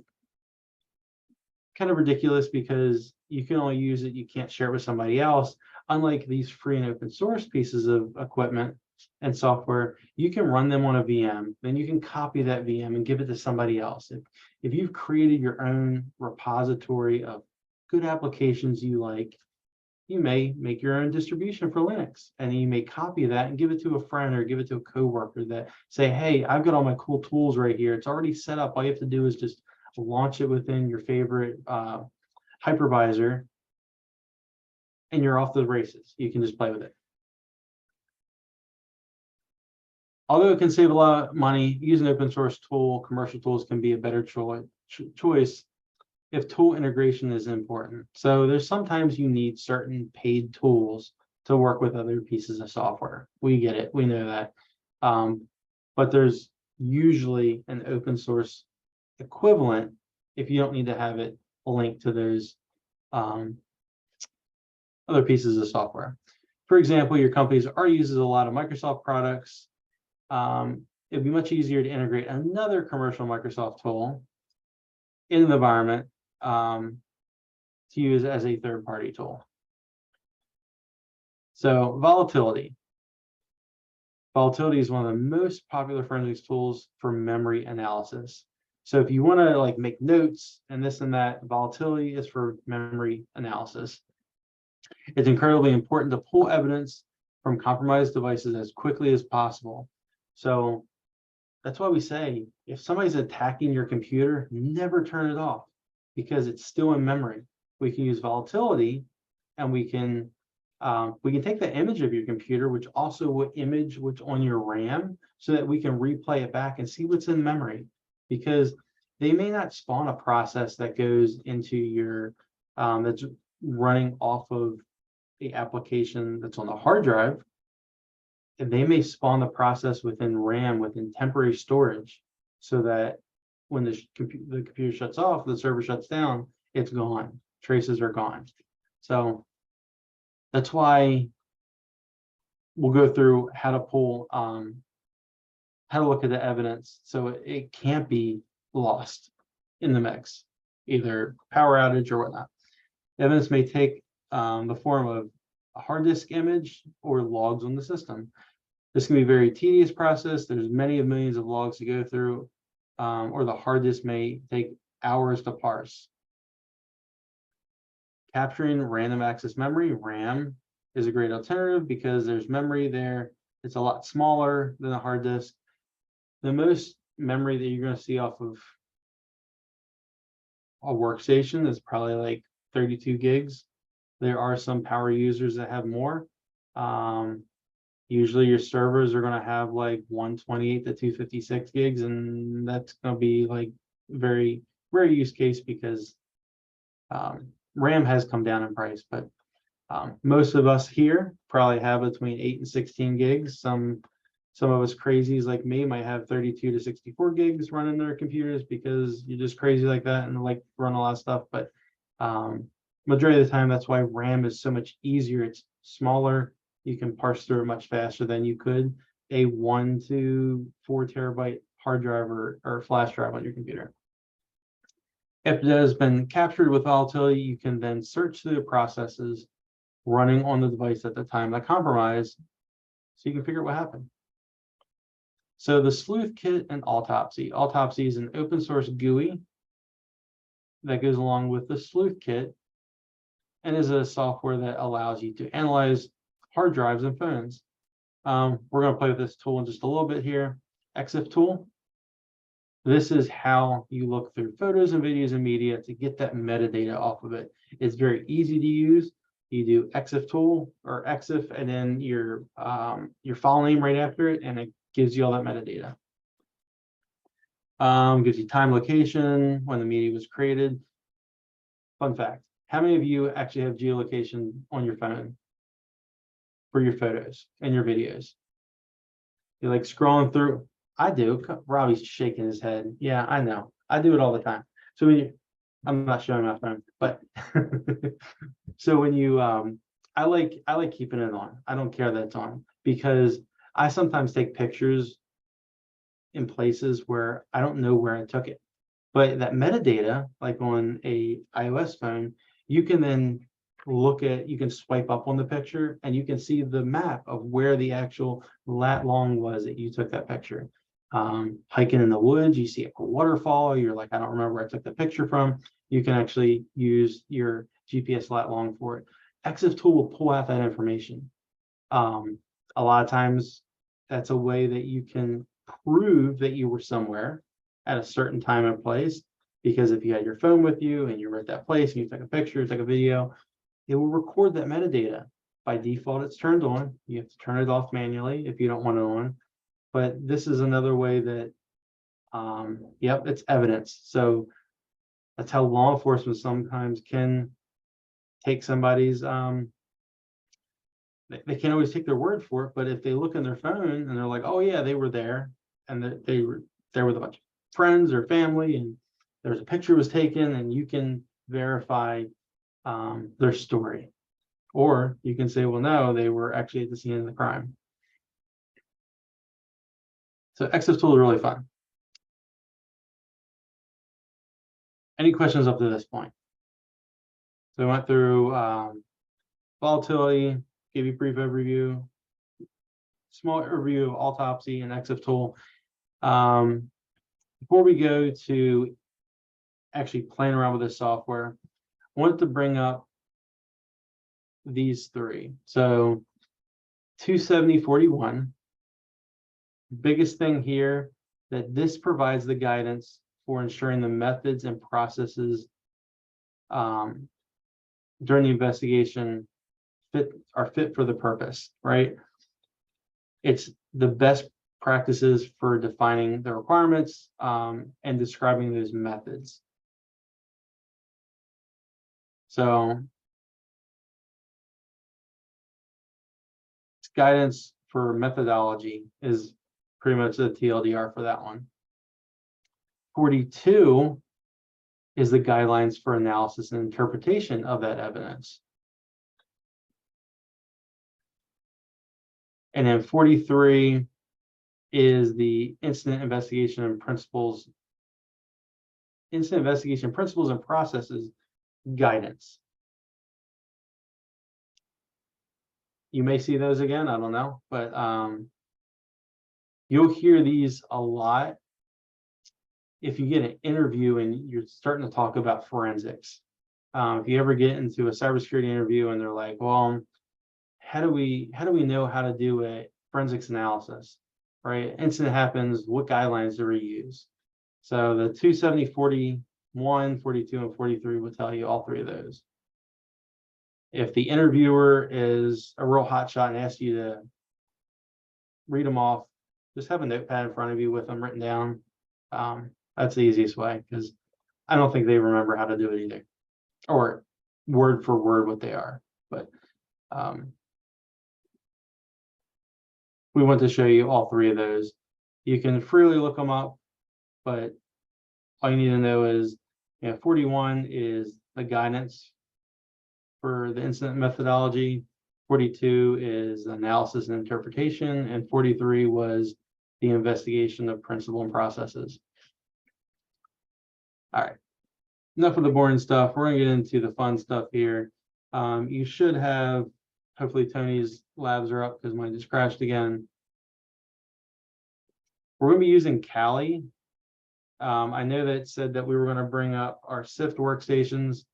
ridiculous because you can only use it, you can't share it with somebody else. Unlike these free and open source pieces of equipment and software, you can run them on a VM, then you can copy that VM and give it to somebody else. If you've created your own repository of good applications you like, you may make your own distribution for Linux, and you may copy that and give it to a friend or give it to a coworker that say, hey, I've got all my cool tools right here. It's already set up. All you have to do is just launch it within your favorite hypervisor, and you're off to the races. You can just play with it. Although it can save a lot of money, using an open source tool, commercial tools can be a better choice if tool integration is important. So there's sometimes you need certain paid tools to work with other pieces of software. We get it, we know that. But there's usually an open source equivalent if you don't need to have it linked to those other pieces of software. For example, your company already uses a lot of Microsoft products. It'd be much easier to integrate another commercial Microsoft tool in the environment to use as a third-party tool. So volatility. Volatility is one of the most popular forensics tools for memory analysis. So if you want to like make notes and this and that, volatility is for memory analysis. It's incredibly important to pull evidence from compromised devices as quickly as possible. So That's why we say, if somebody's attacking your computer, never turn it off because it's still in memory. We can use volatility and we can take the image of your computer, which also will image what's on your RAM so that we can replay it back and see what's in memory, because they may not spawn a process that goes into your, that's running off of the application that's on the hard drive. And they may spawn the process within RAM, within temporary storage, so that when the computer shuts off, the server shuts down, it's gone. Traces are gone. So that's why we'll go through how to pull, how to look at the evidence so it can't be lost in the mix, either power outage or whatnot. Evidence may take the form of a hard disk image or logs on the system. This can be a very tedious process. There's many of millions of logs to go through, or the hard disk may take hours to parse. Capturing random access memory, RAM, is a great alternative because there's memory there. It's a lot smaller than a hard disk. The most memory that you're going to see off of a workstation is probably like 32 gigs. There are some power users that have more. Usually your servers are going to have like 128 to 256 gigs, and that's going to be like very rare use case because RAM has come down in price, but most of us here probably have between 8 and 16 gigs. Some of us crazies like me might have 32 to 64 gigs running their computers because you're just crazy like that and like run a lot of stuff. But majority of the time, that's why RAM is so much easier. It's smaller. You can parse through it much faster than you could a 1 to 4 terabyte hard drive or flash drive on your computer. If it has been captured with volatility, you can then search through the processes running on the device at the time of compromise, so you can figure out what happened. So the sleuth kit and autopsy. Autopsy is an open source GUI that goes along with the sleuth kit and is a software that allows you to analyze hard drives and phones. We're going to play with this tool in just a little bit here. EXIF tool. This is how you look through photos and videos and media to get that metadata off of it. It's very easy to use. You do EXIF tool or EXIF and then your file name right after it, and it gives you all that metadata. Gives you time, location, when the media was created. Fun fact, how many of you actually have geolocation on your phone for your photos and your videos? You're like scrolling through. I do. Robbie's shaking his head. Yeah, I know. I do it all the time. So when you, I'm not showing my phone, but so when you, I like keeping it on. I don't care that it's on because I sometimes take pictures in places where I don't know where I took it. But that metadata, like on a iOS phone, you can then look at, you can swipe up on the picture and you can see the map of where the actual lat long was that you took that picture. Hiking in the woods, you see a waterfall, you're like, I don't remember where I took the picture from. You can actually use your GPS lat long for it. EXIF tool will pull out that information. A lot of times that's a way that you can prove that you were somewhere at a certain time and place, because if you had your phone with you and you were at that place and you took a picture, took a video, it will record that metadata. By default, it's turned on. You have to turn it off manually if you don't want it on. But this is another way that, yep, it's evidence. So that's how law enforcement sometimes can take somebody's, they can't always take their word for it, but if they look on their phone and they're like, oh yeah, they were there, and they were there with a bunch of friends or family, and there's a picture was taken, and you can verify their story. Or you can say, well, no, they were actually at the scene of the crime. So EXIF tool is really fun. Any questions up to this point? So we went through volatility, give you a brief overview, small overview of autopsy and EXIF tool. Before we go to actually playing around with this software, I wanted to bring up these three. So 27041, biggest thing here that this provides the guidance for ensuring the methods and processes during the investigation are fit for the purpose, right? It's the best practices for defining the requirements and describing those methods. So guidance for methodology is pretty much the TLDR for that one. 42 is the guidelines for analysis and interpretation of that evidence. And then 43 is the incident investigation principles and processes guidance. You may see those again, I don't know, but you'll hear these a lot if you get an interview and you're starting to talk about forensics. If you ever get into a cybersecurity interview and they're like, well, how do we know how to do a forensics analysis, right? Incident happens, what guidelines do we use? So the 270, 41, 42, and 43 will tell you all three of those. If the interviewer is a real hotshot and asks you to read them off, just have a notepad in front of you with them written down. That's the easiest way, because I don't think they remember how to do it either, or word for word what they are. But we want to show you all three of those. You can freely look them up, but all you need to know is, 41 is the guidance for the incident methodology, 42 is analysis and interpretation, and 43 was the investigation of principle and processes. All right, enough of the boring stuff. We're gonna get into the fun stuff here. You should have, hopefully Tony's labs are up because mine just crashed again. We're gonna be using Kali. I know that it said that we were gonna bring up our SIFT workstations,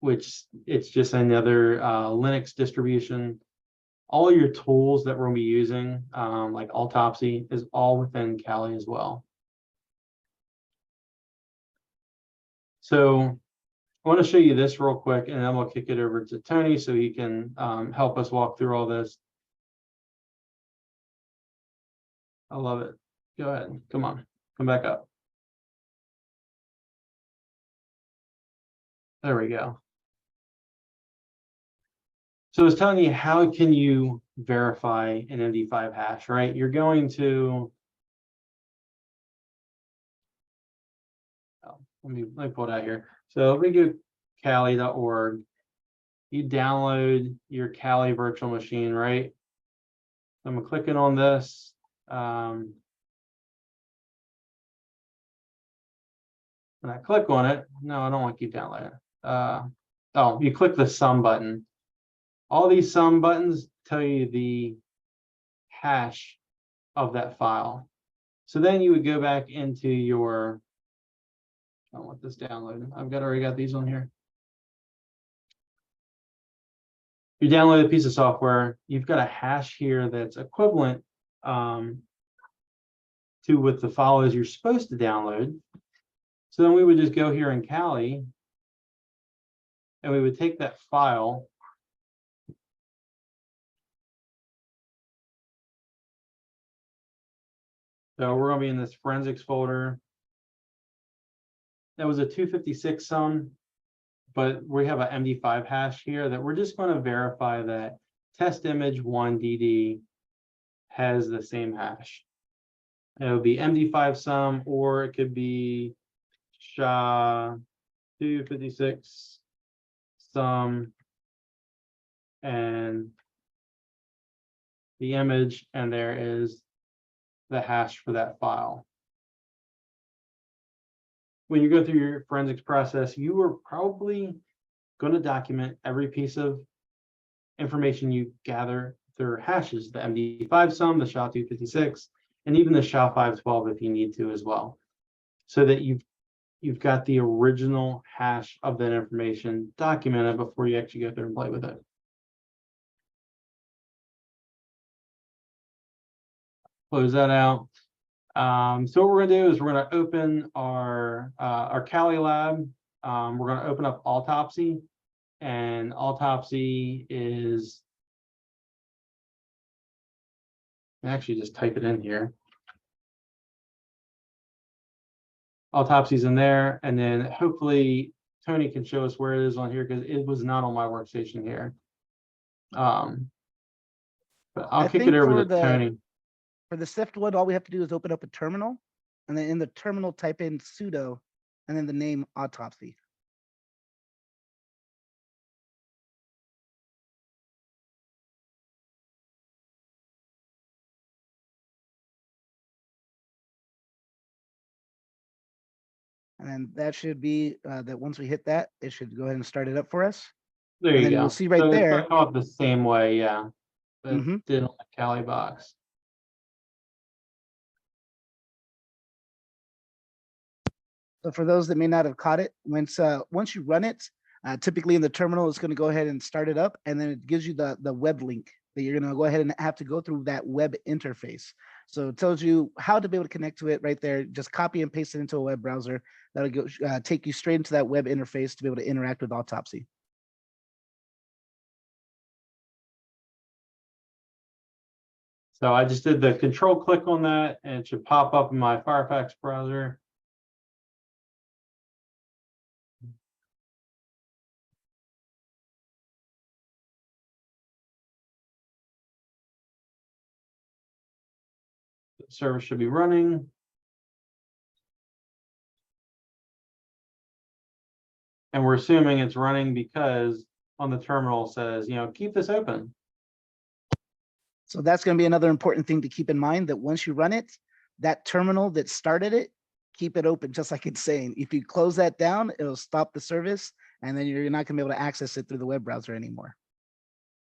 which it's just another Linux distribution. All your tools that we're gonna be using, like Autopsy, is all within Kali as well. So I want to show you this real quick, and then we'll kick it over to Tony so he can help us walk through all this. I love it. Go ahead. Come on. Come back up. There we go. So I was telling you, how can you verify an MD5 hash, right? You're going to, let me pull it out here. So let me go Kali.org. You download your Kali virtual machine, right? I'm clicking on this. When I click on it, no, I don't want to keep downloading. Oh, you click the sum button. All these sum buttons tell you the hash of that file. So then you would go back into your, I don't want this downloaded. Already got these on here. You download a piece of software, you've got a hash here that's equivalent to what the file is you're supposed to download. So then we would just go here in Kali and we would take that file. So we're going to be in this forensics folder. That was a 256 sum, but we have an MD5 hash here that we're just going to verify that test image 1DD has the same hash. It would be MD5 sum, or it could be SHA-256 sum and the image, and there is the hash for that file. When you go through your forensics process, you are probably going to document every piece of information you gather through hashes, the MD5 sum, the SHA-256, and even the SHA-512 if you need to as well, so that you've got the original hash of that information documented before you actually go through and play with it. close that out. So what we're gonna do is we're gonna open our Kali lab. We're gonna open up Autopsy, and Autopsy is actually just type it in here. Autopsy's in there, and then hopefully Tony can show us where it is on here because it was not on my workstation here. But I'll kick it think over for to Tony. For the SIFT one, all we have to do is open up a terminal, and then in the terminal type in sudo, and then the name Autopsy. And then that should be that once we hit that, it should go ahead and start it up for us. There And you then go. you'll see right So it's there. gonna come up the same way, yeah. That Mhm. did on the Kali box. So for those that may not have caught it, once you run it, typically in the terminal, it's going to go ahead and start it up, and then it gives you the web link that you're going to go ahead and have to go through that web interface. So it tells you how to be able to connect to it right there. Just copy and paste it into a web browser. That'll go take you straight into that web interface to be able to interact with Autopsy. So I just did the control click on that, and it should pop up in my Firefox browser. The server should be running. And we're assuming it's running because on the terminal says, keep this open. So that's going to be another important thing to keep in mind, that once you run it, that terminal that started it, keep it open, just like it's saying. If you close that down, it'll stop the service, and then you're not going to be able to access it through the web browser anymore.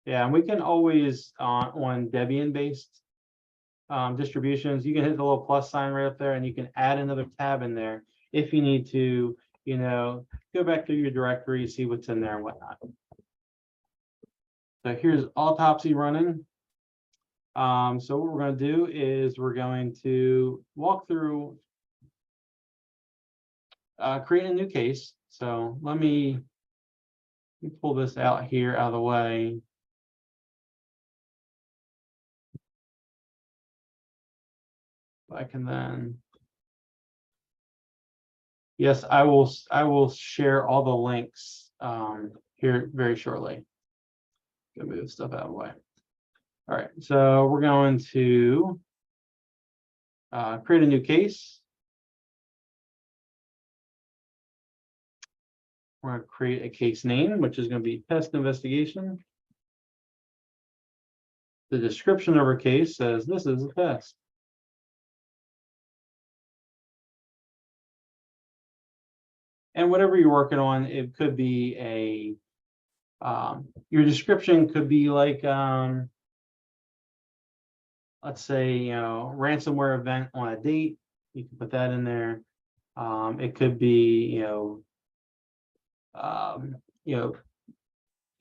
Yeah, and we can always on Debian-based distributions, you can hit the little plus sign right up there, and you can add another tab in there if you need to, go back through your directory, see what's in there and whatnot. So here's Autopsy running. So what we're going to do is we're going to walk through creating a new case. So let me pull this out here out of the way. I can then, yes, I will share all the links here very shortly. Gonna move stuff out of the way. All right, so we're going to create a new case. We're going to create a case name, which is going to be test investigation. The description of our case says this is a test. And whatever you're working on, it could be a your description could be like let's say ransomware event on a date. You can put that in there. It could be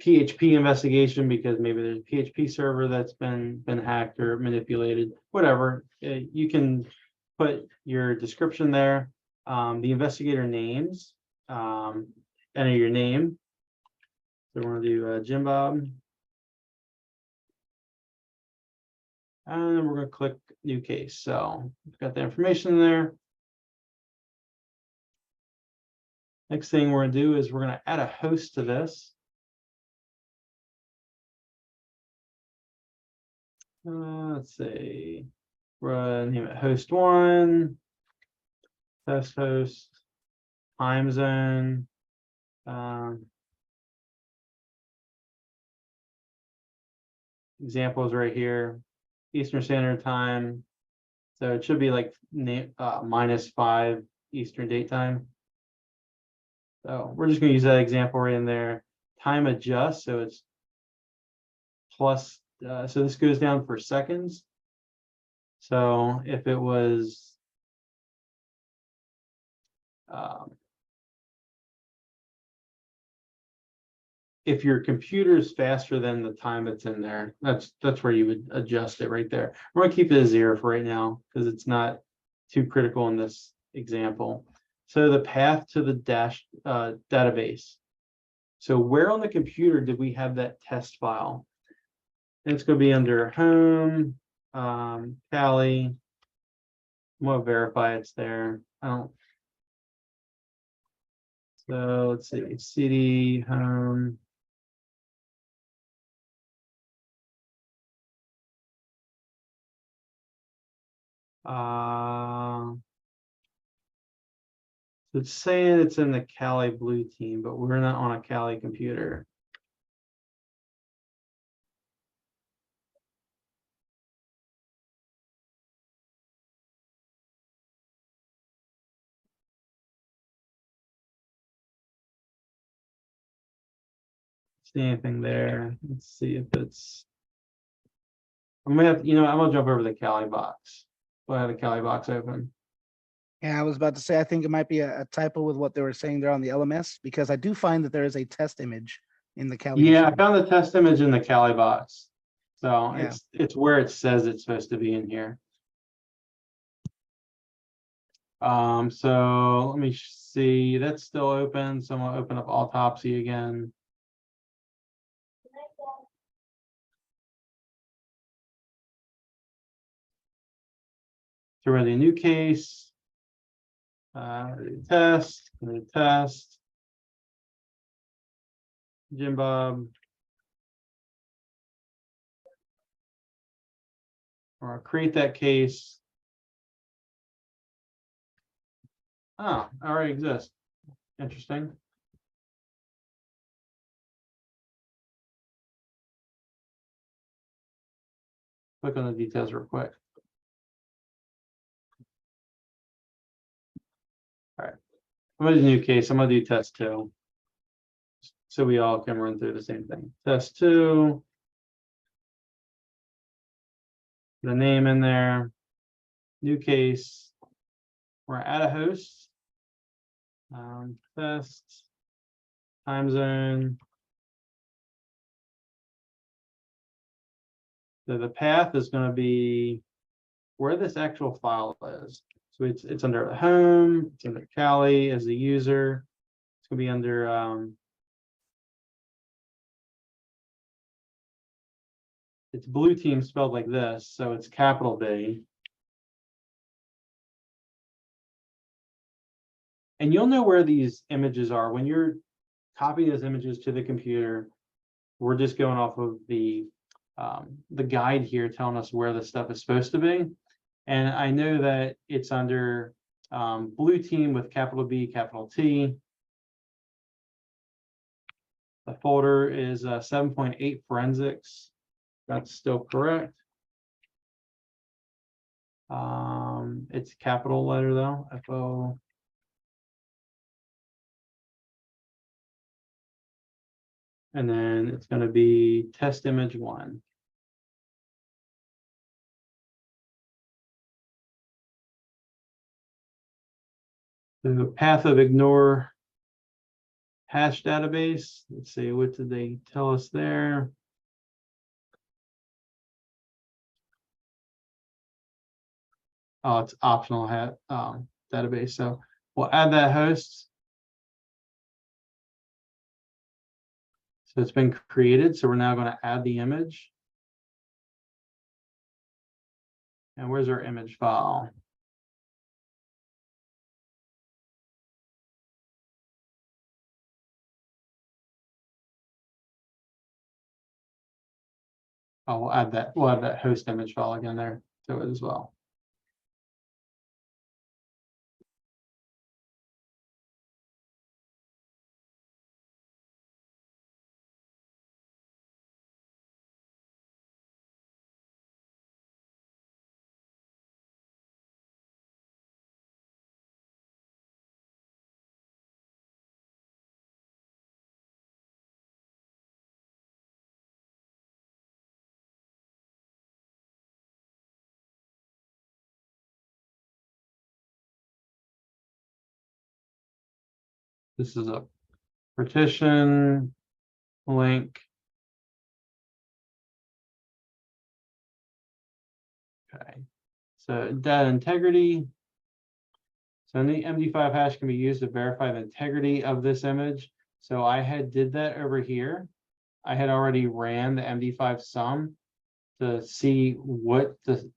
PHP investigation because maybe there's a PHP server that's been hacked or manipulated. Whatever, you can put your description there. The investigator names, enter your name. So we're going to do Jim Bob. And then we're going to click new case. So we've got the information there. Next thing we're going to do is we're going to add a host to this. Let's see. We're going to name it host 1, test host, time zone. Examples right here, Eastern Standard Time. So it should be like -5 Eastern Date Time. So we're just going to use that example right in there. Time adjust, so it's plus, so this goes down for seconds. So if it was if your computer is faster than the time it's in there, that's where you would adjust it right there. We're gonna keep it as 0 for right now because it's not too critical in this example. So the path to the database. So where on the computer did we have that test file? It's going to be under home, Cali. I'm going to verify it's there. I don't. So let's see, cd home. So it's saying it's in the Cali blue team, but we're not on a Cali computer. See anything there? Let's see if it's. I'm gonna have, I'm gonna jump over the Cali box. We'll have the Cali box open. Yeah, I was about to say, I think it might be a typo with what they were saying there on the LMS, because I do find that there is a test image in the Cali. Yeah, I machine. found the test image in the Cali box. So Yeah. it's where it says it's supposed to be in here. So let me see, that's still open. So I'm gonna open up autopsy again. To run a new case. Test, test. Jim Bob. Or create that case. Oh, already exists. Interesting. Click on the details real quick. All right. I'm gonna do a new case. I'm gonna do test 2. So we all can run through the same thing. Test 2. The name in there. New case. We're at a host. Test. Time zone. So the path is going to be where this actual file is. So it's under the home, it's under Cali as the user. It's going to be under it's blue team spelled like this, so it's capital B. And you'll know where these images are when you're copying those images to the computer. We're just going off of the guide here telling us where the stuff is supposed to be. And I know that it's under blue team with capital B, capital T. The folder is 7.8 forensics. That's still correct. It's capital letter though, FO. And then it's going to be test image 1. The path of ignore hash database. Let's see, what did they tell us there? Oh, it's optional database. So we'll add that host. So it's been created. So we're now going to add the image. And where's our image file? Oh, we'll add that host image file again there to it as well. This is a partition. link. Okay, so data integrity. So the MD5 hash can be used to verify the integrity of this image. So I did that over here. I had already ran the MD5 sum to see what the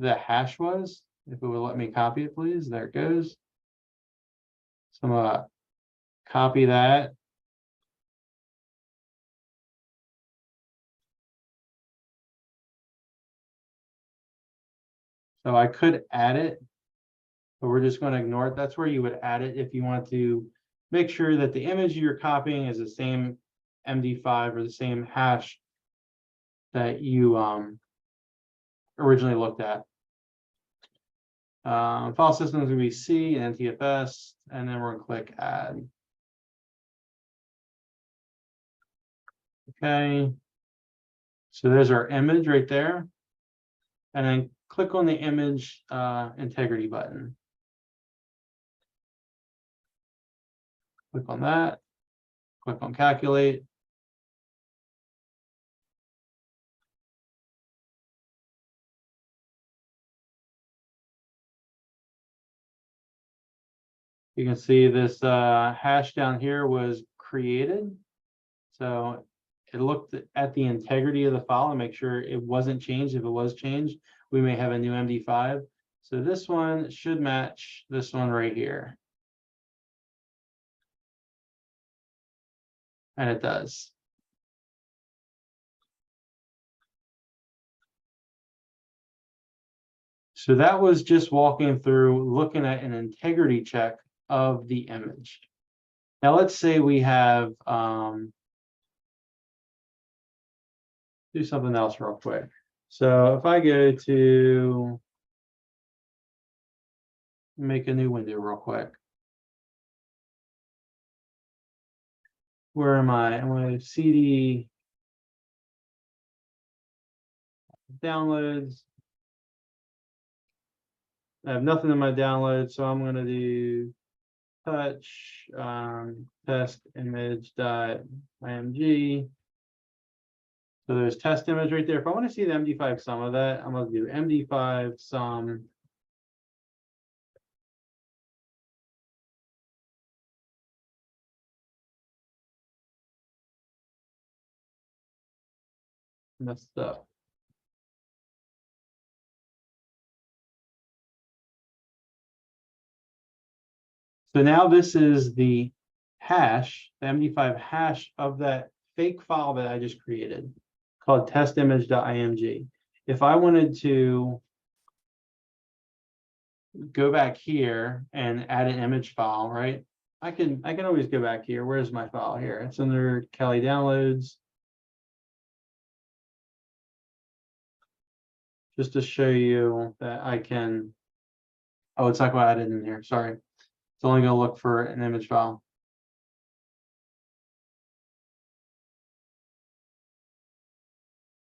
hash was. If it would let me copy it, please. There it goes. So I'm gonna copy that. So I could add it, but we're just going to ignore it. That's where you would add it if you want to make sure that the image you're copying is the same MD5 or the same hash that you originally looked at. File system is going to be C and NTFS, and then we're going to click add. Okay. So there's our image right there. And then click on the image integrity button. Click on that. Click on calculate. You can see this hash down here was created. So it looked at the integrity of the file and make sure it wasn't changed. If it was changed, we may have a new MD5. So this one should match this one right here. And it does. So that was just walking through, looking at an integrity check of the image. Now let's say we have do something else real quick. So if I go to make a new window real quick. Where am I? I'm going to CD downloads. I have nothing in my download, so I'm going to do touch test image.img. So there's test image right there. If I want to see the MD5 sum of that, I'm going to do MD5 sum. Messed up. So now this is the hash, the MD5 hash of that fake file that I just created called testimage.img. If I wanted to go back here and add an image file, right? I can always go back here. Where's my file here? It's under Kelly downloads. Just to show you that I can, oh, it's not going to add it in here. Sorry. It's only going to look for an image file.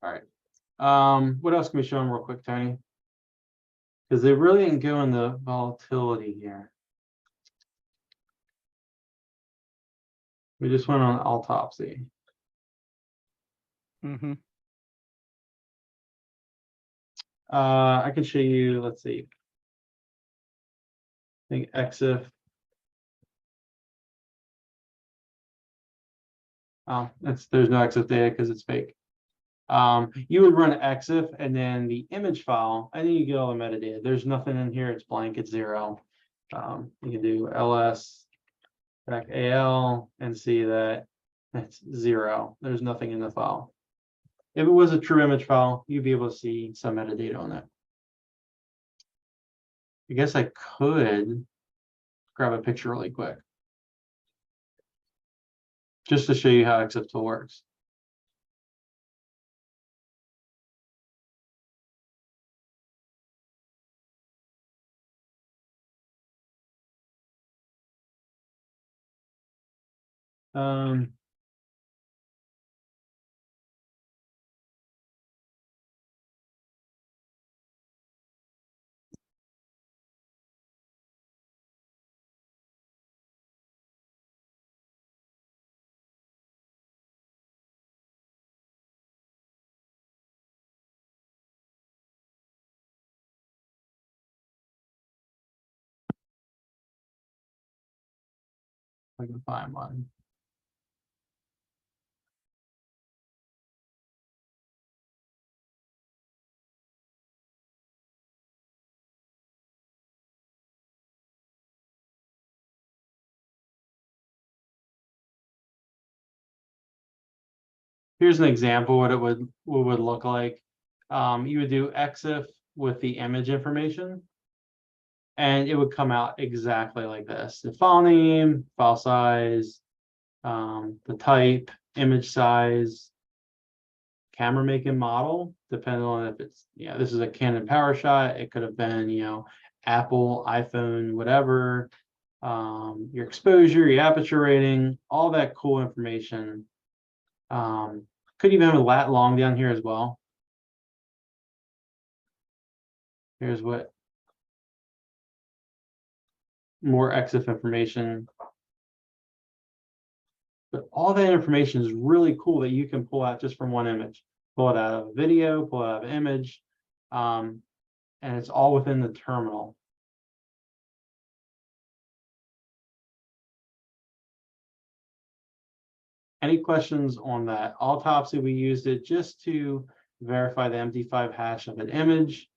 All right. What else can we show them real quick, Tony? Because they really didn't go in the volatility here. We just went on autopsy. I can show you, let's see. I think EXIF. Oh, there's no EXIF data because it's fake. You would run EXIF and then the image file, and then you get all the metadata. There's nothing in here, it's blank, it's zero. You can do ls back al and see that it's zero. There's nothing in the file. If it was a true image file, you'd be able to see some metadata on that. I guess I could grab a picture really quick just to show you how EXIF tool works. I can find one. Here's an example what it would look like. You would do EXIF with the image information, and it would come out exactly like this: the file name, file size, the type, image size, camera make and model, depending on if it's, this is a Canon PowerShot. It could have been, Apple, iPhone, whatever. Your exposure, your aperture rating, all that cool information. Could even have a lat long down here as well. Here's what more EXIF information. But all that information is really cool that you can pull out just from one image. Pull it out of a video, pull it out of an image, and it's all within the terminal. Any questions on that? Autopsy, we used it just to verify the MD5 hash of an image.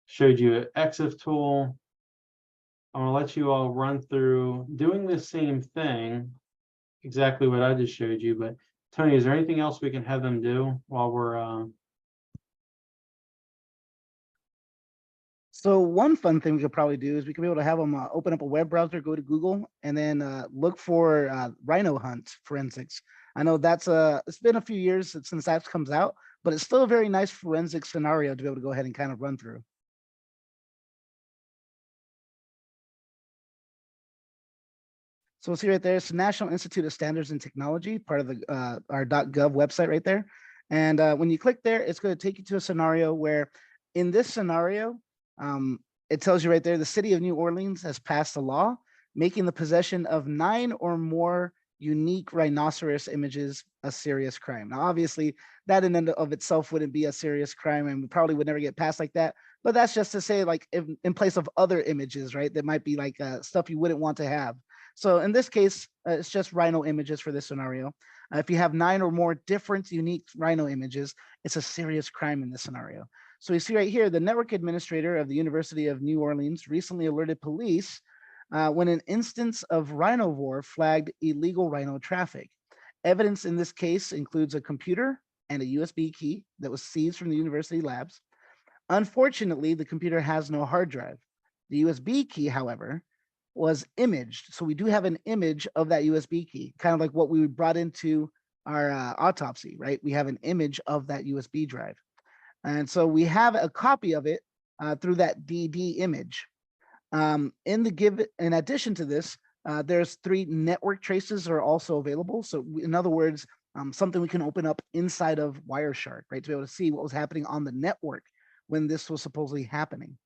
Showed you an EXIF tool. I'm going to let you all run through doing the same thing, exactly what I just showed you. But Tony, is there anything else we can have them do while we're So one fun thing we could probably do is we could be able to have them open up a web browser, go to Google, and then look for Rhino Hunt forensics. I know that's it's been a few years since that comes out, but it's still a very nice forensic scenario to be able to go ahead and kind of run through. So we'll see right there, it's the National Institute of Standards and Technology, part of the our .gov website right there. And when you click there, it's going to take you to a scenario where in this scenario, it tells you right there, the city of New Orleans has passed a law making the possession of 9 or more unique rhinoceros images a serious crime. Now, obviously, that in and of itself wouldn't be a serious crime, and we probably would never get passed like that. But that's just to say, like, in place of other images, right? That might be like stuff you wouldn't want to have. So in this case, it's just rhino images for this scenario. If you have 9 or more different unique rhino images, it's a serious crime in this scenario. So you see right here, the network administrator of the University of New Orleans recently alerted police when an instance of rhinovore flagged illegal rhino traffic. Evidence in this case includes a computer and a USB key that was seized from the university labs. Unfortunately, the computer has no hard drive. The USB key, however, was imaged. So we do have an image of that USB key, kind of like what we brought into our autopsy, right? We have an image of that USB drive. And so we have a copy of it through that DD image. In addition to this, there's 3 network traces that are also available. So in other words, something we can open up inside of Wireshark, right? To be able to see what was happening on the network when this was supposedly happening.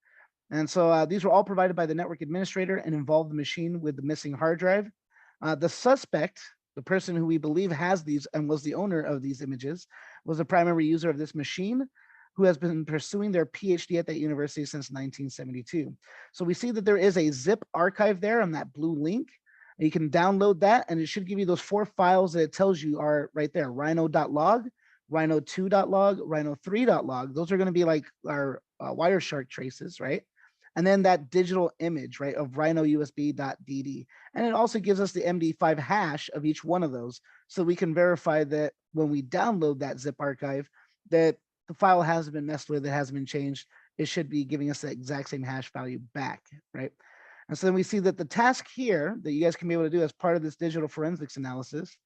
And so these were all provided by the network administrator and involved the machine with the missing hard drive. The suspect, the person who we believe has these and was the owner of these images, was the primary user of this machine, who has been pursuing their PhD at that university since 1972. So we see that there is a zip archive there on that blue link. You can download that, and it should give you those 4 files that it tells you are right there: rhino.log, rhino2.log, rhino3.log. Those are going to be like our Wireshark traces, right? And then that digital image, right, of rhinousb.dd. And it also gives us the MD5 hash of each one of those, so we can verify that when we download that zip archive, that the file hasn't been messed with, it hasn't been changed. It should be giving us the exact same hash value back, right? And so then we see that the task here that you guys can be able to do as part of this digital forensics analysis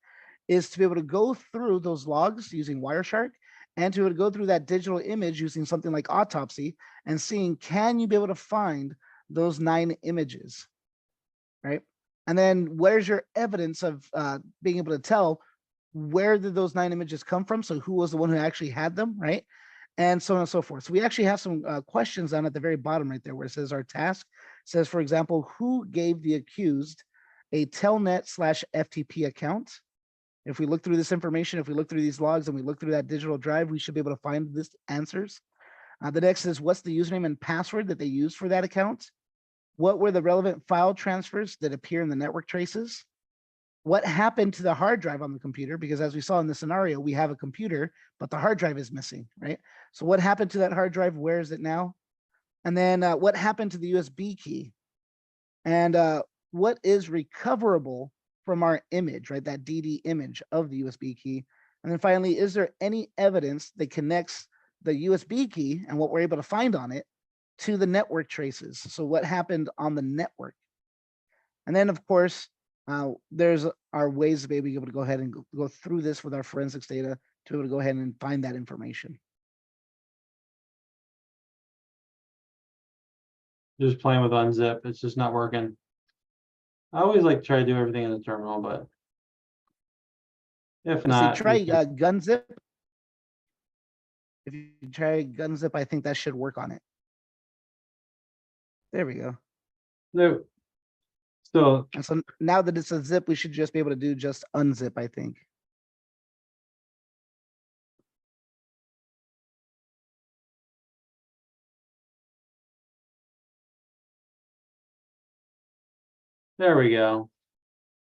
is to be able to go through those logs using Wireshark and to be able to go through that digital image using something like Autopsy and seeing, can you be able to find those 9 images, right? And then where's your evidence of being able to tell where did those 9 images come from? So who was the one who actually had them, right? And so on and so forth. So we actually have some questions down at the very bottom right there where it says our task. It says, for example, who gave the accused a telnet/FTP account? If we look through this information, if we look through these logs and we look through that digital drive, we should be able to find this answers. The next is, what's the username and password that they used for that account? What were the relevant file transfers that appear in the network traces? What happened to the hard drive on the computer? Because as we saw in the scenario, we have a computer, but the hard drive is missing, right? So what happened to that hard drive? Where is it now? And then what happened to the USB key? And what is recoverable from our image, right? That DD image of the USB key. And then finally, is there any evidence that connects the USB key and what we're able to find on it to the network traces? So what happened on the network? And then of course, there's our ways to be able to go ahead and go through this with our forensics data to be able to go ahead and find that information. Just playing with unzip, it's just not working. I always like to try to do everything in the terminal, but if Let's see, not, try we can- gunzip. If you try gunzip, I think that should work on it. There we go. no. So And so now that it's a zip, we should just be able to do just unzip, I think. there we go.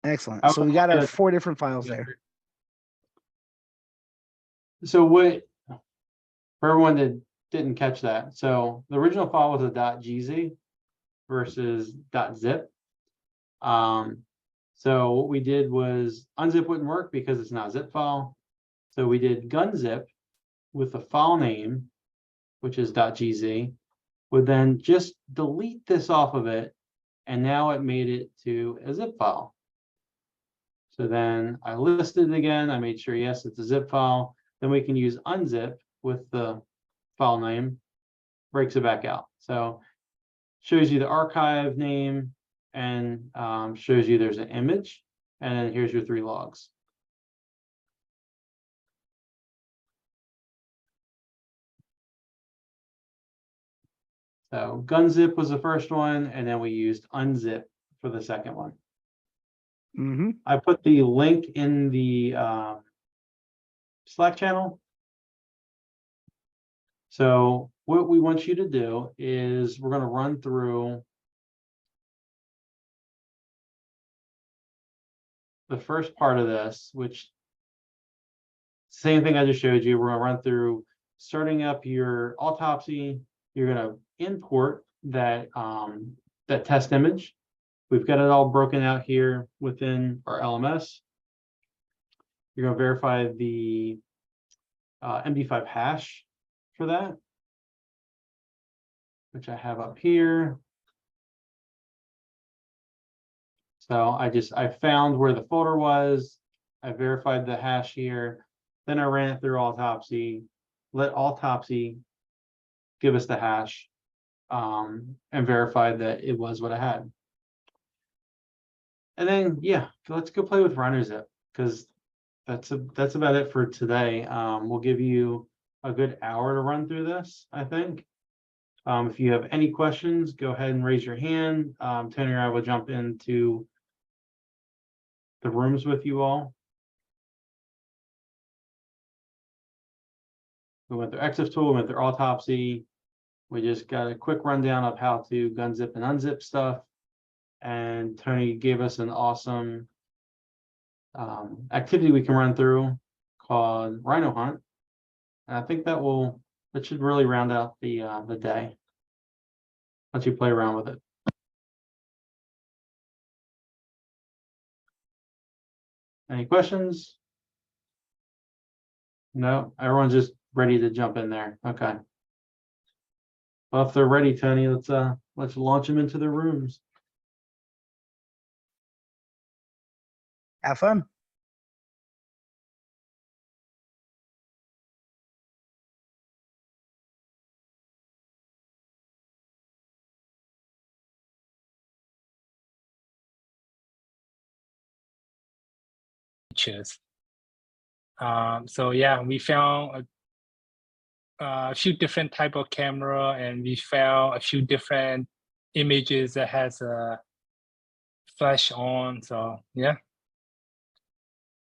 Excellent. I So was we got our looking at- 4 different files there. So what, for everyone that didn't catch that, so the original file was a .gz versus .zip. So what we did was unzip wouldn't work because it's not a zip file. So we did gunzip with the file name, which is .gz, would then just delete this off of it. And now it made it to a zip file. So then I listed it again. I made sure, yes, it's a zip file. Then we can use unzip with the file name, breaks it back out. So shows you the archive name and shows you there's an image. And then here's your 3 logs. So gunzip was the first one, and then we used unzip for the second one. I put the link in the Slack channel. So what we want you to do is we're going to run through the first part of this, which same thing I just showed you. We're going to run through starting up your autopsy. You're going to import that that test image. We've got it all broken out here within our LMS. You're going to verify the MD5 hash for that, which I have up here. So I found where the folder was. I verified the hash here. Then I ran it through autopsy, let autopsy give us the hash, and verified that it was what I had. And then, yeah, let's go play with RhinoZip, because that's about it for today. We'll give you a good hour to run through this, I think. If you have any questions, go ahead and raise your hand. Tony or I will jump into the rooms with you all. We went through EXIF tool, we went through autopsy. We just got a quick rundown of how to gunzip and unzip stuff. And Tony gave us an awesome activity we can run through called Rhino Hunt. And I think that should really round out the day. Once you play around with it. Any questions? No, everyone's just ready to jump in there. Okay. Well, if they're ready, Tony, let's launch them into their rooms. Have fun. Cheers. So yeah, we found a few different type of camera, and we found a few different images that has a flash on. So yeah.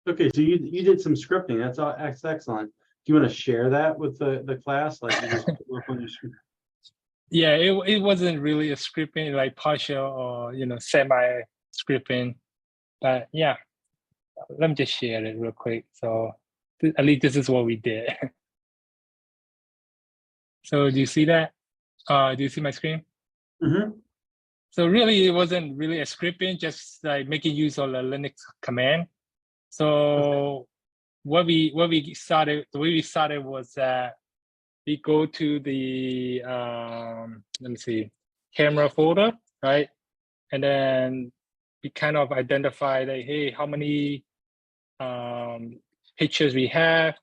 Okay, so you did some scripting. That's excellent. Do you want to share that with the class? Like you just work on your screen. yeah, it wasn't really a scripting, like partial or semi scripting, but yeah, let me just share it real quick. So at least this is what we did. So do you see that? Do you see my screen? So really, it wasn't really a scripting, just like making use of the Linux command. So what we started, the way we started was that we go to the let me see, camera folder, right? And then we kind of identify that, hey, how many pictures we have,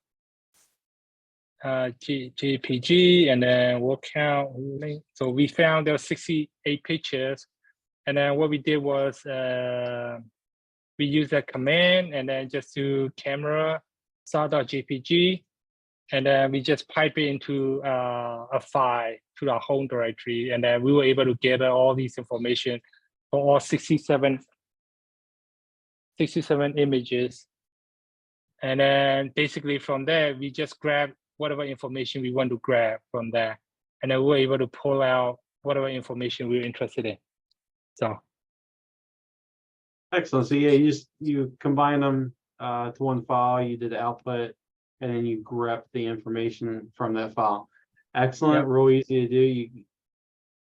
JPG, and then we'll count. So we found there were 68 pictures. And then what we did was we used that command and then just do camera star.jpg, and then we just pipe it into a file to our home directory, and then we were able to gather all these information for all 67 images. And then basically from there, we just grab whatever information we want to grab from there, and then we were able to pull out whatever information we were interested in. So Excellent. So yeah, you combine them to one file, you did output, and then you grep the information from that file. Excellent, Yep. real easy to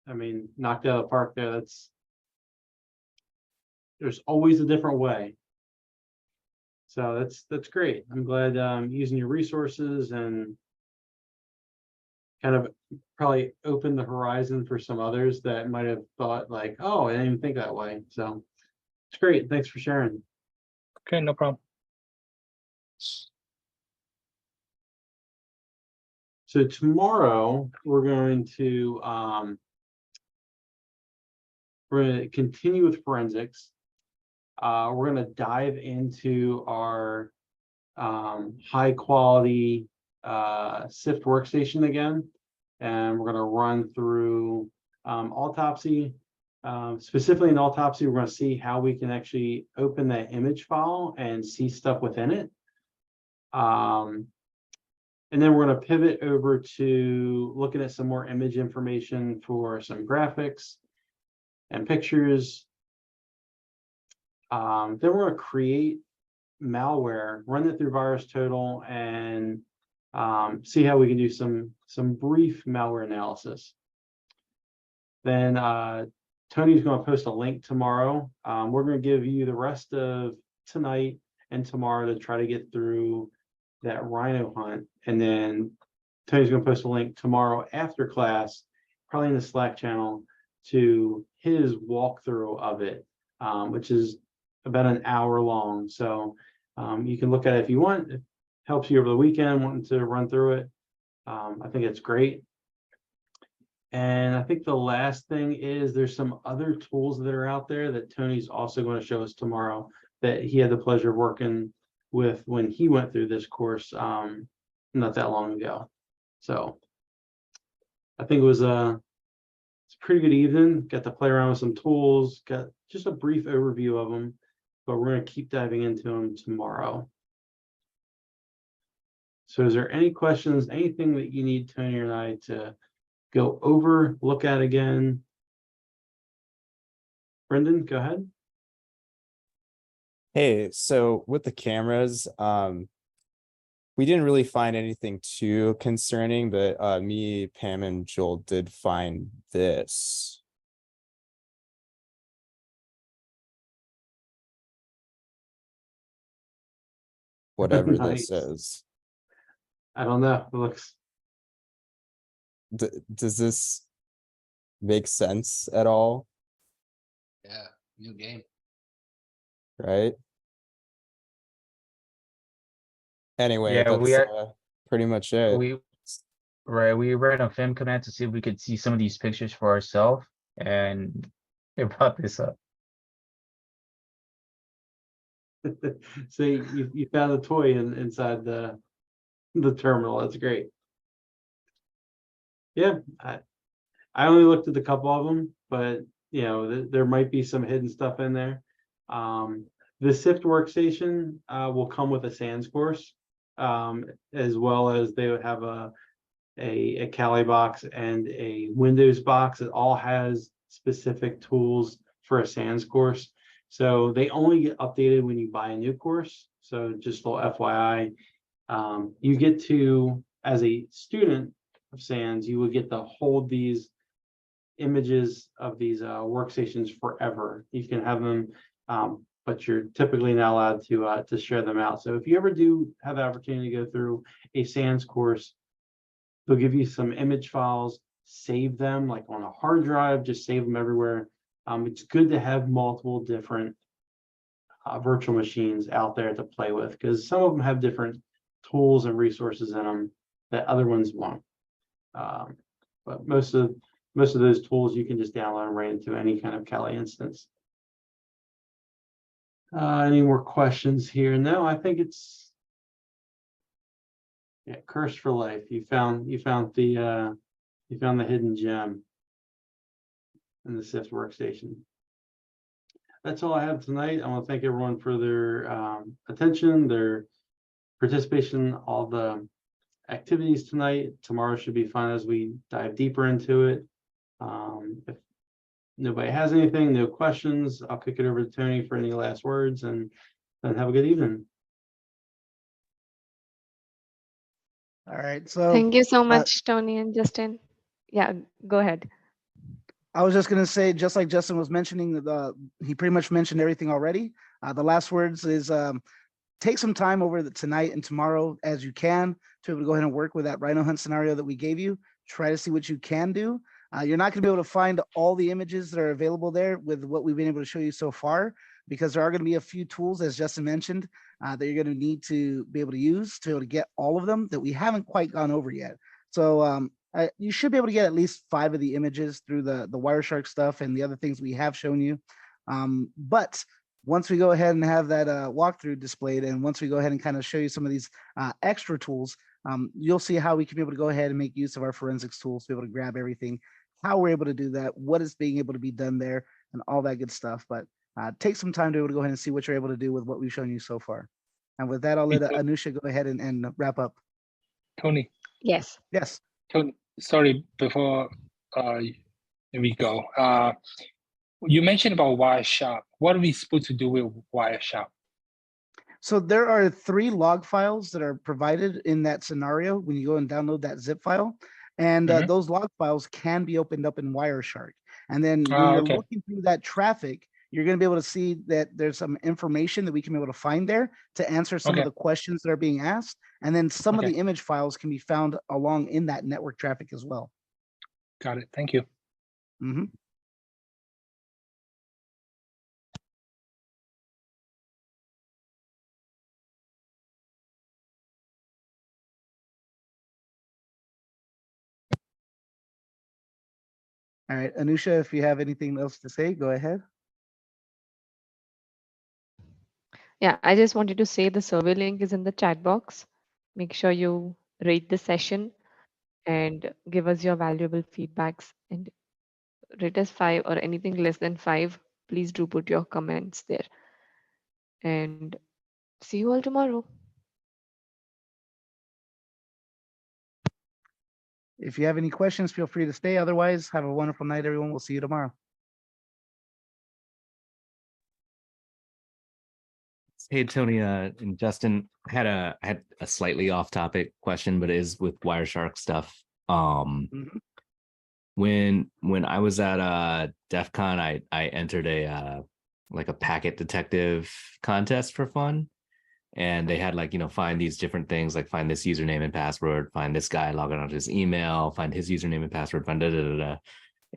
do. Knocked out of the park there. There's always a different way. So that's great. I'm glad using your resources and kind of probably opened the horizon for some others that might have thought like, oh, I didn't even think that way. So it's great. Thanks for sharing. okay, no problem. So tomorrow we're going to continue with forensics. We're going to dive into our high quality SIFT workstation again, and we're going to run through autopsy. Specifically in autopsy, we're going to see how we can actually open that image file and see stuff within it. And then we're going to pivot over to looking at some more image information for some graphics and pictures. Then we're going to create malware, run it through VirusTotal, and see how we can do some brief malware analysis. Then Tony's going to post a link tomorrow. We're going to give you the rest of tonight and tomorrow to try to get through that rhino hunt. And then Tony's going to post a link tomorrow after class, probably in the Slack channel, to his walkthrough of it, which is about an hour long. So you can look at it if you want. It helps you over the weekend wanting to run through it. I think it's great. And I think the last thing is there's some other tools that are out there that Tony's also going to show us tomorrow that he had the pleasure of working with when he went through this course not that long ago. So I think it's a pretty good evening. Got to play around with some tools, got just a brief overview of them, but we're going to keep diving into them tomorrow. So is there any questions, anything that you need Tony and I to go over, look at again? Brendan, go ahead. Hey, so with the cameras, we didn't really find anything too concerning, but me, Pam, and Joel did find this. Whatever Nice. this is. I don't know. It looks. Does this make sense at all? Yeah, new game. Right? Anyway, Yeah, that's pretty much it. we ran a film command to see if we could see some of these pictures for ourselves, and it brought this up. So you found a toy inside the terminal. That's great. Yeah, I only looked at a couple of them, but there might be some hidden stuff in there. The SIFT workstation will come with a SANS course, as well as they would have a Kali box, and a Windows box. It all has specific tools for a SANS course. So they only get updated when you buy a new course. So just a little FYI, you get to, as a student of SANS, you would get to hold these images of these workstations forever. You can have them, but you're typically not allowed to share them out. So if you ever do have the opportunity to go through a SANS course, they'll give you some image files, save them like on a hard drive, just save them everywhere. It's good to have multiple different virtual machines out there to play with, because some of them have different tools and resources in them that other ones won't. But most of those tools you can just download right into any kind of Kali instance. Any more questions here? No, I think it's, yeah, Curse for Life. You found the hidden gem in the SIFT workstation. That's all I have tonight. I want to thank everyone for their attention, their participation, all the activities tonight. Tomorrow should be fun as we dive deeper into it. If nobody has anything, no questions, I'll kick it over to Tony for any last words, and then have a good evening. All right. So Thank you so much, Tony and Justin. Yeah, go ahead. I was just going to say, just like Justin was mentioning, he pretty much mentioned everything already. The last words is take some time over tonight and tomorrow as you can to be able to go ahead and work with that rhino hunt scenario that we gave you. Try to see what you can do. You're not going to be able to find all the images that are available there with what we've been able to show you so far, because there are going to be a few tools, as Justin mentioned, that you're going to need to be able to use to be able to get all of them that we haven't quite gone over yet. So you should be able to get at least 5 of the images through the Wireshark stuff and the other things we have shown you. But once we go ahead and have that walkthrough displayed, and once we go ahead and kind of show you some of these extra tools, you'll see how we can be able to go ahead and make use of our forensics tools to be able to grab everything, how we're able to do that, what is being able to be done there, and all that good stuff. But take some time to be able to go ahead and see what you're able to do with what we've shown you so far. And with that, I'll let Anusha go ahead and wrap up. Tony. Yes. Yes. Tony, sorry, before we go, you mentioned about Wireshark. What are we supposed to do with Wireshark? So there are 3 log files that are provided in that scenario when you go and download that zip file. And those log files can be opened up in Wireshark. And then when you're looking through that traffic, you're going to be able to see that there's some information that we can be able to find there to answer some of the questions that are being asked. And then some of the image files can be found along in that network traffic as well. Got it. Thank you. Mm-hmm. All right, Anusha, if you have anything else to say, go ahead. Yeah, I just wanted to say the survey link is in the chat box. Make sure you rate the session and give us your valuable feedbacks, and rate us 5 or anything less than 5. Please do put your comments there. And see you all tomorrow. If you have any questions, feel free to stay. Otherwise, have a wonderful night, everyone. We'll see you tomorrow. Hey, Tony and Justin, I had a slightly off-topic question, but it is with Wireshark stuff. When I was at DEF CON, I entered a like a packet detective contest for fun. And they had like, find these different things, like find this username and password, find this guy, log on to his email, find his username and password, find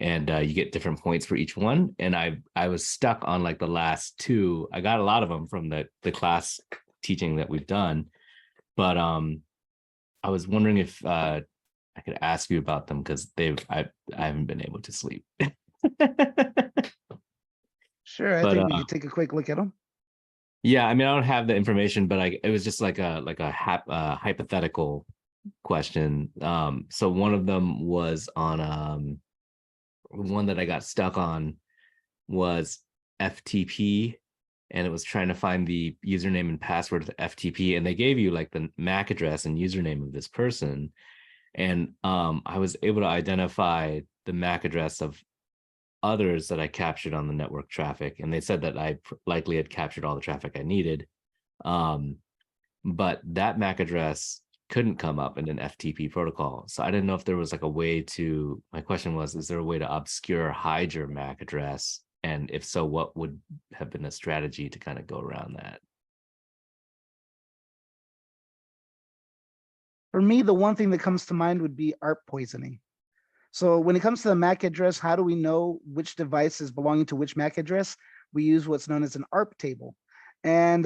and you get different points for each one. And I was stuck on like the last 2. I got a lot of them from the class teaching that we've done, but I was wondering if I could ask you about them, because I haven't been able to sleep. Sure, I think we could take a quick look at them. Yeah, I mean, I don't have the information, but it was just like a hypothetical question. So one of them was on one that I got stuck on was FTP, and it was trying to find the username and password of the FTP, and they gave you like the MAC address and username of this person, And I was able to identify the MAC address of others that I captured on the network traffic, and they said that I likely had captured all the traffic I needed. But that MAC address couldn't come up in an FTP protocol. So I didn't know if there was like a way to, my question was, is there a way to obscure hide your MAC address? And if so, what would have been a strategy to kind of go around that? For me, the one thing that comes to mind would be ARP poisoning. So when it comes to the MAC address, how do we know which device is belonging to which MAC address? We use what's known as an ARP table. And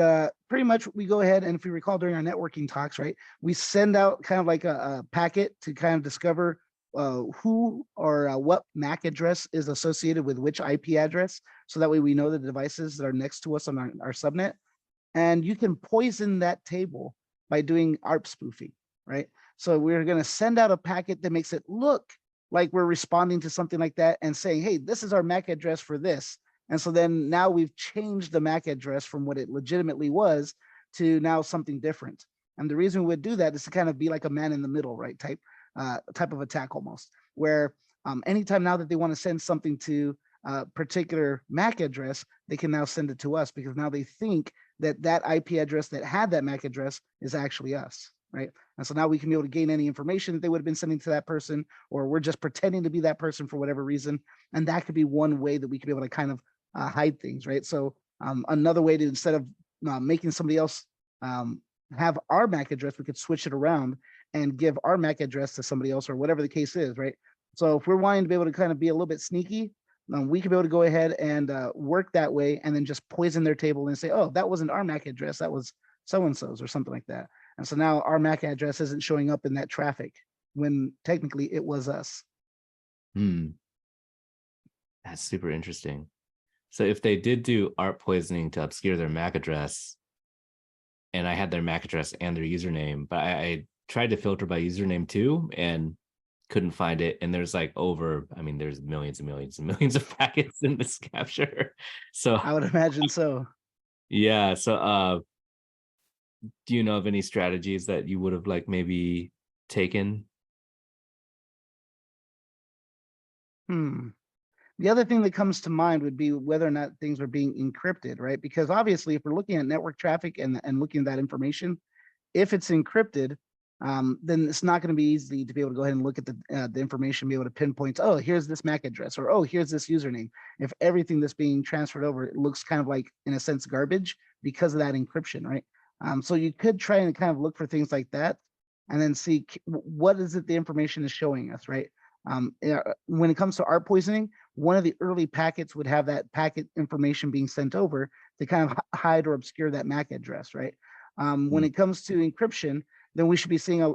pretty much we go ahead, and if we recall during our networking talks, right, we send out kind of like a packet to kind of discover who or what MAC address is associated with which IP address. So that way we know the devices that are next to us on our subnet. And you can poison that table by doing ARP spoofing, right? So we're going to send out a packet that makes it look like we're responding to something like that and saying, hey, this is our MAC address for this. And so then now we've changed the MAC address from what it legitimately was to now something different. And the reason we would do that is to kind of be like a man in the middle, right? Type of attack almost, where anytime now that they want to send something to a particular MAC address, they can now send it to us because now they think that that IP address that had that MAC address is actually us, right? And so now we can be able to gain any information that they would have been sending to that person, or we're just pretending to be that person for whatever reason. And that could be one way that we could be able to kind of hide things, right? So another way to, instead of making somebody else have our MAC address, we could switch it around and give our MAC address to somebody else or whatever the case is, right? So if we're wanting to be able to kind of be a little bit sneaky, we could be able to go ahead and work that way and then just poison their table and say, oh, that wasn't our MAC address, that was so-and-so's or something like that. And so now our MAC address isn't showing up in that traffic when technically it was us. That's super interesting. So if they did do ARP poisoning to obscure their MAC address, and I had their MAC address and their username, but I tried to filter by username too and couldn't find it. And there's like there's millions and millions and millions of packets in this capture. So I would imagine so. Yeah. So do you know of any strategies that you would have like maybe taken? The other thing that comes to mind would be whether or not things are being encrypted, right? Because obviously, if we're looking at network traffic and looking at that information, if it's encrypted, then it's not going to be easy to be able to go ahead and look at the information, be able to pinpoint, oh, here's this MAC address, or oh, here's this username. If everything that's being transferred over, it looks kind of like, in a sense, garbage because of that encryption, right? So you could try and kind of look for things like that and then see what is it the information is showing us, right? When it comes to ARP poisoning, one of the early packets would have that packet information being sent over to kind of hide or obscure that MAC address, right? When it comes to encryption, then we should be seeing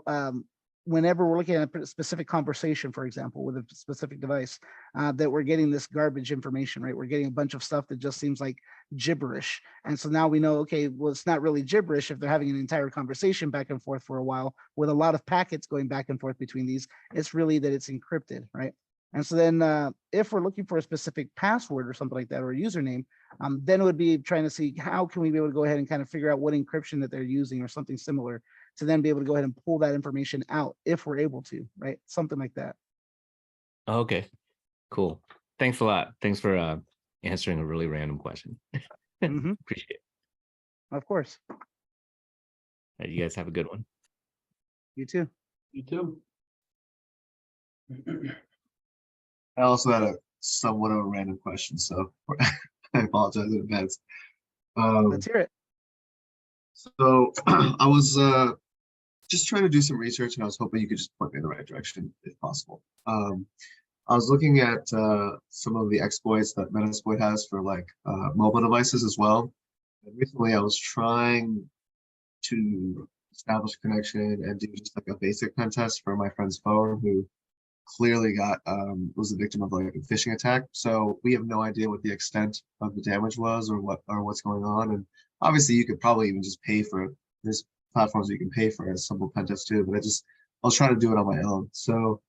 whenever we're looking at a specific conversation, for example, with a specific device, that we're getting this garbage information, right? We're getting a bunch of stuff that just seems like gibberish. And so now we know, okay, well, it's not really gibberish if they're having an entire conversation back and forth for a while with a lot of packets going back and forth between these. It's really that it's encrypted, right? And so then if we're looking for a specific password or something like that, or a username, then it would be trying to see how can we be able to go ahead and kind of figure out what encryption that they're using or something similar to then be able to go ahead and pull that information out if we're able to, right? Something like that. Okay, cool. Thanks a lot. Thanks for answering a really random question. Appreciate it. Of course. All right, you guys have a good one. You too. You too. I also had a somewhat of a random question, so I apologize in advance. Let's hear it. So I was just trying to do some research, and I was hoping you could just point me in the right direction if possible. I was looking at some of the exploits that Metasploit has for like mobile devices as well. And recently I was trying to establish a connection and do just like a basic pen test for my friend's phone who clearly was a victim of like a phishing attack. So we have no idea what the extent of the damage was or what's going on. And obviously you could probably even just pay for, there's platforms you can pay for a simple pen test too, but I was trying to do it on my own. So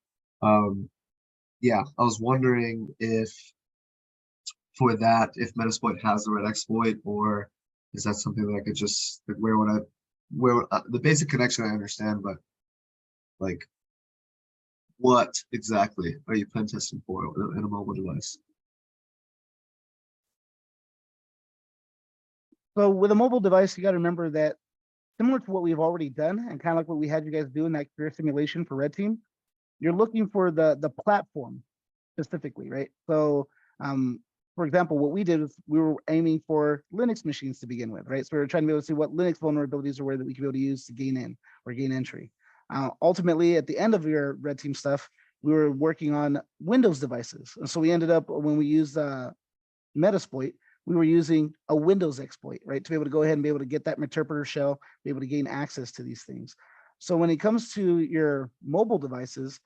yeah, I was wondering if for that, if Metasploit has the right exploit, or is that something that I could just, like, where the basic connection I understand, but like what exactly are you pen testing for in a mobile device? So with a mobile device, you got to remember that similar to what we've already done and kind of like what we had you guys do in that career simulation for Red Team, you're looking for the platform specifically, right? So for example, what we did is we were aiming for Linux machines to begin with, right? So we were trying to be able to see what Linux vulnerabilities are where that we could be able to use to gain in or gain entry. Ultimately, at the end of your Red Team stuff, we were working on Windows devices. And so we ended up, when we used Metasploit, we were using a Windows exploit, right? To be able to go ahead and be able to get that interpreter shell, be able to gain access to these things. So when it comes to your mobile devices,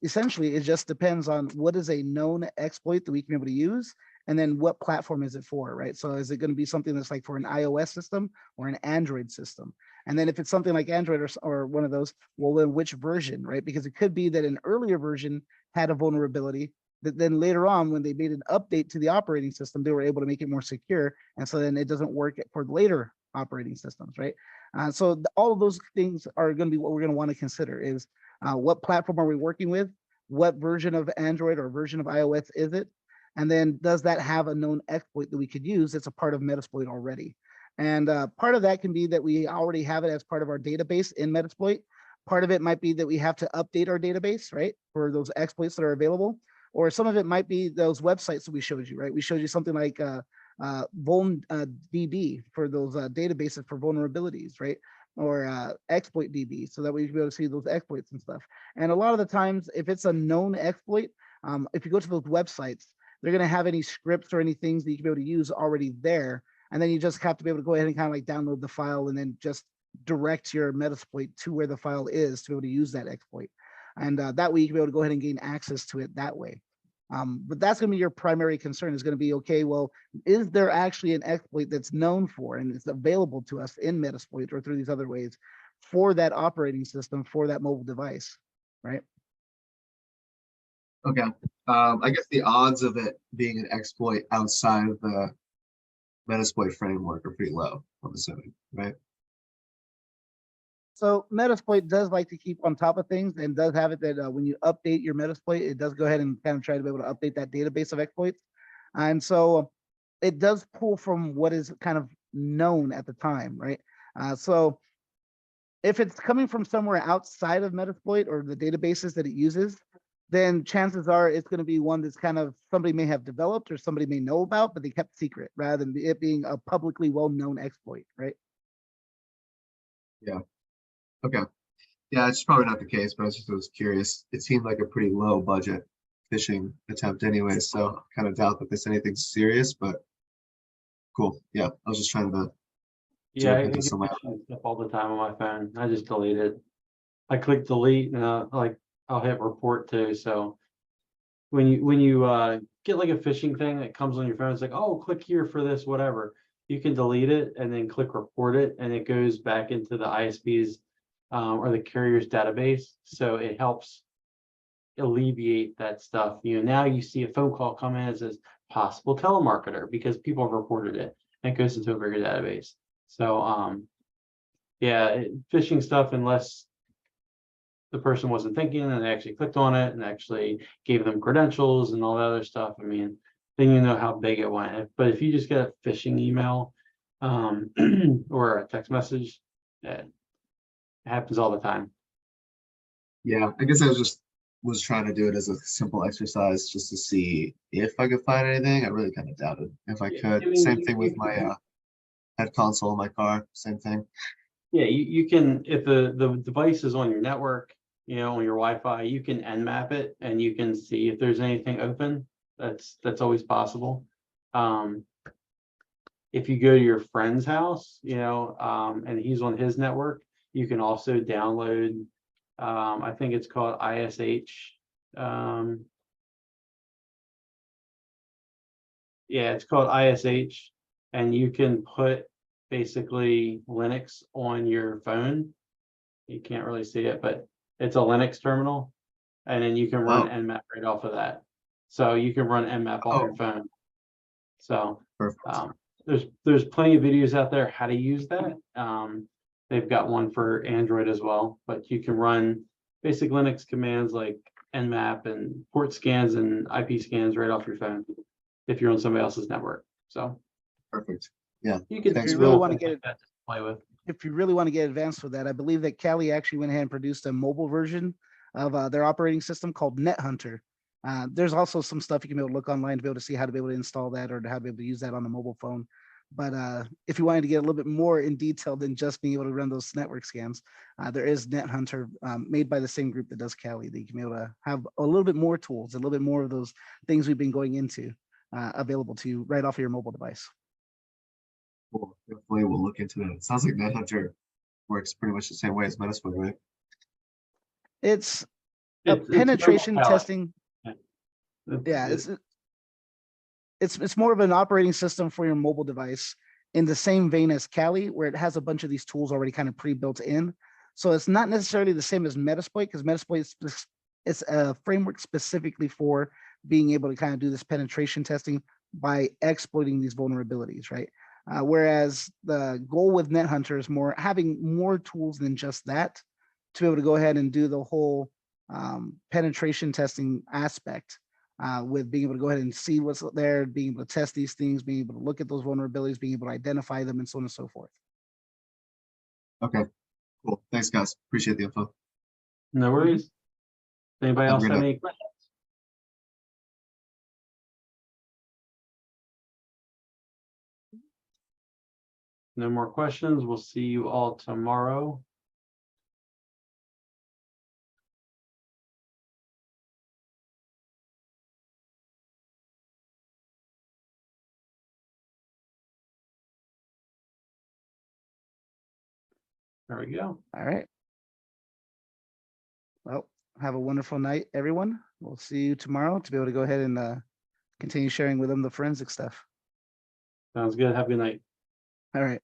essentially it just depends on what is a known exploit that we can be able to use, and then what platform is it for, right? So is it going to be something that's like for an iOS system or an Android system? And then if it's something like Android or one of those, well, then which version, right? Because it could be that an earlier version had a vulnerability that then later on, when they made an update to the operating system, they were able to make it more secure. And so then it doesn't work for later operating systems, right? So all of those things are going to be what we're going to want to consider is what platform are we working with? What version of Android or version of iOS is it? And then does that have a known exploit that we could use that's a part of Metasploit already? And part of that can be that we already have it as part of our database in Metasploit. Part of it might be that we have to update our database, right? For those exploits that are available. Or some of it might be those websites that we showed you, right? We showed you something like DB for those databases for vulnerabilities, right? Or exploit DB, so that we can be able to see those exploits and stuff. And a lot of the times, if it's a known exploit, if you go to those websites, they're going to have any scripts or any things that you can be able to use already there. And then you just have to be able to go ahead and kind of like download the file and then just direct your Metasploit to where the file is to be able to use that exploit. And that way you can be able to go ahead and gain access to it that way. But that's going to be your primary concern is going to be, okay, well, is there actually an exploit that's known for and it's available to us in Metasploit or through these other ways for that operating system, for that mobile device, right? Okay. I guess the odds of it being an exploit outside of the Metasploit framework are pretty low, I'm assuming, right? So Metasploit does like to keep on top of things and does have it that when you update your Metasploit, it does go ahead and kind of try to be able to update that database of exploits. And so it does pull from what is kind of known at the time, right? So if it's coming from somewhere outside of Metasploit or the databases that it uses, then chances are it's going to be one that's kind of somebody may have developed or somebody may know about, but they kept secret rather than it being a publicly well-known exploit, right? Yeah. Okay. Yeah, it's probably not the case, but I was curious. It seemed like a pretty low budget phishing attempt anyway, so I kind of doubt that there's anything serious, but cool. Yeah, I was just trying to Yeah, look I into get some. phishing stuff all the time on my phone. I just delete it. I click delete and I'll hit report too. So when you get like a phishing thing that comes on your phone, it's like, oh, click here for this, whatever. You can delete it and then click report it, and it goes back into the ISP's or the carrier's database. So it helps alleviate that stuff. Now you see a phone call come in as a possible telemarketer because people have reported it, and it goes into a bigger database. So yeah, phishing stuff, unless the person wasn't thinking and they actually clicked on it and actually gave them credentials and all that other stuff, I mean, then you know how big it went. But if you just get a phishing email or a text message, it happens all the time. Yeah, I guess I was trying to do it as a simple exercise just to see if I could find anything. I really kind of doubted if I I could. mean, Same thing with my head console in my car. Same thing. Yeah, you can, if the device is on your network, on your Wi-Fi, you can nmap it and you can see if there's anything open. That's always possible. If you go to your friend's house, and he's on his network, you can also download, I think it's called ISH. Yeah, it's called ISH, and you can put basically Linux on your phone. You can't really see it, but it's a Linux terminal, and then you can run nmap right off of that. So you can run nmap off your phone. So there's plenty of videos out there how to use that. They've got one for Android as well, but you can run basic Linux commands like Nmap and port scans and IP scans right off your phone if you're on somebody else's network. So Perfect. Yeah. you can If do you really little want to things get like that to play with. if you really want to get advanced with that, I believe that Kali actually went ahead and produced a mobile version of their operating system called NetHunter. There's also some stuff you can be able to look online to be able to see how to be able to install that or to how to be able to use that on a mobile phone. But if you wanted to get a little bit more in detail than just being able to run those network scans, there is NetHunter made by the same group that does Kali that you can be able to have a little bit more tools, a little bit more of those things we've been going into available to you right off of your mobile device. Cool. Definitely we'll look into that. It sounds like NetHunter works pretty much the same way as Metasploit, right? It's a It's penetration mobile palette. testing. It's- Yeah, it's- it's more of an operating system for your mobile device in the same vein as Kali, where it has a bunch of these tools already kind of pre-built in. So it's not necessarily the same as Metasploit, because Metasploit it's a framework specifically for being able to kind of do this penetration testing by exploiting these vulnerabilities, right? Whereas the goal with NetHunter is more having more tools than just that to be able to go ahead and do the whole penetration testing aspect with being able to go ahead and see what's there, being able to test these things, being able to look at those vulnerabilities, being able to identify them, and so on and so forth. Okay. Cool. Thanks, guys. Appreciate the info. No worries. Anybody Have a else great have night. any questions? No more questions. We'll see you all tomorrow. There we go. All right. Well, have a wonderful night, everyone. We'll see you tomorrow to be able to go ahead and continue sharing with them the forensic stuff. Sounds good. Have a good night. All right.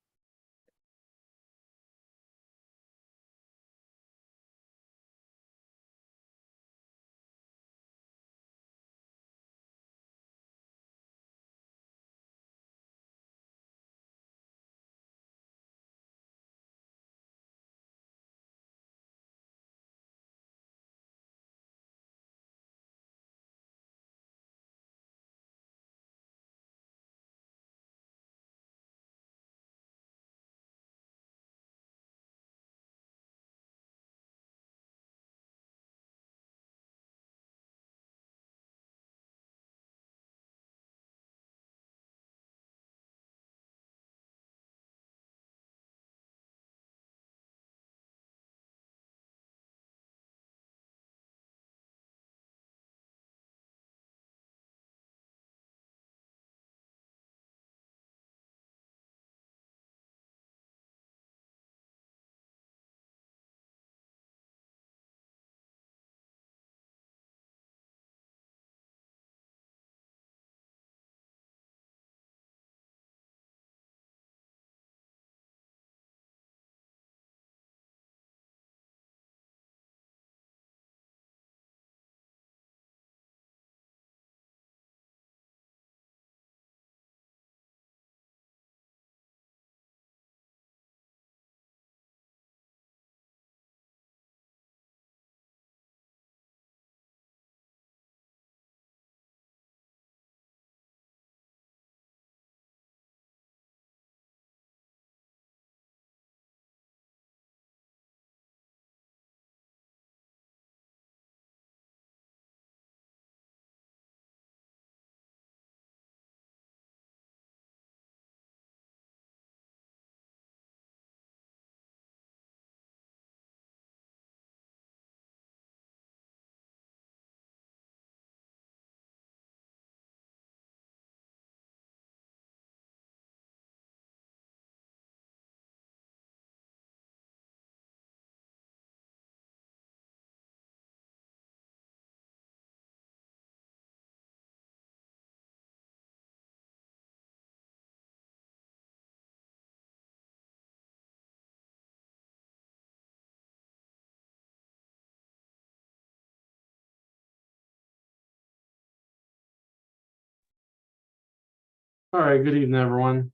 All right, good evening, everyone.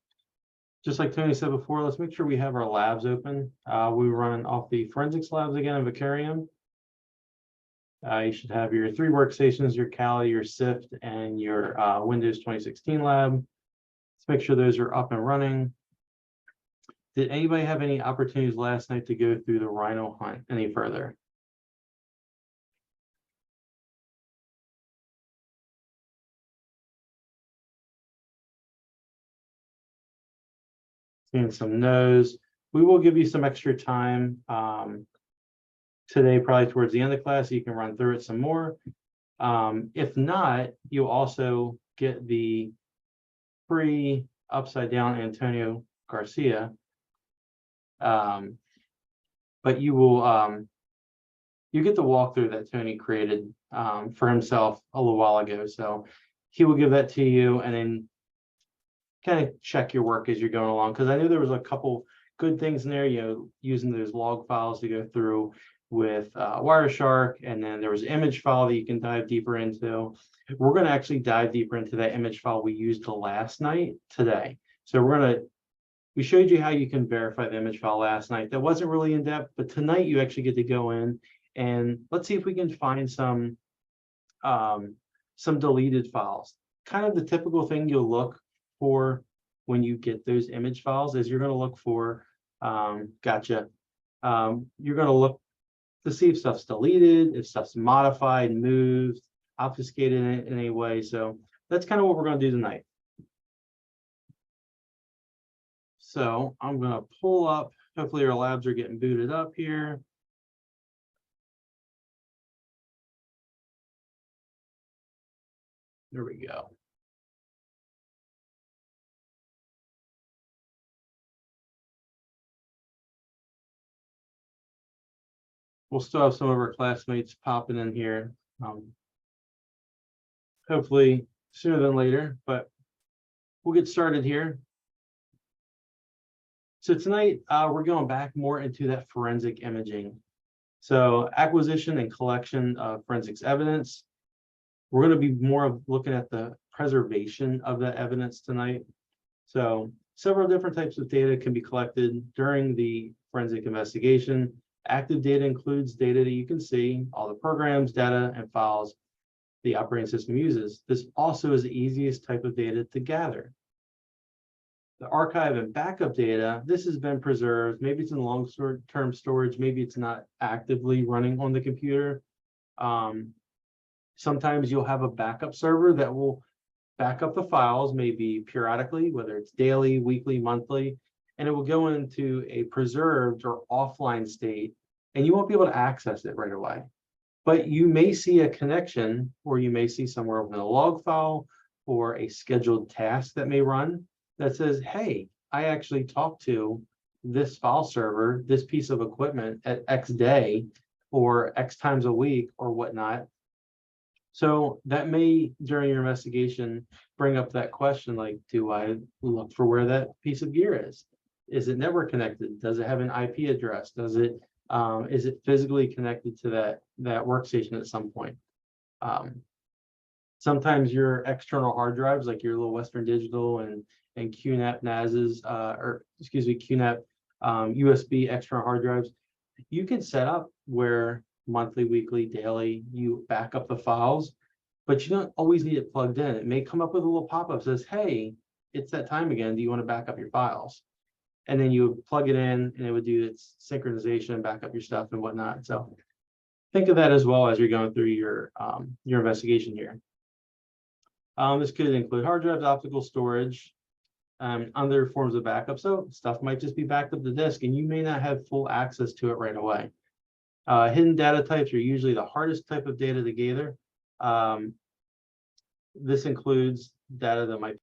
Just like Tony said before, let's make sure we have our labs open. We run off the forensics labs again in Vicarium. You should have your 3 workstations, your Kali, your Sift, and your Windows 2016 lab. Let's make sure those are up and running. Did anybody have any opportunities last night to go through the Rhino hunt any further? Seeing some no's. We will give you some extra time today, probably towards the end of class, so you can run through it some more. If not, you'll also get the free upside down Antonio Garcia. But you will you get the walkthrough that Tony created for himself a little while ago. So he will give that to you and then kind of check your work as you're going along. Because I knew there was a couple good things in there, you know, using those log files to go through with Wireshark, and then there was an image file that you can dive deeper into. We're going to actually dive deeper into that image file we used last night today. So we showed you how you can verify the image file last night. That wasn't really in depth, but tonight you actually get to go in and let's see if we can find some deleted files. Kind of the typical thing you'll look for when you get those image files is you're going to look for, you're going to look to see if stuff's deleted, if stuff's modified, moved, obfuscated in any way. So that's kind of what we're going to do tonight. So I'm going to pull up, hopefully our labs are getting booted up here. There we go. We'll still have some of our classmates popping in here. Hopefully sooner than later, but we'll get started here. So tonight, we're going back more into that forensic imaging. So acquisition and collection of forensics evidence. We're going to be more of looking at the preservation of that evidence tonight. So several different types of data can be collected during the forensic investigation. Active data includes data that you can see, all the programs, data, and files the operating system uses. This also is the easiest type of data to gather. The archive and backup data, this has been preserved. Maybe it's in long-term storage, maybe it's not actively running on the computer. Sometimes you'll have a backup server that will back up the files, maybe periodically, whether it's daily, weekly, monthly, and it will go into a preserved or offline state, and you won't be able to access it right away. But you may see a connection, or you may see somewhere in a log file or a scheduled task that may run that says, hey, I actually talked to this file server, this piece of equipment at X day or X times a week or whatnot. So that may, during your investigation, bring up that question, like, do I look for where that piece of gear is? Is it network connected? Does it have an IP address? Does it, is it physically connected to that workstation at some point? Sometimes your external hard drives, like your little Western Digital and QNAP NASs, QNAP USB external hard drives, you can set up where monthly, weekly, daily, you back up the files, but you don't always need it plugged in. It may come up with a little pop-up that says, hey, it's that time again. Do you want to back up your files? And then you would plug it in and it would do its synchronization, back up your stuff and whatnot. So think of that as well as you're going through your investigation here. This could include hard drives, optical storage, other forms of backup. So stuff might just be backed up the disk and you may not have full access to it right away. Hidden data types are usually the hardest type of data to gather. This includes data that might